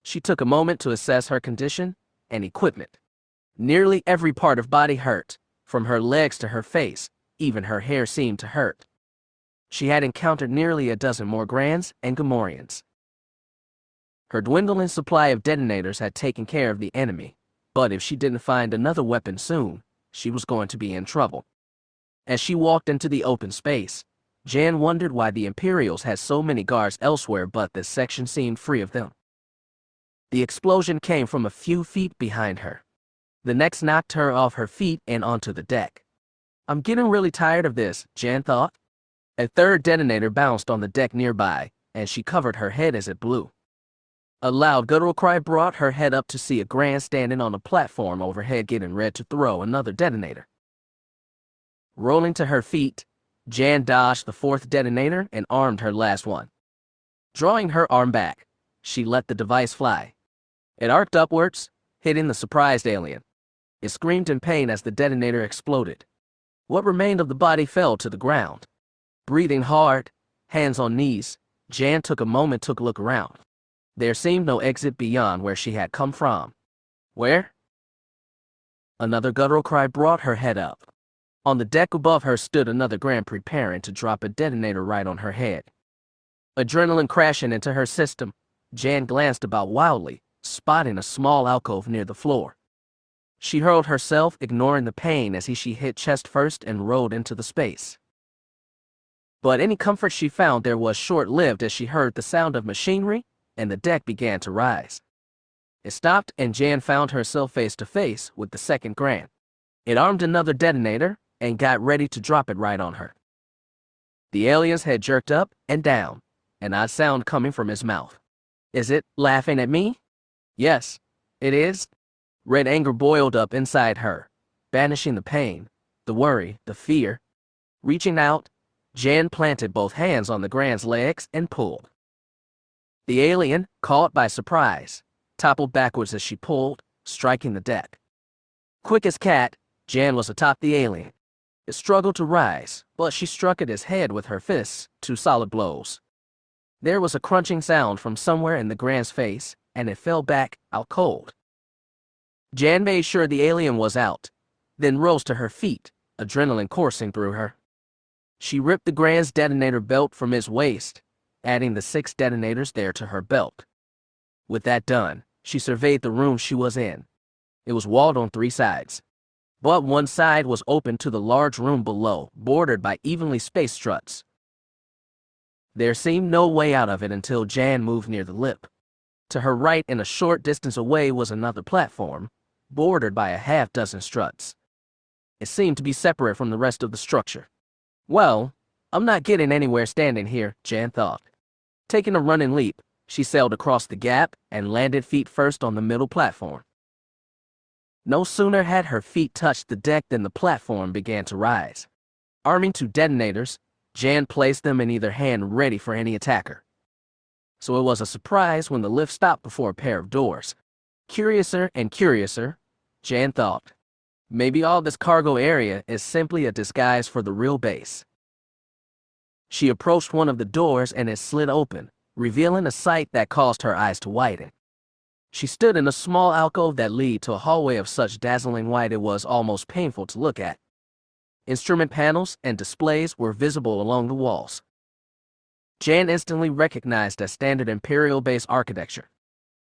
She took a moment to assess her condition and equipment. Nearly every part of body hurt, from her legs to her face, even her hair seemed to hurt. She had encountered nearly a dozen more Grands and Gamorreans. Her dwindling supply of detonators had taken care of the enemy, but if she didn't find another weapon soon, she was going to be in trouble. As she walked into the open space, Jan wondered why the Imperials had so many guards elsewhere but this section seemed free of them. The explosion came from a few feet behind her. The next knocked her off her feet and onto the deck. I'm getting really tired of this, Jan thought. A third detonator bounced on the deck nearby, and she covered her head as it blew. A loud guttural cry brought her head up to see a Grand standing on a platform overhead getting ready to throw another detonator. Rolling to her feet, Jan dodged the fourth detonator and armed her last one. Drawing her arm back, she let the device fly. It arced upwards, hitting the surprised alien. It screamed in pain as the detonator exploded. What remained of the body fell to the ground. Breathing hard, hands on knees, Jan took a moment to look around. There seemed no exit beyond where she had come from. Where? Another guttural cry brought her head up. On the deck above her stood another Grand preparing to drop a detonator right on her head. Adrenaline crashing into her system, Jan glanced about wildly, spotting a small alcove near the floor. She hurled herself, ignoring the pain as she hit chest first and rolled into the space. But any comfort she found there was short-lived as she heard the sound of machinery and the deck began to rise. It stopped and Jan found herself face to face with the second Grand. It armed another detonator and got ready to drop it right on her. The alien's head jerked up and down, an odd sound coming from his mouth. Is it laughing at me? Yes, it is. Red anger boiled up inside her, banishing the pain, the worry, the fear. Reaching out, Jan planted both hands on the Grand's legs and pulled. The alien, caught by surprise, toppled backwards as she pulled, striking the deck. Quick as cat, Jan was atop the alien. It struggled to rise, but she struck at his head with her fists, 2 solid blows. There was a crunching sound from somewhere in the Grand's face, and it fell back, out cold. Jan made sure the alien was out, then rose to her feet, adrenaline coursing through her. She ripped the Grand's detonator belt from his waist, adding the 6 detonators there to her belt. With that done, she surveyed the room she was in. It was walled on 3 sides, but one side was open to the large room below, bordered by evenly spaced struts. There seemed no way out of it until Jan moved near the lip. To her right and a short distance away was another platform, bordered by a half-dozen struts. It seemed to be separate from the rest of the structure. Well, I'm not getting anywhere standing here, Jan thought. Taking a running leap, she sailed across the gap and landed feet first on the middle platform. No sooner had her feet touched the deck than the platform began to rise. Arming 2 detonators, Jan placed them in either hand ready for any attacker. So it was a surprise when the lift stopped before a pair of doors. Curiouser and curiouser, Jan thought. Maybe all this cargo area is simply a disguise for the real base. She approached one of the doors and it slid open, revealing a sight that caused her eyes to widen. She stood in a small alcove that led to a hallway of such dazzling white it was almost painful to look at. Instrument panels and displays were visible along the walls. Jan instantly recognized as standard Imperial base architecture.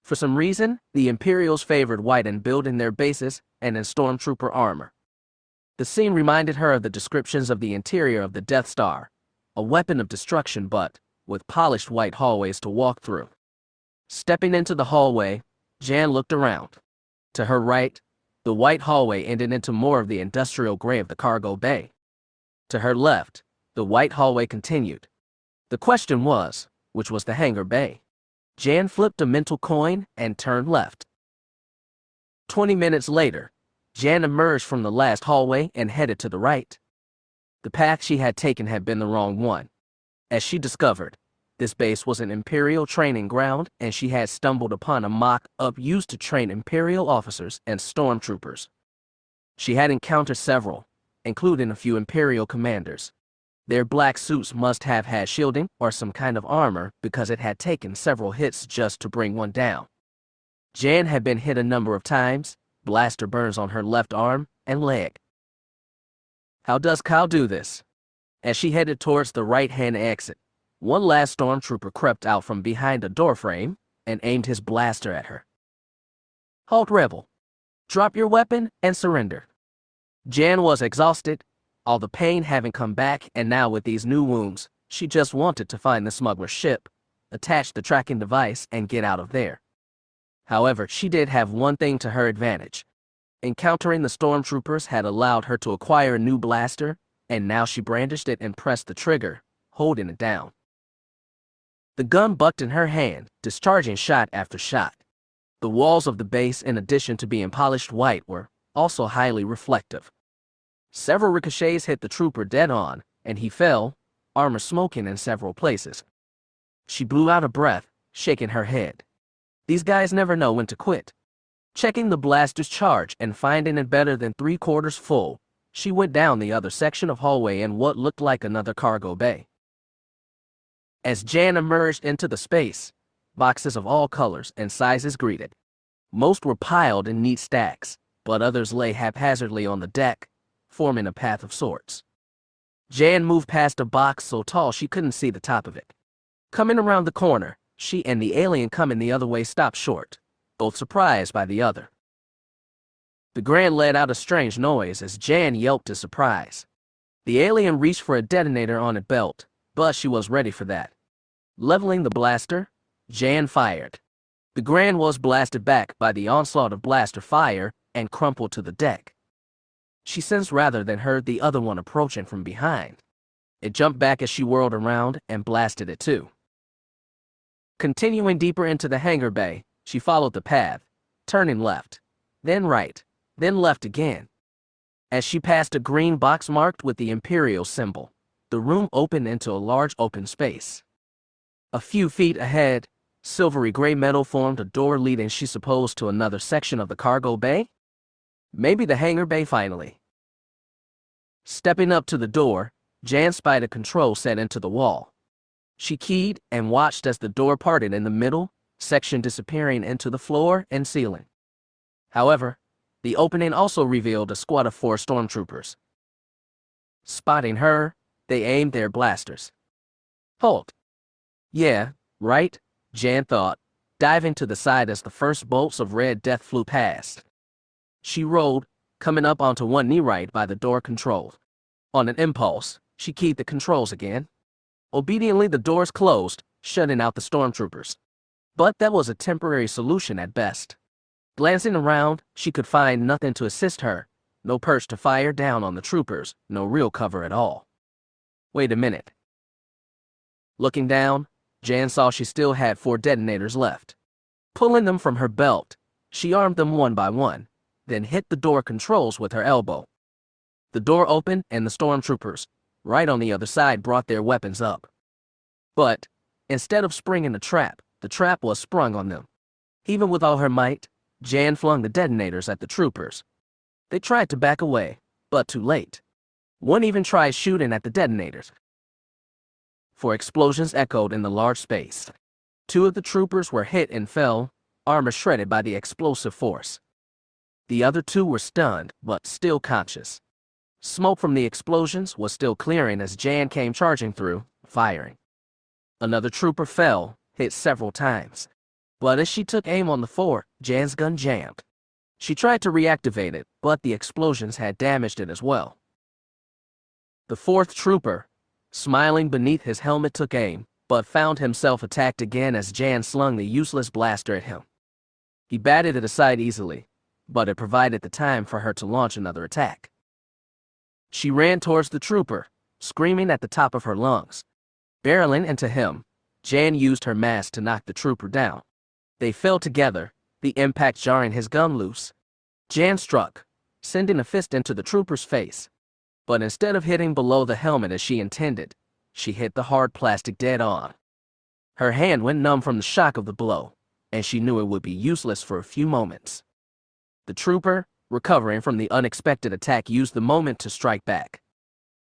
For some reason, the Imperials favored white in building their bases and in stormtrooper armor. The scene reminded her of the descriptions of the interior of the Death Star, a weapon of destruction but with polished white hallways to walk through. Stepping into the hallway, Jan looked around. To her right, the white hallway ended into more of the industrial gray of the cargo bay. To her left, the white hallway continued. The question was, which was the hangar bay? Jan flipped a mental coin and turned left. 20 minutes later, Jan emerged from the last hallway and headed to the right. The path she had taken had been the wrong one. As she discovered, this base was an Imperial training ground, and she had stumbled upon a mock-up used to train Imperial officers and stormtroopers. She had encountered several, including a few Imperial commanders. Their black suits must have had shielding or some kind of armor because it had taken several hits just to bring one down. Jan had been hit a number of times, blaster burns on her left arm and leg. How does Kyle do this? As she headed towards the right-hand exit, one last stormtrooper crept out from behind a doorframe and aimed his blaster at her. Halt, rebel. Drop your weapon and surrender. Jan was exhausted, all the pain having come back, and now with these new wounds, she just wanted to find the smuggler's ship, attach the tracking device, and get out of there. However, she did have one thing to her advantage. Encountering the stormtroopers had allowed her to acquire a new blaster, and now she brandished it and pressed the trigger, holding it down. The gun bucked in her hand, discharging shot after shot. The walls of the base, in addition to being polished white, were also highly reflective. Several ricochets hit the trooper dead on, and he fell, armor smoking in several places. She blew out a breath, shaking her head. These guys never know when to quit. Checking the blaster's charge and finding it better than 3/4 full, she went down the other section of hallway in what looked like another cargo bay. As Jan emerged into the space, boxes of all colors and sizes greeted. Most were piled in neat stacks, but others lay haphazardly on the deck, forming a path of sorts. Jan moved past a box so tall she couldn't see the top of it. Coming around the corner, she and the alien coming the other way stopped short, both surprised by the other. The Grand let out a strange noise as Jan yelped in surprise. The alien reached for a detonator on its belt, but she was ready for that. Leveling the blaster, Jan fired. The Grand was blasted back by the onslaught of blaster fire and crumpled to the deck. She sensed rather than heard the other one approaching from behind. It jumped back as she whirled around and blasted it too. Continuing deeper into the hangar bay, she followed the path, turning left, then right, then left again. As she passed a green box marked with the Imperial symbol, the room opened into a large open space. A few feet ahead, silvery gray metal formed a door leading, she supposed, to another section of the cargo bay? Maybe the hangar bay finally. Stepping up to the door, Jan spied a control set into the wall. She keyed and watched as the door parted in the middle, section disappearing into the floor and ceiling. However, the opening also revealed a squad of 4 stormtroopers. Spotting her, they aimed their blasters. Halt. Yeah, right, Jan thought, diving to the side as the first bolts of red death flew past. She rolled, coming up onto one knee right by the door controls. On an impulse, she keyed the controls again. Obediently, the doors closed, shutting out the stormtroopers. But that was a temporary solution at best. Glancing around, she could find nothing to assist her. No perch to fire down on the troopers, no real cover at all. Wait a minute. Looking down, Jan saw she still had 4 detonators left. Pulling them from her belt, she armed them one by one, then hit the door controls with her elbow. The door opened and the stormtroopers, right on the other side, brought their weapons up. But, instead of springing the trap was sprung on them. Even with all her might, Jan flung the detonators at the troopers. They tried to back away, but too late. One even tried shooting at the detonators. 4 explosions echoed in the large space. 2 of the troopers were hit and fell, armor shredded by the explosive force. The other 2 were stunned, but still conscious. Smoke from the explosions was still clearing as Jan came charging through, firing. Another trooper fell, hit several times. But as she took aim on the 4, Jan's gun jammed. She tried to reactivate it, but the explosions had damaged it as well. The 4th trooper, smiling beneath his helmet, took aim, but found himself attacked again as Jan slung the useless blaster at him. He batted it aside easily, but it provided the time for her to launch another attack. She ran towards the trooper, screaming at the top of her lungs. Barreling into him, Jan used her mask to knock the trooper down. They fell together, the impact jarring his gun loose. Jan struck, sending a fist into the trooper's face. But instead of hitting below the helmet as she intended, she hit the hard plastic dead on. Her hand went numb from the shock of the blow, and she knew it would be useless for a few moments. The trooper, recovering from the unexpected attack, used the moment to strike back.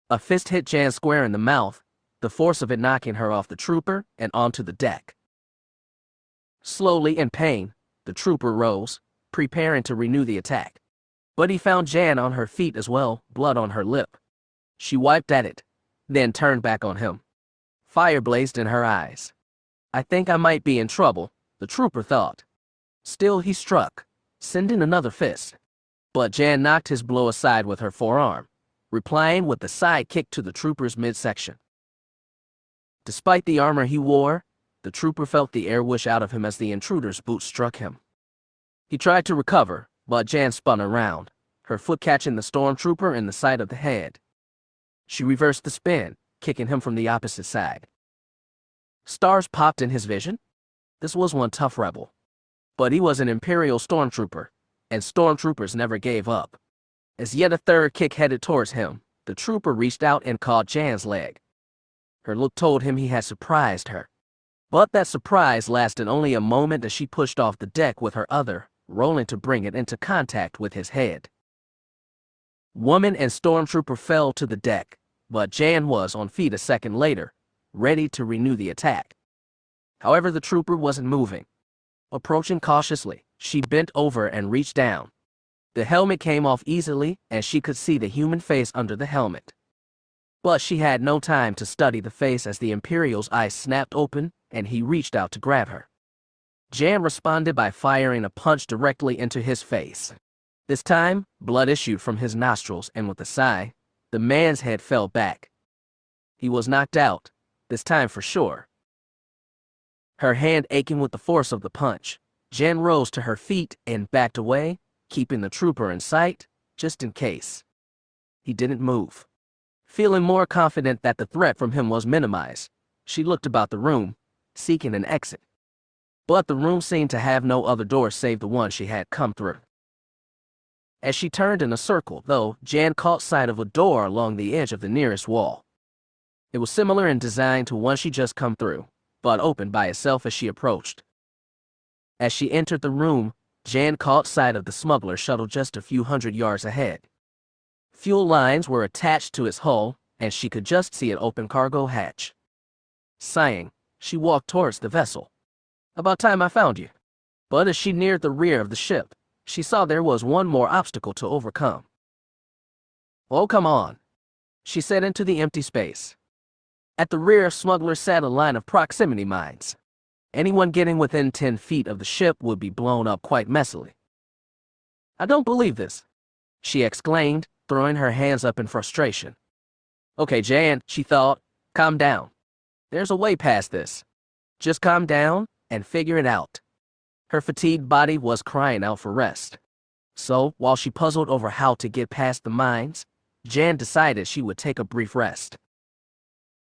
A fist hit Jan square in the mouth, the force of it knocking her off the trooper and onto the deck. Slowly, in pain, the trooper rose, preparing to renew the attack. But he found Jan on her feet as well, blood on her lip. She wiped at it, then turned back on him. Fire blazed in her eyes. I think I might be in trouble, the trooper thought. Still he struck, sending another fist. But Jan knocked his blow aside with her forearm, replying with a side kick to the trooper's midsection. Despite the armor he wore, the trooper felt the air whoosh out of him as the intruder's boot struck him. He tried to recover, but Jan spun around, her foot catching the stormtrooper in the side of the head. She reversed the spin, kicking him from the opposite side. Stars popped in his vision. This was one tough rebel. But he was an Imperial stormtrooper, and stormtroopers never gave up. As yet a third kick headed towards him, the trooper reached out and caught Jan's leg. Her look told him he had surprised her. But that surprise lasted only a moment as she pushed off the deck with her other, rolling to bring it into contact with his head. Woman and stormtrooper fell to the deck, but Jan was on feet a second later, ready to renew the attack. However, the trooper wasn't moving. Approaching cautiously, she bent over and reached down. The helmet came off easily, and she could see the human face under the helmet. But she had no time to study the face as the Imperial's eyes snapped open, and he reached out to grab her. Jan responded by firing a punch directly into his face. This time, blood issued from his nostrils, and with a sigh, the man's head fell back. He was knocked out, this time for sure. Her hand aching with the force of the punch, Jan rose to her feet and backed away, keeping the trooper in sight, just in case. He didn't move. Feeling more confident that the threat from him was minimized, she looked about the room, seeking an exit. But the room seemed to have no other door save the one she had come through. As she turned in a circle, though, Jan caught sight of a door along the edge of the nearest wall. It was similar in design to one she just come through, but opened by itself as she approached. As she entered the room, Jan caught sight of the smuggler shuttle just a few hundred yards ahead. Fuel lines were attached to its hull, and she could just see an open cargo hatch. Sighing, she walked towards the vessel. About time I found you. But as she neared the rear of the ship, she saw there was one more obstacle to overcome. Oh, come on, she said into the empty space. At the rear of Smuggler sat a line of proximity mines. Anyone getting within 10 feet of the ship would be blown up quite messily. I don't believe this, she exclaimed, throwing her hands up in frustration. Okay, Jan, she thought, calm down. There's a way past this. Just calm down and figure it out. Her fatigued body was crying out for rest. So, while she puzzled over how to get past the mines, Jan decided she would take a brief rest.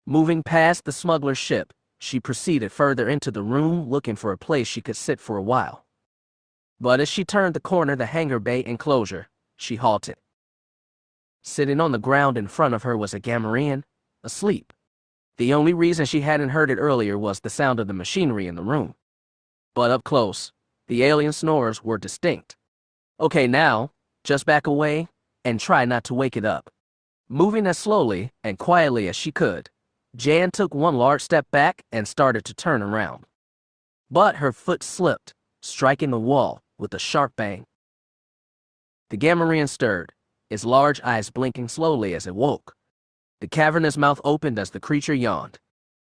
Moving past the smuggler's ship, she proceeded further into the room looking for a place she could sit for a while. But as she turned the corner of the hangar bay enclosure, she halted. Sitting on the ground in front of her was a Gamorrean, asleep. The only reason she hadn't heard it earlier was the sound of the machinery in the room. But up close, the alien snores were distinct. Okay, now, just back away and try not to wake it up. Moving as slowly and quietly as she could, Jan took one large step back and started to turn around. But her foot slipped, striking the wall with a sharp bang. The Gamorrean stirred, its large eyes blinking slowly as it woke. The cavernous mouth opened as the creature yawned.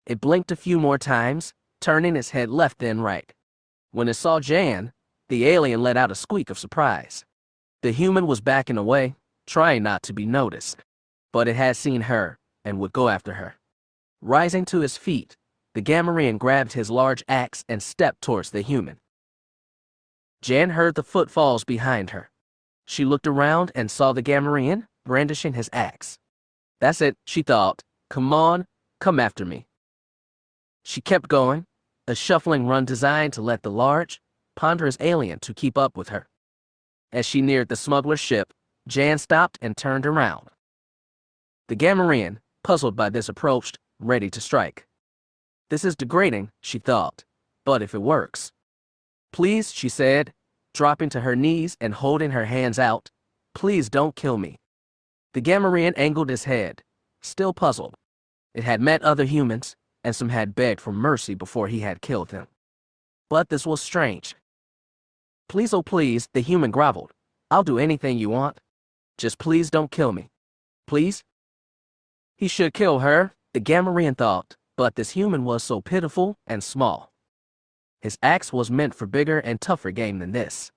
It blinked a few more times, turning its head left then right. When it saw Jan, the alien let out a squeak of surprise. The human was backing away, trying not to be noticed. But it had seen her, and would go after her. Rising to his feet, The Gamorrean grabbed his large axe and stepped towards the human. Jan heard the footfalls behind her. She looked around and saw the Gamorrean brandishing his axe. That's it, she thought. Come on, come after me. She kept going, a shuffling run designed to let the large, ponderous alien to keep up with her. As she neared the smuggler's ship, Jan stopped and turned around. The Gamorrean, puzzled by this, approached, ready to strike. This is degrading, she thought, but if it works. Please, she said, dropping to her knees and holding her hands out. Please don't kill me. The Gamorrean angled his head, still puzzled. It had met other humans, and some had begged for mercy before he had killed them. But this was strange. Please, oh please, the human groveled. I'll do anything you want. Just please don't kill me. Please? He should kill her, the Gamorrean thought, but this human was so pitiful and small. His axe was meant for bigger and tougher game than this.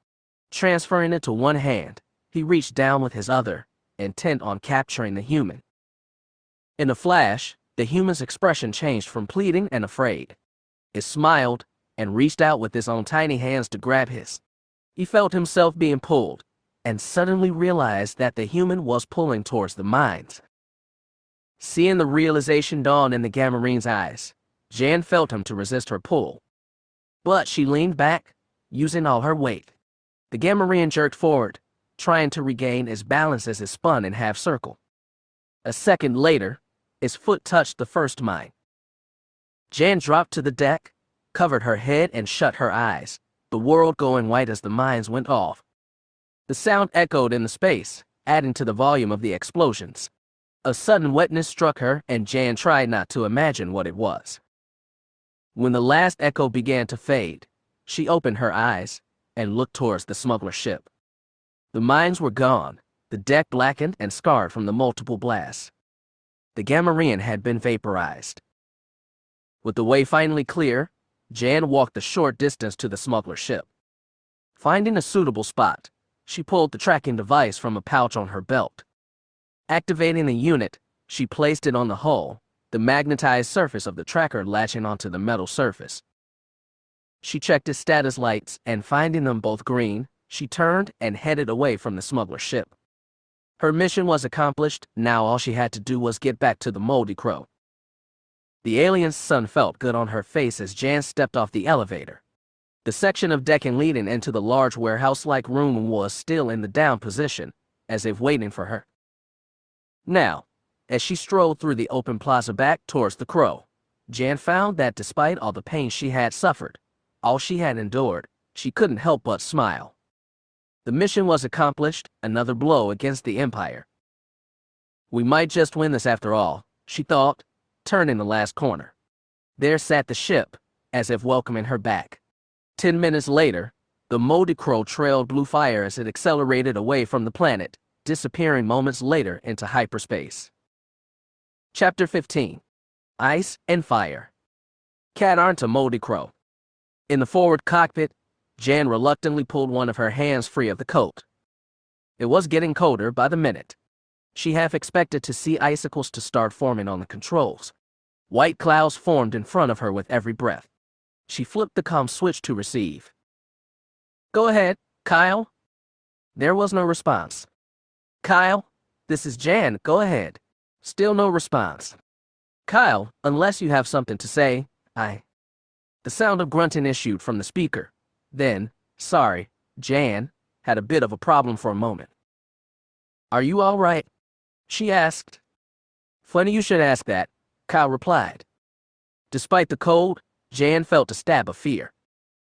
Transferring it to one hand, he reached down with his other, intent on capturing the human. In a flash, the human's expression changed from pleading and afraid. It smiled and reached out with his own tiny hands to grab his. He felt himself being pulled, and suddenly realized that the human was pulling towards the mines. Seeing the realization dawn in the Gamorrean's eyes, Jan felt him to resist her pull. But she leaned back, using all her weight. The Gamorrean jerked forward, trying to regain his balance as it spun in half circle. A second later, his foot touched the first mine. Jan dropped to the deck, covered her head and shut her eyes, the world going white as the mines went off. The sound echoed in the space, adding to the volume of the explosions. A sudden wetness struck her, and Jan tried not to imagine what it was. When the last echo began to fade, she opened her eyes and looked towards the smuggler's ship. The mines were gone, the deck blackened and scarred from the multiple blasts. The Gamorrean had been vaporized. With the way finally clear, Jan walked the short distance to the smuggler's ship. Finding a suitable spot, she pulled the tracking device from a pouch on her belt. Activating the unit, she placed it on the hull, the magnetized surface of the tracker latching onto the metal surface. She checked its status lights, and finding them both green, she turned and headed away from the smuggler's ship. Her mission was accomplished. Now all she had to do was get back to the Moldy Crow. The alien's sun felt good on her face as Jan stepped off the elevator. The section of decking leading into the large warehouse-like room was still in the down position, as if waiting for her. Now, as she strolled through the open plaza back towards the Crow, Jan found that despite all the pain she had suffered, all she had endured, she couldn't help but smile. The mission was accomplished, another blow against the Empire. We might just win this after all, she thought, turning the last corner. There sat the ship, as if welcoming her back. 10 minutes later, the Moldy Crow trailed blue fire as it accelerated away from the planet, disappearing moments later into hyperspace. Chapter 15. Ice and Fire. Katarn to Moldy Crow. In the forward cockpit, Jan reluctantly pulled one of her hands free of the coat. It was getting colder by the minute. She half expected to see icicles to start forming on the controls. White clouds formed in front of her with every breath. She flipped the comm switch to receive. Go ahead, Kyle. There was no response. Kyle, this is Jan, go ahead. Still no response. Kyle, unless you have something to say, The sound of grunting issued from the speaker. Then, sorry, Jan, had a bit of a problem for a moment. Are you all right? She asked. Funny you should ask that, Kyle replied. Despite the cold, Jan felt a stab of fear.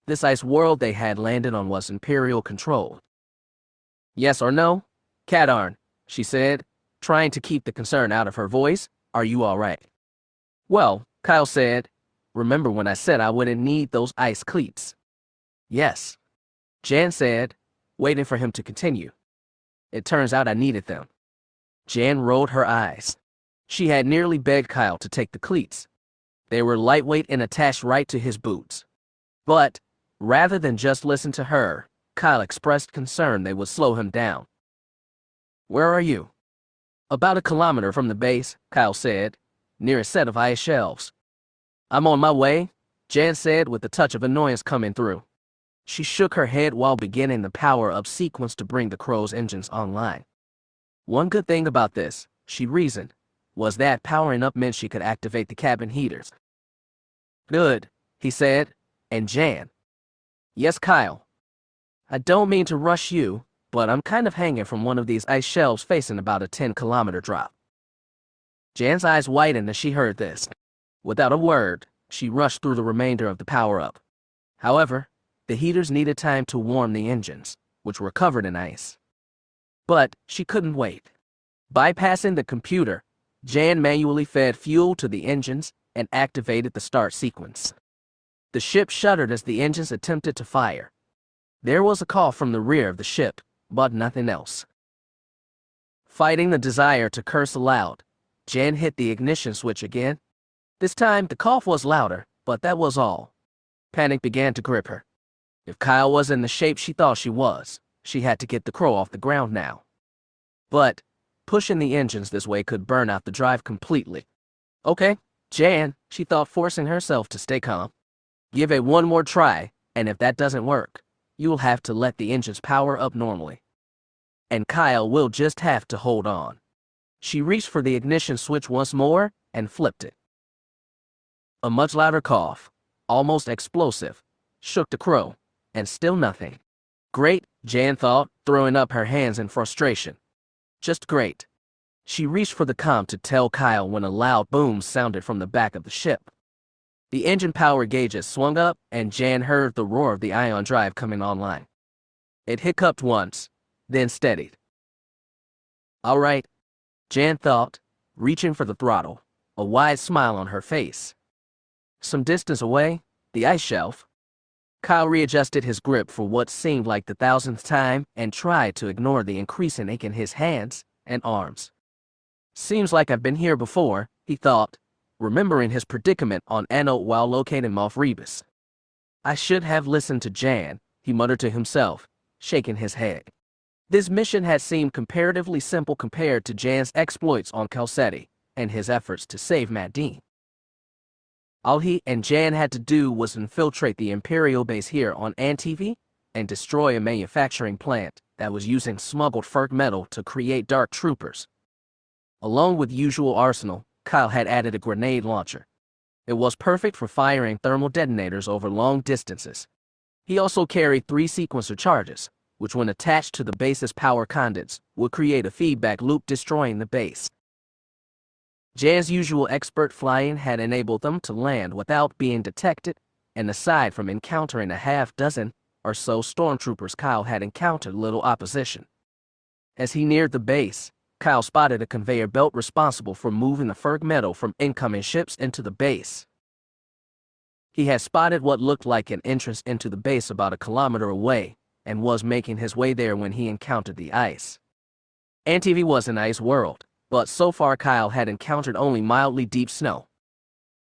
This ice world they had landed on was Imperial controlled. Yes or no? Katarn, she said, trying to keep the concern out of her voice. Are you all right? Well, Kyle said, remember when I said I wouldn't need those ice cleats? Yes. Jan said, waiting for him to continue. It turns out I needed them. Jan rolled her eyes. She had nearly begged Kyle to take the cleats. They were lightweight and attached right to his boots. But, rather than just listen to her, Kyle expressed concern they would slow him down. Where are you? About 1 kilometer from the base, Kyle said, near a set of ice shelves. I'm on my way, Jan said with a touch of annoyance coming through. She shook her head while beginning the power-up sequence to bring the crow's engines online. One good thing about this, she reasoned, was that powering up meant she could activate the cabin heaters. Good, he said, and Jan. Yes, Kyle. I don't mean to rush you, but I'm kind of hanging from one of these ice shelves facing about a 10-kilometer drop. Jan's eyes widened as she heard this. Without a word, she rushed through the remainder of the power-up. However, the heaters needed time to warm the engines, which were covered in ice. But she couldn't wait. Bypassing the computer, Jan manually fed fuel to the engines and activated the start sequence. The ship shuddered as the engines attempted to fire. There was a call from the rear of the ship, but nothing else. Fighting the desire to curse aloud, Jan hit the ignition switch again. This time, the cough was louder, but that was all. Panic began to grip her. If Kyle was in the shape she thought she was, she had to get the crow off the ground now. But pushing the engines this way could burn out the drive completely. Okay, Jan, she thought, forcing herself to stay calm. Give it one more try, and if that doesn't work, you'll have to let the engines power up normally. And Kyle will just have to hold on. She reached for the ignition switch once more and flipped it. A much louder cough, almost explosive, shook the crow, and still nothing. Great, Jan thought, throwing up her hands in frustration. Just great. She reached for the comm to tell Kyle when a loud boom sounded from the back of the ship. The engine power gauges swung up, and Jan heard the roar of the ion drive coming online. It hiccuped once, then steadied. All right, Jan thought, reaching for the throttle, a wide smile on her face. Some distance away, the ice shelf. Kyle readjusted his grip for what seemed like the 1000th time and tried to ignore the increasing ache in his hands and arms. Seems like I've been here before, he thought, remembering his predicament on Anno while locating Moff Rebus. I should have listened to Jan, he muttered to himself, shaking his head. This mission had seemed comparatively simple compared to Jan's exploits on Calcetti and his efforts to save Matt Dean. All he and Jan had to do was infiltrate the Imperial base here on Antv and destroy a manufacturing plant that was using smuggled Ferg metal to create dark troopers. Along with usual arsenal, Kyle had added a grenade launcher. It was perfect for firing thermal detonators over long distances. He also carried 3 sequencer charges, which when attached to the base's power conduits, would create a feedback loop destroying the base. Jan's usual expert flying had enabled them to land without being detected, and aside from encountering a half-dozen or so stormtroopers, Kyle had encountered little opposition. As he neared the base, Kyle spotted a conveyor belt responsible for moving the Ferg metal from incoming ships into the base. He had spotted what looked like an entrance into the base about a kilometer away, and was making his way there when he encountered the ice. Antv was an ice world, but so far Kyle had encountered only mildly deep snow.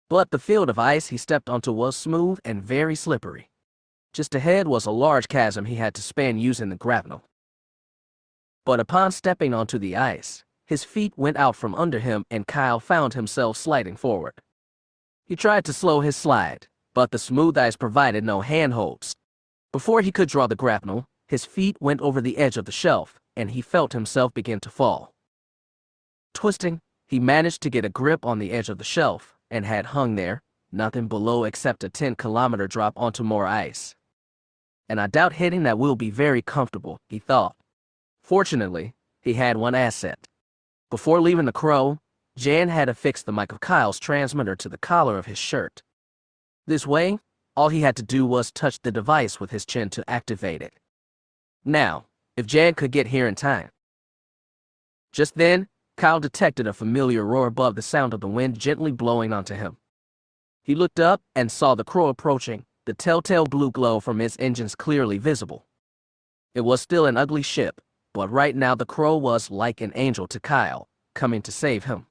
But the field of ice he stepped onto was smooth and very slippery. Just ahead was a large chasm he had to span using the grapnel. But upon stepping onto the ice, his feet went out from under him and Kyle found himself sliding forward. He tried to slow his slide, but the smooth ice provided no handholds. Before he could draw the grapnel, his feet went over the edge of the shelf, and he felt himself begin to fall. Twisting, he managed to get a grip on the edge of the shelf, and had hung there, nothing below except a 10-kilometer drop onto more ice. And I doubt hitting that will be very comfortable, he thought. Fortunately, he had one asset. Before leaving the crow, Jan had affixed the mic of Kyle's transmitter to the collar of his shirt. This way, all he had to do was touch the device with his chin to activate it. Now, if Jan could get here in time. Just then, Kyle detected a familiar roar above the sound of the wind gently blowing onto him. He looked up and saw the crow approaching, the telltale blue glow from its engines clearly visible. It was still an ugly ship, but right now the crow was like an angel to Kyle, coming to save him.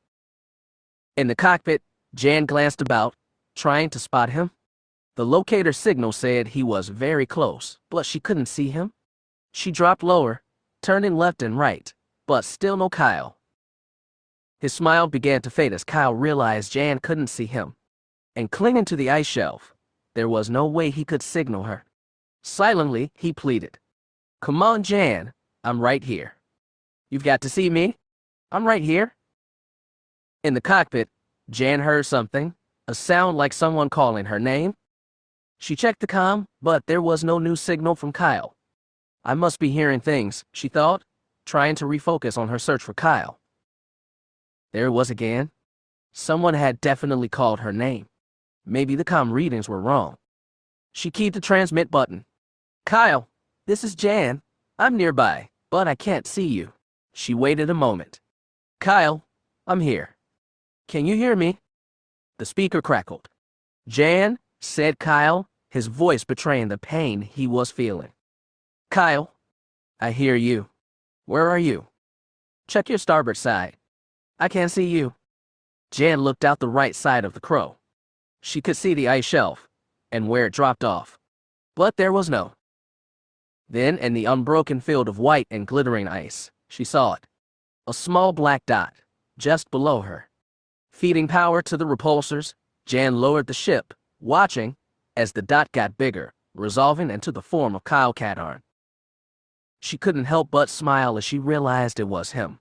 In the cockpit, Jan glanced about, trying to spot him. The locator signal said he was very close, but she couldn't see him. She dropped lower, turning left and right, but still no Kyle. His smile began to fade as Kyle realized Jan couldn't see him. and clinging to the ice shelf. There was no way he could signal her. Silently, he pleaded. "Come on, Jan. I'm right here." "You've got to see me. I'm right here." In the cockpit, Jan heard something, a sound like someone calling her name. She checked the comm, but there was no new signal from Kyle. "I must be hearing things," she thought, trying to refocus on her search for Kyle. There it was again. Someone had definitely called her name. Maybe the comm readings were wrong. She keyed the transmit button. "Kyle, this is Jan. I'm nearby, but I can't see you." She waited a moment. "Kyle, I'm here. Can you hear me?" The speaker crackled. "Jan," said Kyle, his voice betraying the pain he was feeling. "Kyle, I hear you. Where are you? Check your starboard side. I can't see you." Jan looked out the right side of the Crow. She could see the ice shelf and where it dropped off, but there was no. Then, in the unbroken field of white and glittering ice, she saw it. A small black dot, just below her. Feeding power to the repulsors, Jan lowered the ship, watching as the dot got bigger, resolving into the form of Kyle Katarn. She couldn't help but smile as she realized it was him.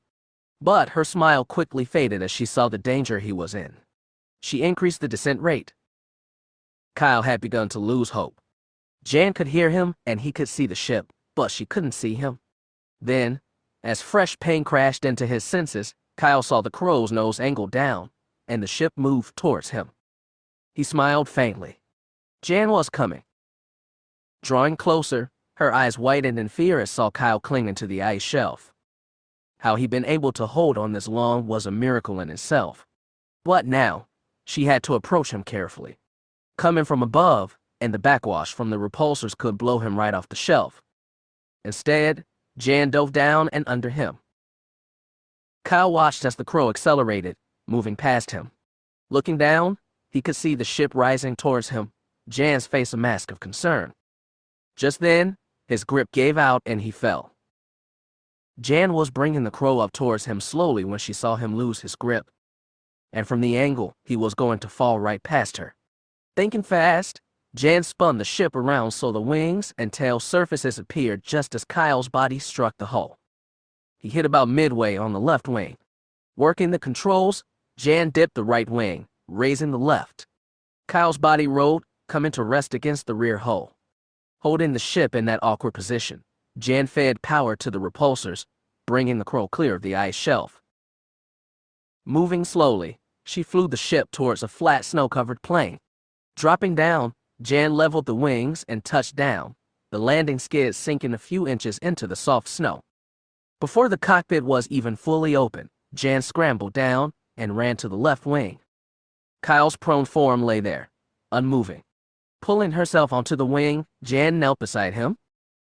But her smile quickly faded as she saw the danger he was in. She increased the descent rate. Kyle had begun to lose hope. Jan could hear him and he could see the ship, but she couldn't see him. Then, as fresh pain crashed into his senses, Kyle saw the Crow's nose angle down, and the ship moved towards him. He smiled faintly. Jan was coming. Drawing closer, her eyes widened in fear as saw Kyle clinging to the ice shelf. How he'd been able to hold on this long was a miracle in itself. But now, she had to approach him carefully. Coming from above, and the backwash from the repulsors could blow him right off the shelf. Instead, Jan dove down and under him. Kyle watched as the Crow accelerated, moving past him. Looking down, he could see the ship rising towards him, Jan's face a mask of concern. Just then, his grip gave out and he fell. Jan was bringing the Crow up towards him slowly when she saw him lose his grip. And from the angle, he was going to fall right past her. Thinking fast, Jan spun the ship around so the wings and tail surfaces appeared just as Kyle's body struck the hull. He hit about midway on the left wing. Working the controls, Jan dipped the right wing, raising the left. Kyle's body rolled, coming to rest against the rear hull. Holding the ship in that awkward position, Jan fed power to the repulsors, bringing the Crow clear of the ice shelf. Moving slowly, she flew the ship towards a flat snow-covered plain. Dropping down, Jan leveled the wings and touched down, the landing skid sinking a few inches into the soft snow. Before the cockpit was even fully open, Jan scrambled down and ran to the left wing. Kyle's prone form lay there, unmoving. Pulling herself onto the wing, Jan knelt beside him.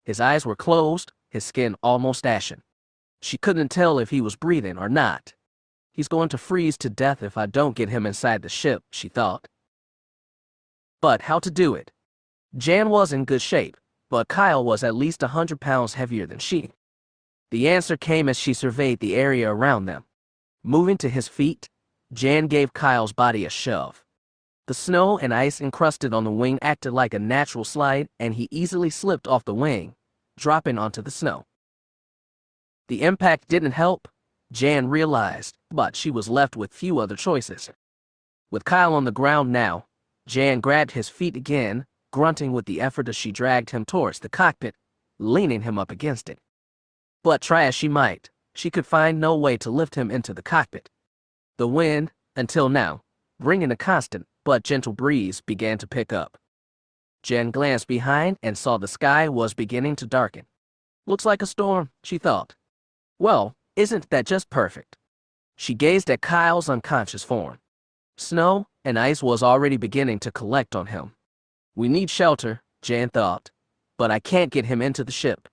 His eyes were closed, his skin almost ashen. She couldn't tell if he was breathing or not. "He's going to freeze to death if I don't get him inside the ship," she thought. But how to do it? Jan was in good shape, but Kyle was at least 100 pounds heavier than she. The answer came as she surveyed the area around them. Moving to his feet, Jan gave Kyle's body a shove. The snow and ice encrusted on the wing acted like a natural slide, and he easily slipped off the wing, dropping onto the snow. The impact didn't help, Jan realized, but she was left with few other choices. With Kyle on the ground now, Jan grabbed his feet again, grunting with the effort as she dragged him towards the cockpit, leaning him up against it. But try as she might, she could find no way to lift him into the cockpit. The wind, until now, bringing a constant but gentle breeze, began to pick up. Jan glanced behind and saw the sky was beginning to darken. "Looks like a storm," she thought. Well, isn't that just perfect? She gazed at Kyle's unconscious form. Snow and ice was already beginning to collect on him. "We need shelter," Jan thought, "but I can't get him into the ship."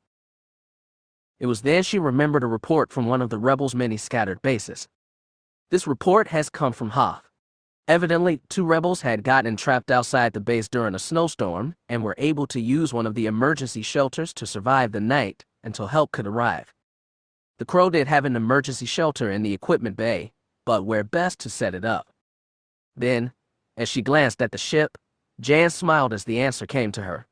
It was then she remembered a report from one of the rebels' many scattered bases. This report has come from Hoth. Evidently, 2 rebels had gotten trapped outside the base during a snowstorm and were able to use one of the emergency shelters to survive the night until help could arrive. The Crow did have an emergency shelter in the equipment bay, but where best to set it up. Then, As she glanced at the ship, Jan smiled as the answer came to her.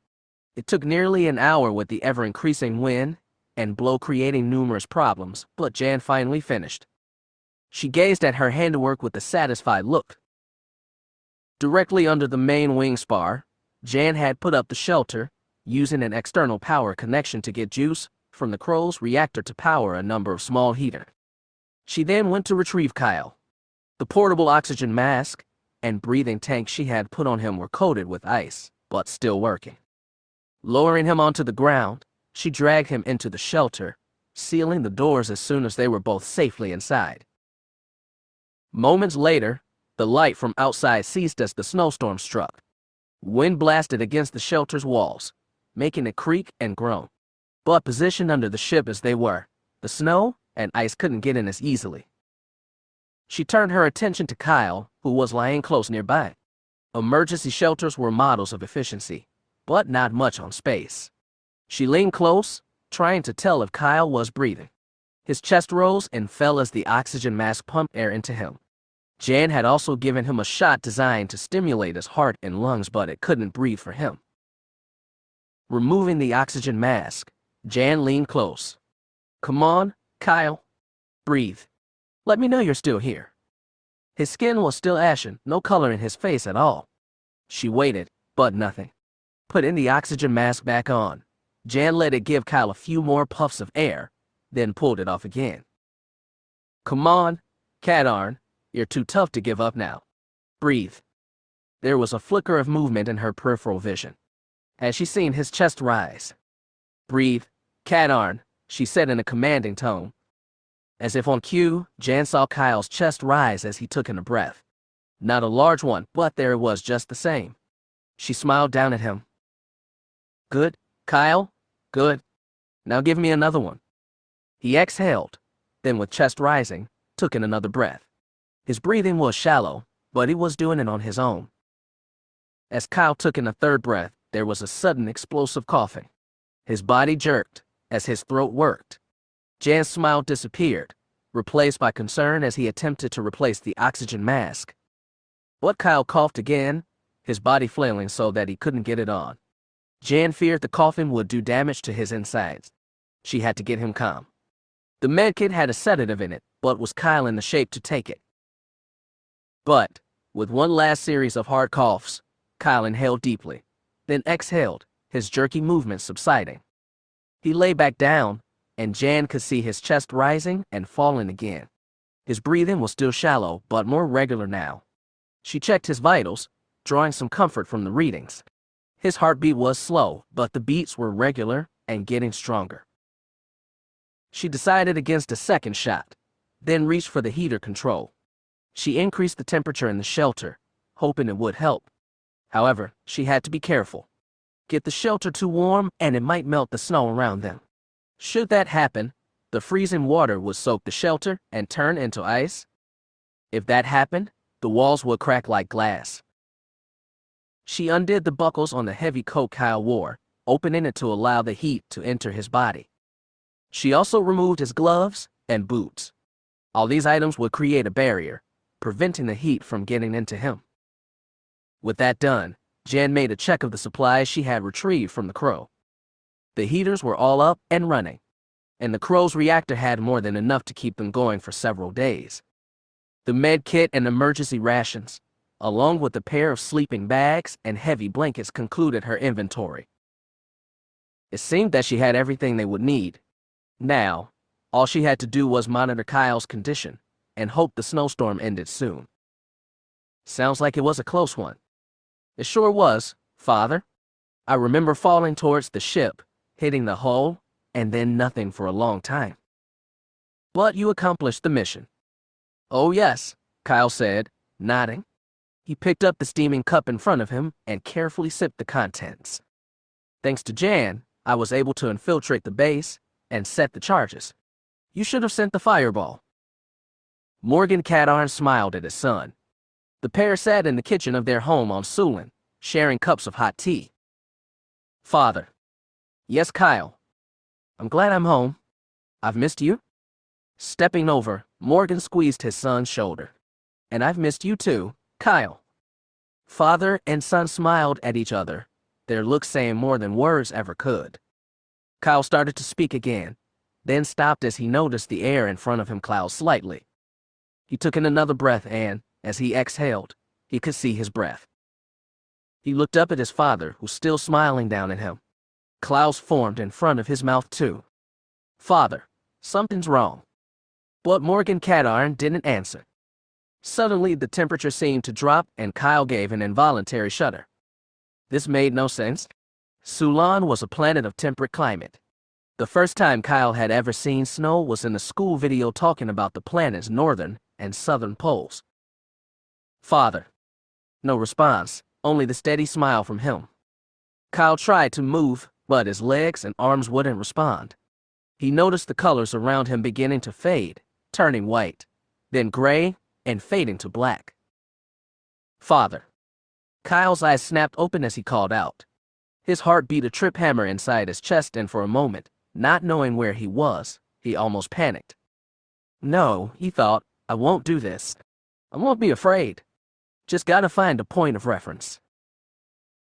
It took nearly an hour with the ever-increasing wind and blow creating numerous problems, but Jan finally finished. She gazed at her handiwork with a satisfied look. Directly under the main wing spar, Jan had put up the shelter, using an external power connection to get juice from the crow's reactor to power a number of small heaters. She then went to retrieve Kyle. The portable oxygen mask and breathing tank she had put on him were coated with ice, but still working. Lowering him onto the ground, she dragged him into the shelter, sealing the doors as soon as they were both safely inside. Moments later, the light from outside ceased as the snowstorm struck. Wind blasted against the shelter's walls, making it creak and groan. But positioned under the ship as they were, the snow and ice couldn't get in as easily. She turned her attention to Kyle, who was lying close nearby. Emergency shelters were models of efficiency, but not much on space. She leaned close, trying to tell if Kyle was breathing. His chest rose and fell as the oxygen mask pumped air into him. Jan had also given him a shot designed to stimulate his heart and lungs, but it couldn't breathe for him. Removing the oxygen mask, Jan leaned close. "Come on, Kyle. Breathe. Let me know you're still here." His skin was still ashen, no color in his face at all. She waited, but nothing. Putting the oxygen mask back on, Jan let it give Kyle a few more puffs of air, then pulled it off again. "Come on, Katarn. You're too tough to give up now. Breathe." There was a flicker of movement in her peripheral vision, as she seen his chest rise. "Breathe, Katarn," she said in a commanding tone. As if on cue, Jan saw Kyle's chest rise as he took in a breath. Not a large one, but there it was just the same. She smiled down at him. "Good, Kyle, good. Now give me another one." He exhaled, then with chest rising, took in another breath. His breathing was shallow, but he was doing it on his own. As Kyle took in a third breath, there was a sudden explosive coughing. His body jerked as his throat worked. Jan's smile disappeared, replaced by concern as he attempted to replace the oxygen mask. But Kyle coughed again, his body flailing so that he couldn't get it on. Jan feared the coughing would do damage to his insides. She had to get him calm. The medkit had a sedative in it, but was Kyle in the shape to take it? But, with one last series of hard coughs, Kyle inhaled deeply, then exhaled, his jerky movements subsiding. He lay back down, and Jan could see his chest rising and falling again. His breathing was still shallow, but more regular now. She checked his vitals, drawing some comfort from the readings. His heartbeat was slow, but the beats were regular and getting stronger. She decided against a second shot, then reached for the heater control. She increased the temperature in the shelter, hoping it would help. However, she had to be careful. Get the shelter too warm and it might melt the snow around them. Should that happen, the freezing water would soak the shelter and turn into ice. If that happened, the walls would crack like glass. She undid the buckles on the heavy coat Kyle wore, opening it to allow the heat to enter his body. She also removed his gloves and boots. All these items would create a barrier, preventing the heat from getting into him. With that done, Jan made a check of the supplies she had retrieved from the crow. The heaters were all up and running, and the crow's reactor had more than enough to keep them going for several days. The med kit and emergency rations, along with a pair of sleeping bags and heavy blankets, concluded her inventory. It seemed that she had everything they would need. Now, all she had to do was monitor Kyle's condition and hope the snowstorm ended soon. Sounds like it was a close one. It sure was, Father. I remember falling towards the ship, hitting the hull, and then nothing for a long time. But you accomplished the mission. Oh yes, Kyle said, nodding. He picked up the steaming cup in front of him and carefully sipped the contents. Thanks to Jan, I was able to infiltrate the base and set the charges. You should have sent the fireball. Morgan Katarn smiled at his son. The pair sat in the kitchen of their home on Sulin, sharing cups of hot tea. Father. Yes, Kyle. I'm glad I'm home. I've missed you. Stepping over, Morgan squeezed his son's shoulder. And I've missed you too, Kyle. Father and son smiled at each other, their looks saying more than words ever could. Kyle started to speak again, then stopped as he noticed the air in front of him cloud slightly. He took in another breath and, as he exhaled, he could see his breath. He looked up at his father, who was still smiling down at him. Clouds formed in front of his mouth too. "Father, something's wrong." But Morgan Katarn didn't answer. Suddenly, the temperature seemed to drop and Kyle gave an involuntary shudder. This made no sense. Sulan was a planet of temperate climate. The first time Kyle had ever seen snow was in a school video talking about the planet's northern and southern poles. "Father." No response, only the steady smile from him. Kyle tried to move, but his legs and arms wouldn't respond. He noticed the colors around him beginning to fade, turning white, then gray, and fading to black. "Father." Kyle's eyes snapped open as he called out. His heart beat a trip hammer inside his chest, and for a moment, not knowing where he was, he almost panicked. No, he thought, I won't do this. I won't be afraid. Just gotta find a point of reference.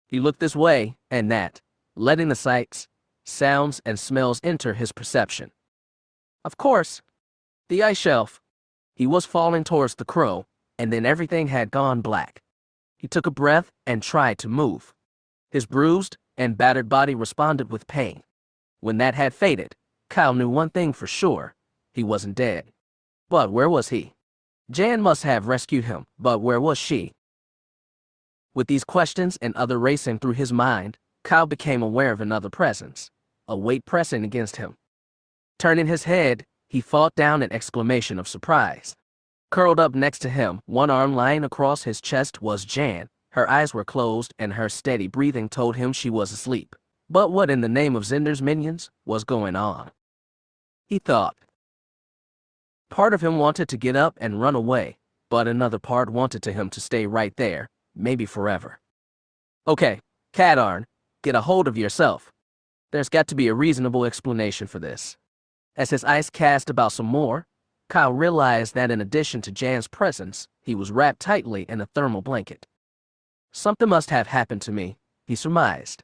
He looked this way and that, letting the sights, sounds, and smells enter his perception. Of course, the ice shelf. He was falling towards the crow, and then everything had gone black. He took a breath and tried to move. His bruised and battered body responded with pain. When that had faded, Kyle knew one thing for sure. He wasn't dead. But where was he? Jan must have rescued him, but where was she? With these questions and other racing through his mind, Kyle became aware of another presence, a weight pressing against him. Turning his head, he fought down an exclamation of surprise. Curled up next to him, one arm lying across his chest, was Jan. Her eyes were closed and her steady breathing told him she was asleep. But what in the name of Zinder's minions was going on? He thought. Part of him wanted to get up and run away, but another part wanted him to stay right there, maybe forever. Okay, Katarn, get a hold of yourself. There's got to be a reasonable explanation for this. As his eyes cast about some more, Kyle realized that in addition to Jan's presence, he was wrapped tightly in a thermal blanket. Something must have happened to me, he surmised.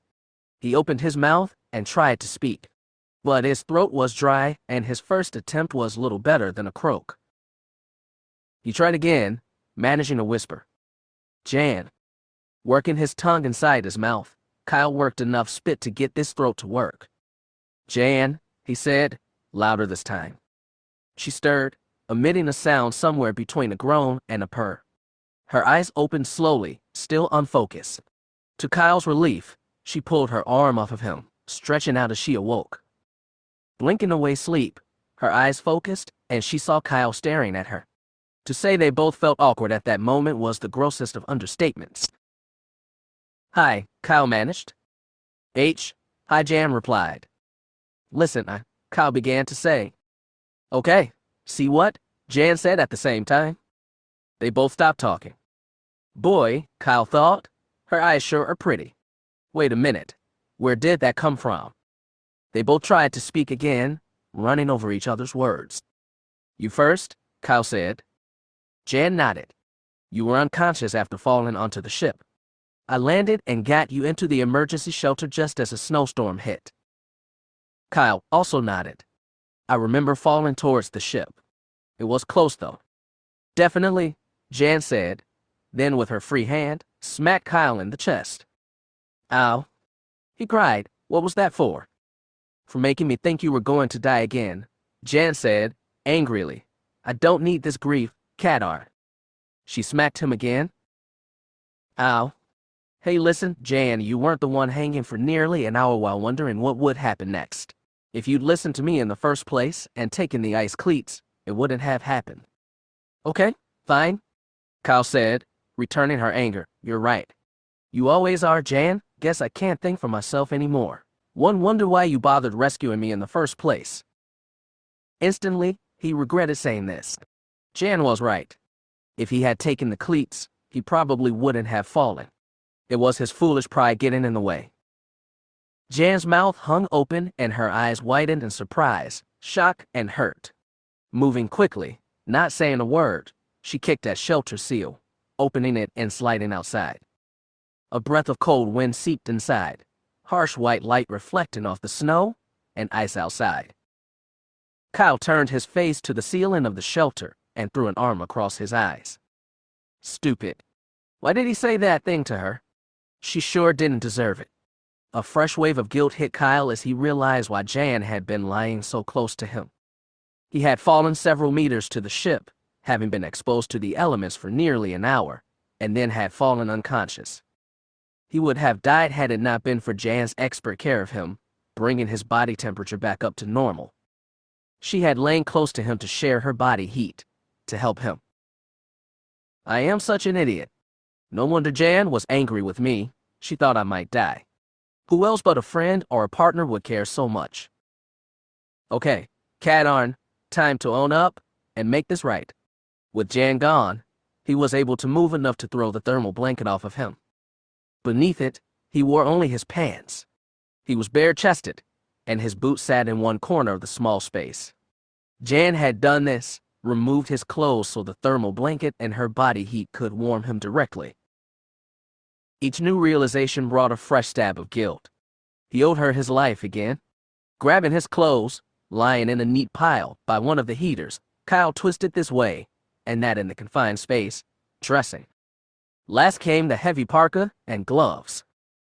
He opened his mouth and tried to speak, but his throat was dry and his first attempt was little better than a croak. He tried again, managing a whisper. Jan. Working his tongue inside his mouth, Kyle worked enough spit to get this throat to work. Jan, he said, louder this time. She stirred, emitting a sound somewhere between a groan and a purr. Her eyes opened slowly, still unfocused. To Kyle's relief, she pulled her arm off of him, stretching out as she awoke. Blinking away sleep, her eyes focused, and she saw Kyle staring at her. To say they both felt awkward at that moment was the grossest of understatements. Hi, Kyle managed. Hi, Jan replied. Listen, Kyle began to say. Okay, see what? Jan said at the same time. They both stopped talking. Boy, Kyle thought, her eyes sure are pretty. Wait a minute, where did that come from? They both tried to speak again, running over each other's words. You first, Kyle said. Jan nodded. You were unconscious after falling onto the ship. I landed and got you into the emergency shelter just as a snowstorm hit. Kyle also nodded. I remember falling towards the ship. It was close though. Definitely, Jan said, then with her free hand, smacked Kyle in the chest. Ow. He cried. What was that for? For making me think you were going to die again, Jan said, angrily. I don't need this grief, Katarn. She smacked him again. Ow. Hey listen, Jan, you weren't the one hanging for nearly an hour while wondering what would happen next. If you'd listened to me in the first place and taken the ice cleats, it wouldn't have happened. Okay, fine, Kyle said, returning her anger. You're right. You always are, Jan. Guess I can't think for myself anymore. One wonder why you bothered rescuing me in the first place. Instantly, he regretted saying this. Jan was right. If he had taken the cleats, he probably wouldn't have fallen. It was his foolish pride getting in the way. Jan's mouth hung open and her eyes widened in surprise, shock, and hurt. Moving quickly, not saying a word, she kicked at shelter seal, opening it and sliding outside. A breath of cold wind seeped inside, harsh white light reflecting off the snow and ice outside. Kyle turned his face to the ceiling of the shelter and threw an arm across his eyes. Stupid. Why did he say that thing to her? She sure didn't deserve it. A fresh wave of guilt hit Kyle as he realized why Jan had been lying so close to him. He had fallen several meters to the ship, having been exposed to the elements for nearly an hour, and then had fallen unconscious. He would have died had it not been for Jan's expert care of him, bringing his body temperature back up to normal. She had lain close to him to share her body heat, to help him. I am such an idiot. No wonder Jan was angry with me. She thought I might die. Who else but a friend or a partner would care so much? Okay, Katarn, time to own up and make this right. With Jan gone, he was able to move enough to throw the thermal blanket off of him. Beneath it, he wore only his pants. He was bare-chested, and his boots sat in one corner of the small space. Jan had done this, removed his clothes so the thermal blanket and her body heat could warm him directly. Each new realization brought a fresh stab of guilt. He owed her his life again. Grabbing his clothes, lying in a neat pile by one of the heaters, Kyle twisted this way, and that in the confined space, dressing. Last came the heavy parka and gloves.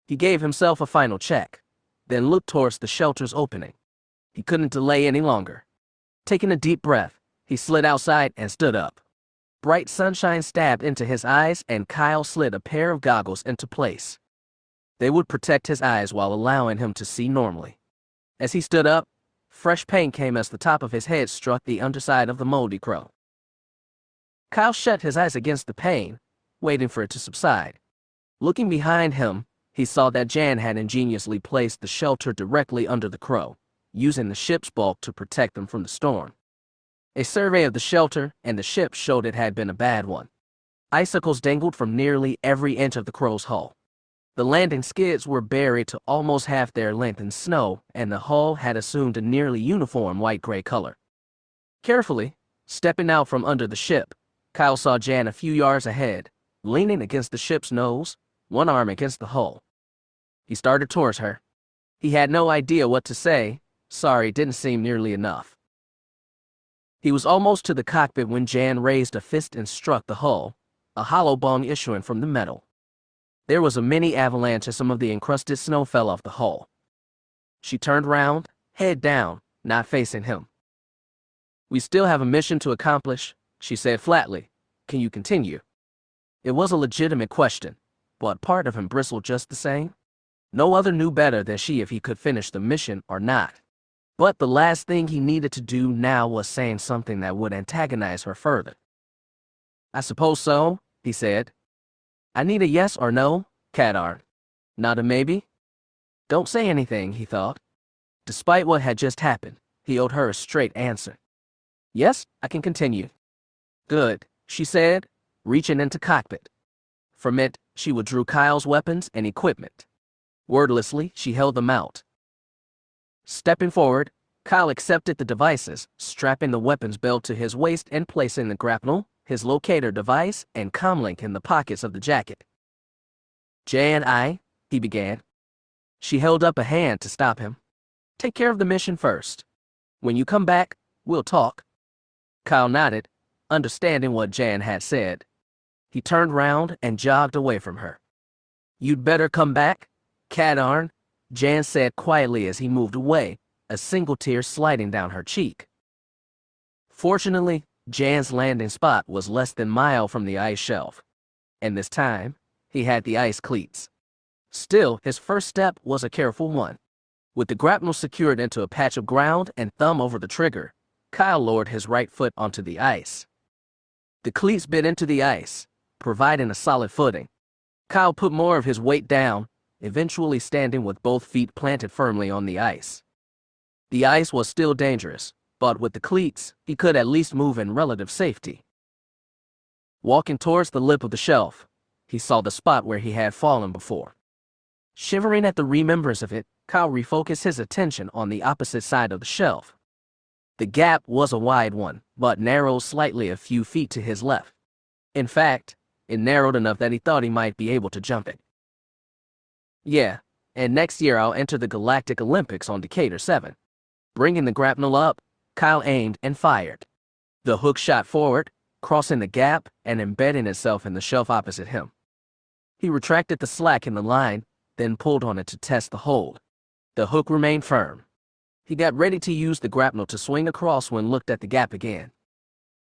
He gave himself a final check, then looked towards the shelter's opening. He couldn't delay any longer. Taking a deep breath, he slid outside and stood up. Bright sunshine stabbed into his eyes, and Kyle slid a pair of goggles into place. They would protect his eyes while allowing him to see normally. As he stood up, fresh pain came as the top of his head struck the underside of the moldy crow. Kyle shut his eyes against the pain, waiting for it to subside. Looking behind him, he saw that Jan had ingeniously placed the shelter directly under the crow, using the ship's bulk to protect them from the storm. A survey of the shelter and the ship showed it had been a bad one. Icicles dangled from nearly every inch of the crow's hull. The landing skids were buried to almost half their length in snow, and the hull had assumed a nearly uniform white-gray color. Carefully, stepping out from under the ship, Kyle saw Jan a few yards ahead, leaning against the ship's nose, one arm against the hull. He started towards her. He had no idea what to say. Sorry didn't seem nearly enough. He was almost to the cockpit when Jan raised a fist and struck the hull, a hollow bong issuing from the metal. There was a mini avalanche as some of the encrusted snow fell off the hull. She turned round, head down, not facing him. We still have a mission to accomplish, she said flatly. Can you continue? It was a legitimate question, but part of him bristled just the same. No other knew better than she if he could finish the mission or not. But the last thing he needed to do now was saying something that would antagonize her further. I suppose so, he said. I need a yes or no, Katarn. Not a maybe? Don't say anything, he thought. Despite what had just happened, he owed her a straight answer. Yes, I can continue. Good, she said, reaching into cockpit. From it, she withdrew Kyle's weapons and equipment. Wordlessly, she held them out. Stepping forward, Kyle accepted the devices, strapping the weapons belt to his waist and placing the grapnel, his locator device, and comlink in the pockets of the jacket. Jan, he began. She held up a hand to stop him. Take care of the mission first. When you come back, we'll talk. Kyle nodded, understanding what Jan had said. He turned round and jogged away from her. You'd better come back, Katarn, Jan said quietly as he moved away, a single tear sliding down her cheek. Fortunately, Jan's landing spot was less than a mile from the ice shelf, and this time, he had the ice cleats. Still, his first step was a careful one. With the grapnel secured into a patch of ground and thumb over the trigger, Kyle lowered his right foot onto the ice. The cleats bit into the ice, providing a solid footing. Kyle put more of his weight down, eventually standing with both feet planted firmly on the ice. The ice was still dangerous, but with the cleats, he could at least move in relative safety. Walking towards the lip of the shelf, he saw the spot where he had fallen before. Shivering at the remembrance of it, Kyle refocused his attention on the opposite side of the shelf. The gap was a wide one, but narrowed slightly a few feet to his left. In fact, it narrowed enough that he thought he might be able to jump it. Yeah, and next year I'll enter the Galactic Olympics on Decatur 7. Bringing the grapnel up, Kyle aimed and fired. The hook shot forward, crossing the gap and embedding itself in the shelf opposite him. He retracted the slack in the line, then pulled on it to test the hold. The hook remained firm. He got ready to use the grapnel to swing across when looked at the gap again.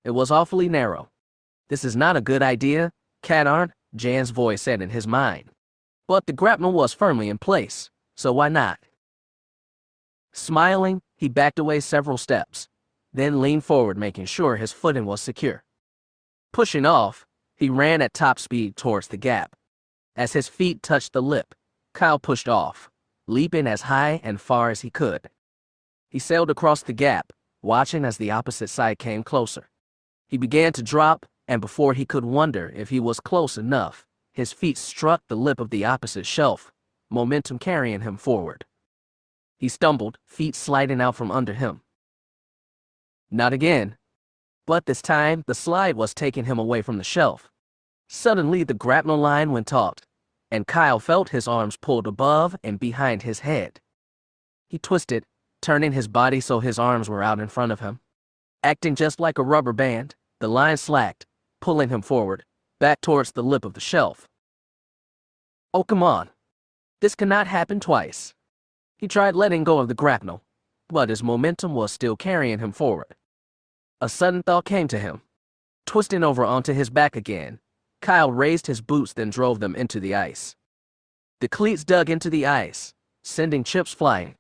It was awfully narrow. This is not a good idea, Katarn, Jan's voice said in his mind. But the grapnel was firmly in place, so why not? Smiling, he backed away several steps, then leaned forward making sure his footing was secure. Pushing off, he ran at top speed towards the gap. As his feet touched the lip, Kyle pushed off, leaping as high and far as he could. He sailed across the gap, watching as the opposite side came closer. He began to drop, and before he could wonder if he was close enough, his feet struck the lip of the opposite shelf, momentum carrying him forward. He stumbled, feet sliding out from under him. Not again. But this time, the slide was taking him away from the shelf. Suddenly, the grapnel line went taut, and Kyle felt his arms pulled above and behind his head. He twisted, turning his body so his arms were out in front of him. Acting just like a rubber band, the line slacked, pulling him forward, back towards the lip of the shelf. Oh, come on. This cannot happen twice. He tried letting go of the grapnel, but his momentum was still carrying him forward. A sudden thought came to him. Twisting over onto his back again, Kyle raised his boots then drove them into the ice. The cleats dug into the ice, sending chips flying.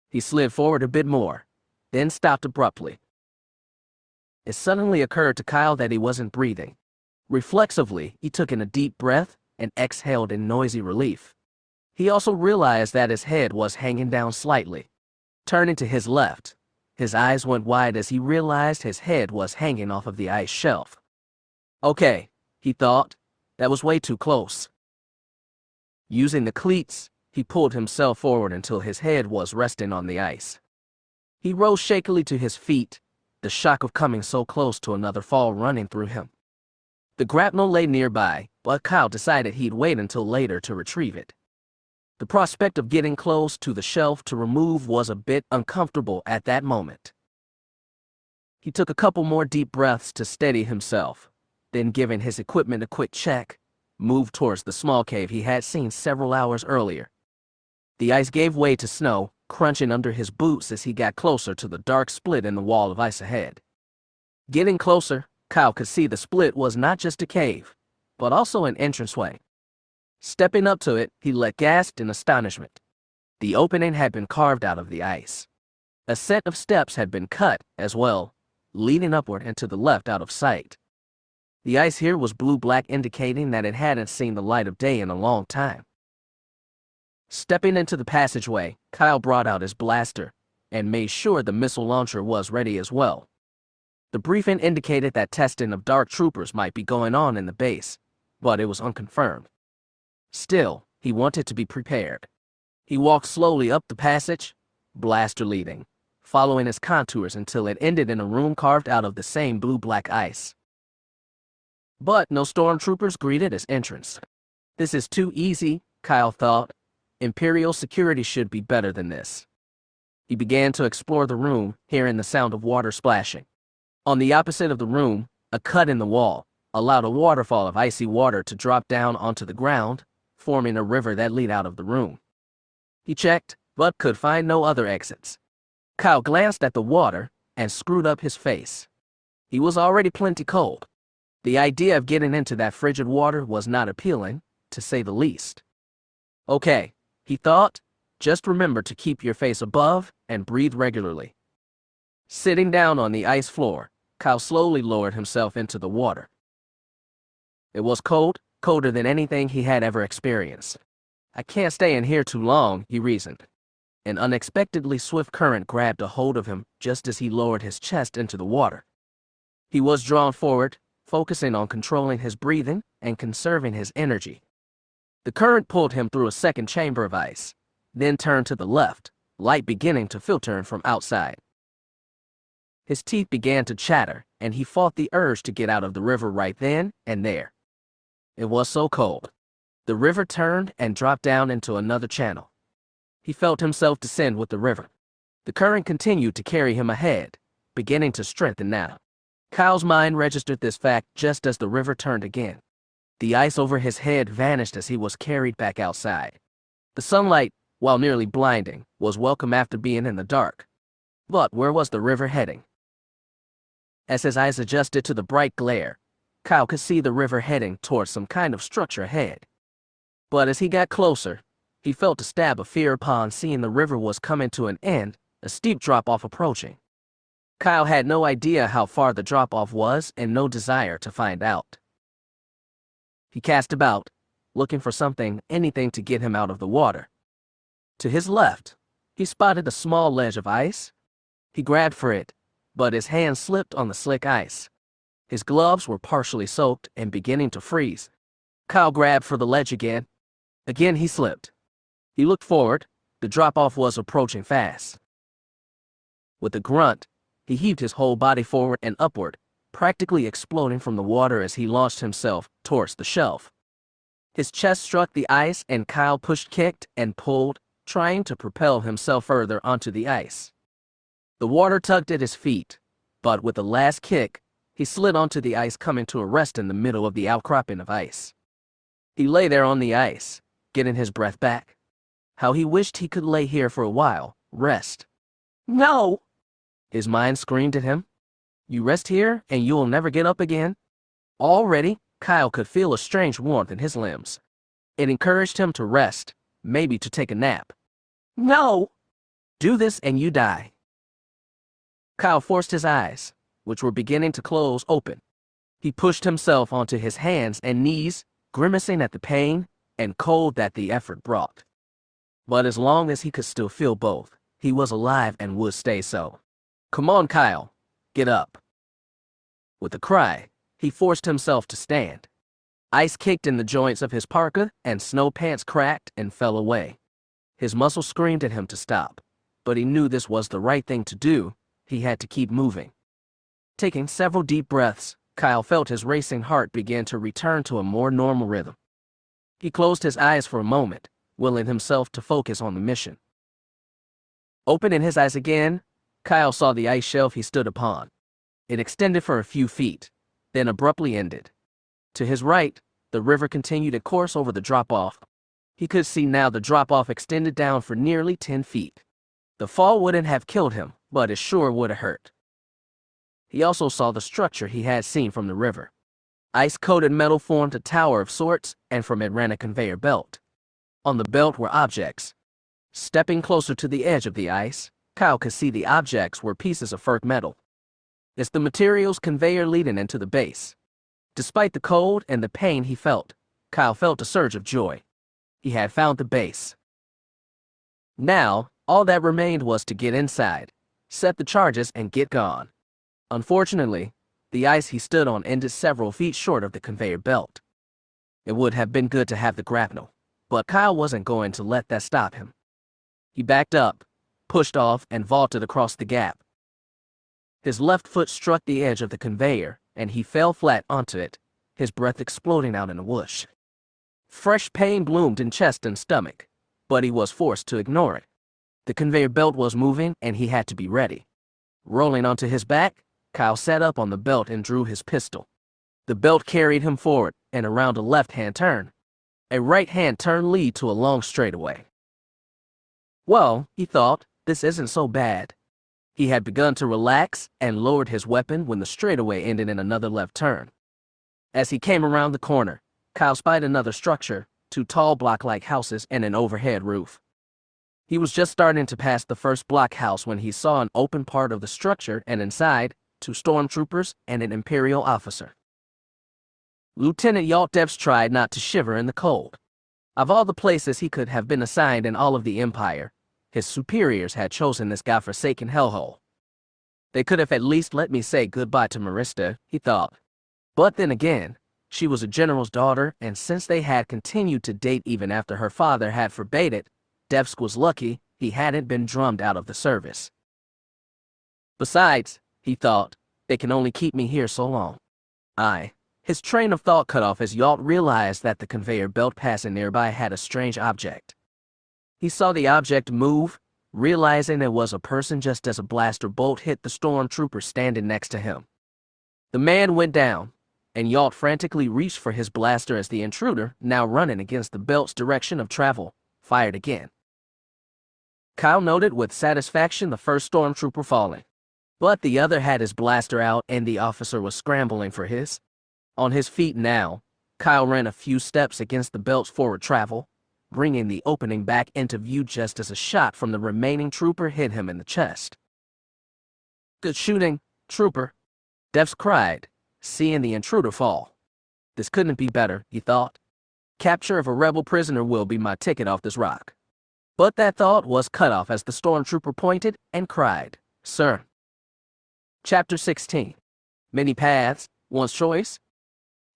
He slid forward a bit more, then stopped abruptly. It suddenly occurred to Kyle that he wasn't breathing. Reflexively, he took in a deep breath and exhaled in noisy relief. He also realized that his head was hanging down slightly. Turning to his left, his eyes went wide as he realized his head was hanging off of the ice shelf. Okay, he thought, that was way too close. Using the cleats, he pulled himself forward until his head was resting on the ice. He rose shakily to his feet, the shock of coming so close to another fall running through him. The grapnel lay nearby, but Kyle decided he'd wait until later to retrieve it. The prospect of getting close to the shelf to remove was a bit uncomfortable at that moment. He took a couple more deep breaths to steady himself, then giving his equipment a quick check, moved towards the small cave he had seen several hours earlier. The ice gave way to snow, crunching under his boots as he got closer to the dark split in the wall of ice ahead. Getting closer, Kyle could see the split was not just a cave, but also an entranceway. Stepping up to it, he gasped in astonishment. The opening had been carved out of the ice. A set of steps had been cut, as well, leading upward and to the left out of sight. The ice here was blue-black, indicating that it hadn't seen the light of day in a long time. Stepping into the passageway, Kyle brought out his blaster and made sure the missile launcher was ready as well. The briefing indicated that testing of dark troopers might be going on in the base, but it was unconfirmed. Still, he wanted to be prepared. He walked slowly up the passage, blaster leading, following its contours until it ended in a room carved out of the same blue-black ice. But no stormtroopers greeted his entrance. This is too easy, Kyle thought. Imperial security should be better than this. He began to explore the room, hearing the sound of water splashing. On the opposite of the room, a cut in the wall allowed a waterfall of icy water to drop down onto the ground, forming a river that led out of the room. He checked, but could find no other exits. Kyle glanced at the water and screwed up his face. He was already plenty cold. The idea of getting into that frigid water was not appealing, to say the least. Okay, he thought, just remember to keep your face above and breathe regularly. Sitting down on the ice floor, Kyle slowly lowered himself into the water. It was cold, colder than anything he had ever experienced. I can't stay in here too long, he reasoned. An unexpectedly swift current grabbed a hold of him just as he lowered his chest into the water. He was drawn forward, focusing on controlling his breathing and conserving his energy. The current pulled him through a second chamber of ice, then turned to the left, light beginning to filter in from outside. His teeth began to chatter, and he fought the urge to get out of the river right then and there. It was so cold. The river turned and dropped down into another channel. He felt himself descend with the river. The current continued to carry him ahead, beginning to strengthen now. Kyle's mind registered this fact just as the river turned again. The ice over his head vanished as he was carried back outside. The sunlight, while nearly blinding, was welcome after being in the dark. But where was the river heading? As his eyes adjusted to the bright glare, Kyle could see the river heading towards some kind of structure ahead. But as he got closer, he felt a stab of fear upon seeing the river was coming to an end, a steep drop-off approaching. Kyle had no idea how far the drop-off was and no desire to find out. He cast about, looking for something, anything to get him out of the water. To his left, he spotted a small ledge of ice. He grabbed for it, but his hand slipped on the slick ice. His gloves were partially soaked and beginning to freeze. Kyle grabbed for the ledge again. Again he slipped. He looked forward. The drop-off was approaching fast. With a grunt, he heaved his whole body forward and upward, practically exploding from the water as he launched himself towards the shelf. His chest struck the ice and Kyle pushed, kicked, and pulled, trying to propel himself further onto the ice. The water tugged at his feet, but with the last kick, he slid onto the ice, coming to a rest in the middle of the outcropping of ice. He lay there on the ice, getting his breath back. How he wished he could lay here for a while, rest. No! His mind screamed at him. You rest here and you'll never get up again? Already, Kyle could feel a strange warmth in his limbs. It encouraged him to rest, maybe to take a nap. No! Do this and you die. Kyle forced his eyes, which were beginning to close, open. He pushed himself onto his hands and knees, grimacing at the pain and cold that the effort brought. But as long as he could still feel both, he was alive and would stay so. Come on, Kyle. Get up. With a cry, he forced himself to stand. Ice kicked in the joints of his parka and snow pants cracked and fell away. His muscles screamed at him to stop, but he knew this was the right thing to do. He had to keep moving. Taking several deep breaths, Kyle felt his racing heart begin to return to a more normal rhythm. He closed his eyes for a moment, willing himself to focus on the mission. Opening his eyes again, Kyle saw the ice shelf he stood upon. It extended for a few feet, then abruptly ended. To his right, the river continued its course over the drop-off. He could see now the drop-off extended down for nearly 10 feet. The fall wouldn't have killed him, but it sure would have hurt. He also saw the structure he had seen from the river. Ice-coated metal formed a tower of sorts, and from it ran a conveyor belt. On the belt were objects. Stepping closer to the edge of the ice, Kyle could see the objects were pieces of fert metal. It's the materials conveyor leading into the base. Despite the cold and the pain he felt, Kyle felt a surge of joy. He had found the base. Now, all that remained was to get inside, set the charges, and get gone. Unfortunately, the ice he stood on ended several feet short of the conveyor belt. It would have been good to have the grapnel, but Kyle wasn't going to let that stop him. He backed up, pushed off, and vaulted across the gap. His left foot struck the edge of the conveyor, and he fell flat onto it, his breath exploding out in a whoosh. Fresh pain bloomed in chest and stomach, but he was forced to ignore it. The conveyor belt was moving, and he had to be ready. Rolling onto his back, Kyle sat up on the belt and drew his pistol. The belt carried him forward and around a left-hand turn. A right-hand turn lead to a long straightaway. Well, he thought, this isn't so bad. He had begun to relax and lowered his weapon when the straightaway ended in another left turn. As he came around the corner, Kyle spied another structure, 2 tall block-like houses and an overhead roof. He was just starting to pass the first block house when he saw an open part of the structure, and inside, 2 stormtroopers and an Imperial officer. Lieutenant Dietz tried not to shiver in the cold. Of all the places he could have been assigned in all of the Empire, his superiors had chosen this godforsaken hellhole. They could have at least let me say goodbye to Marista, he thought. But then again, she was a general's daughter, and since they had continued to date even after her father had forbade it, Dietz was lucky he hadn't been drummed out of the service. Besides, he thought, they can only keep me here so long. His train of thought cut off as Yacht realized that the conveyor belt passing nearby had a strange object. He saw the object move, realizing it was a person just as a blaster bolt hit the stormtrooper standing next to him. The man went down, and Yacht frantically reached for his blaster as the intruder, now running against the belt's direction of travel, fired again. Kyle noted with satisfaction the first stormtrooper falling, but the other had his blaster out and the officer was scrambling for his. On his feet now, Kyle ran a few steps against the belt's forward travel, bringing the opening back into view just as a shot from the remaining trooper hit him in the chest. "Good shooting, trooper," Devs cried, seeing the intruder fall. This couldn't be better, he thought. Capture of a rebel prisoner will be my ticket off this rock. But that thought was cut off as the stormtrooper pointed and cried, "Sir." Chapter 16. Many paths, one's choice.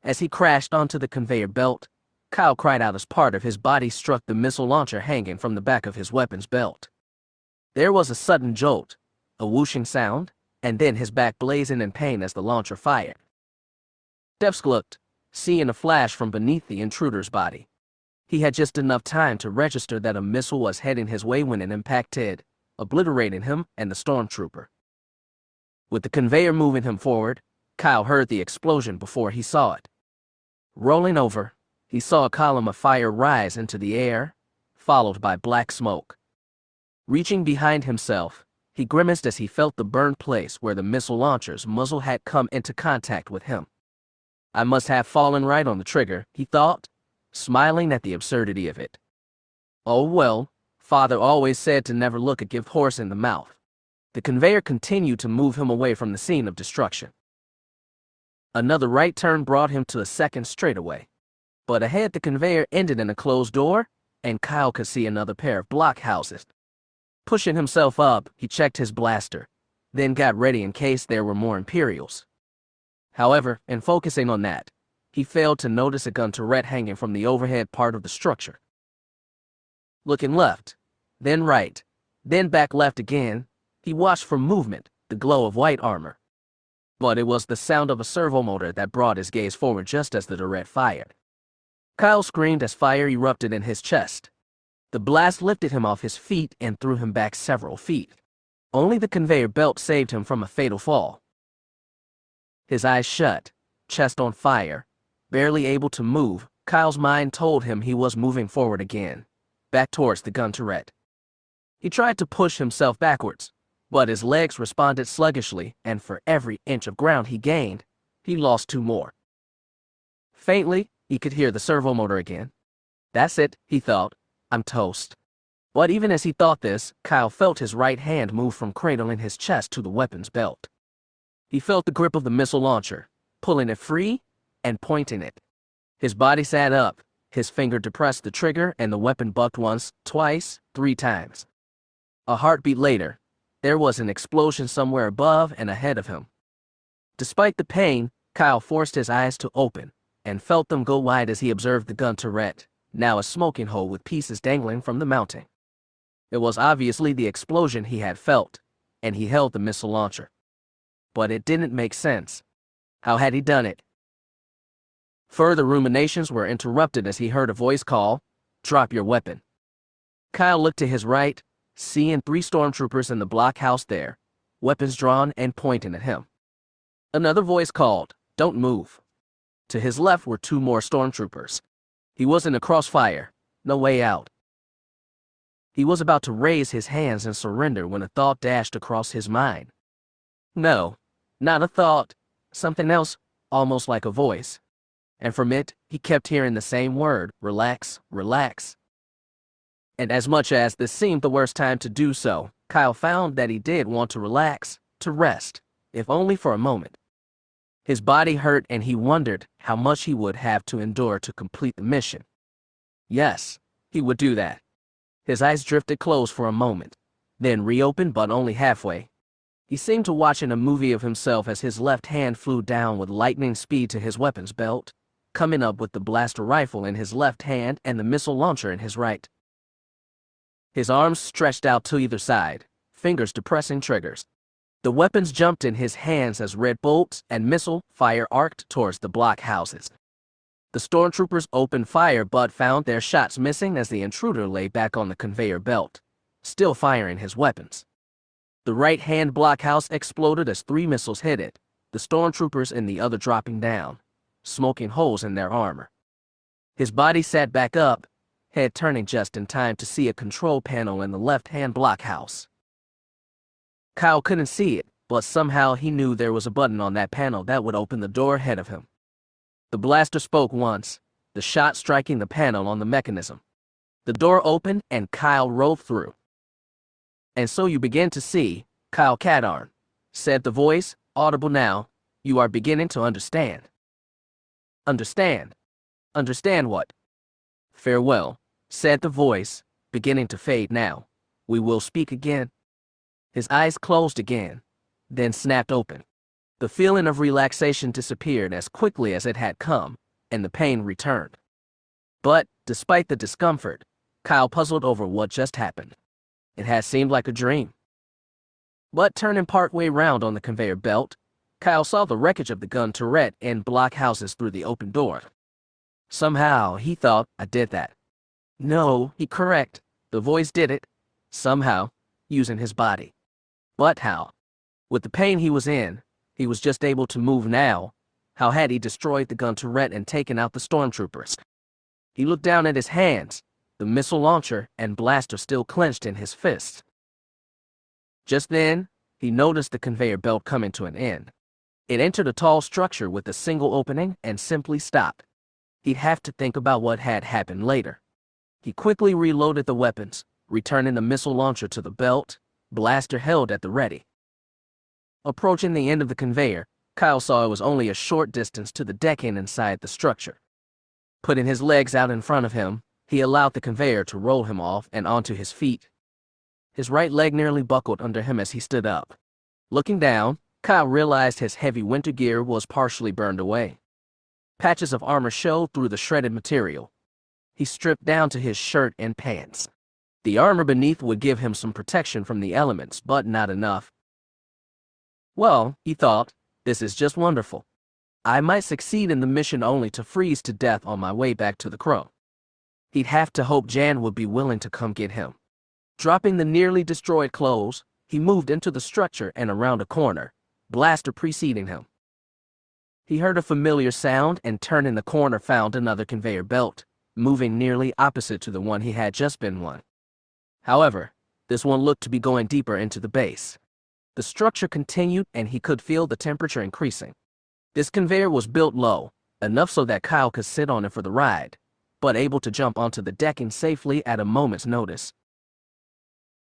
As he crashed onto the conveyor belt, Kyle cried out as part of his body struck the missile launcher hanging from the back of his weapon's belt. There was a sudden jolt, a whooshing sound, and then his back blazing in pain as the launcher fired. Devs looked, seeing a flash from beneath the intruder's body. He had just enough time to register that a missile was heading his way when it impacted, obliterating him and the stormtrooper. With the conveyor moving him forward, Kyle heard the explosion before he saw it. Rolling over, he saw a column of fire rise into the air, followed by black smoke. Reaching behind himself, he grimaced as he felt the burned place where the missile launcher's muzzle had come into contact with him. I must have fallen right on the trigger, he thought, smiling at the absurdity of it. Oh well, father always said to never look a gift horse in the mouth. The conveyor continued to move him away from the scene of destruction. Another right turn brought him to a second straightaway. But ahead the conveyor ended in a closed door, and Kyle could see another pair of blockhouses. Pushing himself up, he checked his blaster, then got ready in case there were more Imperials. However, in focusing on that, he failed to notice a gun turret hanging from the overhead part of the structure. Looking left, then right, then back left again, he watched for movement, the glow of white armor. But it was the sound of a servomotor that brought his gaze forward just as the turret fired. Kyle screamed as fire erupted in his chest. The blast lifted him off his feet and threw him back several feet. Only the conveyor belt saved him from a fatal fall. His eyes shut, chest on fire, barely able to move, Kyle's mind told him he was moving forward again, back towards the gun turret. He tried to push himself backwards, but his legs responded sluggishly, and for every inch of ground he gained, he lost 2 more. Faintly, he could hear the servomotor again. That's it, he thought. I'm toast. But even as he thought this, Kyle felt his right hand move from cradling his chest to the weapon's belt. He felt the grip of the missile launcher, pulling it free and pointing it. His body sat up, his finger depressed the trigger, and the weapon bucked once, twice, 3 times. A heartbeat later, there was an explosion somewhere above and ahead of him. Despite the pain, Kyle forced his eyes to open and felt them go wide as he observed the gun turret, now a smoking hole with pieces dangling from the mounting. It was obviously the explosion he had felt, and he held the missile launcher. But it didn't make sense. How had he done it? Further ruminations were interrupted as he heard a voice call, "Drop your weapon." Kyle looked to his right, seeing 3 stormtroopers in the blockhouse there, weapons drawn and pointing at him. Another voice called, "Don't move." To his left were 2 more stormtroopers. He was in a crossfire, no way out. He was about to raise his hands and surrender when a thought dashed across his mind. No, not a thought, something else, almost like a voice. And from it, he kept hearing the same word, relax, relax. And as much as this seemed the worst time to do so, Kyle found that he did want to relax, to rest, if only for a moment. His body hurt and he wondered how much he would have to endure to complete the mission. Yes, he would do that. His eyes drifted closed for a moment, then reopened but only halfway. He seemed to watch in a movie of himself as his left hand flew down with lightning speed to his weapons belt, coming up with the blaster rifle in his left hand and the missile launcher in his right. His arms stretched out to either side, fingers depressing triggers. The weapons jumped in his hands as red bolts and missile fire arced towards the blockhouses. The stormtroopers opened fire but found their shots missing as the intruder lay back on the conveyor belt, still firing his weapons. The right-hand blockhouse exploded as 3 missiles hit it, the stormtroopers in the other dropping down, smoking holes in their armor. His body sat back up, head turning just in time to see a control panel in the left-hand blockhouse. Kyle couldn't see it, but somehow he knew there was a button on that panel that would open the door ahead of him. The blaster spoke once, the shot striking the panel on the mechanism. The door opened and Kyle rolled through. "And so you begin to see, Kyle Katarn," said the voice, audible now. "You are beginning to understand." "Understand? Understand what?" "Farewell," said the voice, beginning to fade now. "We will speak again." His eyes closed again, then snapped open. The feeling of relaxation disappeared as quickly as it had come, and the pain returned. But, despite the discomfort, Kyle puzzled over what just happened. It had seemed like a dream. But turning partway round on the conveyor belt, Kyle saw the wreckage of the gun turret and blockhouses through the open door. Somehow, he thought, "I did that." No, he correct. The voice did it. Somehow, using his body. But how? With the pain he was in, he was just able to move now. How had he destroyed the gun turret and taken out the stormtroopers? He looked down at his hands, the missile launcher and blaster still clenched in his fists. Just then, he noticed the conveyor belt coming to an end. It entered a tall structure with a single opening and simply stopped. He'd have to think about what had happened later. He quickly reloaded the weapons, returning the missile launcher to the belt, blaster held at the ready. Approaching the end of the conveyor, Kyle saw it was only a short distance to the decking inside the structure. Putting his legs out in front of him, he allowed the conveyor to roll him off and onto his feet. His right leg nearly buckled under him as he stood up. Looking down, Kyle realized his heavy winter gear was partially burned away. Patches of armor showed through the shredded material. He stripped down to his shirt and pants. The armor beneath would give him some protection from the elements, but not enough. Well, he thought, this is just wonderful. I might succeed in the mission only to freeze to death on my way back to the Crow. He'd have to hope Jan would be willing to come get him. Dropping the nearly destroyed clothes, he moved into the structure and around a corner, blaster preceding him. He heard a familiar sound and turning the corner found another conveyor belt, moving nearly opposite to the one he had just been on. However, this one looked to be going deeper into the base. The structure continued and he could feel the temperature increasing. This conveyor was built low, enough so that Kyle could sit on it for the ride, but able to jump onto the decking safely at a moment's notice.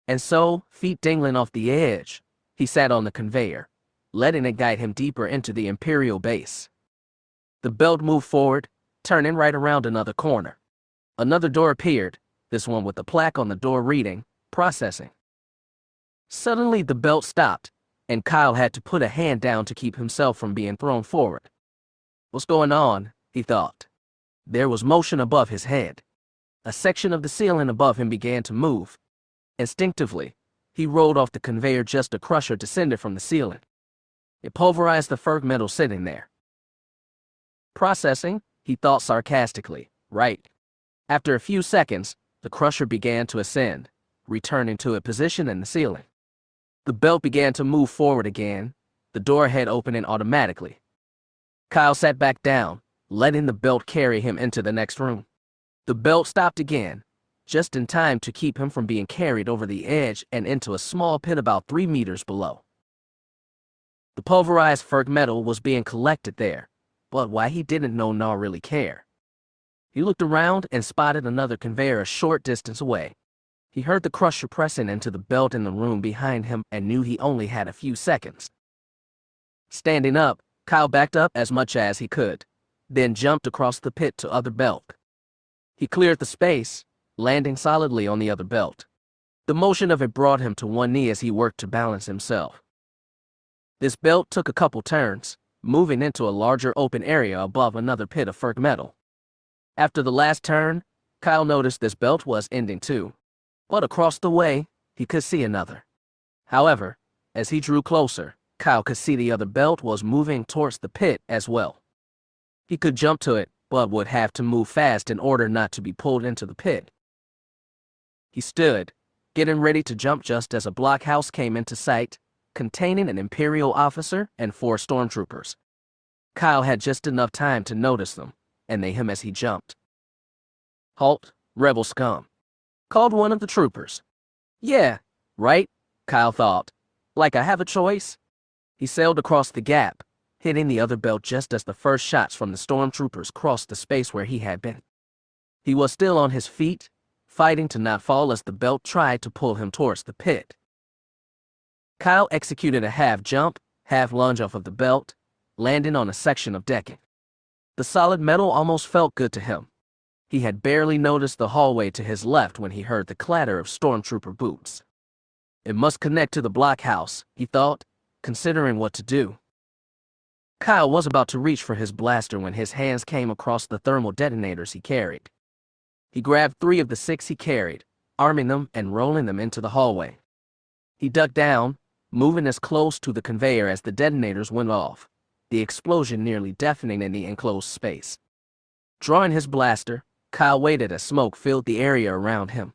And so, feet dangling off the edge, he sat on the conveyor, letting it guide him deeper into the Imperial base. The belt moved forward, turning right around another corner. Another door appeared, this one with a plaque on the door reading, "Processing." Suddenly the belt stopped, and Kyle had to put a hand down to keep himself from being thrown forward. What's going on? He thought. There was motion above his head. A section of the ceiling above him began to move. Instinctively, he rolled off the conveyor just as a crusher descended from the ceiling. It pulverized the ferg metal sitting there. Processing, he thought sarcastically, right. After a few seconds, the crusher began to ascend, returning to a position in the ceiling. The belt began to move forward again, the door had opening automatically. Kyle sat back down, letting the belt carry him into the next room. The belt stopped again, just in time to keep him from being carried over the edge and into a small pit about 3 meters below. The pulverized ferg metal was being collected there, but why he didn't know nor really care. He looked around and spotted another conveyor a short distance away. He heard the crusher pressing into the belt in the room behind him and knew he only had a few seconds. Standing up, Kyle backed up as much as he could, then jumped across the pit to other belt. He cleared the space, landing solidly on the other belt. The motion of it brought him to one knee as he worked to balance himself. This belt took a couple turns, moving into a larger open area above another pit of ferg metal. After the last turn, Kyle noticed this belt was ending too, but across the way, he could see another. However, As he drew closer, Kyle could see the other belt was moving towards the pit as well. He could jump to it, but would have to move fast in order not to be pulled into the pit. He stood, getting ready to jump just as a blockhouse came into sight, containing an Imperial officer and 4 stormtroopers. Kyle had just enough time to notice them, and they him as he jumped. "Halt, rebel scum," called one of the troopers. "Yeah, right," Kyle thought. "Like I have a choice?" He sailed across the gap, hitting the other belt just as the first shots from the stormtroopers crossed the space where he had been. He was still on his feet, fighting to not fall as the belt tried to pull him towards the pit. Kyle executed a half jump, half lunge off of the belt, landing on a section of decking. The solid metal almost felt good to him. He had barely noticed the hallway to his left when he heard the clatter of stormtrooper boots. It must connect to the blockhouse, he thought, considering what to do. Kyle was about to reach for his blaster when his hands came across the thermal detonators he carried. He grabbed 3 of the 6 he carried, arming them and rolling them into the hallway. He ducked down, moving as close to the conveyor as the detonators went off, the explosion nearly deafening in the enclosed space. Drawing his blaster, Kyle waited as smoke filled the area around him.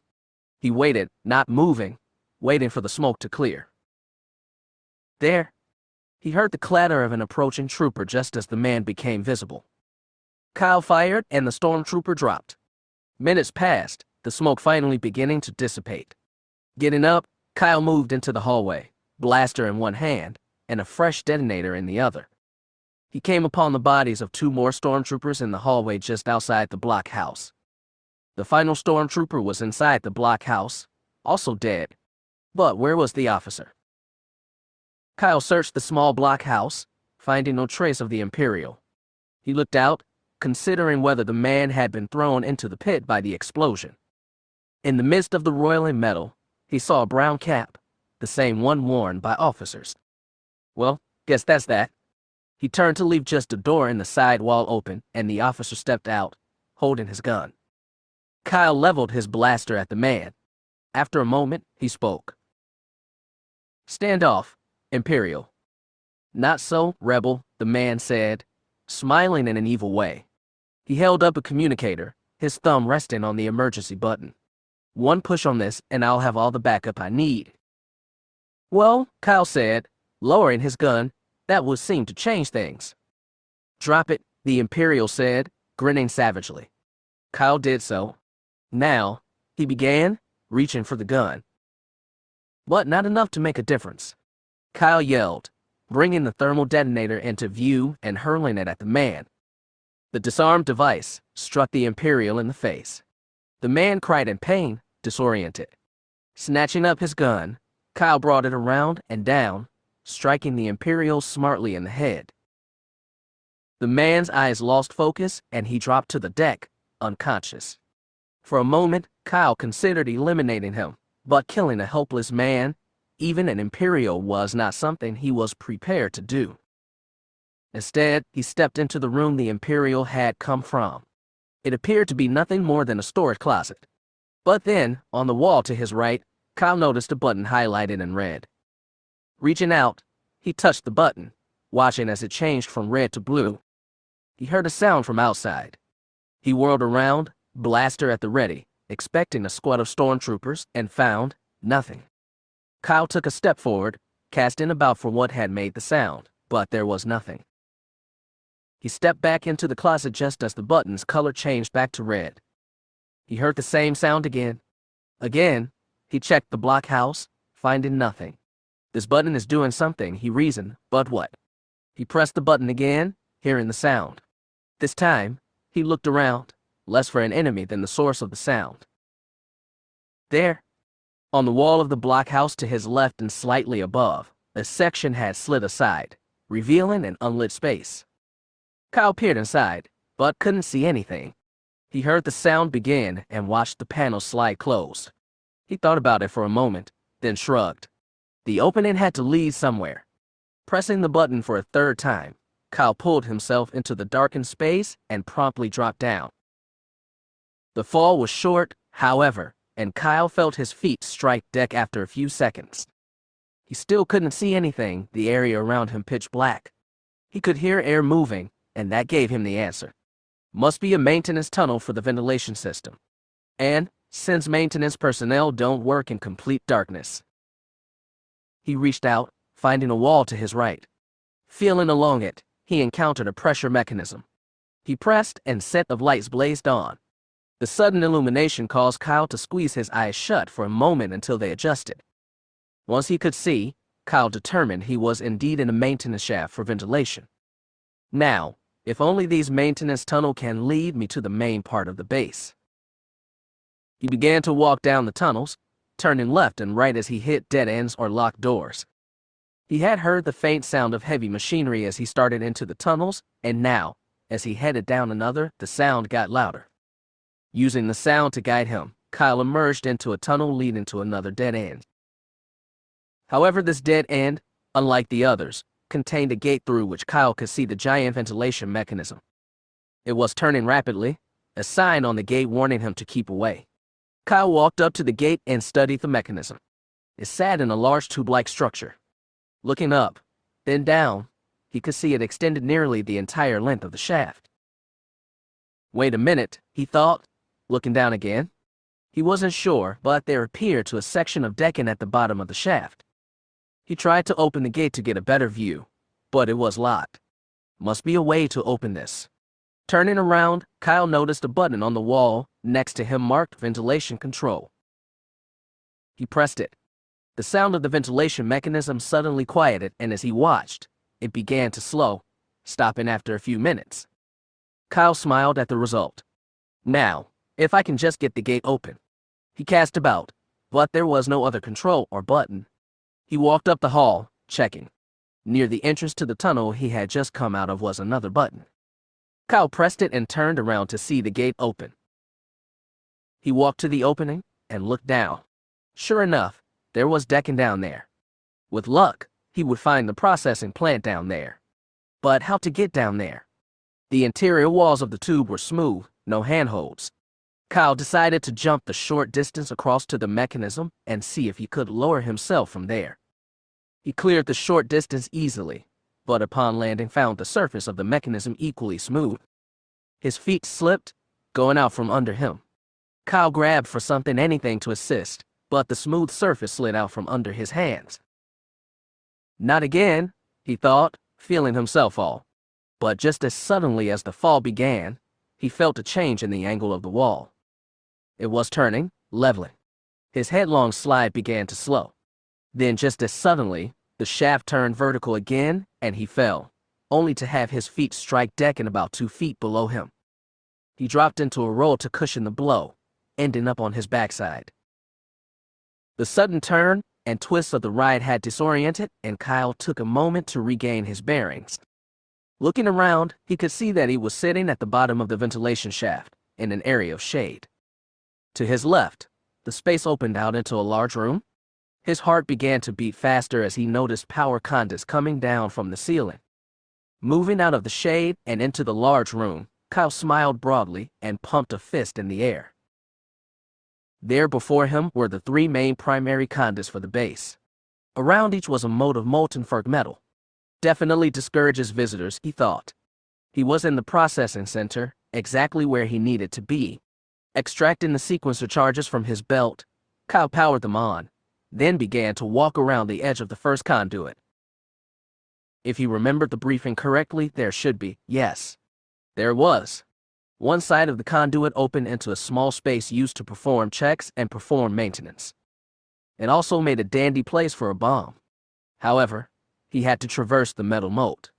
He waited, not moving, waiting for the smoke to clear. There, he heard the clatter of an approaching trooper just as the man became visible. Kyle fired and the stormtrooper dropped. Minutes passed, the smoke finally beginning to dissipate. Getting up, Kyle moved into the hallway, blaster in one hand, and a fresh detonator in the other. He came upon the bodies of 2 more stormtroopers in the hallway just outside the blockhouse. The final stormtrooper was inside the blockhouse, also dead. But where was the officer? Kyle searched the small blockhouse, finding no trace of the Imperial. He looked out, considering whether the man had been thrown into the pit by the explosion. In the midst of the roiling metal, he saw a brown cap, the same one worn by officers. Well, guess that's that. He turned to leave just a door in the side wall open, and the officer stepped out, holding his gun. Kyle leveled his blaster at the man. After a moment, he spoke. "Stand off, Imperial." "Not so, rebel," the man said, smiling in an evil way. He held up a communicator, his thumb resting on the emergency button. "One push on this, and I'll have all the backup I need." "Well," Kyle said, lowering his gun, "that would seem to change things." "Drop it," the Imperial said, grinning savagely. Kyle did so. "Now," he began, reaching for the gun. But not enough to make a difference. Kyle yelled, bringing the thermal detonator into view and hurling it at the man. The disarmed device struck the Imperial in the face. The man cried in pain, disoriented. Snatching up his gun, Kyle brought it around and down, striking the Imperial smartly in the head. The man's eyes lost focus and he dropped to the deck, unconscious. For a moment, Kyle considered eliminating him, but killing a helpless man, even an Imperial, was not something he was prepared to do. Instead, he stepped into the room the Imperial had come from. It appeared to be nothing more than a storage closet. But then, on the wall to his right, Kyle noticed a button highlighted in red. Reaching out, he touched the button, watching as it changed from red to blue. He heard a sound from outside. He whirled around, blaster at the ready, expecting a squad of stormtroopers, and found nothing. Kyle took a step forward, casting about for what had made the sound, but there was nothing. He stepped back into the closet just as the button's color changed back to red. He heard the same sound again. Again, he checked the blockhouse, finding nothing. This button is doing something, he reasoned, but what? He pressed the button again, hearing the sound. This time, he looked around, less for an enemy than the source of the sound. There, on the wall of the blockhouse to his left and slightly above, a section had slid aside, revealing an unlit space. Kyle peered inside, but couldn't see anything. He heard the sound begin and watched the panel slide closed. He thought about it for a moment, then shrugged. The opening had to lead somewhere. Pressing the button for a third time, Kyle pulled himself into the darkened space and promptly dropped down. The fall was short, however, and Kyle felt his feet strike deck after a few seconds. He still couldn't see anything, the area around him pitch black. He could hear air moving, and that gave him the answer. Must be a maintenance tunnel for the ventilation system. And, since maintenance personnel don't work in complete darkness. He reached out, finding a wall to his right. Feeling along it, he encountered a pressure mechanism. He pressed, and a set of lights blazed on. The sudden illumination caused Kyle to squeeze his eyes shut for a moment until they adjusted. Once he could see, Kyle determined he was indeed in a maintenance shaft for ventilation. Now, if only these maintenance tunnel can lead me to the main part of the base. He began to walk down the tunnels, turning left and right as he hit dead ends or locked doors. He had heard the faint sound of heavy machinery as he started into the tunnels, and now, as he headed down another, the sound got louder. Using the sound to guide him, Kyle emerged into a tunnel leading to another dead end. However, this dead end, unlike the others, contained a gate through which Kyle could see the giant ventilation mechanism. It was turning rapidly, a sign on the gate warning him to keep away. Kyle walked up to the gate and studied the mechanism. It sat in a large tube-like structure. Looking up, then down, he could see it extended nearly the entire length of the shaft. Wait a minute, he thought, looking down again. He wasn't sure, but there appeared to a section of decking at the bottom of the shaft. He tried to open the gate to get a better view, but it was locked. Must be a way to open this. Turning around, Kyle noticed a button on the wall next to him marked Ventilation Control. He pressed it. The sound of the ventilation mechanism suddenly quieted, and as he watched, it began to slow, stopping after a few minutes. Kyle smiled at the result. Now, if I can just get the gate open. He cast about, but there was no other control or button. He walked up the hall, checking. Near the entrance to the tunnel he had just come out of was another button. Kyle pressed it and turned around to see the gate open. He walked to the opening and looked down. Sure enough, there was decking down there. With luck, he would find the processing plant down there. But how to get down there? The interior walls of the tube were smooth, no handholds. Kyle decided to jump the short distance across to the mechanism and see if he could lower himself from there. He cleared the short distance easily, but upon landing found the surface of the mechanism equally smooth. His feet slipped, going out from under him. Kyle grabbed for anything to assist, but the smooth surface slid out from under his hands. Not again, he thought, feeling himself fall. But just as suddenly as the fall began, he felt a change in the angle of the wall. It was turning, leveling. His headlong slide began to slow. Then just as suddenly, the shaft turned vertical again, and he fell, only to have his feet strike decking about 2 feet below him. He dropped into a roll to cushion the blow, ending up on his backside. The sudden turn and twist of the ride had disoriented, and Kyle took a moment to regain his bearings. Looking around, he could see that he was sitting at the bottom of the ventilation shaft, in an area of shade. To his left, the space opened out into a large room. His heart began to beat faster as he noticed power conduits coming down from the ceiling. Moving out of the shade and into the large room, Kyle smiled broadly and pumped a fist in the air. There before him were the 3 main primary conduits for the base. Around each was a moat of molten ferg metal. Definitely discourages visitors, he thought. He was in the processing center, exactly where he needed to be. Extracting the sequencer charges from his belt, Kyle powered them on, then began to walk around the edge of the first conduit. If he remembered the briefing correctly, there should be, yes. There was. One side of the conduit opened into a small space used to perform checks and perform maintenance. It also made a dandy place for a bomb. However, he had to traverse the metal moat.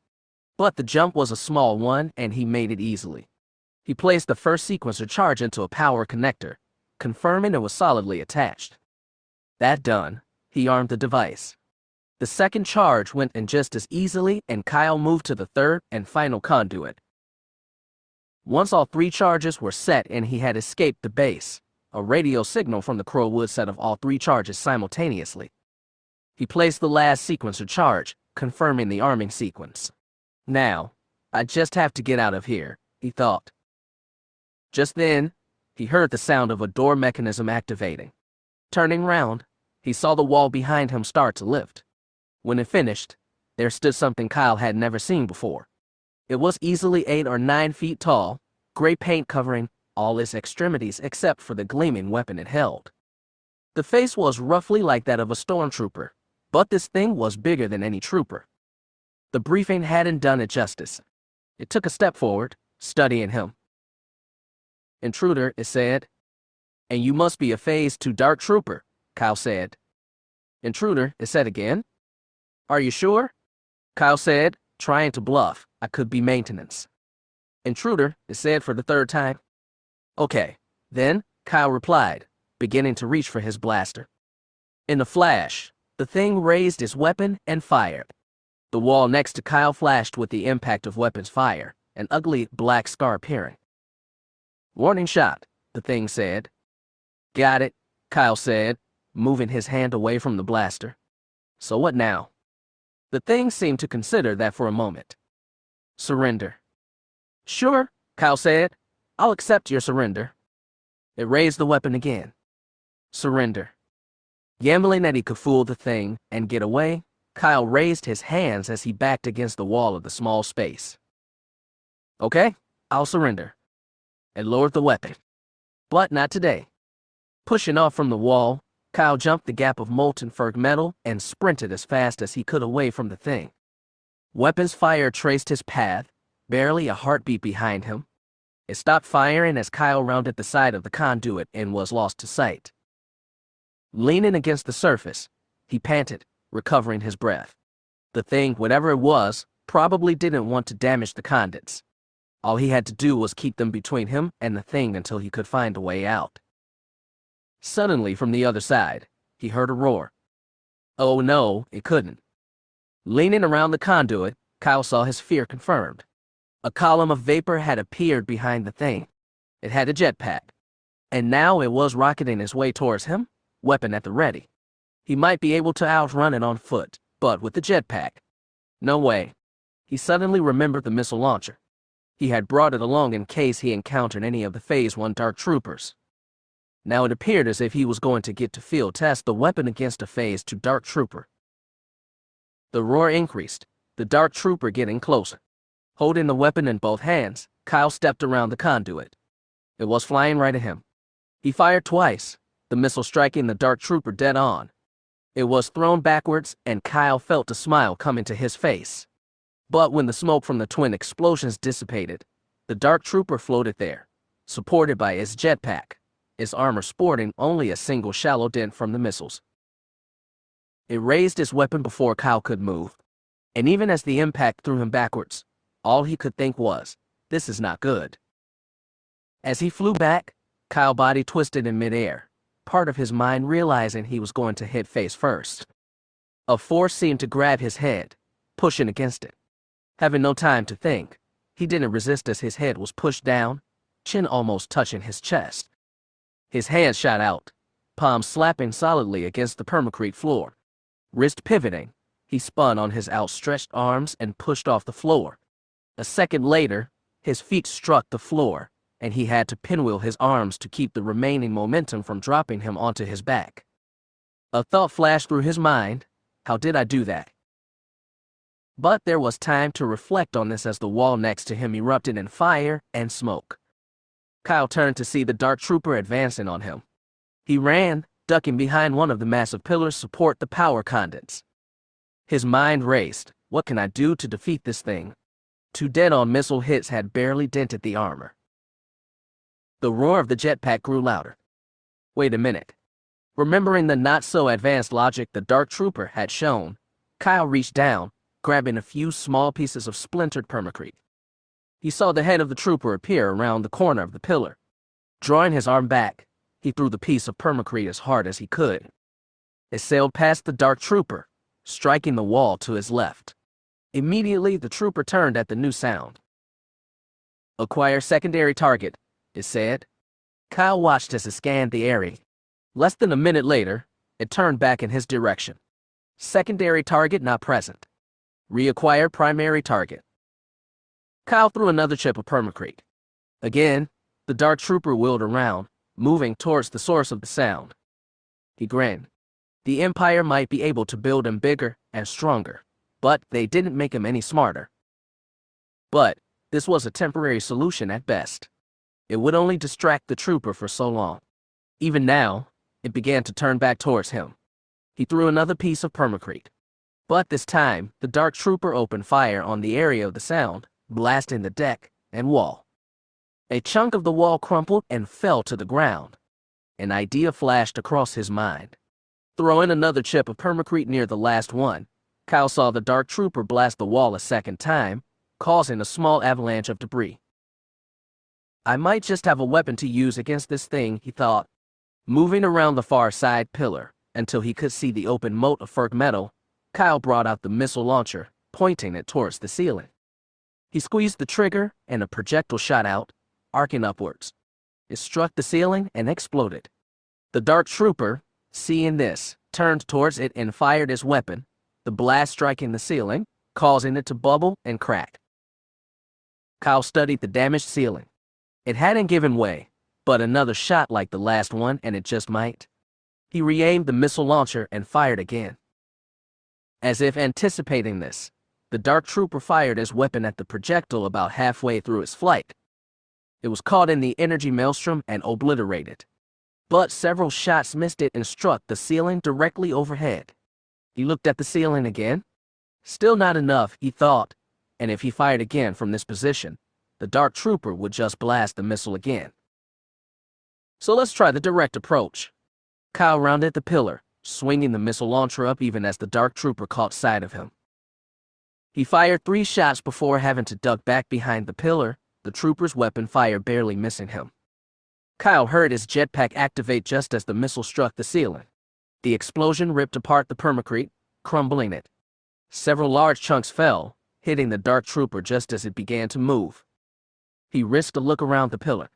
But the jump was a small one, and he made it easily. He placed the first sequencer charge into a power connector, confirming it was solidly attached. That done, he armed the device. The second charge went in just as easily, and Kyle moved to the third and final conduit. Once all 3 charges were set and he had escaped the base, a radio signal from the crow would set off all 3 charges simultaneously. He placed the last sequencer charge, confirming the arming sequence. Now, I just have to get out of here, he thought. Just then, he heard the sound of a door mechanism activating. Turning round, he saw the wall behind him start to lift. When it finished, there stood something Kyle had never seen before. It was easily 8 or 9 feet tall, gray paint covering all its extremities except for the gleaming weapon it held. The face was roughly like that of a stormtrooper, but this thing was bigger than any trooper. The briefing hadn't done it justice. It took a step forward, studying him. "Intruder," it said. "And you must be a Phase 2 Dark Trooper," Kyle said. "Intruder," it said again. "Are you sure?" Kyle said, trying to bluff. "I could be maintenance." "Intruder," it said for the 3rd time. "Okay, then," Kyle replied, beginning to reach for his blaster. In a flash, the thing raised its weapon and fired. The wall next to Kyle flashed with the impact of weapons fire, an ugly black scar appearing. "Warning shot," the thing said. "Got it," Kyle said, moving his hand away from the blaster. "So what now?" The thing seemed to consider that for a moment. "Surrender." "Sure," Kyle said. "I'll accept your surrender." It raised the weapon again. "Surrender." Gambling that he could fool the thing and get away, Kyle raised his hands as he backed against the wall of the small space. "Okay, I'll surrender," and lowered the weapon. But not today. Pushing off from the wall, Kyle jumped the gap of molten Ferg metal and sprinted as fast as he could away from the thing. Weapons fire traced his path, barely a heartbeat behind him. It stopped firing as Kyle rounded the side of the conduit and was lost to sight. Leaning against the surface, he panted, recovering his breath. The thing, whatever it was, probably didn't want to damage the conduits. All he had to do was keep them between him and the thing until he could find a way out. Suddenly, from the other side, he heard a roar. Oh no, it couldn't. Leaning around the conduit, Kyle saw his fear confirmed. A column of vapor had appeared behind the thing. It had a jetpack. And now it was rocketing its way towards him, weapon at the ready. He might be able to outrun it on foot, but with the jetpack, no way. He suddenly remembered the missile launcher. He had brought it along in case he encountered any of the Phase 1 Dark Troopers. Now it appeared as if he was going to get to field test the weapon against a Phase 2 Dark Trooper. The roar increased, the Dark Trooper getting closer. Holding the weapon in both hands, Kyle stepped around the conduit. It was flying right at him. He fired twice, the missile striking the Dark Trooper dead on. It was thrown backwards, and Kyle felt a smile come into his face. But when the smoke from the twin explosions dissipated, the Dark Trooper floated there, supported by its jetpack, its armor sporting only a single shallow dent from the missiles. It raised its weapon before Kyle could move, and even as the impact threw him backwards, all he could think was, "This is not good." As he flew back, Kyle's body twisted in midair, part of his mind realizing he was going to hit face first. A force seemed to grab his head, pushing against it. Having no time to think, he didn't resist as his head was pushed down, chin almost touching his chest. His hands shot out, palms slapping solidly against the permacrete floor. Wrist pivoting, he spun on his outstretched arms and pushed off the floor. A second later, his feet struck the floor, and he had to pinwheel his arms to keep the remaining momentum from dropping him onto his back. A thought flashed through his mind, how did I do that? But there was time to reflect on this as the wall next to him erupted in fire and smoke. Kyle turned to see the Dark Trooper advancing on him. He ran, ducking behind one of the massive pillars to support the power conduits. His mind raced, what can I do to defeat this thing? 2 dead-on missile hits had barely dented the armor. The roar of the jetpack grew louder. Wait a minute. Remembering the not-so-advanced logic the Dark Trooper had shown, Kyle reached down, grabbing a few small pieces of splintered permacrete. He saw the head of the trooper appear around the corner of the pillar. Drawing his arm back, he threw the piece of permacrete as hard as he could. It sailed past the Dark Trooper, striking the wall to his left. Immediately, the trooper turned at the new sound. "Acquire secondary target," it said. Kyle watched as it scanned the area. Less than a minute later, it turned back in his direction. Secondary target not present. Reacquire primary target. Kyle threw another chip of permacrete. Again, the Dark Trooper wheeled around, moving towards the source of the sound. He grinned. The Empire might be able to build him bigger and stronger, but they didn't make him any smarter. But this was a temporary solution at best. It would only distract the trooper for so long. Even now, it began to turn back towards him. He threw another piece of permacrete. But this time, the dark trooper opened fire on the area of the sound, blasting the deck and wall. A chunk of the wall crumpled and fell to the ground. An idea flashed across his mind. Throwing another chip of permacrete near the last one, Kyle saw the dark trooper blast the wall a second time, causing a small avalanche of debris. I might just have a weapon to use against this thing, he thought. Moving around the far side pillar until he could see the open moat of furred metal, Kyle brought out the missile launcher, pointing it towards the ceiling. He squeezed the trigger and a projectile shot out, arcing upwards. It struck the ceiling and exploded. The dark trooper, seeing this, turned towards it and fired his weapon, the blast striking the ceiling, causing it to bubble and crack. Kyle studied the damaged ceiling. It hadn't given way, but another shot like the last one and it just might. He re-aimed the missile launcher and fired again. As if anticipating this, the dark trooper fired his weapon at the projectile about halfway through its flight. It was caught in the energy maelstrom and obliterated. But several shots missed it and struck the ceiling directly overhead. He looked at the ceiling again. Still not enough, he thought, and if he fired again from this position, the dark trooper would just blast the missile again. So let's try the direct approach. Kyle rounded the pillar, swinging the missile launcher up even as the dark trooper caught sight of him. He fired 3 shots before having to duck back behind the pillar, the trooper's weapon fire barely missing him. Kyle heard his jetpack activate just as the missile struck the ceiling. The explosion ripped apart the permacrete, crumbling it. Several large chunks fell, hitting the dark trooper just as it began to move. He risked a look around the pillar.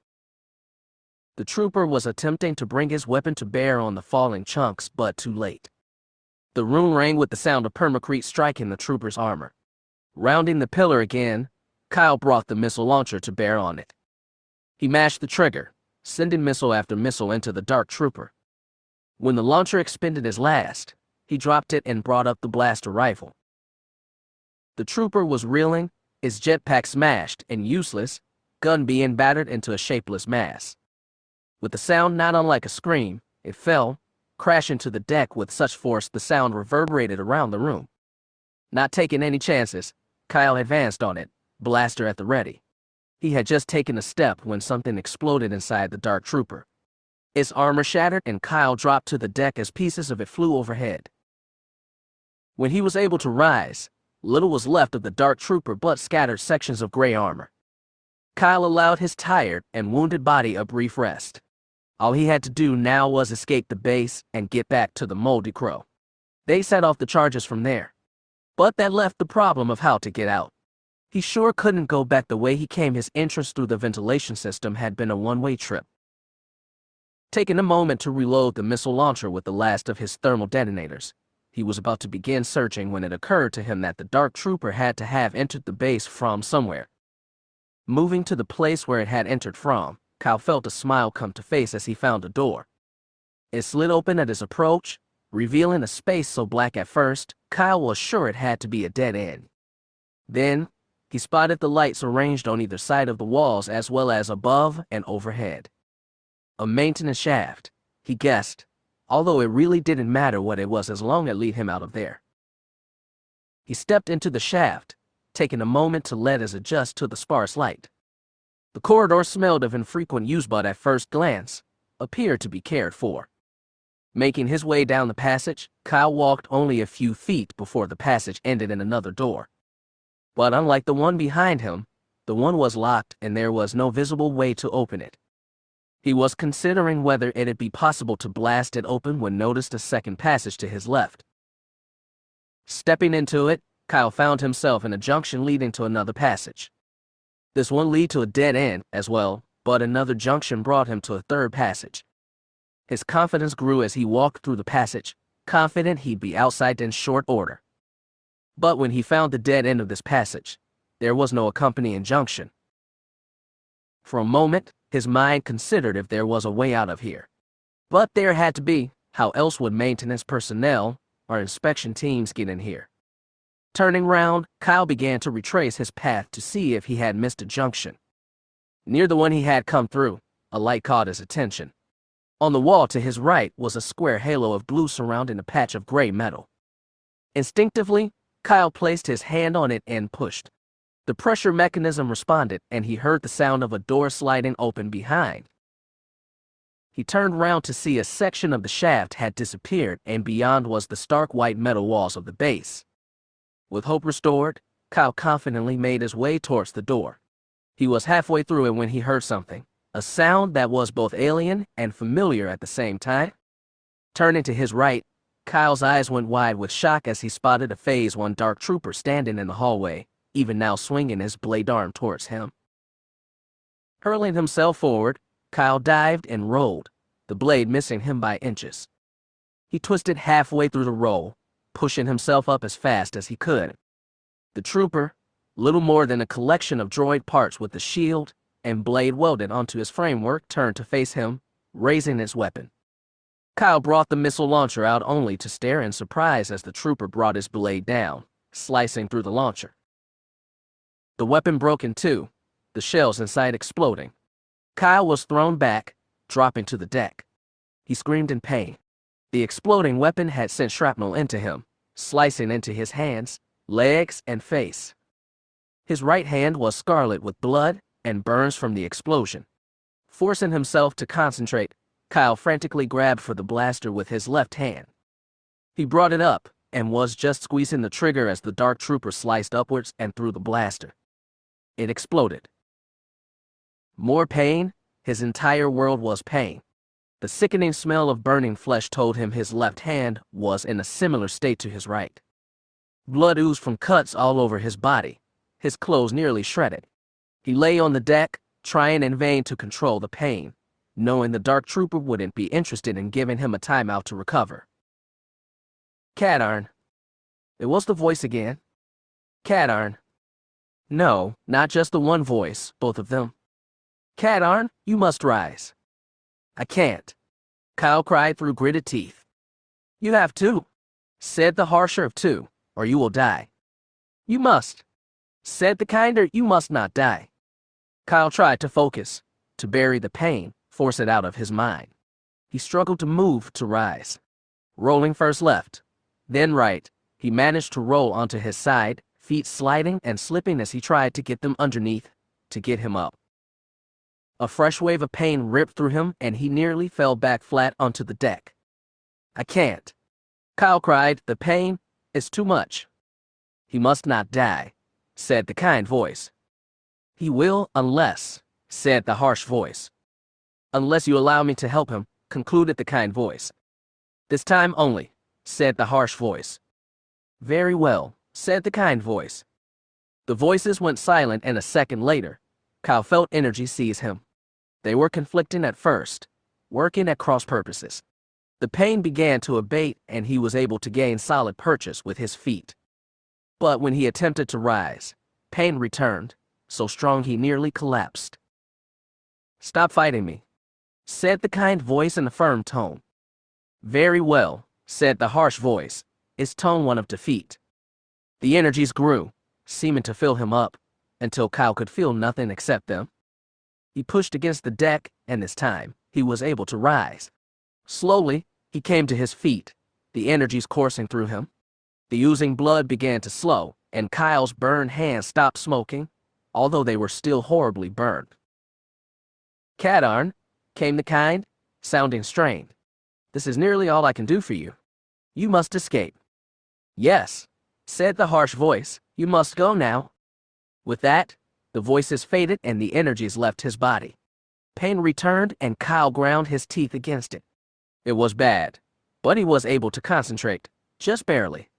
The trooper was attempting to bring his weapon to bear on the falling chunks, but too late. The room rang with the sound of permacrete striking the trooper's armor. Rounding the pillar again, Kyle brought the missile launcher to bear on it. He mashed the trigger, sending missile after missile into the dark trooper. When the launcher expended his last, he dropped it and brought up the blaster rifle. The trooper was reeling, his jetpack smashed and useless, gun being battered into a shapeless mass. With a sound not unlike a scream, it fell, crashing to the deck with such force the sound reverberated around the room. Not taking any chances, Kyle advanced on it, blaster at the ready. He had just taken a step when something exploded inside the dark trooper. Its armor shattered and Kyle dropped to the deck as pieces of it flew overhead. When he was able to rise, little was left of the dark trooper but scattered sections of gray armor. Kyle allowed his tired and wounded body a brief rest. All he had to do now was escape the base and get back to the Moldy Crow. They set off the charges from there. But that left the problem of how to get out. He sure couldn't go back the way he came. His entrance through the ventilation system had been a one-way trip. Taking a moment to reload the missile launcher with the last of his thermal detonators, he was about to begin searching when it occurred to him that the dark trooper had to have entered the base from somewhere. Moving to the place where it had entered from, Kyle felt a smile come to face as he found a door. It slid open at his approach, revealing a space so black at first, Kyle was sure it had to be a dead end. Then, he spotted the lights arranged on either side of the walls as well as above and overhead. A maintenance shaft, he guessed, although it really didn't matter what it was as long as it led him out of there. He stepped into the shaft, taking a moment to let his adjust to the sparse light. The corridor smelled of infrequent use but at first glance, appeared to be cared for. Making his way down the passage, Kyle walked only a few feet before the passage ended in another door. But unlike the one behind him, the one was locked and there was no visible way to open it. He was considering whether it'd be possible to blast it open when noticed a second passage to his left. Stepping into it, Kyle found himself in a junction leading to another passage. This one led to a dead end as well, but another junction brought him to a third passage. His confidence grew as he walked through the passage, confident he'd be outside in short order. But when he found the dead end of this passage, there was no accompanying junction. For a moment, his mind considered if there was a way out of here. But there had to be, How else would maintenance personnel or inspection teams get in here? Turning round, Kyle began to retrace his path to see if he had missed a junction. Near the one he had come through, a light caught his attention. On the wall to his right was a square halo of blue surrounding a patch of gray metal. Instinctively, Kyle placed his hand on it and pushed. The pressure mechanism responded, and he heard the sound of a door sliding open behind. He turned round to see a section of the shaft had disappeared, and beyond was the stark white metal walls of the base. With hope restored, Kyle confidently made his way towards the door. He was halfway through it when he heard something, a sound that was both alien and familiar at the same time. Turning to his right, Kyle's eyes went wide with shock as he spotted a Phase 1 dark trooper standing in the hallway, even now swinging his blade arm towards him. Hurling himself forward, Kyle dived and rolled, the blade missing him by inches. He twisted halfway through the roll, pushing himself up as fast as he could. The trooper, little more than a collection of droid parts with the shield and blade welded onto his framework, turned to face him, raising his weapon. Kyle brought the missile launcher out only to stare in surprise as the trooper brought his blade down, slicing through the launcher. The weapon broke in two, the shells inside exploding. Kyle was thrown back, dropping to the deck. He screamed in pain. The exploding weapon had sent shrapnel into him, slicing into his hands, legs, and face. His right hand was scarlet with blood and burns from the explosion. Forcing himself to concentrate, Kyle frantically grabbed for the blaster with his left hand. He brought it up and was just squeezing the trigger as the dark trooper sliced upwards and through the blaster. It exploded. More pain. His entire world was pain. The sickening smell of burning flesh told him his left hand was in a similar state to his right. Blood oozed from cuts all over his body, his clothes nearly shredded. He lay on the deck, trying in vain to control the pain, knowing the dark trooper wouldn't be interested in giving him a timeout to recover. Katarn. It was the voice again. Katarn. No, not just the one voice, both of them. Katarn, you must rise. I can't. Kyle cried through gritted teeth. You have to, said the harsher of two, or you will die. You must, said the kinder, you must not die. Kyle tried to focus, to bury the pain, force it out of his mind. He struggled to move, to rise. Rolling first left, then right, he managed to roll onto his side, feet sliding and slipping as he tried to get them underneath, to get him up. A fresh wave of pain ripped through him and he nearly fell back flat onto the deck. I can't. Kyle cried, the pain is too much. He must not die, said the kind voice. He will unless, said the harsh voice. Unless you allow me to help him, concluded the kind voice. This time only, said the harsh voice. Very well, said the kind voice. The voices went silent, and a second later, Kyle felt energy seize him. They were conflicting at first, working at cross purposes. The pain began to abate and he was able to gain solid purchase with his feet. But when he attempted to rise, pain returned, so strong he nearly collapsed. Stop fighting me, said the kind voice in a firm tone. Very well, said the harsh voice, its tone one of defeat. The energies grew, seeming to fill him up, until Kyle could feel nothing except them. He pushed against the deck, and this time, he was able to rise. Slowly, he came to his feet, the energies coursing through him. The oozing blood began to slow, and Kyle's burned hands stopped smoking, although they were still horribly burned. Katarn, came the kind, sounding strained. This is nearly all I can do for you. You must escape. Yes, said the harsh voice, you must go now. With that, the voices faded and the energies left his body. Pain returned and Kyle ground his teeth against it. It was bad, but he was able to concentrate, just barely.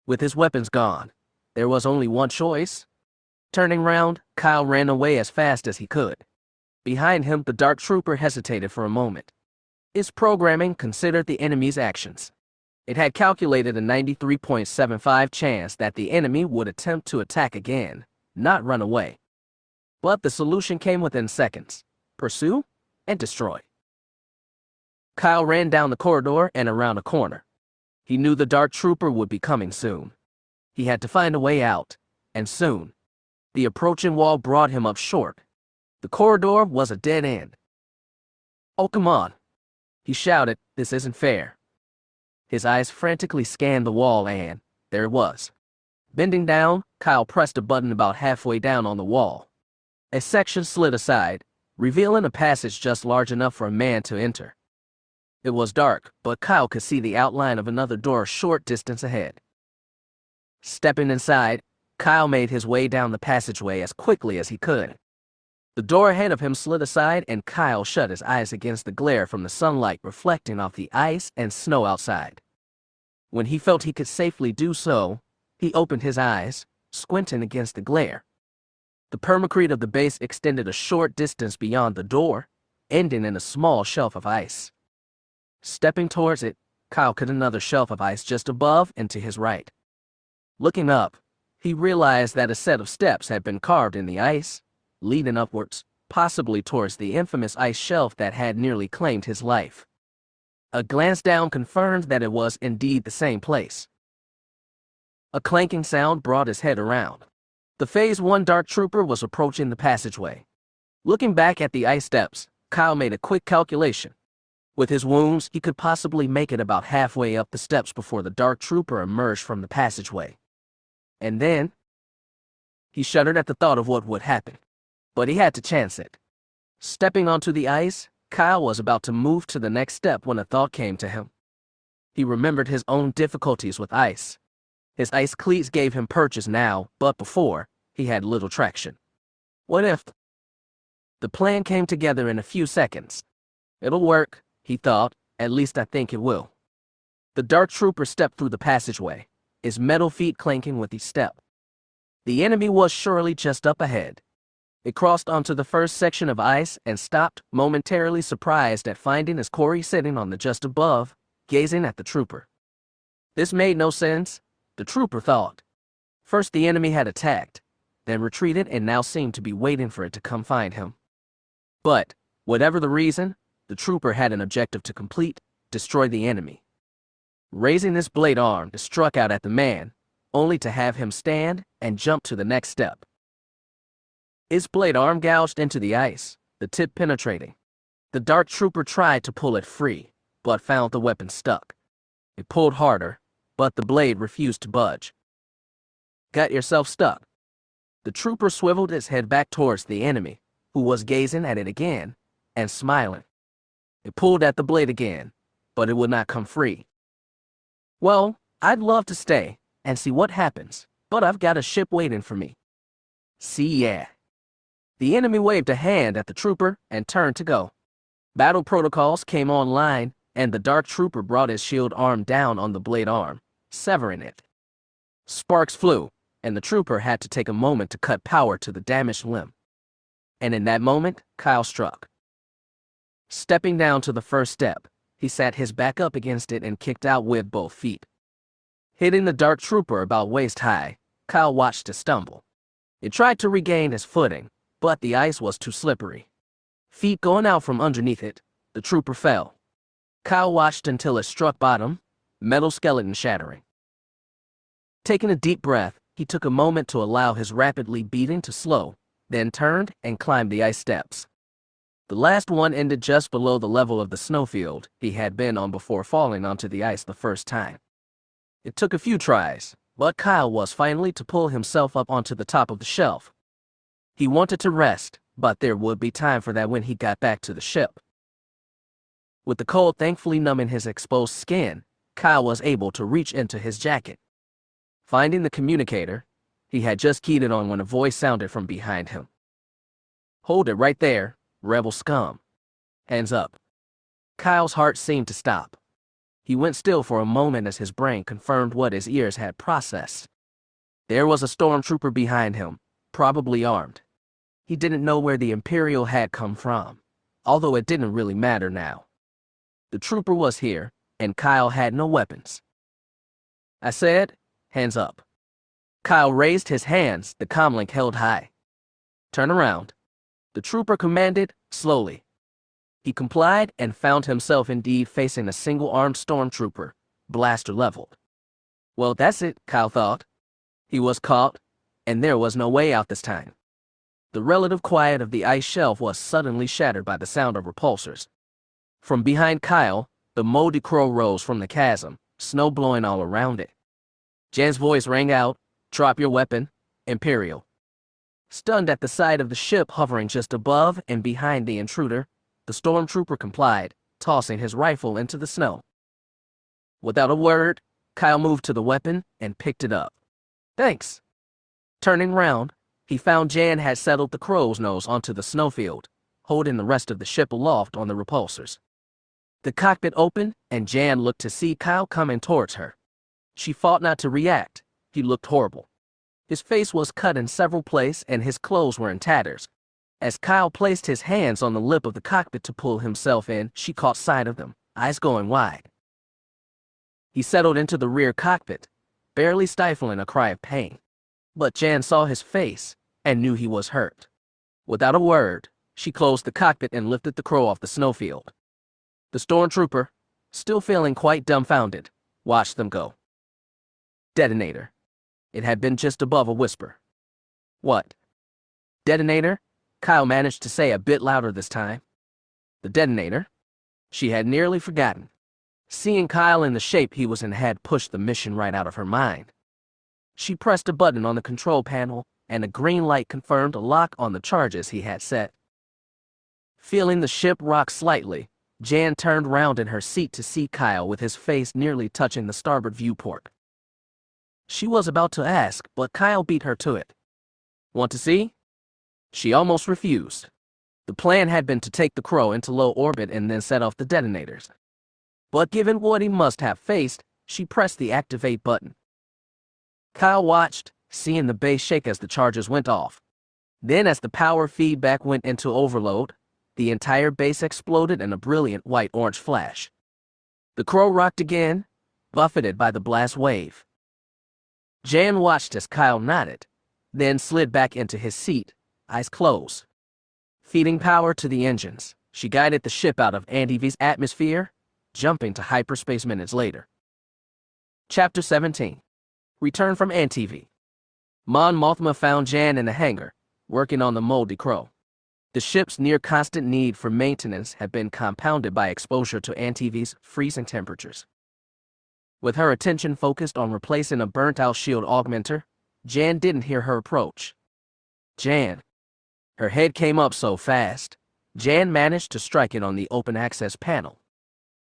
With his weapons gone, there was only one choice. Turning round, Kyle ran away as fast as he could. Behind him, the dark trooper hesitated for a moment. Its programming considered the enemy's actions. It had calculated a 93.75% chance that the enemy would attempt to attack again, not run away. But the solution came within seconds: pursue and destroy. Kyle ran down the corridor and around a corner. He knew the dark trooper would be coming soon. He had to find a way out, and soon. The approaching wall brought him up short. The corridor was a dead end. "Oh, come on," he shouted. "This isn't fair." His eyes frantically scanned the wall and there it was. Bending down, Kyle pressed a button about halfway down on the wall. A section slid aside, revealing a passage just large enough for a man to enter. It was dark, but Kyle could see the outline of another door a short distance ahead. Stepping inside, Kyle made his way down the passageway as quickly as he could. The door ahead of him slid aside and Kyle shut his eyes against the glare from the sunlight reflecting off the ice and snow outside. When he felt he could safely do so, he opened his eyes, squinting against the glare. The permacrete of the base extended a short distance beyond the door, ending in a small shelf of ice. Stepping towards it, Kyle cut another shelf of ice just above and to his right. Looking up, he realized that a set of steps had been carved in the ice, leading upwards, possibly towards the infamous ice shelf that had nearly claimed his life. A glance down confirmed that it was indeed the same place. A clanking sound brought his head around. The Phase 1 Dark Trooper was approaching the passageway. Looking back at the ice steps, Kyle made a quick calculation. With his wounds, he could possibly make it about halfway up the steps before the Dark Trooper emerged from the passageway. And then, he shuddered at the thought of what would happen. But he had to chance it. Stepping onto the ice, Kyle was about to move to the next step when a thought came to him. He remembered his own difficulties with ice. His ice cleats gave him purchase now, but before, he had little traction. What if? The plan came together in a few seconds. It'll work, he thought. At least I think it will. The Dark Trooper stepped through the passageway, his metal feet clanking with each step. The enemy was surely just up ahead. It crossed onto the first section of ice and stopped, momentarily surprised at finding his quarry sitting on the just above, gazing at the trooper. This made no sense, the trooper thought. First the enemy had attacked, then retreated and now seemed to be waiting for it to come find him. But, whatever the reason, the trooper had an objective to complete: destroy the enemy. Raising his blade arm, it struck out at the man, only to have him stand and jump to the next step. His blade arm gouged into the ice, the tip penetrating. The Dark Trooper tried to pull it free, but found the weapon stuck. It pulled harder, but the blade refused to budge. Got yourself stuck. The trooper swiveled his head back towards the enemy, who was gazing at it again, and smiling. It pulled at the blade again, but it would not come free. Well, I'd love to stay and see what happens, but I've got a ship waiting for me. See ya. The enemy waved a hand at the trooper and turned to go. Battle protocols came online, and the Dark Trooper brought his shield arm down on the blade arm, severing it. Sparks flew, and the trooper had to take a moment to cut power to the damaged limb. And in that moment, Kyle struck. Stepping down to the first step, he sat his back up against it and kicked out with both feet. Hitting the Dark Trooper about waist high, Kyle watched it stumble. It tried to regain its footing, but the ice was too slippery. Feet going out from underneath it, the trooper fell. Kyle watched until it struck bottom, metal skeleton shattering. Taking a deep breath, he took a moment to allow his rapidly beating to slow, then turned and climbed the ice steps. The last one ended just below the level of the snowfield he had been on before falling onto the ice the first time. It took a few tries, but Kyle was finally to pull himself up onto the top of the shelf. He wanted to rest, but there would be time for that when he got back to the ship. With the cold thankfully numbing his exposed skin, Kyle was able to reach into his jacket. Finding the communicator, he had just keyed it on when a voice sounded from behind him. Hold it right there, rebel scum. Hands up. Kyle's heart seemed to stop. He went still for a moment as his brain confirmed what his ears had processed. There was a stormtrooper behind him, probably armed. He didn't know where the Imperial had come from, although it didn't really matter now. The trooper was here, and Kyle had no weapons. I said, hands up. Kyle raised his hands, the comlink held high. Turn around. The trooper commanded, slowly. He complied and found himself indeed facing a single-armed stormtrooper, blaster leveled. Well, that's it, Kyle thought. He was caught, and there was no way out this time. The relative quiet of the ice shelf was suddenly shattered by the sound of repulsors. From behind Kyle, the moldy crow rose from the chasm, snow blowing all around it. Jan's voice rang out, "Drop your weapon, Imperial." Stunned at the sight of the ship hovering just above and behind the intruder, the stormtrooper complied, tossing his rifle into the snow. Without a word, Kyle moved to the weapon and picked it up. "Thanks." Turning round, he found Jan had settled the crow's nose onto the snowfield, holding the rest of the ship aloft on the repulsors. The cockpit opened, and Jan looked to see Kyle coming towards her. She fought not to react. He looked horrible. His face was cut in several places, and his clothes were in tatters. As Kyle placed his hands on the lip of the cockpit to pull himself in, she caught sight of them, eyes going wide. He settled into the rear cockpit, barely stifling a cry of pain. But Jan saw his face and knew he was hurt. Without a word, she closed the cockpit and lifted the crow off the snowfield. The stormtrooper, still feeling quite dumbfounded, watched them go. Detonator. It had been just above a whisper. What? Detonator? Kyle managed to say a bit louder this time. The detonator? She had nearly forgotten. Seeing Kyle in the shape he was in had pushed the mission right out of her mind. She pressed a button on the control panel, and a green light confirmed a lock on the charges he had set. Feeling the ship rock slightly, Jan turned round in her seat to see Kyle with his face nearly touching the starboard viewport. She was about to ask, but Kyle beat her to it. "Want to see?" She almost refused. The plan had been to take the crow into low orbit and then set off the detonators. But given what he must have faced, she pressed the activate button. Kyle watched, seeing the base shake as the charges went off. Then as the power feedback went into overload, the entire base exploded in a brilliant white-orange flash. The crow rocked again, buffeted by the blast wave. Jan watched as Kyle nodded, then slid back into his seat, eyes closed. Feeding power to the engines, she guided the ship out of Antiv's atmosphere, jumping to hyperspace minutes later. Chapter 17. Return from Antv. Mon Mothma found Jan in the hangar, working on the moldy crow. The ship's near-constant need for maintenance had been compounded by exposure to Antiv's freezing temperatures. With her attention focused on replacing a burnt-out shield augmenter, Jan didn't hear her approach. "Jan." Her head came up so fast, Jan managed to strike it on the open-access panel.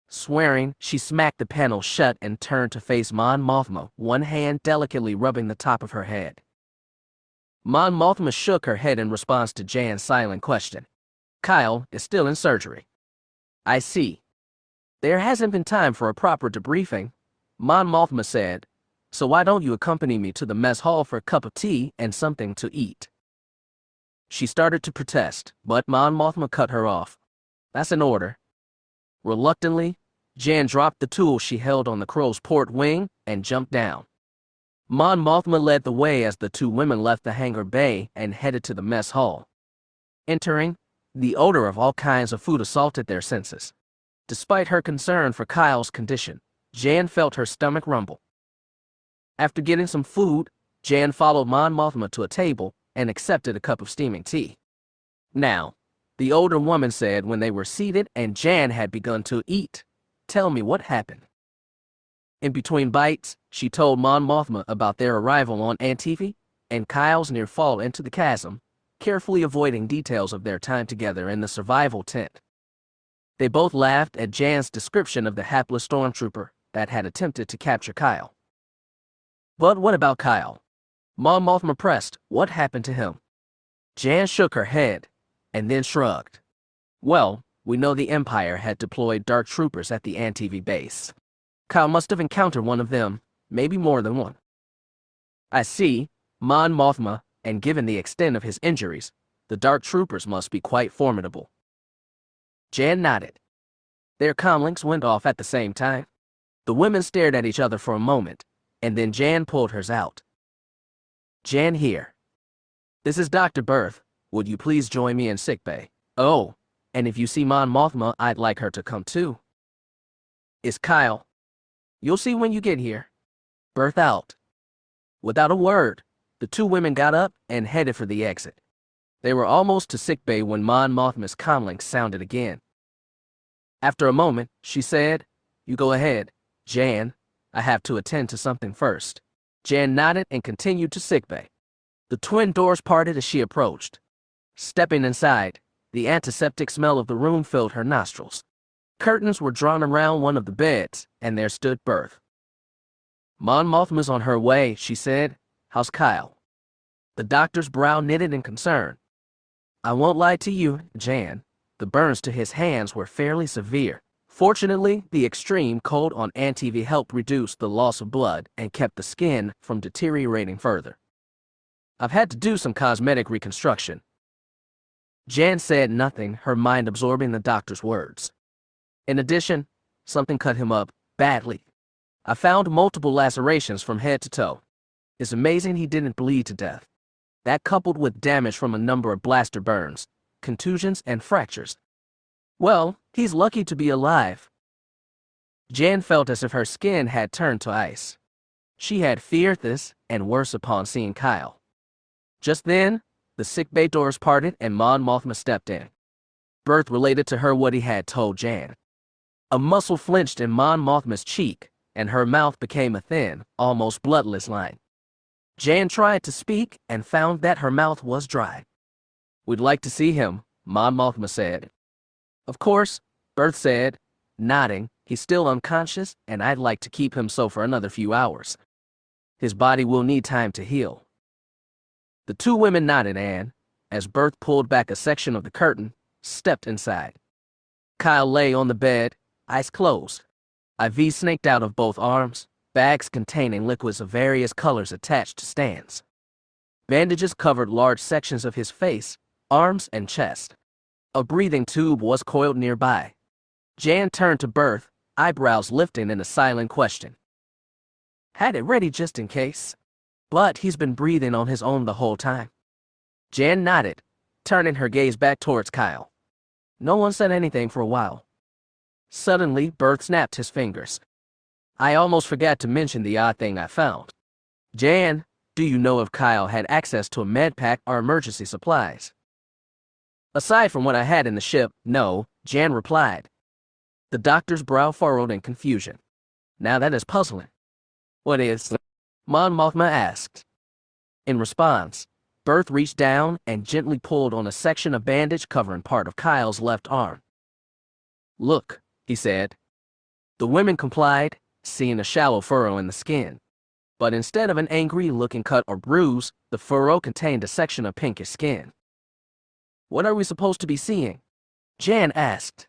Swearing, she smacked the panel shut and turned to face Mon Mothma, one hand delicately rubbing the top of her head. Mon Mothma shook her head in response to Jan's silent question. "Kyle is still in surgery." "I see. There hasn't been time for a proper debriefing," Mon Mothma said, "so why don't you accompany me to the mess hall for a cup of tea and something to eat?" She started to protest, but Mon Mothma cut her off. "That's an order." Reluctantly, Jan dropped the tool she held on the crow's port wing and jumped down. Mon Mothma led the way as the two women left the hangar bay and headed to the mess hall. Entering, the odor of all kinds of food assaulted their senses. Despite her concern for Kyle's condition, Jan felt her stomach rumble. After getting some food, Jan followed Mon Mothma to a table and accepted a cup of steaming tea. "Now," the older woman said when they were seated and Jan had begun to eat, "tell me what happened." In between bites, she told Mon Mothma about their arrival on Antv and Kyle's near fall into the chasm, carefully avoiding details of their time together in the survival tent. They both laughed at Jan's description of the hapless stormtrooper that had attempted to capture Kyle. "But what about Kyle?" Mon Mothma pressed. "What happened to him?" Jan shook her head and then shrugged. "Well, we know the Empire had deployed dark troopers at the Antv base. Kyle must have encountered one of them, maybe more than one." "I see, Mon Mothma, and given the extent of his injuries, the dark troopers must be quite formidable." Jan nodded. Their comlinks went off at the same time. The women stared at each other for a moment, and then Jan pulled hers out. "Jan here. This is Dr. Berth. Would you please join me in sickbay?" "Oh, And if you see Mon Mothma, I'd like her to come too. It's Kyle. You'll see when you get here. Birth out. Without a word, the two women got up and headed for the exit. They were almost to sickbay when Mon Mothma's comlink sounded again. After a moment, she said, "You go ahead, Jan. I have to attend to something first." Jan nodded and continued to sickbay. The twin doors parted as she approached. Stepping inside, the antiseptic smell of the room filled her nostrils. Curtains were drawn around one of the beds, and there stood Birth. "Mon Mothma's on her way," she said. "How's Kyle?" The doctor's brow knitted in concern. "I won't lie to you, Jan. The burns to his hands were fairly severe. Fortunately, the extreme cold on Antv helped reduce the loss of blood and kept the skin from deteriorating further. I've had to do some cosmetic reconstruction." Jan said nothing, her mind absorbing the doctor's words. In addition, something cut him up badly. I found multiple lacerations from head to toe. It's amazing he didn't bleed to death. That coupled with damage from a number of blaster burns, contusions, and fractures. Well, he's lucky to be alive. Jan felt as if her skin had turned to ice. She had feared this, and worse upon seeing Kyle. Just then, the sickbay doors parted and Mon Mothma stepped in. Birth related to her what he had told Jan. A muscle flinched in Mon Mothma's cheek, and her mouth became a thin, almost bloodless line. Jan tried to speak and found that her mouth was dry. "We'd like to see him," Mon Mothma said. "Of course," Birth said, nodding. "He's still unconscious, and I'd like to keep him so for another few hours. His body will need time to heal." The two women nodded and, as Birth pulled back a section of the curtain, stepped inside. Kyle lay on the bed, eyes closed. IV snaked out of both arms, bags containing liquids of various colors attached to stands. Bandages covered large sections of his face, arms, and chest. A breathing tube was coiled nearby. Jan turned to Birth, eyebrows lifting in a silent question. "Had it ready just in case. But he's been breathing on his own the whole time." Jan nodded, turning her gaze back towards Kyle. No one said anything for a while. Suddenly, Birth snapped his fingers. "I almost forgot to mention the odd thing I found. Jan, do you know if Kyle had access to a med pack or emergency supplies?" "Aside from what I had in the ship, no," Jan replied. The doctor's brow furrowed in confusion. "Now that is puzzling." "What is?" Mon Mothma asked. In response, Birth reached down and gently pulled on a section of bandage covering part of Kyle's left arm. "Look," he said. The women complied, seeing a shallow furrow in the skin. But instead of an angry-looking cut or bruise, the furrow contained a section of pinkish skin. "What are we supposed to be seeing?" Jan asked.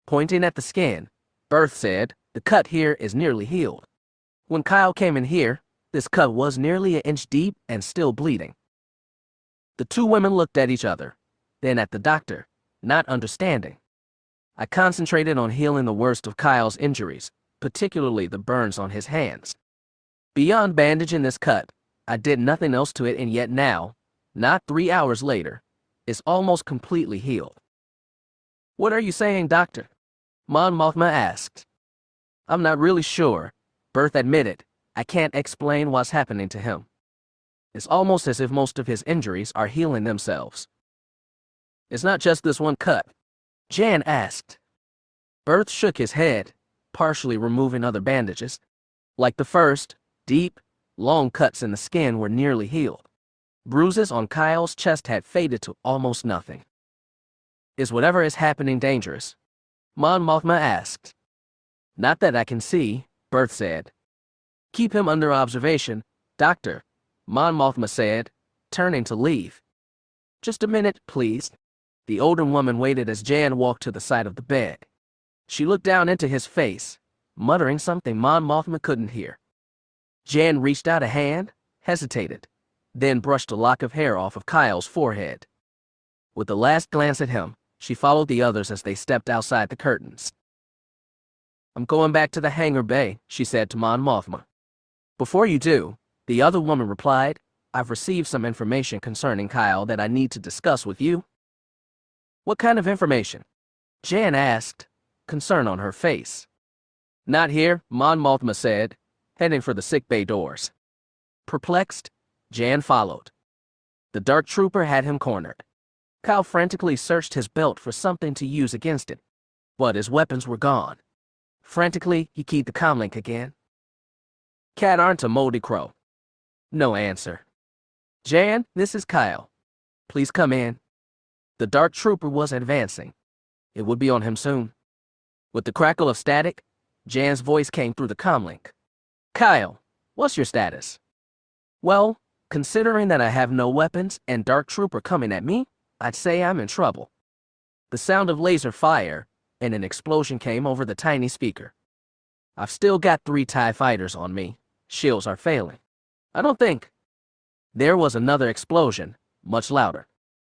Pointing at the skin, Birth said, "The cut here is nearly healed. When Kyle came in here, this cut was nearly an inch deep and still bleeding." The two women looked at each other, then at the doctor, not understanding. "I concentrated on healing the worst of Kyle's injuries, particularly the burns on his hands. Beyond bandaging this cut, I did nothing else to it, and yet now, not 3 hours later, it's almost completely healed." "What are you saying, doctor?" Mon Mothma asked. "I'm not really sure," Birth admitted. "I can't explain what's happening to him. It's almost as if most of his injuries are healing themselves." "It's not just this one cut?" Jan asked. Birth shook his head, partially removing other bandages. Like the first, deep, long cuts in the skin were nearly healed. Bruises on Kyle's chest had faded to almost nothing. "Is whatever is happening dangerous?" Mon Mothma asked. "Not that I can see," Birth said. "Keep him under observation, doctor," Mon Mothma said, turning to leave. "Just a minute, please." The older woman waited as Jan walked to the side of the bed. She looked down into his face, muttering something Mon Mothma couldn't hear. Jan reached out a hand, hesitated, then brushed a lock of hair off of Kyle's forehead. With a last glance at him, she followed the others as they stepped outside the curtains. "I'm going back to the hangar bay," she said to Mon Mothma. "Before you do," the other woman replied, "I've received some information concerning Kyle that I need to discuss with you." What kind of information? Jan asked, concern on her face. Not here, Mon Mothma said, heading for the sickbay doors. Perplexed, Jan followed. The dark trooper had him cornered. Kyle frantically searched his belt for something to use against it, but his weapons were gone. Frantically, he keyed the comlink again. Katarn to Moldy Crow. No answer. Jan, this is Kyle. Please come in. The dark trooper was advancing. It would be on him soon. With the crackle of static, Jan's voice came through the comlink. Kyle, what's your status? Well, considering that I have no weapons and dark trooper coming at me, I'd say I'm in trouble. The sound of laser fire and an explosion came over the tiny speaker. I've still got 3 TIE fighters on me. Shields are failing. I don't think. There was another explosion, much louder.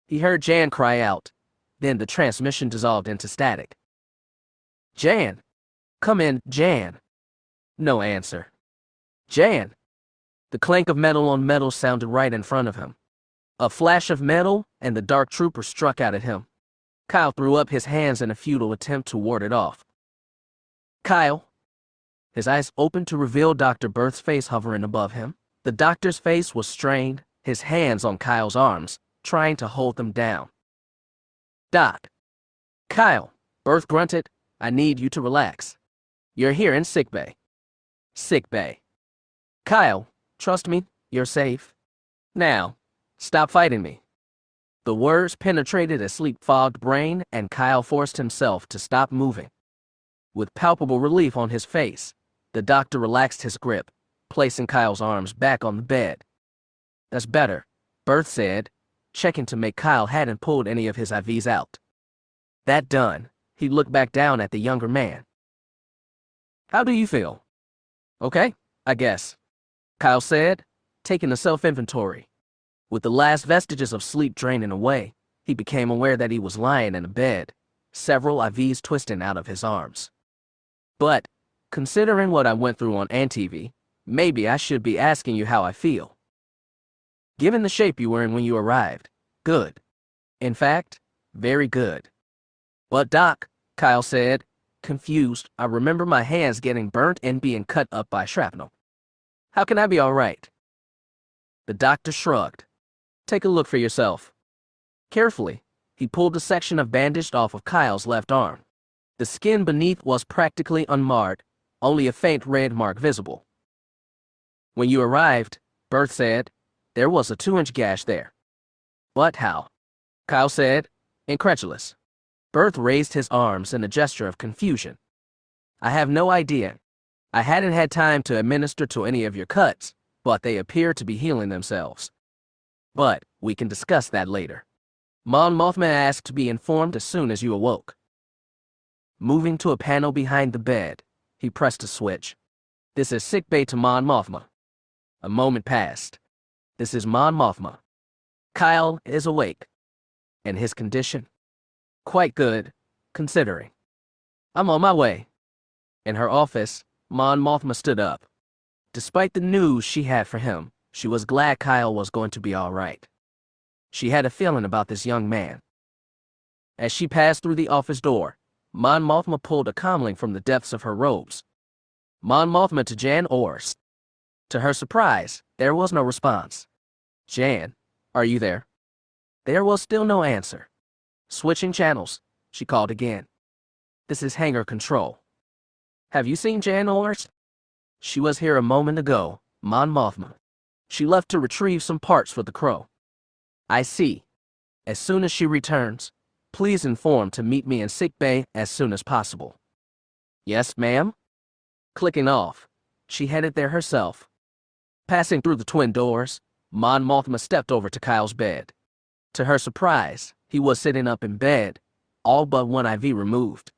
He heard Jan cry out. Then the transmission dissolved into static. Jan! Come in, Jan! No answer. Jan! The clank of metal on metal sounded right in front of him. A flash of metal, and the dark trooper struck out at him. Kyle threw up his hands in a futile attempt to ward it off. Kyle! His eyes opened to reveal Dr. Berth's face hovering above him. The doctor's face was strained, his hands on Kyle's arms, trying to hold them down. Doc. Kyle, Berth grunted, I need you to relax. You're here in sickbay. Sickbay. Kyle, trust me, you're safe. Now, stop fighting me. The words penetrated a sleep-fogged brain, and Kyle forced himself to stop moving. With palpable relief on his face, the doctor relaxed his grip, placing Kyle's arms back on the bed. That's better, Berth said, checking to make Kyle hadn't pulled any of his IVs out. That done, he looked back down at the younger man. How do you feel? Okay, I guess, Kyle said, taking a self-inventory. With the last vestiges of sleep draining away, he became aware that he was lying in a bed, several IVs twisting out of his arms. But, considering what I went through on Antv, maybe I should be asking you how I feel. Given the shape you were in when you arrived, good. In fact, very good. But Doc, Kyle said, confused, I remember my hands getting burnt and being cut up by shrapnel. How can I be all right? The doctor shrugged. Take a look for yourself. Carefully, he pulled a section of bandage off of Kyle's left arm. The skin beneath was practically unmarred, only a faint red mark visible. When you arrived, Berth said, there was a 2-inch gash there. But how? Kyle said, incredulous. Berth raised his arms in a gesture of confusion. I have no idea. I hadn't had time to administer to any of your cuts, but they appear to be healing themselves. But we can discuss that later. Mon Mothma asked to be informed as soon as you awoke. Moving to a panel behind the bed, he pressed a switch. This is sickbay to Mon Mothma. A moment passed. This is Mon Mothma. Kyle is awake. And his condition? Quite good, considering. I'm on my way. In her office, Mon Mothma stood up. Despite the news she had for him, she was glad Kyle was going to be all right. She had a feeling about this young man. As she passed through the office door, Mon Mothma pulled a comlink from the depths of her robes. Mon Mothma to Jan Ors. To her surprise, there was no response. Jan, are you there? There was still no answer. Switching channels, she called again. This is hangar control. Have you seen Jan Ors? She was here a moment ago, Mon Mothma. She left to retrieve some parts for the crow. I see. As soon as she returns, please inform to meet me in sickbay as soon as possible. Yes, ma'am? Clicking off, she headed there herself. Passing through the twin doors, Mon Mothma stepped over to Kyle's bed. To her surprise, he was sitting up in bed, all but one IV removed.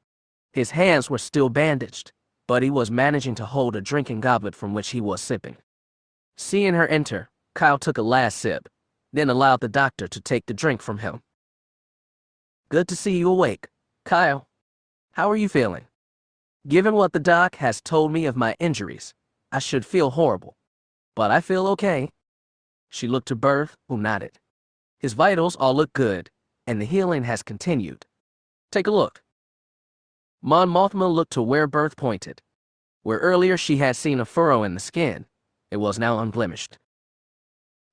His hands were still bandaged, but he was managing to hold a drinking goblet from which he was sipping. Seeing her enter, Kyle took a last sip, then allowed the doctor to take the drink from him. Good to see you awake, Kyle. How are you feeling? Given what the doc has told me of my injuries, I should feel horrible. But I feel okay. She looked to Berth, who nodded. His vitals all look good. and the healing has continued. Take a look. Mon Mothma looked to where Berth pointed. Where earlier she had seen a furrow in the skin, it was now unblemished.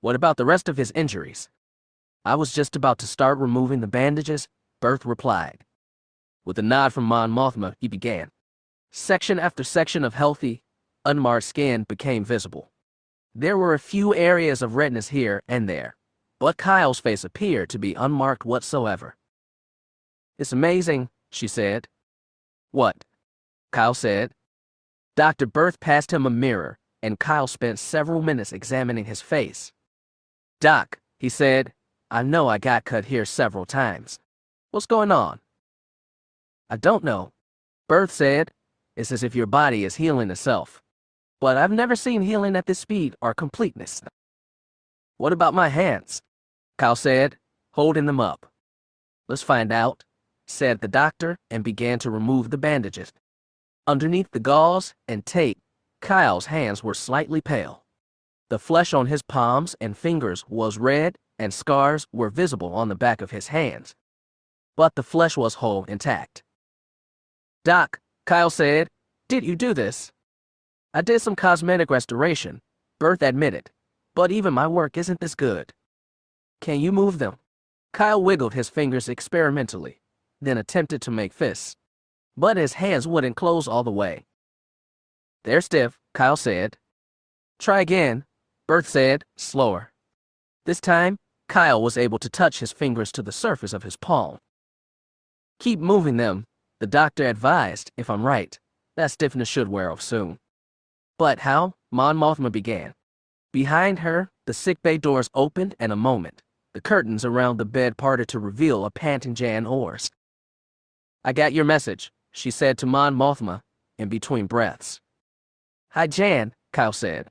What about the rest of his injuries? I was just about to start removing the bandages, Berth replied. With a nod from Mon Mothma, he began. Section after section of healthy, unmarred skin became visible. There were a few areas of redness here and there, but Kyle's face appeared to be unmarked whatsoever. It's amazing, she said. What? Kyle said. Dr. Berth passed him a mirror, and Kyle spent several minutes examining his face. Doc, he said, I know I got cut here several times. What's going on? I don't know. Berth said, it's as if your body is healing itself. But I've never seen healing at this speed or completeness. What about my hands? Kyle said, holding them up. Let's find out, said the doctor, and began to remove the bandages. Underneath the gauze and tape, Kyle's hands were slightly pale. The flesh on his palms and fingers was red, and scars were visible on the back of his hands. But the flesh was whole, intact. Doc, Kyle said, did you do this? I did some cosmetic restoration, Berth admitted, but even my work isn't this good. Can you move them? Kyle wiggled his fingers experimentally, then attempted to make fists, but his hands wouldn't close all the way. They're stiff, Kyle said. Try again, Berth said, slower. This time, Kyle was able to touch his fingers to the surface of his palm. Keep moving them, the doctor advised. If I'm right, that stiffness should wear off soon. But how? Mon Mothma began. Behind her, the sickbay doors opened, and a moment, the curtains around the bed parted to reveal a panting Jan Ors. I got your message, she said to Mon Mothma, in between breaths. Hi, Jan, Kyle said.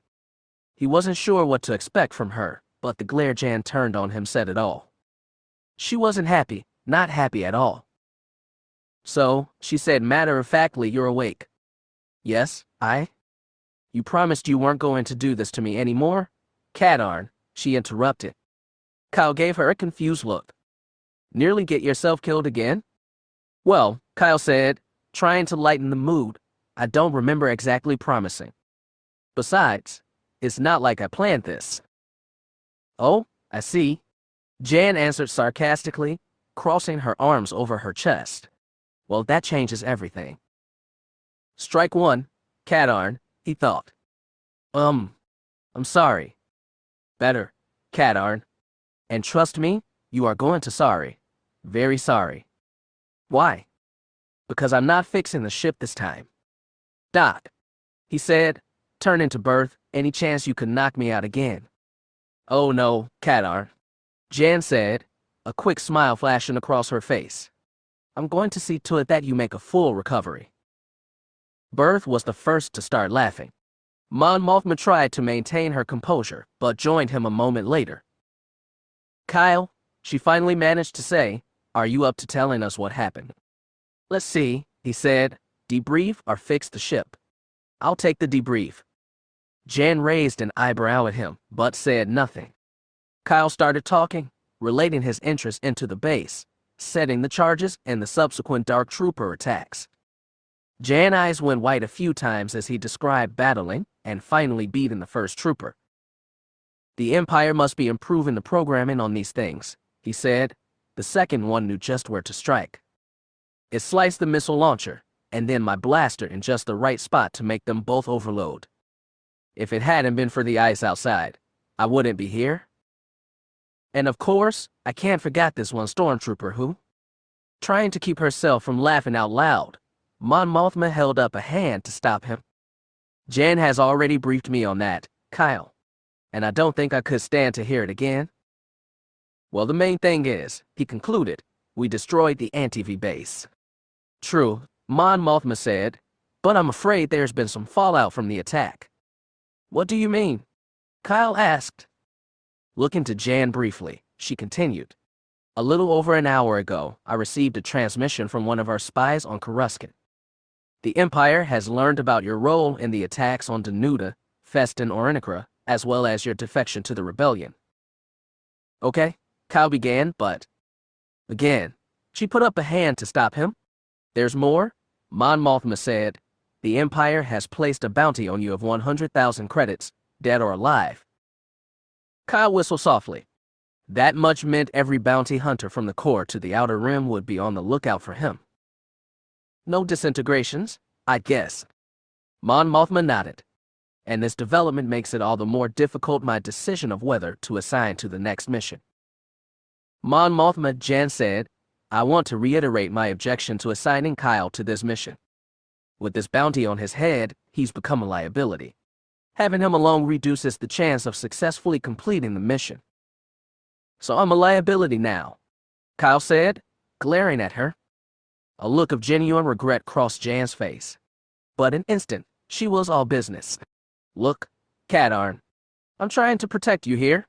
He wasn't sure what to expect from her, but the glare Jan turned on him said it all. She wasn't happy, not happy at all. So, she said matter-of-factly, you're awake. Yes, You promised you weren't going to do this to me anymore? Katarn, she interrupted. Kyle gave her a confused look. Nearly get yourself killed again? Well, Kyle said, trying to lighten the mood, I don't remember exactly promising. Besides, it's not like I planned this. Oh, I see. Jan answered sarcastically, crossing her arms over her chest. Well, that changes everything. Strike one, Katarn, he thought. I'm sorry. Better, Katarn. And trust me, you are going to sorry. Very sorry. Why? Because I'm not fixing the ship this time. Doc, he said, turning to Berth, any chance you could knock me out again? Oh no, Katarn. Jan said, a quick smile flashing across her face. I'm going to see to it that you make a full recovery. Berth was the first to start laughing. Mon Mothma tried to maintain her composure, but joined him a moment later. Kyle, she finally managed to say, are you up to telling us what happened? Let's see, he said, debrief or fix the ship. I'll take the debrief. Jan raised an eyebrow at him, but said nothing. Kyle started talking, relating his interest into the base, setting the charges and the subsequent Dark Trooper attacks. Jan's eyes went white a few times as he described battling and finally beating the first trooper. The Empire must be improving the programming on these things, he said. The second one knew just where to strike. It sliced the missile launcher, and then my blaster in just the right spot to make them both overload. If it hadn't been for the ice outside, I wouldn't be here. And of course, I can't forget this one stormtrooper who, trying to keep herself from laughing out loud, Mon Mothma held up a hand to stop him. Jan has already briefed me on that, Kyle, and I don't think I could stand to hear it again. Well, the main thing is, he concluded, we destroyed the Antv base. True, Mon Mothma said, but I'm afraid there's been some fallout from the attack. What do you mean? Kyle asked. Looking to Jan briefly, she continued. A little over an hour ago, I received a transmission from one of our spies on Coruscant. The Empire has learned about your role in the attacks on Danuta, Festin Orinicra, as well as your defection to the rebellion. Okay, Kyle began, but... Again, she put up a hand to stop him. There's more, Mon Mothma said. The Empire has placed a bounty on you of 100,000 credits, dead or alive. Kyle whistled softly. That much meant every bounty hunter from the core to the outer rim would be on the lookout for him. No disintegrations, I guess. Mon Mothma nodded. And this development makes it all the more difficult my decision of whether to assign to the next mission. Mon Mothma, Jan said, I want to reiterate my objection to assigning Kyle to this mission. With this bounty on his head, he's become a liability. Having him alone reduces the chance of successfully completing the mission. So I'm a liability now, Kyle said, glaring at her. A look of genuine regret crossed Jan's face. But in an instant, she was all business. Look, Katarn, I'm trying to protect you here.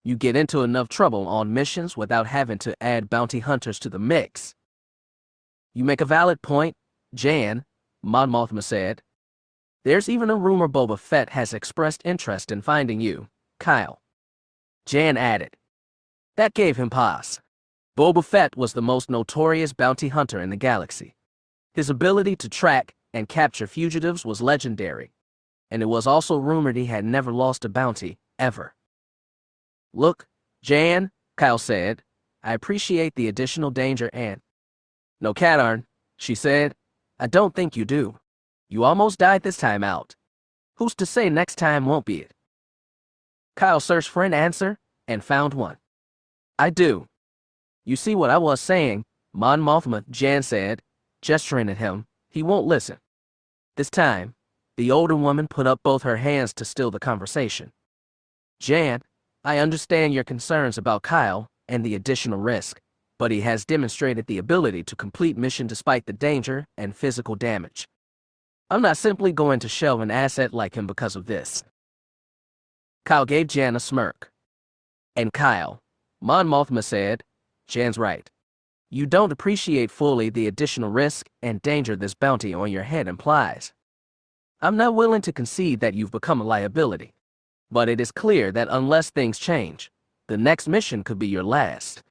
You get into enough trouble on missions without having to add bounty hunters to the mix. You make a valid point, Jan, Mon Mothma said. There's even a rumor Boba Fett has expressed interest in finding you, Kyle. Jan added. That gave him pause. Boba Fett was the most notorious bounty hunter in the galaxy. His ability to track and capture fugitives was legendary, and it was also rumored he had never lost a bounty, ever. Look, Jan, Kyle said, I appreciate the additional danger and... No, Katarn, she said, I don't think you do. You almost died this time out. Who's to say next time won't be it? Kyle searched for an answer and found one. I do. You see what I was saying, Mon Mothma, Jan said, gesturing at him. He won't listen. This time, the older woman put up both her hands to still the conversation. Jan, I understand your concerns about Kyle and the additional risk, but he has demonstrated the ability to complete mission despite the danger and physical damage. I'm not simply going to shelve an asset like him because of this. Kyle gave Jan a smirk. And Kyle, Mon Mothma said, Jan's right. You don't appreciate fully the additional risk and danger this bounty on your head implies. I'm not willing to concede that you've become a liability, but it is clear that unless things change, the next mission could be your last.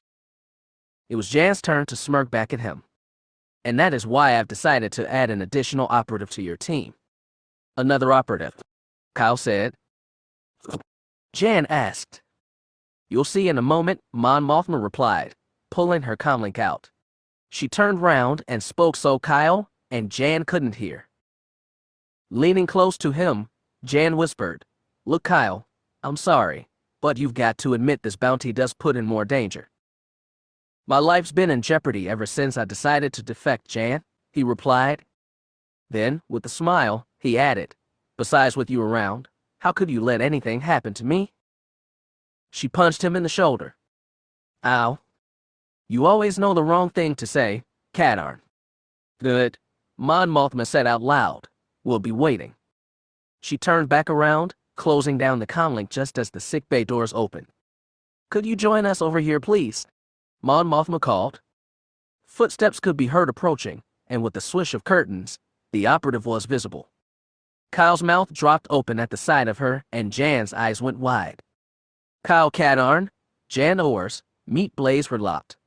It was Jan's turn to smirk back at him. And that is why I've decided to add an additional operative to your team. Another operative, Kyle said. Jan asked. You'll see in a moment, Mon Mothma replied, pulling her comlink out. She turned round and spoke so Kyle and Jan couldn't hear. Leaning close to him, Jan whispered, Look, Kyle, I'm sorry, but you've got to admit this bounty does put in more danger. My life's been in jeopardy ever since I decided to defect, Jan, he replied. Then, with a smile, he added, Besides with you around, how could you let anything happen to me? She punched him in the shoulder. Ow. You always know the wrong thing to say, Katarn. Good, Mon Mothma said out loud. We'll be waiting. She turned back around, closing down the comlink just as the sickbay doors opened. Could you join us over here, please? Mon Mothma called. Footsteps could be heard approaching, and with the swish of curtains, the operative was visible. Kyle's mouth dropped open at the sight of her, and Jan's eyes went wide. Kyle Katarn, Jan Orr's, meat blades were locked.